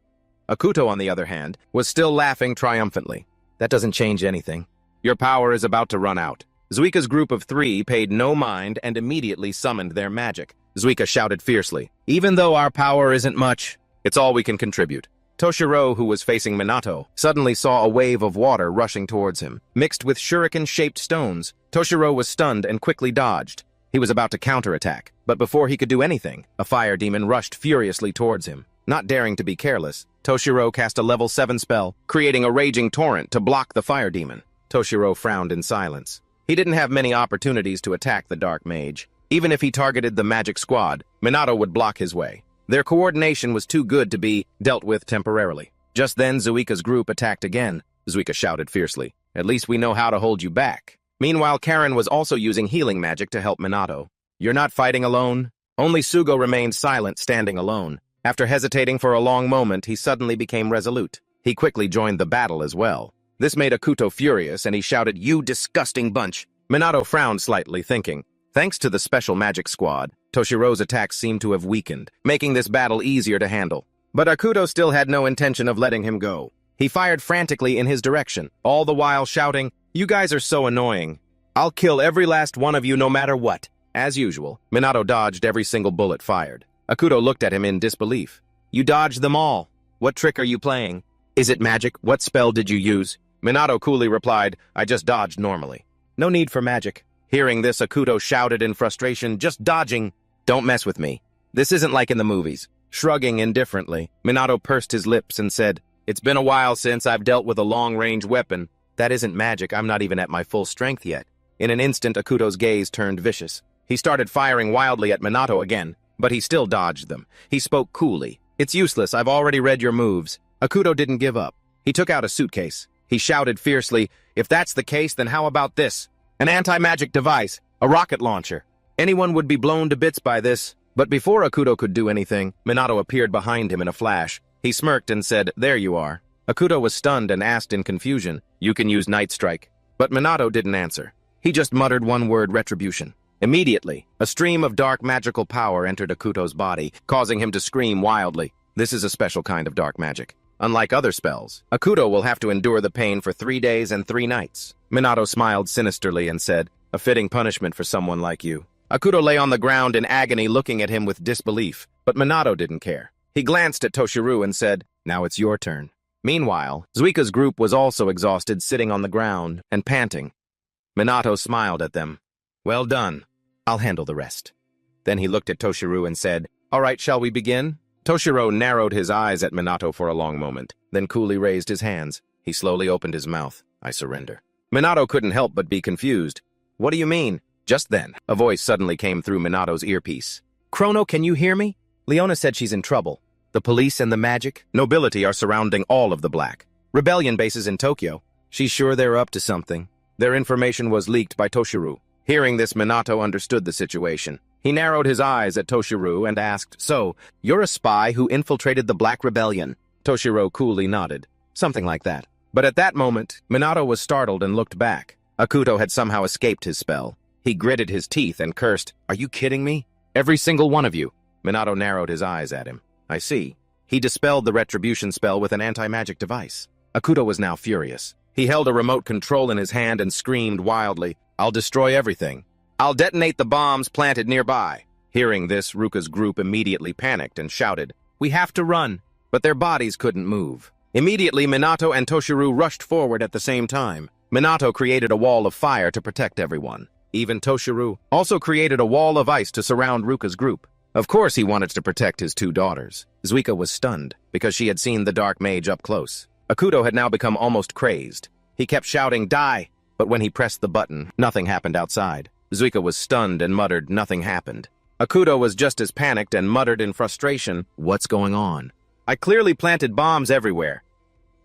Akuto, on the other hand, was still laughing triumphantly. That doesn't change anything. Your power is about to run out. Zuika's group of 3 paid no mind and immediately summoned their magic. Zuika shouted fiercely, Even though our power isn't much, it's all we can contribute. Toshiro, who was facing Minato, suddenly saw a wave of water rushing towards him, mixed with shuriken-shaped stones. Toshiro was stunned and quickly dodged. He was about to counterattack, but before he could do anything, a fire demon rushed furiously towards him. Not daring to be careless, Toshiro cast a level 7 spell, creating a raging torrent to block the fire demon. Toshiro frowned in silence. He didn't have many opportunities to attack the Dark Mage. Even if he targeted the magic squad, Minato would block his way. Their coordination was too good to be dealt with temporarily. Just then, Zuika's group attacked again. Zuika shouted fiercely, At least we know how to hold you back. Meanwhile, Karen was also using healing magic to help Minato. You're not fighting alone? Only Sugo remained silent, standing alone. After hesitating for a long moment, he suddenly became resolute. He quickly joined the battle as well. This made Akuto furious, and he shouted, You disgusting bunch! Minato frowned slightly, thinking, Thanks to the special magic squad, Toshiro's attacks seemed to have weakened, making this battle easier to handle. But Akuto still had no intention of letting him go. He fired frantically in his direction, all the while shouting, You guys are so annoying. I'll kill every last one of you no matter what. As usual, Minato dodged every single bullet fired. Akuto looked at him in disbelief. You dodged them all. What trick are you playing? Is it magic? What spell did you use? Minato coolly replied, I just dodged normally. No need for magic. Hearing this, Akuto shouted in frustration, just dodging. Don't mess with me. This isn't like in the movies. Shrugging indifferently, Minato pursed his lips and said, It's been a while since I've dealt with a long-range weapon. That isn't magic. I'm not even at my full strength yet. In an instant, Akuto's gaze turned vicious. He started firing wildly at Minato again, but he still dodged them. He spoke coolly. It's useless. I've already read your moves. Akuto didn't give up. He took out a suitcase. He shouted fiercely, If that's the case, then how about this? An anti-magic device, a rocket launcher. Anyone would be blown to bits by this. But before Akuto could do anything, Minato appeared behind him in a flash. He smirked and said, There you are. Akuto was stunned and asked in confusion, You can use Night Strike. But Minato didn't answer. He just muttered one word, Retribution. Immediately, a stream of dark magical power entered Akuto's body, causing him to scream wildly. This is a special kind of dark magic. Unlike other spells, Akuto will have to endure the pain for 3 days and 3 nights. Minato smiled sinisterly and said, A fitting punishment for someone like you. Akuto lay on the ground in agony looking at him with disbelief, but Minato didn't care. He glanced at Toshiru and said, Now it's your turn. Meanwhile, Zuika's group was also exhausted, sitting on the ground and panting. Minato smiled at them. Well done. I'll handle the rest. Then he looked at Toshiru and said, All right, shall we begin? Toshiro narrowed his eyes at Minato for a long moment, then coolly raised his hands. He slowly opened his mouth. I surrender. Minato couldn't help but be confused. What do you mean? Just then, a voice suddenly came through Minato's earpiece. Chrono, can you hear me? Leona said she's in trouble. The police and the magic nobility are surrounding all of the Black Rebellion bases in Tokyo. She's sure they're up to something. Their information was leaked by Toshiru. Hearing this, Minato understood the situation. He narrowed his eyes at Toshiru and asked, So, you're a spy who infiltrated the Black Rebellion? Toshiro coolly nodded. Something like that. But at that moment, Minato was startled and looked back. Akuto had somehow escaped his spell. He gritted his teeth and cursed, Are you kidding me? Every single one of you. Minato narrowed his eyes at him. I see. He dispelled the retribution spell with an anti-magic device. Akuto was now furious. He held a remote control in his hand and screamed wildly, I'll destroy everything. I'll detonate the bombs planted nearby. Hearing this, Ruka's group immediately panicked and shouted, We have to run. But their bodies couldn't move. Immediately, Minato and Toshiru rushed forward at the same time. Minato created a wall of fire to protect everyone. Even Toshiru also created a wall of ice to surround Ruka's group. Of course he wanted to protect his 2 daughters. Zuika was stunned because she had seen the dark mage up close. Akuto had now become almost crazed. He kept shouting, Die! But when he pressed the button, nothing happened outside. Zuika was stunned and muttered, Nothing happened. Akuto was just as panicked and muttered in frustration, What's going on? I clearly planted bombs everywhere.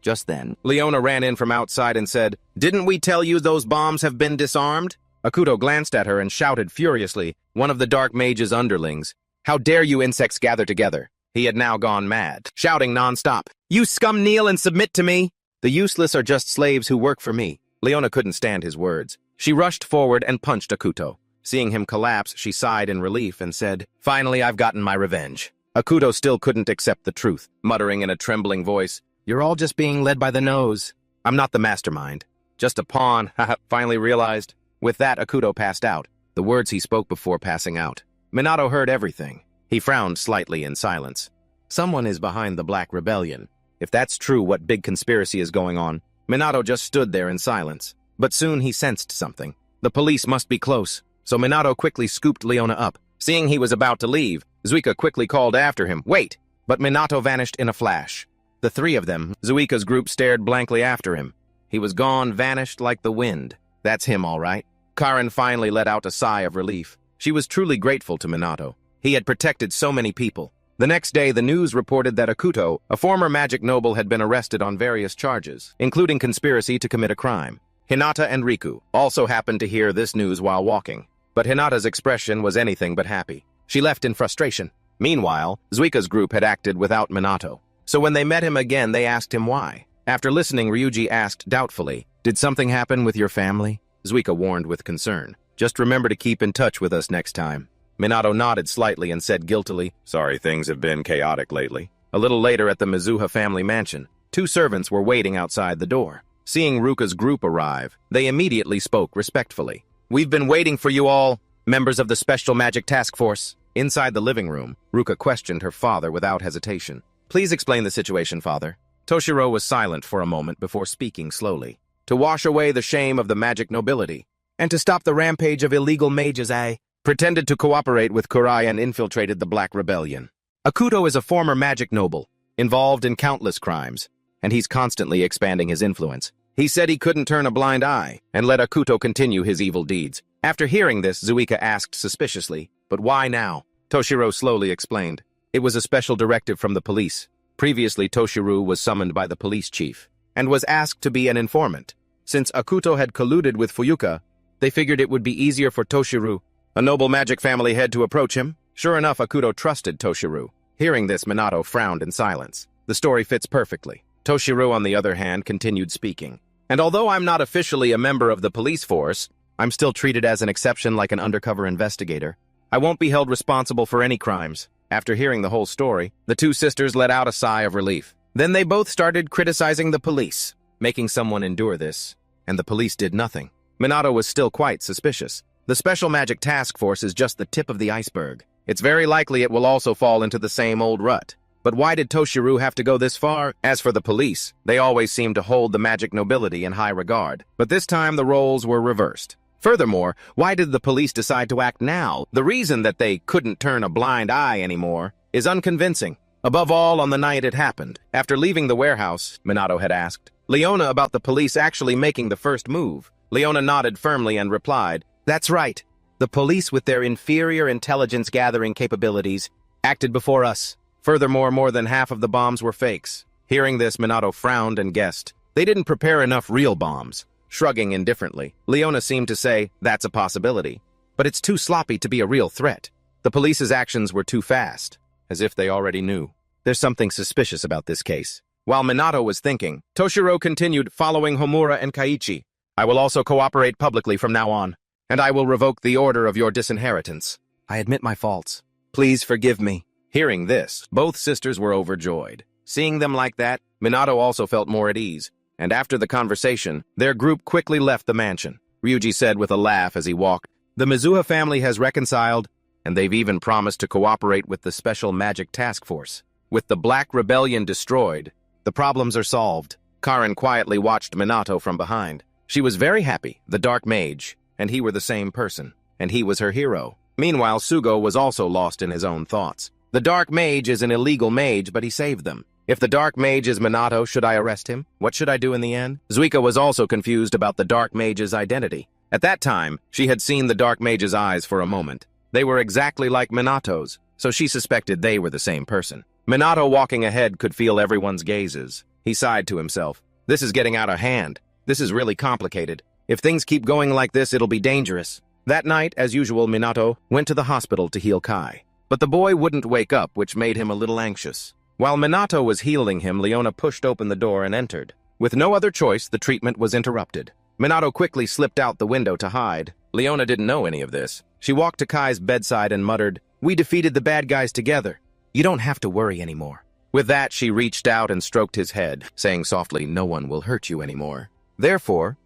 Just then, Leona ran in from outside and said, Didn't we tell you those bombs have been disarmed? Akuto glanced at her and shouted furiously, one of the dark mage's underlings, How dare you insects gather together? He had now gone mad, shouting nonstop, You scum, kneel and submit to me! The useless are just slaves who work for me. Leona couldn't stand his words. She rushed forward and punched Akuto. Seeing him collapse, she sighed in relief and said, Finally, I've gotten my revenge. Akuto still couldn't accept the truth, muttering in a trembling voice, You're all just being led by the nose. I'm not the mastermind. Just a pawn, finally realized. With that, Akuto passed out, the words he spoke before passing out. Minato heard everything. He frowned slightly in silence. Someone is behind the Black Rebellion. If that's true, what big conspiracy is going on? Minato just stood there in silence. But soon he sensed something. The police must be close. So Minato quickly scooped Leona up. Seeing he was about to leave, Zuika quickly called after him, Wait! But Minato vanished in a flash. The 3 of them, Zuika's group, stared blankly after him. He was gone, vanished like the wind. That's him, all right. Karin finally let out a sigh of relief. She was truly grateful to Minato. He had protected so many people. The next day, the news reported that Akuto, a former magic noble, had been arrested on various charges, including conspiracy to commit a crime. Hinata and Riku also happened to hear this news while walking. But Hinata's expression was anything but happy. She left in frustration. Meanwhile, Zuika's group had acted without Minato. So when they met him again, they asked him why. After listening, Ryuji asked doubtfully, Did something happen with your family? Zuika warned with concern. Just remember to keep in touch with us next time. Minato nodded slightly and said guiltily, Sorry, things have been chaotic lately. A little later at the Mizuha family mansion, 2 servants were waiting outside the door. Seeing Ruka's group arrive, they immediately spoke respectfully. We've been waiting for you all, members of the Special Magic Task Force. Inside the living room, Ruka questioned her father without hesitation. Please explain the situation, father. Toshiro was silent for a moment before speaking slowly. To wash away the shame of the magic nobility, and to stop the rampage of illegal mages, I pretended to cooperate with Kurai and infiltrated the Black Rebellion. Akuto is a former magic noble, involved in countless crimes, and he's constantly expanding his influence. He said he couldn't turn a blind eye and let Akuto continue his evil deeds. After hearing this, Zuika asked suspiciously, "But why now?" Toshiro slowly explained. It was a special directive from the police. Previously, Toshiro was summoned by the police chief and was asked to be an informant. Since Akuto had colluded with Fuyuka, they figured it would be easier for Toshiro, a noble magic family head, to approach him. Sure enough, Akuto trusted Toshiro. Hearing this, Minato frowned in silence. The story fits perfectly. Toshiro, on the other hand, continued speaking. And although I'm not officially a member of the police force, I'm still treated as an exception, like an undercover investigator. I won't be held responsible for any crimes. After hearing the whole story, the two sisters let out a sigh of relief. Then they both started criticizing the police, making someone endure this. And the police did nothing. Minato was still quite suspicious. The Special Magic Task Force is just the tip of the iceberg. It's very likely it will also fall into the same old rut. But why did Toshiro have to go this far? As for the police, they always seem to hold the magic nobility in high regard. But this time the roles were reversed. Furthermore, why did the police decide to act now? The reason that they couldn't turn a blind eye anymore is unconvincing. Above all, on the night it happened. After leaving the warehouse, Minato had asked Leona about the police actually making the first move. Leona nodded firmly and replied, "That's right. The police, with their inferior intelligence-gathering capabilities, acted before us. Furthermore, more than half of the bombs were fakes." Hearing this, Minato frowned and guessed. They didn't prepare enough real bombs. Shrugging indifferently, Leona seemed to say, "That's a possibility. But it's too sloppy to be a real threat." The police's actions were too fast, as if they already knew. There's something suspicious about this case. While Minato was thinking, Toshiro continued, following Homura and Kaiichi. "I will also cooperate publicly from now on, and I will revoke the order of your disinheritance. I admit my faults. Please forgive me." Hearing this, both sisters were overjoyed. Seeing them like that, Minato also felt more at ease. And after the conversation, their group quickly left the mansion. Ryuji said with a laugh as he walked, "The Mizuha family has reconciled, and they've even promised to cooperate with the Special Magic Task Force. With the Black Rebellion destroyed, the problems are solved." Karin quietly watched Minato from behind. She was very happy. The Dark Mage and he were the same person, and he was her hero. Meanwhile, Sugo was also lost in his own thoughts. The Dark Mage is an illegal mage, but he saved them. If the Dark Mage is Minato, should I arrest him? What should I do in the end? Zuika was also confused about the Dark Mage's identity. At that time, she had seen the Dark Mage's eyes for a moment. They were exactly like Minato's, so she suspected they were the same person. Minato, walking ahead, could feel everyone's gazes. He sighed to himself. This is getting out of hand. This is really complicated. If things keep going like this, it'll be dangerous. That night, as usual, Minato went to the hospital to heal Kai. But the boy wouldn't wake up, which made him a little anxious. While Minato was healing him, Leona pushed open the door and entered. With no other choice, the treatment was interrupted. Minato quickly slipped out the window to hide. Leona didn't know any of this. She walked to Kai's bedside and muttered, "We defeated the bad guys together. You don't have to worry anymore." With that, she reached out and stroked his head, saying softly, "No one will hurt you anymore. Therefore..."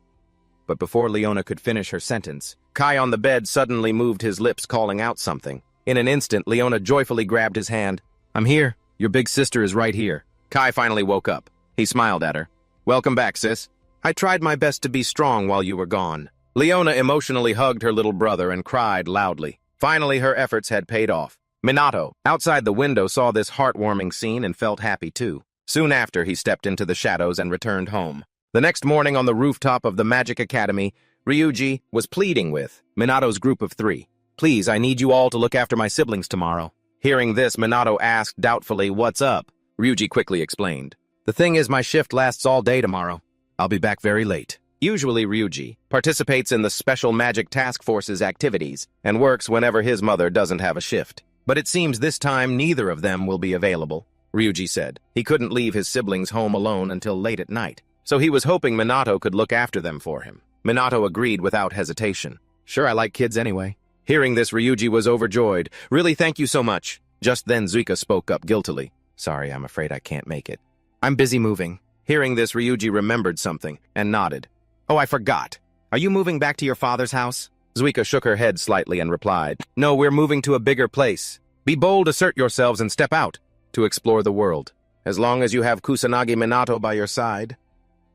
But before Leona could finish her sentence, Kai on the bed suddenly moved his lips, calling out something. In an instant, Leona joyfully grabbed his hand. "I'm here. Your big sister is right here." Kai finally woke up. He smiled at her. "Welcome back, sis. I tried my best to be strong while you were gone." Leona emotionally hugged her little brother and cried loudly. Finally, her efforts had paid off. Minato, outside the window, saw this heartwarming scene and felt happy too. Soon after, he stepped into the shadows and returned home. The next morning on the rooftop of the Magic Academy, Ryuji was pleading with Minato's group of 3. "Please, I need you all to look after my siblings tomorrow." Hearing this, Minato asked doubtfully, "What's up?" Ryuji quickly explained. "The thing is, my shift lasts all day tomorrow. I'll be back very late." Usually, Ryuji participates in the Special Magic Task Force's activities and works whenever his mother doesn't have a shift. But it seems this time neither of them will be available, Ryuji said. He couldn't leave his siblings home alone until late at night, so he was hoping Minato could look after them for him. Minato agreed without hesitation. "Sure, I like kids anyway." Hearing this, Ryuji was overjoyed. "Really, thank you so much." Just then, Zuika spoke up guiltily. "Sorry, I'm afraid I can't make it. I'm busy moving." Hearing this, Ryuji remembered something and nodded. "Oh, I forgot. Are you moving back to your father's house?" Zuika shook her head slightly and replied, "No, we're moving to a bigger place. Be bold, assert yourselves, and step out to explore the world." as long as you have Kusanagi Minato by your side.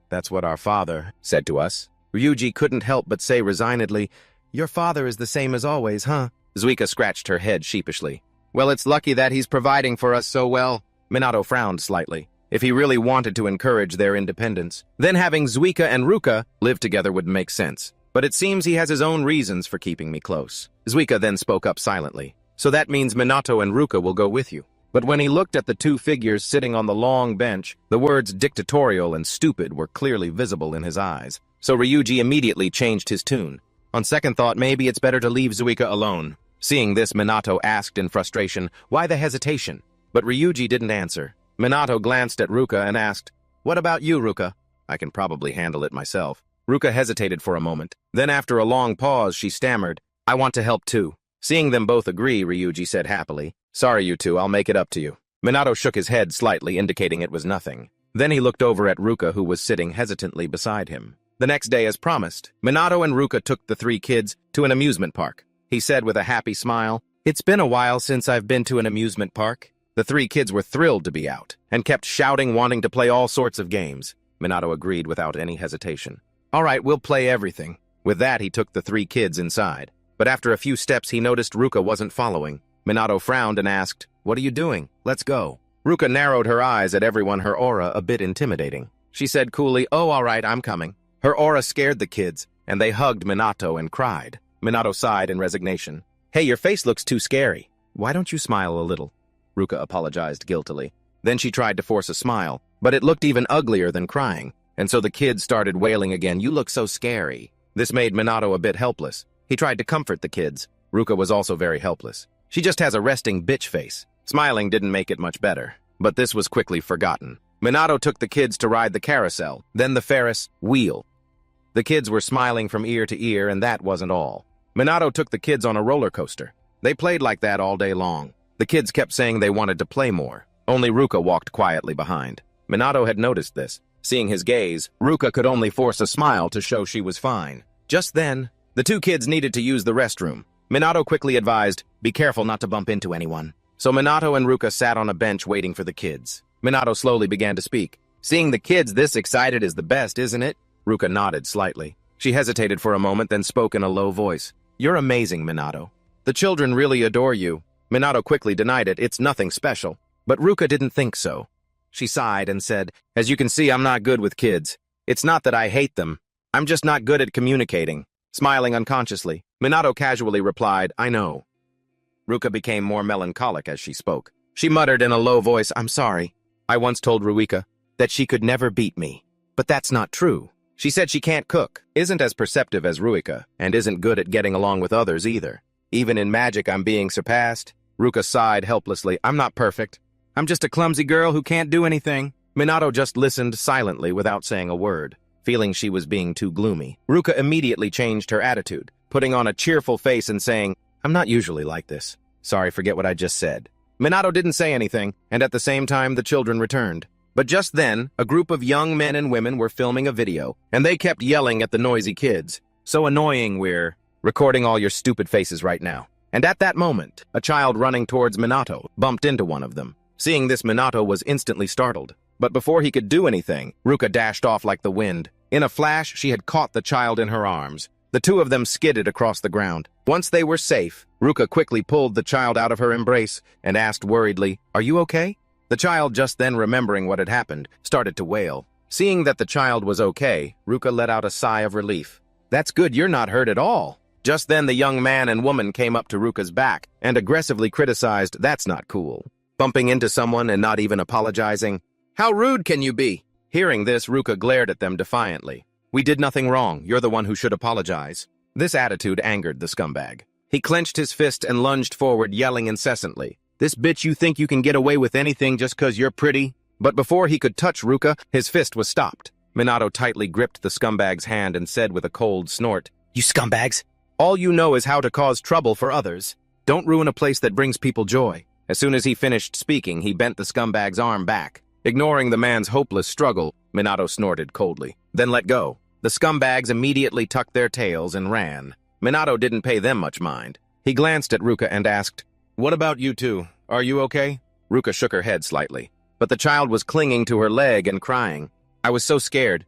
That's what our father said to us. Ryuji couldn't help but say resignedly, "Your father is the same as always, huh?" Zuika scratched her head sheepishly. "Well, it's lucky that he's providing for us so well." Minato frowned slightly. If he really wanted to encourage their independence, then having Zuika and Ruka live together would make sense. But it seems he has his own reasons for keeping me close. Zuika then spoke up silently. "So that means Minato and Ruka will go with you." But when he looked at the two figures sitting on the long bench, the words dictatorial and stupid were clearly visible in his eyes. So Ryuji immediately changed his tune. On second thought, maybe it's better to leave Zuika alone. Seeing this, Minato asked in frustration, "Why the hesitation?" But Ryuji didn't answer. Minato glanced at Ruka and asked, "What about you, Ruka?" "I can probably handle it myself." Ruka hesitated for a moment. Then after a long pause, she stammered, "I want to help too." Seeing them both agree, Ryuji said happily, "Sorry, you two, I'll make it up to you." Minato shook his head slightly, indicating it was nothing. Then he looked over at Ruka, who was sitting hesitantly beside him. The next day, as promised, Minato and Ruka took the three kids to an amusement park. He said with a happy smile, "It's been a while since I've been to an amusement park." The three kids were thrilled to be out, and kept shouting, wanting to play all sorts of games. Minato agreed without any hesitation. "All right, we'll play everything." With that, he took the three kids inside. But after a few steps, he noticed Ruka wasn't following. Minato frowned and asked, "What are you doing? Let's go." Ruka narrowed her eyes at everyone, her aura a bit intimidating. She said coolly, "Oh, all right, I'm coming." Her aura scared the kids, and they hugged Minato and cried. Minato sighed in resignation. "Hey, your face looks too scary. Why don't you smile a little?" Ruka apologized guiltily. Then she tried to force a smile, but it looked even uglier than crying, and so the kids started wailing again, "You look so scary." This made Minato a bit helpless. He tried to comfort the kids. Ruka was also very helpless. "She just has a resting bitch face." Smiling didn't make it much better, but this was quickly forgotten. Minato took the kids to ride the carousel, then the Ferris wheel. The kids were smiling from ear to ear, and that wasn't all. Minato took the kids on a roller coaster. They played like that all day long. The kids kept saying they wanted to play more. Only Ruka walked quietly behind. Minato had noticed this. Seeing his gaze, Ruka could only force a smile to show she was fine. Just then, the two kids needed to use the restroom. Minato quickly advised, "Be careful not to bump into anyone." So Minato and Ruka sat on a bench waiting for the kids. Minato slowly began to speak. "Seeing the kids this excited is the best, isn't it?" Ruka nodded slightly. She hesitated for a moment, then spoke in a low voice. "You're amazing, Minato. The children really adore you." Minato quickly denied it. "It's nothing special." But Ruka didn't think so. She sighed and said, "As you can see, I'm not good with kids. It's not that I hate them. I'm just not good at communicating." Smiling unconsciously, Minato casually replied, "I know." Ruka became more melancholic as she spoke. She muttered in a low voice, "I'm sorry. I once told Ruika that she could never beat me. But that's not true. She said she can't cook, isn't as perceptive as Ruika, and isn't good at getting along with others either. Even in magic, I'm being surpassed." Ruka sighed helplessly. "I'm not perfect. I'm just a clumsy girl who can't do anything." Minato just listened silently without saying a word. Feeling she was being too gloomy, Ruka immediately changed her attitude, putting on a cheerful face and saying, "I'm not usually like this. Sorry, forget what I just said." Minato didn't say anything, and at the same time the children returned. But just then, a group of young men and women were filming a video, and they kept yelling at the noisy kids. "So annoying, we're recording all your stupid faces right now." And at that moment, a child running towards Minato bumped into one of them. Seeing this, Minato was instantly startled. But before he could do anything, Ruka dashed off like the wind. In a flash, she had caught the child in her arms. The two of them skidded across the ground. Once they were safe, Ruka quickly pulled the child out of her embrace and asked worriedly, "Are you okay?" The child, just then remembering what had happened, started to wail. Seeing that the child was okay, Ruka let out a sigh of relief. "That's good, you're not hurt at all." Just then the young man and woman came up to Ruka's back and aggressively criticized, "That's not cool. Bumping into someone and not even apologizing. How rude can you be?" Hearing this, Ruka glared at them defiantly. "We did nothing wrong. You're the one who should apologize." This attitude angered the scumbag. He clenched his fist and lunged forward, yelling incessantly, "This bitch, you think you can get away with anything just 'cause you're pretty?" But before he could touch Ruka, his fist was stopped. Minato tightly gripped the scumbag's hand and said with a cold snort, "You scumbags! All you know is how to cause trouble for others. Don't ruin a place that brings people joy." As soon as he finished speaking, he bent the scumbag's arm back. Ignoring the man's hopeless struggle, Minato snorted coldly, then let go. The scumbags immediately tucked their tails and ran. Minato didn't pay them much mind. He glanced at Ruka and asked, "What about you two? Are you okay?" Ruka shook her head slightly. but the child was clinging to her leg and crying. I was so scared.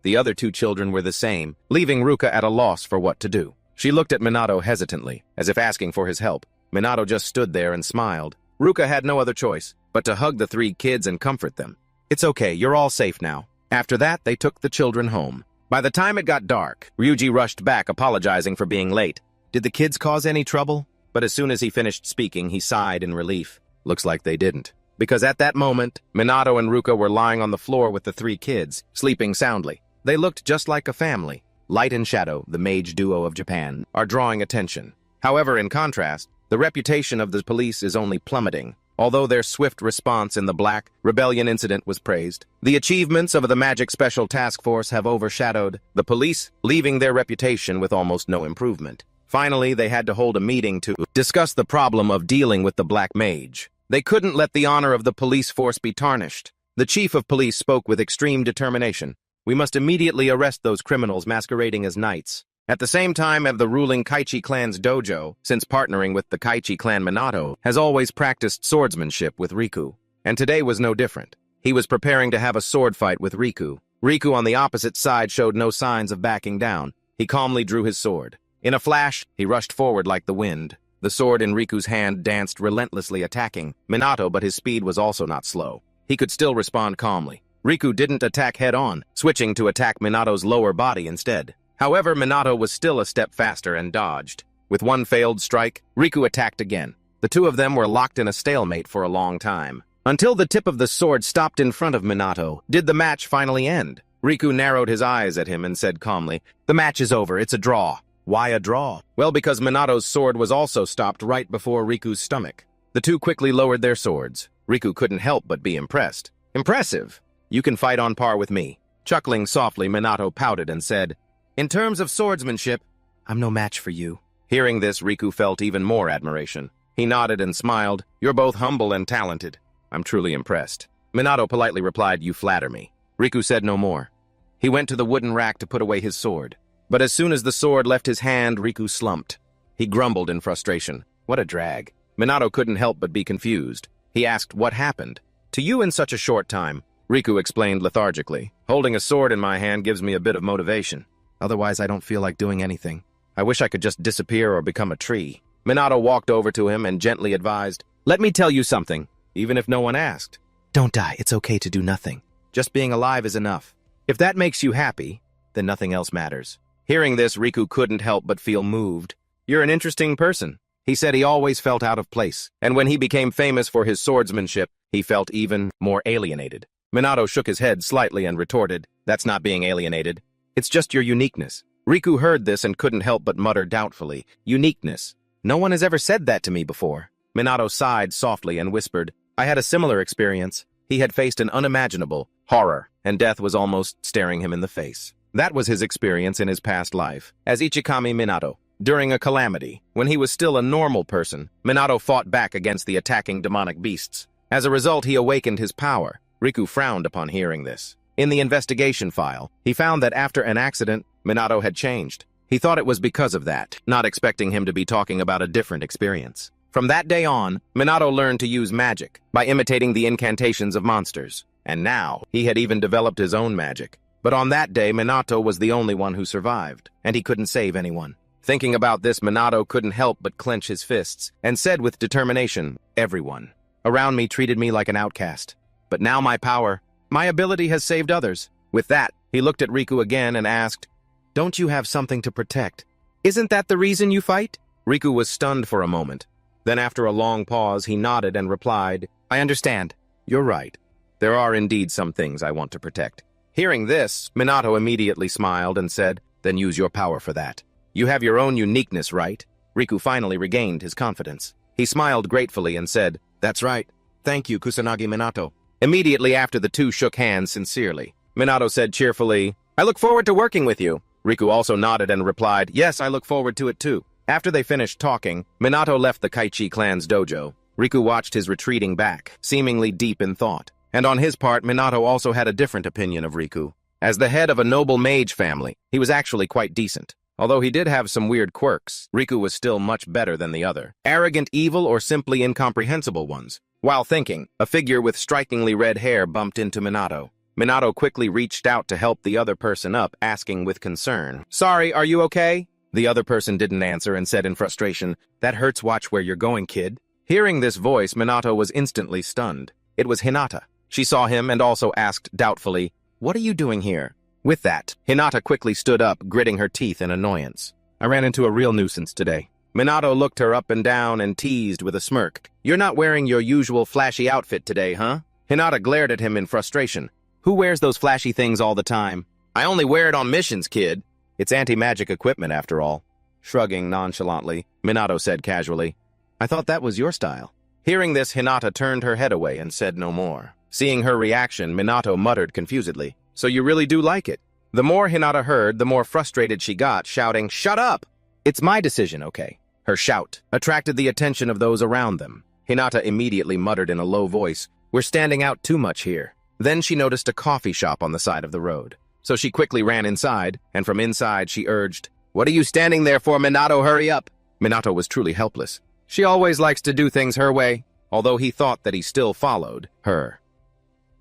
The other two children were the same, leaving Ruka at a loss for what to do. She looked at Minato hesitantly, as if asking for his help. Minato just stood there and smiled. Ruka had no other choice but to hug the three kids and comfort them. It's okay, you're all safe now. After that, they took the children home. By the time it got dark, Ryuji rushed back, apologizing for being late. Did the kids cause any trouble? But as soon as he finished speaking, he sighed in relief. Looks like they didn't. Because at that moment, Minato and Ruka were lying on the floor with the three kids, sleeping soundly. They looked just like a family. Light and Shadow, the mage duo of Japan, are drawing attention. However, in contrast, the reputation of the police is only plummeting. Although their swift response in the Black Rebellion incident was praised, the achievements of the Magic Special Task Force have overshadowed the police, leaving their reputation with almost no improvement. Finally, they had to hold a meeting to discuss the problem of dealing with the Black Mage. They couldn't let the honor of the police force be tarnished. The chief of police spoke with extreme determination. We must immediately arrest those criminals masquerading as knights. At the same time, the ruling Kaichi clan's dojo, since partnering with the Kaichi clan, Minato has always practiced swordsmanship with Riku. And today was no different. He was preparing to have a sword fight with Riku. Riku on the opposite side showed no signs of backing down. He calmly drew his sword. In a flash, he rushed forward like the wind. The sword in Riku's hand danced relentlessly, attacking Minato, but his speed was also not slow. He could still respond calmly. Riku didn't attack head-on, switching to attack Minato's lower body instead. However, Minato was still a step faster and dodged. With one failed strike, Riku attacked again. The two of them were locked in a stalemate for a long time. Until the tip of the sword stopped in front of Minato, did the match finally end? Riku narrowed his eyes at him and said calmly, "The match is over, it's a draw." Why a draw? Well, because Minato's sword was also stopped right before Riku's stomach. The two quickly lowered their swords. Riku couldn't help but be impressed. Impressive! You can fight on par with me. Chuckling softly, Minato pouted and said, "In terms of swordsmanship, I'm no match for you." Hearing this, Riku felt even more admiration. He nodded and smiled. "You're both humble and talented. I'm truly impressed." Minato politely replied, "You flatter me." Riku said no more. He went to the wooden rack to put away his sword. But as soon as the sword left his hand, Riku slumped. He grumbled in frustration. What a drag. Minato couldn't help but be confused. He asked what happened. "To you in such a short time," Riku explained lethargically. "Holding a sword in my hand gives me a bit of motivation. Otherwise, I don't feel like doing anything. I wish I could just disappear or become a tree." Minato walked over to him and gently advised, "Let me tell you something, even if no one asked. Don't die, it's okay to do nothing. Just being alive is enough. If that makes you happy, then nothing else matters." Hearing this, Riku couldn't help but feel moved. "You're an interesting person." He said he always felt out of place, and when he became famous for his swordsmanship, he felt even more alienated. Minato shook his head slightly and retorted, "That's not being alienated. It's just your uniqueness." Riku heard this and couldn't help but mutter doubtfully, "Uniqueness? No one has ever said that to me before." Minato sighed softly and whispered, "I had a similar experience." He had faced an unimaginable horror, and death was almost staring him in the face. That was his experience in his past life, as Ichikami Minato. During a calamity, when he was still a normal person, Minato fought back against the attacking demonic beasts. As a result, he awakened his power. Riku frowned upon hearing this. In the investigation file, he found that after an accident, Minato had changed. He thought it was because of that, not expecting him to be talking about a different experience. From that day on, Minato learned to use magic by imitating the incantations of monsters. And now, he had even developed his own magic. But on that day, Minato was the only one who survived, and he couldn't save anyone. Thinking about this, Minato couldn't help but clench his fists, and said with determination, "Everyone around me treated me like an outcast. But now my power, my ability has saved others." With that, he looked at Riku again and asked, "Don't you have something to protect? Isn't that the reason you fight?" Riku was stunned for a moment. Then after a long pause, he nodded and replied, "I understand. You're right. There are indeed some things I want to protect." Hearing this, Minato immediately smiled and said, "Then use your power for that. You have your own uniqueness, right?" Riku finally regained his confidence. He smiled gratefully and said, "That's right. Thank you, Kusanagi Minato." Immediately after, the two shook hands sincerely. Minato said cheerfully, "I look forward to working with you." Riku also nodded and replied, "Yes, I look forward to it too." After they finished talking, Minato left the Kaichi clan's dojo. Riku watched his retreating back, seemingly deep in thought. And on his part, Minato also had a different opinion of Riku. As the head of a noble mage family, he was actually quite decent. Although he did have some weird quirks, Riku was still much better than the other. Arrogant, evil, or simply incomprehensible ones. While thinking, a figure with strikingly red hair bumped into Minato. Minato quickly reached out to help the other person up, asking with concern, "Sorry, are you okay?" The other person didn't answer and said in frustration, "That hurts, watch where you're going, kid." Hearing this voice, Minato was instantly stunned. It was Hinata. She saw him and also asked doubtfully, "What are you doing here?" With that, Hinata quickly stood up, gritting her teeth in annoyance. "I ran into a real nuisance today." Minato looked her up and down and teased with a smirk. "You're not wearing your usual flashy outfit today, huh?" Hinata glared at him in frustration. "Who wears those flashy things all the time?" "I only wear it on missions, kid. It's anti-magic equipment, after all." Shrugging nonchalantly, Minato said casually, "I thought that was your style." Hearing this, Hinata turned her head away and said no more. Seeing her reaction, Minato muttered confusedly, "So you really do like it?" The more Hinata heard, the more frustrated she got, shouting, "Shut up! It's my decision, okay?" Her shout attracted the attention of those around them. Hinata immediately muttered in a low voice, "We're standing out too much here." Then she noticed a coffee shop on the side of the road. So she quickly ran inside, and from inside she urged, "What are you standing there for, Minato? Hurry up!" Minato was truly helpless. She always likes to do things her way, although he thought that he still followed her.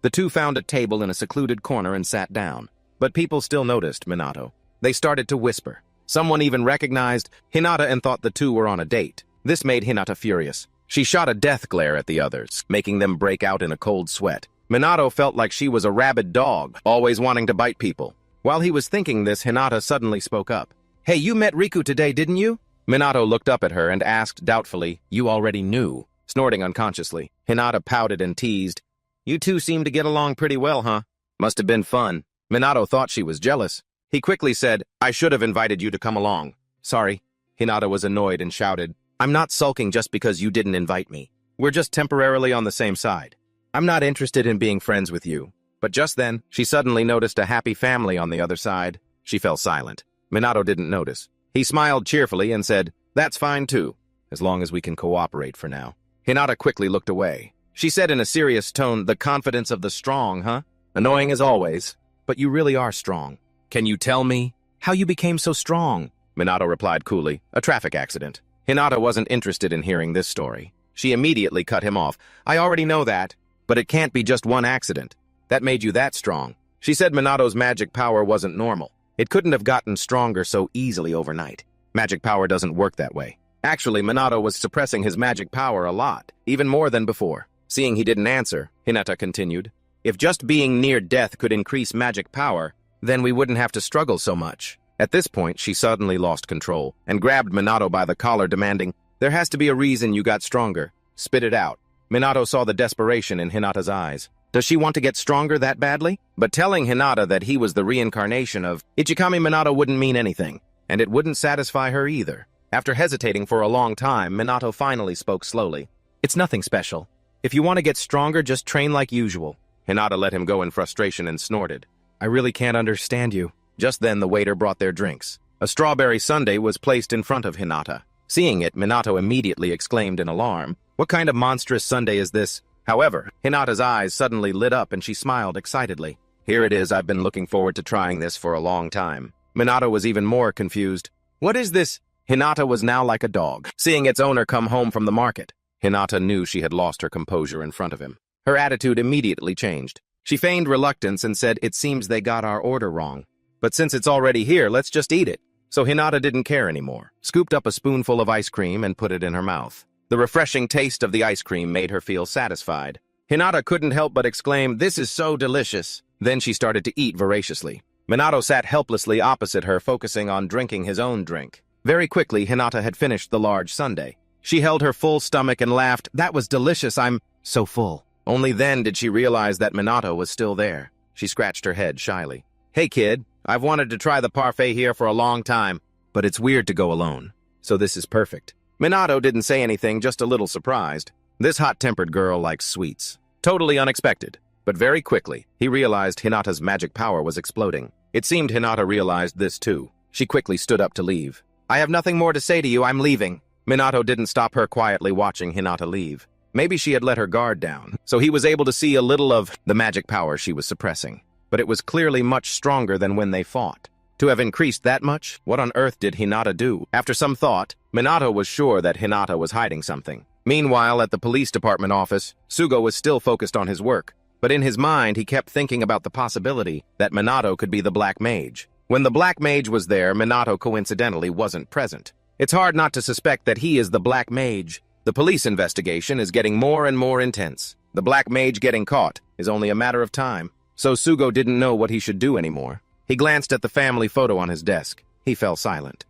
The two found a table in a secluded corner and sat down. But people still noticed Minato. They started to whisper. Someone even recognized Hinata and thought the two were on a date. This made Hinata furious. She shot a death glare at the others, making them break out in a cold sweat. Minato felt like she was a rabid dog, always wanting to bite people. While he was thinking this, Hinata suddenly spoke up. "Hey, you met Riku today, didn't you?" Minato looked up at her and asked doubtfully, "You already knew?" Snorting unconsciously, Hinata pouted and teased, "You two seem to get along pretty well, huh? Must have been fun." Minato thought she was jealous. He quickly said, "I should have invited you to come along." "Sorry." Hinata was annoyed and shouted, "I'm not sulking just because you didn't invite me. We're just temporarily on the same side. I'm not interested in being friends with you." But just then, she suddenly noticed a happy family on the other side. She fell silent. Minato didn't notice. He smiled cheerfully and said, "That's fine too, as long as we can cooperate for now." Hinata quickly looked away. She said in a serious tone, "The confidence of the strong, huh? Annoying as always. But you really are strong. Can you tell me how you became so strong?" Minato replied coolly, "A traffic accident." Hinata wasn't interested in hearing this story. She immediately cut him off. "I already know that, but it can't be just one accident. That made you that strong." She said Minato's magic power wasn't normal. It couldn't have gotten stronger so easily overnight. Magic power doesn't work that way. Actually, Minato was suppressing his magic power a lot, even more than before. Seeing he didn't answer, Hinata continued, "If just being near death could increase magic power, then we wouldn't have to struggle so much." At this point, she suddenly lost control and grabbed Minato by the collar, demanding, "There has to be a reason you got stronger. Spit it out." Minato saw the desperation in Hinata's eyes. Does she want to get stronger that badly? But telling Hinata that he was the reincarnation of Ichikami Minato wouldn't mean anything, and it wouldn't satisfy her either. After hesitating for a long time, Minato finally spoke slowly. "It's nothing special. If you want to get stronger, just train like usual." Hinata let him go in frustration and snorted, "I really can't understand you." Just then, the waiter brought their drinks. A strawberry sundae was placed in front of Hinata. Seeing it, Minato immediately exclaimed in alarm, "What kind of monstrous sundae is this?" However, Hinata's eyes suddenly lit up and she smiled excitedly. "Here it is, I've been looking forward to trying this for a long time." Minato was even more confused. "What is this?" Hinata was now like a dog, seeing its owner come home from the market. Hinata knew she had lost her composure in front of him. Her attitude immediately changed. She feigned reluctance and said, "It seems they got our order wrong. But since it's already here, let's just eat it." So Hinata didn't care anymore, scooped up a spoonful of ice cream and put it in her mouth. The refreshing taste of the ice cream made her feel satisfied. Hinata couldn't help but exclaim, "This is so delicious." Then she started to eat voraciously. Minato sat helplessly opposite her, focusing on drinking his own drink. Very quickly, Hinata had finished the large sundae. She held her full stomach and laughed, "That was delicious, I'm so full." Only then did she realize that Minato was still there. She scratched her head shyly. "Hey kid, I've wanted to try the parfait here for a long time, but it's weird to go alone. So this is perfect." Minato didn't say anything, just a little surprised. This hot-tempered girl likes sweets. Totally unexpected. But very quickly, he realized Hinata's magic power was exploding. It seemed Hinata realized this too. She quickly stood up to leave. "I have nothing more to say to you, I'm leaving." Minato didn't stop her, quietly watching Hinata leave. Maybe she had let her guard down, so he was able to see a little of the magic power she was suppressing. But it was clearly much stronger than when they fought. To have increased that much, what on earth did Hinata do? After some thought, Minato was sure that Hinata was hiding something. Meanwhile, at the police department office, Sugo was still focused on his work, but in his mind he kept thinking about the possibility that Minato could be the Black Mage. When the Black Mage was there, Minato coincidentally wasn't present. It's hard not to suspect that he is the Black Mage. The police investigation is getting more and more intense. The Black Mage getting caught is only a matter of time, so Sugo didn't know what he should do anymore. He glanced at the family photo on his desk. He fell silent.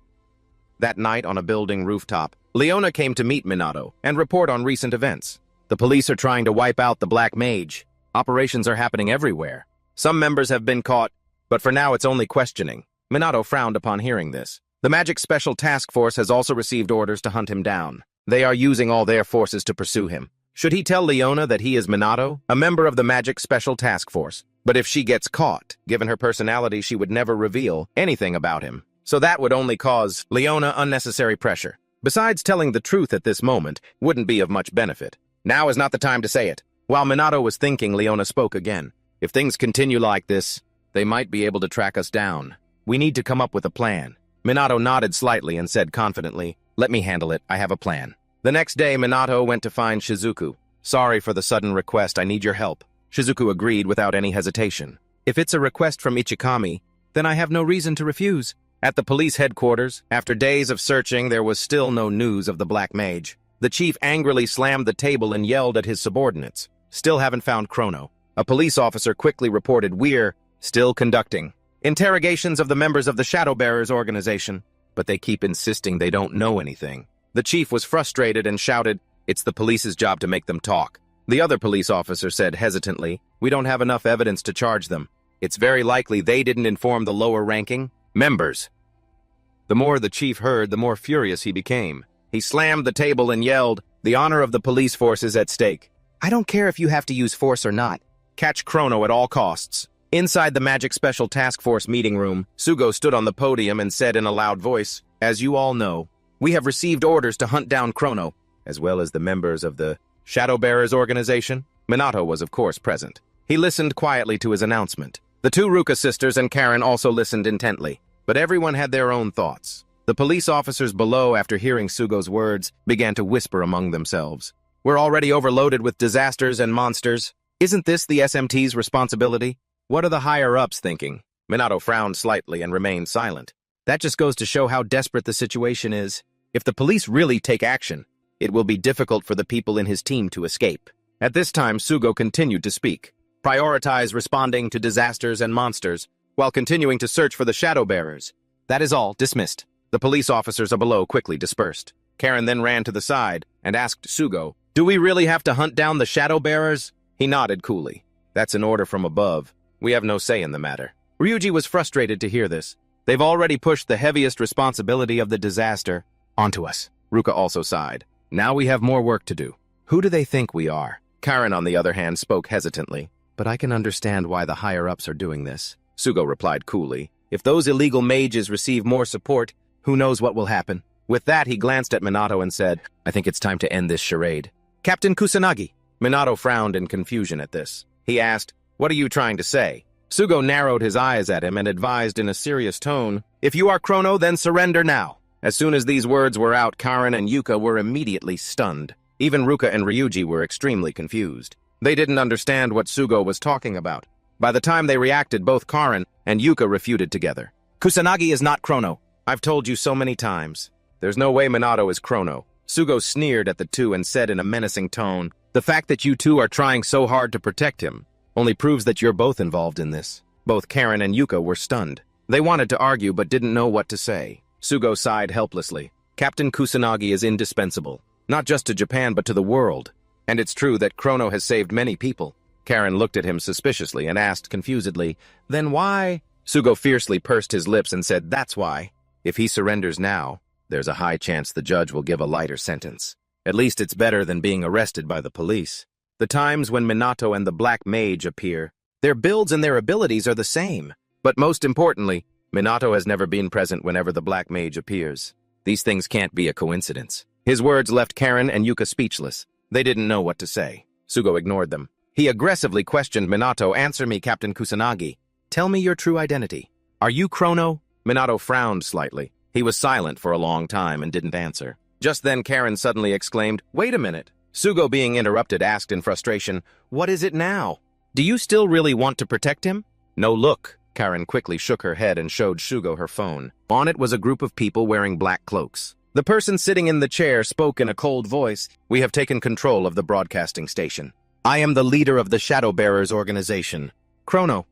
That night on a building rooftop, Leona came to meet Minato and report on recent events. The police are trying to wipe out the Black Mage. Operations are happening everywhere. Some members have been caught, but for now it's only questioning. Minato frowned upon hearing this. The Magic Special Task Force has also received orders to hunt him down. They are using all their forces to pursue him. Should he tell Leona that he is Minato, a member of the Magic Special Task Force? But if she gets caught, given her personality, she would never reveal anything about him. So that would only cause Leona unnecessary pressure. Besides, telling the truth at this moment wouldn't be of much benefit. Now is not the time to say it. While Minato was thinking, Leona spoke again. If things continue like this, they might be able to track us down. We need to come up with a plan. Minato nodded slightly and said confidently, "Let me handle it, I have a plan." The next day, Minato went to find Shizuku. "Sorry for the sudden request, I need your help." Shizuku agreed without any hesitation. "If it's a request from Ichikami, then I have no reason to refuse." At the police headquarters, after days of searching, there was still no news of the Black Mage. The chief angrily slammed the table and yelled at his subordinates. "Still haven't found Chrono." A police officer quickly reported, "We're still conducting interrogations of the members of the Shadow Bearers organization, but they keep insisting they don't know anything." The chief was frustrated and shouted, "It's the police's job to make them talk." The other police officer said hesitantly, "We don't have enough evidence to charge them. It's very likely they didn't inform the lower-ranking members." The more the chief heard, the more furious he became. He slammed the table and yelled, "The honor of the police force is at stake. I don't care if you have to use force or not. Catch Chrono at all costs." Inside the Magic Special Task Force meeting room, Sugo stood on the podium and said in a loud voice, "As you all know, we have received orders to hunt down Chrono, as well as the members of the Shadow Bearers organization." Minato was of course present. He listened quietly to his announcement. The two Ruka sisters and Karen also listened intently, but everyone had their own thoughts. The police officers below, after hearing Sugo's words, began to whisper among themselves. "We're already overloaded with disasters and monsters. Isn't this the SMT's responsibility? What are the higher-ups thinking?" Minato frowned slightly and remained silent. "That just goes to show how desperate the situation is. If the police really take action, it will be difficult for the people in his team to escape." At this time, Sugo continued to speak. "Prioritize responding to disasters and monsters, while continuing to search for the Shadow Bearers. That is all. Dismissed." The police officers below quickly dispersed. Karen then ran to the side and asked Sugo, "Do we really have to hunt down the Shadow Bearers?" He nodded coolly. "That's an order from above. We have no say in the matter." Ryuji was frustrated to hear this. "They've already pushed the heaviest responsibility of the disaster onto us." Ruka also sighed. "Now we have more work to do. Who do they think we are?" Karen, on the other hand, spoke hesitantly. "But I can understand why the higher-ups are doing this." Sugo replied coolly. "If those illegal mages receive more support, who knows what will happen?" With that, he glanced at Minato and said, "I think it's time to end this charade." "Captain Kusanagi." Minato frowned in confusion at this. He asked, "What are you trying to say?" Sugo narrowed his eyes at him and advised in a serious tone, "If you are Chrono, then surrender now." As soon as these words were out, Karen and Yuka were immediately stunned. Even Ruka and Ryuji were extremely confused. They didn't understand what Sugo was talking about. By the time they reacted, both Karen and Yuka refuted together. "Kusanagi is not Chrono. I've told you so many times. There's no way Minato is Chrono." Sugo sneered at the two and said in a menacing tone, "The fact that you two are trying so hard to protect him only proves that you're both involved in this." Both Karen and Yuka were stunned. They wanted to argue but didn't know what to say. Sugo sighed helplessly. "Captain Kusanagi is indispensable, not just to Japan but to the world. And it's true that Chrono has saved many people." Karen looked at him suspiciously and asked confusedly, "Then why?" Sugo fiercely pursed his lips and said, "That's why. If he surrenders now, there's a high chance the judge will give a lighter sentence. At least it's better than being arrested by the police. The times when Minato and the Black Mage appear, their builds and their abilities are the same. But most importantly, Minato has never been present whenever the Black Mage appears. These things can't be a coincidence." His words left Karen and Yuka speechless. They didn't know what to say. Sugo ignored them. He aggressively questioned Minato. "Answer me, Captain Kusanagi. Tell me your true identity. Are you Chrono?" Minato frowned slightly. He was silent for a long time and didn't answer. Just then Karen suddenly exclaimed, "Wait a minute." Sugo, being interrupted, asked in frustration, "What is it now? Do you still really want to protect him?" "No, look." Karen quickly shook her head and showed Sugo her phone. On it was a group of people wearing black cloaks. The person sitting in the chair spoke in a cold voice. "We have taken control of the broadcasting station. I am the leader of the Shadow Bearers organization, Chrono."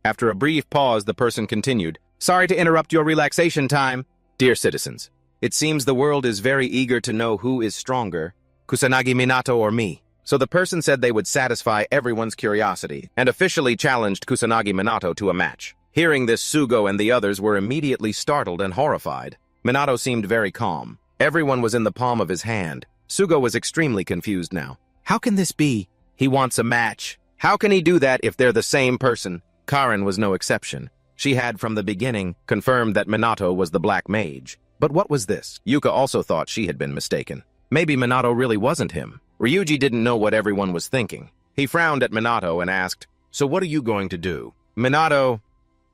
After a brief pause, the person continued, "Sorry to interrupt your relaxation time. Dear citizens, it seems the world is very eager to know who is stronger, Kusanagi Minato or me." So the person said they would satisfy everyone's curiosity and officially challenged Kusanagi Minato to a match. Hearing this, Sugo and the others were immediately startled and horrified. Minato seemed very calm. Everyone was in the palm of his hand. Sugo was extremely confused now. How can this be? He wants a match. How can he do that if they're the same person? Karen was no exception. She had from the beginning confirmed that Minato was the Black Mage. But what was this? Yuka also thought she had been mistaken. Maybe Minato really wasn't him. Ryuji didn't know what everyone was thinking. He frowned at Minato and asked, "So what are you going to do?" "Minato,"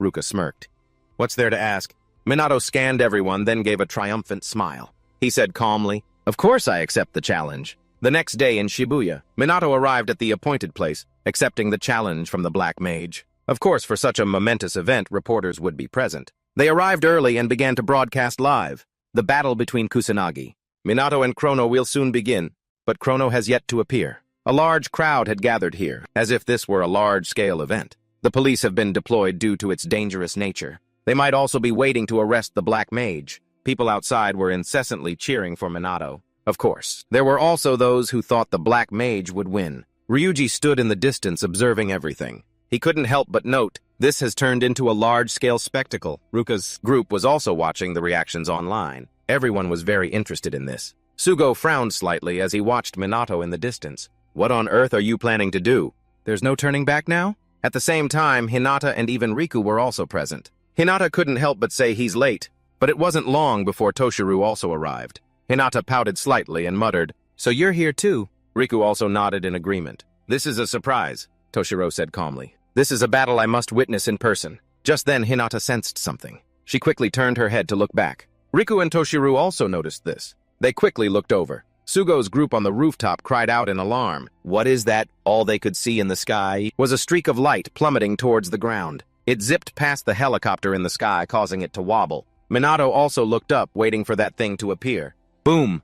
Ruka smirked. "What's there to ask?" Minato scanned everyone, then gave a triumphant smile. He said calmly, "Of course I accept the challenge." The next day in Shibuya, Minato arrived at the appointed place, accepting the challenge from the Black Mage. Of course, for such a momentous event, reporters would be present. They arrived early and began to broadcast live. The battle between Kusanagi. "Minato and Chrono will soon begin, but Chrono has yet to appear." A large crowd had gathered here, as if this were a large-scale event. The police have been deployed due to its dangerous nature. They might also be waiting to arrest the Black Mage. People outside were incessantly cheering for Minato. Of course, there were also those who thought the Black Mage would win. Ryuji stood in the distance observing everything. He couldn't help but note, this has turned into a large-scale spectacle. Ruka's group was also watching the reactions online. Everyone was very interested in this. Sugo frowned slightly as he watched Minato in the distance. "What on earth are you planning to do? There's no turning back now?" At the same time, Hinata and even Riku were also present. Hinata couldn't help but say he's late, but it wasn't long before Toshiru also arrived. Hinata pouted slightly and muttered, "So you're here too?" Riku also nodded in agreement. "This is a surprise," Toshiro said calmly. "This is a battle I must witness in person." Just then, Hinata sensed something. She quickly turned her head to look back. Riku and Toshiru also noticed this. They quickly looked over. Sugo's group on the rooftop cried out in alarm. What is that? All they could see in the sky was a streak of light plummeting towards the ground. It zipped past the helicopter in the sky, causing it to wobble. Minato also looked up, waiting for that thing to appear. Boom!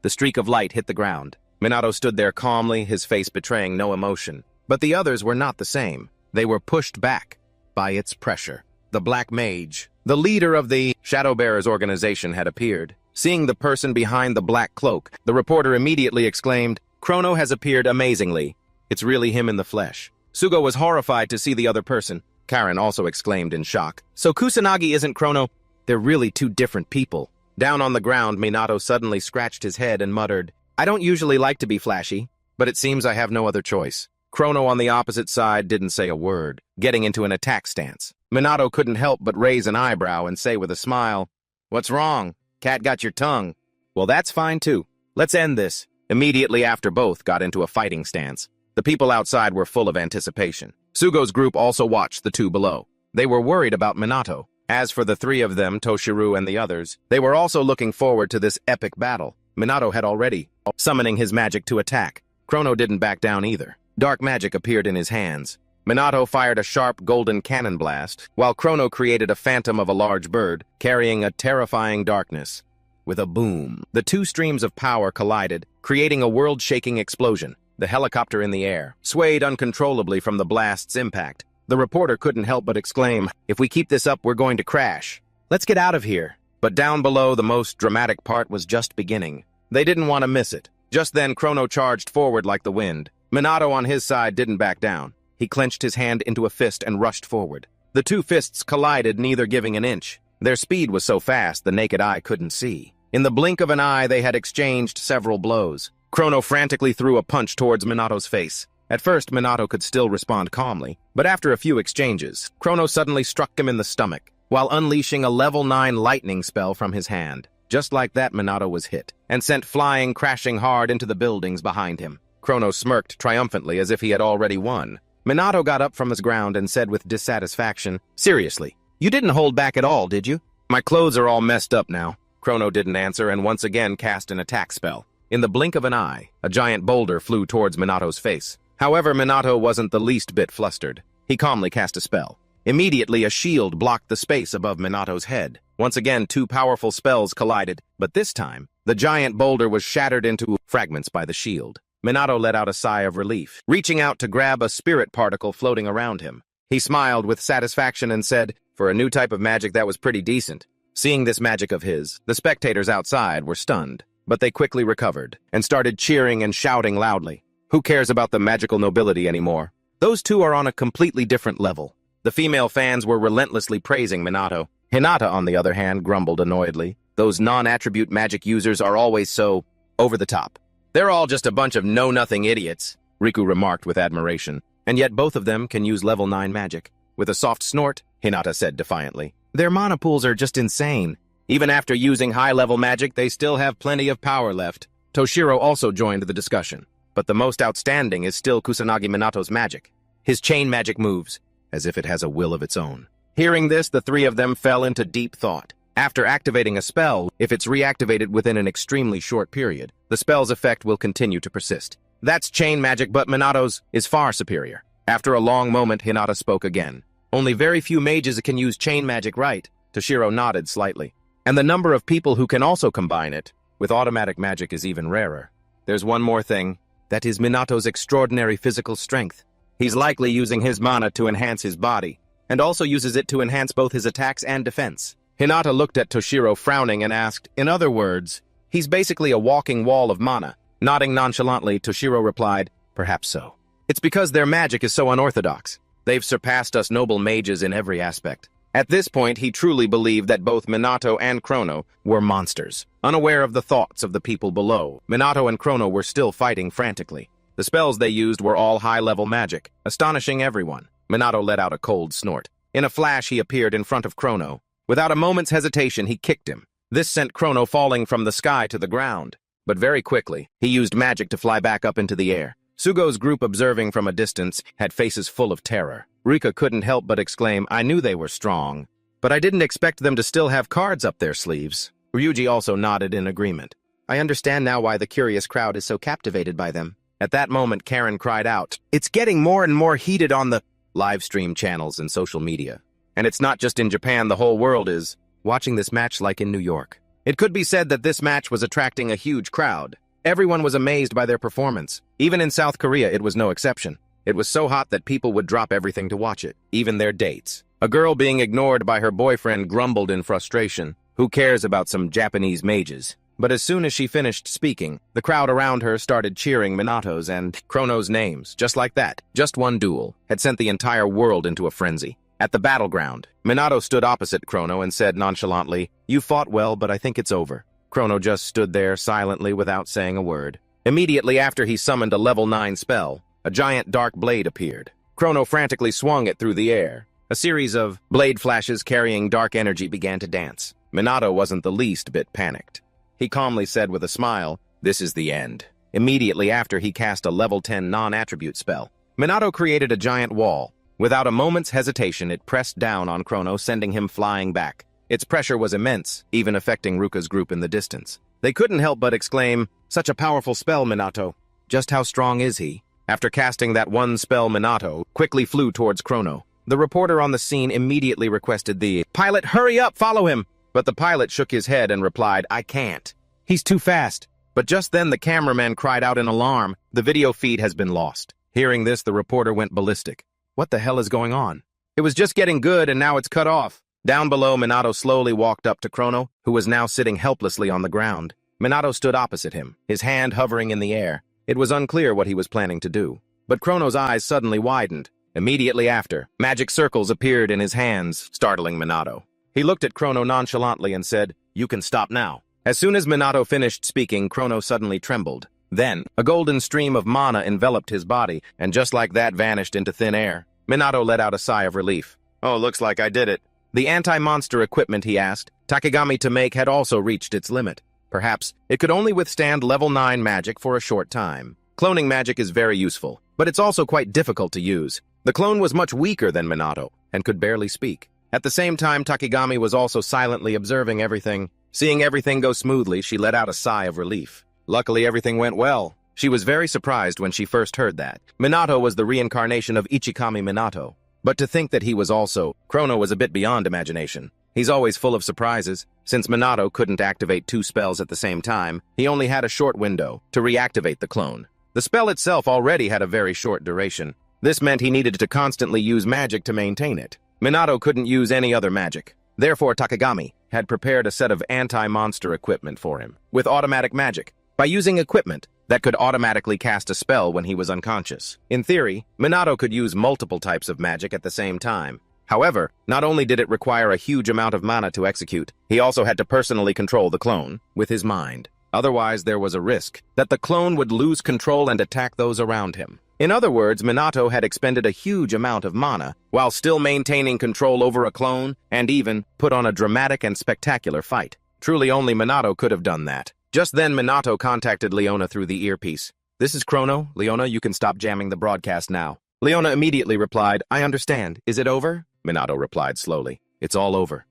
The streak of light hit the ground. Minato stood there calmly, his face betraying no emotion. But the others were not the same. They were pushed back by its pressure. The Black Mage, the leader of the Shadow Bearers organization, had appeared. Seeing the person behind the black cloak, the reporter immediately exclaimed, "Chrono has appeared amazingly. It's really him in the flesh." Sugo was horrified to see the other person. Karen also exclaimed in shock. "So Kusanagi isn't Chrono? They're really two different people." Down on the ground, Minato suddenly scratched his head and muttered, "I don't usually like to be flashy, but it seems I have no other choice." Chrono on the opposite side didn't say a word, getting into an attack stance. Minato couldn't help but raise an eyebrow and say with a smile, "What's wrong? Cat got your tongue." "Well, that's fine too. Let's end this." Immediately after, both got into a fighting stance. The people outside were full of anticipation. Sugo's group also watched the two below. They were worried about Minato. As for the three of them, Toshiru and the others, they were also looking forward to this epic battle. Minato had already summoning his magic to attack. Chrono didn't back down either. Dark magic appeared in his hands. Minato fired a sharp golden cannon blast, while Chrono created a phantom of a large bird, carrying a terrifying darkness. With a boom, the two streams of power collided, creating a world-shaking explosion. The helicopter in the air swayed uncontrollably from the blast's impact. The reporter couldn't help but exclaim, "If we keep this up, we're going to crash. Let's get out of here." But down below, the most dramatic part was just beginning. They didn't want to miss it. Just then, Chrono charged forward like the wind. Minato on his side didn't back down. He clenched his hand into a fist and rushed forward. The two fists collided, neither giving an inch. Their speed was so fast the naked eye couldn't see. In the blink of an eye, they had exchanged several blows. Chrono frantically threw a punch towards Minato's face. At first, Minato could still respond calmly, but after a few exchanges, Chrono suddenly struck him in the stomach, while unleashing a level 9 lightning spell from his hand. Just like that, Minato was hit, and sent flying, crashing hard into the buildings behind him. Chrono smirked triumphantly as if he had already won. Minato got up from his ground and said with dissatisfaction, "Seriously, you didn't hold back at all, did you? My clothes are all messed up now." Chrono didn't answer and once again cast an attack spell. In the blink of an eye, a giant boulder flew towards Minato's face. However, Minato wasn't the least bit flustered. He calmly cast a spell. Immediately, a shield blocked the space above Minato's head. Once again, two powerful spells collided, but this time, the giant boulder was shattered into fragments by the shield. Minato let out a sigh of relief, reaching out to grab a spirit particle floating around him. He smiled with satisfaction and said, "For a new type of magic, that was pretty decent." Seeing this magic of his, the spectators outside were stunned, but they quickly recovered and started cheering and shouting loudly. Who cares about the magical nobility anymore? Those two are on a completely different level. The female fans were relentlessly praising Minato. Hinata, on the other hand, grumbled annoyedly. Those non-attribute magic users are always so over the top. They're all just a bunch of know-nothing idiots, Riku remarked with admiration. And yet both of them can use level 9 magic. With a soft snort, Hinata said defiantly. Their mana pools are just insane. Even after using high-level magic, they still have plenty of power left. Toshiro also joined the discussion. But the most outstanding is still Kusanagi Minato's magic. His chain magic moves, as if it has a will of its own. Hearing this, the three of them fell into deep thought. After activating a spell, if it's reactivated within an extremely short period, the spell's effect will continue to persist. That's chain magic, but Minato's is far superior. After a long moment, Hinata spoke again. Only very few mages can use chain magic, right? Toshiro nodded slightly. And the number of people who can also combine it with automatic magic is even rarer. There's one more thing. That is Minato's extraordinary physical strength. He's likely using his mana to enhance his body, and also uses it to enhance both his attacks and defense. Hinata looked at Toshiro frowning and asked, in other words, he's basically a walking wall of mana. Nodding nonchalantly, Toshiro replied, perhaps so. It's because their magic is so unorthodox. They've surpassed us noble mages in every aspect. At this point, he truly believed that both Minato and Chrono were monsters. Unaware of the thoughts of the people below, Minato and Chrono were still fighting frantically. The spells they used were all high-level magic, astonishing everyone. Minato let out a cold snort. In a flash, he appeared in front of Chrono. Without a moment's hesitation, he kicked him. This sent Chrono falling from the sky to the ground. But very quickly, he used magic to fly back up into the air. Sugo's group, observing from a distance, had faces full of terror. Rika couldn't help but exclaim, I knew they were strong, but I didn't expect them to still have cards up their sleeves. Ryuji also nodded in agreement. I understand now why the curious crowd is so captivated by them. At that moment, Karen cried out, it's getting more and more heated on the live stream channels and social media. And it's not just in Japan, the whole world is watching this match like in New York. It could be said that this match was attracting a huge crowd. Everyone was amazed by their performance. Even in South Korea, it was no exception. It was so hot that people would drop everything to watch it, even their dates. A girl being ignored by her boyfriend grumbled in frustration. Who cares about some Japanese mages? But as soon as she finished speaking, the crowd around her started cheering Minato's and Chrono's names, just like that. Just one duel had sent the entire world into a frenzy. At the battleground, Minato stood opposite Chrono and said nonchalantly, you fought well, but I think it's over. Chrono just stood there silently without saying a word. Immediately after he summoned a level 9 spell, a giant dark blade appeared. Chrono frantically swung it through the air. A series of blade flashes carrying dark energy began to dance. Minato wasn't the least bit panicked. He calmly said with a smile, this is the end. Immediately after, he cast a level 10 non-attribute spell. Minato created a giant wall. Without a moment's hesitation, it pressed down on Chrono, sending him flying back. Its pressure was immense, even affecting Ruka's group in the distance. They couldn't help but exclaim, such a powerful spell, Minato. Just how strong is he? After casting that one spell, Minato quickly flew towards Chrono. The reporter on the scene immediately requested the pilot, hurry up, follow him! But the pilot shook his head and replied, I can't. He's too fast. But just then the cameraman cried out in alarm, the video feed has been lost. Hearing this, the reporter went ballistic. What the hell is going on? It was just getting good and now it's cut off. Down below, Minato slowly walked up to Chrono, who was now sitting helplessly on the ground. Minato stood opposite him, his hand hovering in the air. It was unclear what he was planning to do. But Chrono's eyes suddenly widened. Immediately after, magic circles appeared in his hands, startling Minato. He looked at Chrono nonchalantly and said, you can stop now. As soon as Minato finished speaking, Chrono suddenly trembled. Then, a golden stream of mana enveloped his body, and just like that vanished into thin air. Minato let out a sigh of relief. Oh, looks like I did it. The anti-monster equipment he asked Takegami to make had also reached its limit. Perhaps it could only withstand level 9 magic for a short time. Cloning magic is very useful, but it's also quite difficult to use. The clone was much weaker than Minato, and could barely speak. At the same time, Takegami was also silently observing everything, Seeing everything go smoothly, she let out a sigh of relief. Luckily, everything went well. She was very surprised when she first heard that. Minato was the reincarnation of Ichikami Minato. But to think that he was also Chrono was a bit beyond imagination. He's always full of surprises. Since Minato couldn't activate 2 spells at the same time, he only had a short window to reactivate the clone. The spell itself already had a very short duration. This meant he needed to constantly use magic to maintain it. Minato couldn't use any other magic. Therefore, Takagami had prepared a set of anti-monster equipment for him, with automatic magic. By using equipment that could automatically cast a spell when he was unconscious. In theory, Minato could use multiple types of magic at the same time. However, not only did it require a huge amount of mana to execute, he also had to personally control the clone with his mind. Otherwise, there was a risk that the clone would lose control and attack those around him. In other words, Minato had expended a huge amount of mana while still maintaining control over a clone and even put on a dramatic and spectacular fight. Truly only Minato could have done that. Just then, Minato contacted Leona through the earpiece. "This is Chrono. Leona, you can stop jamming the broadcast now." Leona immediately replied, "I understand. Is it over?" Minato replied slowly, "It's all over."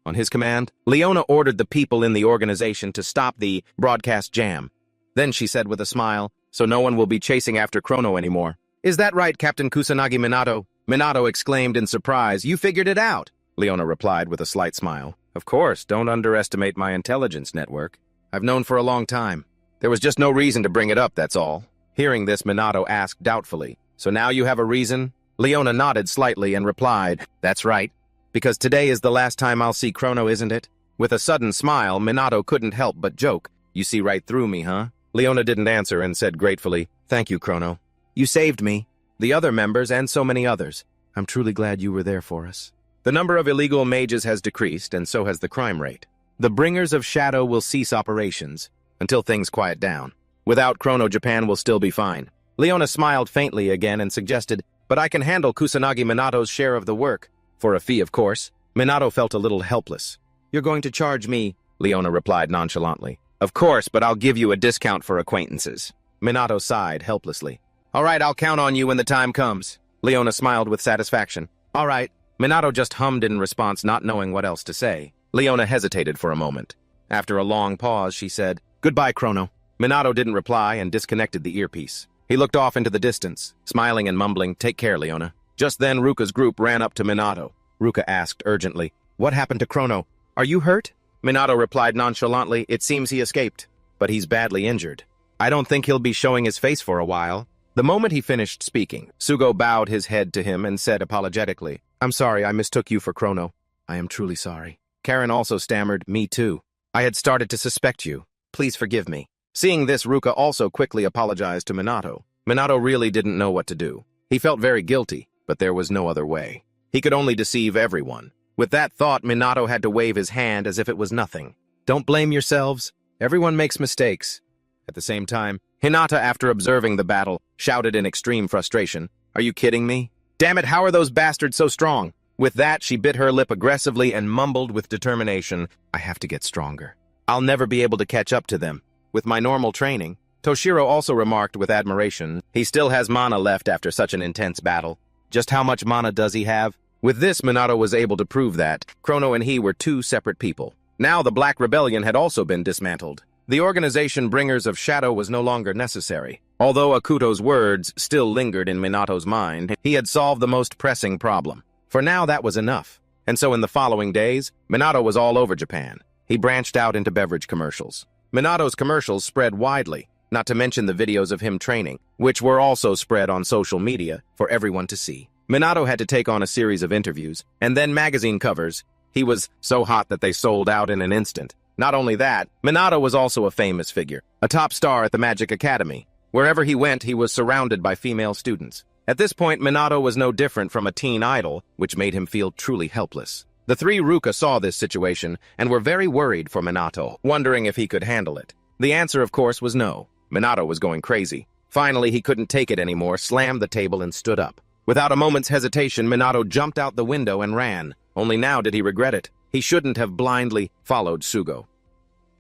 On his command, Leona ordered the people in the organization to stop the broadcast jam. Then she said with a smile, "So no one will be chasing after Chrono anymore." "Is that right, Captain Kusanagi Minato?" Minato exclaimed in surprise. "You figured it out." Leona replied with a slight smile. "Of course, don't underestimate my intelligence network. I've known for a long time. There was just no reason to bring it up, that's all." Hearing this, Minato asked doubtfully, "So now you have a reason?" Leona nodded slightly and replied, "That's right. Because today is the last time I'll see Chrono, isn't it?" With a sudden smile, Minato couldn't help but joke. "You see right through me, huh?" Leona didn't answer and said gratefully, "Thank you, Chrono. You saved me, the other members, and so many others. I'm truly glad you were there for us." The number of illegal mages has decreased, and so has the crime rate. The Bringers of Shadow will cease operations until things quiet down. Without Chrono, Japan will still be fine. Leona smiled faintly again and suggested, "But I can handle Kusanagi Minato's share of the work. For a fee, of course." Minato felt a little helpless. "You're going to charge me," Leona replied nonchalantly. "Of course, but I'll give you a discount for acquaintances." Minato sighed helplessly. "All right, I'll count on you when the time comes." Leona smiled with satisfaction. "All right." Minato just hummed in response, not knowing what else to say. Leona hesitated for a moment. After a long pause, she said, "Goodbye, Chrono." Minato didn't reply and disconnected the earpiece. He looked off into the distance, smiling and mumbling, "Take care, Leona." Just then, Ruka's group ran up to Minato. Ruka asked urgently, "What happened to Chrono? Are you hurt?" Minato replied nonchalantly, "It seems he escaped, but he's badly injured. I don't think he'll be showing his face for a while." The moment he finished speaking, Sugo bowed his head to him and said apologetically, "I'm sorry I mistook you for Chrono. I am truly sorry." Karen also stammered, "Me too. I had started to suspect you. Please forgive me." Seeing this, Ruka also quickly apologized to Minato. Minato really didn't know what to do. He felt very guilty, but there was no other way. He could only deceive everyone. With that thought, Minato had to wave his hand as if it was nothing. "Don't blame yourselves. Everyone makes mistakes." At the same time, Hinata, after observing the battle, shouted in extreme frustration, "Are you kidding me? Damn it, how are those bastards so strong?" With that, she bit her lip aggressively and mumbled with determination, "I have to get stronger. I'll never be able to catch up to them with my normal training." Toshiro also remarked with admiration, "He still has mana left after such an intense battle. Just how much mana does he have?" With this, Minato was able to prove that Chrono and he were two separate people. Now the Black Rebellion had also been dismantled. The organization Bringers of Shadow was no longer necessary. Although Akuto's words still lingered in Minato's mind, he had solved the most pressing problem. For now, that was enough. And so in the following days, Minato was all over Japan. He branched out into beverage commercials. Minato's commercials spread widely, not to mention the videos of him training, which were also spread on social media for everyone to see. Minato had to take on a series of interviews, and then magazine covers. He was so hot that they sold out in an instant. Not only that, Minato was also a famous figure, a top star at the Magic Academy. Wherever he went, he was surrounded by female students. At this point, Minato was no different from a teen idol, which made him feel truly helpless. The three Ruka saw this situation and were very worried for Minato, wondering if he could handle it. The answer, of course, was no. Minato was going crazy. Finally, he couldn't take it anymore, slammed the table, and stood up. Without a moment's hesitation, Minato jumped out the window and ran. Only now did he regret it. He shouldn't have blindly followed Sugo.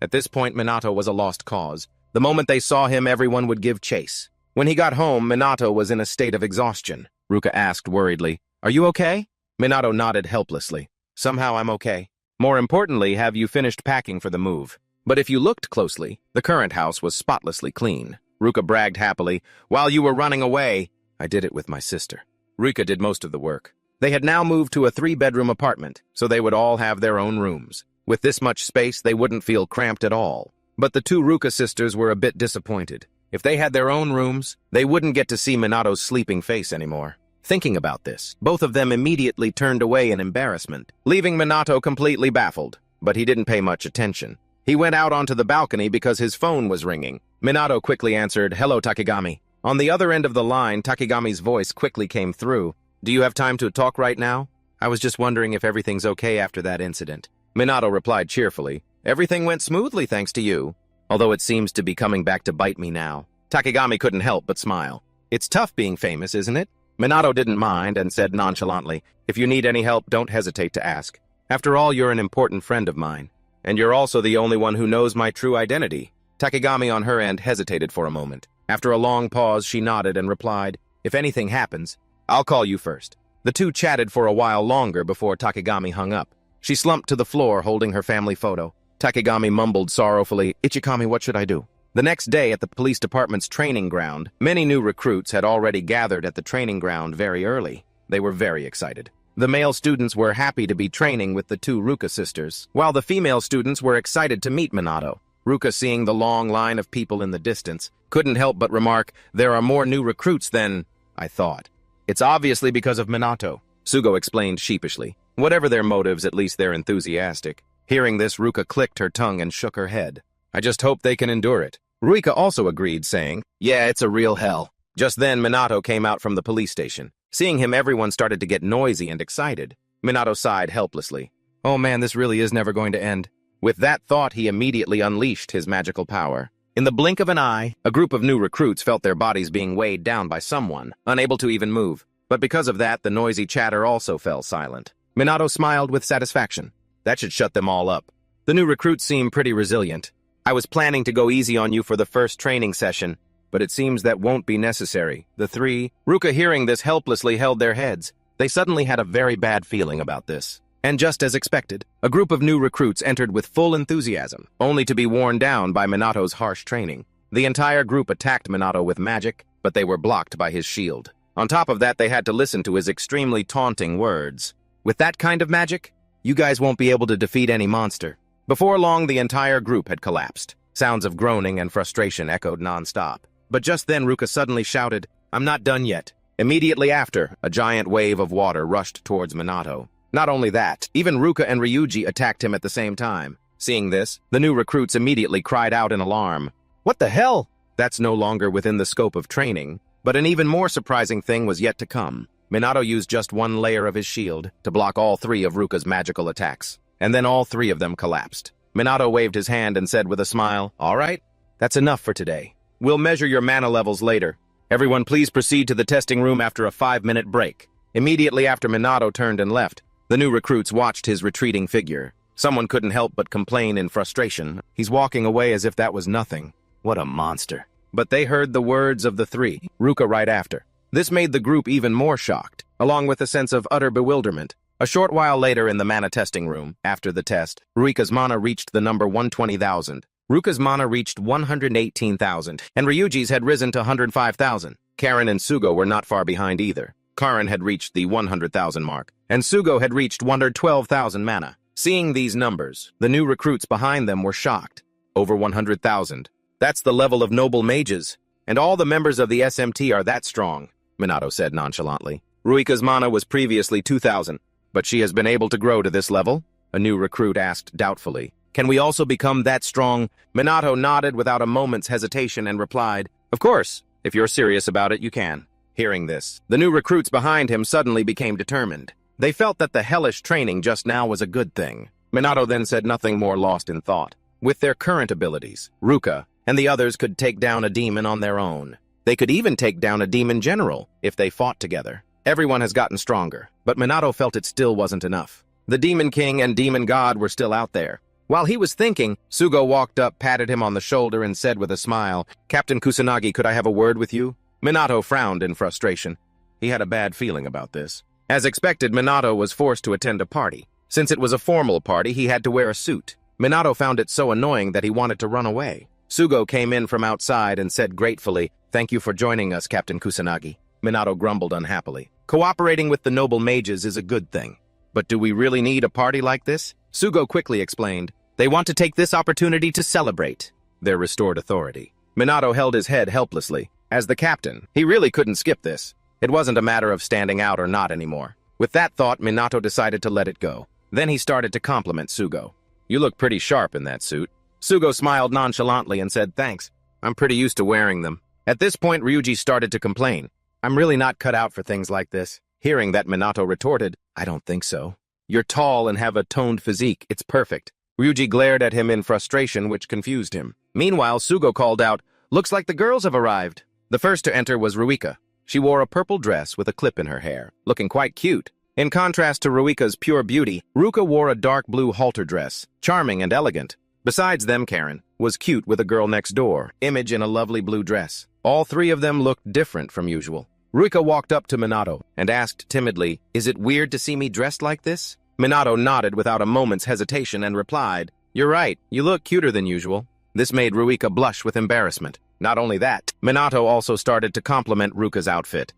At this point, Minato was a lost cause. The moment they saw him, everyone would give chase. When he got home, Minato was in a state of exhaustion. Ruka asked worriedly, "Are you okay?" Minato nodded helplessly. "Somehow I'm okay." More importantly, have you finished packing for the move? But if you looked closely, the current house was spotlessly clean. Ruka bragged happily, while you were running away, I did it with my sister. Ruka did most of the work. They had now moved to a 3-bedroom apartment, so they would all have their own rooms. With this much space, they wouldn't feel cramped at all. But the 2 Ruka sisters were a bit disappointed. If they had their own rooms, they wouldn't get to see Minato's sleeping face anymore. Thinking about this, both of them immediately turned away in embarrassment, leaving Minato completely baffled. But he didn't pay much attention. He went out onto the balcony because his phone was ringing. Minato quickly answered, "Hello, Takegami." On the other end of the line, Takegami's voice quickly came through. "Do you have time to talk right now? I was just wondering if everything's okay after that incident." Minato replied cheerfully, "Everything went smoothly thanks to you, although it seems to be coming back to bite me now." Takegami couldn't help but smile. "It's tough being famous, isn't it?" Minato didn't mind and said nonchalantly, "If you need any help, don't hesitate to ask. After all, you're an important friend of mine, and you're also the only one who knows my true identity." Takegami on her end hesitated for a moment. After a long pause, she nodded and replied, "If anything happens, I'll call you first." The two chatted for a while longer before Takegami hung up. She slumped to the floor holding her family photo. Takegami mumbled sorrowfully, "Ichikami, what should I do?" The next day at the police department's training ground, many new recruits had already gathered at the training ground very early. They were very excited. The male students were happy to be training with the 2 Ruka sisters, while the female students were excited to meet Minato. Ruka, seeing the long line of people in the distance, couldn't help but remark, "There are more new recruits than I thought." "It's obviously because of Minato," Sugo explained sheepishly. "Whatever their motives, at least they're enthusiastic." Hearing this, Ruka clicked her tongue and shook her head. "I just hope they can endure it." Ruika also agreed, saying, "Yeah, it's a real hell." Just then, Minato came out from the police station. Seeing him, everyone started to get noisy and excited. Minato sighed helplessly. "Oh man, this really is never going to end." With that thought, he immediately unleashed his magical power. In the blink of an eye, a group of new recruits felt their bodies being weighed down by someone, unable to even move. But because of that, the noisy chatter also fell silent. Minato smiled with satisfaction. That should shut them all up. The new recruits seem pretty resilient. "I was planning to go easy on you for the first training session, but it seems that won't be necessary." The 3 Ruka, hearing this, helplessly held their heads. They suddenly had a very bad feeling about this. And just as expected, a group of new recruits entered with full enthusiasm, only to be worn down by Minato's harsh training. The entire group attacked Minato with magic, but they were blocked by his shield. On top of that, they had to listen to his extremely taunting words. "With that kind of magic, you guys won't be able to defeat any monster." Before long, the entire group had collapsed. Sounds of groaning and frustration echoed non-stop. But just then, Ruka suddenly shouted, "I'm not done yet." Immediately after, a giant wave of water rushed towards Minato. Not only that, even Ruka and Ryuji attacked him at the same time. Seeing this, the new recruits immediately cried out in alarm. "What the hell?" That's no longer within the scope of training, but an even more surprising thing was yet to come. Minato used just one layer of his shield to block all 3 of Ruka's magical attacks. And then all 3 of them collapsed. Minato waved his hand and said with a smile, "All right, that's enough for today. We'll measure your mana levels later. Everyone please proceed to the testing room after a 5-minute break." Immediately after Minato turned and left, the new recruits watched his retreating figure. Someone couldn't help but complain in frustration. "He's walking away as if that was nothing. What a monster." But they heard the words of the 3, Ruka right after. This made the group even more shocked, along with a sense of utter bewilderment. A short while later in the mana testing room, after the test, Ruika's mana reached the number 120,000. Ruka's mana reached 118,000, and Ryuji's had risen to 105,000. Karen and Sugo were not far behind either. Karen had reached the 100,000 mark, and Sugo had reached 112,000 mana. Seeing these numbers, the new recruits behind them were shocked. Over 100,000. That's the level of noble mages, and all the members of the SMT are that strong, Minato said nonchalantly. Ruika's mana was previously 2,000. "But she has been able to grow to this level?" a new recruit asked doubtfully. "Can we also become that strong?" Minato nodded without a moment's hesitation and replied, "Of course, if you're serious about it, you can." Hearing this, the new recruits behind him suddenly became determined. They felt that the hellish training just now was a good thing. Minato then said nothing more, lost in thought. With their current abilities, Ruka and the others could take down a demon on their own. They could even take down a demon general if they fought together. Everyone has gotten stronger, but Minato felt it still wasn't enough. The Demon King and Demon God were still out there. While he was thinking, Sugo walked up, patted him on the shoulder, and said with a smile, "Captain Kusanagi, could I have a word with you?" Minato frowned in frustration. He had a bad feeling about this. As expected, Minato was forced to attend a party. Since it was a formal party, he had to wear a suit. Minato found it so annoying that he wanted to run away. Sugo came in from outside and said gratefully, "Thank you for joining us, Captain Kusanagi." Minato grumbled unhappily. Cooperating with the noble mages is a good thing. But do we really need a party like this? Sugo quickly explained, "They want to take this opportunity to celebrate their restored authority." Minato held his head helplessly. As the captain, he really couldn't skip this. It wasn't a matter of standing out or not anymore. With that thought, Minato decided to let it go. Then he started to compliment Sugo. "You look pretty sharp in that suit." Sugo smiled nonchalantly and said, "Thanks. I'm pretty used to wearing them." At this point, Ryuji started to complain. "I'm really not cut out for things like this." Hearing that, Minato retorted, "I don't think so. You're tall and have a toned physique. It's perfect." Ryuji glared at him in frustration, which confused him. Meanwhile, Sugo called out, "Looks like the girls have arrived." The first to enter was Ruika. She wore a purple dress with a clip in her hair, looking quite cute. In contrast to Ruika's pure beauty, Ruka wore a dark blue halter dress, charming and elegant. Besides them, Karen was cute with a girl next door, Image in a lovely blue dress. All three of them looked different from usual. Ruika walked up to Minato and asked timidly, "Is it weird to see me dressed like this?" Minato nodded without a moment's hesitation and replied, "You're right, you look cuter than usual." This made Ruika blush with embarrassment. Not only that, Minato also started to compliment Ruka's outfit.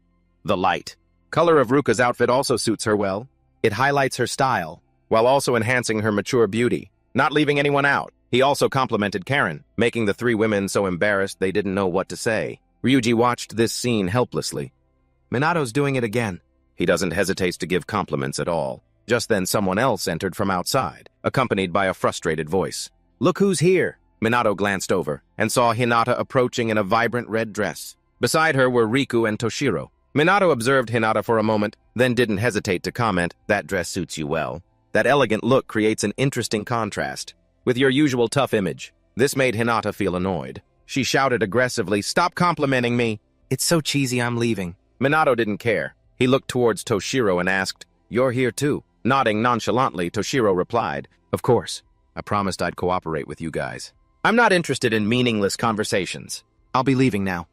The light color of Ruka's outfit also suits her well. It highlights her style, while also enhancing her mature beauty, not leaving anyone out. He also complimented Karen, making the three women so embarrassed they didn't know what to say. Ryuji watched this scene helplessly. Minato's doing it again. He doesn't hesitate to give compliments at all. Just then someone else entered from outside, accompanied by a frustrated voice. "Look who's here!" Minato glanced over and saw Hinata approaching in a vibrant red dress. Beside her were Riku and Toshiro. Minato observed Hinata for a moment, then didn't hesitate to comment, "That dress suits you well." That elegant look creates an interesting contrast with your usual tough image. This made Hinata feel annoyed. She shouted aggressively, "Stop complimenting me! It's so cheesy, I'm leaving." Minato didn't care. He looked towards Toshiro and asked, "You're here too?" Nodding nonchalantly, Toshiro replied, "Of course. I promised I'd cooperate with you guys. I'm not interested in meaningless conversations. I'll be leaving now."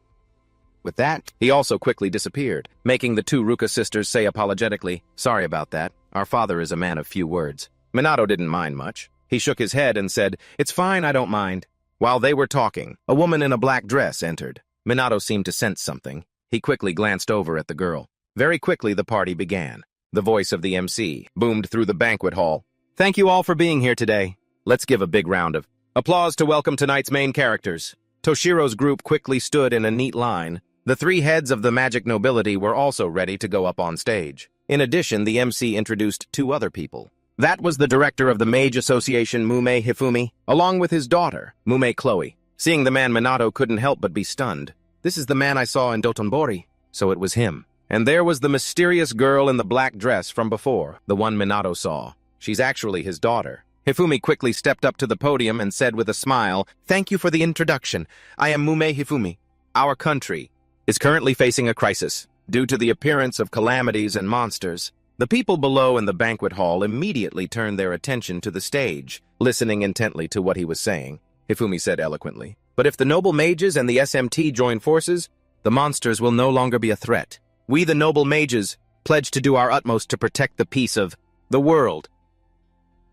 With that, he also quickly disappeared, making the two Ruka sisters say apologetically, "Sorry about that. Our father is a man of few words." Minato didn't mind much. He shook his head and said, "It's fine, I don't mind." While they were talking, a woman in a black dress entered. Minato seemed to sense something. He quickly glanced over at the girl. Very quickly, the party began. The voice of the MC boomed through the banquet hall. "Thank you all for being here today. Let's give a big round of applause to welcome tonight's main characters." Toshiro's group quickly stood in a neat line. The three heads of the magic nobility were also ready to go up on stage. In addition, the MC introduced two other people. That was the director of the Mage Association, Mume Hifumi, along with his daughter, Mume Chloe. Seeing the man, Minato couldn't help but be stunned. This is the man I saw in Dotonbori. So it was him. And there was the mysterious girl in the black dress from before, the one Minato saw. She's actually his daughter. Hifumi quickly stepped up to the podium and said with a smile, "Thank you for the introduction. I am Mume Hifumi. Our country is currently facing a crisis due to the appearance of calamities and monsters." The people below in the banquet hall immediately turned their attention to the stage, listening intently to what he was saying. Hifumi said eloquently, "But if the noble mages and the SMT join forces, the monsters will no longer be a threat. We, the noble mages, pledge to do our utmost to protect the peace of the world."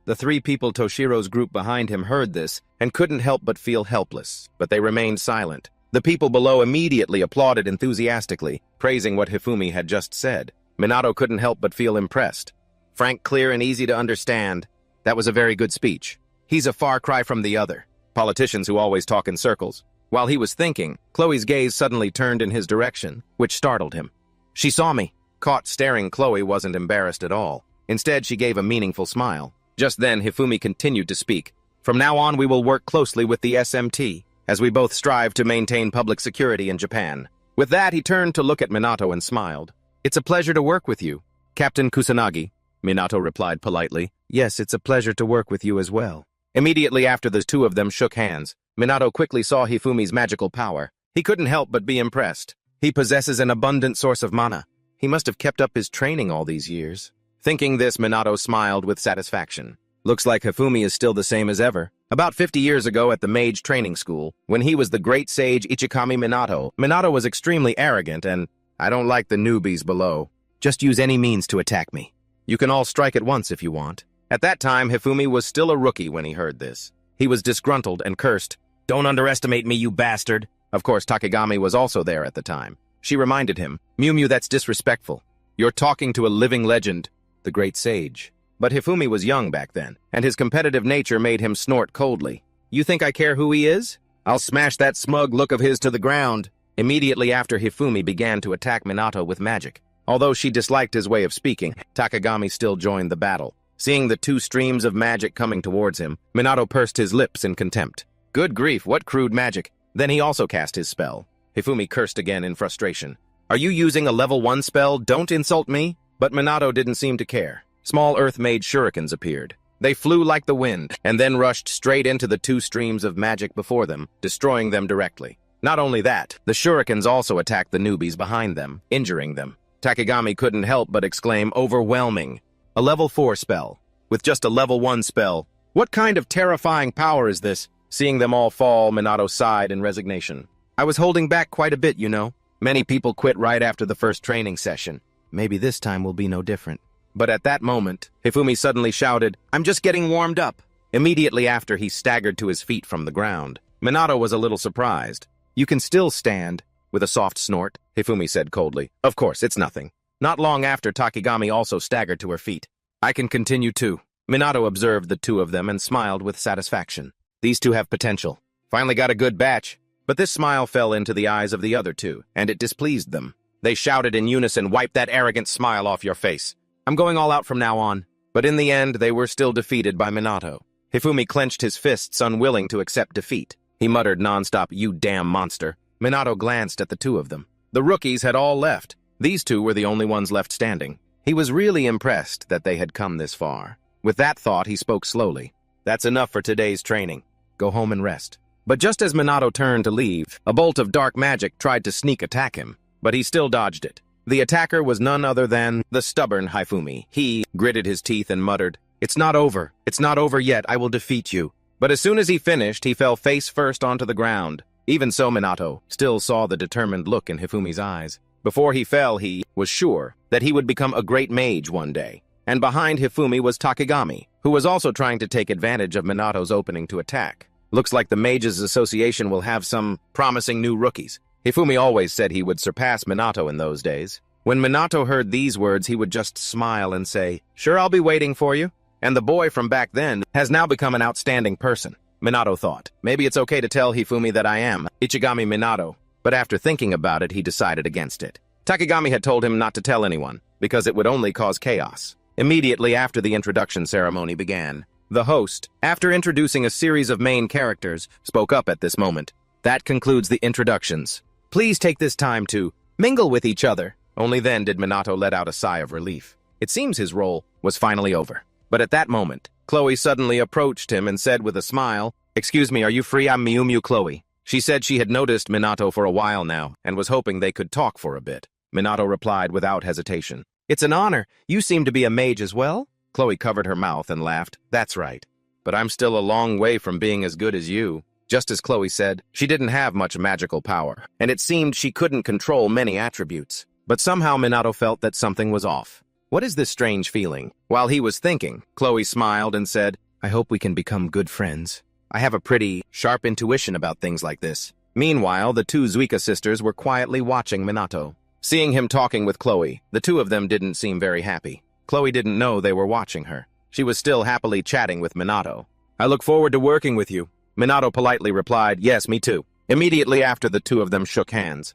The three people Toshiro's group behind him heard this and couldn't help but feel helpless, but they remained silent. The people below immediately applauded enthusiastically, praising what Hifumi had just said. Minato couldn't help but feel impressed. Frank, clear and easy to understand. That was a very good speech. He's a far cry from the other politicians who always talk in circles. While he was thinking, Chloe's gaze suddenly turned in his direction, which startled him. She saw me. Caught staring, Chloe wasn't embarrassed at all. Instead, she gave a meaningful smile. Just then, Hifumi continued to speak. "From now on, we will work closely with the SMT, as we both strive to maintain public security in Japan." With that, he turned to look at Minato and smiled. "It's a pleasure to work with you, Captain Kusanagi." Minato replied politely, "Yes, it's a pleasure to work with you as well." Immediately after the two of them shook hands, Minato quickly saw Hifumi's magical power. He couldn't help but be impressed. He possesses an abundant source of mana. He must have kept up his training all these years. Thinking this, Minato smiled with satisfaction. Looks like Hifumi is still the same as ever. About 50 years ago at the mage training school, when he was the great sage Ichikami Minato, Minato was extremely arrogant and, "I don't like the newbies below. Just use any means to attack me. You can all strike at once if you want." At that time, Hifumi was still a rookie when he heard this. He was disgruntled and cursed, "Don't underestimate me, you bastard." Of course, Takegami was also there at the time. She reminded him, "Mew Mew, that's disrespectful. You're talking to a living legend, the great sage." But Hifumi was young back then, and his competitive nature made him snort coldly. "You think I care who he is? I'll smash that smug look of his to the ground." Immediately after, Hifumi began to attack Minato with magic. Although she disliked his way of speaking, Takegami still joined the battle. Seeing the two streams of magic coming towards him, Minato pursed his lips in contempt. Good grief, what crude magic. Then he also cast his spell. Hifumi cursed again in frustration. "Are you using a level 1 spell? Don't insult me." But Minato didn't seem to care. Small earth-made shurikens appeared. They flew like the wind, and then rushed straight into the two streams of magic before them, destroying them directly. Not only that, the shurikens also attacked the newbies behind them, injuring them. Takegami couldn't help but exclaim, "Overwhelming." A level 4 spell. With just a level 1 spell. What kind of terrifying power is this? Seeing them all fall, Minato sighed in resignation. "I was holding back quite a bit, you know. Many people quit right after the first training session. Maybe this time will be no different." But at that moment, Hifumi suddenly shouted, "I'm just getting warmed up." Immediately after, he staggered to his feet from the ground. Minato was a little surprised. "You can still stand." With a soft snort, Hifumi said coldly, "Of course, it's nothing." Not long after, Takegami also staggered to her feet. "I can continue too." Minato observed the two of them and smiled with satisfaction. These two have potential. Finally got a good batch. But this smile fell into the eyes of the other two, and it displeased them. They shouted in unison, "Wipe that arrogant smile off your face. I'm going all out from now on." But in the end, they were still defeated by Minato. Hifumi clenched his fists, unwilling to accept defeat. He muttered nonstop, "You damn monster." Minato glanced at the two of them. The rookies had all left. These two were the only ones left standing. He was really impressed that they had come this far. With that thought, he spoke slowly. "That's enough for today's training. Go home and rest." But just as Minato turned to leave, a bolt of dark magic tried to sneak attack him, but he still dodged it. The attacker was none other than the stubborn Hifumi. He gritted his teeth and muttered, "It's not over. It's not over yet. I will defeat you." But as soon as he finished, he fell face first onto the ground. Even so, Minato still saw the determined look in Hifumi's eyes. Before he fell, he was sure that he would become a great mage one day. And behind Hifumi was Takegami, who was also trying to take advantage of Minato's opening to attack. Looks like the Mages Association will have some promising new rookies. Hifumi always said he would surpass Minato in those days. When Minato heard these words, he would just smile and say, "Sure, I'll be waiting for you." And the boy from back then has now become an outstanding person. Minato thought, maybe it's okay to tell Hifumi that I am Ichigami Minato. But after thinking about it, he decided against it. Takegami had told him not to tell anyone, because it would only cause chaos. Immediately after the introduction ceremony began, the host, after introducing a series of main characters, spoke up at this moment. "That concludes the introductions. Please take this time to mingle with each other." Only then did Minato let out a sigh of relief. It seems his role was finally over. But at that moment, Chloe suddenly approached him and said with a smile, "Excuse me, are you free? I'm Mew Mew Chloe." She said she had noticed Minato for a while now and was hoping they could talk for a bit. Minato replied without hesitation, "It's an honor. You seem to be a mage as well?" Chloe covered her mouth and laughed. "That's right. But I'm still a long way from being as good as you." Just as Chloe said, she didn't have much magical power, and it seemed she couldn't control many attributes. But somehow Minato felt that something was off. What is this strange feeling? While he was thinking, Chloe smiled and said, "I hope we can become good friends. I have a pretty sharp intuition about things like this." Meanwhile, the two Zuika sisters were quietly watching Minato. Seeing him talking with Chloe, the two of them didn't seem very happy. Chloe didn't know they were watching her. She was still happily chatting with Minato. "I look forward to working with you." Minato politely replied, "Yes, me too." Immediately after, the two of them shook hands.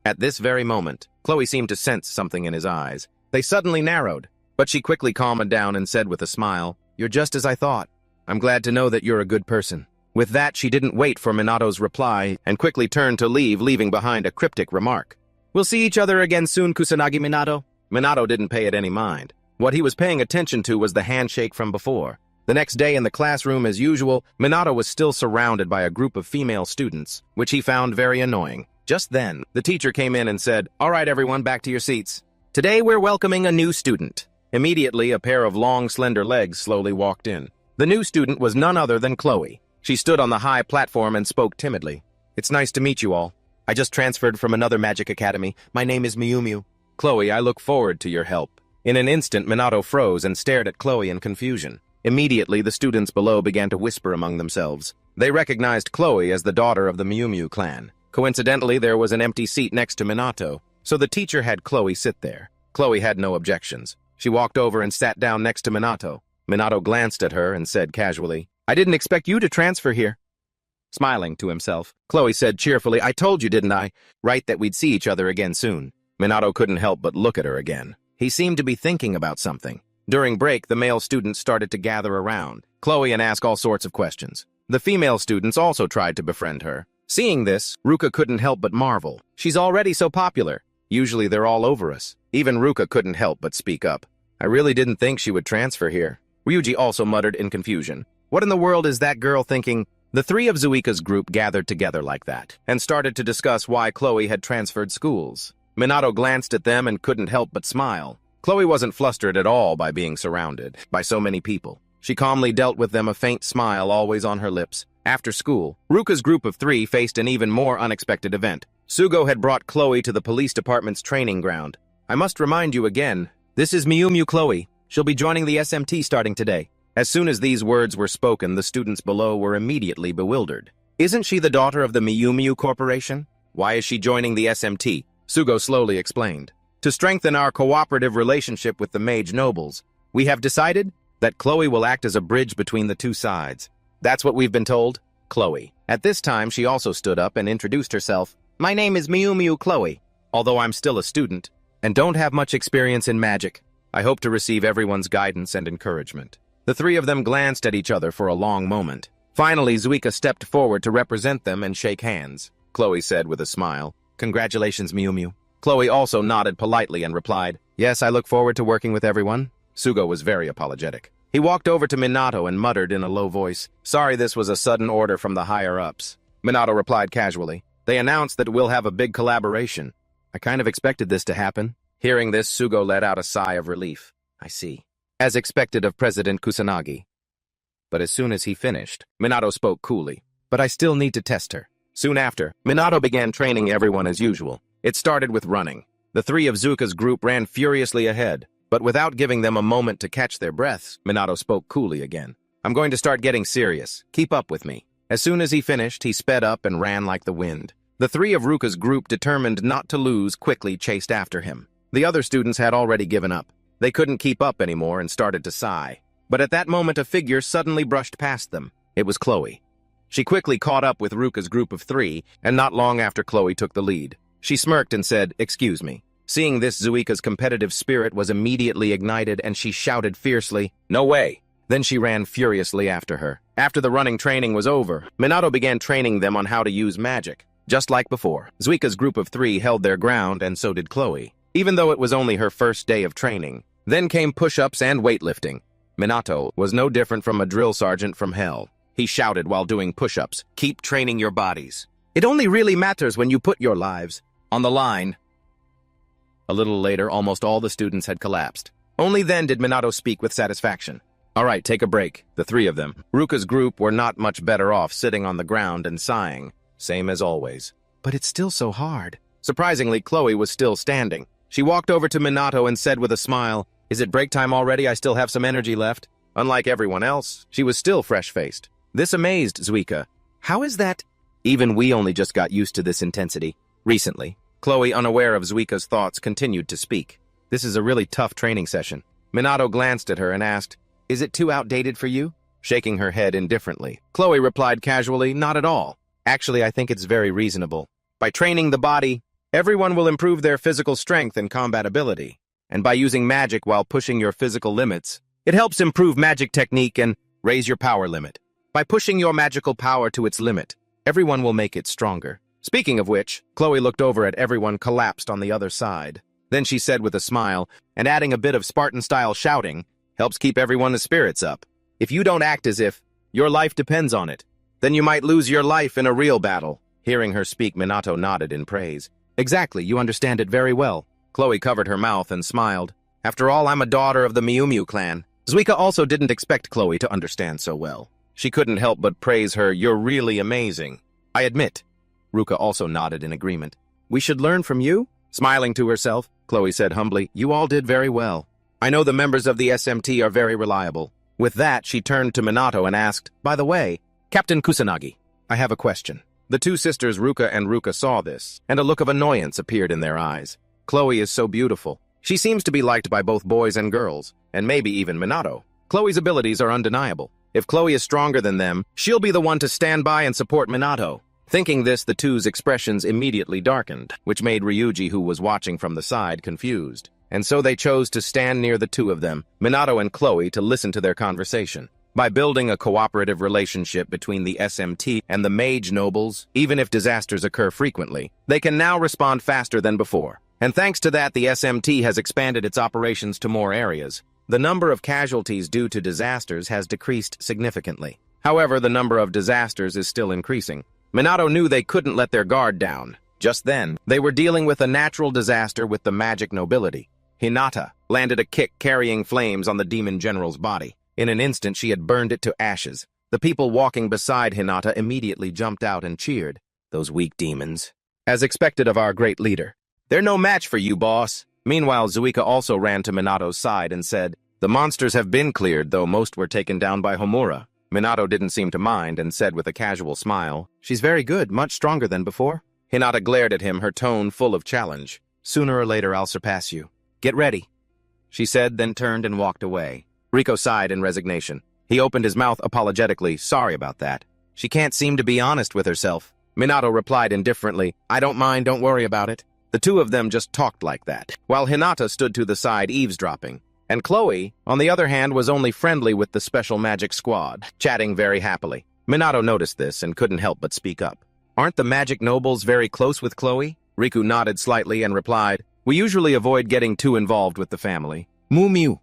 At this very moment, Chloe seemed to sense something in his eyes. They suddenly narrowed, but she quickly calmed down and said with a smile, "You're just as I thought. I'm glad to know that you're a good person." With that, she didn't wait for Minato's reply and quickly turned to leave, leaving behind a cryptic remark. "We'll see each other again soon, Kusanagi Minato." Minato didn't pay it any mind. What he was paying attention to was the handshake from before. The next day in the classroom, as usual, Minato was still surrounded by a group of female students, which he found very annoying. Just then, the teacher came in and said, "All right, everyone, back to your seats. Today we're welcoming a new student." Immediately, a pair of long, slender legs slowly walked in. The new student was none other than Chloe. She stood on the high platform and spoke timidly. "It's nice to meet you all. I just transferred from another magic academy. My name is Mew Mew. Chloe, I look forward to your help." In an instant, Minato froze and stared at Chloe in confusion. Immediately, the students below began to whisper among themselves. They recognized Chloe as the daughter of the Miu clan. Coincidentally, there was an empty seat next to Minato, so the teacher had Chloe sit there. Chloe had no objections. She walked over and sat down next to Minato. Minato glanced at her and said casually, "I didn't expect you to transfer here." Smiling to himself, Chloe said cheerfully, "I told you, didn't I? Right, that we'd see each other again soon." Minato couldn't help but look at her again. He seemed to be thinking about something. During break, the male students started to gather around Chloe and ask all sorts of questions. The female students also tried to befriend her. Seeing this, Ruka couldn't help but marvel. She's already so popular. Usually they're all over us. Even Ruka couldn't help but speak up. "I really didn't think she would transfer here." Ryuji also muttered in confusion. What in the world is that girl thinking? The three of Zuika's group gathered together like that and started to discuss why Chloe had transferred schools. Minato glanced at them and couldn't help but smile. Chloe wasn't flustered at all by being surrounded by so many people. She calmly dealt with them, a faint smile always on her lips. After school, Ruka's group of three faced an even more unexpected event. Sugo had brought Chloe to the police department's training ground. "I must remind you again, this is Miu Chloe. She'll be joining the SMT starting today." As soon as these words were spoken, the students below were immediately bewildered. "Isn't she the daughter of the Miu Corporation? Why is she joining the SMT?" Sugo slowly explained. "To strengthen our cooperative relationship with the mage nobles, we have decided that Chloe will act as a bridge between the two sides." "That's what we've been told." Chloe. At this time, she also stood up and introduced herself. "My name is Miu Chloe. Although I'm still a student and don't have much experience in magic, I hope to receive everyone's guidance and encouragement." The three of them glanced at each other for a long moment. Finally, Zuika stepped forward to represent them and shake hands. Chloe said with a smile, "Congratulations, Miu." Chloe also nodded politely and replied, "Yes, I look forward to working with everyone." Sugo was very apologetic. He walked over to Minato and muttered in a low voice, "Sorry, this was a sudden order from the higher-ups." Minato replied casually, "They announced that we'll have a big collaboration. I kind of expected this to happen." Hearing this, Sugo let out a sigh of relief. "I see." As expected of President Kusanagi. But as soon as he finished, Minato spoke coolly, "But I still need to test her." Soon after, Minato began training everyone as usual. It started with running. The three of Zuika's group ran furiously ahead, but without giving them a moment to catch their breaths, Minato spoke coolly again. "I'm going to start getting serious. Keep up with me." As soon as he finished, he sped up and ran like the wind. The three of Ruka's group, determined not to lose, quickly chased after him. The other students had already given up. They couldn't keep up anymore and started to sigh. But at that moment, a figure suddenly brushed past them. It was Chloe. She quickly caught up with Ruka's group of three, and not long after Chloe took the lead. She smirked and said, "Excuse me." Seeing this, Zuika's competitive spirit was immediately ignited, and she shouted fiercely, "No way!" Then she ran furiously after her. After the running training was over, Minato began training them on how to use magic. Just like before, Zuika's group of three held their ground, and so did Chloe, even though it was only her first day of training. Then came push-ups and weightlifting. Minato was no different from a drill sergeant from hell. He shouted while doing push-ups, "Keep training your bodies. It only really matters when you put your lives on the line." A little later, almost all the students had collapsed. Only then did Minato speak with satisfaction. "All right, take a break." The three of them, Ruka's group, were not much better off sitting on the ground and sighing. Same as always. "But it's still so hard." Surprisingly, Chloe was still standing. She walked over to Minato and said with a smile, "Is it break time already? I still have some energy left." Unlike everyone else, she was still fresh-faced. This amazed Zuika. "How is that?" "Even we only just got used to this intensity recently." Chloe, unaware of Zuika's thoughts, continued to speak. "This is a really tough training session." Minato glanced at her and asked, "Is it too outdated for you?" Shaking her head indifferently, Chloe replied casually, "Not at all. Actually, I think it's very reasonable. By training the body, everyone will improve their physical strength and combat ability. And by using magic while pushing your physical limits, it helps improve magic technique and raise your power limit. By pushing your magical power to its limit, everyone will make it stronger." Speaking of which, Chloe looked over at everyone collapsed on the other side. Then she said with a smile, and adding a bit of Spartan-style shouting, "Helps keep everyone's spirits up. If you don't act as if your life depends on it, then you might lose your life in a real battle." Hearing her speak, Minato nodded in praise. "Exactly, you understand it very well." Chloe covered her mouth and smiled. "After all, I'm a daughter of the Miu clan." Zuika also didn't expect Chloe to understand so well. She couldn't help but praise her. "You're really amazing." "I admit." Ruka also nodded in agreement. "We should learn from you?" Smiling to herself, Chloe said humbly, "You all did very well. I know the members of the SMT are very reliable. With that, she turned to Minato and asked, "By the way, Captain Kusanagi, I have a question." The two sisters Ruka and Ruka saw this, and a look of annoyance appeared in their eyes. Chloe is so beautiful. She seems to be liked by both boys and girls, and maybe even Minato. Chloe's abilities are undeniable. If Chloe is stronger than them, she'll be the one to stand by and support Minato. Thinking this, the two's expressions immediately darkened, which made Ryuji, who was watching from the side, confused. And so they chose to stand near the two of them, Minato and Chloe, to listen to their conversation. By building a cooperative relationship between the SMT and the mage nobles, even if disasters occur frequently, they can now respond faster than before. And thanks to that, the SMT has expanded its operations to more areas. The number of casualties due to disasters has decreased significantly. However, the number of disasters is still increasing. Minato knew they couldn't let their guard down. Just then, they were dealing with a natural disaster with the magic nobility. Hinata landed a kick carrying flames on the demon general's body. In an instant, she had burned it to ashes. The people walking beside Hinata immediately jumped out and cheered. Those weak demons. As expected of our great leader. "They're no match for you, boss." Meanwhile, Zuika also ran to Minato's side and said, "The monsters have been cleared, though most were taken down by Homura." Minato didn't seem to mind and said with a casual smile, "She's very good, much stronger than before." Hinata glared at him, her tone full of challenge. "Sooner or later, I'll surpass you. Get ready," she said, then turned and walked away. Rico sighed in resignation. He opened his mouth apologetically. "Sorry about that. She can't seem to be honest with herself." Minato replied indifferently, "I don't mind, don't worry about it." The two of them just talked like that, while Hinata stood to the side eavesdropping. And Chloe, on the other hand, was only friendly with the special magic squad, chatting very happily. Minato noticed this and couldn't help but speak up. "Aren't the magic nobles very close with Chloe?" Riku nodded slightly and replied, "We usually avoid getting too involved with the family. Moo mew."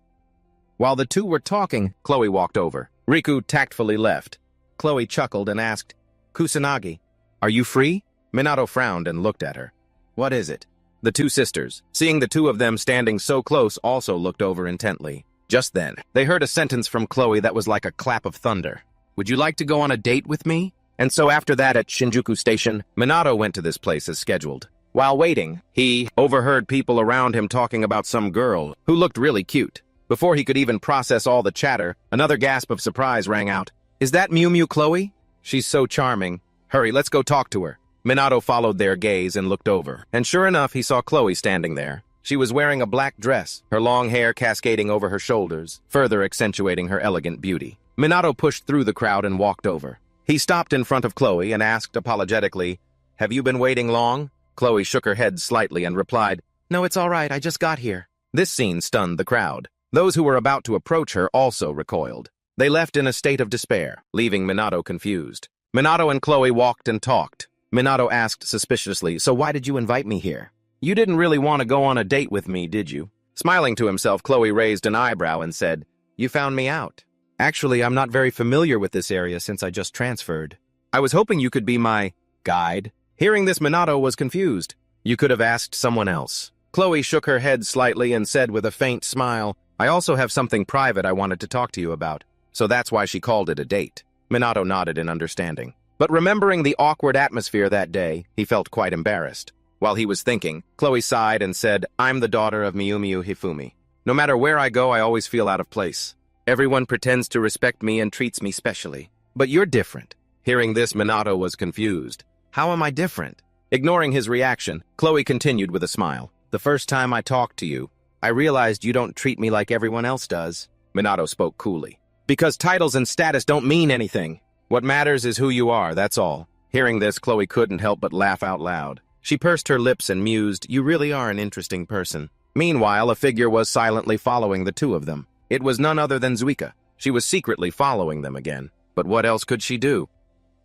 While the two were talking, Chloe walked over. Riku tactfully left. Chloe chuckled and asked, "Kusanagi, are you free?" Minato frowned and looked at her. "What is it?" The two sisters, seeing the two of them standing so close, also looked over intently. Just then, they heard a sentence from Chloe that was like a clap of thunder. "Would you like to go on a date with me?" And so after that at Shinjuku Station, Minato went to this place as scheduled. While waiting, he overheard people around him talking about some girl who looked really cute. Before he could even process all the chatter, another gasp of surprise rang out. "Is that Mew Mew Chloe? She's so charming. Hurry, let's go talk to her." Minato followed their gaze and looked over, and sure enough, he saw Chloe standing there. She was wearing a black dress, her long hair cascading over her shoulders, further accentuating her elegant beauty. Minato pushed through the crowd and walked over. He stopped in front of Chloe and asked apologetically, "Have you been waiting long?" Chloe shook her head slightly and replied, "No, it's all right, I just got here." This scene stunned the crowd. Those who were about to approach her also recoiled. They left in a state of despair, leaving Minato confused. Minato and Chloe walked and talked. Minato asked suspiciously, "So why did you invite me here? You didn't really want to go on a date with me, did you?" Smiling to himself, Chloe raised an eyebrow and said, "You found me out. Actually, I'm not very familiar with this area since I just transferred. I was hoping you could be my guide." Hearing this, Minato was confused. "You could have asked someone else." Chloe shook her head slightly and said with a faint smile, "I also have something private I wanted to talk to you about, so that's why she called it a date." Minato nodded in understanding. But remembering the awkward atmosphere that day, he felt quite embarrassed. While he was thinking, Chloe sighed and said, "I'm the daughter of Miyumiyu Hifumi. No matter where I go, I always feel out of place. Everyone pretends to respect me and treats me specially. But you're different." Hearing this, Minato was confused. "How am I different?" Ignoring his reaction, Chloe continued with a smile. "The first time I talked to you, I realized you don't treat me like everyone else does." Minato spoke coolly. "Because titles and status don't mean anything. What matters is who you are, that's all." Hearing this, Chloe couldn't help but laugh out loud. She pursed her lips and mused, "You really are an interesting person." Meanwhile, a figure was silently following the two of them. It was none other than Zuika. She was secretly following them again. But what else could she do?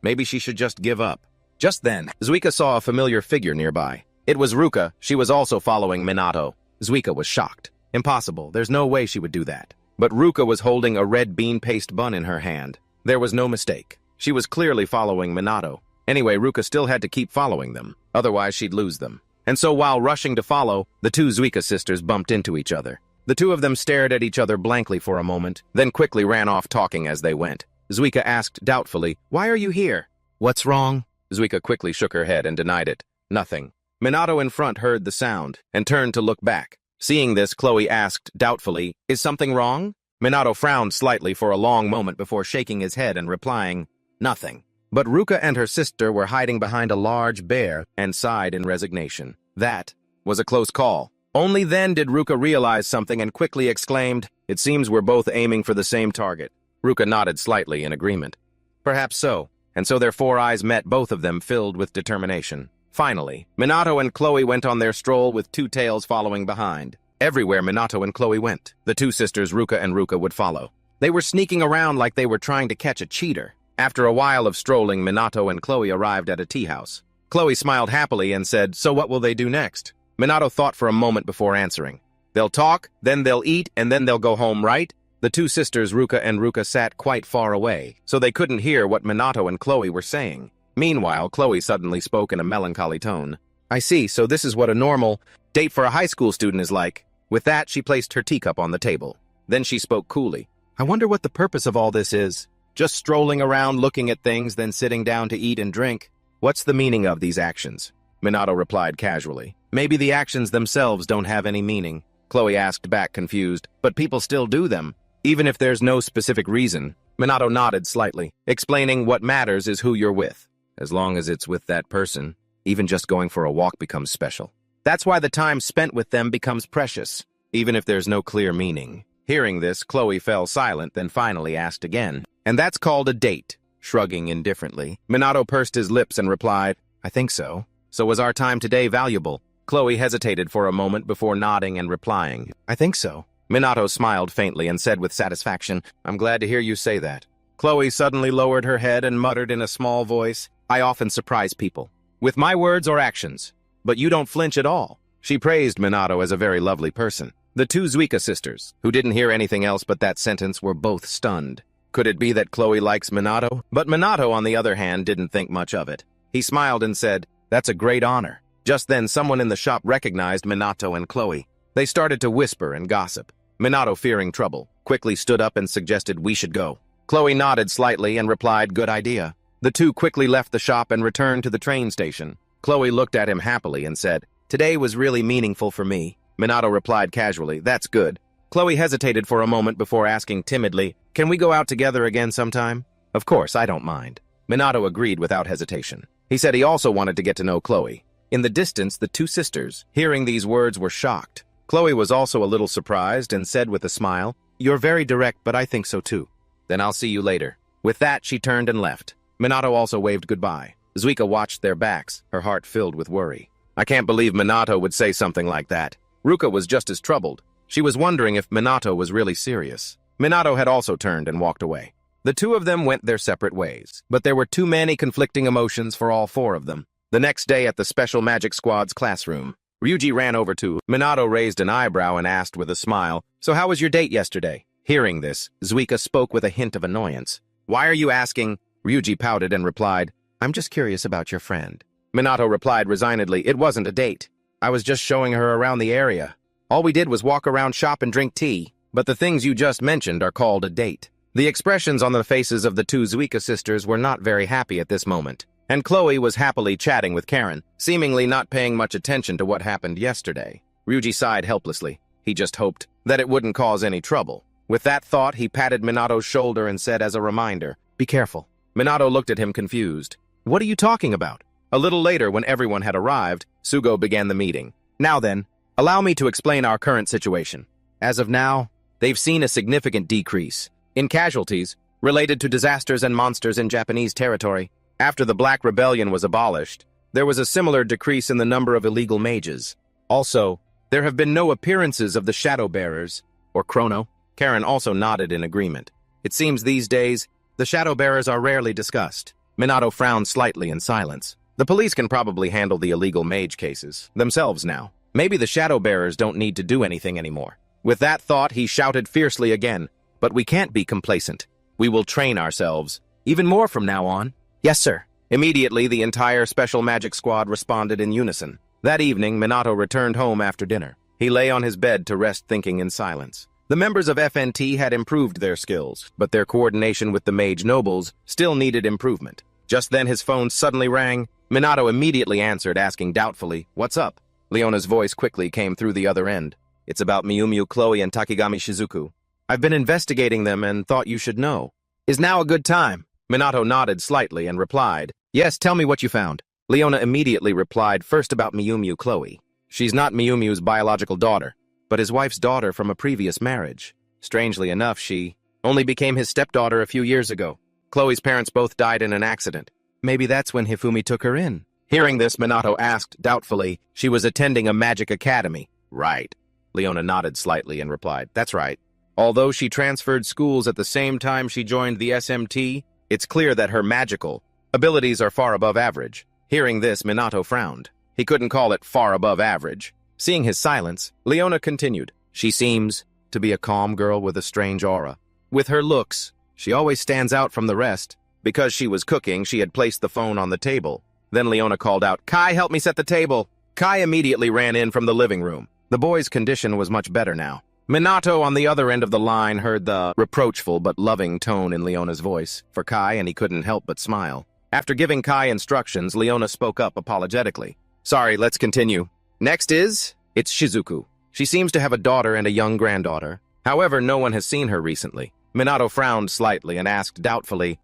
Maybe she should just give up. Just then, Zuika saw a familiar figure nearby. It was Ruka. She was also following Minato. Zuika was shocked. Impossible. There's no way she would do that. But Ruka was holding a red bean paste bun in her hand. There was no mistake. She was clearly following Minato. Anyway, Ruka still had to keep following them. Otherwise, she'd lose them. And so while rushing to follow, the two Zuika sisters bumped into each other. The two of them stared at each other blankly for a moment, then quickly ran off talking as they went. Zuika asked doubtfully, "Why are you here?" "What's wrong?" Zuika quickly shook her head and denied it. "Nothing." Minato in front heard the sound and turned to look back. Seeing this, Chloe asked doubtfully, "Is something wrong?" Minato frowned slightly for a long moment before shaking his head and replying, "Nothing." But Ruka and her sister were hiding behind a large bear and sighed in resignation. That was a close call. Only then did Ruka realize something and quickly exclaimed, "It seems we're both aiming for the same target." Ruka nodded slightly in agreement. Perhaps so, and so their four eyes met, both of them filled with determination. Finally, Minato and Chloe went on their stroll with Two Tails following behind. Everywhere Minato and Chloe went, the two sisters Ruka and Ruka would follow. They were sneaking around like they were trying to catch a cheater. After a while of strolling, Minato and Chloe arrived at a tea house. Chloe smiled happily and said, "So what will they do next?" Minato thought for a moment before answering. "They'll talk, then they'll eat, and then they'll go home, right?" The two sisters Ruka and Ruka sat quite far away, so they couldn't hear what Minato and Chloe were saying. Meanwhile, Chloe suddenly spoke in a melancholy tone. "I see, so this is what a normal date for a high school student is like." With that, she placed her teacup on the table. Then she spoke coolly. "I wonder what the purpose of all this is. Just strolling around looking at things, then sitting down to eat and drink. What's the meaning of these actions?" Minato replied casually. "Maybe the actions themselves don't have any meaning." Chloe asked back, confused. "But people still do them, even if there's no specific reason." Minato nodded slightly, explaining what matters is who you're with. As long as it's with that person, even just going for a walk becomes special. That's why the time spent with them becomes precious, even if there's no clear meaning. Hearing this, Chloe fell silent, then finally asked again. "And that's called a date?" Shrugging indifferently, Minato pursed his lips and replied, "I think so. So was our time today valuable?" Chloe hesitated for a moment before nodding and replying, "I think so." Minato smiled faintly and said with satisfaction, "I'm glad to hear you say that." Chloe suddenly lowered her head and muttered in a small voice, "I often surprise people, with my words or actions, but you don't flinch at all." She praised Minato as a very lovely person. The two Zuika sisters, who didn't hear anything else but that sentence, were both stunned. Could it be that Chloe likes Minato? But Minato, on the other hand, didn't think much of it. He smiled and said, "That's a great honor." Just then, someone in the shop recognized Minato and Chloe. They started to whisper and gossip. Minato, fearing trouble, quickly stood up and suggested we should go. Chloe nodded slightly and replied, "Good idea." The two quickly left the shop and returned to the train station. Chloe looked at him happily and said, "Today was really meaningful for me." Minato replied casually, "That's good." Chloe hesitated for a moment before asking timidly, "Can we go out together again sometime?" "Of course, I don't mind." Minato agreed without hesitation. He said he also wanted to get to know Chloe. In the distance, the two sisters, hearing these words, were shocked. Chloe was also a little surprised and said with a smile, "You're very direct, but I think so too." "Then I'll see you later." With that, she turned and left. Minato also waved goodbye. Zuika watched their backs, her heart filled with worry. I can't believe Minato would say something like that. Ruka was just as troubled. She was wondering if Minato was really serious. Minato had also turned and walked away. The two of them went their separate ways, but there were too many conflicting emotions for all four of them. The next day at the Special Magic Squad's classroom, Ryuji ran over to Minato, raised an eyebrow and asked with a smile, "So how was your date yesterday?" Hearing this, Zuika spoke with a hint of annoyance. "Why are you asking?" Ryuji pouted and replied, "I'm just curious about your friend." Minato replied resignedly, "It wasn't a date. I was just showing her around the area. All we did was walk around, shop, and drink tea. But the things you just mentioned are called a date." The expressions on the faces of the two Zuika sisters were not very happy at this moment, and Chloe was happily chatting with Karen, seemingly not paying much attention to what happened yesterday. Ryuji sighed helplessly. He just hoped that it wouldn't cause any trouble. With that thought, he patted Minato's shoulder and said as a reminder, "Be careful." Minato looked at him confused. "What are you talking about?" A little later, when everyone had arrived, Sugo began the meeting. "Now then, allow me to explain our current situation. As of now, they've seen a significant decrease in casualties related to disasters and monsters in Japanese territory. After the Black Rebellion was abolished, there was a similar decrease in the number of illegal mages. Also, there have been no appearances of the Shadow Bearers, or Chrono." Karen also nodded in agreement. "It seems these days, the Shadow Bearers are rarely discussed." Minato frowned slightly in silence. The police can probably handle the illegal mage cases themselves now. Maybe the Shadow Bearers don't need to do anything anymore. With that thought, he shouted fiercely again, "But we can't be complacent. We will train ourselves, even more from now on." "Yes, sir." Immediately, the entire Special Magic Squad responded in unison. That evening, Minato returned home after dinner. He lay on his bed to rest, thinking in silence. The members of FNT had improved their skills, but their coordination with the mage nobles still needed improvement. Just then his phone suddenly rang. Minato immediately answered, asking doubtfully, "What's up?" Leona's voice quickly came through the other end. "It's about Miyu Miyu, Chloe, and Takigami Shizuku. I've been investigating them and thought you should know. Is now a good time? Minato nodded slightly and replied, yes, tell me what you found. Leona immediately replied, first about Miyumiu Chloe. She's not Miyumiu's biological daughter, but his wife's daughter from a previous marriage. Strangely enough, she only became his stepdaughter a few years ago. Chloe's parents both died in an accident. Maybe that's when Hifumi took her in. Hearing this, Minato asked doubtfully, she was attending a magic academy. Right. Leona nodded slightly and replied, that's right. Although she transferred schools at the same time she joined the SMT, it's clear that her magical abilities are far above average. Hearing this, Minato frowned. He couldn't call it far above average. Seeing his silence, Leona continued, she seems to be a calm girl with a strange aura. With her looks, she always stands out from the rest. Because she was cooking, she had placed the phone on the table. Then Leona called out, Kai, help me set the table. Kai immediately ran in from the living room. The boy's condition was much better now. Minato on the other end of the line heard the reproachful but loving tone in Leona's voice for Kai, and he couldn't help but smile. After giving Kai instructions, Leona spoke up apologetically. Sorry, let's continue. Next it's Shizuku. She seems to have a daughter and a young granddaughter. However, no one has seen her recently. Minato frowned slightly and asked doubtfully,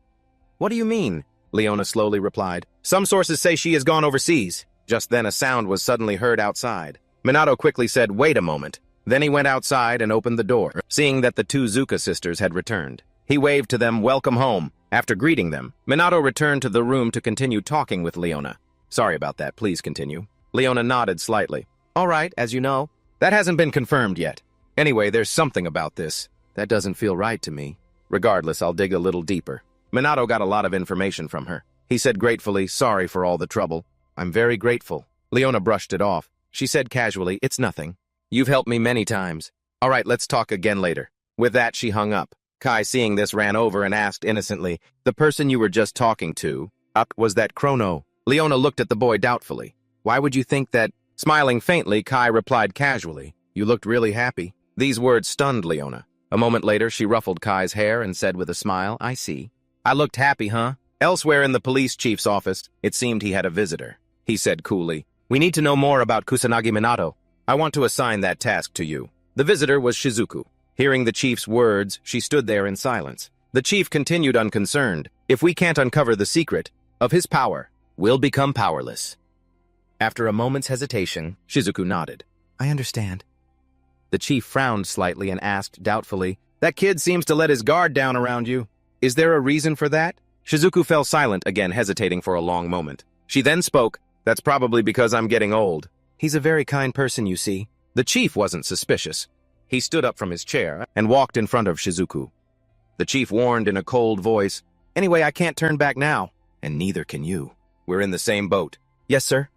what do you mean? Leona slowly replied, some sources say she has gone overseas. Just then a sound was suddenly heard outside. Minato quickly said, wait a moment. Then he went outside and opened the door, seeing that the two Zuka sisters had returned. He waved to them, welcome home. After greeting them, Minato returned to the room to continue talking with Leona. Sorry about that, please continue. Leona nodded slightly. All right, as you know, that hasn't been confirmed yet. Anyway, there's something about this. That doesn't feel right to me. Regardless, I'll dig a little deeper. Minato got a lot of information from her. He said gratefully, sorry for all the trouble. I'm very grateful. Leona brushed it off. She said casually, it's nothing. You've helped me many times. All right, let's talk again later. With that, she hung up. Kai, seeing this, ran over and asked innocently, the person you were just talking to, was that Chrono? Leona looked at the boy doubtfully. Why would you think that? Smiling faintly, Kai replied casually, you looked really happy. These words stunned Leona. A moment later, she ruffled Kai's hair and said with a smile, I see. I looked happy, huh? Elsewhere in the police chief's office, it seemed he had a visitor. He said coolly, we need to know more about Kusanagi Minato. I want to assign that task to you. The visitor was Shizuku. Hearing the chief's words, she stood there in silence. The chief continued unconcerned. If we can't uncover the secret of his power, we'll become powerless. After a moment's hesitation, Shizuku nodded. I understand. The chief frowned slightly and asked doubtfully, that kid seems to let his guard down around you. Is there a reason for that? Shizuku fell silent again, hesitating for a long moment. She then spoke, that's probably because I'm getting old. He's a very kind person, you see. The chief wasn't suspicious. He stood up from his chair and walked in front of Shizuku. The chief warned in a cold voice, anyway, I can't turn back now, and neither can you. We're in the same boat. Yes, sir.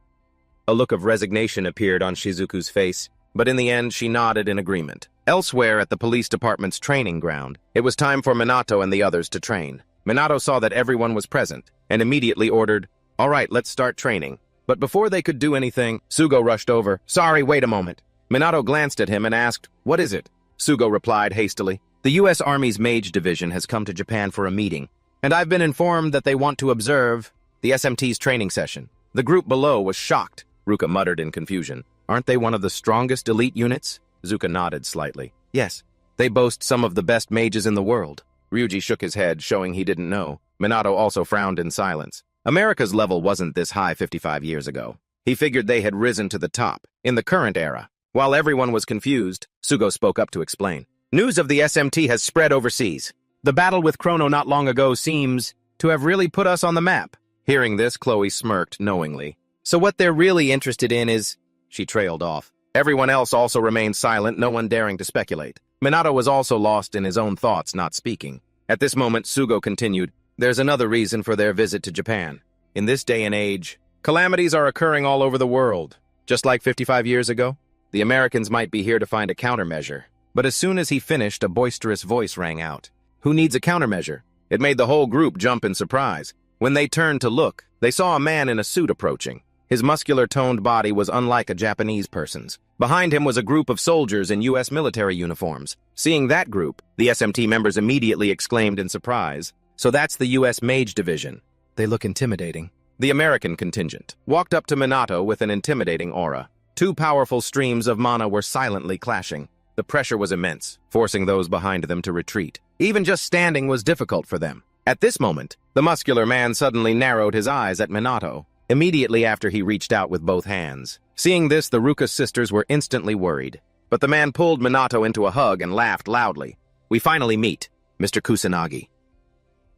A look of resignation appeared on Shizuku's face, but in the end she nodded in agreement. Elsewhere at the police department's training ground, it was time for Minato and the others to train. Minato saw that everyone was present and immediately ordered, all right, let's start training. But before they could do anything, Sugo rushed over. Sorry, wait a moment. Minato glanced at him and asked, what is it? Sugo replied hastily, the U.S. Army's Mage Division has come to Japan for a meeting, and I've been informed that they want to observe the SMT's training session. The group below was shocked. Ruka muttered in confusion. Aren't they one of the strongest elite units? Zuka nodded slightly. Yes, they boast some of the best mages in the world. Ryuji shook his head, showing he didn't know. Minato also frowned in silence. America's level wasn't this high 55 years ago. He figured they had risen to the top in the current era. While everyone was confused, Sugo spoke up to explain. News of the SMT has spread overseas. The battle with Chrono not long ago seems to have really put us on the map. Hearing this, Chloe smirked knowingly. So what they're really interested in is... She trailed off. Everyone else also remained silent, no one daring to speculate. Minato was also lost in his own thoughts, not speaking. At this moment, Sugo continued, there's another reason for their visit to Japan. In this day and age, calamities are occurring all over the world. Just like 55 years ago, the Americans might be here to find a countermeasure. But as soon as he finished, a boisterous voice rang out. Who needs a countermeasure? It made the whole group jump in surprise. When they turned to look, they saw a man in a suit approaching. His muscular-toned body was unlike a Japanese person's. Behind him was a group of soldiers in U.S. military uniforms. Seeing that group, the SMT members immediately exclaimed in surprise, so that's the U.S. Mage Division. They look intimidating. The American contingent walked up to Minato with an intimidating aura. Two powerful streams of mana were silently clashing. The pressure was immense, forcing those behind them to retreat. Even just standing was difficult for them. At this moment, the muscular man suddenly narrowed his eyes at Minato, immediately after he reached out with both hands. Seeing this, the Ruka sisters were instantly worried. But the man pulled Minato into a hug and laughed loudly. "We finally meet, Mr. Kusanagi."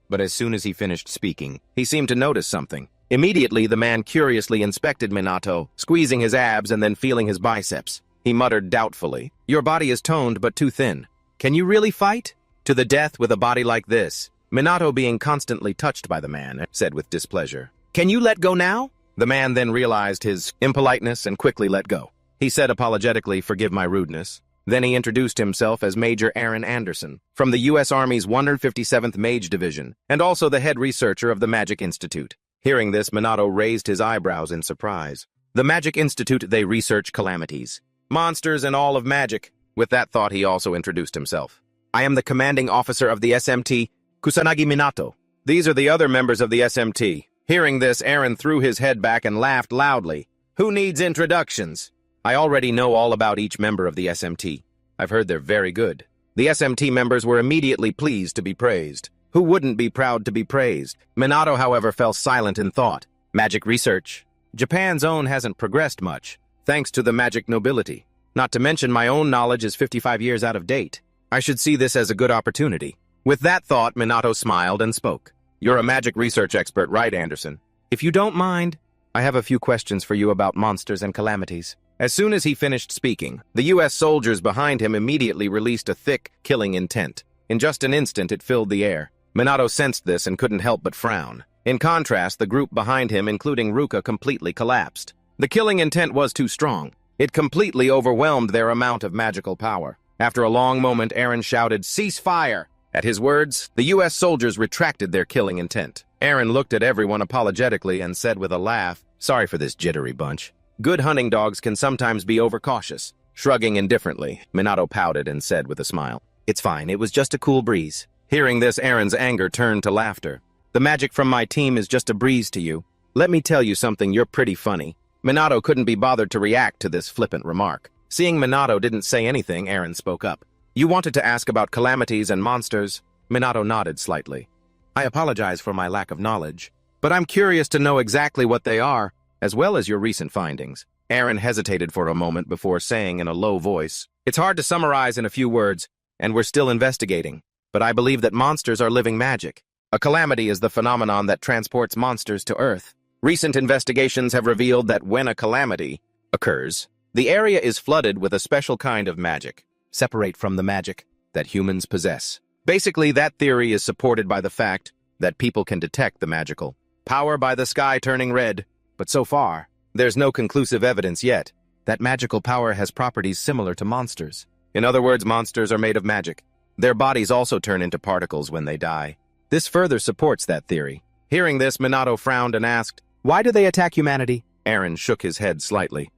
But as soon as he finished speaking, he seemed to notice something. Immediately, the man curiously inspected Minato, squeezing his abs and then feeling his biceps. He muttered doubtfully, "Your body is toned but too thin. Can you really fight? To the death with a body like this?" Minato, being constantly touched by the man, said with displeasure, "Can you let go now?" The man then realized his impoliteness and quickly let go. He said apologetically, "Forgive my rudeness." Then he introduced himself as Major Aaron Anderson, from the U.S. Army's 157th Mage Division, and also the head researcher of the Magic Institute. Hearing this, Minato raised his eyebrows in surprise. The Magic Institute, they research calamities, monsters, and all of magic. With that thought, he also introduced himself. "I am the commanding officer of the SMT, Kusanagi Minato. These are the other members of the SMT." Hearing this, Aaron threw his head back and laughed loudly. "Who needs introductions? I already know all about each member of the SMT. I've heard they're very good." The SMT members were immediately pleased to be praised. Who wouldn't be proud to be praised? Minato, however, fell silent in thought. Magic research. Japan's own hasn't progressed much, thanks to the magic nobility. Not to mention my own knowledge is 55 years out of date. I should see this as a good opportunity. With that thought, Minato smiled and spoke. "You're a magic research expert, right, Anderson? If you don't mind, I have a few questions for you about monsters and calamities." As soon as he finished speaking, the U.S. soldiers behind him immediately released a thick, killing intent. In just an instant, it filled the air. Minato sensed this and couldn't help but frown. In contrast, the group behind him, including Ruka, completely collapsed. The killing intent was too strong. It completely overwhelmed their amount of magical power. After a long moment, Aaron shouted, "Cease fire!" At his words, the U.S. soldiers retracted their killing intent. Aaron looked at everyone apologetically and said with a laugh, "Sorry for this jittery bunch. Good hunting dogs can sometimes be overcautious." Shrugging indifferently, Minato pouted and said with a smile, "It's fine, it was just a cool breeze." Hearing this, Aaron's anger turned to laughter. "The magic from my team is just a breeze to you. Let me tell you something, you're pretty funny." Minato couldn't be bothered to react to this flippant remark. Seeing Minato didn't say anything, Aaron spoke up. "You wanted to ask about calamities and monsters?" Minato nodded slightly. "I apologize for my lack of knowledge, but I'm curious to know exactly what they are, as well as your recent findings." Aaron hesitated for a moment before saying in a low voice, "It's hard to summarize in a few words, and we're still investigating, but I believe that monsters are living magic. A calamity is the phenomenon that transports monsters to Earth. Recent investigations have revealed that when a calamity occurs, the area is flooded with a special kind of magic, separate from the magic that humans possess. Basically, that theory is supported by the fact that people can detect the magical power by the sky turning red, but so far, there's no conclusive evidence yet that magical power has properties similar to monsters. In other words, monsters are made of magic. Their bodies also turn into particles when they die. This further supports that theory." Hearing this, Minato frowned and asked, "Why do they attack humanity?" Aaron shook his head slightly.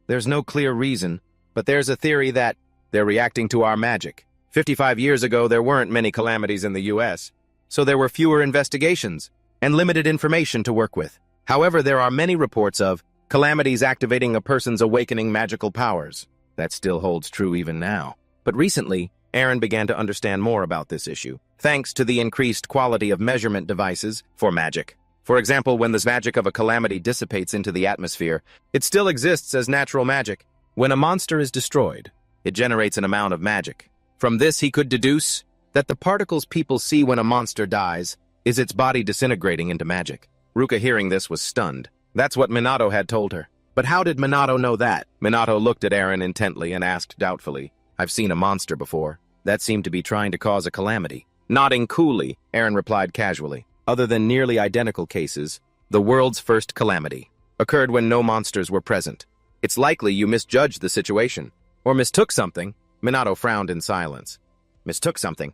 "There's no clear reason, but there's a theory that they're reacting to our magic. 55 years ago, there weren't many calamities in the U.S., so there were fewer investigations and limited information to work with. However, there are many reports of calamities activating a person's awakening magical powers. That still holds true even now. But recently, Aaron began to understand more about this issue, thanks to the increased quality of measurement devices for magic. For example, when the magic of a calamity dissipates into the atmosphere, it still exists as natural magic. When a monster is destroyed, it generates an amount of magic. From this, he could deduce that the particles people see when a monster dies is its body disintegrating into magic. Ruka, hearing this, was stunned. That's what Minato had told her. But how did Minato know that? Minato looked at Aaron intently and asked doubtfully, "I've seen a monster before. That seemed to be trying to cause a calamity." Nodding coolly, Aaron replied casually, "Other than nearly identical cases, the world's first calamity occurred when no monsters were present. It's likely you misjudged the situation, or mistook something." Minato frowned in silence. Mistook something?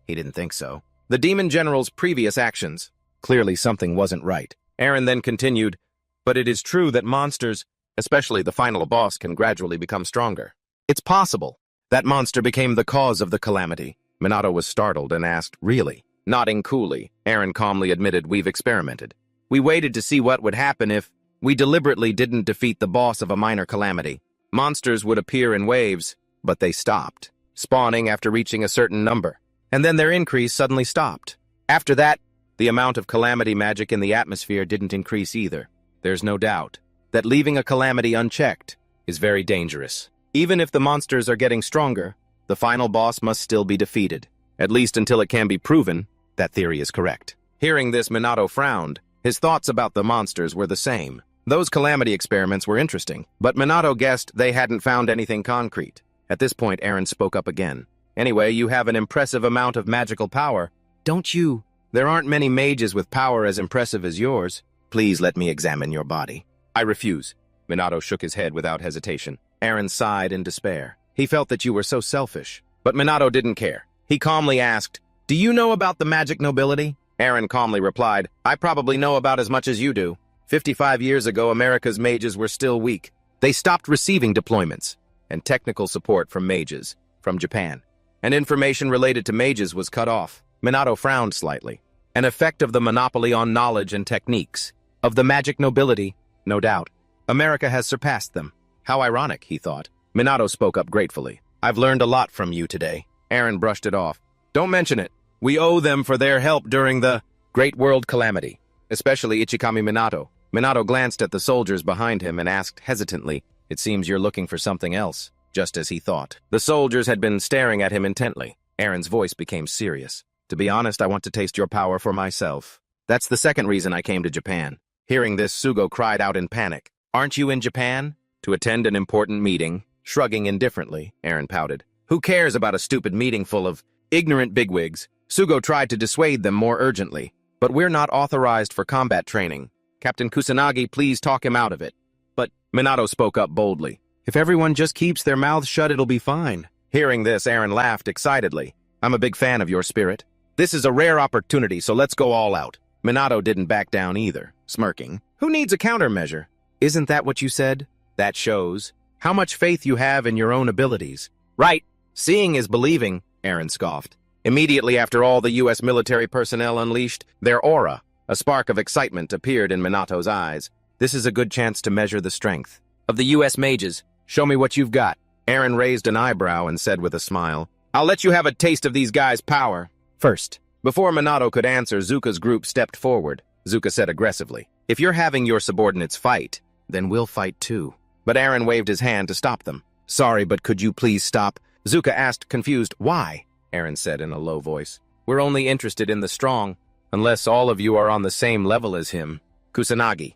He didn't think so. The Demon General's previous actions. Clearly something wasn't right. Aaron then continued, "But it is true that monsters, especially the final boss, can gradually become stronger. It's possible that monster became the cause of the calamity." Minato was startled and asked, "Really?" Nodding coolly, Aaron calmly admitted, "We've experimented. We waited to see what would happen if we deliberately didn't defeat the boss of a minor calamity. Monsters would appear in waves, but they stopped, spawning after reaching a certain number. And then their increase suddenly stopped. After that, the amount of calamity magic in the atmosphere didn't increase either. There's no doubt that leaving a calamity unchecked is very dangerous. Even if the monsters are getting stronger, the final boss must still be defeated, at least until it can be proven that theory is correct. Hearing this, Minato frowned. His thoughts about the monsters were the same. Those calamity experiments were interesting, but Minato guessed they hadn't found anything concrete. At this point, Eren spoke up again. Anyway, you have an impressive amount of magical power, don't you? There aren't many mages with power as impressive as yours. Please let me examine your body. I refuse. Minato shook his head without hesitation. Eren sighed in despair. He felt that you were so selfish. But Minato didn't care. He calmly asked, "Do you know about the magic nobility?" Eren calmly replied, "I probably know about as much as you do. 55 years ago, America's mages were still weak. They stopped receiving deployments and technical support from mages from Japan. And information related to mages was cut off." Minato frowned slightly. An effect of the monopoly on knowledge and techniques. Of the magic nobility, no doubt. America has surpassed them. How ironic, he thought. Minato spoke up gratefully. "I've learned a lot from you today." Eren brushed it off. "Don't mention it. We owe them for their help during the Great World Calamity, especially Ichikami Minato." Minato glanced at the soldiers behind him and asked hesitantly, "It seems you're looking for something else," just as he thought. The soldiers had been staring at him intently. Eren's voice became serious. "To be honest, I want to taste your power for myself. That's the second reason I came to Japan." Hearing this, Sugo cried out in panic. "Aren't you in Japan?" "To attend an important meeting." Shrugging indifferently, Eren pouted. "Who cares about a stupid meeting full of ignorant bigwigs?" Sugo tried to dissuade them more urgently. "But we're not authorized for combat training. Captain Kusanagi, please talk him out of it." "But," Minato spoke up boldly, "if everyone just keeps their mouths shut, it'll be fine." Hearing this, Eren laughed excitedly. "I'm a big fan of your spirit. This is a rare opportunity, so let's go all out." Minato didn't back down either, smirking. "Who needs a countermeasure?" "Isn't that what you said?" "That shows how much faith you have in your own abilities." "Right. Seeing is believing," Eren scoffed. Immediately after all the U.S. military personnel unleashed their aura, a spark of excitement appeared in Minato's eyes. "This is a good chance to measure the strength of the U.S. mages. Show me what you've got." Eren raised an eyebrow and said with a smile, "I'll let you have a taste of these guys' power first." Before Minato could answer, Zuka's group stepped forward. Zuka said aggressively, "If you're having your subordinates fight, then we'll fight too." But Eren waved his hand to stop them. "Sorry, but could you please stop?" Zuka asked, confused. "Why?" Eren said in a low voice. "We're only interested in the strong, unless all of you are on the same level as him. Kusanagi."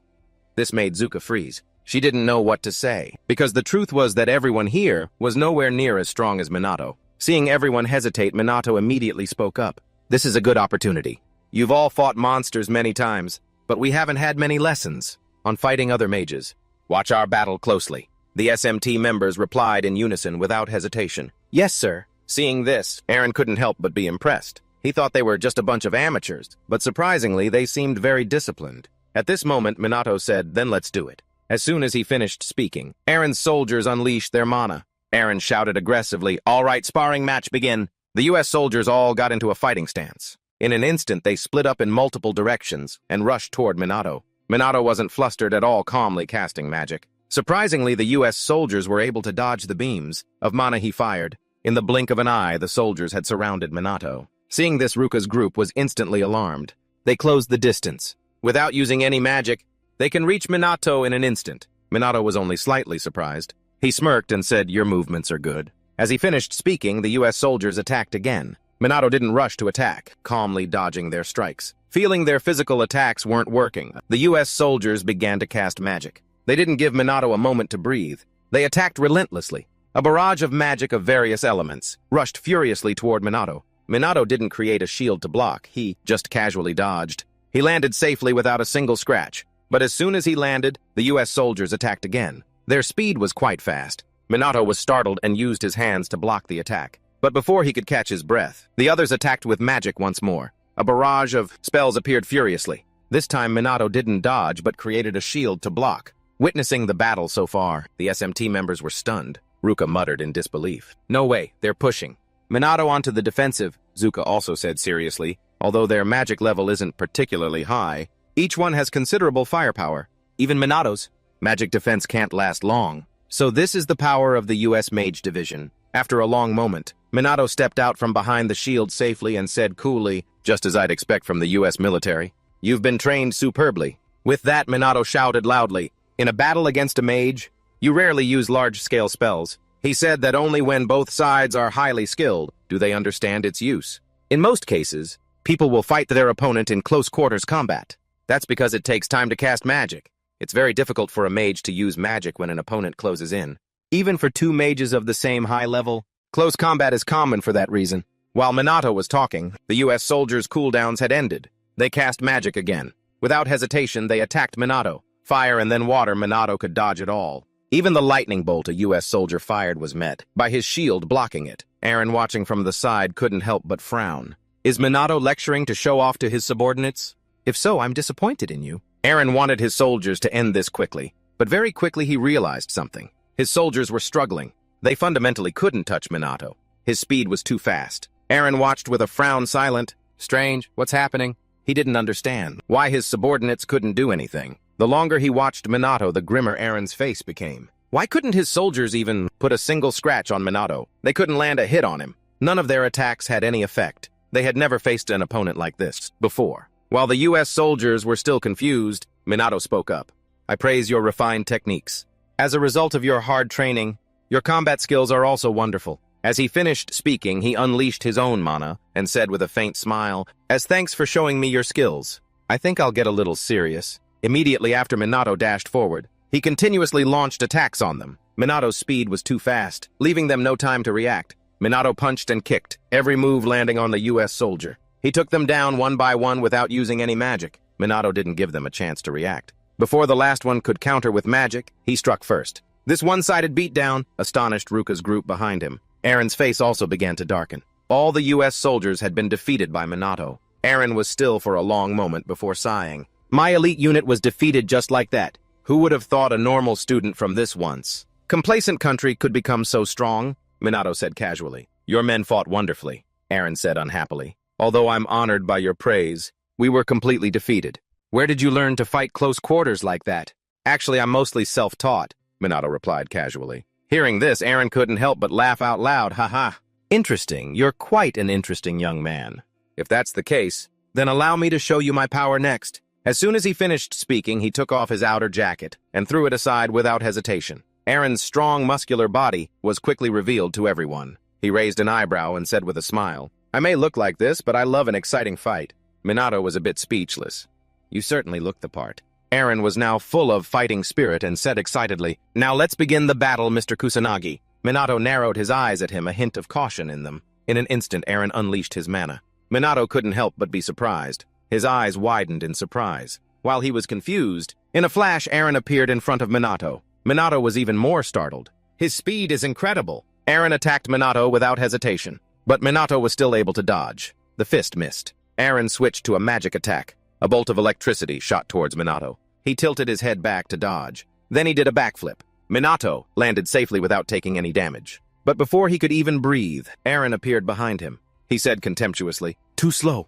This made Zuka freeze. She didn't know what to say, because the truth was that everyone here was nowhere near as strong as Minato. Seeing everyone hesitate, Minato immediately spoke up. "This is a good opportunity. You've all fought monsters many times, but we haven't had many lessons on fighting other mages. Watch our battle closely." The SMT members replied in unison without hesitation. "Yes, sir." Seeing this, Eren couldn't help but be impressed. He thought they were just a bunch of amateurs, but surprisingly, they seemed very disciplined. At this moment, Minato said, "Then let's do it." As soon as he finished speaking, Eren's soldiers unleashed their mana. Eren shouted aggressively, "All right, sparring match begin." The U.S. soldiers all got into a fighting stance. In an instant, they split up in multiple directions and rushed toward Minato. Minato wasn't flustered at all, calmly casting magic. Surprisingly, the U.S. soldiers were able to dodge the beams of mana he fired. In the blink of an eye, the soldiers had surrounded Minato. Seeing this, Ruka's group was instantly alarmed. They closed the distance. Without using any magic, they can reach Minato in an instant. Minato was only slightly surprised. He smirked and said, "Your movements are good." As he finished speaking, the U.S. soldiers attacked again. Minato didn't rush to attack, calmly dodging their strikes. Feeling their physical attacks weren't working, the U.S. soldiers began to cast magic. They didn't give Minato a moment to breathe. They attacked relentlessly. A barrage of magic of various elements rushed furiously toward Minato. Minato didn't create a shield to block, he just casually dodged. He landed safely without a single scratch. But as soon as he landed, the U.S. soldiers attacked again. Their speed was quite fast. Minato was startled and used his hands to block the attack. But before he could catch his breath, the others attacked with magic once more. A barrage of spells appeared furiously. This time Minato didn't dodge but created a shield to block. Witnessing the battle so far, the SMT members were stunned. Ruka muttered in disbelief. "No way, they're pushing." "Minato onto the defensive," Zuka also said seriously. "Although their magic level isn't particularly high, each one has considerable firepower. Even Minato's magic defense can't last long. So this is the power of the U.S. Mage Division. After a long moment, Minato stepped out from behind the shield safely and said coolly, just as I'd expect from the U.S. military, "You've been trained superbly." With that, Minato shouted loudly, "In a battle against a mage, you rarely use large-scale spells." He said that only when both sides are highly skilled do they understand its use. In most cases, people will fight their opponent in close-quarters combat. That's because it takes time to cast magic. It's very difficult for a mage to use magic when an opponent closes in. Even for two mages of the same high level, close combat is common for that reason. While Minato was talking, the U.S. soldiers' cooldowns had ended. They cast magic again. Without hesitation, they attacked Minato. Fire and then water, Minato could dodge it all. Even the lightning bolt a U.S. soldier fired was met by his shield blocking it. Eren, watching from the side, couldn't help but frown. Is Minato lecturing to show off to his subordinates? If so, I'm disappointed in you. Eren wanted his soldiers to end this quickly, but very quickly he realized something. His soldiers were struggling. They fundamentally couldn't touch Minato. His speed was too fast. Eren watched with a frown, silent. Strange, what's happening? He didn't understand why his subordinates couldn't do anything. The longer he watched Minato, the grimmer Eren's face became. Why couldn't his soldiers even put a single scratch on Minato? They couldn't land a hit on him. None of their attacks had any effect. They had never faced an opponent like this before. While the U.S. soldiers were still confused, Minato spoke up. "I praise your refined techniques. As a result of your hard training, your combat skills are also wonderful." As he finished speaking, he unleashed his own mana and said with a faint smile, "As thanks for showing me your skills, I think I'll get a little serious." Immediately after Minato dashed forward, he continuously launched attacks on them. Minato's speed was too fast, leaving them no time to react. Minato punched and kicked, every move landing on the U.S. soldier. He took them down one by one without using any magic. Minato didn't give them a chance to react. Before the last one could counter with magic, he struck first. This one-sided beatdown astonished Ruka's group behind him. Eren's face also began to darken. All the U.S. soldiers had been defeated by Minato. Eren was still for a long moment before sighing. "My elite unit was defeated just like that. Who would have thought a normal student from this once complacent country could become so strong?" Minato said casually. "Your men fought wonderfully," Eren said unhappily. "Although I'm honored by your praise, we were completely defeated." "Where did you learn to fight close quarters like that?" "Actually, I'm mostly self-taught," Minato replied casually. Hearing this, Eren couldn't help but laugh out loud. "Haha. Interesting. You're quite an interesting young man. If that's the case, then allow me to show you my power next." As soon as he finished speaking, he took off his outer jacket and threw it aside without hesitation. Eren's strong, muscular body was quickly revealed to everyone. He raised an eyebrow and said with a smile, "I may look like this, but I love an exciting fight." Minato was a bit speechless. "You certainly look the part." Eren was now full of fighting spirit and said excitedly, "Now let's begin the battle, Mr. Kusanagi." Minato narrowed his eyes at him, a hint of caution in them. In an instant, Eren unleashed his mana. Minato couldn't help but be surprised. His eyes widened in surprise. While he was confused, in a flash, Eren appeared in front of Minato. Minato was even more startled. "His speed is incredible." Eren attacked Minato without hesitation, but Minato was still able to dodge. The fist missed. Eren switched to a magic attack. A bolt of electricity shot towards Minato. He tilted his head back to dodge. Then he did a backflip. Minato landed safely without taking any damage. But before he could even breathe, Eren appeared behind him. He said contemptuously, "Too slow."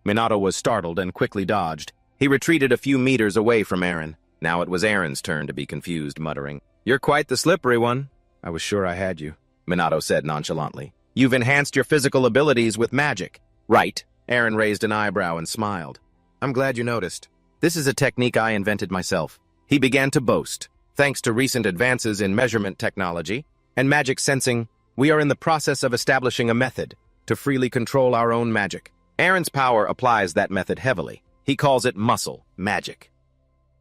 Minato was startled and quickly dodged. He retreated a few meters away from Eren. Now it was Eren's turn to be confused, muttering, "You're quite the slippery one." "I was sure I had you," Minato said nonchalantly. "You've enhanced your physical abilities with magic." "Right." Eren raised an eyebrow and smiled. "I'm glad you noticed. This is a technique I invented myself." He began to boast. "Thanks to recent advances in measurement technology and magic sensing, we are in the process of establishing a method to freely control our own magic." Eren's power applies that method heavily. He calls it muscle magic.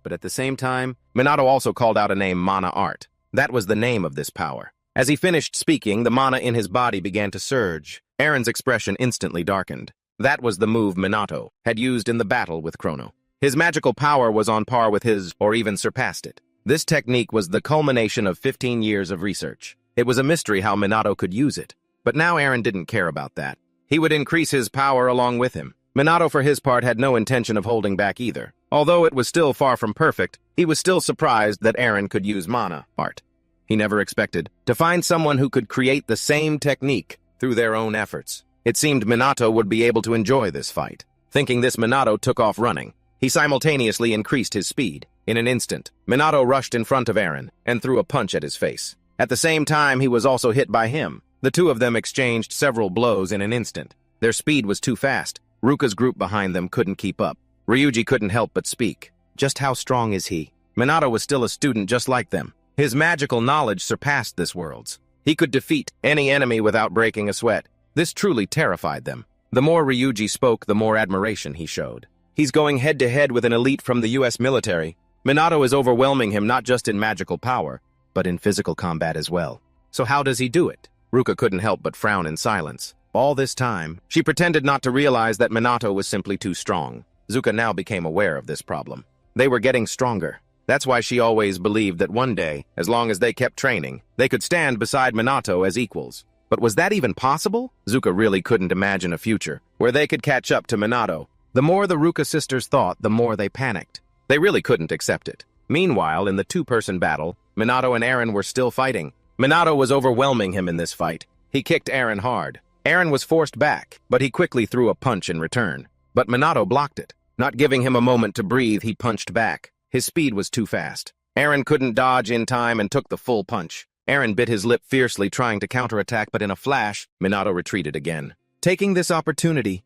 But at the same time, Minato also called out a name, mana art. That was the name of this power. As he finished speaking, the mana in his body began to surge. Eren's expression instantly darkened. That was the move Minato had used in the battle with Chrono. His magical power was on par with his, or even surpassed it. This technique was the culmination of 15 years of research. It was a mystery how Minato could use it. But now Eren didn't care about that. He would increase his power along with him. Minato, for his part, had no intention of holding back either. Although it was still far from perfect, he was still surprised that Eren could use mana art. He never expected to find someone who could create the same technique through their own efforts. It seemed Minato would be able to enjoy this fight. Thinking this, Minato took off running. He simultaneously increased his speed. In an instant, Minato rushed in front of Eren and threw a punch at his face. At the same time, he was also hit by him. The two of them exchanged several blows in an instant. Their speed was too fast. Ruka's group behind them couldn't keep up. Ryuji couldn't help but speak. Just how strong is he? Minato was still a student just like them. His magical knowledge surpassed this world's. He could defeat any enemy without breaking a sweat. This truly terrified them. The more Ryuji spoke, the more admiration he showed. He's going head-to-head with an elite from the U.S. military. Minato is overwhelming him not just in magical power, but in physical combat as well. So how does he do it? Ruka couldn't help but frown in silence. All this time, she pretended not to realize that Minato was simply too strong. Zuka now became aware of this problem. They were getting stronger. That's why she always believed that one day, as long as they kept training, they could stand beside Minato as equals. But was that even possible? Zuka really couldn't imagine a future where they could catch up to Minato. The more the Ruka sisters thought, the more they panicked. They really couldn't accept it. Meanwhile, in the two-person battle, Minato and Eren were still fighting. Minato was overwhelming him in this fight. He kicked Eren hard. Eren was forced back, but he quickly threw a punch in return. But Minato blocked it. Not giving him a moment to breathe, he punched back. His speed was too fast. Eren couldn't dodge in time and took the full punch. Eren bit his lip fiercely, trying to counterattack, but in a flash, Minato retreated again. Taking this opportunity,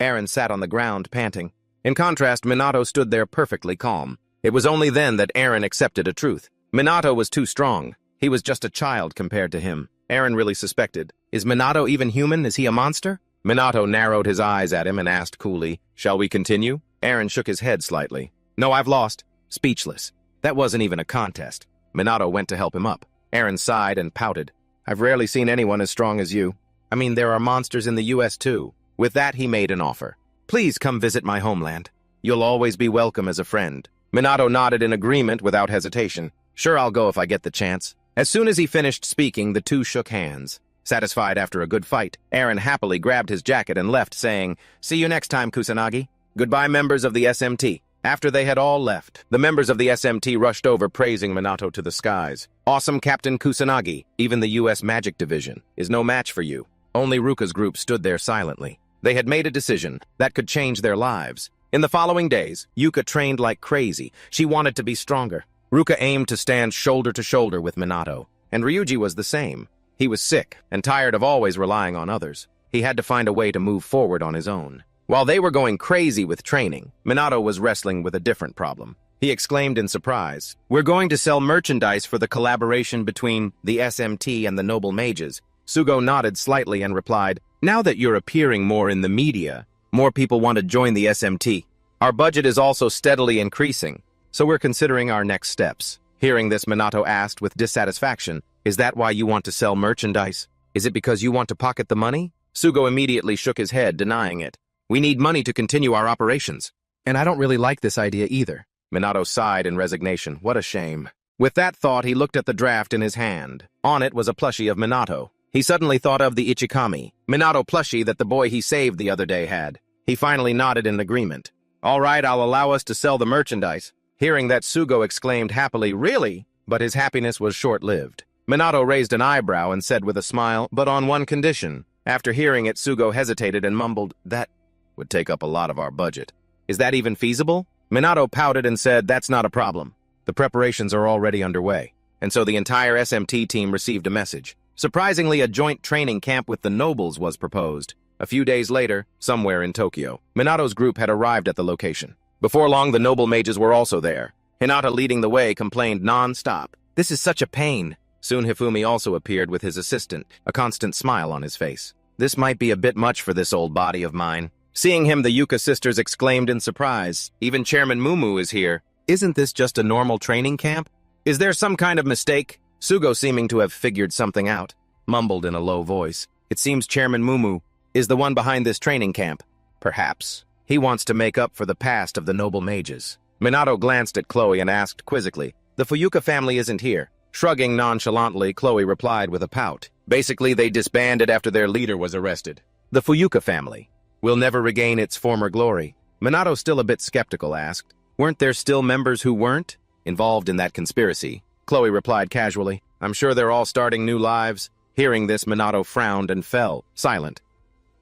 Eren sat on the ground, panting. In contrast, Minato stood there perfectly calm. It was only then that Eren accepted a truth. Minato was too strong. He was just a child compared to him. Eren really suspected. Is Minato even human? Is he a monster? Minato narrowed his eyes at him and asked coolly, "Shall we continue?" Eren shook his head slightly. "No, I've lost." Speechless. That wasn't even a contest. Minato went to help him up. Eren sighed and pouted. "I've rarely seen anyone as strong as you. I mean, there are monsters in the U.S. too." With that, he made an offer. "Please come visit my homeland. You'll always be welcome as a friend." Minato nodded in agreement without hesitation. "Sure, I'll go if I get the chance." As soon as he finished speaking, the two shook hands. Satisfied after a good fight, Eren happily grabbed his jacket and left, saying, "See you next time, Kusanagi." Goodbye, members of the SMT. After they had all left, the members of the SMT rushed over, praising Minato to the skies. "Awesome, Captain Kusanagi. Even the U.S. Magic Division is no match for you." Only Ruka's group stood there silently. They had made a decision that could change their lives. In the following days, Yuka trained like crazy. She wanted to be stronger. Ruka aimed to stand shoulder to shoulder with Minato, and Ryuji was the same. He was sick and tired of always relying on others. He had to find a way to move forward on his own. While they were going crazy with training, Minato was wrestling with a different problem. He exclaimed in surprise, "We're going to sell merchandise for the collaboration between the SMT and the Noble Mages." Sugo nodded slightly and replied, "Now that you're appearing more in the media, more people want to join the SMT. Our budget is also steadily increasing, so we're considering our next steps." Hearing this, Minato asked with dissatisfaction, "Is that why you want to sell merchandise? Is it because you want to pocket the money?" Sugo immediately shook his head, denying it. "We need money to continue our operations. And I don't really like this idea either." Minato sighed in resignation. What a shame. With that thought, he looked at the draft in his hand. On it was a plushie of Minato. He suddenly thought of the Ichikami, Minato plushie that the boy he saved the other day had. He finally nodded in agreement. "All right, I'll allow us to sell the merchandise." Hearing that, Sugo exclaimed happily, "Really?" But his happiness was short-lived. Minato raised an eyebrow and said with a smile, "But on one condition." After hearing it, Sugo hesitated and mumbled, "That would take up a lot of our budget. Is that even feasible?" Minato pouted and said, "That's not a problem. The preparations are already underway." And so the entire SMT team received a message. Surprisingly, a joint training camp with the nobles was proposed. A few days later, somewhere in Tokyo, Minato's group had arrived at the location. Before long, the noble mages were also there. Hinata, leading the way, complained non-stop, "This is such a pain." Soon Hifumi also appeared with his assistant, a constant smile on his face. "This might be a bit much for this old body of mine." Seeing him, the Yuka sisters exclaimed in surprise, "Even Chairman Mumu is here. Isn't this just a normal training camp? Is there some kind of mistake?" Sugo, seeming to have figured something out, mumbled in a low voice, "It seems Chairman Mumu is the one behind this training camp. Perhaps he wants to make up for the past of the noble mages." Minato glanced at Chloe and asked quizzically, "The Fuyuka family isn't here." Shrugging nonchalantly, Chloe replied with a pout, "Basically, they disbanded after their leader was arrested. The Fuyuka family will never regain its former glory." Minato, still a bit skeptical, asked, "Weren't there still members who weren't involved in that conspiracy?" Chloe replied casually, "I'm sure they're all starting new lives." Hearing this, Minato frowned and fell silent.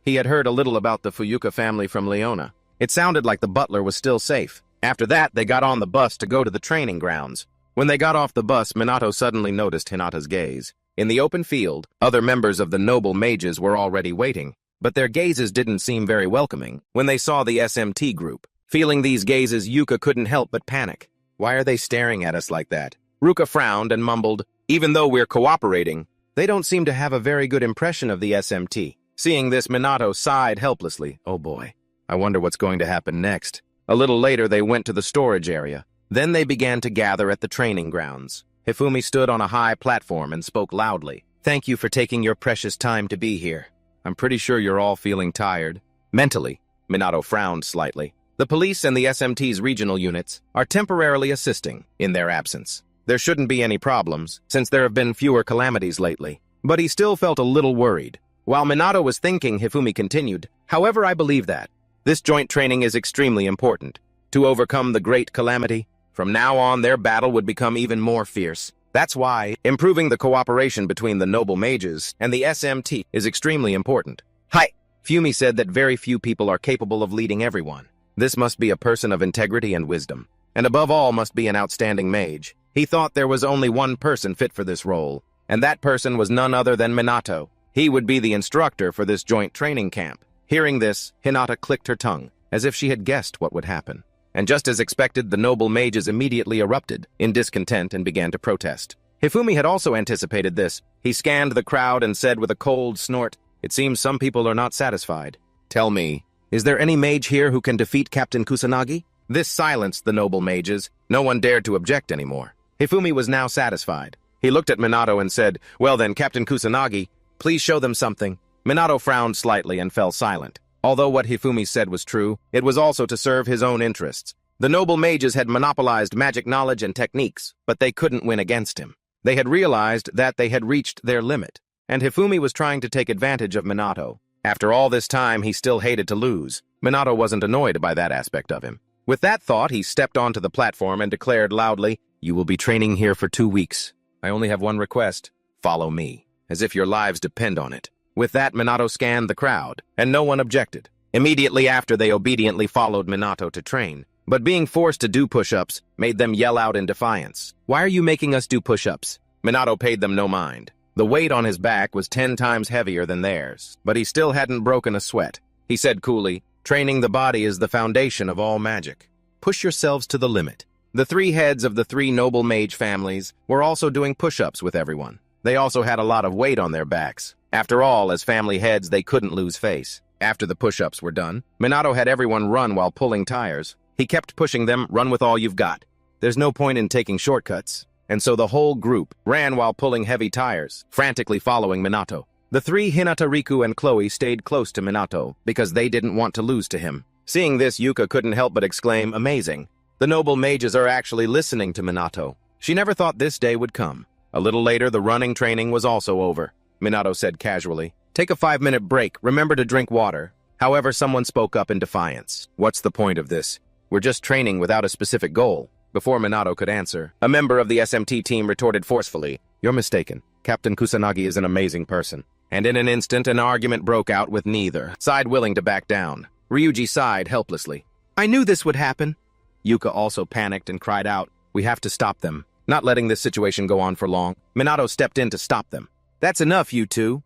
He had heard a little about the Fuyuka family from Leona. It sounded like the butler was still safe. After that, they got on the bus to go to the training grounds. When they got off the bus, Minato suddenly noticed Hinata's gaze. In the open field, other members of the noble mages were already waiting, but their gazes didn't seem very welcoming when they saw the SMT group. Feeling these gazes, Yuka couldn't help but panic. Why are they staring at us like that? Ruka frowned and mumbled, even though we're cooperating, they don't seem to have a very good impression of the SMT. Seeing this, Minato sighed helplessly. Oh boy, I wonder what's going to happen next. A little later, they went to the storage area. Then they began to gather at the training grounds. Hifumi stood on a high platform and spoke loudly. Thank you for taking your precious time to be here. I'm pretty sure you're all feeling tired. Mentally, Minato frowned slightly. The police and the SMT's regional units are temporarily assisting in their absence. There shouldn't be any problems, since there have been fewer calamities lately. But he still felt a little worried. While Minato was thinking, Hifumi continued, however, I believe that this joint training is extremely important. To overcome the great calamity, from now on their battle would become even more fierce. That's why improving the cooperation between the noble mages and the SMT is extremely important. Hi! Fumi said that very few people are capable of leading everyone. This must be a person of integrity and wisdom, and above all must be an outstanding mage. He thought there was only one person fit for this role, and that person was none other than Minato. He would be the instructor for this joint training camp. Hearing this, Hinata clicked her tongue, as if she had guessed what would happen. And just as expected, the noble mages immediately erupted in discontent and began to protest. Hifumi had also anticipated this. He scanned the crowd and said with a cold snort, it seems some people are not satisfied. Tell me, is there any mage here who can defeat Captain Kusanagi? This silenced the noble mages. No one dared to object anymore. Hifumi was now satisfied. He looked at Minato and said, well then, Captain Kusanagi, please show them something. Minato frowned slightly and fell silent. Although what Hifumi said was true, it was also to serve his own interests. The noble mages had monopolized magic knowledge and techniques, but they couldn't win against him. They had realized that they had reached their limit, and Hifumi was trying to take advantage of Minato. After all this time, he still hated to lose. Minato wasn't annoyed by that aspect of him. With that thought, he stepped onto the platform and declared loudly, you will be training here for 2 weeks. I only have one request. Follow me, as if your lives depend on it. With that, Minato scanned the crowd, and no one objected. Immediately after, they obediently followed Minato to train. But being forced to do push-ups made them yell out in defiance. Why are you making us do push-ups? Minato paid them no mind. The weight on his back was 10 times heavier than theirs, but he still hadn't broken a sweat. He said coolly, training the body is the foundation of all magic. Push yourselves to the limit. The 3 heads of the 3 noble mage families were also doing push-ups with everyone. They also had a lot of weight on their backs. After all, as family heads, they couldn't lose face. After the push-ups were done, Minato had everyone run while pulling tires. He kept pushing them, run with all you've got. There's no point in taking shortcuts. And so the whole group ran while pulling heavy tires, frantically following Minato. The 3 Hinata, Riku, and Chloe stayed close to Minato because they didn't want to lose to him. Seeing this, Yuka couldn't help but exclaim, amazing. The noble mages are actually listening to Minato. She never thought this day would come. A little later, the running training was also over. Minato said casually, take a 5-minute break, remember to drink water. However, someone spoke up in defiance. What's the point of this? We're just training without a specific goal. Before Minato could answer, a member of the SMT team retorted forcefully, you're mistaken. Captain Kusanagi is an amazing person. And in an instant, an argument broke out with neither side willing to back down. Ryuji sighed helplessly. I knew this would happen. Yuka also panicked and cried out, we have to stop them. Not letting this situation go on for long, Minato stepped in to stop them. That's enough, you two.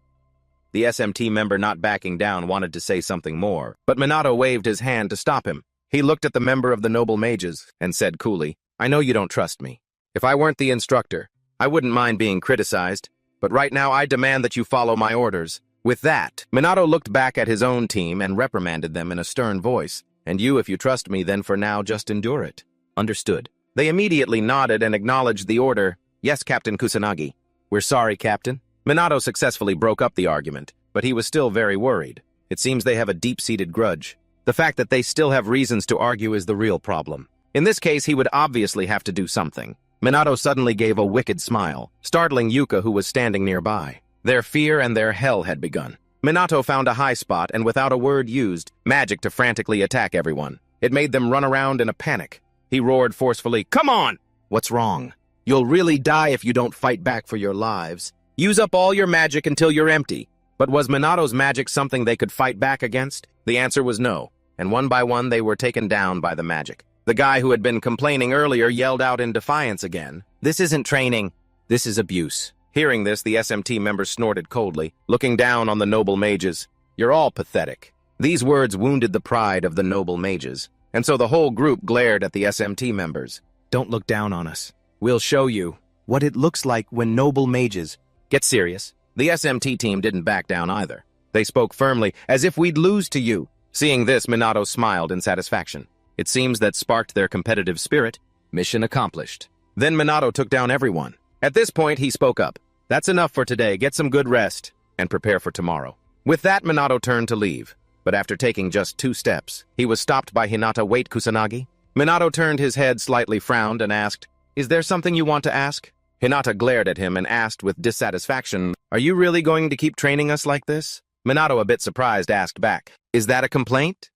The SMT member not backing down wanted to say something more, but Minato waved his hand to stop him. He looked at the member of the noble mages and said coolly, I know you don't trust me. If I weren't the instructor, I wouldn't mind being criticized, but right now I demand that you follow my orders. With that, Minato looked back at his own team and reprimanded them in a stern voice. And you, if you trust me, then for now just endure it. Understood. They immediately nodded and acknowledged the order. Yes, Captain Kusanagi. We're sorry, Captain. Minato successfully broke up the argument, but he was still very worried. It seems they have a deep-seated grudge. The fact that they still have reasons to argue is the real problem. In this case, he would obviously have to do something. Minato suddenly gave a wicked smile, startling Yuka, who was standing nearby. Their fear and their hell had begun. Minato found a high spot and without a word used magic to frantically attack everyone. It made them run around in a panic. He roared forcefully, come on! What's wrong? You'll really die if you don't fight back for your lives. Use up all your magic until you're empty. But was Minato's magic something they could fight back against? The answer was no, and one by one they were taken down by the magic. The guy who had been complaining earlier yelled out in defiance again. This isn't training. This is abuse. Hearing this, the SMT members snorted coldly, looking down on the noble mages. You're all pathetic. These words wounded the pride of the noble mages, and so the whole group glared at the SMT members. Don't look down on us. We'll show you what it looks like when noble mages get serious. The SMT team didn't back down either. They spoke firmly, as if we'd lose to you. Seeing this, Minato smiled in satisfaction. It seems that sparked their competitive spirit. Mission accomplished. Then Minato took down everyone. At this point, he spoke up. That's enough for today. Get some good rest and prepare for tomorrow. With that, Minato turned to leave. But after taking just 2 steps, he was stopped by Hinata. Wait, Kusanagi? Minato turned his head, slightly frowned, and asked, Is there something you want to ask? Hinata glared at him and asked with dissatisfaction, Are you really going to keep training us like this? Minato, a bit surprised, asked back, Is that a complaint?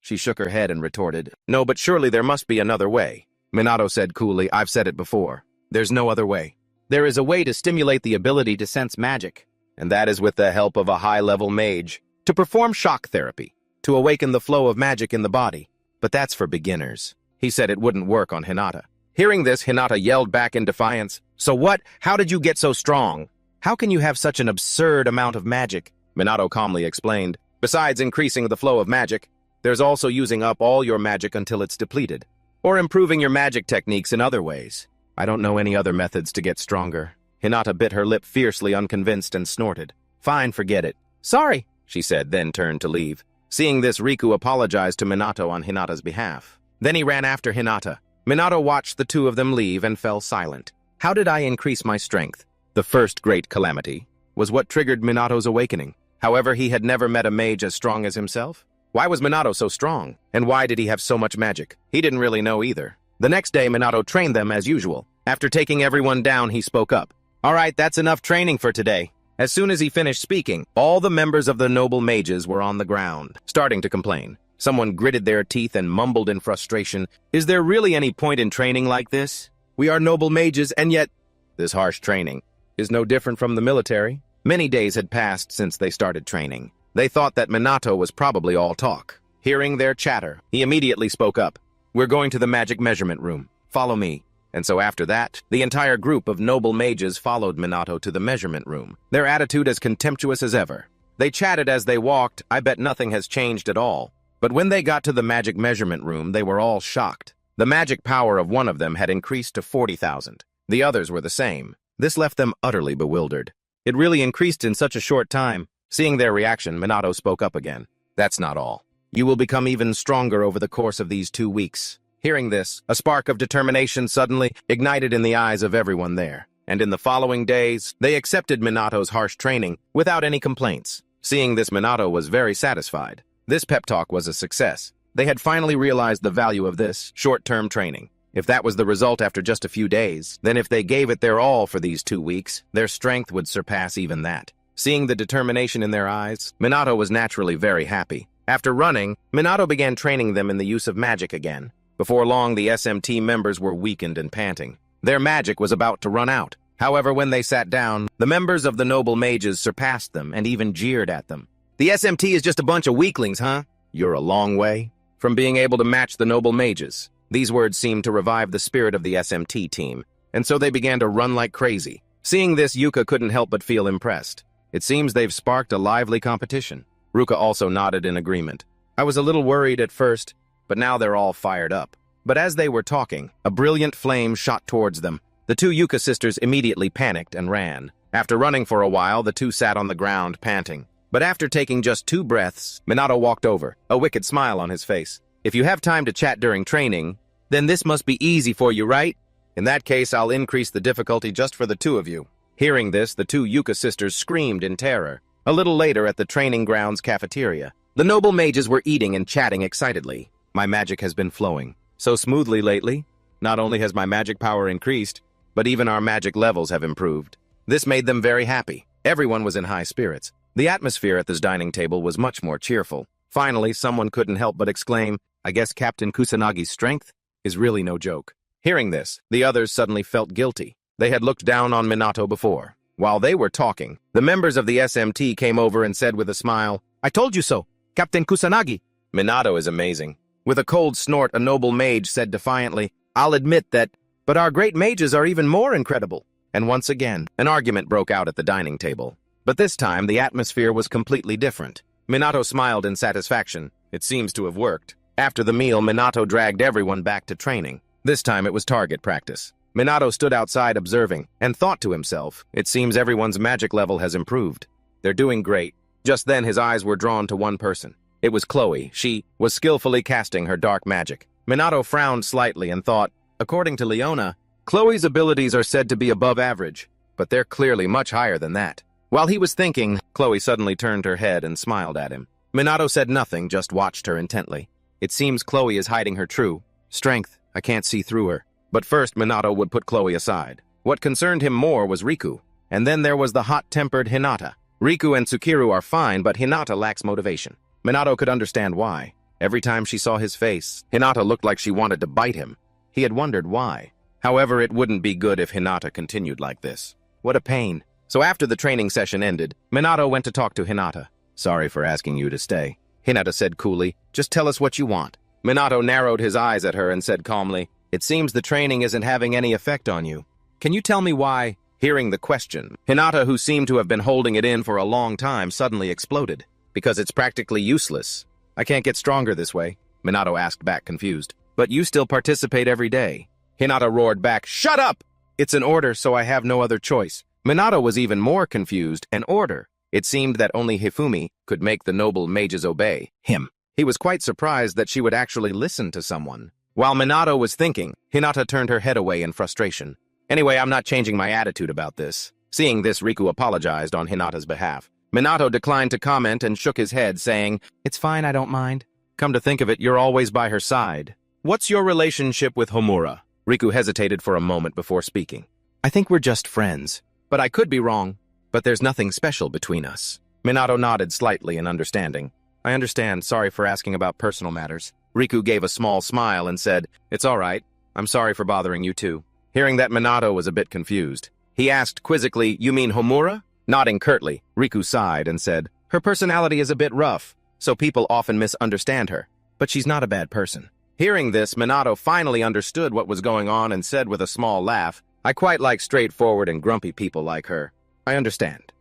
She shook her head and retorted, No, but surely there must be another way. Minato said coolly, I've said it before. There's no other way. There is a way to stimulate the ability to sense magic, and that is with the help of a high-level mage, to perform shock therapy, to awaken the flow of magic in the body. But that's for beginners. He said it wouldn't work on Hinata. Hearing this, Hinata yelled back in defiance, So what? How did you get so strong? How can you have such an absurd amount of magic? Minato calmly explained, Besides increasing the flow of magic, there's also using up all your magic until it's depleted, or improving your magic techniques in other ways. I don't know any other methods to get stronger. Hinata bit her lip fiercely, unconvinced, and snorted. Fine, forget it. Sorry, she said, then turned to leave. Seeing this, Riku apologized to Minato on Hinata's behalf. Then he ran after Hinata. Minato watched the two of them leave and fell silent. How did I increase my strength? The first great calamity was what triggered Minato's awakening. However, he had never met a mage as strong as himself. Why was Minato so strong? And why did he have so much magic? He didn't really know either. The next day, Minato trained them as usual. After taking everyone down, he spoke up. All right, that's enough training for today. As soon as he finished speaking, all the members of the noble mages were on the ground, starting to complain. Someone gritted their teeth and mumbled in frustration, Is there really any point in training like this? We are noble mages, and yet this harsh training is no different from the military. Many days had passed since they started training. They thought that Minato was probably all talk. Hearing their chatter, he immediately spoke up. We're going to the magic measurement room. Follow me. And so after that, the entire group of noble mages followed Minato to the measurement room, their attitude as contemptuous as ever. They chatted as they walked. I bet nothing has changed at all. But when they got to the magic measurement room, they were all shocked. The magic power of one of them had increased to 40,000. The others were the same. This left them utterly bewildered. It really increased in such a short time. Seeing their reaction, Minato spoke up again. That's not all. You will become even stronger over the course of these 2 weeks. Hearing this, a spark of determination suddenly ignited in the eyes of everyone there. And in the following days, they accepted Minato's harsh training without any complaints. Seeing this, Minato was very satisfied. This pep talk was a success. They had finally realized the value of this short-term training. If that was the result after just a few days, then if they gave it their all for these 2 weeks, their strength would surpass even that. Seeing the determination in their eyes, Minato was naturally very happy. After running, Minato began training them in the use of magic again. Before long, the SMT members were weakened and panting. Their magic was about to run out. However, when they sat down, the members of the noble mages surpassed them and even jeered at them. The SMT is just a bunch of weaklings, huh? You're a long way from being able to match the noble mages. These words seemed to revive the spirit of the SMT team, and so they began to run like crazy. Seeing this, Yuka couldn't help but feel impressed. It seems they've sparked a lively competition. Ruka also nodded in agreement. I was a little worried at first, but now they're all fired up. But as they were talking, a brilliant flame shot towards them. The 2 Yuka sisters immediately panicked and ran. After running for a while, the 2 sat on the ground, panting. But after taking just 2 breaths, Minato walked over, a wicked smile on his face. If you have time to chat during training, then this must be easy for you, right? In that case, I'll increase the difficulty just for the 2 of you. Hearing this, the 2 Yuka sisters screamed in terror. A little later at the training grounds cafeteria, the noble mages were eating and chatting excitedly. My magic has been flowing so smoothly lately. Not only has my magic power increased, but even our magic levels have improved. This made them very happy. Everyone was in high spirits. The atmosphere at this dining table was much more cheerful. Finally, someone couldn't help but exclaim, I guess Captain Kusanagi's strength is really no joke. Hearing this, the others suddenly felt guilty. They had looked down on Minato before. While they were talking, the members of the SMT came over and said with a smile, I told you so, Captain Kusanagi. Minato is amazing. With a cold snort, a noble mage said defiantly, I'll admit that, but our great mages are even more incredible. And once again, an argument broke out at the dining table. But this time, the atmosphere was completely different. Minato smiled in satisfaction. It seems to have worked. After the meal, Minato dragged everyone back to training. This time it was target practice. Minato stood outside observing and thought to himself, it seems everyone's magic level has improved. They're doing great. Just then his eyes were drawn to one person. It was Chloe. She was skillfully casting her dark magic. Minato frowned slightly and thought, according to Leona, Chloe's abilities are said to be above average, but they're clearly much higher than that. While he was thinking, Chloe suddenly turned her head and smiled at him. Minato said nothing, just watched her intently. It seems Chloe is hiding her true strength. I can't see through her. But first, Minato would put Chloe aside. What concerned him more was Riku. And then there was the hot-tempered Hinata. Riku and Tsukiru are fine, but Hinata lacks motivation. Minato could understand why. Every time she saw his face, Hinata looked like she wanted to bite him. He had wondered why. However, it wouldn't be good if Hinata continued like this. What a pain. So after the training session ended, Minato went to talk to Hinata. Sorry for asking you to stay. Hinata said coolly, just tell us what you want. Minato narrowed his eyes at her and said calmly, it seems the training isn't having any effect on you. Can you tell me why? Hearing the question, Hinata, who seemed to have been holding it in for a long time, suddenly exploded. Because it's practically useless. I can't get stronger this way, Minato asked back confused. But you still participate every day. Hinata roared back, shut up! It's an order, so I have no other choice. Minato was even more confused. An order. It seemed that only Hifumi could make the noble mages obey him. He was quite surprised that she would actually listen to someone. While Minato was thinking, Hinata turned her head away in frustration. Anyway, I'm not changing my attitude about this. Seeing this, Riku apologized on Hinata's behalf. Minato declined to comment and shook his head, saying, it's fine, I don't mind. Come to think of it, you're always by her side. What's your relationship with Homura? Riku hesitated for a moment before speaking. I think we're just friends. But I could be wrong. But there's nothing special between us. Minato nodded slightly in understanding. I understand, sorry for asking about personal matters. Riku gave a small smile and said, it's all right. I'm sorry for bothering you too. Hearing that, Minato was a bit confused. He asked quizzically, you mean Homura? Nodding curtly, Riku sighed and said, her personality is a bit rough, so people often misunderstand her. But she's not a bad person. Hearing this, Minato finally understood what was going on and said with a small laugh, I quite like straightforward and grumpy people like her. I understand.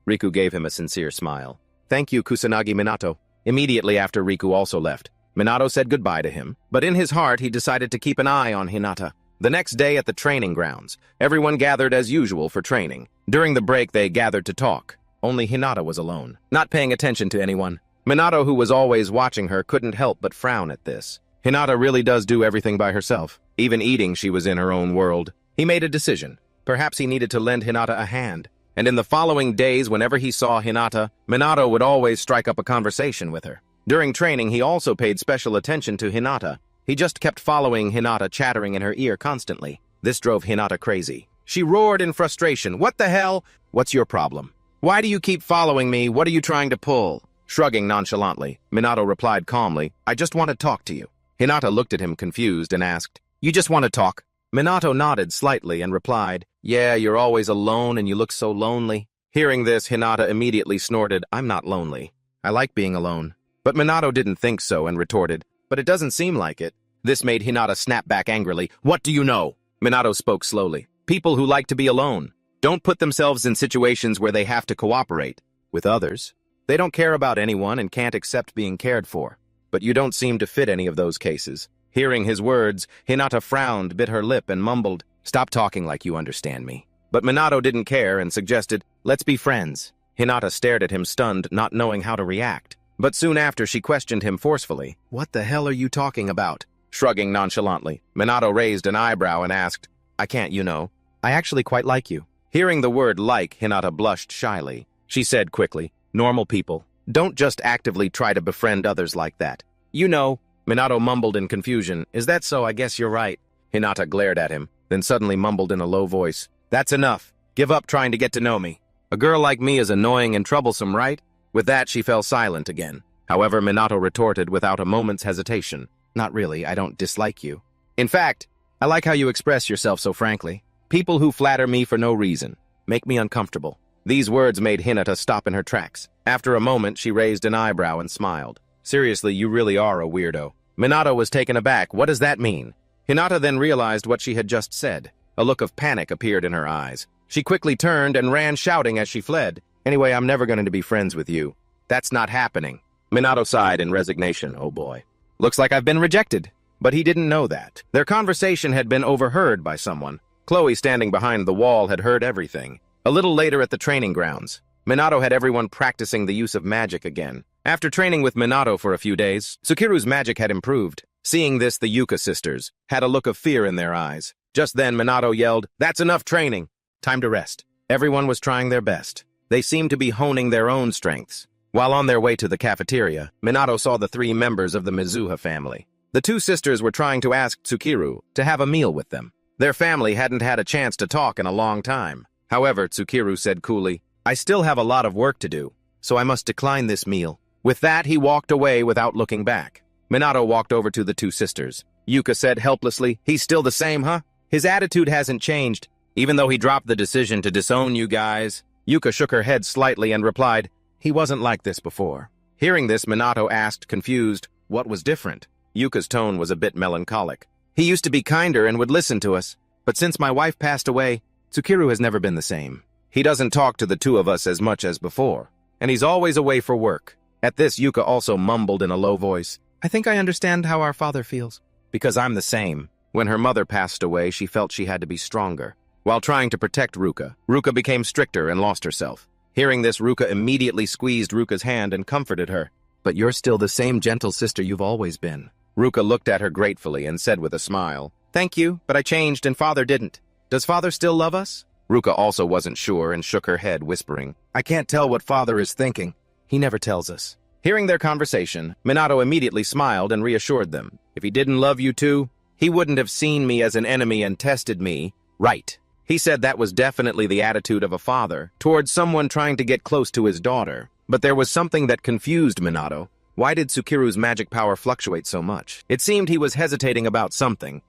Riku gave him a sincere smile. Thank you, Kusanagi Minato. Immediately after Riku also left, Minato said goodbye to him, but in his heart he decided to keep an eye on Hinata. The next day at the training grounds, everyone gathered as usual for training. During the break, they gathered to talk. Only Hinata was alone, not paying attention to anyone. Minato, who was always watching her, couldn't help but frown at this. Hinata really does do everything by herself. Even eating, she was in her own world. He made a decision. Perhaps he needed to lend Hinata a hand. And in the following days, whenever he saw Hinata, Minato would always strike up a conversation with her. During training, he also paid special attention to Hinata. He just kept following Hinata, chattering in her ear constantly. This drove Hinata crazy. She roared in frustration. What the hell? What's your problem? Why do you keep following me? What are you trying to pull? Shrugging nonchalantly, Minato replied calmly, I just want to talk to you. Hinata looked at him confused and asked, you just want to talk? Minato nodded slightly and replied, yeah, you're always alone and you look so lonely. Hearing this, Hinata immediately snorted, I'm not lonely. I like being alone. But Minato didn't think so and retorted, but it doesn't seem like it. This made Hinata snap back angrily. What do you know? Minato spoke slowly. People who like to be alone don't put themselves in situations where they have to cooperate with others. They don't care about anyone and can't accept being cared for. But you don't seem to fit any of those cases. Hearing his words, Hinata frowned, bit her lip, and mumbled, stop talking like you understand me. But Minato didn't care and suggested, let's be friends. Hinata stared at him stunned, not knowing how to react. But soon after, she questioned him forcefully. What the hell are you talking about? Shrugging nonchalantly, Minato raised an eyebrow and asked, I can't, you know. I actually quite like you. Hearing the word like, Hinata blushed shyly. She said quickly, normal people don't just actively try to befriend others like that. You know, Minato mumbled in confusion. Is that so? I guess you're right. Hinata glared at him, then suddenly mumbled in a low voice. That's enough. Give up trying to get to know me. A girl like me is annoying and troublesome, right? With that, she fell silent again. However, Minato retorted without a moment's hesitation. Not really, I don't dislike you. In fact, I like how you express yourself so frankly. People who flatter me for no reason make me uncomfortable. These words made Hinata stop in her tracks. After a moment, she raised an eyebrow and smiled. Seriously, you really are a weirdo. Minato was taken aback. What does that mean? Hinata then realized what she had just said. A look of panic appeared in her eyes. She quickly turned and ran shouting as she fled. Anyway, I'm never going to be friends with you. That's not happening. Minato sighed in resignation. Oh boy. Looks like I've been rejected. But he didn't know that. Their conversation had been overheard by someone. Chloe, standing behind the wall, had heard everything. A little later at the training grounds, Minato had everyone practicing the use of magic again. After training with Minato for a few days, Tsukiru's magic had improved. Seeing this, the Yuka sisters had a look of fear in their eyes. Just then, Minato yelled, "That's enough training! Time to rest." Everyone was trying their best. They seemed to be honing their own strengths. While on their way to the cafeteria, Minato saw the 3 members of the Mizuha family. The 2 sisters were trying to ask Tsukiru to have a meal with them. Their family hadn't had a chance to talk in a long time. However, Tsukiru said coolly, "I still have a lot of work to do, so I must decline this meal." With that, he walked away without looking back. Minato walked over to the 2 sisters. Yuka said helplessly, "He's still the same, huh? His attitude hasn't changed, even though he dropped the decision to disown you guys." Yuka shook her head slightly and replied, "He wasn't like this before." Hearing this, Minato asked, confused, what was different? Yuka's tone was a bit melancholic. "He used to be kinder and would listen to us, but since my wife passed away, Tsukiru has never been the same. He doesn't talk to the 2 of us as much as before, and he's always away for work." At this, Yuka also mumbled in a low voice, "I think I understand how our father feels, because I'm the same." When her mother passed away, she felt she had to be stronger. While trying to protect Ruka became stricter and lost herself. Hearing this, Ruka immediately squeezed Ruka's hand and comforted her. "But you're still the same gentle sister you've always been." Ruka looked at her gratefully and said with a smile, "Thank you, but I changed and father didn't. Does father still love us?" Ruka also wasn't sure and shook her head, whispering, "I can't tell what father is thinking. He never tells us." Hearing their conversation, Minato immediately smiled and reassured them. "If he didn't love you too, he wouldn't have seen me as an enemy and tested me, right?" He said that was definitely the attitude of a father towards someone trying to get close to his daughter. But there was something that confused Minato. Why did Tsukiru's magic power fluctuate so much? It seemed he was hesitating about something.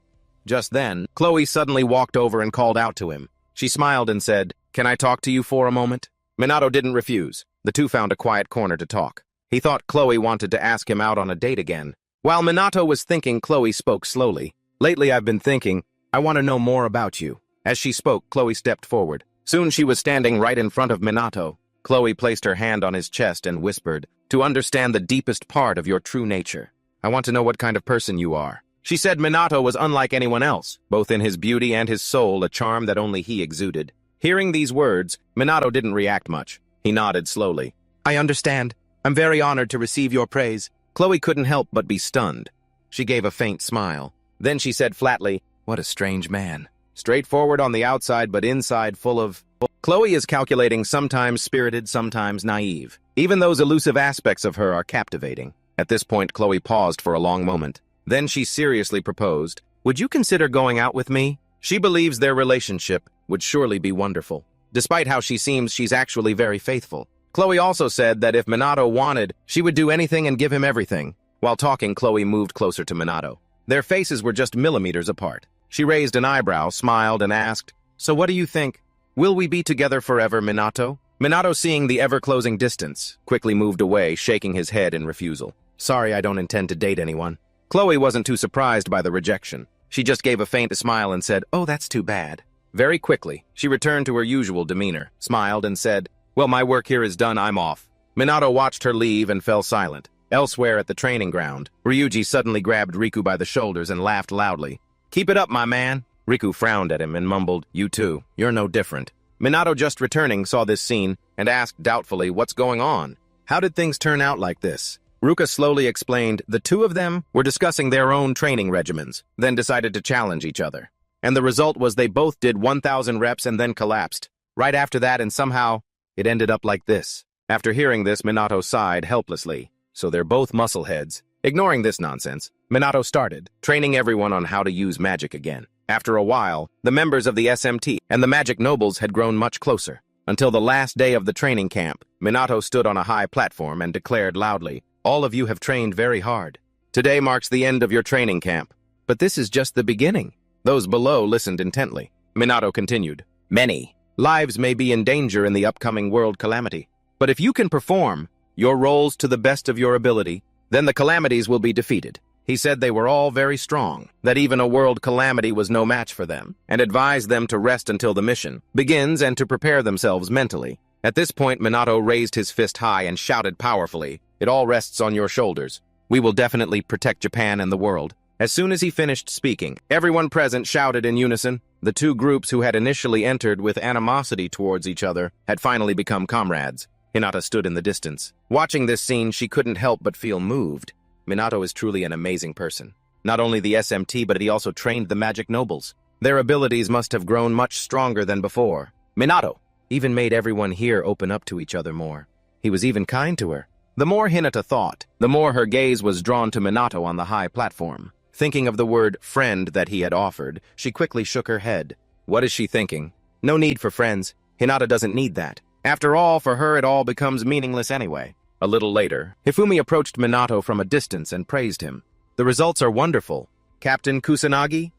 Just then, Chloe suddenly walked over and called out to him. She smiled and said, "Can I talk to you for a moment?" Minato didn't refuse. The 2 found a quiet corner to talk. He thought Chloe wanted to ask him out on a date again. While Minato was thinking, Chloe spoke slowly. "Lately I've been thinking, I want to know more about you." As she spoke, Chloe stepped forward. Soon she was standing right in front of Minato. Chloe placed her hand on his chest and whispered, "To understand the deepest part of your true nature, I want to know what kind of person you are." She said Minato was unlike anyone else, both in his beauty and his soul, a charm that only he exuded. Hearing these words, Minato didn't react much. He nodded slowly. "I understand. I'm very honored to receive your praise." Chloe couldn't help but be stunned. She gave a faint smile. Then she said flatly, "What a strange man. Straightforward on the outside, but inside full of..." Chloe is calculating, sometimes spirited, sometimes naive. Even those elusive aspects of her are captivating. At this point, Chloe paused for a long moment. Then she seriously proposed, "Would you consider going out with me?" She believes their relationship would surely be wonderful. Despite how she seems, she's actually very faithful. Chloe also said that if Minato wanted, she would do anything and give him everything. While talking, Chloe moved closer to Minato. Their faces were just millimeters apart. She raised an eyebrow, smiled, and asked, "So what do you think? Will we be together forever, Minato?" Minato, seeing the ever-closing distance, quickly moved away, shaking his head in refusal. "Sorry, I don't intend to date anyone." Chloe wasn't too surprised by the rejection. She just gave a faint smile and said, "Oh, that's too bad." Very quickly, she returned to her usual demeanor, smiled, and said, "Well, my work here is done, I'm off." Minato watched her leave and fell silent. Elsewhere at the training ground, Ryuji suddenly grabbed Riku by the shoulders and laughed loudly. "Keep it up, my man." Riku frowned at him and mumbled, "You too. You're no different." Minato, just returning, saw this scene and asked doubtfully, "What's going on? How did things turn out like this?" Ruka slowly explained the 2 of them were discussing their own training regimens, then decided to challenge each other. And the result was they both did 1,000 reps and then collapsed. Right after that, and somehow, it ended up like this. After hearing this, Minato sighed helplessly. So they're both muscleheads. Ignoring this nonsense, Minato started training everyone on how to use magic again. After a while, the members of the SMT and the magic nobles had grown much closer. Until the last day of the training camp, Minato stood on a high platform and declared loudly, "All of you have trained very hard. Today marks the end of your training camp. But this is just the beginning." Those below listened intently. Minato continued, "Many lives may be in danger in the upcoming world calamity. But if you can perform your roles to the best of your ability, then the calamities will be defeated." He said they were all very strong, that even a world calamity was no match for them, and advised them to rest until the mission begins and to prepare themselves mentally. At this point, Minato raised his fist high and shouted powerfully, "It all rests on your shoulders. We will definitely protect Japan and the world." As soon as he finished speaking, everyone present shouted in unison. The two groups who had initially entered with animosity towards each other had finally become comrades. Hinata stood in the distance. Watching this scene, she couldn't help but feel moved. Minato is truly an amazing person. Not only the SMT, but he also trained the magic nobles. Their abilities must have grown much stronger than before. Minato even made everyone here open up to each other more. He was even kind to her. The more Hinata thought, the more her gaze was drawn to Minato on the high platform. Thinking of the word friend that he had offered, she quickly shook her head. What is she thinking? No need for friends. Hinata doesn't need that. After all, for her it all becomes meaningless anyway. A little later, Hifumi approached Minato from a distance and praised him. The results are wonderful. Captain Kusanagi?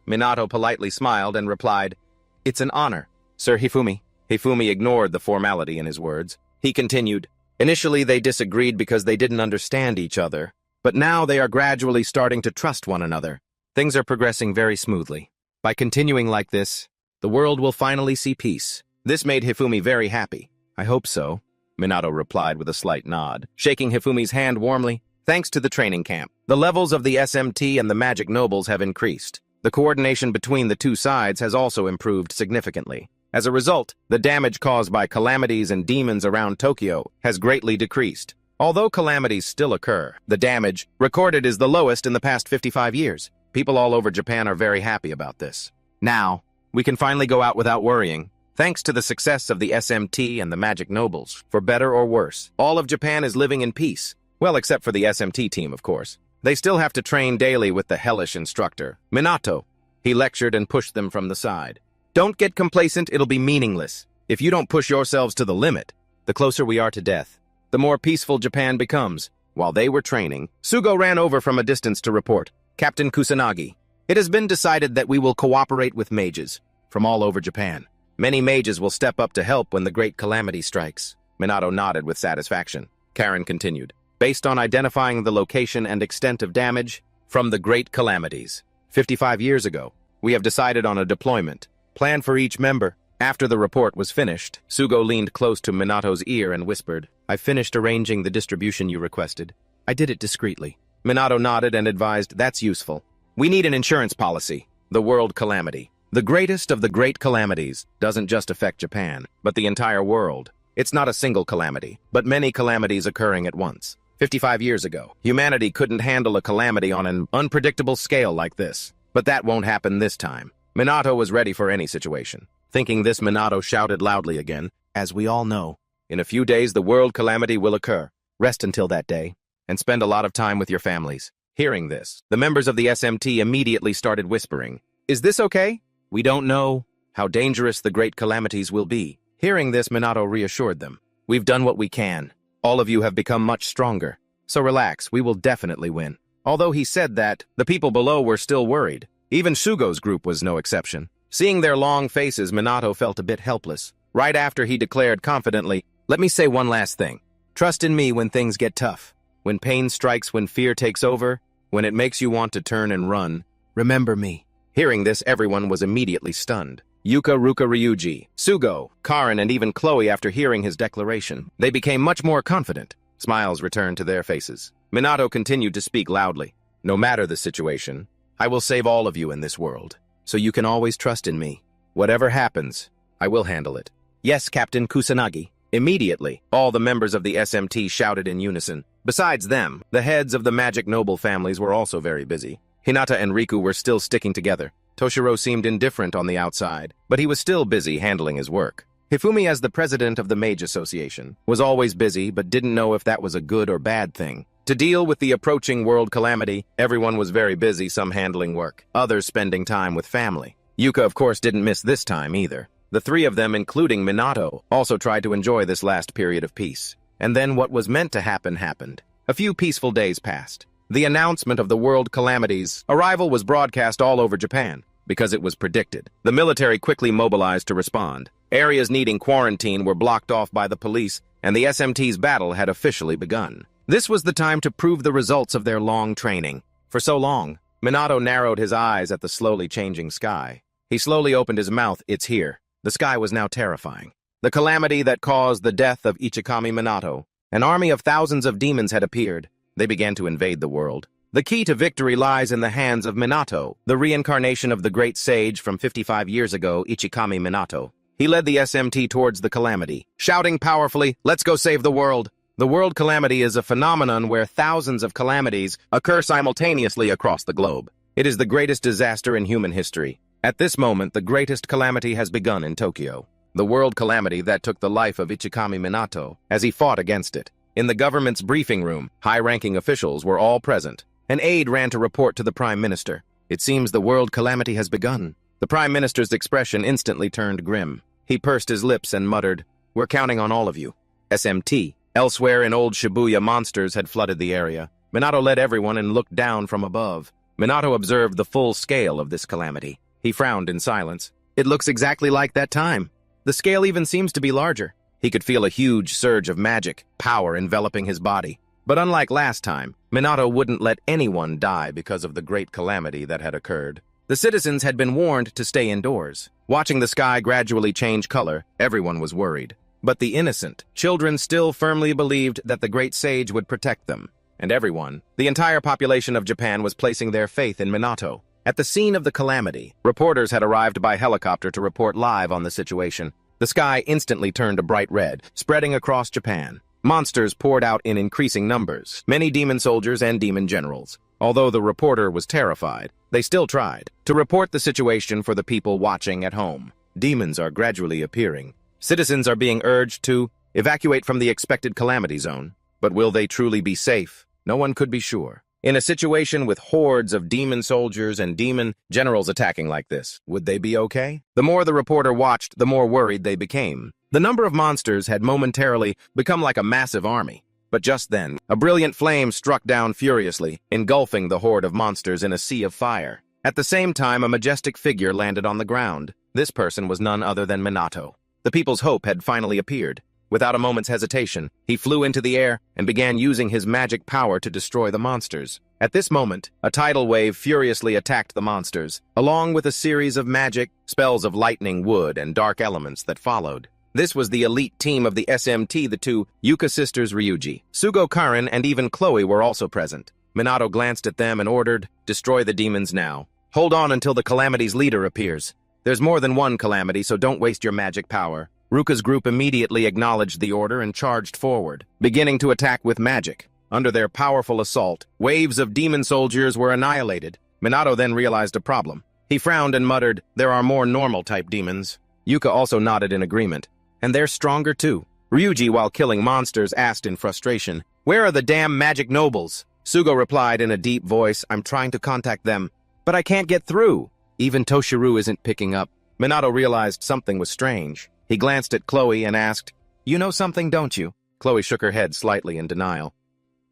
Minato politely smiled and replied, "It's an honor, Sir Hifumi." Hifumi ignored the formality in his words. He continued, "Initially they disagreed because they didn't understand each other, but now they are gradually starting to trust one another. Things are progressing very smoothly. By continuing like this, the world will finally see peace." This made Hifumi very happy. "I hope so," Minato replied with a slight nod, shaking Hifumi's hand warmly. Thanks to the training camp, the levels of the SMT and the magic nobles have increased. The coordination between the two sides has also improved significantly. As a result, the damage caused by calamities and demons around Tokyo has greatly decreased. Although calamities still occur, the damage recorded is the lowest in the past 55 years. People all over Japan are very happy about this. Now, we can finally go out without worrying. Thanks to the success of the SMT and the magic nobles, for better or worse, all of Japan is living in peace. Well, except for the SMT team, of course. They still have to train daily with the hellish instructor, Minato. He lectured and pushed them from the side. "Don't get complacent, it'll be meaningless. If you don't push yourselves to the limit, the closer we are to death, the more peaceful Japan becomes." While they were training, Sugo ran over from a distance to report, "Captain Kusanagi, it has been decided that we will cooperate with mages from all over Japan. Many mages will step up to help when the great calamity strikes." Minato nodded with satisfaction. Karen continued, "Based on identifying the location and extent of damage from the great calamities 55 years ago, we have decided on a deployment plan for each member." After the report was finished, Sugo leaned close to Minato's ear and whispered, "I finished arranging the distribution you requested. I did it discreetly." Minato nodded and advised, "That's useful. We need an insurance policy. The world calamity, the greatest of the great calamities, doesn't just affect Japan, but the entire world. It's not a single calamity, but many calamities occurring at once. 55 years ago, humanity couldn't handle a calamity on an unpredictable scale like this. But that won't happen this time." Minato was ready for any situation. Thinking this, Minato shouted loudly again, "As we all know, in a few days the world calamity will occur. Rest until that day, and spend a lot of time with your families." Hearing this, the members of the SMT immediately started whispering, "Is this okay? We don't know how dangerous the great calamities will be." Hearing this, Minato reassured them, "We've done what we can. All of you have become much stronger. So relax, we will definitely win." Although he said that, the people below were still worried. Even Sugo's group was no exception. Seeing their long faces, Minato felt a bit helpless. Right after he declared confidently, "Let me say one last thing. Trust in me when things get tough. When pain strikes, when fear takes over, when it makes you want to turn and run, remember me." Hearing this, everyone was immediately stunned. Yuka, Ruka, Ryuji, Sugo, Karin, and even Chloe, after hearing his declaration, they became much more confident. Smiles returned to their faces. Minato continued to speak loudly. "No matter the situation, I will save all of you in this world, so you can always trust in me. Whatever happens, I will handle it." "Yes, Captain Kusanagi." Immediately, all the members of the SMT shouted in unison. Besides them, the heads of the magic noble families were also very busy. Hinata and Riku were still sticking together. Toshiro seemed indifferent on the outside, but he was still busy handling his work. Hifumi, as the president of the Mage Association, was always busy but didn't know if that was a good or bad thing. To deal with the approaching world calamity, everyone was very busy, some handling work, others spending time with family. Yuka, of course, didn't miss this time either. The three of them, including Minato, also tried to enjoy this last period of peace. And then what was meant to happen happened. A few peaceful days passed. The announcement of the world calamity's arrival was broadcast all over Japan, because it was predicted. The military quickly mobilized to respond. Areas needing quarantine were blocked off by the police, and the SMT's battle had officially begun. This was the time to prove the results of their long training. For so long, Minato narrowed his eyes at the slowly changing sky. He slowly opened his mouth. It's here. The sky was now terrifying. The calamity that caused the death of Ichikami Minato. An army of thousands of demons had appeared. They began to invade the world. The key to victory lies in the hands of Minato, the reincarnation of the great sage from 55 years ago, Ichikami Minato. He led the SMT towards the calamity, shouting powerfully, "Let's go save the world!" The world calamity is a phenomenon where thousands of calamities occur simultaneously across the globe. It is the greatest disaster in human history. At this moment, the greatest calamity has begun in Tokyo. The world calamity that took the life of Ichikami Minato as he fought against it. In the government's briefing room, high-ranking officials were all present. An aide ran to report to the Prime Minister. It seems the world calamity has begun. The Prime Minister's expression instantly turned grim. He pursed his lips and muttered, "We're counting on all of you." SMT. Elsewhere in old Shibuya, monsters had flooded the area. Minato led everyone and looked down from above. Minato observed the full scale of this calamity. He frowned in silence. It looks exactly like that time. The scale even seems to be larger. He could feel a huge surge of magic, power enveloping his body. But unlike last time, Minato wouldn't let anyone die because of the great calamity that had occurred. The citizens had been warned to stay indoors. Watching the sky gradually change color, everyone was worried. But the innocent children still firmly believed that the great sage would protect them. And everyone, the entire population of Japan, was placing their faith in Minato. At the scene of the calamity, reporters had arrived by helicopter to report live on the situation. The sky instantly turned a bright red, spreading across Japan. Monsters poured out in increasing numbers, many demon soldiers and demon generals. Although the reporter was terrified, they still tried to report the situation for the people watching at home. Demons are gradually appearing. Citizens are being urged to evacuate from the expected calamity zone. But will they truly be safe? No one could be sure. In a situation with hordes of demon soldiers and demon generals attacking like this, would they be okay? The more the reporter watched, the more worried they became. The number of monsters had momentarily become like a massive army. But just then, a brilliant flame struck down furiously, engulfing the horde of monsters in a sea of fire. At the same time, a majestic figure landed on the ground. This person was none other than Minato. The people's hope had finally appeared. Without a moment's hesitation, he flew into the air and began using his magic power to destroy the monsters. At this moment, a tidal wave furiously attacked the monsters, along with a series of magic, spells of lightning, wood, and dark elements that followed. This was the elite team of the SMT. The two Yuka sisters, Ryuji, Sugo Karin, and even Chloe were also present. Minato glanced at them and ordered, "Destroy the demons now. Hold on until the calamity's leader appears. There's more than one calamity, so don't waste your magic power." Ruka's group immediately acknowledged the order and charged forward, beginning to attack with magic. Under their powerful assault, waves of demon soldiers were annihilated. Minato then realized a problem. He frowned and muttered, "There are more normal-type demons." Yuka also nodded in agreement. "And they're stronger too." Ryuji, while killing monsters, asked in frustration, "Where are the damn magic nobles?" Sugo replied in a deep voice, "I'm trying to contact them, but I can't get through." Even Toshiru isn't picking up. Minato realized something was strange. He glanced at Chloe and asked, "You know something, don't you?" Chloe shook her head slightly in denial.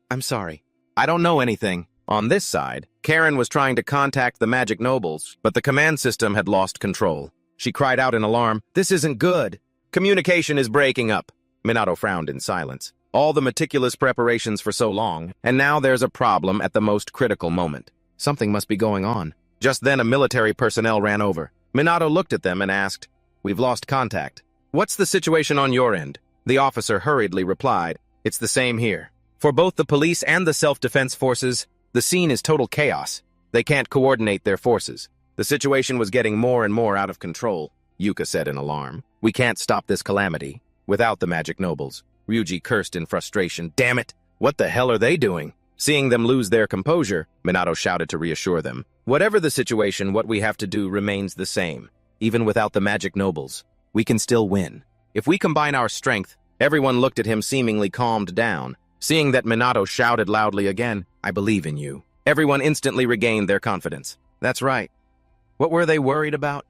"I'm sorry. I don't know anything." On this side, Karen was trying to contact the magic nobles, but the command system had lost control. She cried out in alarm, "This isn't good. Communication is breaking up." Minato frowned in silence. All the meticulous preparations for so long, and now there's a problem at the most critical moment. Something must be going on. Just then a military personnel ran over. Minato looked at them and asked, "We've lost contact. What's the situation on your end?" The officer hurriedly replied, "It's the same here. For both the police and the self-defense forces, the scene is total chaos. They can't coordinate their forces." The situation was getting more and more out of control, Yuka said in alarm. "We can't stop this calamity without the magic nobles." Ryuji cursed in frustration. "Damn it! What the hell are they doing?" Seeing them lose their composure, Minato shouted to reassure them. "Whatever the situation, what we have to do remains the same. Even without the magic nobles, we can still win. If we combine our strength." Everyone looked at him, seemingly calmed down. Seeing that Minato shouted loudly again, "I believe in you," everyone instantly regained their confidence. That's right. What were they worried about?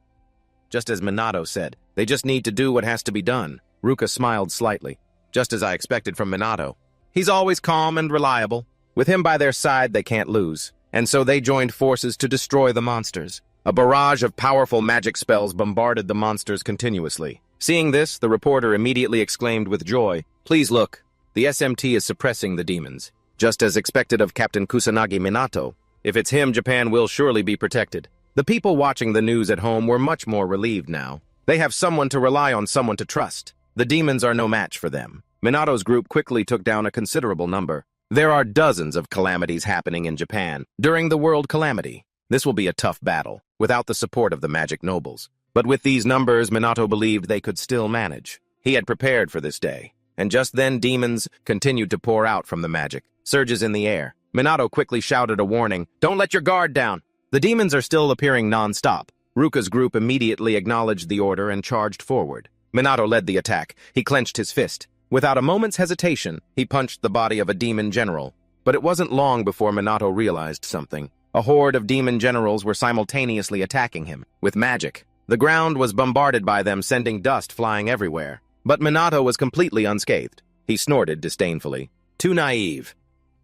Just as Minato said, they just need to do what has to be done. Ruka smiled slightly, just as I expected from Minato. He's always calm and reliable. With him by their side, they can't lose. And so they joined forces to destroy the monsters. A barrage of powerful magic spells bombarded the monsters continuously. Seeing this, the reporter immediately exclaimed with joy, "Please look. The SMT is suppressing the demons." Just as expected of Captain Kusanagi Minato, If it's him, Japan will surely be protected. The people watching the news at home were much more relieved now. They have someone to rely on, someone to trust. The demons are no match for them. Minato's group quickly took down a considerable number. There are dozens of calamities happening in Japan during the World Calamity. This will be a tough battle, without the support of the magic nobles. But with these numbers, Minato believed they could still manage. He had prepared for this day. And just then, demons continued to pour out from the magic, surges in the air. Minato quickly shouted a warning, "Don't let your guard down!" The demons are still appearing non-stop. Ruka's group immediately acknowledged the order and charged forward. Minato led the attack. He clenched his fist. Without a moment's hesitation, he punched the body of a demon general. But it wasn't long before Minato realized something. A horde of demon generals were simultaneously attacking him, with magic. The ground was bombarded by them, sending dust flying everywhere. But Minato was completely unscathed. He snorted disdainfully. Too naive.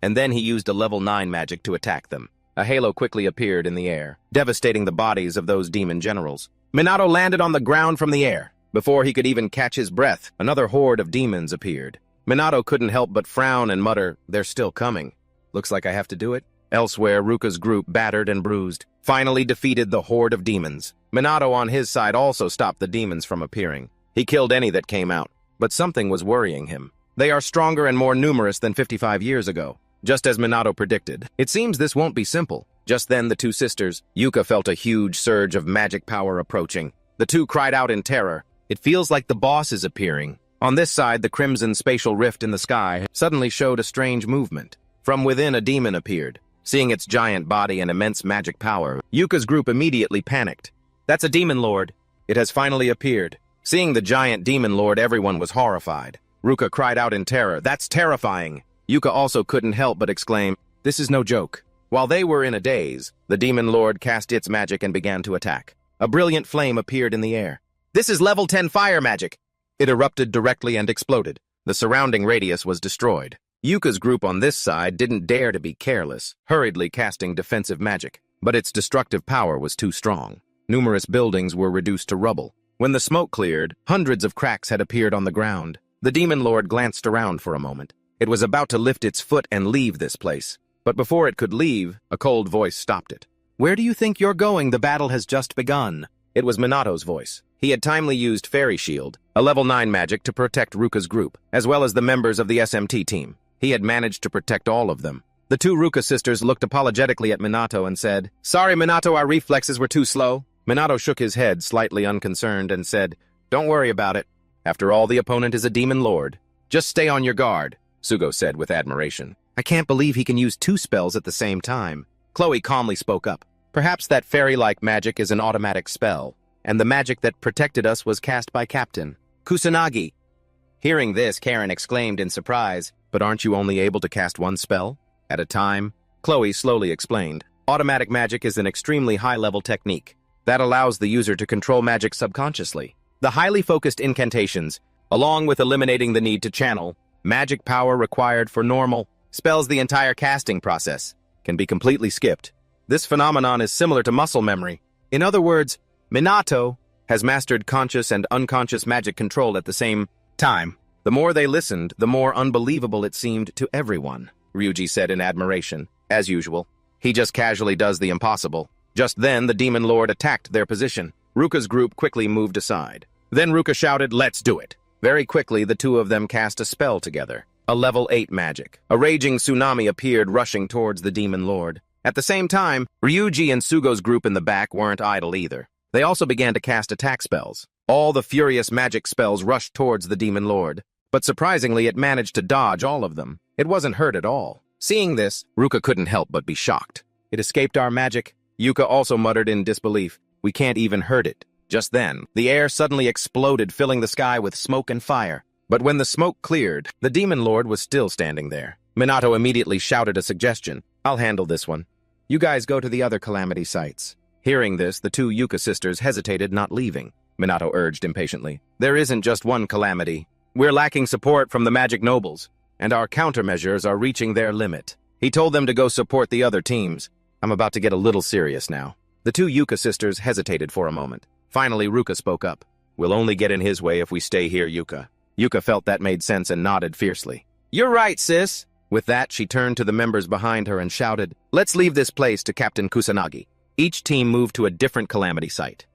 And then he used a level 9 magic to attack them. A halo quickly appeared in the air, devastating the bodies of those demon generals. Minato landed on the ground from the air. Before he could even catch his breath, another horde of demons appeared. Minato couldn't help but frown and mutter, "They're still coming. Looks like I have to do it." Elsewhere, Ruka's group, battered and bruised, finally defeated the horde of demons. Minato on his side also stopped the demons from appearing. He killed any that came out, but something was worrying him. They are stronger and more numerous than 55 years ago, just as Minato predicted. It seems this won't be simple. Just then, the two sisters, Yuka, felt a huge surge of magic power approaching. The two cried out in terror. "It feels like the boss is appearing." On this side, the crimson spatial rift in the sky suddenly showed a strange movement. From within, a demon appeared. Seeing its giant body and immense magic power, Yuka's group immediately panicked. "That's a demon lord. It has finally appeared." Seeing the giant demon lord, everyone was horrified. Ruka cried out in terror, "That's terrifying!" Yuka also couldn't help but exclaim, "This is no joke." While they were in a daze, the demon lord cast its magic and began to attack. A brilliant flame appeared in the air. "This is level 10 fire magic!" It erupted directly and exploded. The surrounding radius was destroyed. Yuka's group on this side didn't dare to be careless, hurriedly casting defensive magic. But its destructive power was too strong. Numerous buildings were reduced to rubble. When the smoke cleared, hundreds of cracks had appeared on the ground. The demon lord glanced around for a moment. It was about to lift its foot and leave this place. But before it could leave, a cold voice stopped it. "Where do you think you're going? The battle has just begun." It was Minato's voice. He had timely used Fairy Shield, a level 9 magic, to protect Ruka's group, as well as the members of the SMT team. He had managed to protect all of them. The two Ruka sisters looked apologetically at Minato and said, "Sorry, Minato, our reflexes were too slow." Minato shook his head, slightly unconcerned, and said, "Don't worry about it. After all, the opponent is a demon lord. Just stay on your guard," Sugo said with admiration. "I can't believe he can use 2 spells at the same time." Chloe calmly spoke up. "Perhaps that fairy-like magic is an automatic spell, and the magic that protected us was cast by Captain Kusanagi." Hearing this, Karen exclaimed in surprise, "But aren't you only able to cast 1 spell at a time?" Chloe slowly explained, "Automatic magic is an extremely high-level technique that allows the user to control magic subconsciously. The highly focused incantations, along with eliminating the need to channel magic power required for normal spells, the entire casting process can be completely skipped. This phenomenon is similar to muscle memory. In other words, Minato has mastered conscious and unconscious magic control at the same time." The more they listened, the more unbelievable it seemed to everyone, Ryuji said in admiration. As usual, he just casually does the impossible. Just then, the demon lord attacked their position. Ruka's group quickly moved aside. Then Ruka shouted, "Let's do it." Very quickly, the two of them cast a spell together, a level 8 magic. A raging tsunami appeared, rushing towards the demon lord. At the same time, Ryuji and Sugo's group in the back weren't idle either. They also began to cast attack spells. All the furious magic spells rushed towards the demon lord. But surprisingly, it managed to dodge all of them. It wasn't hurt at all. Seeing this, Ruka couldn't help but be shocked. "It escaped our magic." Yuka also muttered in disbelief, "We can't even hurt it." Just then, the air suddenly exploded, filling the sky with smoke and fire. But when the smoke cleared, the demon lord was still standing there. Minato immediately shouted a suggestion. "I'll handle this one. You guys go to the other calamity sites." Hearing this, the two Yuka sisters hesitated, not leaving. Minato urged impatiently, "There isn't just one calamity. We're lacking support from the magic nobles, and our countermeasures are reaching their limit." He told them to go support the other teams. I'm about to get a little serious now. The two Yuka sisters hesitated for a moment. Finally, Ruka spoke up. "We'll only get in his way if we stay here, Yuka." Yuka felt that made sense and nodded fiercely. "You're right, sis. With that, she turned to the members behind her and shouted, "Let's leave this place to Captain Kusanagi." Each team moved to a different calamity site.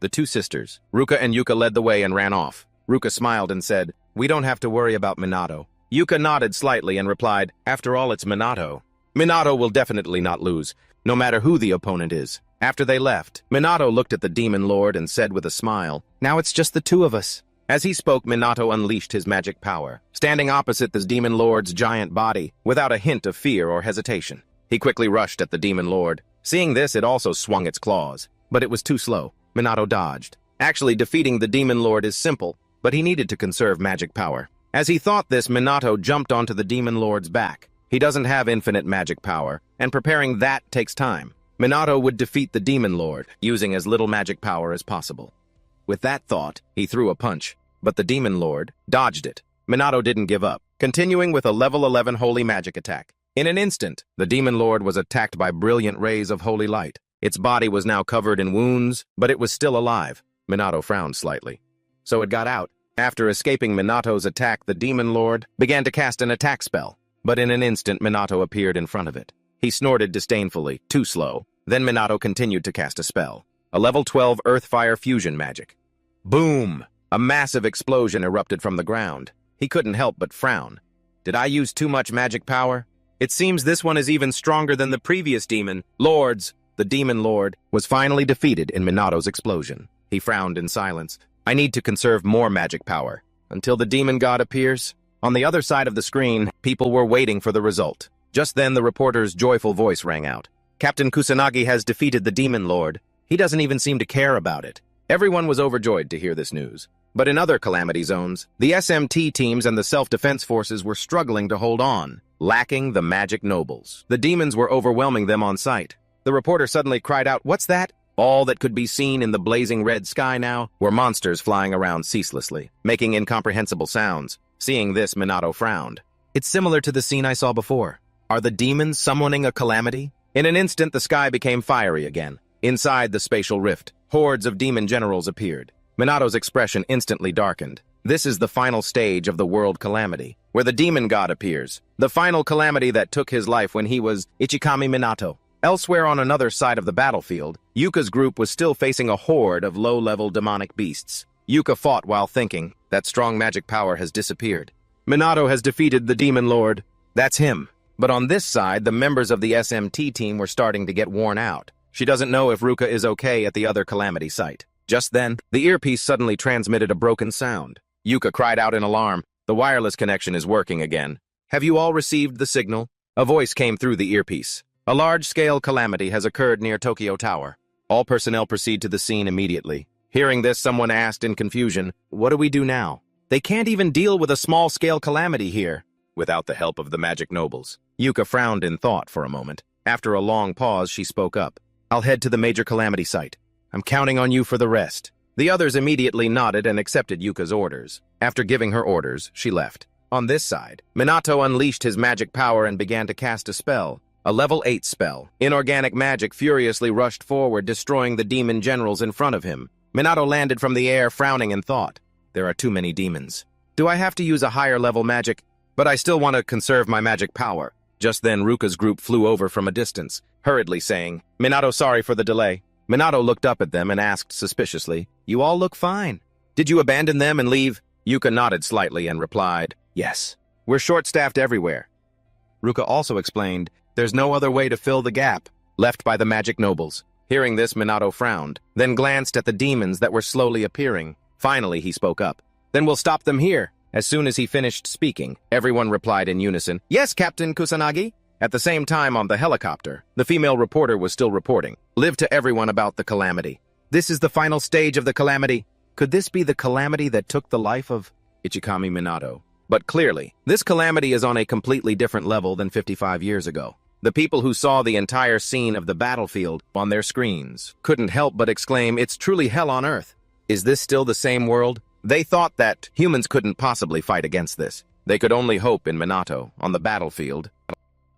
The two sisters, Ruka and Yuka, led the way and ran off. Ruka smiled and said, "We don't have to worry about Minato." Yuka nodded slightly and replied, "After all, it's Minato. Minato will definitely not lose, no matter who the opponent is." After they left, Minato looked at the Demon Lord and said with a smile, "Now it's just the two of us." As he spoke, Minato unleashed his magic power, standing opposite the Demon Lord's giant body, without a hint of fear or hesitation. He quickly rushed at the Demon Lord. Seeing this, it also swung its claws, but it was too slow. Minato dodged. Actually, defeating the Demon Lord is simple, but he needed to conserve magic power. As he thought this, Minato jumped onto the Demon Lord's back. He doesn't have infinite magic power, and preparing that takes time. Minato would defeat the Demon Lord, using as little magic power as possible. With that thought, he threw a punch, but the Demon Lord dodged it. Minato didn't give up, continuing with a level 11 holy magic attack. In an instant, the Demon Lord was attacked by brilliant rays of holy light. Its body was now covered in wounds, but it was still alive. Minato frowned slightly. So it got out. After escaping Minato's attack, the Demon Lord began to cast an attack spell, but in an instant Minato appeared in front of it. He snorted disdainfully, too slow. Then Minato continued to cast a spell, a level 12 earth-fire fusion magic. Boom! A massive explosion erupted from the ground. He couldn't help but frown. Did I use too much magic power? It seems this one is even stronger than the previous demon. Lords! The Demon Lord was finally defeated in Minato's explosion. He frowned in silence. I need to conserve more magic power until the demon god appears. On the other side of the screen, people were waiting for the result. Just then, the reporter's joyful voice rang out. Captain Kusanagi has defeated the Demon Lord. He doesn't even seem to care about it. Everyone was overjoyed to hear this news. But in other calamity zones, the SMT teams and the self-defense forces were struggling to hold on, lacking the magic nobles. The demons were overwhelming them on sight. The reporter suddenly cried out, "What's that?" All that could be seen in the blazing red sky now were monsters flying around ceaselessly, making incomprehensible sounds. Seeing this, Minato frowned. It's similar to the scene I saw before. Are the demons summoning a calamity? In an instant, the sky became fiery again. Inside the spatial rift, hordes of demon generals appeared. Minato's expression instantly darkened. This is the final stage of the world calamity, where the demon god appears. The final calamity that took his life when he was Ichikami Minato. Elsewhere on another side of the battlefield, Yuka's group was still facing a horde of low-level demonic beasts. Yuka fought while thinking that strong magic power has disappeared. Minato has defeated the Demon Lord. That's him. But on this side, the members of the SMT team were starting to get worn out. She doesn't know if Ruka is okay at the other calamity site. Just then, the earpiece suddenly transmitted a broken sound. Yuka cried out in alarm. The wireless connection is working again. Have you all received the signal? A voice came through the earpiece. A large-scale calamity has occurred near Tokyo Tower. All personnel proceed to the scene immediately. Hearing this, someone asked in confusion, "What do we do now?" They can't even deal with a small-scale calamity here without the help of the magic nobles. Yuka frowned in thought for a moment. After a long pause, she spoke up. "I'll head to the major calamity site. I'm counting on you for the rest." The others immediately nodded and accepted Yuka's orders. After giving her orders, she left. On this side, Minato unleashed his magic power and began to cast a spell. A level 8 spell. Inorganic magic furiously rushed forward, destroying the demon generals in front of him. Minato landed from the air, frowning in thought. There are too many demons. Do I have to use a higher level magic? But I still want to conserve my magic power. Just then, Ruka's group flew over from a distance, hurriedly saying, "Minato, sorry for the delay." Minato looked up at them and asked suspiciously, "You all look fine. Did you abandon them and leave?" Yuka nodded slightly and replied, "Yes. We're short-staffed everywhere." Ruka also explained, "There's no other way to fill the gap left by the magic nobles." Hearing this, Minato frowned, then glanced at the demons that were slowly appearing. Finally, he spoke up. "Then we'll stop them here." As soon as he finished speaking, everyone replied in unison, "Yes, Captain Kusanagi." At the same time, on the helicopter, the female reporter was still reporting. Live to everyone about the calamity. This is the final stage of the calamity. Could this be the calamity that took the life of Ichikami Minato? But clearly, this calamity is on a completely different level than 55 years ago. The people who saw the entire scene of the battlefield on their screens couldn't help but exclaim, "It's truly hell on earth." Is this still the same world? They thought that humans couldn't possibly fight against this. They could only hope in Minato, on the battlefield.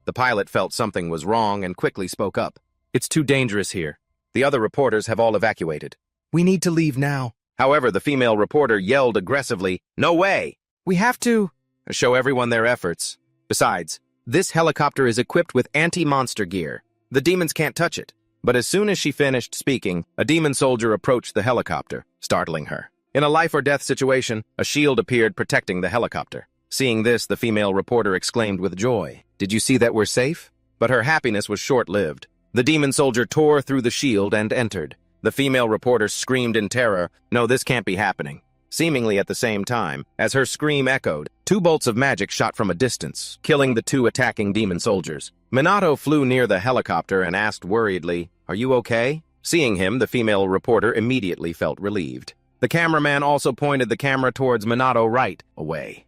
The pilot felt something was wrong and quickly spoke up. "It's too dangerous here. The other reporters have all evacuated. We need to leave now." However, the female reporter yelled aggressively, "No way! We have to show everyone their efforts." Besides, this helicopter is equipped with anti-monster gear. The demons can't touch it. But as soon as she finished speaking, a demon soldier approached the helicopter, startling her. In a life-or-death situation, a shield appeared protecting the helicopter. Seeing this, the female reporter exclaimed with joy, "Did you see that we're safe?" But her happiness was short-lived. The demon soldier tore through the shield and entered. The female reporter screamed in terror, "No, this can't be happening." Seemingly at the same time, as her scream echoed, 2 bolts of magic shot from a distance, killing the 2 attacking demon soldiers. Minato flew near the helicopter and asked worriedly, "Are you okay?" Seeing him, the female reporter immediately felt relieved. The cameraman also pointed the camera towards Minato right away.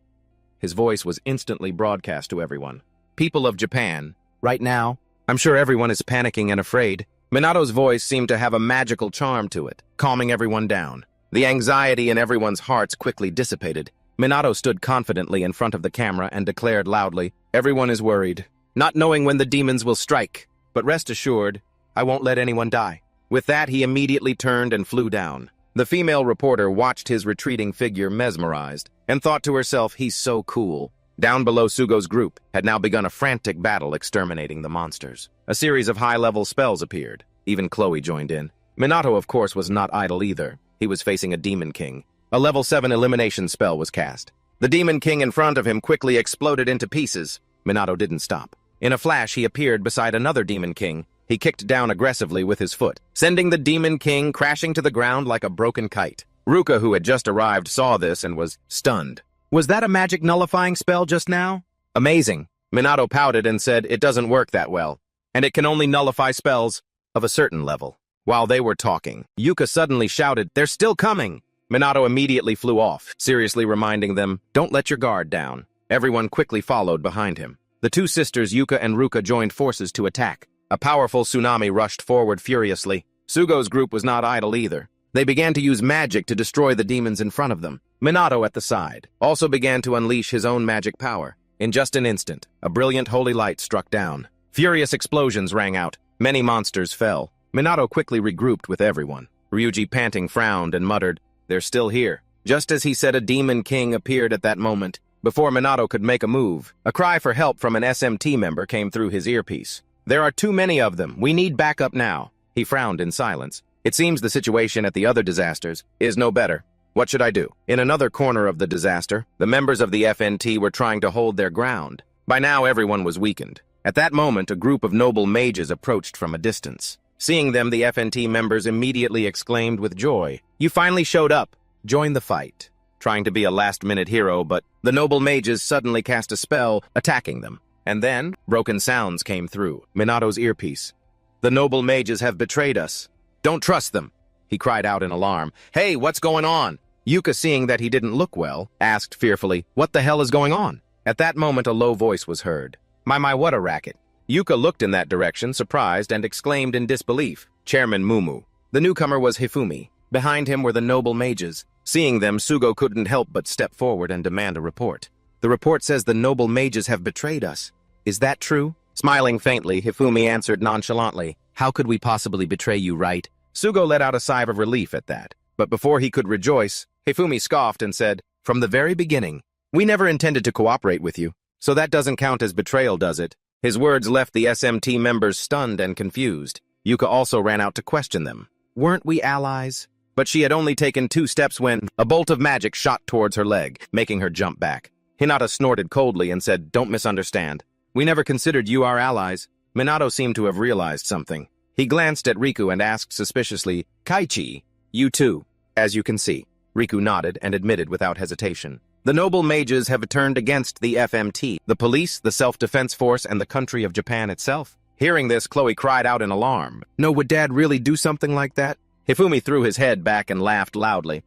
His voice was instantly broadcast to everyone. "People of Japan, right now, I'm sure everyone is panicking and afraid." Minato's voice seemed to have a magical charm to it, calming everyone down. The anxiety in everyone's hearts quickly dissipated. Minato stood confidently in front of the camera and declared loudly, "Everyone is worried, not knowing when the demons will strike. But rest assured, I won't let anyone die." With that, he immediately turned and flew down. The female reporter watched his retreating figure mesmerized and thought to herself, "He's so cool." Down below, Sugo's group had now begun a frantic battle exterminating the monsters. A series of high-level spells appeared. Even Chloe joined in. Minato, of course, was not idle either. He was facing a Demon King. A level 7 elimination spell was cast. The Demon King in front of him quickly exploded into pieces. Minato didn't stop. In a flash, he appeared beside another Demon King. He kicked down aggressively with his foot, sending the Demon King crashing to the ground like a broken kite. Ruka, who had just arrived, saw this and was stunned. "Was that a magic nullifying spell just now?" "Amazing." Minato pouted and said, "It doesn't work that well, and it can only nullify spells of a certain level." While they were talking, Yuka suddenly shouted, "They're still coming!" Minato immediately flew off, seriously reminding them, "Don't let your guard down." Everyone quickly followed behind him. The 2 sisters, Yuka and Ruka, joined forces to attack. A powerful tsunami rushed forward furiously. Sugo's group was not idle either. They began to use magic to destroy the demons in front of them. Minato, at the side, also began to unleash his own magic power. In just an instant, a brilliant holy light struck down. Furious explosions rang out. Many monsters fell. Minato quickly regrouped with everyone. Ryuji, panting, frowned and muttered, "They're still here." Just as he said, a Demon King appeared at that moment. Before Minato could make a move, a cry for help from an SMT member came through his earpiece. "There are too many of them. We need backup now." He frowned in silence. It seems the situation at the other disasters is no better. What should I do? In another corner of the disaster, the members of the FNT were trying to hold their ground. By now, everyone was weakened. At that moment, a group of noble mages approached from a distance. Seeing them, the FNT members immediately exclaimed with joy, "You finally showed up. Join the fight." Trying to be a last-minute hero, but the noble mages suddenly cast a spell, attacking them. And then, broken sounds came through Minato's earpiece. "The noble mages have betrayed us. Don't trust them," he cried out in alarm. "Hey, what's going on?" Yuka, seeing that he didn't look well, asked fearfully, "What the hell is going on?" At that moment, a low voice was heard. My, what a racket." Yuka looked in that direction, surprised, and exclaimed in disbelief, "Chairman Mumu." The newcomer was Hifumi. Behind him were the noble mages. Seeing them, Sugo couldn't help but step forward and demand a report. "The report says the noble mages have betrayed us. Is that true?" Smiling faintly, Hifumi answered nonchalantly, "How could we possibly betray you, right?" Sugo let out a sigh of relief at that. But before he could rejoice, Hifumi scoffed and said, "From the very beginning, we never intended to cooperate with you, so that doesn't count as betrayal, does it?" His words left the SMT members stunned and confused. Yuka also ran out to question them. "Weren't we allies?" But she had only taken 2 steps when a bolt of magic shot towards her leg, making her jump back. Hinata snorted coldly and said, "Don't misunderstand. We never considered you our allies." Minato seemed to have realized something. He glanced at Riku and asked suspiciously, "Kaichi, you too?" "As you can see." Riku nodded and admitted without hesitation. "The noble mages have turned against the FMT, the police, the self-defense force, and the country of Japan itself." Hearing this, Chloe cried out in alarm. "No, would Dad really do something like that?" Hifumi threw his head back and laughed loudly.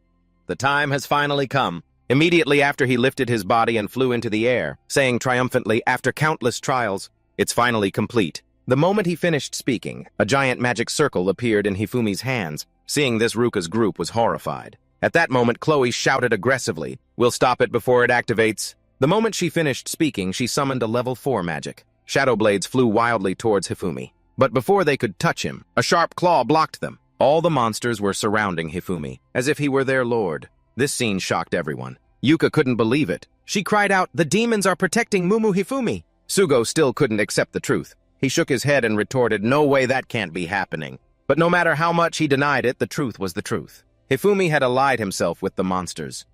"The time has finally come." Immediately after, he lifted his body and flew into the air, saying triumphantly, "After countless trials, it's finally complete." The moment he finished speaking, a giant magic circle appeared in Hifumi's hands. Seeing this, Ruka's group was horrified. At that moment, Chloe shouted aggressively, "We'll stop it before it activates." The moment she finished speaking, she summoned a level 4 magic. Shadow blades flew wildly towards Hifumi. But before they could touch him, a sharp claw blocked them. All the monsters were surrounding Hifumi, as if he were their lord. This scene shocked everyone. Yuka couldn't believe it. She cried out, "The demons are protecting Mumu Hifumi!" Sugo still couldn't accept the truth. He shook his head and retorted, "No way, that can't be happening." But no matter how much he denied it, the truth was the truth. Hifumi had allied himself with the monsters.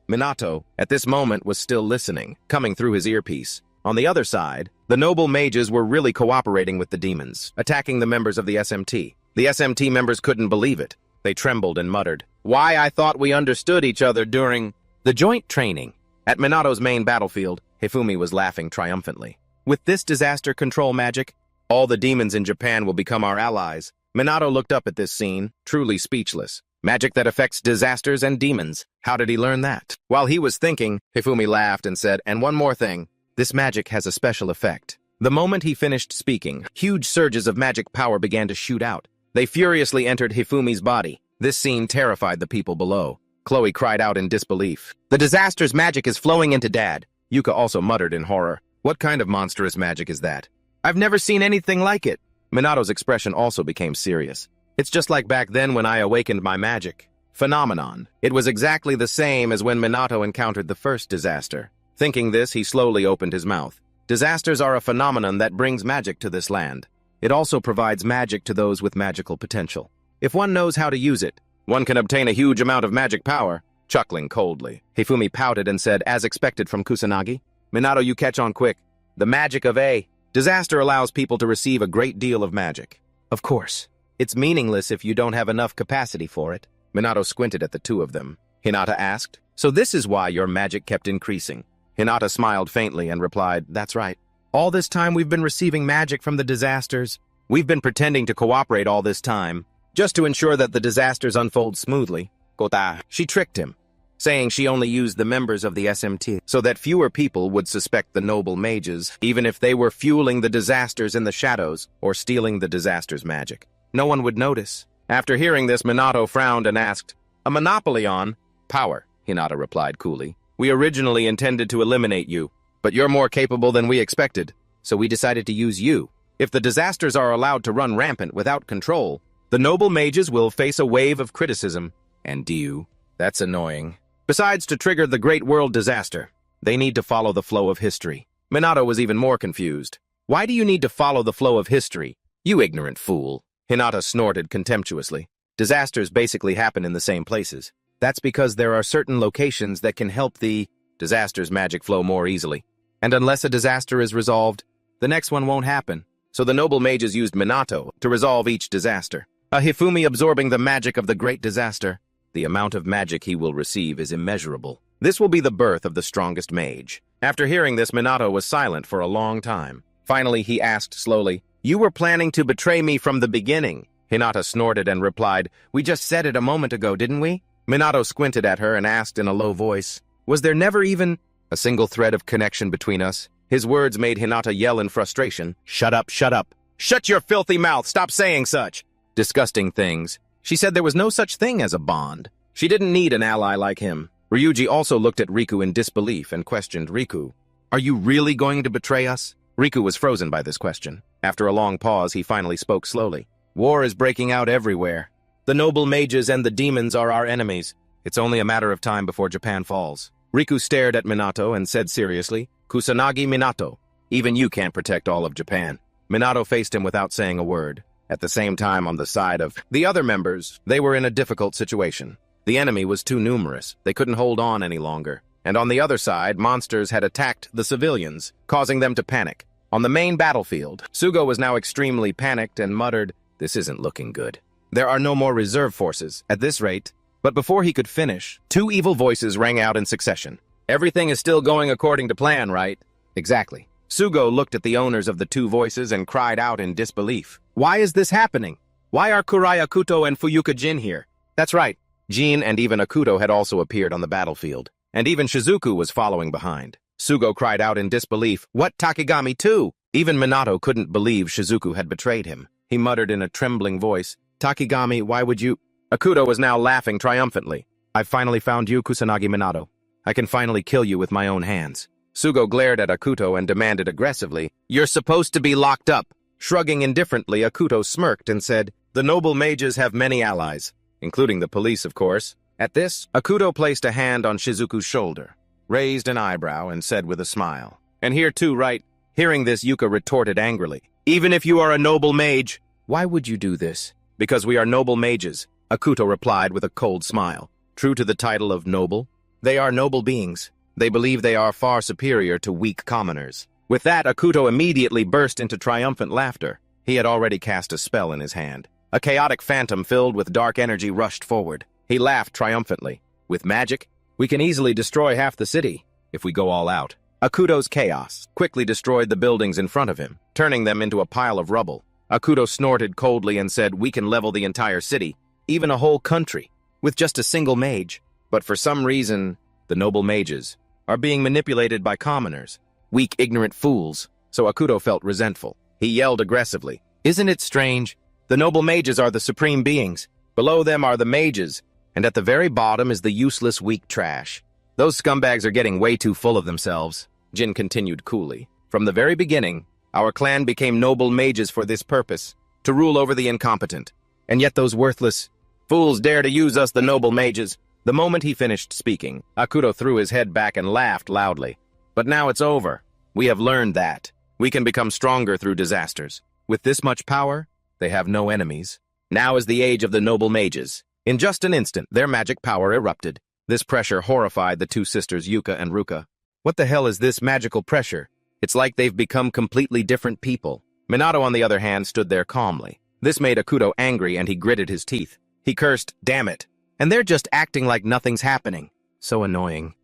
Minato, at this moment, was still listening, coming through his earpiece. On the other side, the noble mages were really cooperating with the demons, attacking the members of the SMT. The SMT members couldn't believe it. They trembled and muttered, "Why, I thought we understood each other during the joint training." At Minato's main battlefield, Hifumi was laughing triumphantly. "With this disaster control magic, all the demons in Japan will become our allies." Minato looked up at this scene, truly speechless. Magic that affects disasters and demons. How did he learn that? While he was thinking, Hifumi laughed and said, "And one more thing. This magic has a special effect." The moment he finished speaking, huge surges of magic power began to shoot out. They furiously entered Hifumi's body. This scene terrified the people below. Chloe cried out in disbelief. "The disaster's magic is flowing into Dad." Yuka also muttered in horror. "What kind of monstrous magic is that? I've never seen anything like it." Minato's expression also became serious. "It's just like back then when I awakened my magic phenomenon. It was exactly the same as when Minato encountered the first disaster." Thinking this, he slowly opened his mouth. "Disasters are a phenomenon that brings magic to this land. It also provides magic to those with magical potential. If one knows how to use it, one can obtain a huge amount of magic power." Chuckling coldly, Hifumi pouted and said, as expected from Kusanagi, "Minato, you catch on quick. The magic of a disaster allows people to receive a great deal of magic. Of course, it's meaningless if you don't have enough capacity for it." Minato squinted at the two of them. Hinata asked, "So this is why your magic kept increasing?" Hinata smiled faintly and replied, "That's right. All this time we've been receiving magic from the disasters. We've been pretending to cooperate all this time, just to ensure that the disasters unfold smoothly." Kota. She tricked him, saying she only used the members of the SMT, so that fewer people would suspect the noble mages, even if they were fueling the disasters in the shadows or stealing the disaster's magic. No one would notice. After hearing this, Minato frowned and asked, "A monopoly on power?" Hinata replied coolly. "We originally intended to eliminate you, but you're more capable than we expected, so we decided to use you. If the disasters are allowed to run rampant without control, the noble mages will face a wave of criticism. And you? That's annoying. Besides, to trigger the great world disaster, they need to follow the flow of history." Minato was even more confused. "Why do you need to follow the flow of history, you ignorant fool?" Hinata snorted contemptuously. "Disasters basically happen in the same places. That's because there are certain locations that can help the disaster's magic flow more easily. And unless a disaster is resolved, the next one won't happen. So the noble mages used Minato to resolve each disaster. A Hifumi absorbing the magic of the great disaster. The amount of magic he will receive is immeasurable. This will be the birth of the strongest mage." After hearing this, Minato was silent for a long time. Finally, he asked slowly, "You were planning to betray me from the beginning." Hinata snorted and replied, "We just said it a moment ago, didn't we?" Minato squinted at her and asked in a low voice, "Was there never even a single thread of connection between us?" His words made Hinata yell in frustration, "Shut up, shut up. Shut your filthy mouth, stop saying such disgusting things." She said there was no such thing as a bond. She didn't need an ally like him. Ryuji also looked at Riku in disbelief and questioned Riku, "Are you really going to betray us?" Riku was frozen by this question. After a long pause, he finally spoke slowly. "War is breaking out everywhere. The noble mages and the demons are our enemies. It's only a matter of time before Japan falls." Riku stared at Minato and said seriously, "Kusanagi Minato, even you can't protect all of Japan." Minato faced him without saying a word. At the same time, on the side of the other members, they were in a difficult situation. The enemy was too numerous. They couldn't hold on any longer. And on the other side, monsters had attacked the civilians, causing them to panic. On the main battlefield, Sugo was now extremely panicked and muttered, "This isn't looking good. There are no more reserve forces at this rate." But before he could finish, two evil voices rang out in succession. "Everything is still going according to plan, right?" "Exactly." Sugo looked at the owners of the two voices and cried out in disbelief. "Why is this happening? Why are Kurai Akuto and Fuyuka Jin here?" That's right. Jin and even Akuto had also appeared on the battlefield. And even Shizuku was following behind. Sugo cried out in disbelief, "What, Takigami too?" Even Minato couldn't believe Shizuku had betrayed him. He muttered in a trembling voice, "Takigami, why would you—" Akuto was now laughing triumphantly. "I've finally found you, Kusanagi Minato. I can finally kill you with my own hands." Sugo glared at Akuto and demanded aggressively, "You're supposed to be locked up." Shrugging indifferently, Akuto smirked and said, "The noble mages have many allies, including the police, of course." At this, Akuto placed a hand on Shizuku's shoulder. raised an eyebrow, and said with a smile, "And here too, right?" Hearing this, Yuka retorted angrily, "Even if you are a noble mage, why would you do this?" "Because we are noble mages," Akuto replied with a cold smile. True to the title of noble, they are noble beings. They believe they are far superior to weak commoners. With that, Akuto immediately burst into triumphant laughter. He had already cast a spell in his hand. A chaotic phantom filled with dark energy rushed forward. He laughed triumphantly. "With magic, we can easily destroy half the city, if we go all out." Akuto's chaos quickly destroyed the buildings in front of him, turning them into a pile of rubble. Akuto snorted coldly and said, "We can level the entire city, even a whole country, with just a single mage. But for some reason, the noble mages are being manipulated by commoners, weak, ignorant fools." So Akuto felt resentful. He yelled aggressively, "Isn't it strange? The noble mages are the supreme beings. Below them are the mages, and at the very bottom is the useless, weak trash. Those scumbags are getting way too full of themselves." Jin continued coolly. "From the very beginning, our clan became noble mages for this purpose, to rule over the incompetent. And yet those worthless fools dare to use us, the noble mages." The moment he finished speaking, Akuto threw his head back and laughed loudly. "But now it's over. We have learned that. We can become stronger through disasters. With this much power, they have no enemies. Now is the age of the noble mages." In just an instant, their magic power erupted. This pressure horrified the two sisters Yuka and Ruka. What the hell is this magical pressure? It's like they've become completely different people. Minato, on the other hand, stood there calmly. This made Akuto angry, and he gritted his teeth. He cursed, "Damn it! And they're just acting like nothing's happening. So annoying."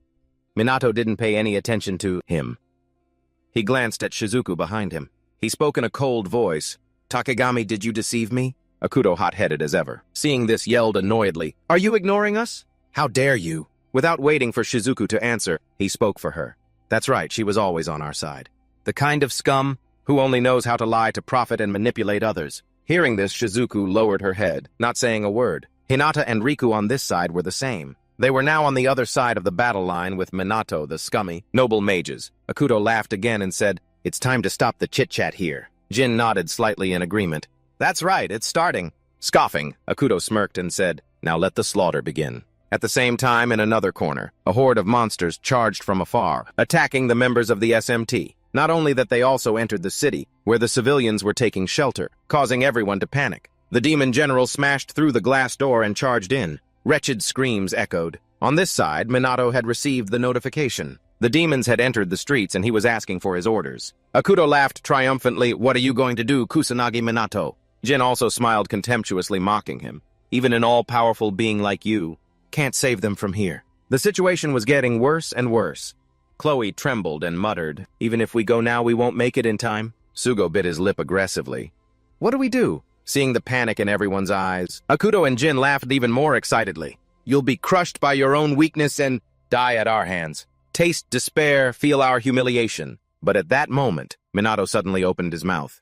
Minato didn't pay any attention to him. He glanced at Shizuku behind him. He spoke in a cold voice. "Takegami, did you deceive me?" Akuto, hot-headed as ever, seeing this, yelled annoyedly, "Are you ignoring us? How dare you?" Without waiting for Shizuku to answer, he spoke for her. That's right, she was always on our side. The kind of scum who only knows how to lie to profit and manipulate others. Hearing this, Shizuku lowered her head, not saying a word. Hinata and Riku on this side were the same. They were now on the other side of the battle line with Minato, the scummy, noble mages. Akuto laughed again and said, "It's time to stop the chit-chat here." Jin nodded slightly in agreement. "That's right, it's starting." Scoffing, Akuto smirked and said, "Now let the slaughter begin." At the same time, in another corner, a horde of monsters charged from afar, attacking the members of the SMT. Not only that, they also entered the city, where the civilians were taking shelter, causing everyone to panic. The demon general smashed through the glass door and charged in. Wretched screams echoed. On this side, Minato had received the notification. The demons had entered the streets and he was asking for his orders. Akuto laughed triumphantly. "What are you going to do, Kusanagi Minato?" Jin also smiled contemptuously, mocking him. "Even an all-powerful being like you can't save them from here." The situation was getting worse and worse. Chloe trembled and muttered, "Even if we go now, we won't make it in time." Sugo bit his lip aggressively. "What do we do?" Seeing the panic in everyone's eyes, Akuto and Jin laughed even more excitedly. "You'll be crushed by your own weakness and die at our hands. Taste despair, feel our humiliation." But at that moment, Minato suddenly opened his mouth.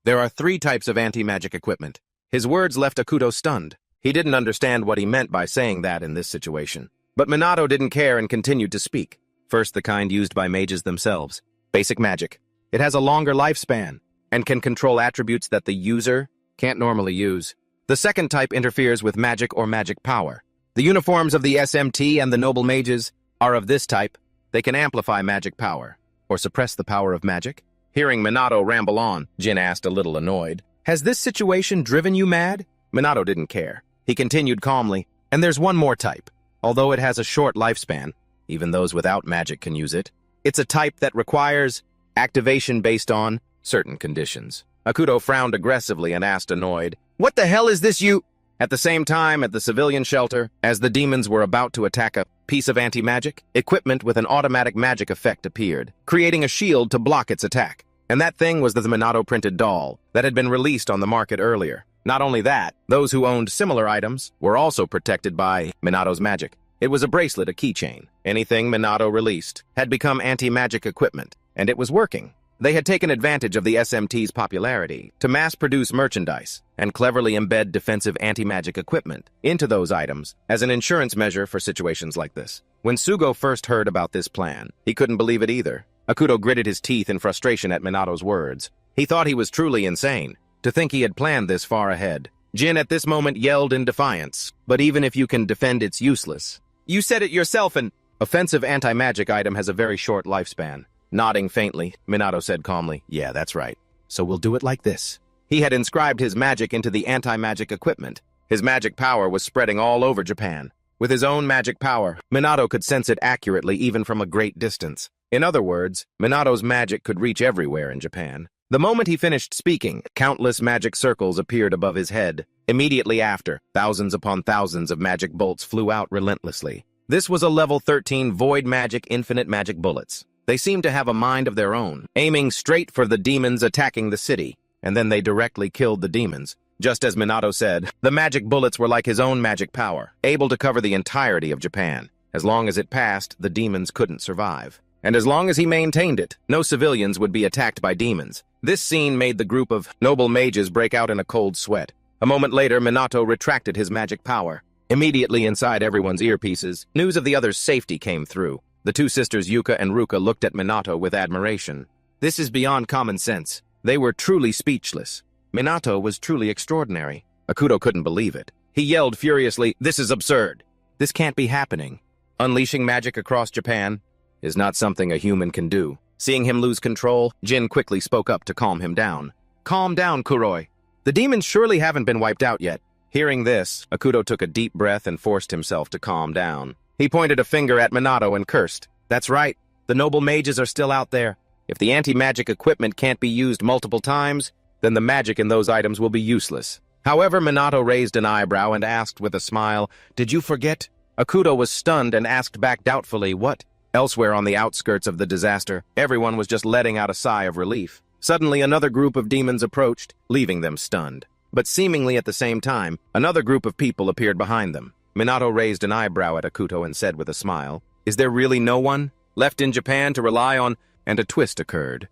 "There are 3 types of anti-magic equipment." His words left Akuto stunned. He didn't understand what he meant by saying that in this situation. But Minato didn't care and continued to speak. First, the kind used by mages themselves. Basic magic. It has a longer lifespan and can control attributes that the user can't normally use. The second type interferes with magic or magic power. The uniforms of the SMT and the noble mages are of this type. They can amplify magic power or suppress the power of magic. Hearing Minato ramble on, Jin asked, a little annoyed, "Has this situation driven you mad?" Minato didn't care. He continued calmly, "And there's one more type. Although it has a short lifespan, even those without magic can use it. It's a type that requires activation based on certain conditions." Akuto frowned aggressively and asked, annoyed, "What the hell is this you—" At the same time, at the civilian shelter, as the demons were about to attack a piece of anti-magic, equipment with an automatic magic effect appeared, creating a shield to block its attack. And that thing was the Minato-printed doll that had been released on the market earlier. Not only that, those who owned similar items were also protected by Minato's magic. It was a bracelet, a keychain. Anything Minato released had become anti-magic equipment, and it was working. They had taken advantage of the SMT's popularity to mass-produce merchandise and cleverly embed defensive anti-magic equipment into those items as an insurance measure for situations like this. When Sugo first heard about this plan, he couldn't believe it either. Akuto gritted his teeth in frustration at Minato's words. He thought he was truly insane to think he had planned this far ahead. Jin at this moment yelled in defiance, "But even if you can defend, it's useless. You said it yourself and—" Offensive anti-magic item has a very short lifespan. Nodding faintly, Minato said calmly, yeah, that's right. So we'll do it like this. He had inscribed his magic into the anti-magic equipment. His magic power was spreading all over Japan. With his own magic power, Minato could sense it accurately even from a great distance. In other words, Minato's magic could reach everywhere in Japan. The moment he finished speaking, countless magic circles appeared above his head. Immediately after, thousands upon thousands of magic bolts flew out relentlessly. This was a level 13 void magic infinite magic bullets. They seemed to have a mind of their own, aiming straight for the demons attacking the city, and then they directly killed the demons. Just as Minato said, the magic bullets were like his own magic power, able to cover the entirety of Japan. As long as it passed, the demons couldn't survive. And as long as he maintained it, no civilians would be attacked by demons. This scene made the group of noble mages break out in a cold sweat. A moment later, Minato retracted his magic power. Immediately inside everyone's earpieces, news of the other's safety came through. The two sisters Yuka and Ruka looked at Minato with admiration. This is beyond common sense. They were truly speechless. Minato was truly extraordinary. Akuto couldn't believe it. He yelled furiously, "This is absurd. This can't be happening. Unleashing magic across Japan is not something a human can do." Seeing him lose control, Jin quickly spoke up to calm him down. "Calm down, Kuroi. The demons surely haven't been wiped out yet." Hearing this, Akuto took a deep breath and forced himself to calm down. He pointed a finger at Minato and cursed. "That's right. The noble mages are still out there. If the anti-magic equipment can't be used multiple times, then the magic in those items will be useless." However, Minato raised an eyebrow and asked with a smile, "Did you forget?" Akuto was stunned and asked back doubtfully, "What?" Elsewhere on the outskirts of the disaster, everyone was just letting out a sigh of relief. Suddenly, another group of demons approached, leaving them stunned. But seemingly at the same time, another group of people appeared behind them. Minato raised an eyebrow at Akuto and said with a smile, "Is there really no one left in Japan to rely on?" And a twist occurred.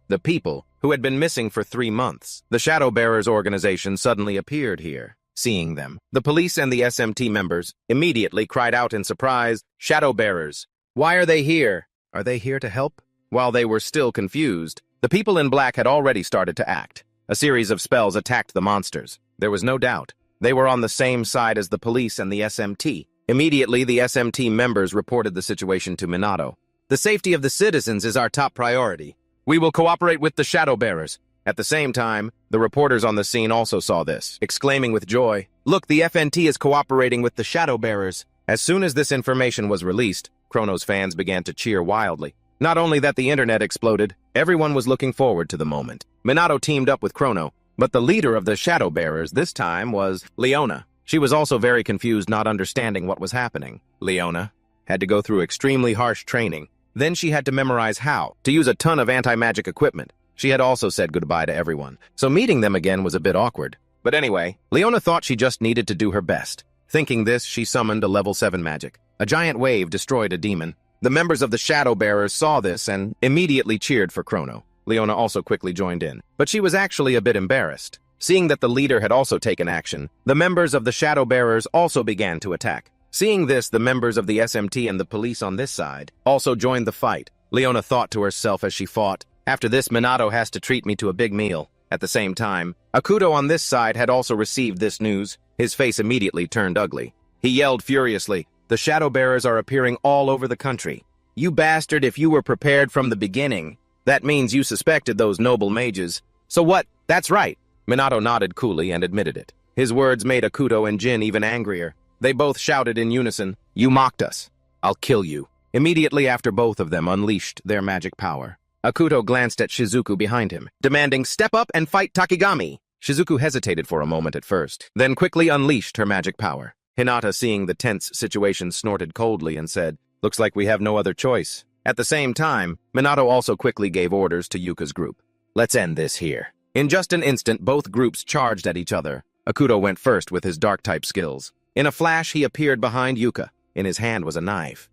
The people, who had been missing for 3 months, the Shadow Bearers organization suddenly appeared here. Seeing them, the police and the SMT members immediately cried out in surprise, "Shadow Bearers! Why are they here? Are they here to help?" While they were still confused, the people in black had already started to act. A series of spells attacked the monsters. There was no doubt. They were on the same side as the police and the SMT. Immediately, the SMT members reported the situation to Minato. "The safety of the citizens is our top priority. We will cooperate with the Shadow Bearers." At the same time, the reporters on the scene also saw this, exclaiming with joy, "Look, the FNT is cooperating with the Shadow Bearers." As soon as this information was released, Chrono's fans began to cheer wildly. Not only that the internet exploded, everyone was looking forward to the moment. Minato teamed up with Chrono, but the leader of the Shadow Bearers this time was Leona. She was also very confused, not understanding what was happening. Leona had to go through extremely harsh training. Then she had to memorize how to use a ton of anti-magic equipment. She had also said goodbye to everyone, so meeting them again was a bit awkward. But anyway, Leona thought she just needed to do her best. Thinking this, she summoned a level 7 magic. A giant wave destroyed a demon. The members of the Shadow Bearers saw this and immediately cheered for Chrono. Leona also quickly joined in, but she was actually a bit embarrassed. Seeing that the leader had also taken action, the members of the Shadow Bearers also began to attack. Seeing this, the members of the SMT and the police on this side also joined the fight. Leona thought to herself as she fought, "After this, Minato has to treat me to a big meal." At the same time, Akuto on this side had also received this news. His face immediately turned ugly. He yelled furiously, "The Shadow Bearers are appearing all over the country. You bastard, if you were prepared from the beginning, that means you suspected those noble mages. So what? That's right." Minato nodded coolly and admitted it. His words made Akuto and Jin even angrier. They both shouted in unison, "You mocked us. I'll kill you." Immediately after, both of them unleashed their magic power. Akuto glanced at Shizuku behind him, demanding, "Step up and fight Takigami." Shizuku hesitated for a moment at first, then quickly unleashed her magic power. Hinata, seeing the tense situation, snorted coldly and said, "Looks like we have no other choice." At the same time, Minato also quickly gave orders to Yuka's group. "Let's end this here." In just an instant, both groups charged at each other. Akuto went first with his dark-type skills. In a flash, he appeared behind Yuka. In his hand was a knife.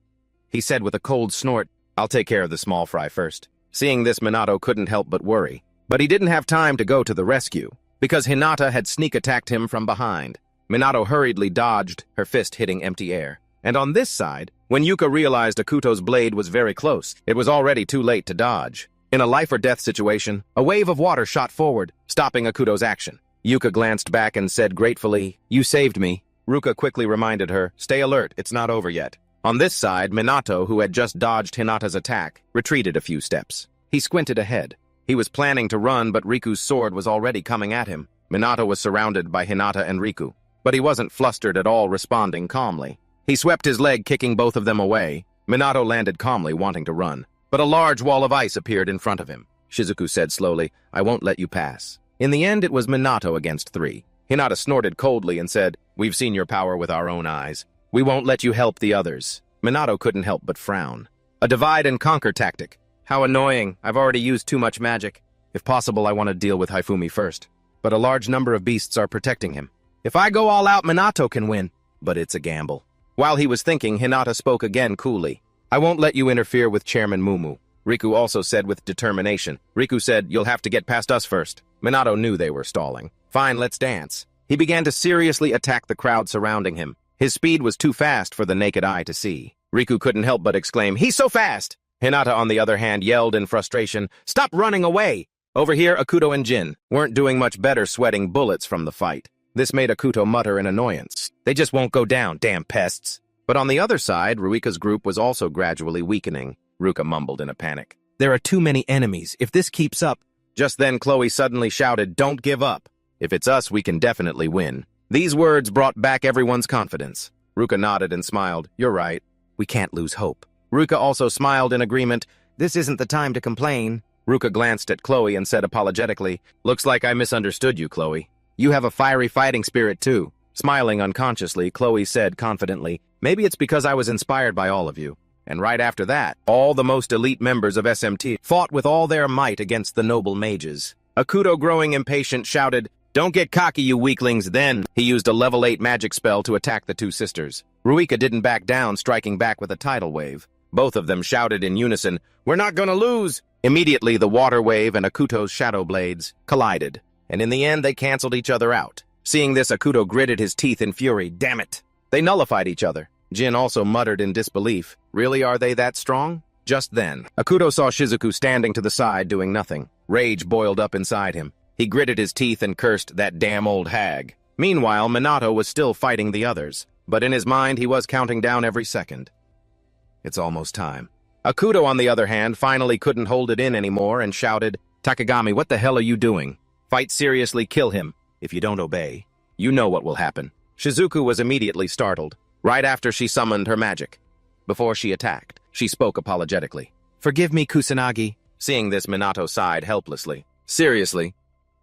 He said with a cold snort, "I'll take care of the small fry first." Seeing this, Minato couldn't help but worry. But he didn't have time to go to the rescue, because Hinata had sneak-attacked him from behind. Minato hurriedly dodged, her fist hitting empty air. And on this side, when Yuka realized Akuto's blade was very close, it was already too late to dodge. In a life-or-death situation, a wave of water shot forward, stopping Akuto's action. Yuka glanced back and said gratefully, "You saved me." Ruka quickly reminded her, "Stay alert, it's not over yet." On this side, Minato, who had just dodged Hinata's attack, retreated a few steps. He squinted ahead. He was planning to run, but Riku's sword was already coming at him. Minato was surrounded by Hinata and Riku, but he wasn't flustered at all, responding calmly. He swept his leg, kicking both of them away. Minato landed calmly, wanting to run, but a large wall of ice appeared in front of him. Shizuku said slowly, "I won't let you pass." In the end, it was Minato against 3. Hinata snorted coldly and said, "We've seen your power with our own eyes. We won't let you help the others." Minato couldn't help but frown. A divide-and-conquer tactic. How annoying. I've already used too much magic. If possible, I want to deal with Hifumi first. But a large number of beasts are protecting him. If I go all out, Minato can win. But it's a gamble. While he was thinking, Hinata spoke again coolly. "I won't let you interfere with Chairman Mumu." Riku also said with determination. Riku said, "You'll have to get past us first." Minato knew they were stalling. "Fine, let's dance." He began to seriously attack the crowd surrounding him. His speed was too fast for the naked eye to see. Riku couldn't help but exclaim, "He's so fast!" Hinata, on the other hand, yelled in frustration, "Stop running away!" Over here, Akuto and Jin weren't doing much better, sweating bullets from the fight. This made Akuto mutter in annoyance. "They just won't go down, damn pests." But on the other side, Ruika's group was also gradually weakening. Ruka mumbled in a panic. "There are too many enemies. If this keeps up..." Just then, Chloe suddenly shouted, "Don't give up. If it's us, we can definitely win." These words brought back everyone's confidence. Ruka nodded and smiled. "You're right. We can't lose hope." Ruka also smiled in agreement. "This isn't the time to complain." Ruka glanced at Chloe and said apologetically, "Looks like I misunderstood you, Chloe. You have a fiery fighting spirit, too." Smiling unconsciously, Chloe said confidently, "Maybe it's because I was inspired by all of you." And right after that, all the most elite members of SMT fought with all their might against the noble mages. Akuto, growing impatient, shouted, "Don't get cocky, you weaklings." Then he used a level 8 magic spell to attack the two sisters. Ruika didn't back down, striking back with a tidal wave. Both of them shouted in unison, "We're not gonna lose!" Immediately, the water wave and Akuto's shadow blades collided, and in the end, they canceled each other out. Seeing this, Akuto gritted his teeth in fury. "Damn it!" They nullified each other. Jin also muttered in disbelief. "Really, are they that strong?" Just then, Akuto saw Shizuku standing to the side doing nothing. Rage boiled up inside him. He gritted his teeth and cursed, "That damn old hag." Meanwhile, Minato was still fighting the others, but in his mind he was counting down every second. It's almost time. Akuto, on the other hand, finally couldn't hold it in anymore and shouted, "Takagami, what the hell are you doing? Fight seriously, kill him. If you don't obey, you know what will happen." Shizuku was immediately startled, right after she summoned her magic. Before she attacked, she spoke apologetically. "Forgive me, Kusanagi." Seeing this, Minato sighed helplessly. "Seriously?"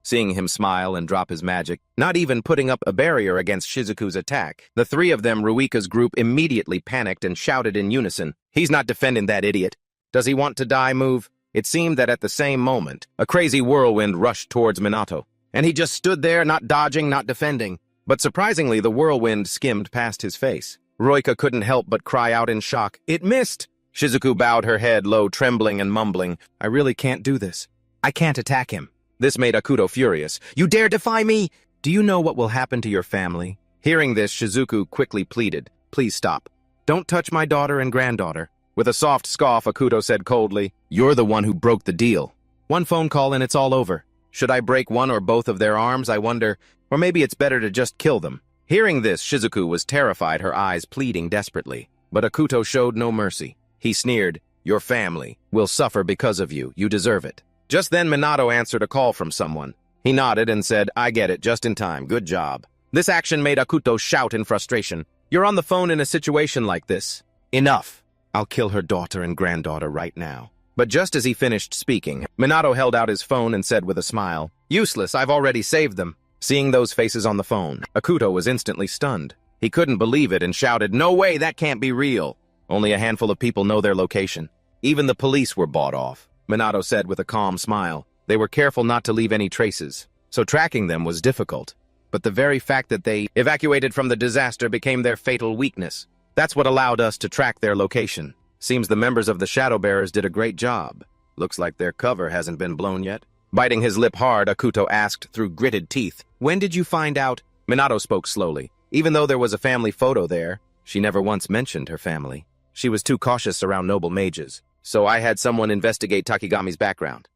Seeing him smile and drop his magic, not even putting up a barrier against Shizuku's attack, the three of them, Ruika's group, immediately panicked and shouted in unison, "He's not defending that idiot. Does he want to die, move?" It seemed that at the same moment, a crazy whirlwind rushed towards Minato, and he just stood there, not dodging, not defending. But surprisingly, the whirlwind skimmed past his face. Ruika couldn't help but cry out in shock, "It missed!" Shizuku bowed her head low, trembling and mumbling, "I really can't do this. I can't attack him." This made Akuto furious. "You dare defy me? Do you know what will happen to your family?" Hearing this, Shizuku quickly pleaded, "Please stop. Don't touch my daughter and granddaughter." With a soft scoff, Akuto said coldly, "You're the one who broke the deal. One phone call and it's all over. Should I break one or both of their arms, I wonder? Or maybe it's better to just kill them." Hearing this, Shizuku was terrified, her eyes pleading desperately. But Akuto showed no mercy. He sneered, "Your family will suffer because of you. You deserve it." Just then, Minato answered a call from someone. He nodded and said, "I get it, just in time. Good job." This action made Akuto shout in frustration, "You're on the phone in a situation like this. Enough. I'll kill her daughter and granddaughter right now." But just as he finished speaking, Minato held out his phone and said with a smile, "Useless, I've already saved them." Seeing those faces on the phone, Akuto was instantly stunned. He couldn't believe it and shouted, "No way, that can't be real. Only a handful of people know their location. Even the police were bought off." Minato said with a calm smile. "They were careful not to leave any traces, so tracking them was difficult. But the very fact that they evacuated from the disaster became their fatal weakness. That's what allowed us to track their location. Seems the members of the Shadow Bearers did a great job. Looks like their cover hasn't been blown yet." Biting his lip hard, Akuto asked through gritted teeth, "When did you find out?" Minato spoke slowly. Even though there was a family photo there, she never once mentioned her family. She was too cautious around noble mages. So I had someone investigate Takigami's background.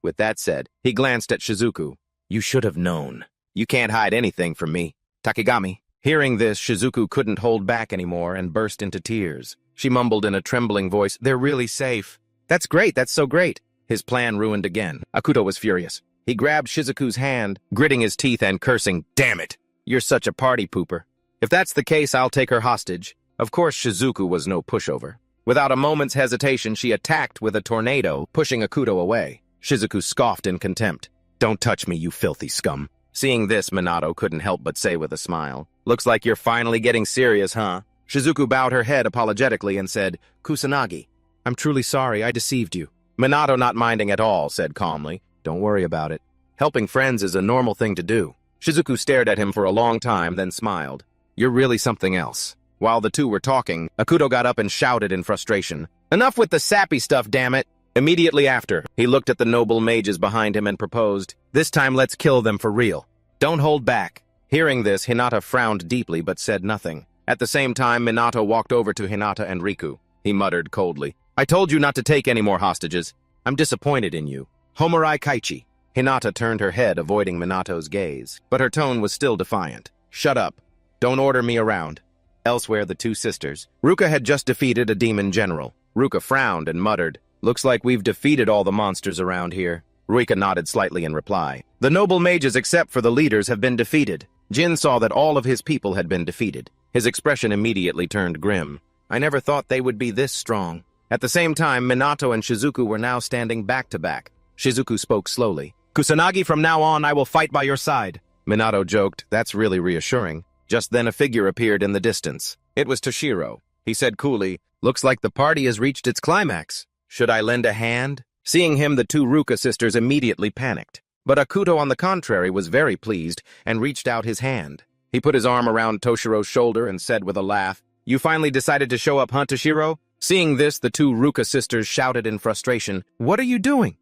With that said, he glanced at Shizuku. "You should have known. You can't hide anything from me. Takigami." Hearing this, Shizuku couldn't hold back anymore and burst into tears. She mumbled in a trembling voice, "They're really safe." "That's great, that's so great." His plan ruined again. Akuto was furious. He grabbed Shizuku's hand, gritting his teeth and cursing, "Damn it! You're such a party pooper. If that's the case, I'll take her hostage." Of course, Shizuku was no pushover. Without a moment's hesitation, she attacked with a tornado, pushing Akuto away. Shizuku scoffed in contempt. "Don't touch me, you filthy scum." Seeing this, Minato couldn't help but say with a smile, "Looks like you're finally getting serious, huh?" Shizuku bowed her head apologetically and said, "Kusanagi, I'm truly sorry I deceived you." Minato, not minding at all, said calmly, "Don't worry about it. Helping friends is a normal thing to do." Shizuku stared at him for a long time, then smiled. "You're really something else." While the two were talking, Akuto got up and shouted in frustration, "Enough with the sappy stuff, damn it!" Immediately after, he looked at the noble mages behind him and proposed, "This time let's kill them for real. Don't hold back." Hearing this, Hinata frowned deeply but said nothing. At the same time, Minato walked over to Hinata and Riku. He muttered coldly, "I told you not to take any more hostages. I'm disappointed in you. Homurai Kaichi." Hinata turned her head, avoiding Minato's gaze, but her tone was still defiant. "Shut up. Don't order me around." Elsewhere, the two sisters. Ruka had just defeated a demon general. Ruka frowned and muttered, "Looks like we've defeated all the monsters around here." Ruika nodded slightly in reply. "The noble mages, except for the leaders, have been defeated." Jin saw that all of his people had been defeated. His expression immediately turned grim. "I never thought they would be this strong." At the same time, Minato and Shizuku were now standing back to back. Shizuku spoke slowly. "Kusanagi, from now on, I will fight by your side." Minato joked, "That's really reassuring." Just then a figure appeared in the distance. It was Toshiro. He said coolly, "Looks like the party has reached its climax. Should I lend a hand?" Seeing him, the two Ruka sisters immediately panicked. But Akuto, on the contrary, was very pleased and reached out his hand. He put his arm around Toshiro's shoulder and said with a laugh, "You finally decided to show up, huh, Toshiro?" Seeing this, the two Ruka sisters shouted in frustration, "What are you doing?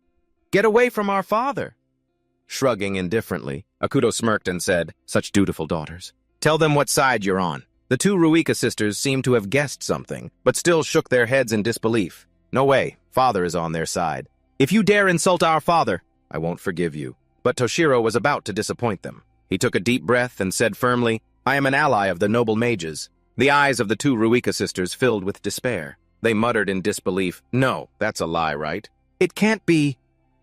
Get away from our father!" Shrugging indifferently, Akuto smirked and said, "Such dutiful daughters. Tell them what side you're on." The two Ruika sisters seemed to have guessed something, but still shook their heads in disbelief. "No way, father is on their side. If you dare insult our father, I won't forgive you." But Toshiro was about to disappoint them. He took a deep breath and said firmly, "I am an ally of the noble mages." The eyes of the two Ruika sisters filled with despair. They muttered in disbelief, "No, that's a lie, right?" "It can't be."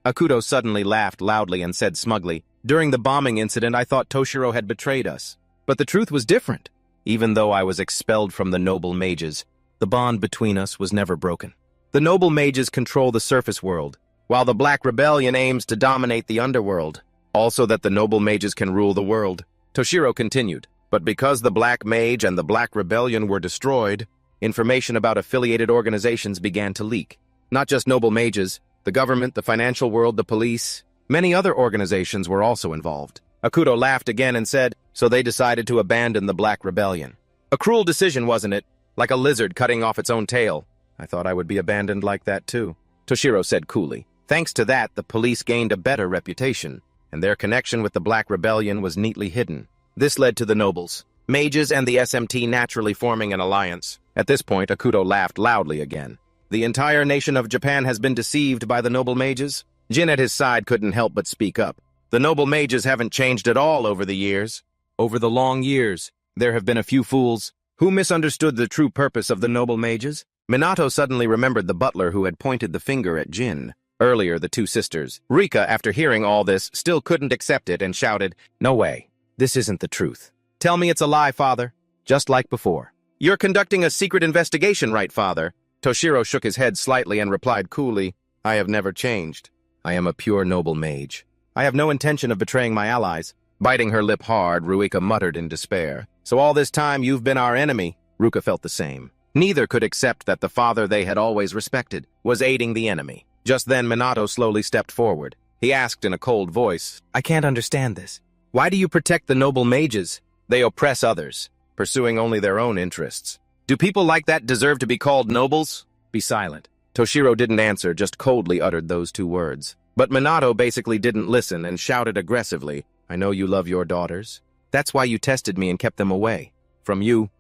Akuto suddenly laughed loudly and said smugly, "During the bombing incident, I thought Toshiro had betrayed us. But the truth was different. Even though I was expelled from the noble mages, the bond between us was never broken. The noble mages control the surface world, while the Black Rebellion aims to dominate the underworld. Also that the noble mages can rule the world." Toshiro continued, "But because the Black Mage and the Black Rebellion were destroyed, information about affiliated organizations began to leak. Not just noble mages, the government, the financial world, the police, many other organizations were also involved." Akuto laughed again and said, "So they decided to abandon the Black Rebellion. A cruel decision, wasn't it? Like a lizard cutting off its own tail. I thought I would be abandoned like that too." Toshiro said coolly. "Thanks to that, the police gained a better reputation, and their connection with the Black Rebellion was neatly hidden. This led to the nobles, mages, and the SMT naturally forming an alliance." At this point, Akuto laughed loudly again. "The entire nation of Japan has been deceived by the noble mages?" Jin at his side couldn't help but speak up. "The noble mages haven't changed at all over the years. Over the long years, there have been a few fools who misunderstood the true purpose of the noble mages." Minato suddenly remembered the butler who had pointed the finger at Jin. Earlier, the two sisters. Rika, after hearing all this, still couldn't accept it and shouted, "No way. This isn't the truth. Tell me it's a lie, father." Just like before. "You're conducting a secret investigation, right, father?" Toshiro shook his head slightly and replied coolly, "I have never changed. I am a pure noble mage. I have no intention of betraying my allies." Biting her lip hard, Ruika muttered in despair. "So all this time you've been our enemy?" Ruka felt the same. Neither could accept that the father they had always respected was aiding the enemy. Just then Minato slowly stepped forward. He asked in a cold voice, "I can't understand this. Why do you protect the noble mages? They oppress others, pursuing only their own interests. Do people like that deserve to be called nobles?" "Be silent." Toshiro didn't answer, just coldly uttered those two words. But Minato basically didn't listen and shouted aggressively, "I know you love your daughters. That's why you tested me and kept them away. From you."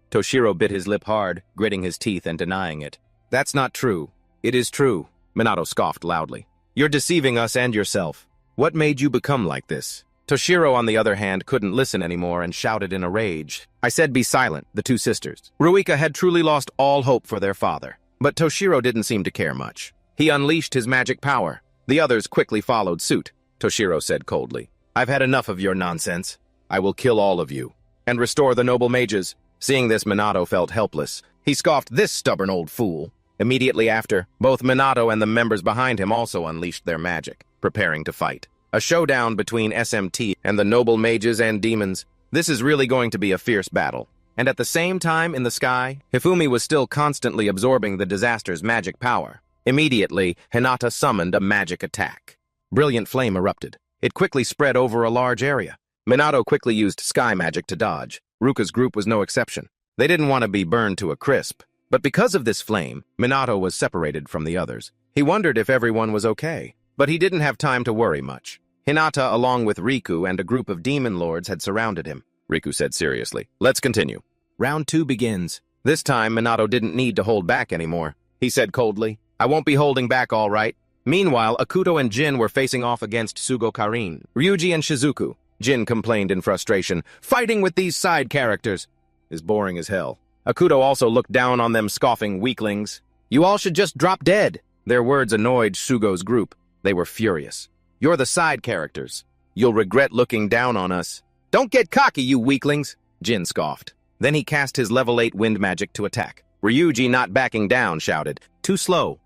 Toshiro bit his lip hard, gritting his teeth and denying it. "That's not true." "It is true." Minato scoffed loudly. "You're deceiving us and yourself. What made you become like this?" Toshiro, on the other hand, couldn't listen anymore and shouted in a rage. I said be silent, the two sisters. Ruika had truly lost all hope for their father. But Toshiro didn't seem to care much. He unleashed his magic power. The others quickly followed suit. Toshiro said coldly, I've had enough of your nonsense. I will kill all of you and restore the noble mages. Seeing this, Minato felt helpless. He scoffed, this stubborn old fool. Immediately after, both Minato and the members behind him also unleashed their magic, preparing to fight. A showdown between SMT and the noble mages and demons. This is really going to be a fierce battle. And at the same time, in the sky, Hifumi was still constantly absorbing the disaster's magic power. Immediately, Hinata summoned a magic attack. Brilliant flame erupted. It quickly spread over a large area. Minato quickly used sky magic to dodge. Ruka's group was no exception. They didn't want to be burned to a crisp. But because of this flame, Minato was separated from the others. He wondered if everyone was okay. But he didn't have time to worry much. Hinata, along with Riku and a group of demon lords, had surrounded him. Riku said seriously, let's continue. Round 2 begins. This time, Minato didn't need to hold back anymore. He said coldly, I won't be holding back, all right. Meanwhile, Akuto and Jin were facing off against Sugo Karin, Ryuji and Shizuku. Jin complained in frustration, fighting with these side characters is boring as hell. Akuto also looked down on them, scoffing, weaklings. You all should just drop dead. Their words annoyed Sugo's group. They were furious. You're the side characters. You'll regret looking down on us. Don't get cocky, you weaklings, Jin scoffed. Then he cast his level 8 wind magic to attack. Ryuji, not backing down, shouted, too slow.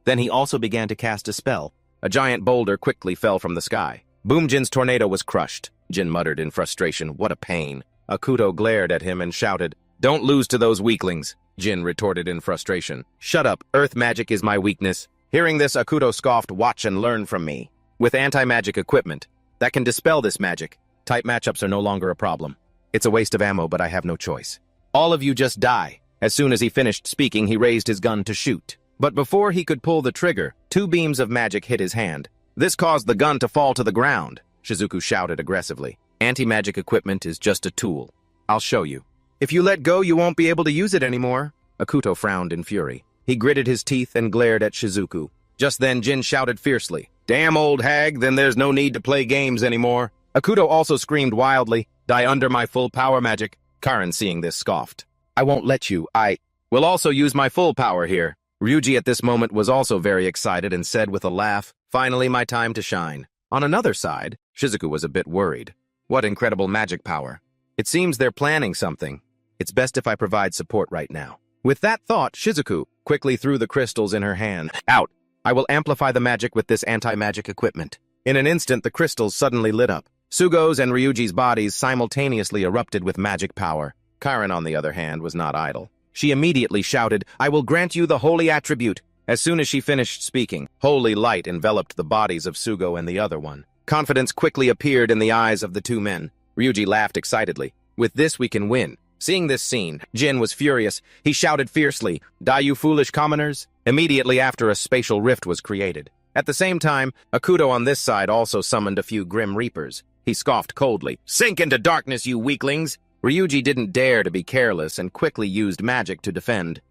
Then he also began to cast a spell. A giant boulder quickly fell from the sky. Boom, Jin's tornado was crushed. Jin muttered in frustration, what a pain. Akuto glared at him and shouted, don't lose to those weaklings. Jin retorted in frustration, shut up, earth magic is my weakness. Hearing this, Akuto scoffed, watch and learn from me. With anti-magic equipment that can dispel this magic, type matchups are no longer a problem. It's a waste of ammo, but I have no choice. All of you just die. As soon as he finished speaking, he raised his gun to shoot. But before he could pull the trigger, 2 beams of magic hit his hand. This caused the gun to fall to the ground. Shizuku shouted aggressively. Anti-magic equipment is just a tool. I'll show you. If you let go, you won't be able to use it anymore. Akuto frowned in fury. He gritted his teeth and glared at Shizuku. Just then, Jin shouted fiercely, damn old hag, then there's no need to play games anymore. Akuto also screamed wildly, die under my full power magic. Karin, seeing this, scoffed. I won't let you. I will also use my full power here. Ryuji at this moment was also very excited and said with a laugh, finally my time to shine. On another side, Shizuku was a bit worried. What incredible magic power. It seems they're planning something. It's best if I provide support right now. With that thought, Shizuku quickly threw the crystals in her hand. Out! I will amplify the magic with this anti-magic equipment. In an instant, the crystals suddenly lit up. Sugo's and Ryuji's bodies simultaneously erupted with magic power. Karin, on the other hand, was not idle. She immediately shouted, I will grant you the holy attribute. As soon as she finished speaking, holy light enveloped the bodies of Sugo and the other one. Confidence quickly appeared in the eyes of the 2 men. Ryuji laughed excitedly. With this, we can win. Seeing this scene, Jin was furious. He shouted fiercely, die you foolish commoners. Immediately after, a spatial rift was created. At the same time, Akuto on this side also summoned a few grim reapers. He scoffed coldly, sink into darkness, you weaklings. Ryuji didn't dare to be careless and quickly used magic to defend.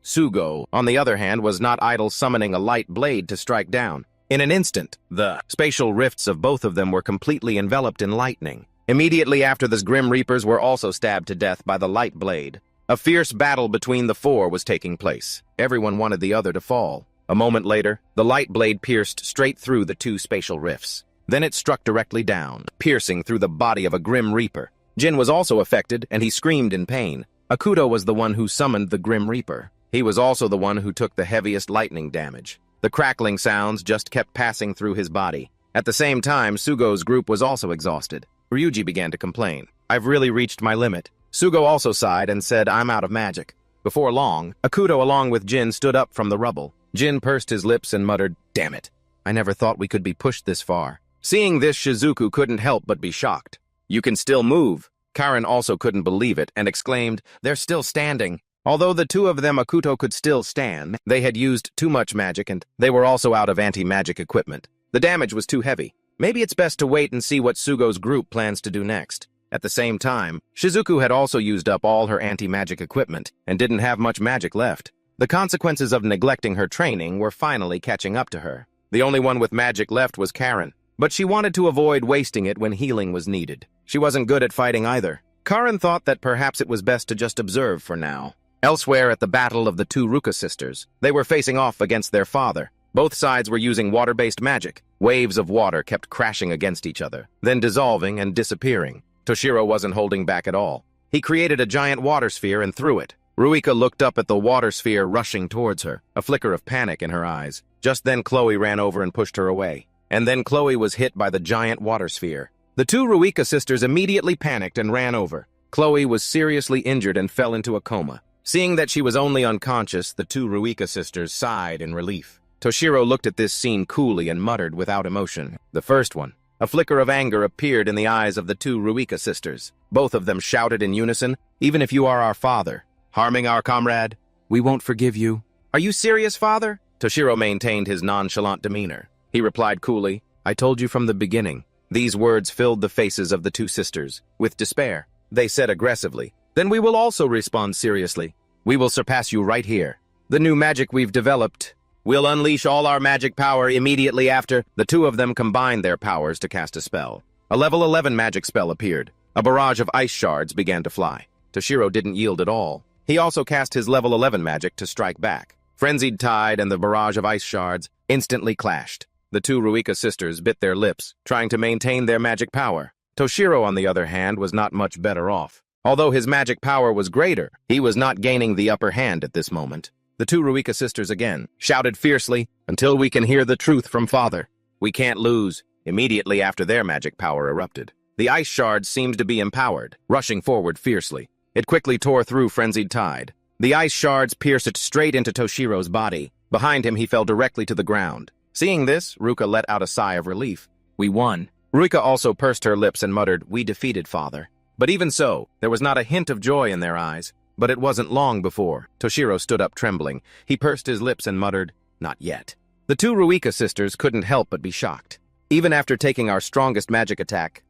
Sugo, on the other hand, was not idle, summoning a light blade to strike down. In an instant, the spatial rifts of both of them were completely enveloped in lightning. Immediately after, the Grim Reapers were also stabbed to death by the light blade. A fierce battle between the 4 was taking place. Everyone wanted the other to fall. A moment later, the light blade pierced straight through the 2 spatial rifts. Then it struck directly down, piercing through the body of a Grim Reaper. Jin was also affected, and he screamed in pain. Akuto was the one who summoned the Grim Reaper. He was also the one who took the heaviest lightning damage. The crackling sounds just kept passing through his body. At the same time, Sugo's group was also exhausted. Ryuji began to complain. I've really reached my limit. Sugo also sighed and said, I'm out of magic. Before long, Akuto along with Jin stood up from the rubble. Jin pursed his lips and muttered, damn it. I never thought we could be pushed this far. Seeing this, Shizuku couldn't help but be shocked. You can still move. Karin also couldn't believe it and exclaimed, they're still standing. Although the 2 of them, Akuto, could still stand, they had used too much magic and they were also out of anti-magic equipment. The damage was too heavy. Maybe it's best to wait and see what Sugo's group plans to do next. At the same time, Shizuku had also used up all her anti-magic equipment and didn't have much magic left. The consequences of neglecting her training were finally catching up to her. The only one with magic left was Karin. but she wanted to avoid wasting it when healing was needed. She wasn't good at fighting either. Karin thought that perhaps it was best to just observe for now. Elsewhere at the battle of the two Ruka sisters, they were facing off against their father. Both sides were using water-based magic. Waves of water kept crashing against each other, then dissolving and disappearing. Toshiro wasn't holding back at all. He created a giant water sphere and threw it. Ruika looked up at the water sphere rushing towards her, a flicker of panic in her eyes. Just then Chloe ran over and pushed her away. And then Chloe was hit by the giant water sphere. The two Ruika sisters immediately panicked and ran over. Chloe was seriously injured and fell into a coma. Seeing that she was only unconscious, the two Ruika sisters sighed in relief. Toshiro looked at this scene coolly and muttered without emotion. The first one. A flicker of anger appeared in the eyes of the two Ruika sisters. Both of them shouted in unison, "Even if you are our father, harming our comrade, we won't forgive you." "Are you serious, father?" Toshiro maintained his nonchalant demeanor. He replied coolly, "I told you from the beginning." These words filled the faces of the two sisters with despair. They said aggressively, "Then we will also respond seriously. We will surpass you right here. The new magic we've developed. We'll unleash all our magic power immediately after." The two of them combined their powers to cast a spell. A level 11 magic spell appeared. A barrage of ice shards began to fly. Toshiro didn't yield at all. He also cast his level 11 magic to strike back. Frenzied Tide and the barrage of ice shards instantly clashed. The two Ruika sisters bit their lips, trying to maintain their magic power. Toshiro, on the other hand, was not much better off. Although his magic power was greater, he was not gaining the upper hand at this moment. The two Ruika sisters again shouted fiercely, "Until we can hear the truth from father. We can't lose." Immediately after their magic power erupted. The ice shard seemed to be empowered, rushing forward fiercely. It quickly tore through Frenzied Tide. The ice shards pierced it straight into Toshiro's body. Behind him, he fell directly to the ground. Seeing this, Ruka let out a sigh of relief. "We won." Ruika also pursed her lips and muttered, "We defeated father." But even so, there was not a hint of joy in their eyes. But it wasn't long before Toshiro stood up trembling. He pursed his lips and muttered, "Not yet." The two Ruika sisters couldn't help but be shocked. Even after taking our strongest magic attack,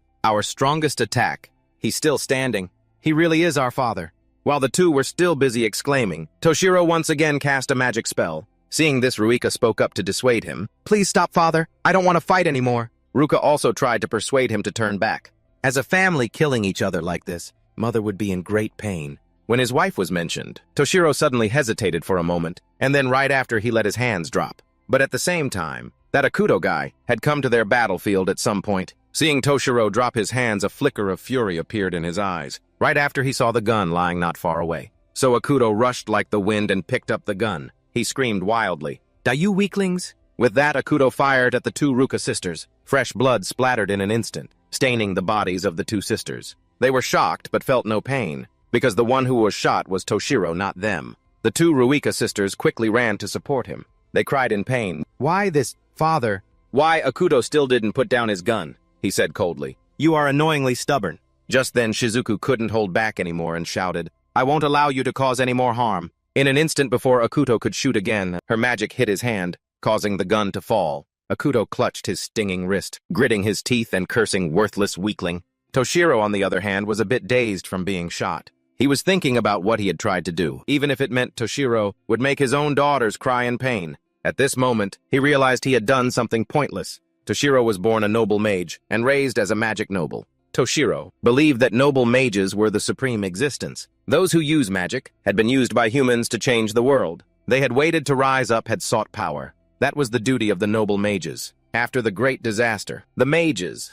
he's still standing. He really is our father. While the two were still busy exclaiming, Toshiro once again cast a magic spell. Seeing this, Ruika spoke up to dissuade him. "Please stop, father. I don't want to fight anymore." Ruka also tried to persuade him to turn back. As a family killing each other like this, mother would be in great pain. When his wife was mentioned, Toshiro suddenly hesitated for a moment, and then right after he let his hands drop. But at the same time, that Akuto guy had come to their battlefield at some point. Seeing Toshiro drop his hands, a flicker of fury appeared in his eyes, right after he saw the gun lying not far away. So Akuto rushed like the wind and picked up the gun. He screamed wildly, "Die, you weaklings!" With that, Akuto fired at the two Ruka sisters. Fresh blood splattered in an instant, staining the bodies of the two sisters. They were shocked but felt no pain, because the one who was shot was Toshiro, not them. The two Ruika sisters quickly ran to support him. They cried in pain, "Why this, father?" "Why?" Akuto still didn't put down his gun, he said coldly. "You are annoyingly stubborn." Just then Shizuku couldn't hold back anymore and shouted, "I won't allow you to cause any more harm." In an instant before Akuto could shoot again, her magic hit his hand, causing the gun to fall. Akuto clutched his stinging wrist, gritting his teeth and cursing, "Worthless weakling." Toshiro, on the other hand, was a bit dazed from being shot. He was thinking about what he had tried to do, even if it meant Toshiro would make his own daughters cry in pain. At this moment, he realized he had done something pointless. Toshiro was born a noble mage and raised as a magic noble. Toshiro believed that noble mages were the supreme existence. Those who use magic had been used by humans to change the world. They had waited to rise up, had sought power. That was the duty of the noble mages. After the great disaster, the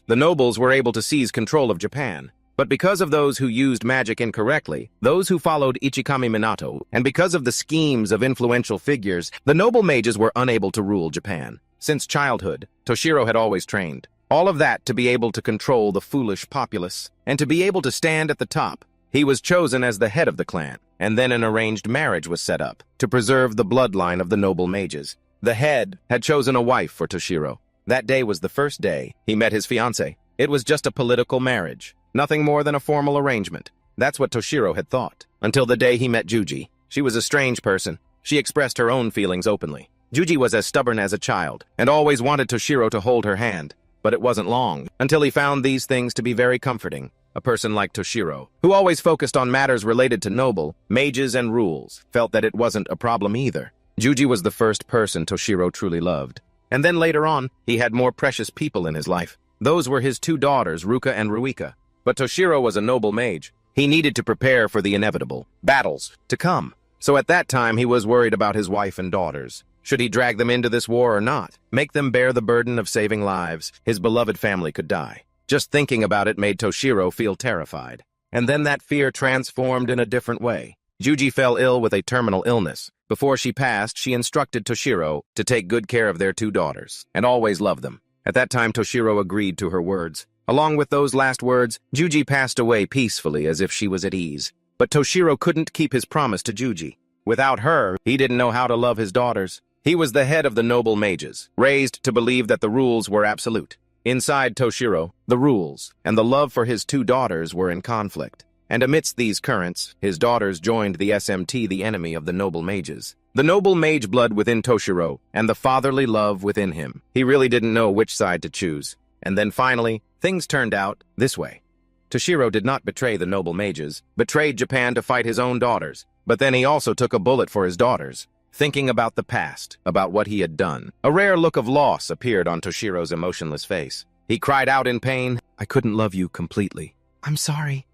nobles were able to seize control of Japan. But because of those who used magic incorrectly, those who followed Ichikami Minato, and because of the schemes of influential figures, the noble mages were unable to rule Japan. Since childhood, Toshiro had always trained. All of that to be able to control the foolish populace, and to be able to stand at the top. He was chosen as the head of the clan, and then an arranged marriage was set up to preserve the bloodline of the noble mages. The head had chosen a wife for Toshiro. That day was the first day he met his fiancée. It was just a political marriage, nothing more than a formal arrangement. That's what Toshiro had thought, until the day he met Juji. She was a strange person. She expressed her own feelings openly. Juji was as stubborn as a child, and always wanted Toshiro to hold her hand. But it wasn't long until he found these things to be very comforting. A person like Toshiro, who always focused on matters related to noble, mages, and rules, felt that it wasn't a problem either. Juji was the first person Toshiro truly loved. And then later on, he had more precious people in his life. Those were his two daughters, Ruka and Ruika. But Toshiro was a noble mage. He needed to prepare for the inevitable battles to come. So at that time, he was worried about his wife and daughters. Should he drag them into this war or not? Make them bear the burden of saving lives? His beloved family could die. Just thinking about it made Toshiro feel terrified. And then that fear transformed in a different way. Juji fell ill with a terminal illness. Before she passed, she instructed Toshiro to take good care of their two daughters and always love them. At that time, Toshiro agreed to her words. Along with those last words, Juji passed away peacefully as if she was at ease. But Toshiro couldn't keep his promise to Juji. Without her, he didn't know how to love his daughters. He was the head of the noble mages, raised to believe that the rules were absolute. Inside Toshiro, the rules and the love for his two daughters were in conflict. And amidst these currents, his daughters joined the SMT, the enemy of the noble mages. The noble mage blood within Toshiro and the fatherly love within him. He really didn't know which side to choose. And then finally, things turned out this way. Toshiro did not betray the noble mages, betrayed Japan to fight his own daughters. But then he also took a bullet for his daughters. Thinking about the past, about what he had done, a rare look of loss appeared on Toshiro's emotionless face. He cried out in pain, "I couldn't love you completely. I'm sorry."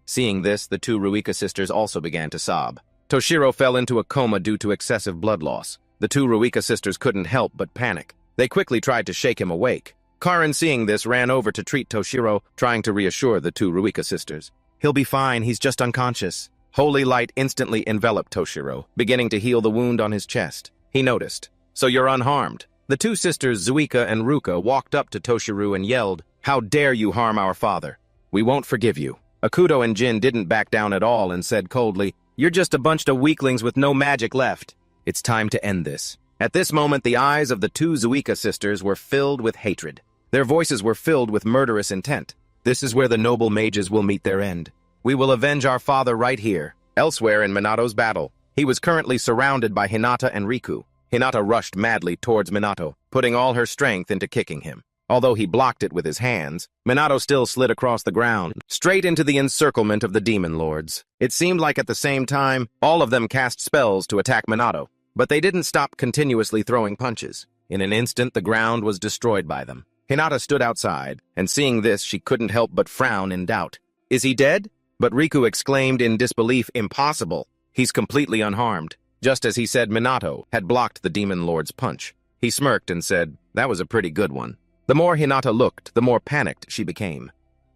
Seeing this, the two Ruika sisters also began to sob. Toshiro fell into a coma due to excessive blood loss. The two Ruika sisters couldn't help but panic. They quickly tried to shake him awake. Karin, seeing this, ran over to treat Toshiro, trying to reassure the two Ruika sisters. "He'll be fine, he's just unconscious." Holy light instantly enveloped Toshiro, beginning to heal the wound on his chest. He noticed. "So you're unharmed." The two sisters, Zuika and Ruka, walked up to Toshiro and yelled, "How dare you harm our father? We won't forgive you." Akuto and Jin didn't back down at all and said coldly, "You're just a bunch of weaklings with no magic left. It's time to end this." At this moment, the eyes of the two Zuika sisters were filled with hatred. Their voices were filled with murderous intent. This is where the noble mages will meet their end. We will avenge our father right here. Elsewhere in Minato's battle, he was currently surrounded by Hinata and Riku. Hinata rushed madly towards Minato, putting all her strength into kicking him. Although he blocked it with his hands, Minato still slid across the ground, straight into the encirclement of the demon lords. It seemed like at the same time, all of them cast spells to attack Minato, but they didn't stop continuously throwing punches. In an instant, the ground was destroyed by them. Hinata stood outside, and seeing this, she couldn't help but frown in doubt. "Is he dead?" But Riku exclaimed in disbelief, "Impossible. He's completely unharmed." Just as he said, Minato had blocked the demon lord's punch. He smirked and said, "That was a pretty good one." The more Hinata looked, the more panicked she became.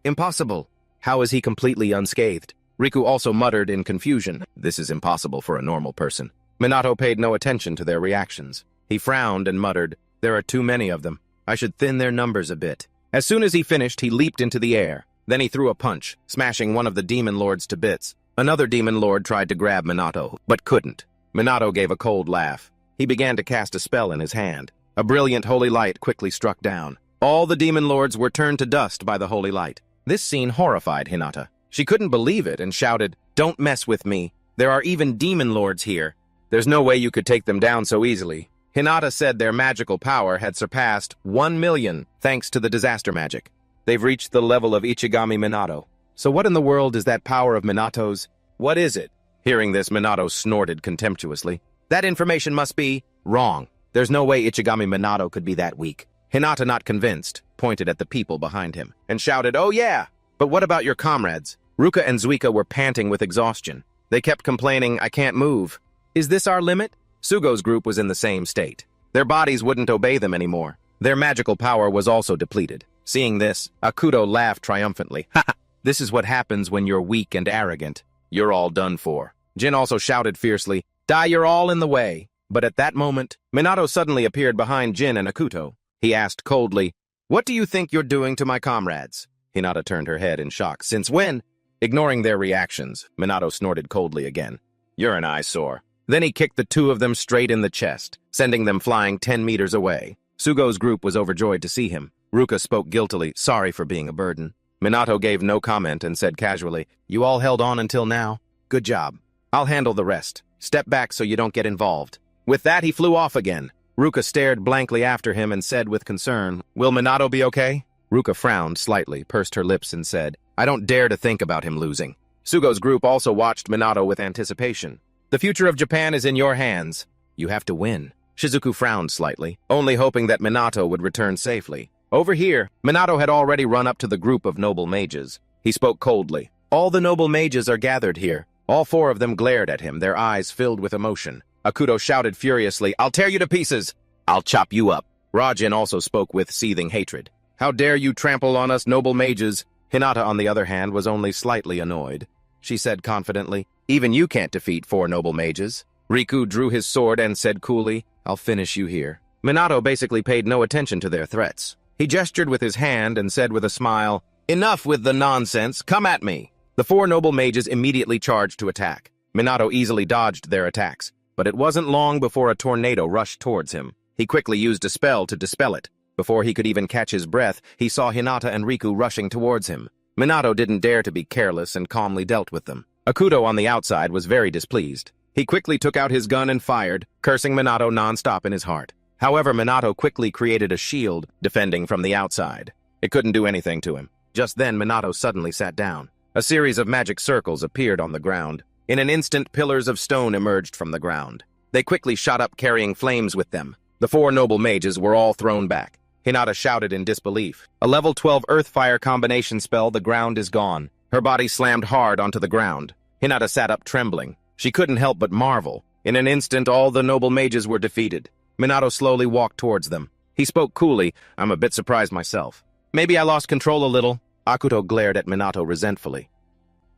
"Impossible. How is he completely unscathed?" Riku also muttered in confusion, "This is impossible for a normal person." Minato paid no attention to their reactions. He frowned and muttered, "There are too many of them. I should thin their numbers a bit." As soon as he finished, he leaped into the air. Then he threw a punch, smashing one of the demon lords to bits. Another demon lord tried to grab Minato, but couldn't. Minato gave a cold laugh. He began to cast a spell in his hand. A brilliant holy light quickly struck down. All the demon lords were turned to dust by the holy light. This scene horrified Hinata. She couldn't believe it and shouted, "Don't mess with me. There are even demon lords here. There's no way you could take them down so easily." Hinata said their magical power had surpassed 1 million thanks to the disaster magic. They've reached the level of Ichigami Minato. So what in the world is that power of Minato's? What is it? Hearing this, Minato snorted contemptuously. That information must be wrong. There's no way Ichigami Minato could be that weak. Hinata, not convinced, pointed at the people behind him and shouted, "Oh yeah! But what about your comrades?" Ruka and Zuika were panting with exhaustion. They kept complaining, "I can't move. Is this our limit?" Sugo's group was in the same state. Their bodies wouldn't obey them anymore. Their magical power was also depleted. Seeing this, Akuto laughed triumphantly. "Ha ha! This is what happens when you're weak and arrogant. You're all done for." Jin also shouted fiercely, "Die, you're all in the way." But at that moment, Minato suddenly appeared behind Jin and Akuto. He asked coldly, "What do you think you're doing to my comrades?" Hinata turned her head in shock. "Since when?" Ignoring their reactions, Minato snorted coldly again. "You're an eyesore." Then he kicked the two of them straight in the chest, sending them flying 10 meters away. Sugo's group was overjoyed to see him. Ruka spoke guiltily, sorry for being a burden. Minato gave no comment and said casually, "You all held on until now? Good job. I'll handle the rest. Step back so you don't get involved." With that, he flew off again. Ruka stared blankly after him and said with concern, "Will Minato be okay?" Ruka frowned slightly, pursed her lips and said, "I don't dare to think about him losing." Sugo's group also watched Minato with anticipation. "The future of Japan is in your hands. You have to win. Shizuku frowned slightly, only hoping that Minato would return safely. Over here, Minato had already run up to the group of noble mages. He spoke coldly. All the noble mages are gathered here. All four of them glared at him, their eyes filled with emotion. Akuto shouted furiously, "I'll tear you to pieces! I'll chop you up!" Rajin also spoke with seething hatred. "How dare you trample on us, noble mages?" Hinata, on the other hand, was only slightly annoyed. She said confidently, "Even you can't defeat 4 noble mages." Riku drew his sword and said coolly, "I'll finish you here." Minato basically paid no attention to their threats. He gestured with his hand and said with a smile, "Enough with the nonsense, come at me." The 4 noble mages immediately charged to attack. Minato easily dodged their attacks, but it wasn't long before a tornado rushed towards him. He quickly used a spell to dispel it. Before he could even catch his breath, he saw Hinata and Riku rushing towards him. Minato didn't dare to be careless and calmly dealt with them. Akuto on the outside was very displeased. He quickly took out his gun and fired, cursing Minato non-stop in his heart. However, Minato quickly created a shield, defending from the outside. It couldn't do anything to him. Just then, Minato suddenly sat down. A series of magic circles appeared on the ground. In an instant, pillars of stone emerged from the ground. They quickly shot up, carrying flames with them. The 4 noble mages were all thrown back. Hinata shouted in disbelief. "A level 12 earth-fire combination spell, the ground is gone." Her body slammed hard onto the ground. Hinata sat up trembling. She couldn't help but marvel. In an instant, all the noble mages were defeated. Minato slowly walked towards them. He spoke coolly, "I'm a bit surprised myself. Maybe I lost control a little." Akuto glared at Minato resentfully.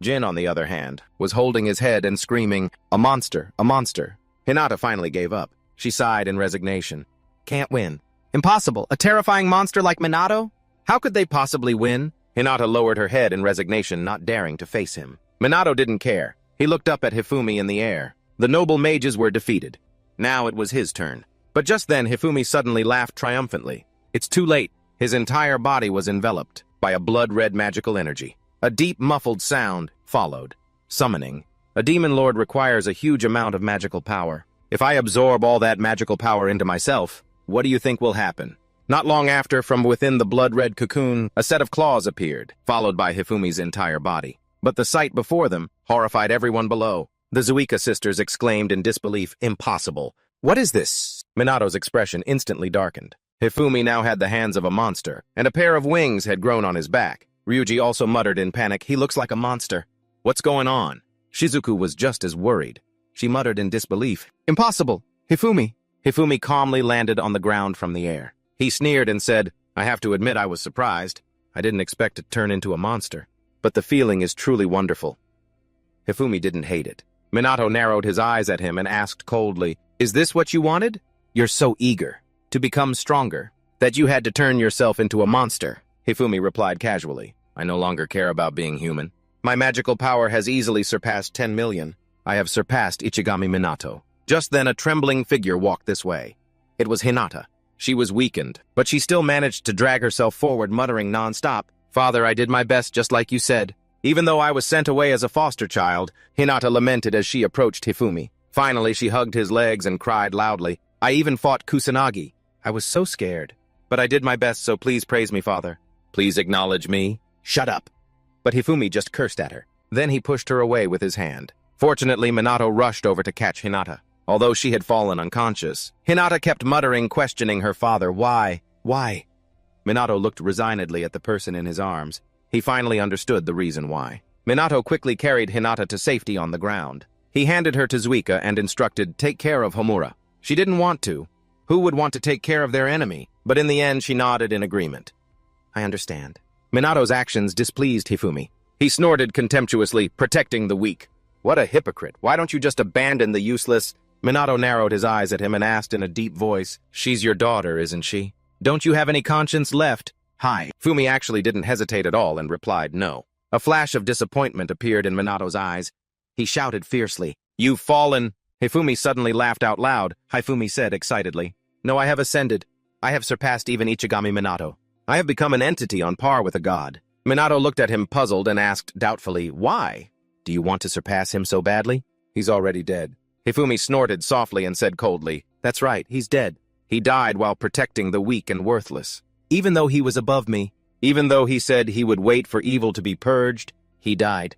Jin, on the other hand, was holding his head and screaming, "A monster, a monster." Hinata finally gave up. She sighed in resignation. "Can't win. Impossible. A terrifying monster like Minato? How could they possibly win?" Hinata lowered her head in resignation, not daring to face him. Minato didn't care. He looked up at Hifumi in the air. The noble mages were defeated. Now it was his turn. But just then, Hifumi suddenly laughed triumphantly. It's too late. His entire body was enveloped by a blood-red magical energy. A deep, muffled sound followed. Summoning. A demon lord requires a huge amount of magical power. If I absorb all that magical power into myself, what do you think will happen? Not long after, from within the blood-red cocoon, a set of claws appeared, followed by Hifumi's entire body. But the sight before them horrified everyone below. The Zuika sisters exclaimed in disbelief, "Impossible. What is this?" Minato's expression instantly darkened. Hifumi now had the hands of a monster, and a pair of wings had grown on his back. Ryuji also muttered in panic, "He looks like a monster. What's going on?" Shizuku was just as worried. She muttered in disbelief, "Impossible. Hifumi." Hifumi calmly landed on the ground from the air. He sneered and said, "I have to admit I was surprised. I didn't expect to turn into a monster. But the feeling is truly wonderful." Hifumi didn't hate it. Minato narrowed his eyes at him and asked coldly, "Is this what you wanted? You're so eager to become stronger that you had to turn yourself into a monster." Hifumi replied casually, "I no longer care about being human. My magical power has easily surpassed 10 million. I have surpassed Ichigami Minato." Just then a trembling figure walked this way. It was Hinata. She was weakened, but she still managed to drag herself forward, muttering non-stop, "Father, I did my best just like you said." Even though I was sent away as a foster child, Hinata lamented as she approached Hifumi. Finally, she hugged his legs and cried loudly, "I even fought Kusanagi. I was so scared. But I did my best, so please praise me, Father. Please acknowledge me." "Shut up." But Hifumi just cursed at her. Then he pushed her away with his hand. Fortunately, Minato rushed over to catch Hinata. Although she had fallen unconscious, Hinata kept muttering, questioning her father, "Why? Why?" Minato looked resignedly at the person in his arms. He finally understood the reason why. Minato quickly carried Hinata to safety on the ground. He handed her to Zuika and instructed, "Take care of Homura." She didn't want to. Who would want to take care of their enemy? But in the end, she nodded in agreement. "I understand." Minato's actions displeased Hifumi. He snorted contemptuously, protecting the weak. "What a hypocrite. Why don't you just abandon the useless—" Minato narrowed his eyes at him and asked in a deep voice, "She's your daughter, isn't she? Don't you have any conscience left?" "Hi." Fumi actually didn't hesitate at all and replied no. A flash of disappointment appeared in Minato's eyes. He shouted fiercely, "You've fallen!" Hifumi suddenly laughed out loud. Hifumi said excitedly, "No, I have ascended. I have surpassed even Ichigami Minato. I have become an entity on par with a god." Minato looked at him puzzled and asked doubtfully, "Why? Do you want to surpass him so badly?" "He's already dead." Hifumi snorted softly and said coldly, "That's right, he's dead. He died while protecting the weak and worthless. Even though he was above me, even though he said he would wait for evil to be purged, he died.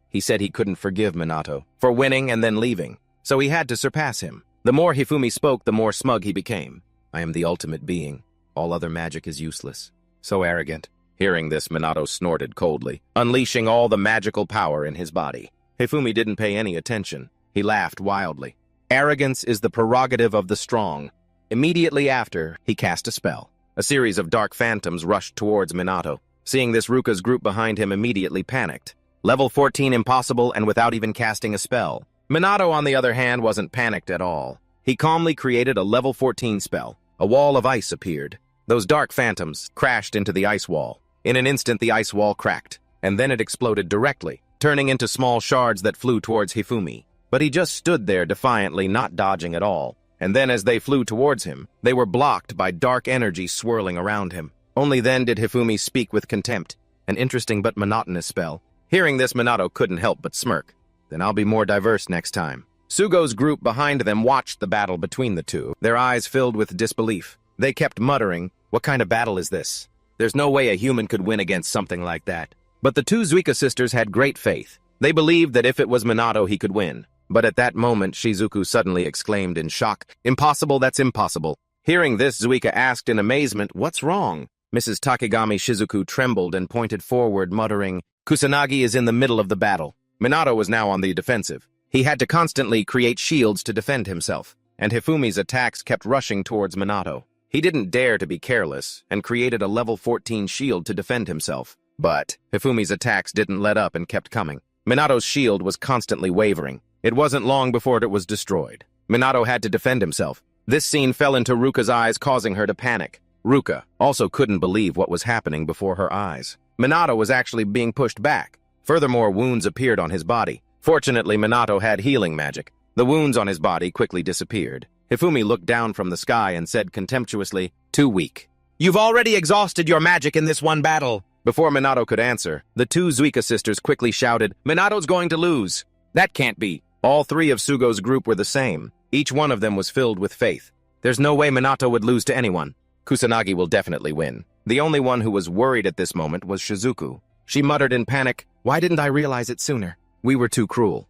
He said he couldn't forgive Minato for winning and then leaving, so he had to surpass him. The more Hifumi spoke, the more smug he became. I am the ultimate being. All other magic is useless. So arrogant. Hearing this, Minato snorted coldly, unleashing all the magical power in his body. Hifumi didn't pay any attention. He laughed wildly. Arrogance is the prerogative of the strong. Immediately after, he cast a spell. A series of dark phantoms rushed towards Minato. Seeing this, Ruka's group behind him immediately panicked. Level 14 impossible and without even casting a spell. Minato, on the other hand, wasn't panicked at all. He calmly created a level 14 spell. A wall of ice appeared. Those dark phantoms crashed into the ice wall. In an instant, the ice wall cracked, and then it exploded directly, turning into small shards that flew towards Hifumi. But he just stood there defiantly, not dodging at all. And then as they flew towards him, they were blocked by dark energy swirling around him. Only then did Hifumi speak with contempt. An interesting but monotonous spell. Hearing this, Minato couldn't help but smirk. Then I'll be more diverse next time. Sugo's group behind them watched the battle between the two, their eyes filled with disbelief. They kept muttering, "What kind of battle is this? There's no way a human could win against something like that." But the two Zuika sisters had great faith. They believed that if it was Minato, he could win. But at that moment, Shizuku suddenly exclaimed in shock, "Impossible, that's impossible." Hearing this, Zuika asked in amazement, "What's wrong?" Mrs. Takegami Shizuku trembled and pointed forward, muttering, "Kusanagi is in the middle of the battle." Minato was now on the defensive. He had to constantly create shields to defend himself, and Hifumi's attacks kept rushing towards Minato. He didn't dare to be careless, and created a level 14 shield to defend himself. But Hifumi's attacks didn't let up and kept coming. Minato's shield was constantly wavering. It wasn't long before it was destroyed. Minato had to defend himself. This scene fell into Ruka's eyes, causing her to panic. Ruka also couldn't believe what was happening before her eyes. Minato was actually being pushed back. Furthermore, wounds appeared on his body. Fortunately, Minato had healing magic. The wounds on his body quickly disappeared. Hifumi looked down from the sky and said contemptuously, "Too weak. You've already exhausted your magic in this one battle." Before Minato could answer, the two Zuika sisters quickly shouted, "Minato's going to lose." "That can't be." All three of Sugo's group were the same. Each one of them was filled with faith. There's no way Minato would lose to anyone. Kusanagi will definitely win. The only one who was worried at this moment was Shizuku. She muttered in panic, "Why didn't I realize it sooner? We were too cruel."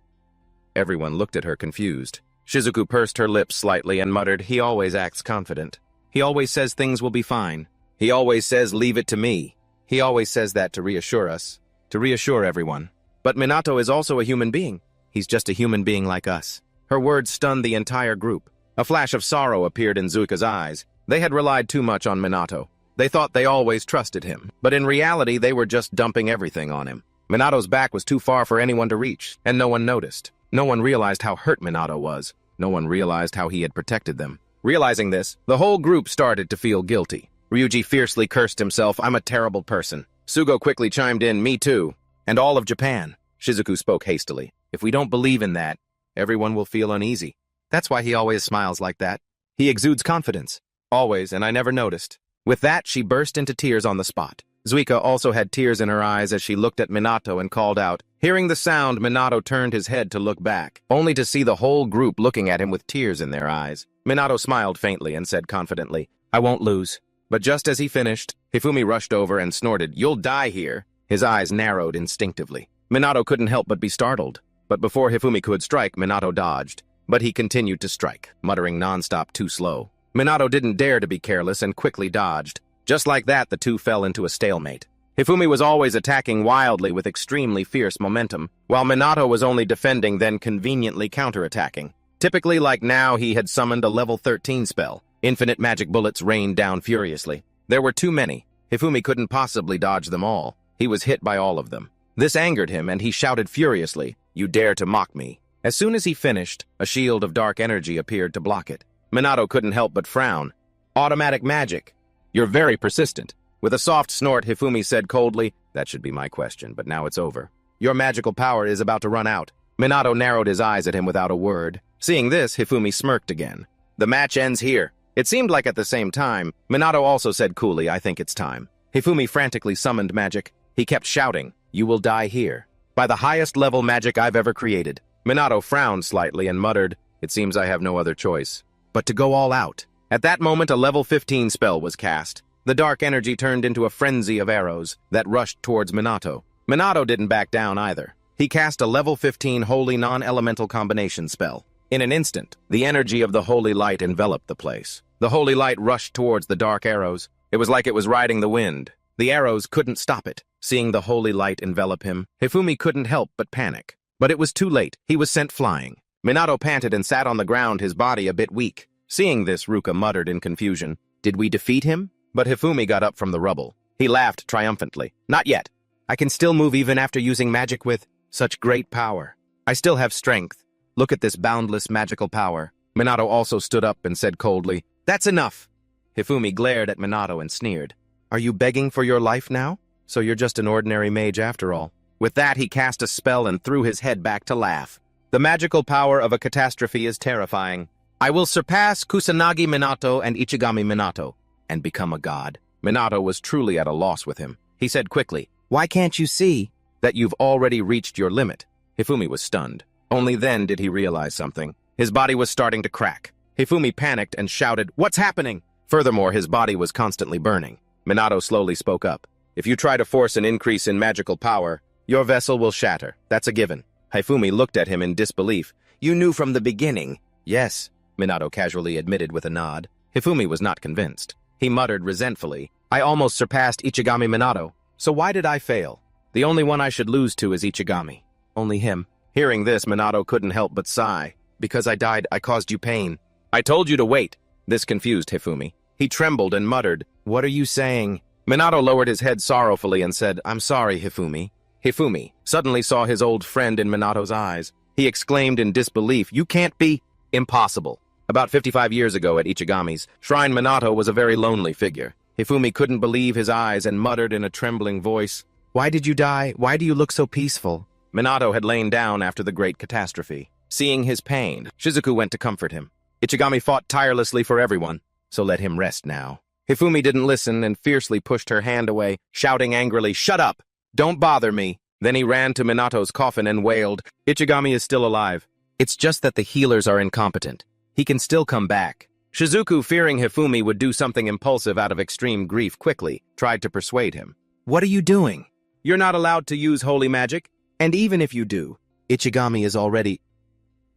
Everyone looked at her confused. Shizuku pursed her lips slightly and muttered, "He always acts confident. He always says things will be fine. He always says, 'Leave it to me.' He always says that to reassure us, to reassure everyone. But Minato is also a human being. He's just a human being like us." Her words stunned the entire group. A flash of sorrow appeared in Zuika's eyes. They had relied too much on Minato. They thought they always trusted him, but in reality they were just dumping everything on him. Minato's back was too far for anyone to reach, and no one noticed. No one realized how hurt Minato was. No one realized how he had protected them. Realizing this, the whole group started to feel guilty. Ryuji fiercely cursed himself, "I'm a terrible person." Sugo quickly chimed in, "Me too. And all of Japan." Shizuku spoke hastily. "If we don't believe in that, everyone will feel uneasy. That's why he always smiles like that. He exudes confidence. Always, and I never noticed." With that, she burst into tears on the spot. Zuika also had tears in her eyes as she looked at Minato and called out. Hearing the sound, Minato turned his head to look back, only to see the whole group looking at him with tears in their eyes. Minato smiled faintly and said confidently, "I won't lose." But just as he finished, Hifumi rushed over and snorted, "You'll die here." His eyes narrowed instinctively. Minato couldn't help but be startled. But before Hifumi could strike, Minato dodged. But he continued to strike, muttering nonstop, "Too slow." Minato didn't dare to be careless and quickly dodged. Just like that, the two fell into a stalemate. Hifumi was always attacking wildly with extremely fierce momentum, while Minato was only defending, then conveniently counterattacking. Typically, like now, he had summoned a level 13 spell. Infinite magic bullets rained down furiously. There were too many. Hifumi couldn't possibly dodge them all. He was hit by all of them. This angered him, and he shouted furiously, "You dare to mock me." As soon as he finished, a shield of dark energy appeared to block it. Minato couldn't help but frown. "Automatic magic. You're very persistent." With a soft snort, Hifumi said coldly, "That should be my question, but now it's over. Your magical power is about to run out." Minato narrowed his eyes at him without a word. Seeing this, Hifumi smirked again. "The match ends here." It seemed like at the same time, Minato also said coolly, "I think it's time." Hifumi frantically summoned magic. He kept shouting, "You will die here. By the highest level magic I've ever created." Minato frowned slightly and muttered, "It seems I have no other choice but to go all out." At that moment, a level 15 spell was cast. The dark energy turned into a frenzy of arrows that rushed towards Minato. Minato didn't back down either. He cast a level 15 holy non-elemental combination spell. In an instant, the energy of the holy light enveloped the place. The holy light rushed towards the dark arrows. It was like it was riding the wind. The arrows couldn't stop it. Seeing the holy light envelop him, Hifumi couldn't help but panic. But it was too late. He was sent flying. Minato panted and sat on the ground, his body a bit weak. Seeing this, Ruka muttered in confusion, "Did we defeat him?" But Hifumi got up from the rubble. He laughed triumphantly. "Not yet. I can still move even after using magic with such great power. I still have strength. Look at this boundless magical power." Minato also stood up and said coldly, "That's enough." Hifumi glared at Minato and sneered. "Are you begging for your life now? So you're just an ordinary mage after all." With that, he cast a spell and threw his head back to laugh. The magical power of a catastrophe is terrifying. "I will surpass Kusanagi Minato and Ichigami Minato and become a god." Minato was truly at a loss with him. He said quickly, "Why can't you see that you've already reached your limit?" Hifumi was stunned. Only then did he realize something. His body was starting to crack. Hifumi panicked and shouted, "What's happening?" Furthermore, his body was constantly burning. Minato slowly spoke up. "If you try to force an increase in magical power, your vessel will shatter. That's a given." Hifumi looked at him in disbelief. "You knew from the beginning." "Yes," Minato casually admitted with a nod. Hifumi was not convinced. He muttered resentfully, "I almost surpassed Ichigami Minato. So why did I fail? The only one I should lose to is Ichigami. Only him." Hearing this, Minato couldn't help but sigh. "Because I died, I caused you pain." "I told you to wait." This confused Hifumi. He trembled and muttered, "What are you saying?" Minato lowered his head sorrowfully and said, "I'm sorry, Hifumi." Hifumi suddenly saw his old friend in Minato's eyes. He exclaimed in disbelief, "You can't be—" "Impossible." About 55 years ago at Ichigami's shrine, Minato was a very lonely figure. Hifumi couldn't believe his eyes and muttered in a trembling voice, "Why did you die? Why do you look so peaceful?" Minato had lain down after the great catastrophe. Seeing his pain, Shizuku went to comfort him. Ichigami fought tirelessly for everyone, so let him rest now. Hifumi didn't listen and fiercely pushed her hand away, shouting angrily, "Shut up! Don't bother me!" Then he ran to Minato's coffin and wailed, "Ichigami is still alive. It's just that the healers are incompetent. He can still come back." Shizuku, fearing Hifumi would do something impulsive out of extreme grief, quickly tried to persuade him. "What are you doing? You're not allowed to use holy magic. And even if you do, Ichigami is already—"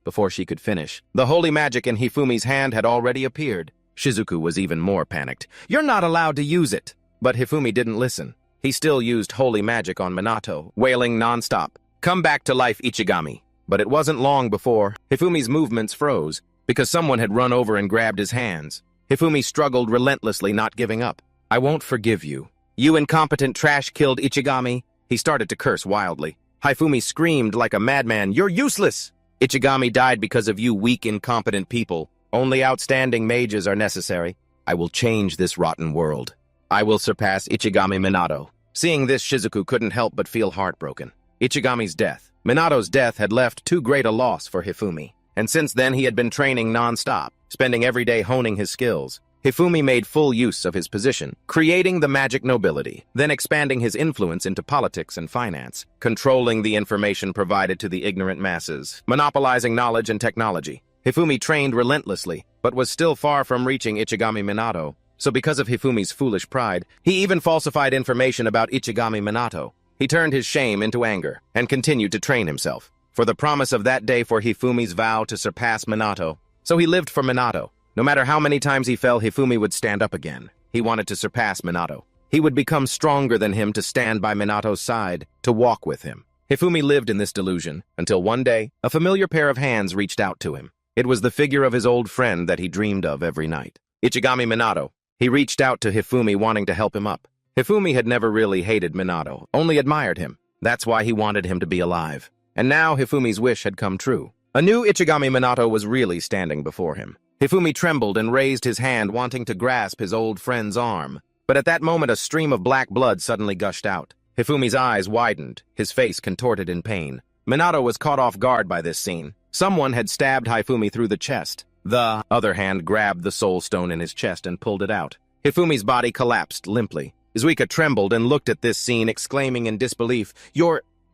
Before she could finish, the holy magic in Hifumi's hand had already appeared. Shizuku was even more panicked. "You're not allowed to use it!" But Hifumi didn't listen. He still used holy magic on Minato, wailing nonstop, "Come back to life, Ichigami!" But it wasn't long before Hifumi's movements froze, because someone had run over and grabbed his hands. Hifumi struggled relentlessly, not giving up. "I won't forgive you. You incompetent trash killed Ichigami." He started to curse wildly. Hifumi screamed like a madman, "You're useless! Ichigami died because of you weak, incompetent people. Only outstanding mages are necessary. I will change this rotten world. I will surpass Ichigami Minato." Seeing this, Shizuku couldn't help but feel heartbroken. Ichigami's death. Minato's death had left too great a loss for Hifumi. And since then he had been training non-stop, spending every day honing his skills. Hifumi made full use of his position, creating the magic nobility, then expanding his influence into politics and finance, controlling the information provided to the ignorant masses, monopolizing knowledge and technology. Hifumi trained relentlessly, but was still far from reaching Ichigami Minato. So because of Hifumi's foolish pride, he even falsified information about Ichigami Minato. He turned his shame into anger, and continued to train himself, for the promise of that day for Hifumi's vow to surpass Minato. So he lived for Minato. No matter how many times he fell, Hifumi would stand up again. He wanted to surpass Minato. He would become stronger than him to stand by Minato's side, to walk with him. Hifumi lived in this delusion, until one day, a familiar pair of hands reached out to him. It was the figure of his old friend that he dreamed of every night. Ichigami Minato. He reached out to Hifumi, wanting to help him up. Hifumi had never really hated Minato, only admired him. That's why he wanted him to be alive. And now Hifumi's wish had come true. A new Ichigami Minato was really standing before him. Hifumi trembled and raised his hand, wanting to grasp his old friend's arm. But at that moment, a stream of black blood suddenly gushed out. Hifumi's eyes widened, his face contorted in pain. Minato was caught off guard by this scene. Someone had stabbed Hifumi through the chest. The other hand grabbed the soul stone in his chest and pulled it out. Hifumi's body collapsed limply. Zuika trembled and looked at this scene, exclaiming in disbelief,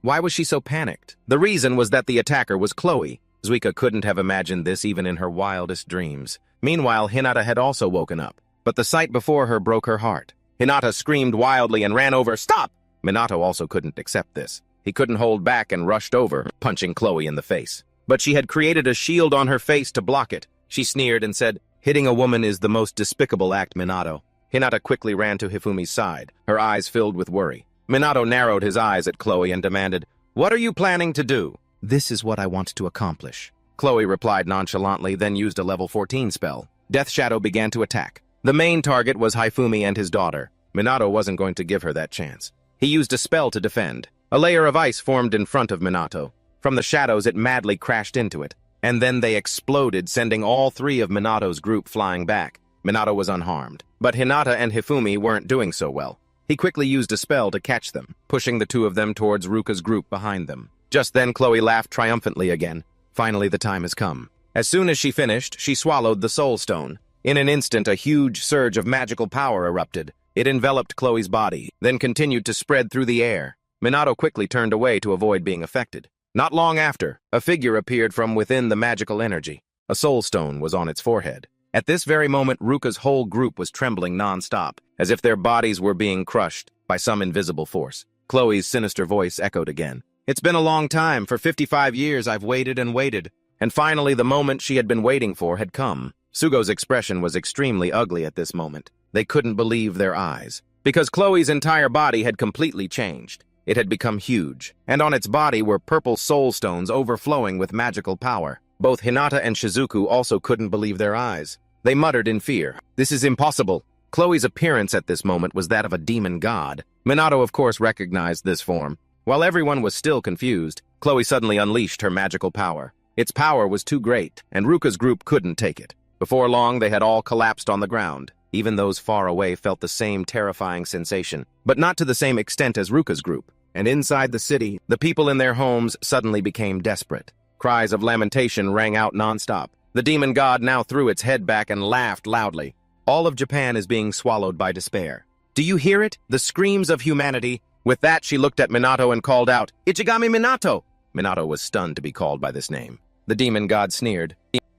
Why was she so panicked? The reason was that the attacker was Chloe. Zuika couldn't have imagined this even in her wildest dreams. Meanwhile, Hinata had also woken up, but the sight before her broke her heart. Hinata screamed wildly and ran over. "Stop!" Minato also couldn't accept this. He couldn't hold back and rushed over, punching Chloe in the face. but she had created a shield on her face to block it. She sneered and said, "Hitting a woman is the most despicable act, Minato." Hinata quickly ran to Hifumi's side, her eyes filled with worry. Minato narrowed his eyes at Chloe and demanded, "What are you planning to do?" "This is what I want to accomplish." Chloe replied nonchalantly, then used a level 14 spell. Death Shadow began to attack. The main target was Hifumi and his daughter. Minato wasn't going to give her that chance. He used a spell to defend. A layer of ice formed in front of Minato. From the shadows, it madly crashed into it. And then they exploded, sending all three of Minato's group flying back. Minato was unharmed. But Hinata and Hifumi weren't doing so well. He quickly used a spell to catch them, pushing the two of them towards Ruka's group behind them. Just then, Chloe laughed triumphantly again. Finally, the time has come. As soon as she finished, she swallowed the Soul Stone. In an instant, a huge surge of magical power erupted. It enveloped Chloe's body, then continued to spread through the air. Minato quickly turned away to avoid being affected. Not long after, a figure appeared from within the magical energy. A Soul Stone was on its forehead. At this very moment, Ruka's whole group was trembling non-stop, as if their bodies were being crushed by some invisible force. Chloe's sinister voice echoed again. "It's been a long time. For 55 years I've waited and waited." And finally, the moment she had been waiting for had come. Sugo's expression was extremely ugly at this moment. They couldn't believe their eyes. Because Chloe's entire body had completely changed. It had become huge, and on its body were purple soul stones overflowing with magical power. Both Hinata and Shizuku also couldn't believe their eyes. They muttered in fear, "This is impossible." Chloe's appearance at this moment was that of a demon god. Minato, of course, recognized this form. While everyone was still confused, Chloe suddenly unleashed her magical power. Its power was too great, and Ruka's group couldn't take it. Before long, they had all collapsed on the ground. Even those far away felt the same terrifying sensation, but not to the same extent as Ruka's group. And inside the city, the people in their homes suddenly became desperate. Cries of lamentation rang out non-stop. The demon god now threw its head back and laughed loudly. All of Japan is being swallowed by despair. Do you hear it? The screams of humanity. With that, she looked at Minato and called out, "Ichigami Minato!" Minato was stunned to be called by this name. The demon god sneered.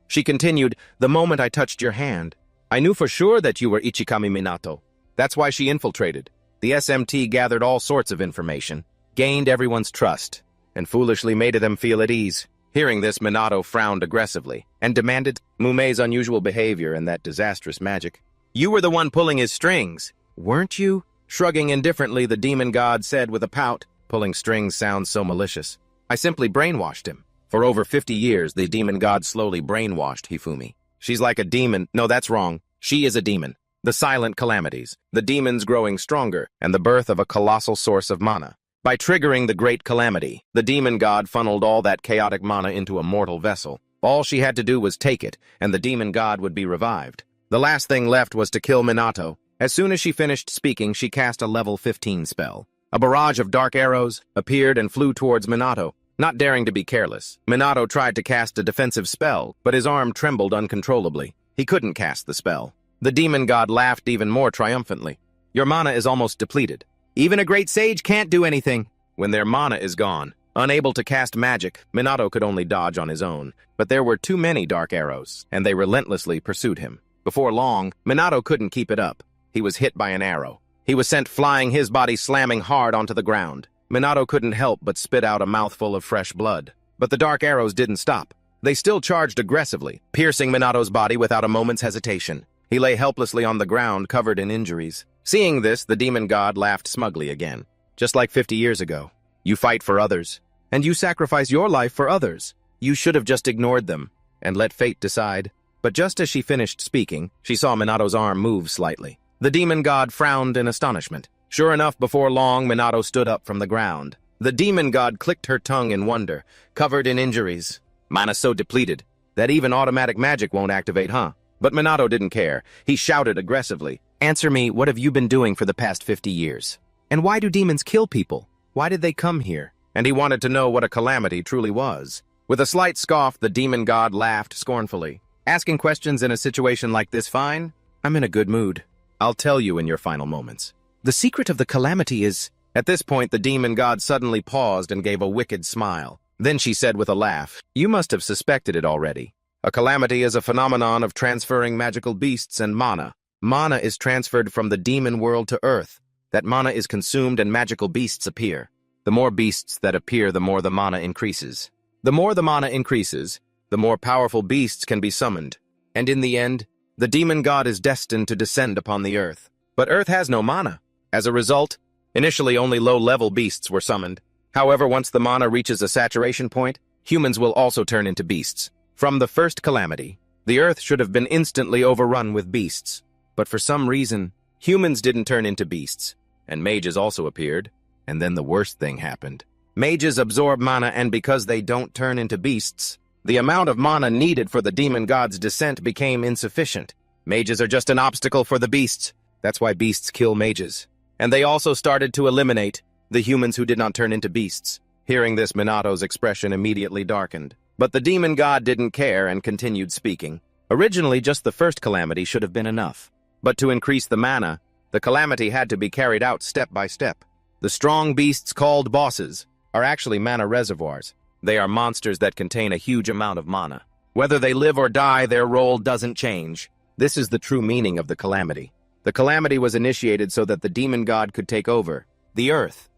She continued, "The moment I touched your hand, I knew for sure that you were Ichigami Minato." That's why she infiltrated. The SMT gathered all sorts of information, gained everyone's trust, and foolishly made them feel at ease. Hearing this, Minato frowned aggressively and demanded Mumei's unusual behavior and that disastrous magic. "You were the one pulling his strings, weren't you?" Shrugging indifferently, the demon god said with a pout. Pulling strings sounds so malicious. "I simply brainwashed him." For over 50 years, the demon god slowly brainwashed Hifumi. She's like a demon. No, that's wrong. She is a demon. The silent calamities, the demons growing stronger, and the birth of a colossal source of mana. By triggering the great calamity, the demon god funneled all that chaotic mana into a mortal vessel. All she had to do was take it, and the demon god would be revived. The last thing left was to kill Minato. As soon as she finished speaking, she cast a level 15 spell. A barrage of dark arrows appeared and flew towards Minato. Not daring to be careless, Minato tried to cast a defensive spell, but his arm trembled uncontrollably. He couldn't cast the spell. The demon god laughed even more triumphantly. "Your mana is almost depleted. Even a great sage can't do anything." When their mana is gone, unable to cast magic, Minato could only dodge on his own. But there were too many dark arrows, and they relentlessly pursued him. Before long, Minato couldn't keep it up. He was hit by an arrow. He was sent flying, his body slamming hard onto the ground. Minato couldn't help but spit out a mouthful of fresh blood. But the dark arrows didn't stop. They still charged aggressively, piercing Minato's body without a moment's hesitation. He lay helplessly on the ground, covered in injuries. Seeing this, the demon god laughed smugly again. "Just like 50 years ago. You fight for others, and you sacrifice your life for others. You should have just ignored them, and let fate decide." But just as she finished speaking, she saw Minato's arm move slightly. The demon god frowned in astonishment. Sure enough, before long, Minato stood up from the ground. The demon god clicked her tongue in wonder, covered in injuries. "Mana so depleted that even automatic magic won't activate, huh?" But Minato didn't care. He shouted aggressively, "Answer me, what have you been doing for the past 50 years? And why do demons kill people? Why did they come here?" And he wanted to know what a calamity truly was. With a slight scoff, the demon god laughed scornfully. "Asking questions in a situation like this, fine? I'm in a good mood. I'll tell you in your final moments. The secret of the calamity is..." At this point, the demon god suddenly paused and gave a wicked smile. Then she said with a laugh, "You must have suspected it already. A calamity is a phenomenon of transferring magical beasts and mana. Mana is transferred from the demon world to Earth. That mana is consumed and magical beasts appear. The more beasts that appear, the more the mana increases. The more the mana increases, the more powerful beasts can be summoned. And in the end, the demon god is destined to descend upon the earth. But Earth has no mana. As a result, initially only low-level beasts were summoned. However, once the mana reaches a saturation point, humans will also turn into beasts. From the first calamity, the Earth should have been instantly overrun with beasts. But for some reason, humans didn't turn into beasts, and mages also appeared, and then the worst thing happened. Mages absorb mana, and because they don't turn into beasts, the amount of mana needed for the demon god's descent became insufficient. Mages are just an obstacle for the beasts. That's why beasts kill mages. And they also started to eliminate the humans who did not turn into beasts. Hearing this, Minato's expression immediately darkened. But the demon god didn't care and continued speaking. Originally, just the first calamity should have been enough. But to increase the mana, the calamity had to be carried out step by step. The strong beasts called bosses are actually mana reservoirs. They are monsters that contain a huge amount of mana. Whether they live or die, their role doesn't change. This is the true meaning of the calamity. The calamity was initiated so that the demon god could take over the earth.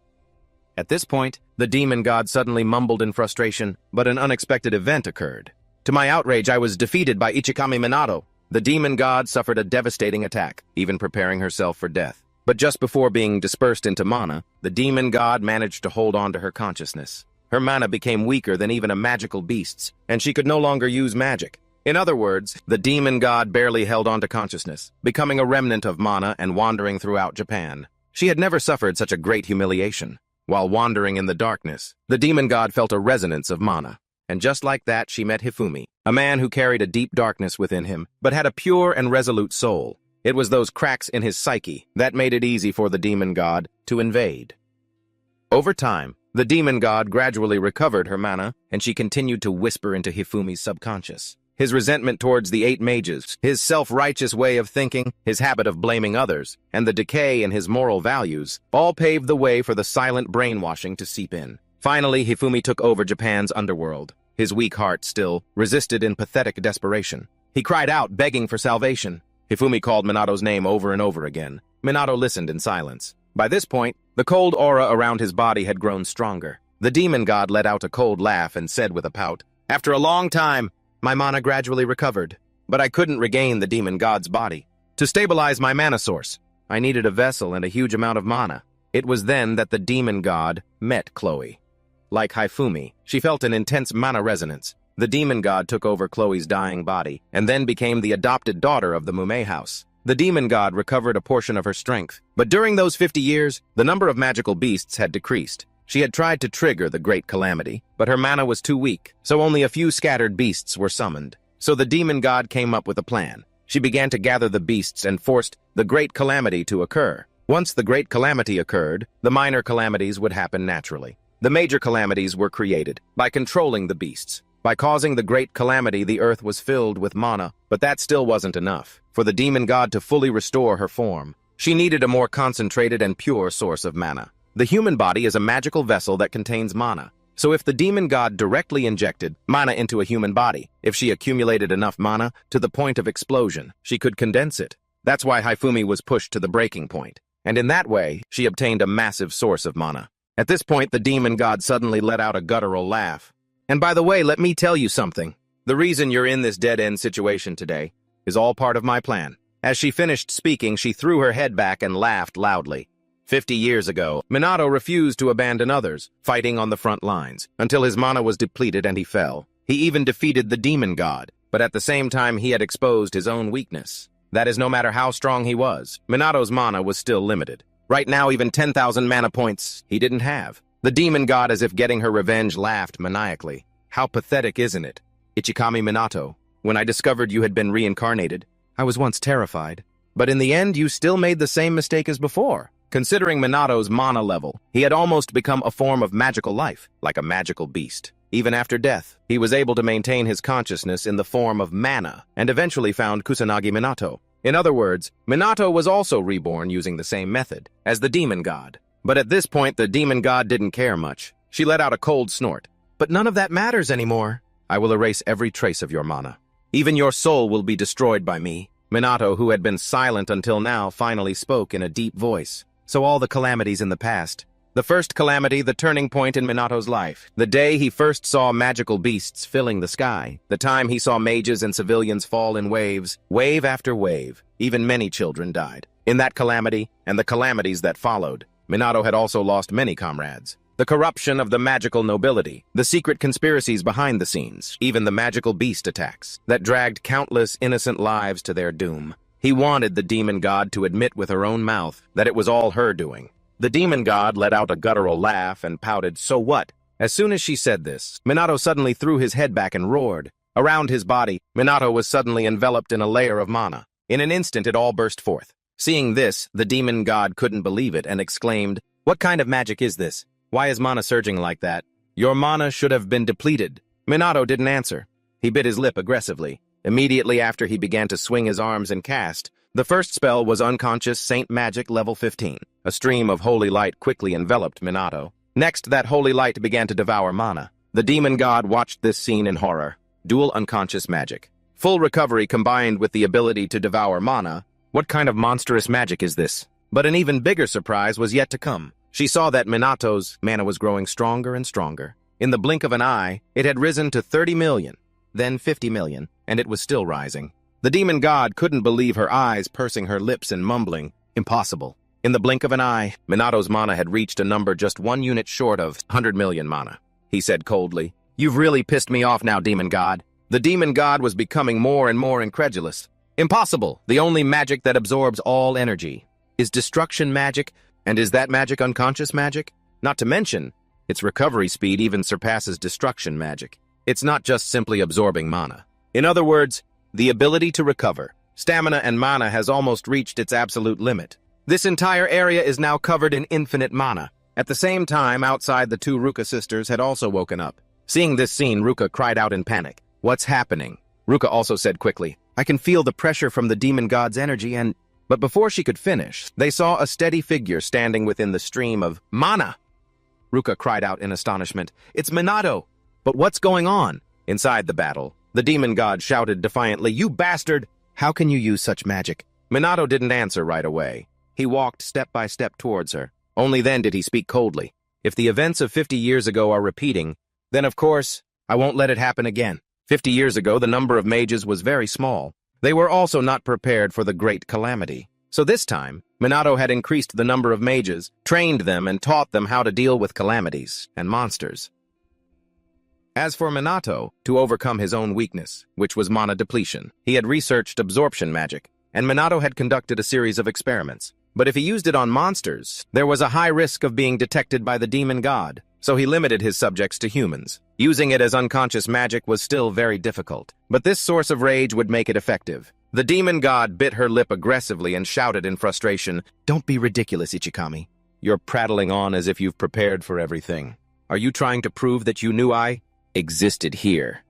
At this point, the demon god suddenly mumbled in frustration, but an unexpected event occurred. To my outrage, I was defeated by Ichikami Minato. The demon god suffered a devastating attack, even preparing herself for death. But just before being dispersed into mana, the demon god managed to hold on to her consciousness. Her mana became weaker than even a magical beast's, and she could no longer use magic. In other words, the demon god barely held on to consciousness, becoming a remnant of mana and wandering throughout Japan. She had never suffered such a great humiliation. While wandering in the darkness, the demon god felt a resonance of mana. And just like that, she met Hifumi, a man who carried a deep darkness within him, but had a pure and resolute soul. It was those cracks in his psyche that made it easy for the demon god to invade. Over time, the demon god gradually recovered her mana, and she continued to whisper into Hifumi's subconscious. His resentment towards the 8 mages, his self-righteous way of thinking, his habit of blaming others, and the decay in his moral values all paved the way for the silent brainwashing to seep in. Finally, Hifumi took over Japan's underworld. His weak heart still resisted in pathetic desperation. He cried out, begging for salvation. Hifumi called Minato's name over and over again. Minato listened in silence. By this point, the cold aura around his body had grown stronger. The demon god let out a cold laugh and said with a pout, "After a long time, my mana gradually recovered, but I couldn't regain the demon god's body. To stabilize my mana source, I needed a vessel and a huge amount of mana. It was then that the demon god met Chloe. Like Hifumi, she felt an intense mana resonance. The demon god took over Chloe's dying body, and then became the adopted daughter of the Mume house. The demon god recovered a portion of her strength, but during those 50 years, the number of magical beasts had decreased. She had tried to trigger the Great Calamity, but her mana was too weak, so only a few scattered beasts were summoned. So the demon god came up with a plan. She began to gather the beasts and forced the Great Calamity to occur. Once the Great Calamity occurred, the minor calamities would happen naturally. The major calamities were created by controlling the beasts. By causing the Great Calamity, the earth was filled with mana, but that still wasn't enough. For the demon god to fully restore her form, she needed a more concentrated and pure source of mana. The human body is a magical vessel that contains mana. So if the demon god directly injected mana into a human body, if she accumulated enough mana to the point of explosion, she could condense it. That's why Hifumi was pushed to the breaking point. And in that way, she obtained a massive source of mana. At this point, the demon god suddenly let out a guttural laugh. And by the way, let me tell you something. The reason you're in this dead-end situation today is all part of my plan. As she finished speaking, she threw her head back and laughed loudly. 50 years ago, Minato refused to abandon others, fighting on the front lines, until his mana was depleted and he fell. He even defeated the demon god, but at the same time he had exposed his own weakness. That is, no matter how strong he was, Minato's mana was still limited. Right now, even 10,000 mana points he didn't have. The demon god, as if getting her revenge, laughed maniacally. How pathetic, isn't it? Ichikami Minato, when I discovered you had been reincarnated, I was once terrified. But in the end, you still made the same mistake as before. Considering Minato's mana level, he had almost become a form of magical life, like a magical beast. Even after death, he was able to maintain his consciousness in the form of mana, and eventually found Kusanagi Minato. In other words, Minato was also reborn using the same method as the demon god. But at this point, the demon god didn't care much. She let out a cold snort. But none of that matters anymore. I will erase every trace of your mana. Even your soul will be destroyed by me. Minato, who had been silent until now, finally spoke in a deep voice. So all the calamities in the past, The first calamity, the turning point in Minato's life. The day he first saw magical beasts filling the sky. The time he saw mages and civilians fall in waves, wave after wave. Even many children died. In that calamity, and the calamities that followed, Minato had also lost many comrades. The corruption of the magical nobility, the secret conspiracies behind the scenes, even the magical beast attacks that dragged countless innocent lives to their doom. He wanted the demon god to admit with her own mouth that it was all her doing. The demon god let out a guttural laugh and pouted, "So what?" As soon as she said this, Minato suddenly threw his head back and roared. Around his body, Minato was suddenly enveloped in a layer of mana. In an instant, it all burst forth. Seeing this, the demon god couldn't believe it and exclaimed, "What kind of magic is this? Why is mana surging like that? Your mana should have been depleted." Minato didn't answer. He bit his lip aggressively. Immediately after he began to swing his arms and cast, the first spell was Unconscious Saint Magic level 15. A stream of holy light quickly enveloped Minato. Next, that holy light began to devour mana. The demon god watched this scene in horror. Dual unconscious magic. Full recovery combined with the ability to devour mana. What kind of monstrous magic is this? But an even bigger surprise was yet to come. She saw that Minato's mana was growing stronger and stronger. In the blink of an eye, it had risen to 30 million, then 50 million, and it was still rising. The demon god couldn't believe her eyes, pursing her lips and mumbling, "Impossible." In the blink of an eye, Minato's mana had reached a number just 1 unit short of 100 million mana. He said coldly, "You've really pissed me off now, demon god." The demon god was becoming more and more incredulous. "Impossible. The only magic that absorbs all energy is destruction magic. And is that magic unconscious magic? Not to mention, its recovery speed even surpasses destruction magic. It's not just simply absorbing mana. In other words, the ability to recover. Stamina and mana has almost reached its absolute limit. This entire area is now covered in infinite mana." At the same time, outside, the two Ruka sisters had also woken up. Seeing this scene, Ruka cried out in panic. "What's happening?" Ruka also said quickly, "I can feel the pressure from the demon god's energy and..." But before she could finish, they saw a steady figure standing within the stream of mana. Ruka cried out in astonishment, "It's Minato!" "But what's going on?" Inside the battle, the demon god shouted defiantly, "You bastard! How can you use such magic?" Minato didn't answer right away. He walked step by step towards her. Only then did he speak coldly. "If the events of 50 years ago are repeating, then of course, I won't let it happen again." 50 years ago, the number of mages was very small. They were also not prepared for the great calamity. So this time, Minato had increased the number of mages, trained them, and taught them how to deal with calamities and monsters. As for Minato, to overcome his own weakness, which was mana depletion, he had researched absorption magic, and Minato had conducted a series of experiments. But if he used it on monsters, there was a high risk of being detected by the demon god, so he limited his subjects to humans. Using it as unconscious magic was still very difficult, but this source of rage would make it effective. The demon god bit her lip aggressively and shouted in frustration, "Don't be ridiculous, Ichikami. You're prattling on as if you've prepared for everything. Are you trying to prove that you knew I existed here?"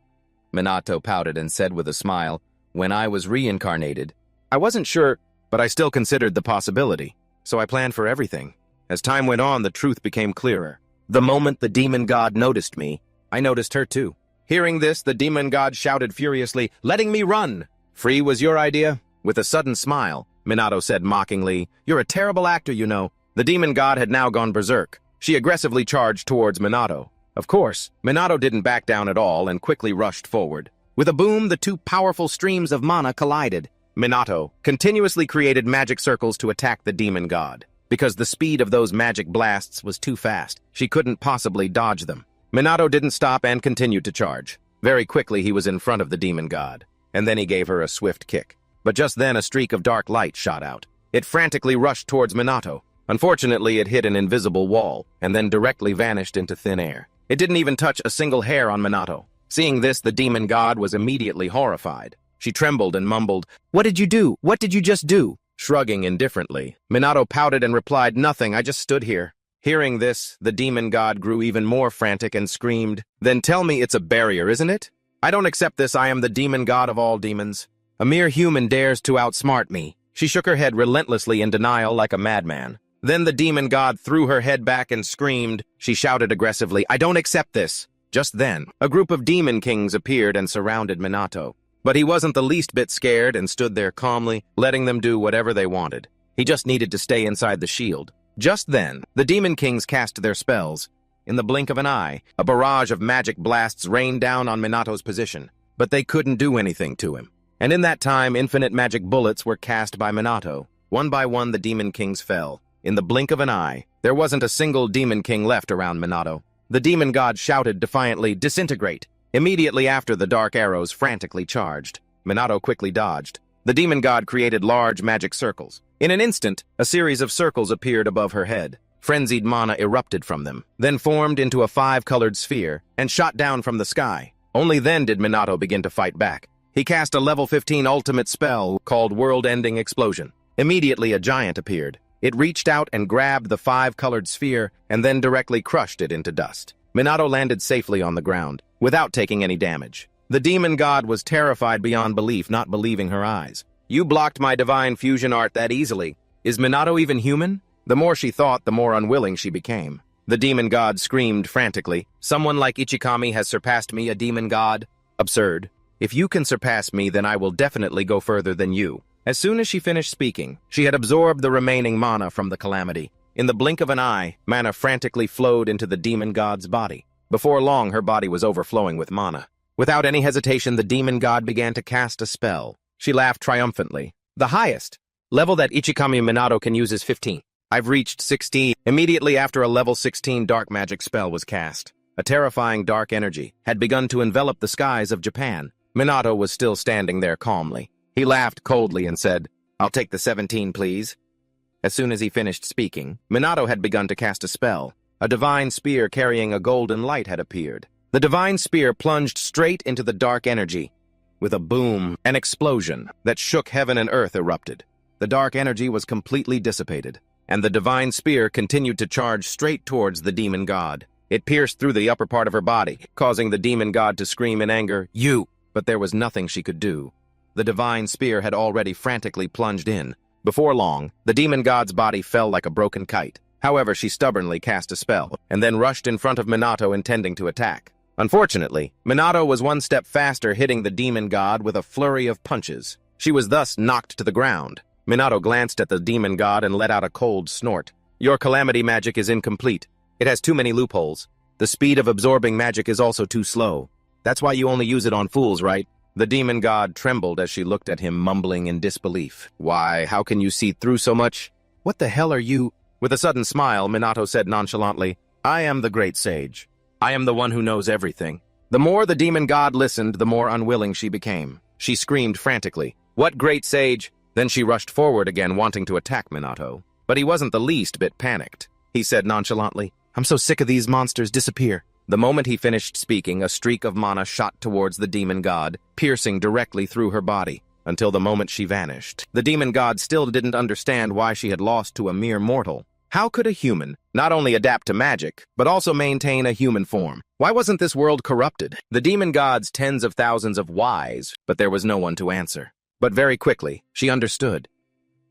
Minato pouted and said with a smile, "When I was reincarnated, I wasn't sure, but I still considered the possibility, so I planned for everything. As time went on, the truth became clearer. The moment the demon god noticed me, I noticed her too." Hearing this, the demon god shouted furiously, "Letting me run! Free was your idea?" With a sudden smile, Minato said mockingly, "You're a terrible actor, you know." The demon god had now gone berserk. She aggressively charged towards Minato. Of course, Minato didn't back down at all and quickly rushed forward. With a boom, the two powerful streams of mana collided. Minato continuously created magic circles to attack the demon god. Because the speed of those magic blasts was too fast, she couldn't possibly dodge them. Minato didn't stop and continued to charge. Very quickly, he was in front of the demon god, and then he gave her a swift kick. But just then, a streak of dark light shot out. It frantically rushed towards Minato. Unfortunately, it hit an invisible wall, and then directly vanished into thin air. It didn't even touch a single hair on Minato. Seeing this, the demon god was immediately horrified. She trembled and mumbled, "What did you do? What did you just do?" Shrugging indifferently, Minato pouted and replied, "Nothing, I just stood here." Hearing this, the demon god grew even more frantic and screamed, "Then tell me it's a barrier, isn't it? I don't accept this. I am the demon god of all demons. A mere human dares to outsmart me." She shook her head relentlessly in denial like a madman. Then the demon god threw her head back and screamed. She shouted aggressively, "I don't accept this." Just then, a group of demon kings appeared and surrounded Minato. But he wasn't the least bit scared and stood there calmly, letting them do whatever they wanted. He just needed to stay inside the shield. Just then, the Demon Kings cast their spells. In the blink of an eye, a barrage of magic blasts rained down on Minato's position, but they couldn't do anything to him. And in that time, infinite magic bullets were cast by Minato. One by one, the Demon Kings fell. In the blink of an eye, there wasn't a single Demon King left around Minato. The Demon God shouted defiantly, "Disintegrate!" Immediately after, the dark arrows frantically charged. Minato quickly dodged. The Demon God created large magic circles. In an instant, a series of circles appeared above her head. Frenzied mana erupted from them, then formed into a 5-colored sphere and shot down from the sky. Only then did Minato begin to fight back. He cast a level 15 ultimate spell called World-Ending Explosion. Immediately, a giant appeared. It reached out and grabbed the 5-colored sphere and then directly crushed it into dust. Minato landed safely on the ground, without taking any damage. The Demon God was terrified beyond belief, not believing her eyes. "You blocked my divine fusion art that easily. Is Minato even human?" The more she thought, the more unwilling she became. The Demon God screamed frantically, "Someone like Ichikami has surpassed me, a Demon God? Absurd. If you can surpass me, then I will definitely go further than you." As soon as she finished speaking, she had absorbed the remaining mana from the calamity. In the blink of an eye, mana frantically flowed into the Demon God's body. Before long, her body was overflowing with mana. Without any hesitation, the Demon God began to cast a spell. She laughed triumphantly. "The highest level that Ichikami Minato can use is 15. I've reached 16. Immediately after, a level 16 dark magic spell was cast. A terrifying dark energy had begun to envelop the skies of Japan. Minato was still standing there calmly. He laughed coldly and said, "I'll take the 17, please." As soon as he finished speaking, Minato had begun to cast a spell. A divine spear carrying a golden light had appeared. The divine spear plunged straight into the dark energy. With a boom, an explosion that shook heaven and earth erupted. The dark energy was completely dissipated, and the divine spear continued to charge straight towards the Demon God. It pierced through the upper part of her body, causing the Demon God to scream in anger, "You!" But there was nothing she could do. The divine spear had already frantically plunged in. Before long, the Demon God's body fell like a broken kite. However, she stubbornly cast a spell, and then rushed in front of Minato intending to attack. Unfortunately, Minato was one step faster, hitting the Demon God with a flurry of punches. She was thus knocked to the ground. Minato glanced at the Demon God and let out a cold snort. "Your calamity magic is incomplete. It has too many loopholes. The speed of absorbing magic is also too slow. That's why you only use it on fools, right?" The Demon God trembled as she looked at him, mumbling in disbelief. "Why, how can you see through so much? What the hell are you?" With a sudden smile, Minato said nonchalantly, "I am the great sage. I am the one who knows everything." The more the Demon God listened, the more unwilling she became. She screamed frantically, "What great sage?" Then she rushed forward again, wanting to attack Minato. But he wasn't the least bit panicked. He said nonchalantly, "I'm so sick of these monsters. Disappear." The moment he finished speaking, a streak of mana shot towards the Demon God, piercing directly through her body, until the moment she vanished. The Demon God still didn't understand why she had lost to a mere mortal. How could a human not only adapt to magic, but also maintain a human form? Why wasn't this world corrupted? The Demon God's tens of thousands of whys, but there was no one to answer. But very quickly, she understood.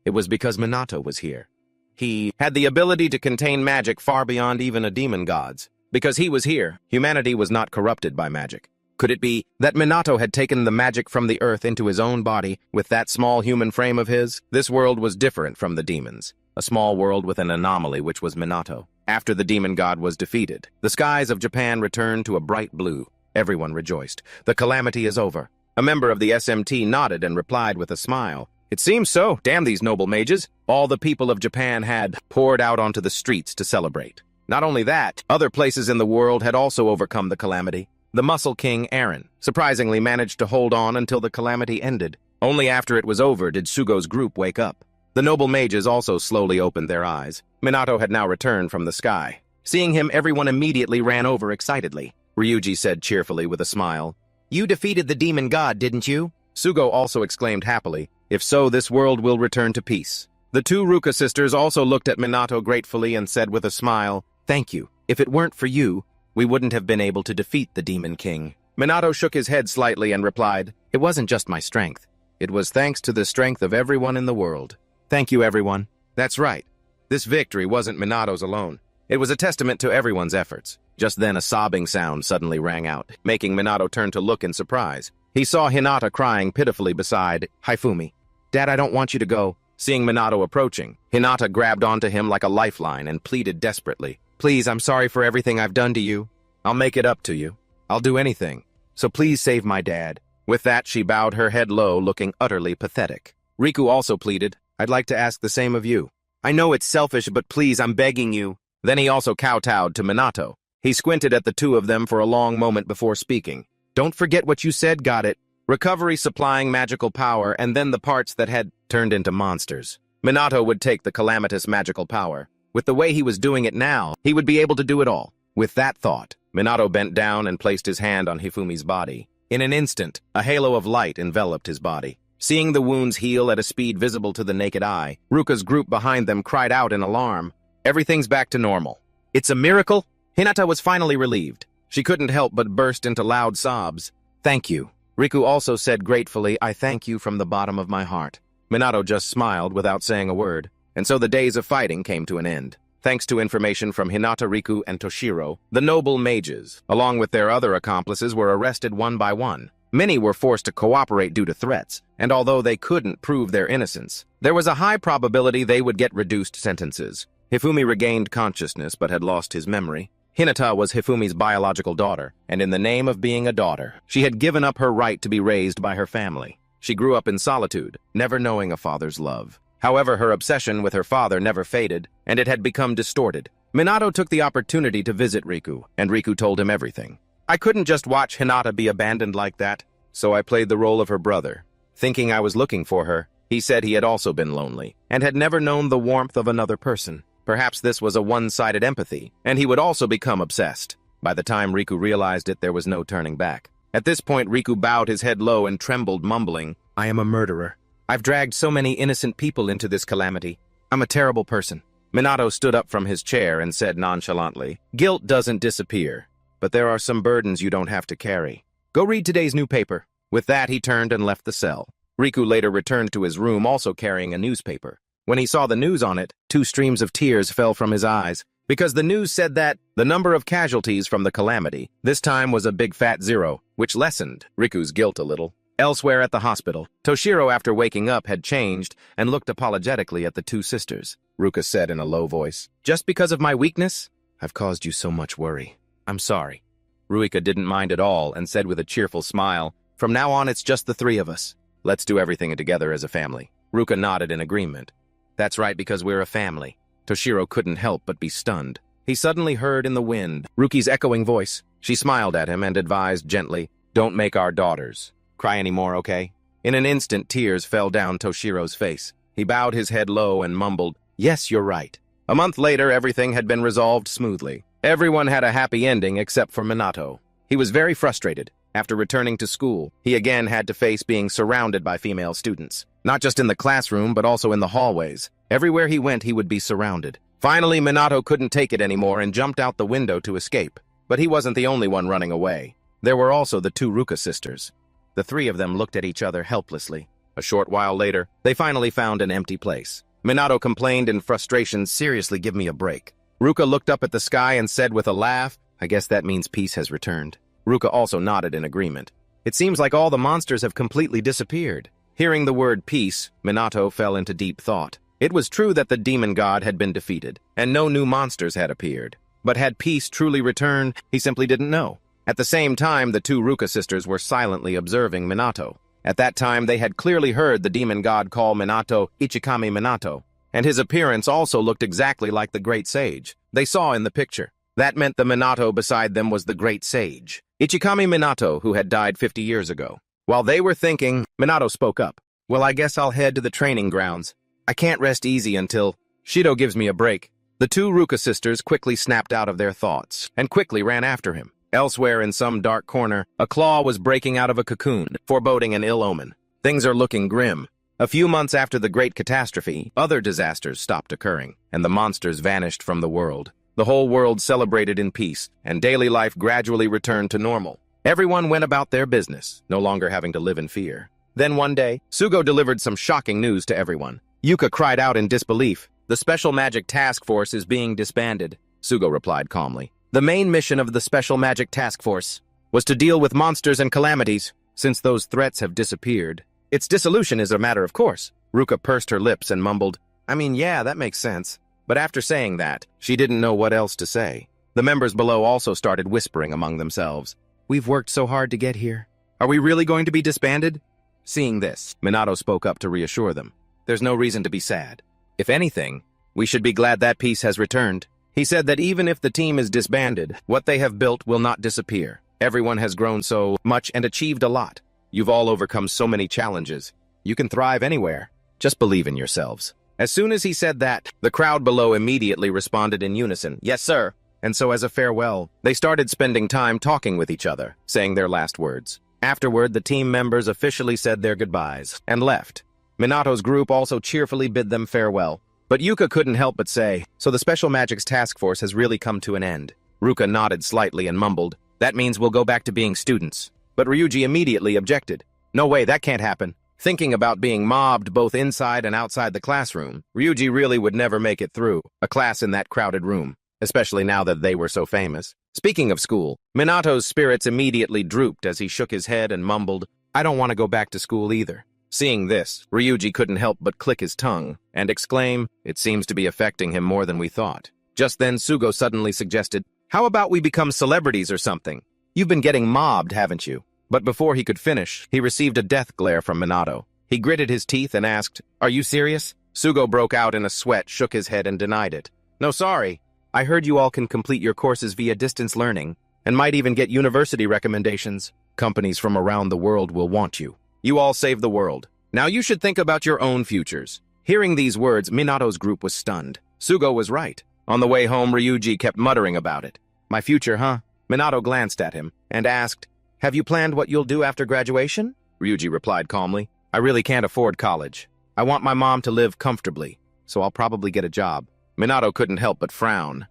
It was because Minato was here. He had the ability to contain magic far beyond even a Demon God's. Because he was here, humanity was not corrupted by magic. Could it be that Minato had taken the magic from the earth into his own body with that small human frame of his? This world was different from the demons. A small world with an anomaly, which was Minato. After the Demon God was defeated, the skies of Japan returned to a bright blue. Everyone rejoiced. The calamity is over. A member of the SMT nodded and replied with a smile, "It seems so. Damn these noble mages." All the people of Japan had poured out onto the streets to celebrate. Not only that, other places in the world had also overcome the calamity. The Muscle King, Eren, surprisingly managed to hold on until the calamity ended. Only after it was over did Sugo's group wake up. The noble mages also slowly opened their eyes. Minato had now returned from the sky. Seeing him, everyone immediately ran over excitedly. Ryuji said cheerfully with a smile, "You defeated the Demon God, didn't you?" Sugo also exclaimed happily, "If so, this world will return to peace." The two Ruka sisters also looked at Minato gratefully and said with a smile, "Thank you. If it weren't for you, we wouldn't have been able to defeat the Demon King." Minato shook his head slightly and replied, "It wasn't just my strength. It was thanks to the strength of everyone in the world. Thank you, everyone." That's right. This victory wasn't Minato's alone. It was a testament to everyone's efforts. Just then a sobbing sound suddenly rang out, making Minato turn to look in surprise. He saw Hinata crying pitifully beside Hifumi. "Dad, I don't want you to go. Seeing Minato approaching, Hinata grabbed onto him like a lifeline and pleaded desperately. Please, I'm sorry for everything I've done to you. I'll make it up to you. I'll do anything. So please save my dad. With that, she bowed her head low, looking utterly pathetic. Riku also pleaded, I'd like to ask the same of you. I know it's selfish, but please, I'm begging you. Then he also kowtowed to Minato. He squinted at the two of them for a long moment before speaking. Don't forget what you said, got it? Recovery supplying magical power, and then the parts that had turned into monsters. Minato would take the calamitous magical power. With the way he was doing it now, he would be able to do it all. With that thought, Minato bent down and placed his hand on Hifumi's body. In an instant, a halo of light enveloped his body. Seeing the wounds heal at a speed visible to the naked eye, Ruka's group behind them cried out in alarm. Everything's back to normal. It's a miracle? Hinata was finally relieved. She couldn't help but burst into loud sobs. Thank you. Riku also said gratefully, I thank you from the bottom of my heart. Minato just smiled without saying a word, and so the days of fighting came to an end. Thanks to information from Hinata, Riku, and Toshiro, the noble mages, along with their other accomplices, were arrested one by one. Many were forced to cooperate due to threats, and although they couldn't prove their innocence, there was a high probability they would get reduced sentences. Hifumi regained consciousness but had lost his memory. Hinata was Hifumi's biological daughter, and in the name of being a daughter, she had given up her right to be raised by her family. She grew up in solitude, never knowing a father's love. However, her obsession with her father never faded, and it had become distorted. Minato took the opportunity to visit Riku, and Riku told him everything. I couldn't just watch Hinata be abandoned like that, so I played the role of her brother. Thinking I was looking for her, he said he had also been lonely, and had never known the warmth of another person. Perhaps this was a one-sided empathy, and he would also become obsessed. By the time Riku realized it, there was no turning back. At this point, Riku bowed his head low and trembled, mumbling, I am a murderer. I've dragged so many innocent people into this calamity. I'm a terrible person. Minato stood up from his chair and said nonchalantly, Guilt doesn't disappear, but there are some burdens you don't have to carry. Go read today's new paper. With that, he turned and left the cell. Riku later returned to his room, also carrying a newspaper. When he saw the news on it, 2 streams of tears fell from his eyes, because the news said that the number of casualties from the calamity this time was a big fat 0, which lessened Riku's guilt a little. Elsewhere at the hospital, Toshiro, after waking up, had changed and looked apologetically at the 2 sisters. Ruka said in a low voice, Just because of my weakness, I've caused you so much worry. I'm sorry. Ruika didn't mind at all and said with a cheerful smile, From now on, it's just the 3 of us. Let's do everything together as a family. Ruka nodded in agreement. That's right, because we're a family. Toshiro couldn't help but be stunned. He suddenly heard in the wind Ruki's echoing voice. She smiled at him and advised gently, Don't make our daughters cry anymore, okay? In an instant, tears fell down Toshiro's face. He bowed his head low and mumbled, Yes, you're right. A month later, everything had been resolved smoothly. Everyone had a happy ending except for Minato. He was very frustrated. After returning to school, he again had to face being surrounded by female students. Not just in the classroom, but also in the hallways. Everywhere he went, he would be surrounded. Finally, Minato couldn't take it anymore and jumped out the window to escape. But he wasn't the only one running away. There were also the 2 Ruka sisters. The 3 of them looked at each other helplessly. A short while later, they finally found an empty place. Minato complained in frustration, Seriously, give me a break. Ruka looked up at the sky and said with a laugh, I guess that means peace has returned. Ruka also nodded in agreement. It seems like all the monsters have completely disappeared. Hearing the word peace, Minato fell into deep thought. It was true that the demon god had been defeated, and no new monsters had appeared. But had peace truly returned, he simply didn't know. At the same time, the 2 Ruka sisters were silently observing Minato. At that time, they had clearly heard the demon god call Minato Ichikami Minato, and his appearance also looked exactly like the great sage they saw in the picture. That meant the Minato beside them was the great sage, Ichikami Minato, who had died 50 years ago. While they were thinking, Minato spoke up. Well, I guess I'll head to the training grounds. I can't rest easy until Shido gives me a break. The 2 Ruka sisters quickly snapped out of their thoughts and quickly ran after him. Elsewhere in some dark corner, a claw was breaking out of a cocoon, foreboding an ill omen. Things are looking grim. A few months after the great catastrophe, other disasters stopped occurring, and the monsters vanished from the world. The whole world celebrated in peace, and daily life gradually returned to normal. Everyone went about their business, no longer having to live in fear. Then one day, Sugo delivered some shocking news to everyone. Yuka cried out in disbelief. The Special Magic Task Force is being disbanded, Sugo replied calmly. The main mission of the Special Magic Task Force was to deal with monsters and calamities. Since those threats have disappeared, Its dissolution is a matter of course. Ruka pursed her lips and mumbled, I mean, yeah, that makes sense. But after saying that, she didn't know what else to say. The members below also started whispering among themselves. We've worked so hard to get here. Are we really going to be disbanded? Seeing this, Minato spoke up to reassure them. There's no reason to be sad. If anything, we should be glad that peace has returned. He said that even if the team is disbanded, what they have built will not disappear. Everyone has grown so much and achieved a lot. You've all overcome so many challenges. You can thrive anywhere. Just believe in yourselves. As soon as he said that, the crowd below immediately responded in unison, yes, sir. And so as a farewell, they started spending time talking with each other, saying their last words. Afterward, the team members officially said their goodbyes and left. Minato's group also cheerfully bid them farewell. But Yuka couldn't help but say, so the Special Magics Task Force has really come to an end. Ruka nodded slightly and mumbled, that means we'll go back to being students. But Ryuji immediately objected. No way, that can't happen. Thinking about being mobbed both inside and outside the classroom, Ryuji really would never make it through a class in that crowded room, especially now that they were so famous. Speaking of school, Minato's spirits immediately drooped as he shook his head and mumbled, I don't want to go back to school either. Seeing this, Ryuji couldn't help but click his tongue and exclaim, it seems to be affecting him more than we thought. Just then, Sugo suddenly suggested, how about we become celebrities or something? You've been getting mobbed, haven't you? But before he could finish, he received a death glare from Minato. He gritted his teeth and asked, are you serious? Sugo broke out in a sweat, shook his head and denied it. No, sorry. I heard you all can complete your courses via distance learning and might even get university recommendations. Companies from around the world will want you. You all saved the world. Now you should think about your own futures. Hearing these words, Minato's group was stunned. Sugo was right. On the way home, Ryuji kept muttering about it. My future, huh? Minato glanced at him and asked, have you planned what you'll do after graduation? Ryuji replied calmly, I really can't afford college. I want my mom to live comfortably, so I'll probably get a job. Minato couldn't help but frown.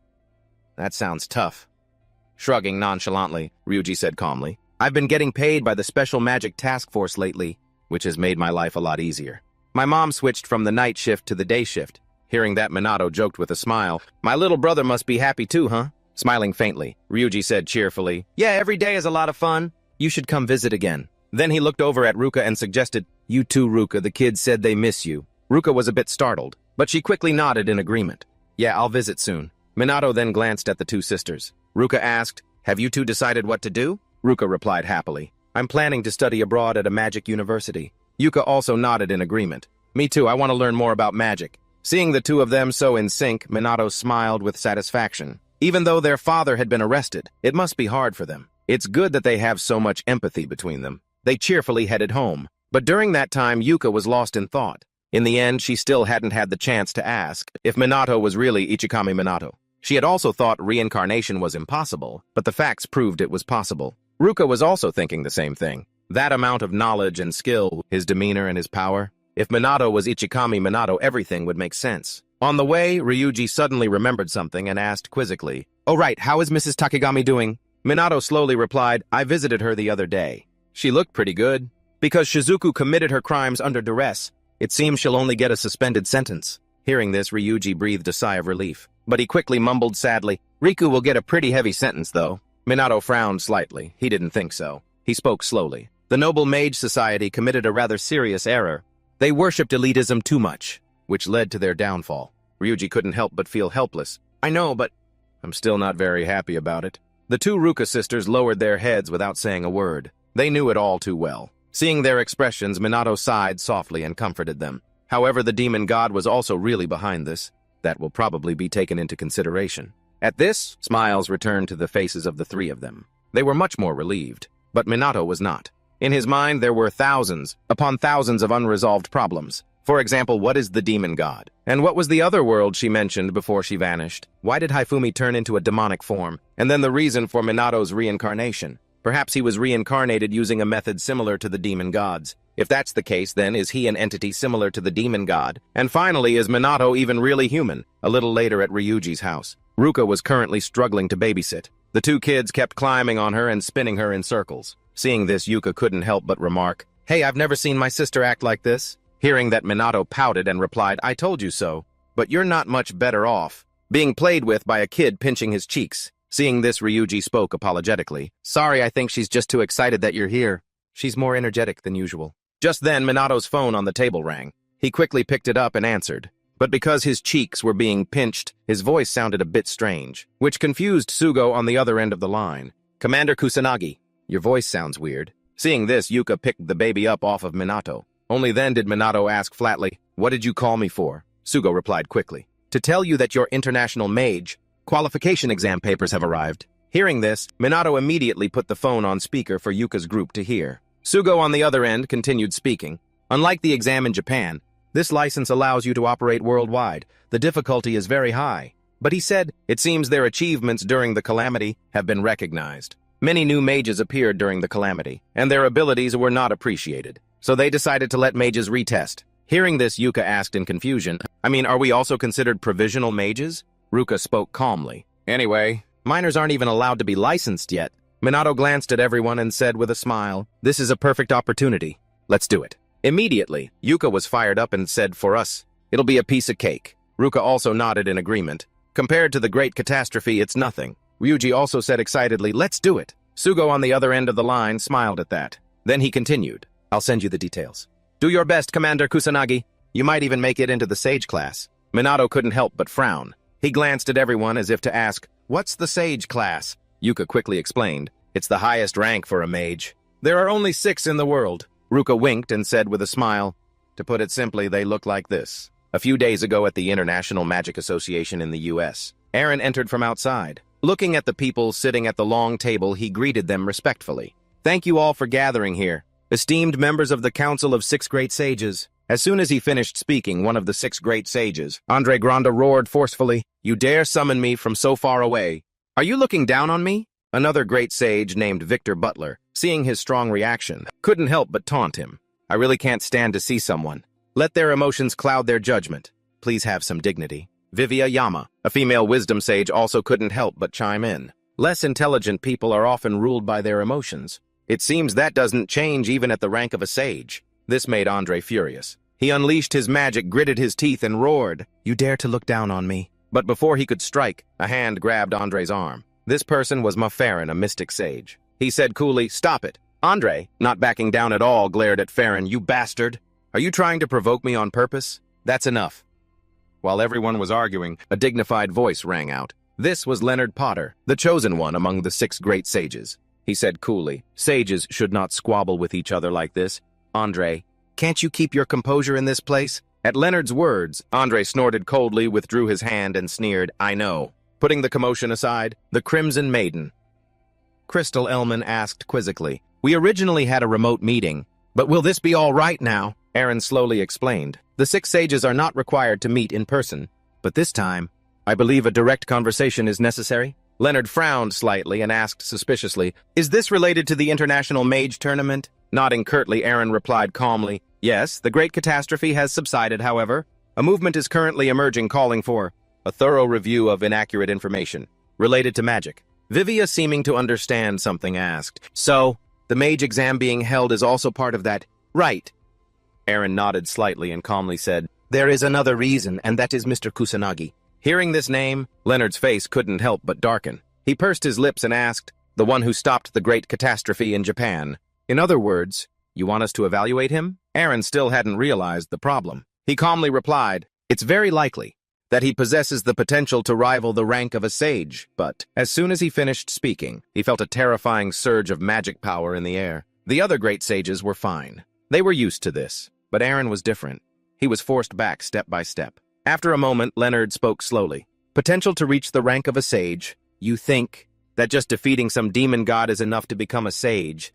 That sounds tough. Shrugging nonchalantly, Ryuji said calmly, I've been getting paid by the Special Magic Task Force lately, which has made my life a lot easier. My mom switched from the night shift to the day shift. Hearing that, Minato joked with a smile. My little brother must be happy too, huh? Smiling faintly, Ryuji said cheerfully, yeah, every day is a lot of fun. You should come visit again. Then he looked over at Ruka and suggested, you too, Ruka, the kids said they miss you. Ruka was a bit startled, but she quickly nodded in agreement. Yeah, I'll visit soon. Minato then glanced at the two sisters. Ruka asked, have you two decided what to do? Ruka replied happily, I'm planning to study abroad at a magic university. Yuka also nodded in agreement. Me too, I want to learn more about magic. Seeing the two of them so in sync, Minato smiled with satisfaction. Even though their father had been arrested, it must be hard for them. It's good that they have so much empathy between them. They cheerfully headed home. But during that time, Yuka was lost in thought. In the end, she still hadn't had the chance to ask if Minato was really Ichikami Minato. She had also thought reincarnation was impossible, but the facts proved it was possible. Ruka was also thinking the same thing. That amount of knowledge and skill, his demeanor and his power. If Minato was Ichikami Minato, everything would make sense. On the way, Ryuji suddenly remembered something and asked quizzically, oh right, how is Mrs. Takegami doing? Minato slowly replied, I visited her the other day. She looked pretty good. Because Shizuku committed her crimes under duress, it seems she'll only get a suspended sentence. Hearing this, Ryuji breathed a sigh of relief. But he quickly mumbled sadly, Riku will get a pretty heavy sentence, though. Minato frowned slightly. He didn't think so. He spoke slowly. The Noble Mage Society committed a rather serious error. They worshipped elitism too much, which led to their downfall. Ryuji couldn't help but feel helpless. I know, but I'm still not very happy about it. The two Ruka sisters lowered their heads without saying a word. They knew it all too well. Seeing their expressions, Minato sighed softly and comforted them. However, the demon god was also really behind this. That will probably be taken into consideration. At this, smiles returned to the faces of the three of them. They were much more relieved, but Minato was not. In his mind, there were thousands upon thousands of unresolved problems. For example, what is the demon god? And what was the other world she mentioned before she vanished? Why did Haifumi turn into a demonic form? And then the reason for Minato's reincarnation. Perhaps he was reincarnated using a method similar to the demon gods. If that's the case, then is he an entity similar to the demon god? And finally, is Minato even really human? A little later at Ryuji's house, Ruka was currently struggling to babysit. The two kids kept climbing on her and spinning her in circles. Seeing this, Yuka couldn't help but remark, Hey, I've never seen my sister act like this. Hearing that, Minato pouted and replied, I told you so. But you're not much better off, being played with by a kid pinching his cheeks. Seeing this, Ryuji spoke apologetically. Sorry, I think she's just too excited that you're here. She's more energetic than usual. Just then, Minato's phone on the table rang. He quickly picked it up and answered. But because his cheeks were being pinched, his voice sounded a bit strange, which confused Sugo on the other end of the line. "Commander Kusanagi, your voice sounds weird." Seeing this, Yuka picked the baby up off of Minato. Only then did Minato ask flatly, "What did you call me for?" Sugo replied quickly, "To tell you that your international mage qualification exam papers have arrived." Hearing this, Minato immediately put the phone on speaker for Yuka's group to hear. Sugo on the other end continued speaking. "Unlike the exam in Japan, this license allows you to operate worldwide. The difficulty is very high." But he said, "It seems their achievements during the calamity have been recognized. Many new mages appeared during the calamity, and their abilities were not appreciated. So they decided to let mages retest." Hearing this, Yuka asked in confusion, "Are we also considered provisional mages?" Ruka spoke calmly. "Anyway, minors aren't even allowed to be licensed yet." Minato glanced at everyone and said with a smile, "This is a perfect opportunity. Let's do it." Immediately, Yuka was fired up and said, "For us, it'll be a piece of cake." Ruka also nodded in agreement. "Compared to the great catastrophe, it's nothing." Ryuji also said excitedly, "Let's do it." Sugo on the other end of the line smiled at that. Then he continued, "I'll send you the details. Do your best, Commander Kusanagi. You might even make it into the Sage class." Minato couldn't help but frown. He glanced at everyone as if to ask, "What's the Sage class?" Yuka quickly explained, "It's the highest rank for a mage. There are only 6 in the world." Ruka winked and said with a smile, "To put it simply, they look like this." A few days ago at the International Magic Association in the U.S., Aaron entered from outside. Looking at the people sitting at the long table, he greeted them respectfully. "Thank you all for gathering here, esteemed members of the Council of 6 Great Sages." As soon as he finished speaking, one of the 6 Great Sages, Andre Granda, roared forcefully, "You dare summon me from so far away? Are you looking down on me?" Another great sage named Victor Butler, seeing his strong reaction, couldn't help but taunt him. "I really can't stand to see someone. Let their emotions cloud their judgment. Please have some dignity." Vivia Yama, a female wisdom sage, also couldn't help but chime in. "Less intelligent people are often ruled by their emotions. It seems that doesn't change even at the rank of a sage." This made Andre furious. He unleashed his magic, gritted his teeth, and roared, "You dare to look down on me?" But before he could strike, a hand grabbed Andre's arm. This person was Farron, a mystic sage. He said coolly, "Stop it." Andre, not backing down at all, glared at Farron. "You bastard! Are you trying to provoke me on purpose? That's enough." While everyone was arguing, a dignified voice rang out. This was Leonard Potter, the chosen one among the 6 great sages. He said coolly, "Sages should not squabble with each other like this. Andre, can't you keep your composure in this place?" At Leonard's words, Andre snorted coldly, withdrew his hand, and sneered, "I know." Putting the commotion aside, the Crimson Maiden. Crystal Elman asked quizzically, "We originally had a remote meeting, but will this be all right now?" Aaron slowly explained, "The 6 sages are not required to meet in person, but this time, I believe a direct conversation is necessary." Leonard frowned slightly and asked suspiciously, "Is this related to the International Mage Tournament?" Nodding curtly, Aaron replied calmly, "Yes, the great catastrophe has subsided, however. A movement is currently emerging calling for a thorough review of inaccurate information related to magic." Vivia, seeming to understand something, asked, "So, the mage exam being held is also part of that, right?" Aaron nodded slightly and calmly said, "There is another reason, and that is Mr. Kusanagi." Hearing this name, Leonard's face couldn't help but darken. He pursed his lips and asked, "The one who stopped the great catastrophe in Japan. In other words, you want us to evaluate him?" Aaron still hadn't realized the problem. He calmly replied, "It's very likely that he possesses the potential to rival the rank of a sage." But as soon as he finished speaking, he felt a terrifying surge of magic power in the air. The other great sages were fine. They were used to this, but Aaron was different. He was forced back step by step. After a moment, Leonard spoke slowly. "Potential to reach the rank of a sage. You think that just defeating some demon god is enough to become a sage?"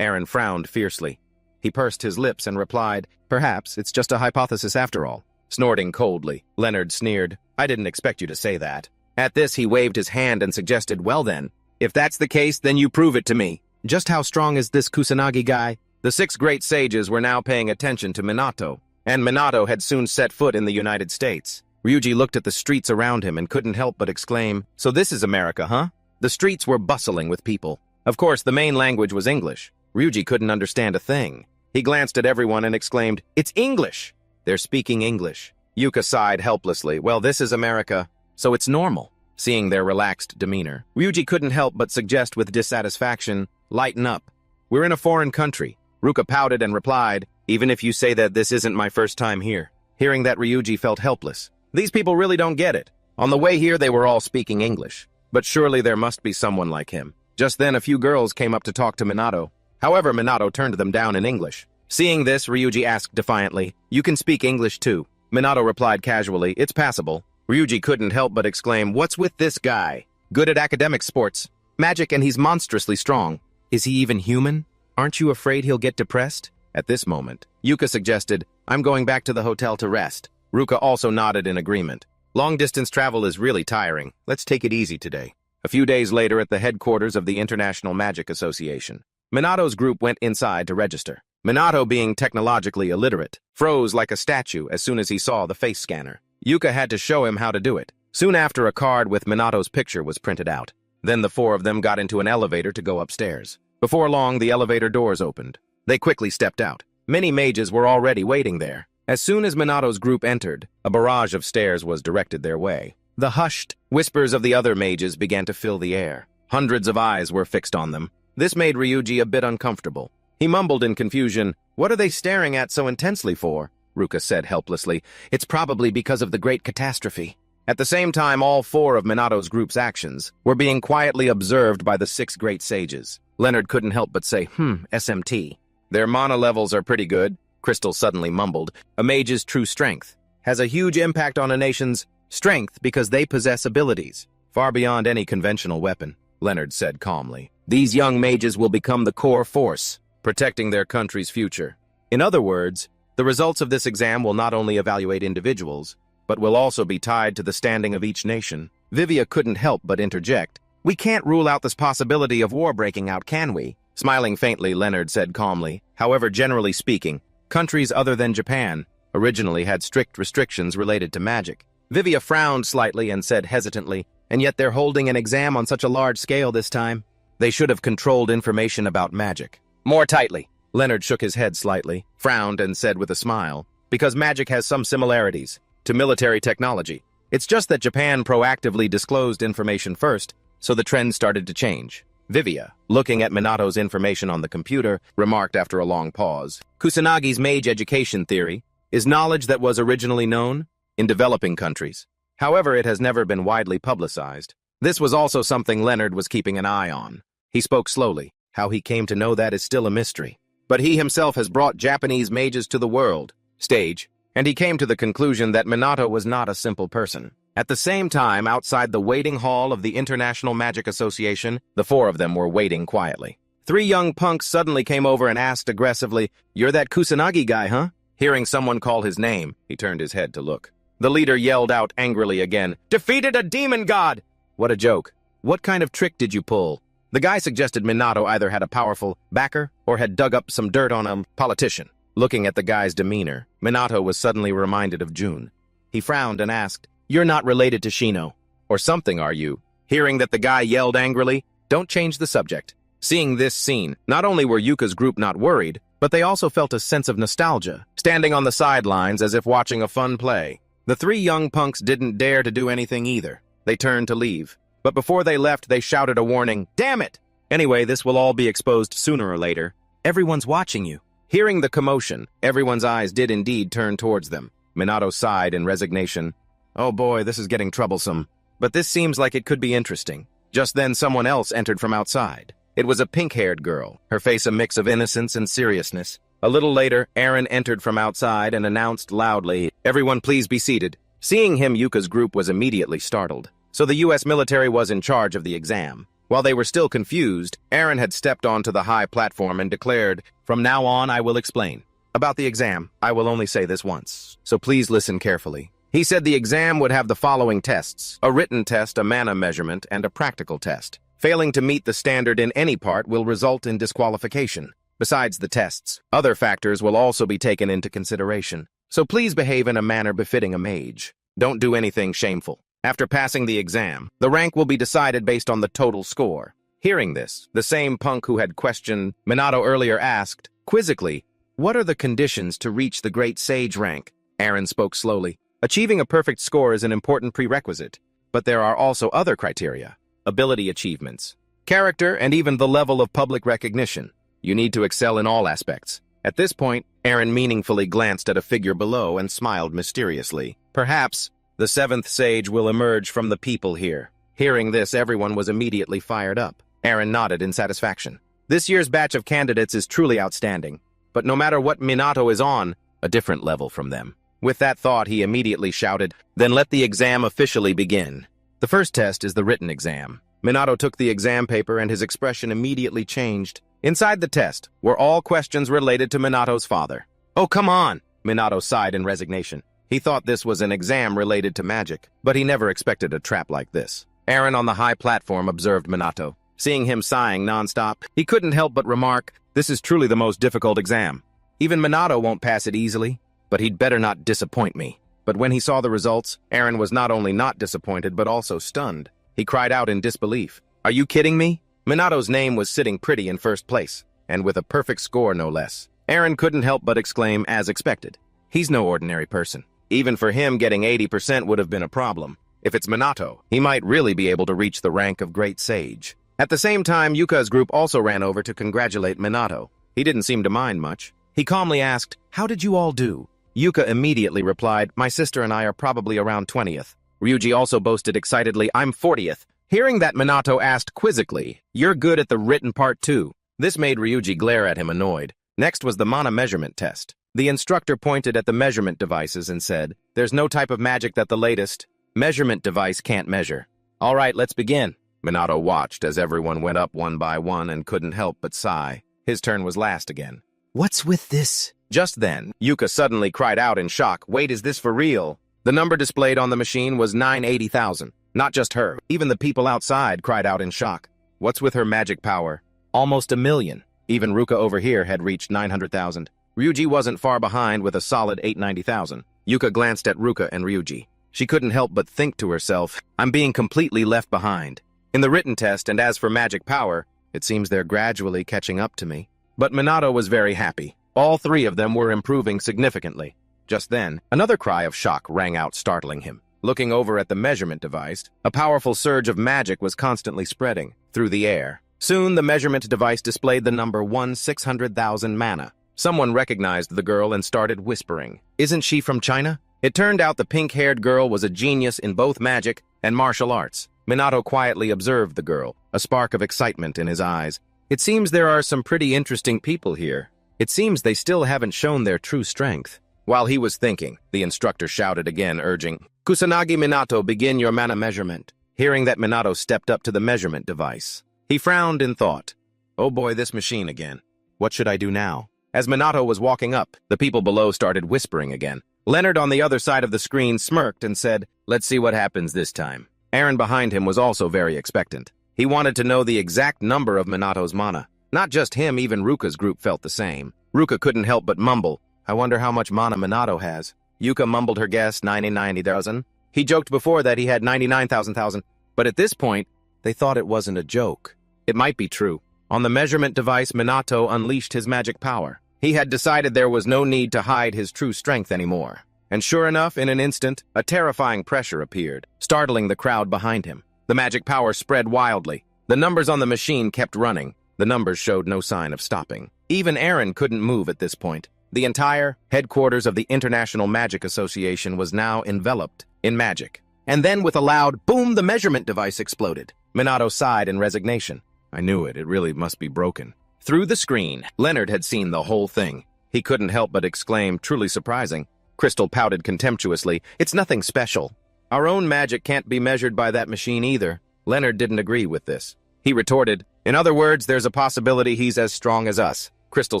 Aaron frowned fiercely. He pursed his lips and replied, "Perhaps it's just a hypothesis after all." Snorting coldly, Leonard sneered, "I didn't expect you to say that." At this, he waved his hand and suggested, "Well then, if that's the case, then you prove it to me. Just how strong is this Kusanagi guy?" The 6 great sages were now paying attention to Minato, and Minato had soon set foot in the United States. Ryuji looked at the streets around him and couldn't help but exclaim, "So this is America, huh?" The streets were bustling with people. Of course, the main language was English. Ryuji couldn't understand a thing. He glanced at everyone and exclaimed, "It's English! They're speaking English." Yuka sighed helplessly. "Well, this is America, so it's normal." Seeing their relaxed demeanor, Ryuji couldn't help but suggest with dissatisfaction, "Lighten up. We're in a foreign country. Ruka pouted and replied, "Even if you say that this isn't my first time here." Hearing that, Ryuji felt helpless. These people really don't get it. On the way here, they were all speaking English. But surely there must be someone like him. Just then, a few girls came up to talk to Minato. However, Minato turned them down in English. Seeing this, Ryuji asked defiantly, "You can speak English too." Minato replied casually, "It's passable." Ryuji couldn't help but exclaim, "What's with this guy? Good at academic sports, magic, and he's monstrously strong. Is he even human? Aren't you afraid he'll get depressed?" At this moment, Yuka suggested, "I'm going back to the hotel to rest." Ruka also nodded in agreement. Long-distance travel is really tiring. Let's take it easy today. A few days later, at the headquarters of the International Magic Association, Minato's group went inside to register. Minato, being technologically illiterate, froze like a statue as soon as he saw the face scanner. Yuka had to show him how to do it. Soon after, a card with Minato's picture was printed out. Then the four of them got into an elevator to go upstairs. Before long, the elevator doors opened. They quickly stepped out. Many mages were already waiting there. As soon as Minato's group entered, a barrage of stares was directed their way. The hushed whispers of the other mages began to fill the air. Hundreds of eyes were fixed on them. This made Ryuji a bit uncomfortable. He mumbled in confusion, "What are they staring at so intensely for?" Ruka said helplessly, "It's probably because of the great catastrophe." At the same time, all four of Minato's group's actions were being quietly observed by the 6 great sages. Leonard couldn't help but say, SMT. "Their mana levels are pretty good," Crystal suddenly mumbled. "A mage's true strength has a huge impact on a nation's strength because they possess abilities far beyond any conventional weapon," Leonard said calmly. "These young mages will become the core force, protecting their country's future." In other words, the results of this exam will not only evaluate individuals, but will also be tied to the standing of each nation. Vivia couldn't help but interject, "We can't rule out this possibility of war breaking out, can we?" Smiling faintly, Leonard said calmly, "However, generally speaking, countries other than Japan originally had strict restrictions related to magic." Vivia frowned slightly and said hesitantly, "And yet they're holding an exam on such a large scale this time. They should have controlled information about magic more tightly." Leonard shook his head slightly, frowned, and said with a smile, "Because magic has some similarities to military technology. It's just that Japan proactively disclosed information first, so the trend started to change." Vivia, looking at Minato's information on the computer, remarked after a long pause, "Kusanagi's mage education theory is knowledge that was originally known in developing countries. However, it has never been widely publicized." This was also something Leonard was keeping an eye on. He spoke slowly. How he came to know that is still a mystery. But he himself has brought Japanese mages to the world stage, and he came to the conclusion that Minato was not a simple person. At the same time, outside the waiting hall of the International Magic Association, the four of them were waiting quietly. 3 young punks suddenly came over and asked aggressively, "You're that Kusanagi guy, huh?" Hearing someone call his name, he turned his head to look. The leader yelled out angrily again, "Defeated a demon god!" What a joke. What kind of trick did you pull? The guy suggested Minato either had a powerful backer or had dug up some dirt on a politician. Looking at the guy's demeanor, Minato was suddenly reminded of June. He frowned and asked, "You're not related to Shino, or something, are you?" Hearing that the guy yelled angrily, "Don't change the subject." Seeing this scene, not only were Yuka's group not worried, but they also felt a sense of nostalgia, standing on the sidelines as if watching a fun play. The 3 young punks didn't dare to do anything either. They turned to leave. But before they left, they shouted a warning, "Damn it! Anyway, this will all be exposed sooner or later. Everyone's watching you." Hearing the commotion, everyone's eyes did indeed turn towards them. Minato sighed in resignation. "Oh boy, this is getting troublesome. But this seems like it could be interesting." Just then, someone else entered from outside. It was a pink-haired girl, her face a mix of innocence and seriousness. A little later, Aaron entered from outside and announced loudly, "Everyone please be seated." Seeing him, Yuka's group was immediately startled. So the U.S. military was in charge of the exam. While they were still confused, Aaron had stepped onto the high platform and declared, "From now on, I will explain. About the exam, I will only say this once, so please listen carefully." He said the exam would have the following tests: a written test, a mana measurement, and a practical test. Failing to meet the standard in any part will result in disqualification. Besides the tests, other factors will also be taken into consideration. So please behave in a manner befitting a mage. Don't do anything shameful. After passing the exam, the rank will be decided based on the total score. Hearing this, the same punk who had questioned Minato earlier asked, quizzically, "What are the conditions to reach the Great Sage rank?" Aaron spoke slowly. "Achieving a perfect score is an important prerequisite, but there are also other criteria: ability achievements, character, and even the level of public recognition. You need to excel in all aspects. At this point, Aaron meaningfully glanced at a figure below and smiled mysteriously. Perhaps the seventh sage will emerge from the people here. Hearing this, everyone was immediately fired up. Aaron nodded in satisfaction. This year's batch of candidates is truly outstanding, but no matter what Minato is on, a different level from them. With that thought, he immediately shouted, "Then let the exam officially begin." The first test is the written exam. Minato took the exam paper and his expression immediately changed. Inside the test were all questions related to Minato's father. "Oh, come on!" Minato sighed in resignation. He thought this was an exam related to magic, but he never expected a trap like this. Aaron on the high platform observed Minato. Seeing him sighing nonstop, he couldn't help but remark, "This is truly the most difficult exam. Even Minato won't pass it easily, but he'd better not disappoint me." But when he saw the results, Aaron was not only not disappointed but also stunned. He cried out in disbelief, "Are you kidding me?" Minato's name was sitting pretty in first place, and with a perfect score no less. Aaron couldn't help but exclaim, as expected, "He's no ordinary person." Even for him, getting 80% would have been a problem. If it's Minato, he might really be able to reach the rank of Great Sage. At the same time, Yuka's group also ran over to congratulate Minato. He didn't seem to mind much. He calmly asked, "How did you all do?" Yuka immediately replied, "My sister and I are probably around 20th. Ryuji also boasted excitedly, "I'm 40th. Hearing that, Minato asked quizzically, "You're good at the written part too." This made Ryuji glare at him annoyed. Next was the mana measurement test. The instructor pointed at the measurement devices and said, "There's no type of magic that the latest measurement device can't measure." "All right, let's begin." Minato watched as everyone went up one by one and couldn't help but sigh. His turn was last again. "What's with this?" Just then, Yuka suddenly cried out in shock, "Wait, is this for real?" The number displayed on the machine was 980,000. Not just her, even the people outside cried out in shock. What's with her magic power? Almost 1,000,000. Even Ruka over here had reached 900,000. Ryuji wasn't far behind with a solid 890,000. Yuka glanced at Ruka and Ryuji. She couldn't help but think to herself, "I'm being completely left behind." In the written test, and as for magic power, it seems they're gradually catching up to me. But Minato was very happy. All three of them were improving significantly. Just then, another cry of shock rang out, startling him. Looking over at the measurement device, a powerful surge of magic was constantly spreading through the air. Soon, the measurement device displayed the number 1,600,000 mana. Someone recognized the girl and started whispering, "Isn't she from China?" It turned out the pink-haired girl was a genius in both magic and martial arts. Minato quietly observed the girl, a spark of excitement in his eyes. "It seems there are some pretty interesting people here. It seems they still haven't shown their true strength." While he was thinking, the instructor shouted again, urging, "Kusanagi Minato, begin your mana measurement." Hearing that, Minato stepped up to the measurement device. He frowned in thought. "Oh boy, this machine again. What should I do now?" As Minato was walking up, the people below started whispering again. Leonard on the other side of the screen smirked and said, "Let's see what happens this time." Aaron behind him was also very expectant. He wanted to know the exact number of Minato's mana. Not just him, even Ruka's group felt the same. Ruka couldn't help but mumble, "I wonder how much mana Minato has." Yuka mumbled her guess, 90,000. He joked before that he had 99,000, but at this point, they thought it wasn't a joke. It might be true. On the measurement device, Minato unleashed his magic power. He had decided there was no need to hide his true strength anymore. And sure enough, in an instant, a terrifying pressure appeared, startling the crowd behind him. The magic power spread wildly. The numbers on the machine kept running. The numbers showed no sign of stopping. Even Aaron couldn't move at this point. The entire headquarters of the International Magic Association was now enveloped in magic. And then with a loud boom, the measurement device exploded. Minato sighed in resignation. "I knew it. It really must be broken." Through the screen, Leonard had seen the whole thing. He couldn't help but exclaim, "Truly surprising." Crystal pouted contemptuously, "It's nothing special. Our own magic can't be measured by that machine either." Leonard didn't agree with this. He retorted, "In other words, there's a possibility he's as strong as us." Crystal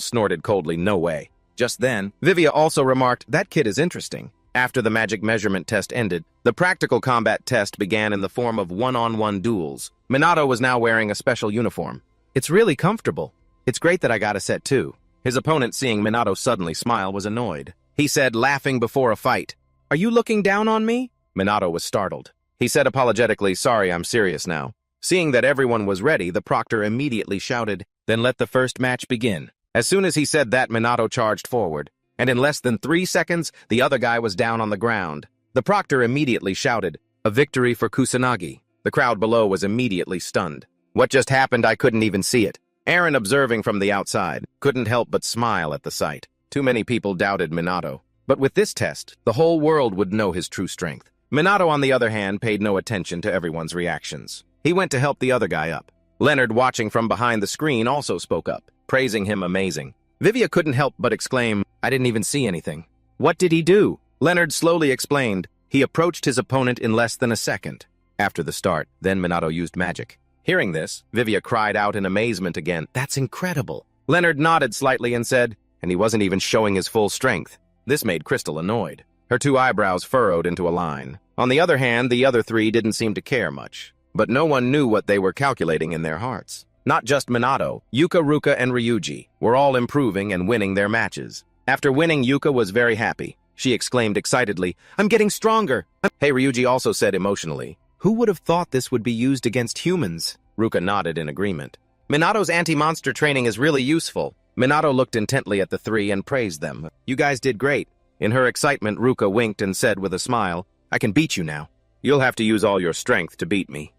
snorted coldly, "No way." Just then, Vivia also remarked, "That kid is interesting." After the magic measurement test ended, the practical combat test began in the form of one-on-one duels. Minato was now wearing a special uniform. "It's really comfortable. It's great that I got a set too." His opponent, seeing Minato suddenly smile, was annoyed. He said, laughing before a fight, "Are you looking down on me?" Minato was startled. He said apologetically, "Sorry, I'm serious now." Seeing that everyone was ready, the proctor immediately shouted, "Then let the first match begin." As soon as he said that, Minato charged forward, and in less than 3 seconds, the other guy was down on the ground. The proctor immediately shouted, "A victory for Kusanagi." The crowd below was immediately stunned. What just happened? I couldn't even see it. Aaron, observing from the outside, couldn't help but smile at the sight. Too many people doubted Minato. But with this test, the whole world would know his true strength. Minato, on the other hand, paid no attention to everyone's reactions. He went to help the other guy up. Leonard, watching from behind the screen, also spoke up, praising him amazing. Vivia couldn't help but exclaim, "I didn't even see anything." "What did he do?" Leonard slowly explained. He approached his opponent in less than a second. After the start, then Minato used magic. Hearing this, Vivia cried out in amazement again, "That's incredible." Leonard nodded slightly and said, "And he wasn't even showing his full strength." This made Crystal annoyed. Her two eyebrows furrowed into a line. On the other hand, the other three didn't seem to care much. But no one knew what they were calculating in their hearts. Not just Minato, Yuka, Ruka, and Ryuji were all improving and winning their matches. After winning, Yuka was very happy. She exclaimed excitedly, "I'm getting stronger!" Hey, Ryuji also said emotionally, "Who would have thought this would be used against humans?" Ruka nodded in agreement. "Minato's anti-monster training is really useful." Minato looked intently at the three and praised them. "You guys did great." In her excitement, Ruka winked and said with a smile, "I can beat you now. You'll have to use all your strength to beat me."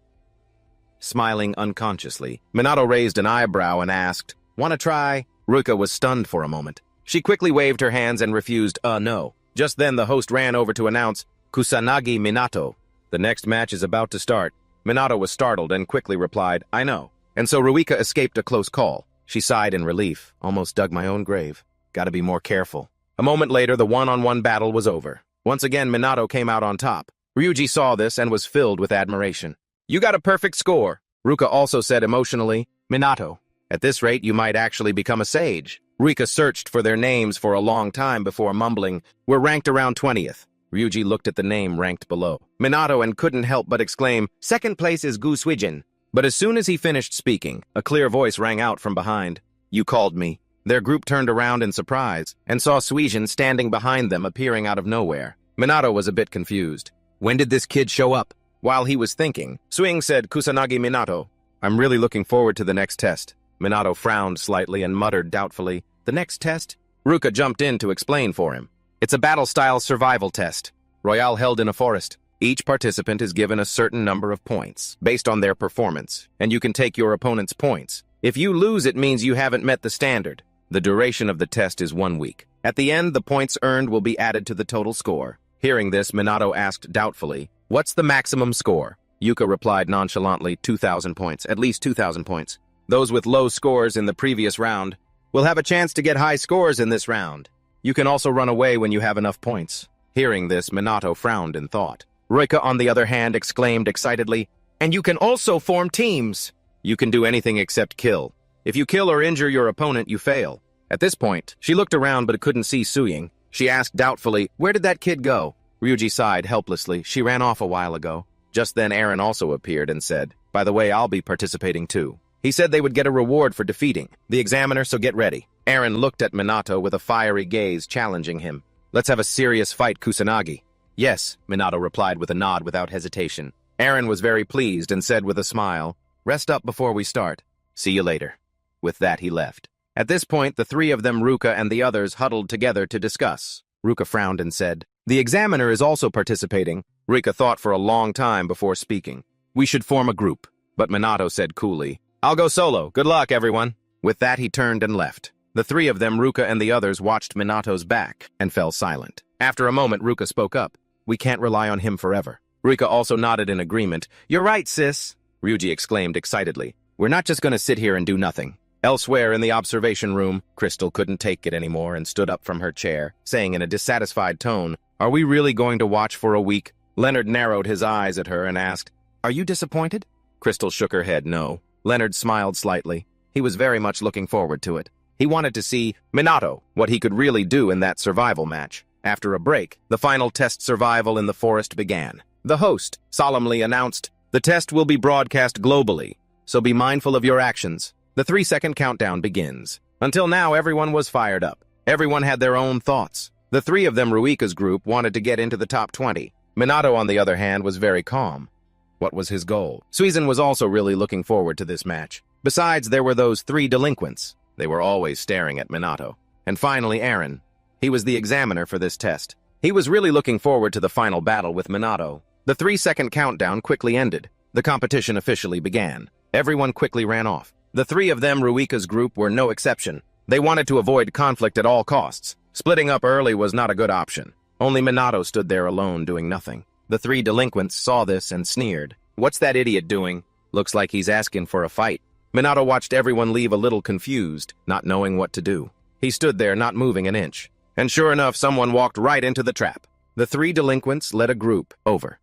Smiling unconsciously, Minato raised an eyebrow and asked, "Wanna try?" Ruka was stunned for a moment. She quickly waved her hands and refused, no. Just then the host ran over to announce, "Kusanagi Minato. The next match is about to start." Minato was startled and quickly replied, "I know." And so Ruika escaped a close call. She sighed in relief, "Almost dug my own grave. Gotta be more careful." A moment later, the one-on-one battle was over. Once again, Minato came out on top. Ryuji saw this and was filled with admiration. "You got a perfect score." Ruka also said emotionally, "Minato, at this rate you might actually become a sage." Ruika searched for their names for a long time before mumbling, "We're ranked around 20th. Ryuji looked at the name ranked below Minato and couldn't help but exclaim, "Second place is Gu Suijin." But as soon as he finished speaking, a clear voice rang out from behind. "You called me." Their group turned around in surprise and saw Suijin standing behind them, appearing out of nowhere. Minato was a bit confused. When did this kid show up? While he was thinking, Suing said, "Kusanagi Minato, I'm really looking forward to the next test." Minato frowned slightly and muttered doubtfully, "The next test?" Ruka jumped in to explain for him. "It's a battle-style survival test. Royale held in a forest. Each participant is given a certain number of points, based on their performance, and you can take your opponent's points. If you lose, it means you haven't met the standard. The duration of the test is 1 week. At the end, the points earned will be added to the total score." Hearing this, Minato asked doubtfully, "What's the maximum score?" Yuka replied nonchalantly, 2,000 points, at least 2,000 points. Those with low scores in the previous round will have a chance to get high scores in this round. You can also run away when you have enough points. Hearing this, Minato frowned in thought. Ruika, on the other hand, exclaimed excitedly, "And you can also form teams. You can do anything except kill. If you kill or injure your opponent, you fail." At this point, she looked around but couldn't see Suying. She asked doubtfully, "Where did that kid go?" Ryuji sighed helplessly. "She ran off a while ago." Just then Aaron also appeared and said, "By the way, I'll be participating too." He said they would get a reward for defeating the examiner, so get ready. Aaron looked at Minato with a fiery gaze, challenging him. "Let's have a serious fight, Kusanagi." "Yes," Minato replied with a nod without hesitation. Aaron was very pleased and said with a smile, "Rest up before we start. See you later." With that, he left. At this point, the three of them, Ruka and the others, huddled together to discuss. Ruka frowned and said, "The examiner is also participating." Ruka thought for a long time before speaking. "We should form a group." But Minato said coolly, "I'll go solo. Good luck, everyone." With that, he turned and left. The three of them, Ruka and the others, watched Minato's back and fell silent. After a moment, Ruka spoke up. "We can't rely on him forever." Ruka also nodded in agreement. "You're right, sis," Ryuji exclaimed excitedly. "We're not just going to sit here and do nothing." Elsewhere in the observation room, Crystal couldn't take it anymore and stood up from her chair, saying in a dissatisfied tone, "Are we really going to watch for a week?" Leonard narrowed his eyes at her and asked, "Are you disappointed?" Crystal shook her head no. Leonard smiled slightly. He was very much looking forward to it. He wanted to see Minato, what he could really do in that survival match. After a break, the final test survival in the forest began. The host solemnly announced, "The test will be broadcast globally, so be mindful of your actions." The 3-second countdown begins. Until now, everyone was fired up. Everyone had their own thoughts. The three of them, Ruika's group, wanted to get into the top 20. Minato, on the other hand, was very calm. What was his goal? Suizan was also really looking forward to this match. Besides, there were those 3 delinquents. They were always staring at Minato. And finally, Aaron. He was the examiner for this test. He was really looking forward to the final battle with Minato. The 3-second countdown quickly ended. The competition officially began. Everyone quickly ran off. The three of them, Ruika's group, were no exception. They wanted to avoid conflict at all costs. Splitting up early was not a good option. Only Minato stood there alone, doing nothing. The three delinquents saw this and sneered. "What's that idiot doing? Looks like he's asking for a fight." Minato watched everyone leave a little confused, not knowing what to do. He stood there, not moving an inch. And sure enough, someone walked right into the trap. The three delinquents led a group over.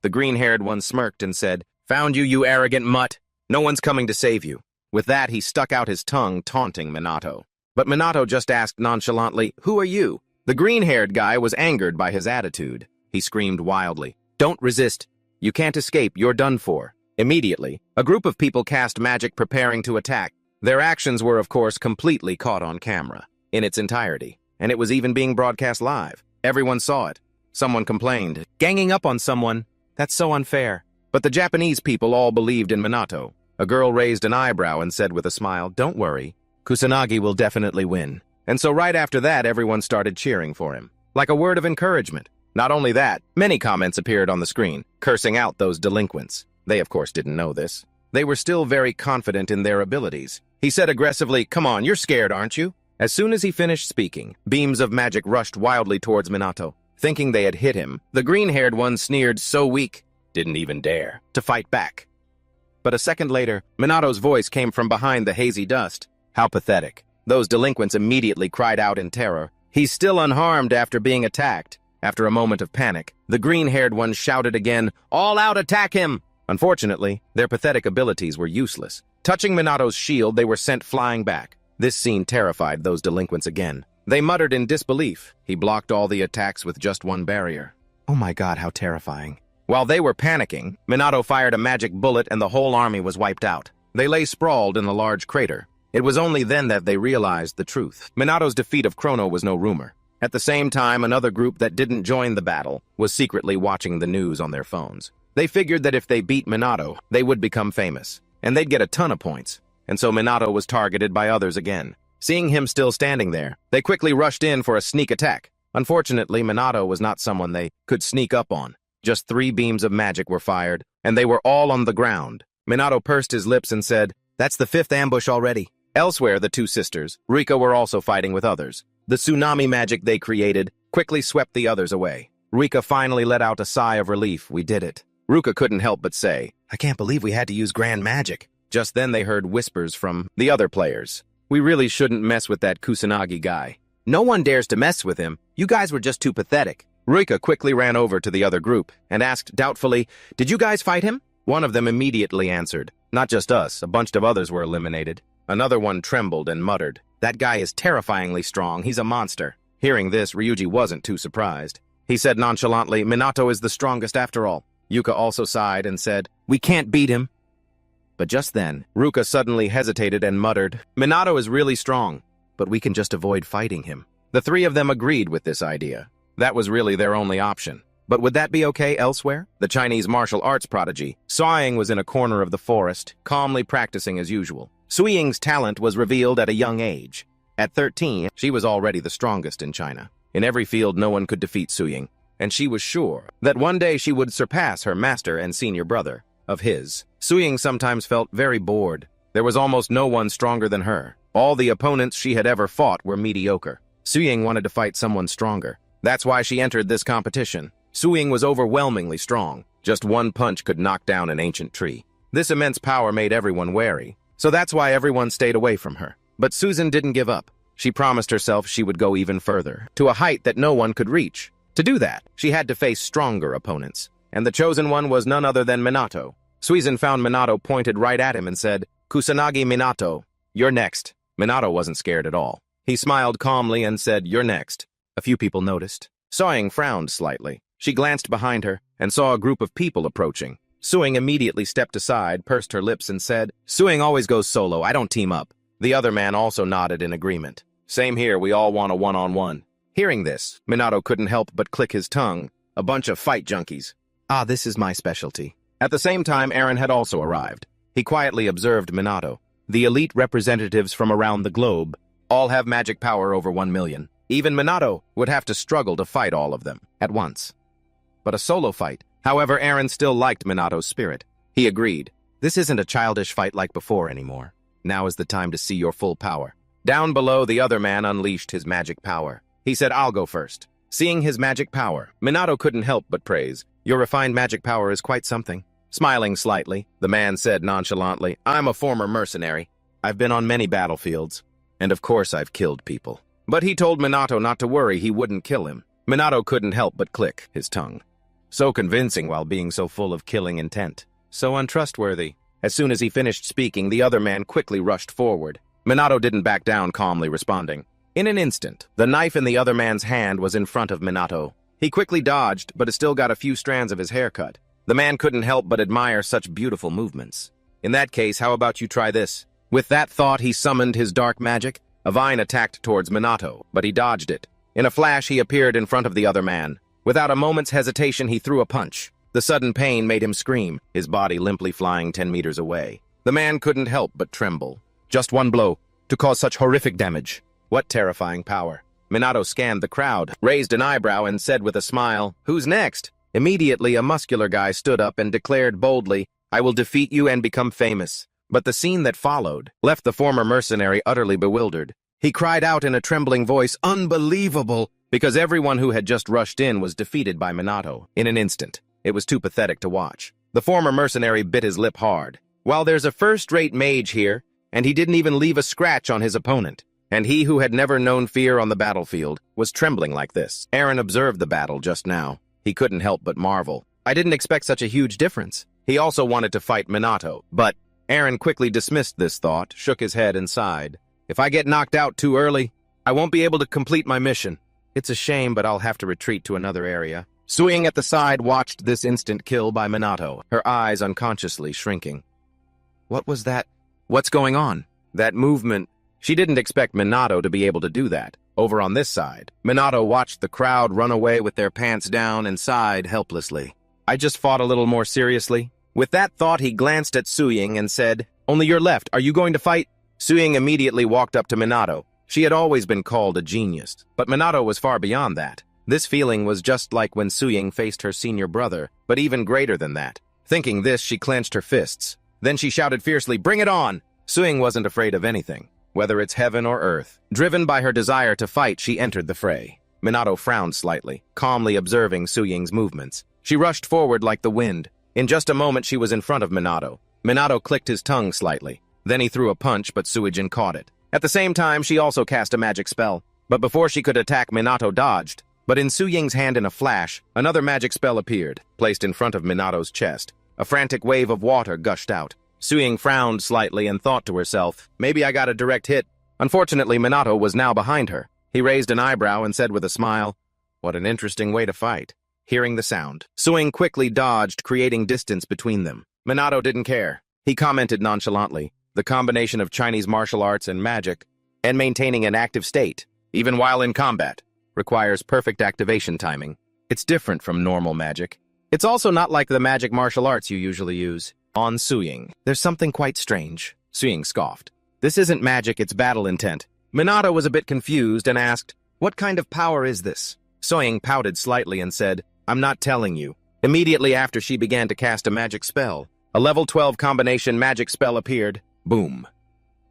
The green-haired one smirked and said, "Found you, you arrogant mutt. No one's coming to save you." With that, he stuck out his tongue, taunting Minato. But Minato just asked nonchalantly, "Who are you?" The green-haired guy was angered by his attitude. He screamed wildly, "Don't resist. You can't escape. You're done for." Immediately, a group of people cast magic preparing to attack. Their actions were, of course, completely caught on camera, in its entirety, and it was even being broadcast live. Everyone saw it. Someone complained, "Ganging up on someone? That's so unfair." But the Japanese people all believed in Minato. A girl raised an eyebrow and said with a smile, "Don't worry, Kusanagi will definitely win." And so right after that, everyone started cheering for him, like a word of encouragement. Not only that, many comments appeared on the screen, cursing out those delinquents. They, of course, didn't know this. They were still very confident in their abilities. He said aggressively, "Come on, you're scared, aren't you?" As soon as he finished speaking, beams of magic rushed wildly towards Minato. Thinking they had hit him, the green-haired one sneered, "So weak," didn't even dare to fight back. But a second later, Minato's voice came from behind the hazy dust. How pathetic. Those delinquents immediately cried out in terror. "He's still unharmed after being attacked." After a moment of panic, the green-haired one shouted again, "All out, attack him!" Unfortunately, their pathetic abilities were useless. Touching Minato's shield, they were sent flying back. This scene terrified those delinquents again. They muttered in disbelief. He blocked all the attacks with just one barrier. Oh my god, how terrifying. While they were panicking, Minato fired a magic bullet and the whole army was wiped out. They lay sprawled in a large crater. It was only then that they realized the truth. Minato's defeat of Chrono was no rumor. At the same time, another group that didn't join the battle was secretly watching the news on their phones. They figured that if they beat Minato, they would become famous, and they'd get a ton of points. And so Minato was targeted by others again. Seeing him still standing there, they quickly rushed in for a sneak attack. Unfortunately, Minato was not someone they could sneak up on. Just 3 beams of magic were fired, and they were all on the ground. Minato pursed his lips and said, "That's the 5th ambush already." Elsewhere, the two sisters, Rika, were also fighting with others. The tsunami magic they created quickly swept the others away. Rika finally let out a sigh of relief. "We did it." Ruka couldn't help but say, "I can't believe we had to use grand magic." Just then they heard whispers from the other players. "We really shouldn't mess with that Kusanagi guy. No one dares to mess with him. You guys were just too pathetic." Ruika quickly ran over to the other group and asked doubtfully, "Did you guys fight him?" One of them immediately answered, "Not just us, a bunch of others were eliminated." Another one trembled and muttered, "That guy is terrifyingly strong, he's a monster." Hearing this, Ryuji wasn't too surprised. He said nonchalantly, "Minato is the strongest after all." Yuka also sighed and said, "We can't beat him." But just then, Ruka suddenly hesitated and muttered, "Minato is really strong, but we can just avoid fighting him." The 3 of them agreed with this idea. That was really their only option. But would that be okay elsewhere? The Chinese martial arts prodigy, Suiying, was in a corner of the forest, calmly practicing as usual. Suiying's talent was revealed at a young age. At 13, she was already the strongest in China. In every field, no one could defeat Suiying, and she was sure that one day she would surpass her master and senior brother of his. Suiying sometimes felt very bored. There was almost no one stronger than her. All the opponents she had ever fought were mediocre. Suiying wanted to fight someone stronger. That's why she entered this competition. Suiying was overwhelmingly strong. Just one punch could knock down an ancient tree. This immense power made everyone wary. So that's why everyone stayed away from her. But Susan didn't give up. She promised herself she would go even further, to a height that no one could reach. To do that, she had to face stronger opponents. And the chosen one was none other than Minato. Suizan found Minato pointed right at him and said, "Kusanagi Minato, you're next." Minato wasn't scared at all. He smiled calmly and said, "You're next." A few people noticed. Suiying frowned slightly. She glanced behind her and saw a group of people approaching. Suiying immediately stepped aside, pursed her lips, and said, "Suiying always goes solo, I don't team up." The other man also nodded in agreement. "Same here, we all want a one-on-one." Hearing this, Minato couldn't help but click his tongue. A bunch of fight junkies. Ah, this is my specialty. At the same time, Eren had also arrived. He quietly observed Minato. The elite representatives from around the globe all have magic power over 1 million. Even Minato would have to struggle to fight all of them at once. But a solo fight. However, Eren still liked Minato's spirit. He agreed. This isn't a childish fight like before anymore. Now is the time to see your full power. Down below, the other man unleashed his magic power. He said, I'll go first. Seeing his magic power, Minato couldn't help but praise. Your refined magic power is quite something. Smiling slightly, the man said nonchalantly, I'm a former mercenary. I've been on many battlefields, and of course I've killed people. But he told Minato not to worry, he wouldn't kill him. Minato couldn't help but click his tongue. So convincing while being so full of killing intent. So untrustworthy. As soon as he finished speaking, the other man quickly rushed forward. Minato didn't back down, calmly responding. In an instant, the knife in the other man's hand was in front of Minato. He quickly dodged, but still got a few strands of his hair cut. The man couldn't help but admire such beautiful movements. In that case, how about you try this? With that thought, he summoned his dark magic. A vine attacked towards Minato, but he dodged it. In a flash, he appeared in front of the other man. Without a moment's hesitation, he threw a punch. The sudden pain made him scream, his body limply flying 10 meters away. The man couldn't help but tremble. Just one blow, to cause such horrific damage. What terrifying power. Minato scanned the crowd, raised an eyebrow, and said with a smile, Who's next? Immediately, a muscular guy stood up and declared boldly, I will defeat you and become famous. But the scene that followed left the former mercenary utterly bewildered. He cried out in a trembling voice, Unbelievable! Because everyone who had just rushed in was defeated by Minato in an instant. It was too pathetic to watch. The former mercenary bit his lip hard. While there's a first-rate mage here, and he didn't even leave a scratch on his opponent, and he who had never known fear on the battlefield was trembling like this. Eren observed the battle just now. He couldn't help but marvel. I didn't expect such a huge difference. He also wanted to fight Minato, but Eren quickly dismissed this thought, shook his head, and sighed. If I get knocked out too early, I won't be able to complete my mission. It's a shame, but I'll have to retreat to another area. Suing at the side watched this instant kill by Minato, her eyes unconsciously shrinking. What was that? What's going on? That movement. She didn't expect Minato to be able to do that. Over on this side, Minato watched the crowd run away with their pants down and sighed helplessly. I just fought a little more seriously. With that thought, he glanced at Suying and said, Only you're left. Are you going to fight? Suying immediately walked up to Minato. She had always been called a genius, but Minato was far beyond that. This feeling was just like when Suying faced her senior brother, but even greater than that. Thinking this, she clenched her fists. Then she shouted fiercely, Bring it on! Suying wasn't afraid of anything, whether it's heaven or earth. Driven by her desire to fight, she entered the fray. Minato frowned slightly, calmly observing Suying's movements. She rushed forward like the wind. In just a moment, she was in front of Minato. Minato clicked his tongue slightly. Then he threw a punch, but Suijin caught it. At the same time, she also cast a magic spell. But before she could attack, Minato dodged. But in Suying's hand in a flash, another magic spell appeared, placed in front of Minato's chest. A frantic wave of water gushed out. Suying frowned slightly and thought to herself, maybe I got a direct hit. Unfortunately, Minato was now behind her. He raised an eyebrow and said with a smile, What an interesting way to fight. Hearing the sound, Suying quickly dodged, creating distance between them. Minato didn't care. He commented nonchalantly, the combination of Chinese martial arts and magic, and maintaining an active state, even while in combat, requires perfect activation timing. It's different from normal magic. It's also not like the magic martial arts you usually use. On Suying, there's something quite strange. Suying scoffed. This isn't magic, it's battle intent. Minato was a bit confused and asked, What kind of power is this? Suying pouted slightly and said, I'm not telling you. Immediately after, she began to cast a magic spell. A level 12 combination magic spell appeared. Boom.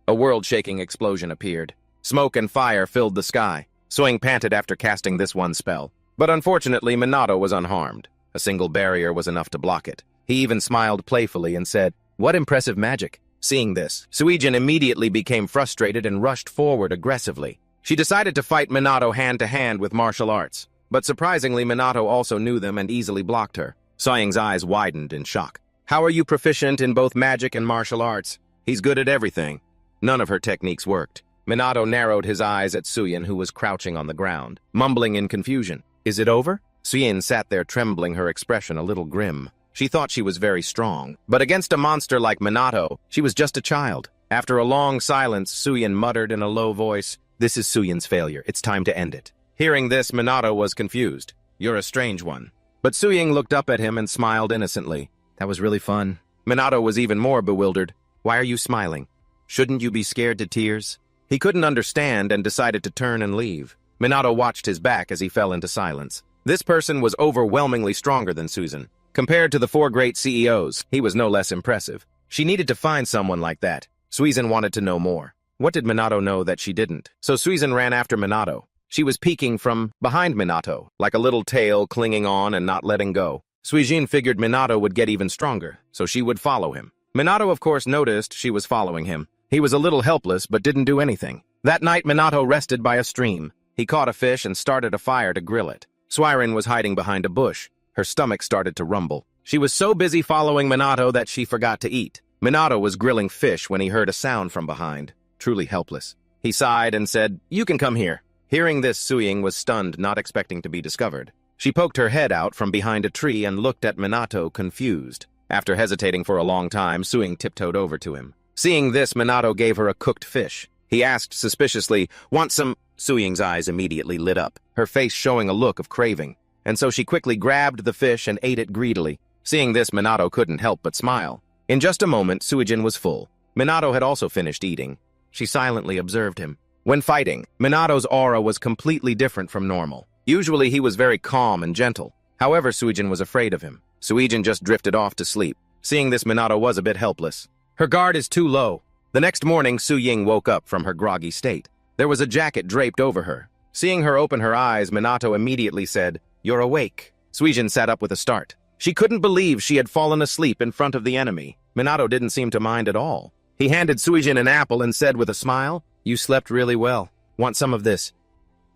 A world-shaking explosion appeared. Smoke and fire filled the sky. Suying panted after casting this one spell. But unfortunately, Minato was unharmed. A single barrier was enough to block it. He even smiled playfully and said, What impressive magic. Seeing this, Suijin immediately became frustrated and rushed forward aggressively. She decided to fight Minato hand-to-hand with martial arts. But surprisingly, Minato also knew them and easily blocked her. Suying's eyes widened in shock. How are you proficient in both magic and martial arts? He's good at everything. None of her techniques worked. Minato narrowed his eyes at Suyin, who was crouching on the ground, mumbling in confusion. Is it over? Suyin sat there trembling, her expression a little grim. She thought she was very strong, but against a monster like Minato, she was just a child. After a long silence, Suyin muttered in a low voice, This is Suyin's failure. It's time to end it. Hearing this, Minato was confused. You're a strange one. But Suying looked up at him and smiled innocently. That was really fun. Minato was even more bewildered. Why are you smiling? Shouldn't you be scared to tears? He couldn't understand and decided to turn and leave. Minato watched his back as he fell into silence. This person was overwhelmingly stronger than Susan. Compared to the 4 great CEOs, he was no less impressive. She needed to find someone like that. Suizan wanted to know more. What did Minato know that she didn't? So Suizan ran after Minato. She was peeking from behind Minato, like a little tail clinging on and not letting go. Suijin figured Minato would get even stronger, so she would follow him. Minato, of course, noticed she was following him. He was a little helpless, but didn't do anything. That night, Minato rested by a stream. He caught a fish and started a fire to grill it. Suiren was hiding behind a bush. Her stomach started to rumble. She was so busy following Minato that she forgot to eat. Minato was grilling fish when he heard a sound from behind. Truly helpless. He sighed and said, "You can come here." Hearing this, Suying was stunned, not expecting to be discovered. She poked her head out from behind a tree and looked at Minato, confused. After hesitating for a long time, Suying tiptoed over to him. Seeing this, Minato gave her a cooked fish. He asked suspiciously, "Want some?" Suying's eyes immediately lit up, her face showing a look of craving. And so she quickly grabbed the fish and ate it greedily. Seeing this, Minato couldn't help but smile. In just a moment, Suijin was full. Minato had also finished eating. She silently observed him. When fighting, Minato's aura was completely different from normal. Usually he was very calm and gentle. However, Suijin was afraid of him. Suijin just drifted off to sleep. Seeing this, Minato was a bit helpless. Her guard is too low. The next morning, Su Ying woke up from her groggy state. There was a jacket draped over her. Seeing her open her eyes, Minato immediately said, "You're awake." Suijin sat up with a start. She couldn't believe she had fallen asleep in front of the enemy. Minato didn't seem to mind at all. He handed Suijin an apple and said with a smile, "You slept really well. Want some of this?"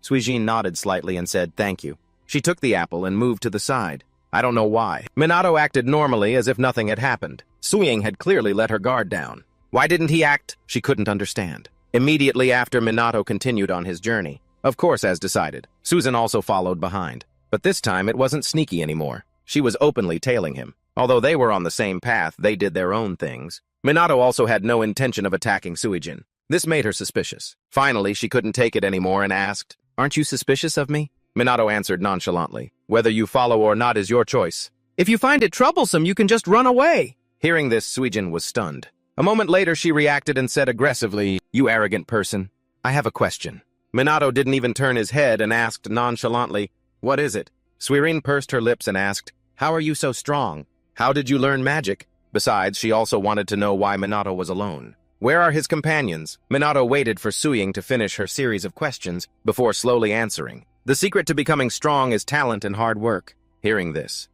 Suijin nodded slightly and said, "Thank you." She took the apple and moved to the side. I don't know why. Minato acted normally as if nothing had happened. Suying had clearly let her guard down. Why didn't he act? She couldn't understand. Immediately after, Minato continued on his journey. Of course, as decided. Susan also followed behind. But this time it wasn't sneaky anymore. She was openly tailing him. Although they were on the same path, they did their own things. Minato also had no intention of attacking Suijin. This made her suspicious. Finally, she couldn't take it anymore and asked, "Aren't you suspicious of me?" Minato answered nonchalantly, "Whether you follow or not is your choice. If you find it troublesome, you can just run away." Hearing this, Suijin was stunned. A moment later, she reacted and said aggressively, "You arrogant person, I have a question." Minato didn't even turn his head and asked nonchalantly, "What is it?" Suirin pursed her lips and asked, "How are you so strong? How did you learn magic?" Besides, she also wanted to know why Minato was alone. Where are his companions? Minato waited for Suying to finish her series of questions before slowly answering. The secret to becoming strong is talent and hard work. Hearing this,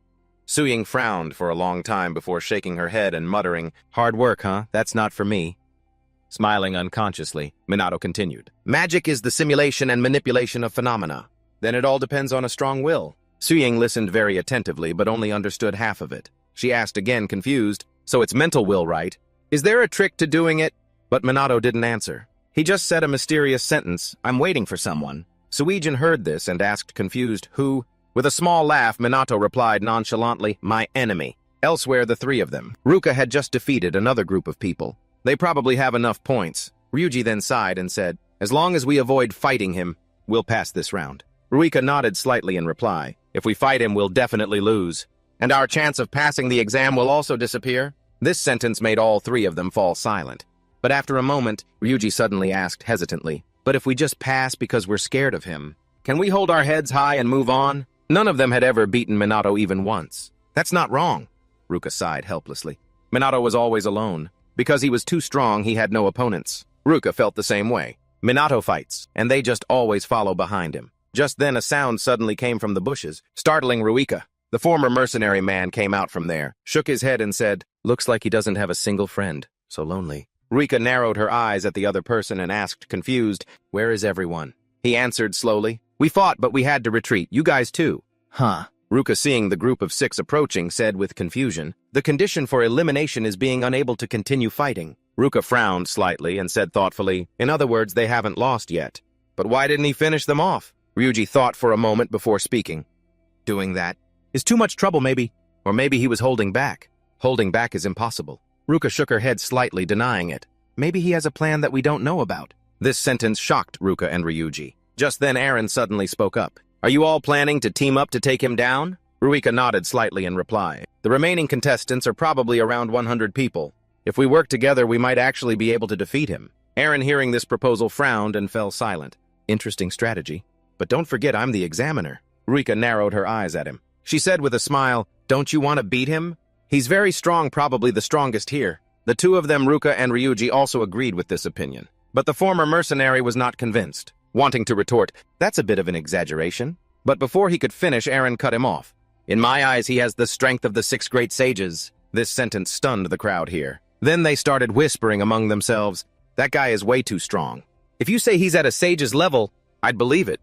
Suying frowned for a long time before shaking her head and muttering, "Hard work, huh? That's not for me." Smiling unconsciously, Minato continued, "Magic is the simulation and manipulation of phenomena. Then it all depends on a strong will." Suying listened very attentively, but only understood half of it. She asked again, confused, "So it's mental will, right? Is there a trick to doing it?" But Minato didn't answer. He just said a mysterious sentence, "I'm waiting for someone." Suijin heard this and asked, confused, "Who?" With a small laugh, Minato replied nonchalantly, "My enemy." Elsewhere, the three of them. Ruka had just defeated another group of people. They probably have enough points. Ryuji then sighed and said, "As long as we avoid fighting him, we'll pass this round." Ruika nodded slightly in reply. "If we fight him, we'll definitely lose. And our chance of passing the exam will also disappear." This sentence made all three of them fall silent. But after a moment, Ryuji suddenly asked hesitantly, "But if we just pass because we're scared of him, can we hold our heads high and move on?" None of them had ever beaten Minato even once. "That's not wrong." Ruka sighed helplessly. Minato was always alone. Because he was too strong, he had no opponents. Ruka felt the same way. Minato fights, and they just always follow behind him. Just then a sound suddenly came from the bushes, startling Ruika. The former mercenary man came out from there, shook his head and said, "Looks like he doesn't have a single friend. So lonely." Ruika narrowed her eyes at the other person and asked, confused, "Where is everyone?" He answered slowly, "We fought, but we had to retreat. You guys too." "Huh." Ruka, seeing the group of 6 approaching, said with confusion, "The condition for elimination is being unable to continue fighting." Ruka frowned slightly and said thoughtfully, "In other words, they haven't lost yet." "But why didn't he finish them off?" Ryuji thought for a moment before speaking. "Doing that is too much trouble, maybe. Or maybe he was holding back." "Holding back is impossible." Ruka shook her head slightly, denying it. "Maybe he has a plan that we don't know about." This sentence shocked Ruka and Ryuji. Just then Aaron suddenly spoke up. "Are you all planning to team up to take him down?" Ruika nodded slightly in reply. "The remaining contestants are probably around 100 people. If we work together, we might actually be able to defeat him." Aaron, hearing this proposal, frowned and fell silent. "Interesting strategy. But don't forget I'm the examiner." Ruika narrowed her eyes at him. She said with a smile, "Don't you want to beat him? He's very strong, probably the strongest here." The two of them, Ruka and Ryuji, also agreed with this opinion. But the former mercenary was not convinced, wanting to retort, "That's a bit of an exaggeration." But before he could finish, Aaron cut him off. "In my eyes, he has the strength of the 6 great sages." This sentence stunned the crowd here. Then they started whispering among themselves, "That guy is way too strong. If you say he's at a sage's level, I'd believe it."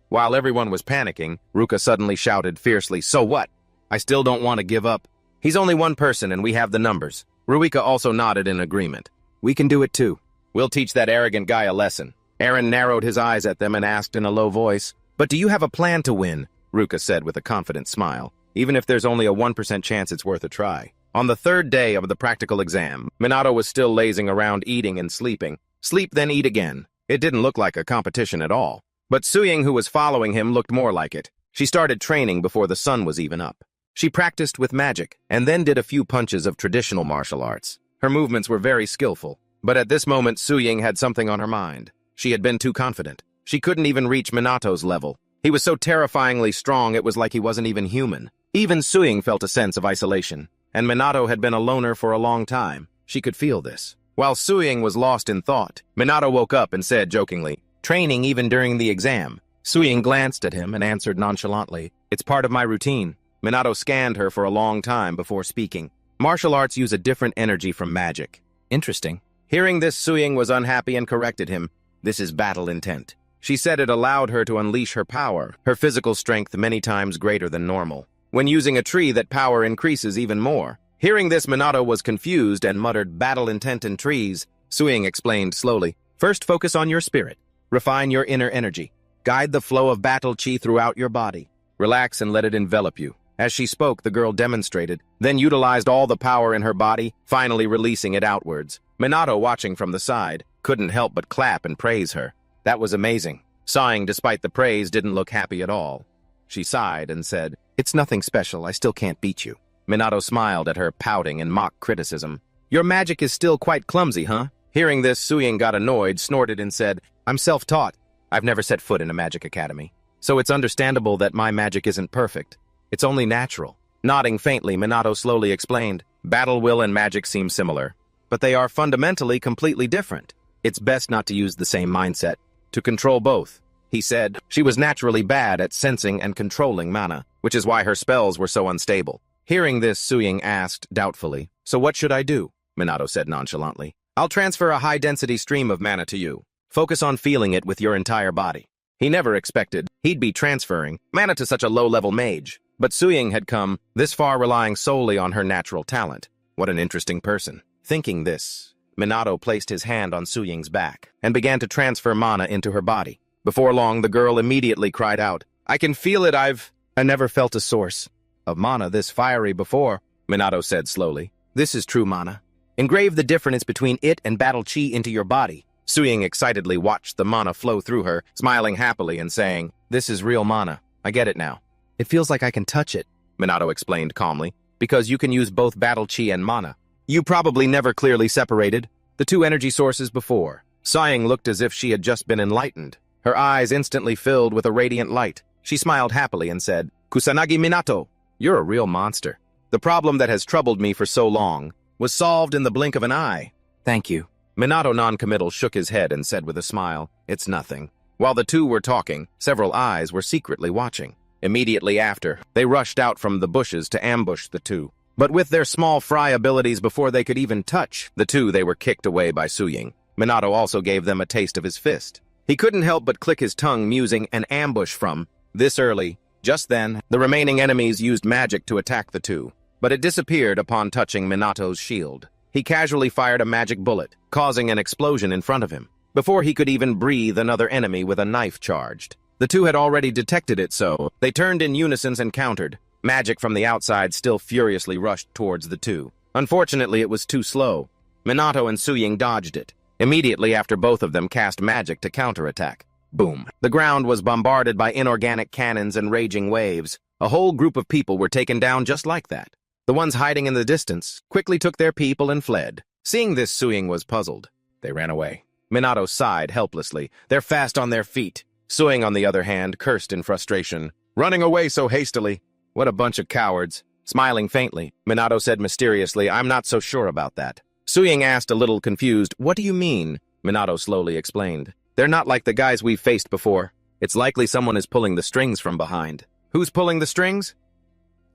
While everyone was panicking, Ruka suddenly shouted fiercely, "So what? I still don't want to give up. He's only one person and we have the numbers." Ruika also nodded in agreement. "We can do it too. We'll teach that arrogant guy a lesson." Aaron narrowed his eyes at them and asked in a low voice, "But do you have a plan to win?" Ruka said with a confident smile. "Even if there's only a 1% chance, it's worth a try." On the 3rd day of the practical exam, Minato was still lazing around eating and sleeping. Sleep then eat again. It didn't look like a competition at all. But Suying, who was following him, looked more like it. She started training before the sun was even up. She practiced with magic, and then did a few punches of traditional martial arts. Her movements were very skillful. But at this moment, Suying had something on her mind. She had been too confident. She couldn't even reach Minato's level. He was so terrifyingly strong it was like he wasn't even human. Even Suying felt a sense of isolation. And Minato had been a loner for a long time. She could feel this. While Suying was lost in thought, Minato woke up and said jokingly, "Training even during the exam." Suying glanced at him and answered nonchalantly, "It's part of my routine." Minato scanned her for a long time before speaking. "Martial arts use a different energy from magic." "Interesting." Hearing this, Suying was unhappy and corrected him. "This is battle intent." She said it allowed her to unleash her power, her physical strength many times greater than normal. When using a tree, that power increases even more. Hearing this, Minato was confused and muttered, "Battle intent in trees." Suying explained slowly, "First focus on your spirit. Refine your inner energy. Guide the flow of battle chi throughout your body. Relax and let it envelop you." As she spoke, the girl demonstrated, then utilized all the power in her body, finally releasing it outwards. Minato, watching from the side, couldn't help but clap and praise her. That was amazing. Sighing despite the praise, didn't look happy at all. She sighed and said, "It's nothing special, I still can't beat you." Minato smiled at her, pouting in mock criticism. "Your magic is still quite clumsy, huh?" Hearing this, Suying got annoyed, snorted and said, "I'm self-taught. I've never set foot in a magic academy. So it's understandable that my magic isn't perfect. It's only natural." Nodding faintly, Minato slowly explained, "Battle will and magic seem similar, but they are fundamentally completely different. It's best not to use the same mindset, to control both." He said she was naturally bad at sensing and controlling mana, which is why her spells were so unstable. Hearing this, Suying asked doubtfully, "So what should I do?" Minato said nonchalantly, "I'll transfer a high-density stream of mana to you. Focus on feeling it with your entire body." He never expected he'd be transferring mana to such a low-level mage, but Suying had come this far relying solely on her natural talent. What an interesting person. Thinking this, Minato placed his hand on Suying's back and began to transfer mana into her body. Before long, the girl immediately cried out, "I can feel it, I never felt a source of mana this fiery before." Minato said slowly, "This is true mana. Engrave the difference between it and battle chi into your body." Suying excitedly watched the mana flow through her, smiling happily and saying, "This is real mana. I get it now. It feels like I can touch it," Minato explained calmly, "because you can use both battle chi and mana. You probably never clearly separated the two energy sources before." Suying looked as if she had just been enlightened. Her eyes instantly filled with a radiant light. She smiled happily and said, "Kusanagi Minato, you're a real monster. The problem that has troubled me for so long was solved in the blink of an eye." "Thank you." Minato, non-committal, shook his head and said with a smile, "It's nothing." While the two were talking, several eyes were secretly watching. Immediately after, they rushed out from the bushes to ambush the two. But with their small fry abilities, before they could even touch the two, they were kicked away by Suying. Minato also gave them a taste of his fist. He couldn't help but click his tongue, musing an ambush from this early. Just then, the remaining enemies used magic to attack the two, but it disappeared upon touching Minato's shield. He casually fired a magic bullet, causing an explosion in front of him. Before he could even breathe, another enemy with a knife charged. The two had already detected it, so they turned in unison and countered. Magic from the outside still furiously rushed towards the two. Unfortunately, it was too slow. Minato and Suying dodged it. Immediately after, both of them cast magic to counterattack. Boom. The ground was bombarded by inorganic cannons and raging waves. A whole group of people were taken down just like that. The ones hiding in the distance quickly took their people and fled. Seeing this, Suying was puzzled. They ran away. Minato sighed helplessly. They're fast on their feet. Suying, on the other hand, cursed in frustration. Running away so hastily. What a bunch of cowards. Smiling faintly, Minato said mysteriously, "I'm not so sure about that." Suying asked, a little confused. What do you mean? Minato slowly explained. They're not like the guys we've faced before. It's likely someone is pulling the strings from behind. Who's pulling the strings?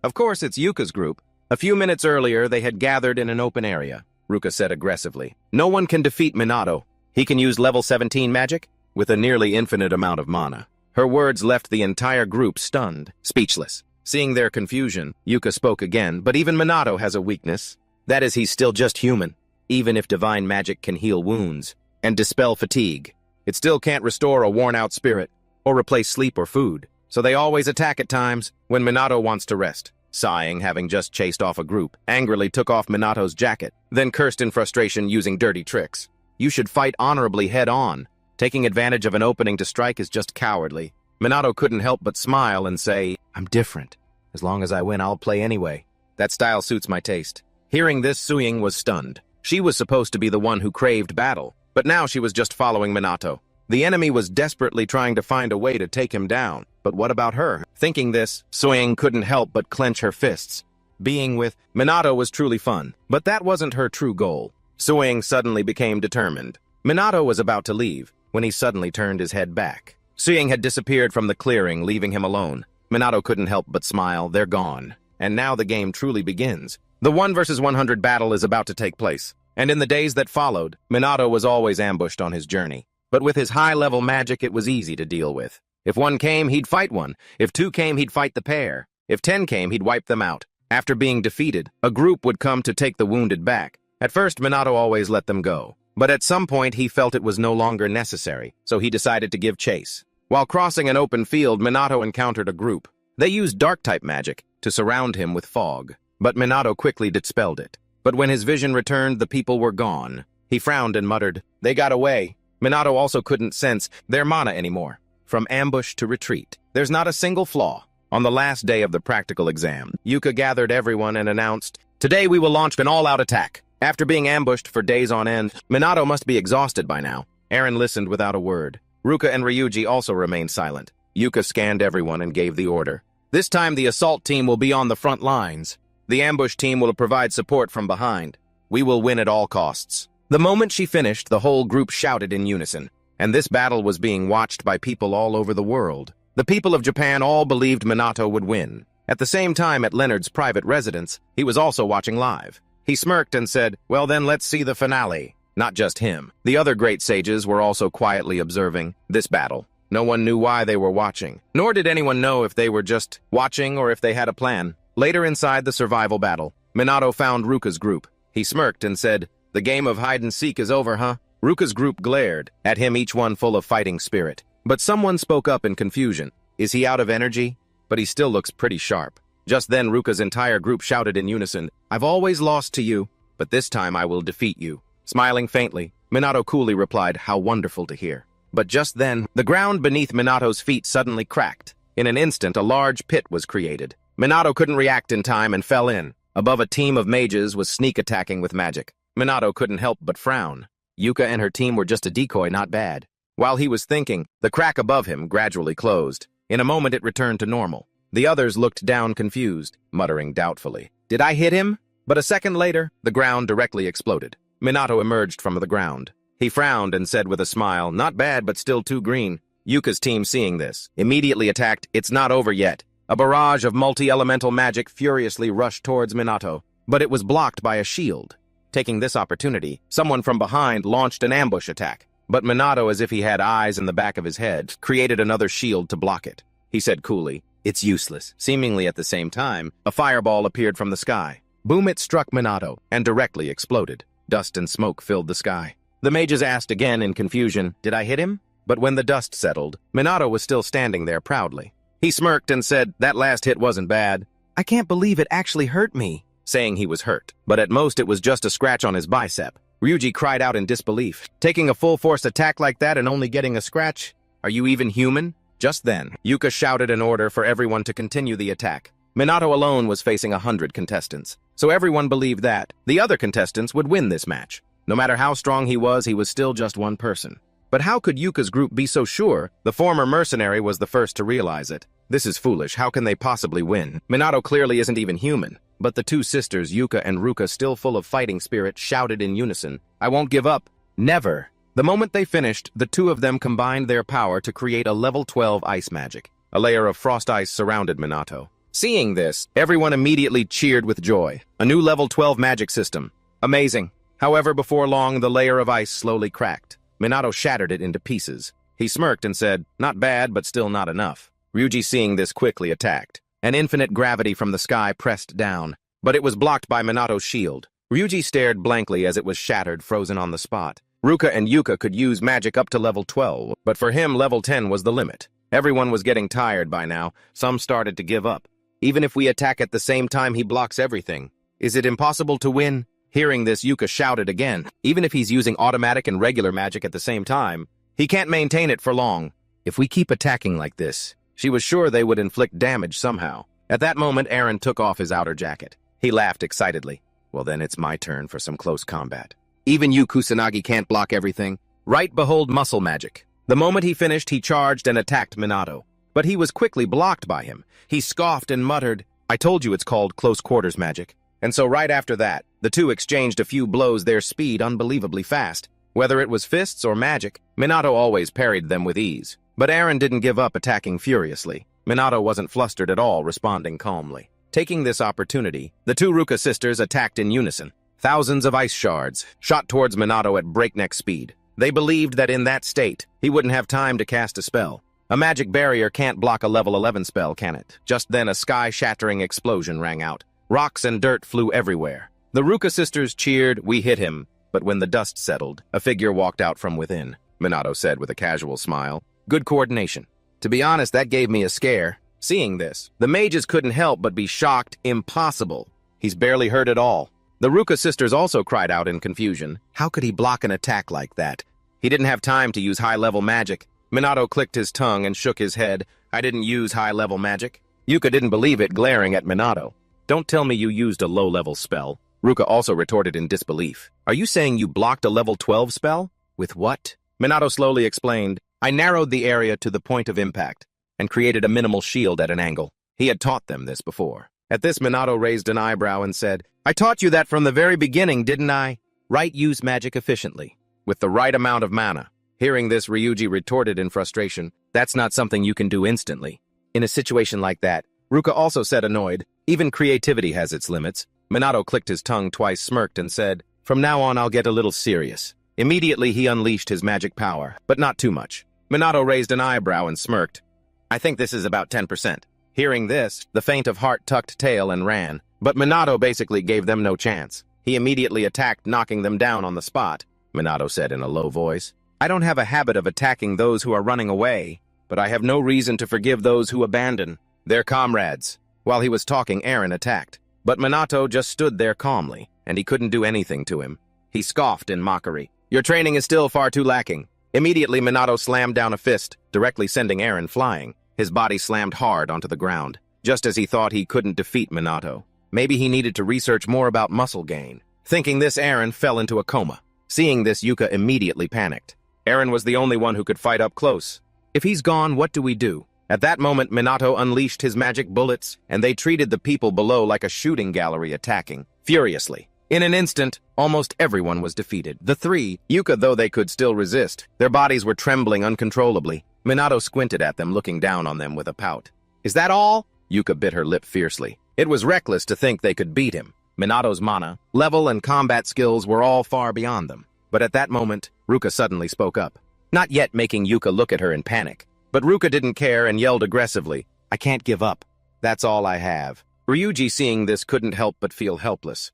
Of course, it's Yuka's group. A few minutes earlier, they had gathered in an open area, Ruka said aggressively. No one can defeat Minato. He can use level 17 magic with a nearly infinite amount of mana. Her words left the entire group stunned, speechless. Seeing their confusion, Yuka spoke again, but even Minato has a weakness. That is, he's still just human. Even if divine magic can heal wounds and dispel fatigue, it still can't restore a worn-out spirit or replace sleep or food. So they always attack at times when Minato wants to rest. Sighing, having just chased off a group, angrily took off Minato's jacket, then cursed in frustration using dirty tricks. You should fight honorably head-on. Taking advantage of an opening to strike is just cowardly. Minato couldn't help but smile and say, I'm different. As long as I win, I'll play anyway. That style suits my taste. Hearing this, Suying was stunned. She was supposed to be the one who craved battle, but now she was just following Minato. The enemy was desperately trying to find a way to take him down. But what about her? Thinking this, Suying couldn't help but clench her fists. Being with Minato was truly fun, but that wasn't her true goal. Suying suddenly became determined. Minato was about to leave when he suddenly turned his head back. Suying had disappeared from the clearing, leaving him alone. Minato couldn't help but smile. They're gone. And now the game truly begins. The 1 versus 100 battle is about to take place. And in the days that followed, Minato was always ambushed on his journey. But with his high-level magic, it was easy to deal with. If 1 came, he'd fight 1. If 2 came, he'd fight the pair. If 10 came, he'd wipe them out. After being defeated, a group would come to take the wounded back. At first, Minato always let them go. But at some point, he felt it was no longer necessary, so he decided to give chase. While crossing an open field, Minato encountered a group. They used dark-type magic to surround him with fog, but Minato quickly dispelled it. But when his vision returned, the people were gone. He frowned and muttered, They got away. Minato also couldn't sense their mana anymore. From ambush to retreat, there's not a single flaw. On the last day of the practical exam, Yuka gathered everyone and announced, Today we will launch an all-out attack. After being ambushed for days on end, Minato must be exhausted by now. Eren listened without a word. Ruka and Ryuji also remained silent. Yuka scanned everyone and gave the order. This time the assault team will be on the front lines. The ambush team will provide support from behind. We will win at all costs. The moment she finished, the whole group shouted in unison. And this battle was being watched by people all over the world. The people of Japan all believed Minato would win. At the same time, at Leonard's private residence, he was also watching live. He smirked and said, Well then, let's see the finale. Not just him. The other great sages were also quietly observing this battle. No one knew why they were watching, nor did anyone know if they were just watching or if they had a plan. Later inside the survival battle, Minato found Ruka's group. He smirked and said, The game of hide-and-seek is over, huh? Ruka's group glared at him, each one full of fighting spirit. But someone spoke up in confusion. Is he out of energy? But he still looks pretty sharp. Just then, Ruka's entire group shouted in unison, I've always lost to you, but this time I will defeat you. Smiling faintly, Minato coolly replied, How wonderful to hear. But just then, the ground beneath Minato's feet suddenly cracked. In an instant, a large pit was created. Minato couldn't react in time and fell in. Above, a team of mages was sneak attacking with magic. Minato couldn't help but frown. Yuka and her team were just a decoy, not bad. While he was thinking, the crack above him gradually closed. In a moment, it returned to normal. The others looked down confused, muttering doubtfully, Did I hit him? But a second later, the ground directly exploded. Minato emerged from the ground. He frowned and said with a smile, Not bad, but still too green. Yuka's team, seeing this, immediately attacked. It's not over yet. A barrage of multi-elemental magic furiously rushed towards Minato, but it was blocked by a shield. Taking this opportunity, someone from behind launched an ambush attack. But Minato, as if he had eyes in the back of his head, created another shield to block it. He said coolly, It's useless. Seemingly at the same time, a fireball appeared from the sky. Boom, it struck Minato and directly exploded. Dust and smoke filled the sky. The mages asked again in confusion, Did I hit him? But when the dust settled, Minato was still standing there proudly. He smirked and said, That last hit wasn't bad. I can't believe it actually hurt me. Saying he was hurt, but at most it was just a scratch on his bicep. Ryuji cried out in disbelief. Taking a full-force attack like that and only getting a scratch? Are you even human? Just then, Yuka shouted an order for everyone to continue the attack. Minato alone was facing 100 contestants, so everyone believed that the other contestants would win this match. No matter how strong he was still just one person. But how could Yuka's group be so sure? The former mercenary was the first to realize it. This is foolish. How can they possibly win? Minato clearly isn't even human. But the two sisters, Yuka and Ruka, still full of fighting spirit, shouted in unison, "I won't give up. Never." The moment they finished, the two of them combined their power to create a level 12 ice magic. A layer of frost ice surrounded Minato. Seeing this, everyone immediately cheered with joy. A new level 12 magic system. Amazing. However, before long, the layer of ice slowly cracked. Minato shattered it into pieces. He smirked and said, "Not bad, but still not enough." Ryuji, seeing this, quickly attacked. An infinite gravity from the sky pressed down, but it was blocked by Minato's shield. Ryuji stared blankly as it was shattered, frozen on the spot. Ruka and Yuka could use magic up to level 12, but for him, level 10 was the limit. Everyone was getting tired by now. Some started to give up. Even if we attack at the same time, he blocks everything. Is it impossible to win? Hearing this, Yuka shouted again. Even if he's using automatic and regular magic at the same time, he can't maintain it for long. If we keep attacking like this, she was sure they would inflict damage somehow. At that moment, Eren took off his outer jacket. He laughed excitedly. Well, then it's my turn for some close combat. Even you, Kusanagi, can't block everything. Right, behold muscle magic. The moment he finished, he charged and attacked Minato. But he was quickly blocked by him. He scoffed and muttered, "I told you it's called close quarters magic." And so right after that, the two exchanged a few blows, their speed unbelievably fast. Whether it was fists or magic, Minato always parried them with ease. But Eren didn't give up attacking furiously. Minato wasn't flustered at all, responding calmly. Taking this opportunity, the two Ruka sisters attacked in unison. Thousands of ice shards shot towards Minato at breakneck speed. They believed that in that state, he wouldn't have time to cast a spell. A magic barrier can't block a level 11 spell, can it? Just then a sky-shattering explosion rang out. Rocks and dirt flew everywhere. The Ruka sisters cheered, "We hit him." But when the dust settled, a figure walked out from within. Minato said with a casual smile, "Good coordination." To be honest, that gave me a scare. Seeing this, the mages couldn't help but be shocked. Impossible. He's barely hurt at all. The Ruka sisters also cried out in confusion. How could he block an attack like that? He didn't have time to use high-level magic. Minato clicked his tongue and shook his head. "I didn't use high-level magic." Yuka didn't believe it, glaring at Minato. "Don't tell me you used a low-level spell." Ruka also retorted in disbelief. "Are you saying you blocked a level 12 spell? With what?" Minato slowly explained, "I narrowed the area to the point of impact and created a minimal shield at an angle." He had taught them this before. At this, Minato raised an eyebrow and said, "I taught you that from the very beginning, didn't I? Right, use magic efficiently, with the right amount of mana." Hearing this, Ryuji retorted in frustration, "That's not something you can do instantly." In a situation like that, Ruka also said, annoyed, "Even creativity has its limits." Minato clicked his tongue twice, smirked, and said, "From now on, I'll get a little serious." Immediately, he unleashed his magic power, but not too much. Minato raised an eyebrow and smirked. "I think this is about 10%. Hearing this, the faint of heart tucked tail and ran, but Minato basically gave them no chance. He immediately attacked, knocking them down on the spot. Minato said in a low voice, "I don't have a habit of attacking those who are running away, but I have no reason to forgive those who abandon their comrades." While he was talking, Eren attacked, but Minato just stood there calmly, and he couldn't do anything to him. He scoffed in mockery. "Your training is still far too lacking." Immediately, Minato slammed down a fist, directly sending Eren flying. His body slammed hard onto the ground, just as he thought he couldn't defeat Minato. Maybe he needed to research more about muscle gain. Thinking this, Eren fell into a coma. Seeing this, Yuka immediately panicked. Eren was the only one who could fight up close. If he's gone, what do we do? At that moment, Minato unleashed his magic bullets, and they treated the people below like a shooting gallery, attacking furiously. In an instant, almost everyone was defeated. The three, Yuka, though they could still resist, their bodies were trembling uncontrollably. Minato squinted at them, looking down on them with a pout. "Is that all?" Yuka bit her lip fiercely. It was reckless to think they could beat him. Minato's mana, level, and combat skills were all far beyond them. But at that moment, Ruka suddenly spoke up, not yet making Yuka look at her in panic. But Ruka didn't care and yelled aggressively, "I can't give up. That's all I have." Ryuji, seeing this, couldn't help but feel helpless.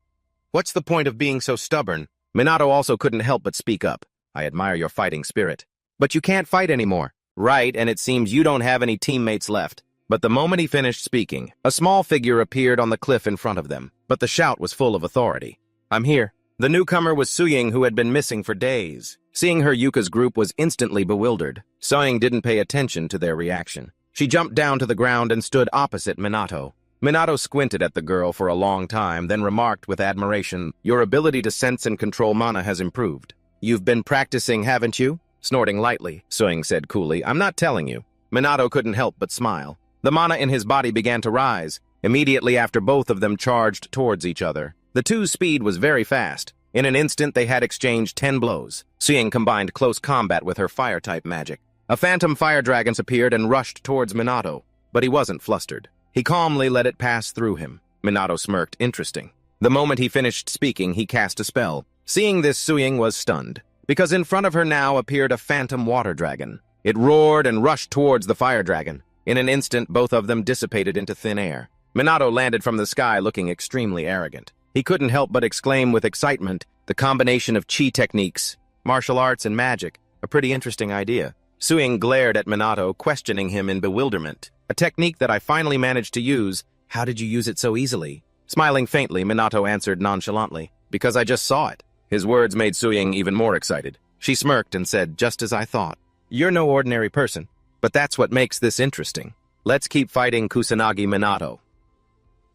"What's the point of being so stubborn?" Minato also couldn't help but speak up. "I admire your fighting spirit. But you can't fight anymore." "Right, and it seems you don't have any teammates left." But the moment he finished speaking, a small figure appeared on the cliff in front of them. But the shout was full of authority. "I'm here." The newcomer was Suying, who had been missing for days. Seeing her, Yuka's group was instantly bewildered. Suying didn't pay attention to their reaction. She jumped down to the ground and stood opposite Minato. Minato squinted at the girl for a long time, then remarked with admiration, "Your ability to sense and control mana has improved." "You've been practicing, haven't you?" Snorting lightly, Suying said coolly, "I'm not telling you." Minato couldn't help but smile. The mana in his body began to rise. Immediately after, both of them charged towards each other. The two's speed was very fast. In an instant, they had exchanged 10 blows. Seeing combined close combat with her fire-type magic. A phantom fire dragon appeared and rushed towards Minato, but he wasn't flustered. He calmly let it pass through him. Minato smirked, interesting. The moment he finished speaking, he cast a spell. Seeing this, Suying was stunned, because in front of her now appeared a phantom water dragon. It roared and rushed towards the fire dragon. In an instant, both of them dissipated into thin air. Minato landed from the sky looking extremely arrogant. He couldn't help but exclaim with excitement, the combination of chi techniques, martial arts, and magic, a pretty interesting idea. Suying glared at Minato, questioning him in bewilderment. A technique that I finally managed to use. How did you use it so easily? Smiling faintly, Minato answered nonchalantly, because I just saw it. His words made Suying even more excited. She smirked and said, just as I thought. You're no ordinary person, but that's what makes this interesting. Let's keep fighting, Kusanagi Minato.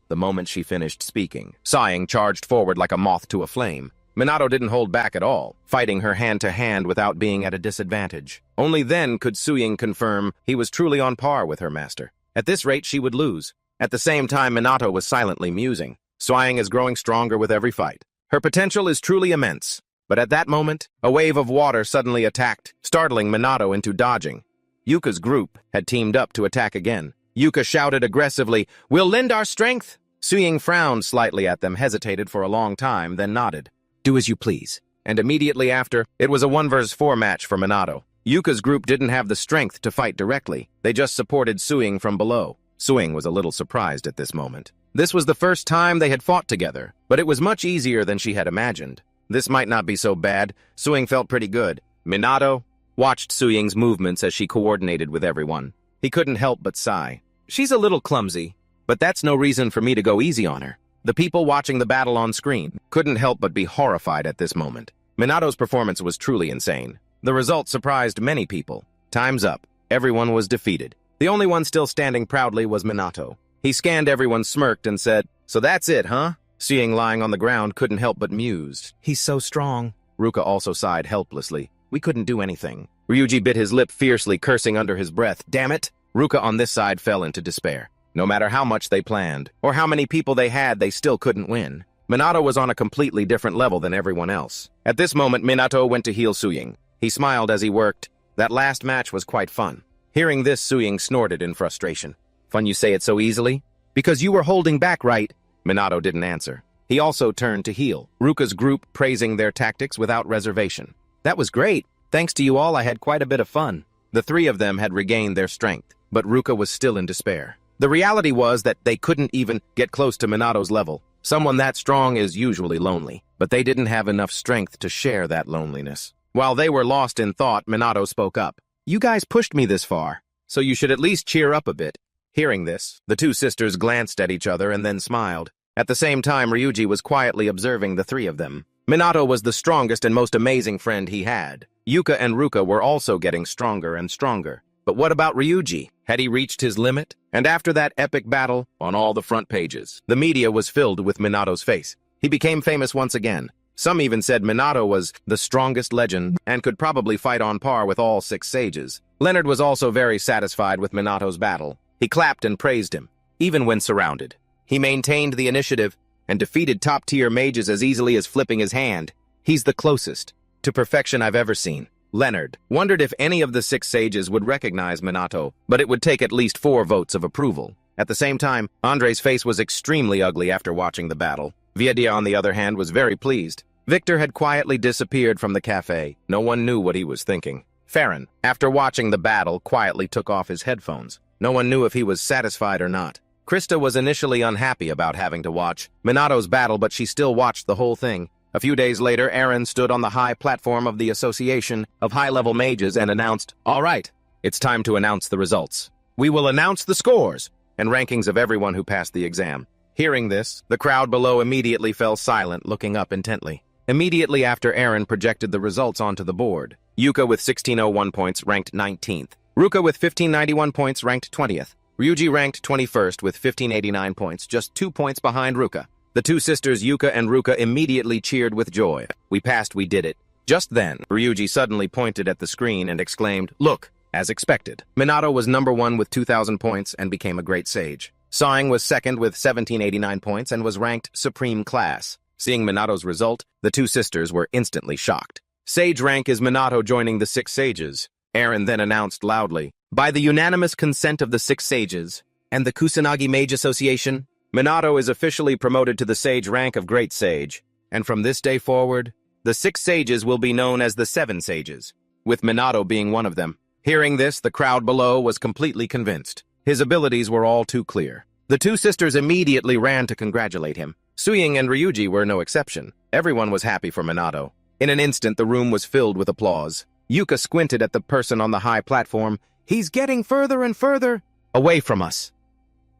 The moment she finished speaking, Suying charged forward like a moth to a flame. Minato didn't hold back at all, fighting her hand-to-hand without being at a disadvantage. Only then could Suying confirm he was truly on par with her master. At this rate, she would lose. At the same time, Minato was silently musing. Suying is growing stronger with every fight. Her potential is truly immense. But at that moment, a wave of water suddenly attacked, startling Minato into dodging. Yuka's group had teamed up to attack again. Yuka shouted aggressively, "We'll lend our strength!" Suying frowned slightly at them, hesitated for a long time, then nodded. Do as you please. And immediately after, it was a 1-versus-4 match for Minato. Yuka's group didn't have the strength to fight directly. They just supported Suying from below. Suying was a little surprised at this moment. This was the first time they had fought together, but it was much easier than she had imagined. This might not be so bad. Suying felt pretty good. Minato watched Suying's movements as she coordinated with everyone. He couldn't help but sigh. She's a little clumsy, but that's no reason for me to go easy on her. The people watching the battle on screen couldn't help but be horrified at this moment. Minato's performance was truly insane. The result surprised many people. Time's up. Everyone was defeated. The only one still standing proudly was Minato. He scanned everyone, smirked, and said, "So that's it, huh?" Seeing lying on the ground, couldn't help but mused. He's so strong. Ruka also sighed helplessly. We couldn't do anything. Ryuji bit his lip fiercely, cursing under his breath. Damn it! Ruka on this side fell into despair. No matter how much they planned, or how many people they had, they still couldn't win. Minato was on a completely different level than everyone else. At this moment, Minato went to heal Suying. He smiled as he worked. That last match was quite fun. Hearing this, Suying snorted in frustration. Fun you say it so easily? Because you were holding back, right? Minato didn't answer. He also turned to heal. Ruka's group praising their tactics without reservation. That was great. Thanks to you all, I had quite a bit of fun. The three of them had regained their strength, but Ruka was still in despair. The reality was that they couldn't even get close to Minato's level. Someone that strong is usually lonely, but they didn't have enough strength to share that loneliness. While they were lost in thought, Minato spoke up. You guys pushed me this far, so you should at least cheer up a bit. Hearing this, the two sisters glanced at each other and then smiled. At the same time, Ryuji was quietly observing the three of them. Minato was the strongest and most amazing friend he had. Yuka and Ruka were also getting stronger and stronger. But what about Ryuji? Had he reached his limit? And after that epic battle, on all the front pages, the media was filled with Minato's face. He became famous once again. Some even said Minato was the strongest legend and could probably fight on par with all 6 sages. Leonard was also very satisfied with Minato's battle. He clapped and praised him, even when surrounded. He maintained the initiative and defeated top-tier mages as easily as flipping his hand. He's the closest to perfection I've ever seen. Leonard wondered if any of the 6 sages would recognize Minato, but it would take at least 4 votes of approval. At the same time, Andre's face was extremely ugly after watching the battle. Viedia, on the other hand, was very pleased. Victor had quietly disappeared from the cafe. No one knew what he was thinking. Farron, after watching the battle, quietly took off his headphones. No one knew if he was satisfied or not. Krista was initially unhappy about having to watch Minato's battle, but she still watched the whole thing. A few days later, Aaron stood on the high platform of the Association of High-Level Mages and announced, "All right, it's time to announce the results. We will announce the scores and rankings of everyone who passed the exam." Hearing this, the crowd below immediately fell silent, looking up intently. Immediately after, Aaron projected the results onto the board. Yuka with 1601 points ranked 19th. Ruka with 1591 points ranked 20th. Ryuji ranked 21st with 1589 points, just 2 points behind Ruka. The two sisters Yuka and Ruka immediately cheered with joy. We passed, we did it. Just then, Ryuji suddenly pointed at the screen and exclaimed, "Look!" As expected, Minato was number 1 with 2,000 points and became a great sage. Sawing was second with 1789 points and was ranked Supreme Class. Seeing Minato's result, the two sisters were instantly shocked. Sage rank is Minato joining the Six Sages. Aaron then announced loudly, by the unanimous consent of the Six Sages and the Kusanagi Mage Association, Minato is officially promoted to the Sage rank of Great Sage, and from this day forward, the Six Sages will be known as the Seven Sages, with Minato being one of them. Hearing this, the crowd below was completely convinced. His abilities were all too clear. The two sisters immediately ran to congratulate him. Suying and Ryuji were no exception. Everyone was happy for Minato. In an instant, the room was filled with applause. Yuka squinted at the person on the high platform. He's getting further and further away from us.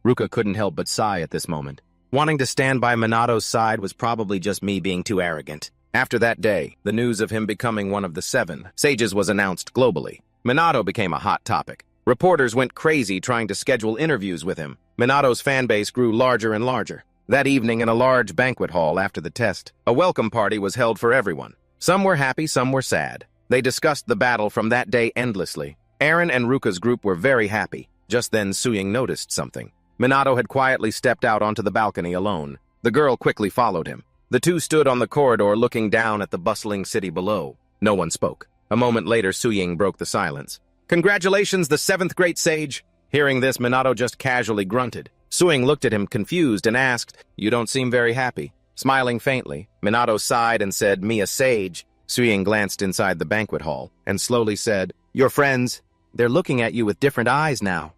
Ruka couldn't help but sigh at this moment. Wanting to stand by Minato's side was probably just me being too arrogant. After that day, the news of him becoming one of the Seven Sages was announced globally. Minato became a hot topic. Reporters went crazy trying to schedule interviews with him. Minato's fanbase grew larger and larger. That evening in a large banquet hall after the test, a welcome party was held for everyone. Some were happy, some were sad. They discussed the battle from that day endlessly. Aaron and Ruka's group were very happy. Just then, Suying noticed something. Minato had quietly stepped out onto the balcony alone. The girl quickly followed him. The two stood on the corridor looking down at the bustling city below. No one spoke. A moment later, Suying broke the silence. Congratulations, the seventh great sage! Hearing this, Minato just casually grunted. Suying looked at him confused and asked, You don't seem very happy. Smiling faintly, Minato sighed and said, Me a sage. Suying glanced inside the banquet hall and slowly said, Your friends, they're looking at you with different eyes now.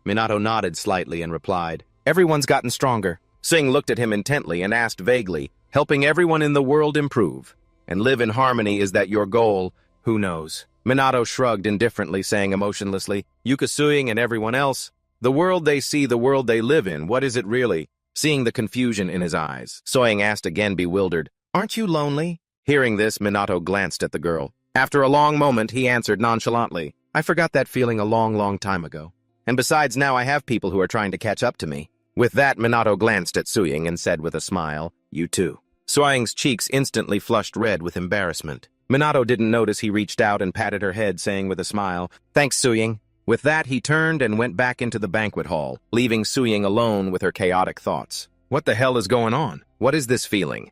Minato nodded slightly and replied, Everyone's gotten stronger. Suying looked at him intently and asked vaguely, Helping everyone in the world improve and live in harmony, is that your goal? Who knows? Minato shrugged indifferently, saying emotionlessly, Yuka, Suying, and everyone else, the world they see, the world they live in, what is it really? Seeing the confusion in his eyes, Suying asked again, bewildered, Aren't you lonely? Hearing this, Minato glanced at the girl. After a long moment, he answered nonchalantly, I forgot that feeling a long, long time ago. And besides, now I have people who are trying to catch up to me. With that, Minato glanced at Suying and said with a smile, You too. Suying's cheeks instantly flushed red with embarrassment. Minato didn't notice he reached out and patted her head, saying with a smile, Thanks, Suying. With that, he turned and went back into the banquet hall, leaving Suying alone with her chaotic thoughts. What the hell is going on? What is this feeling?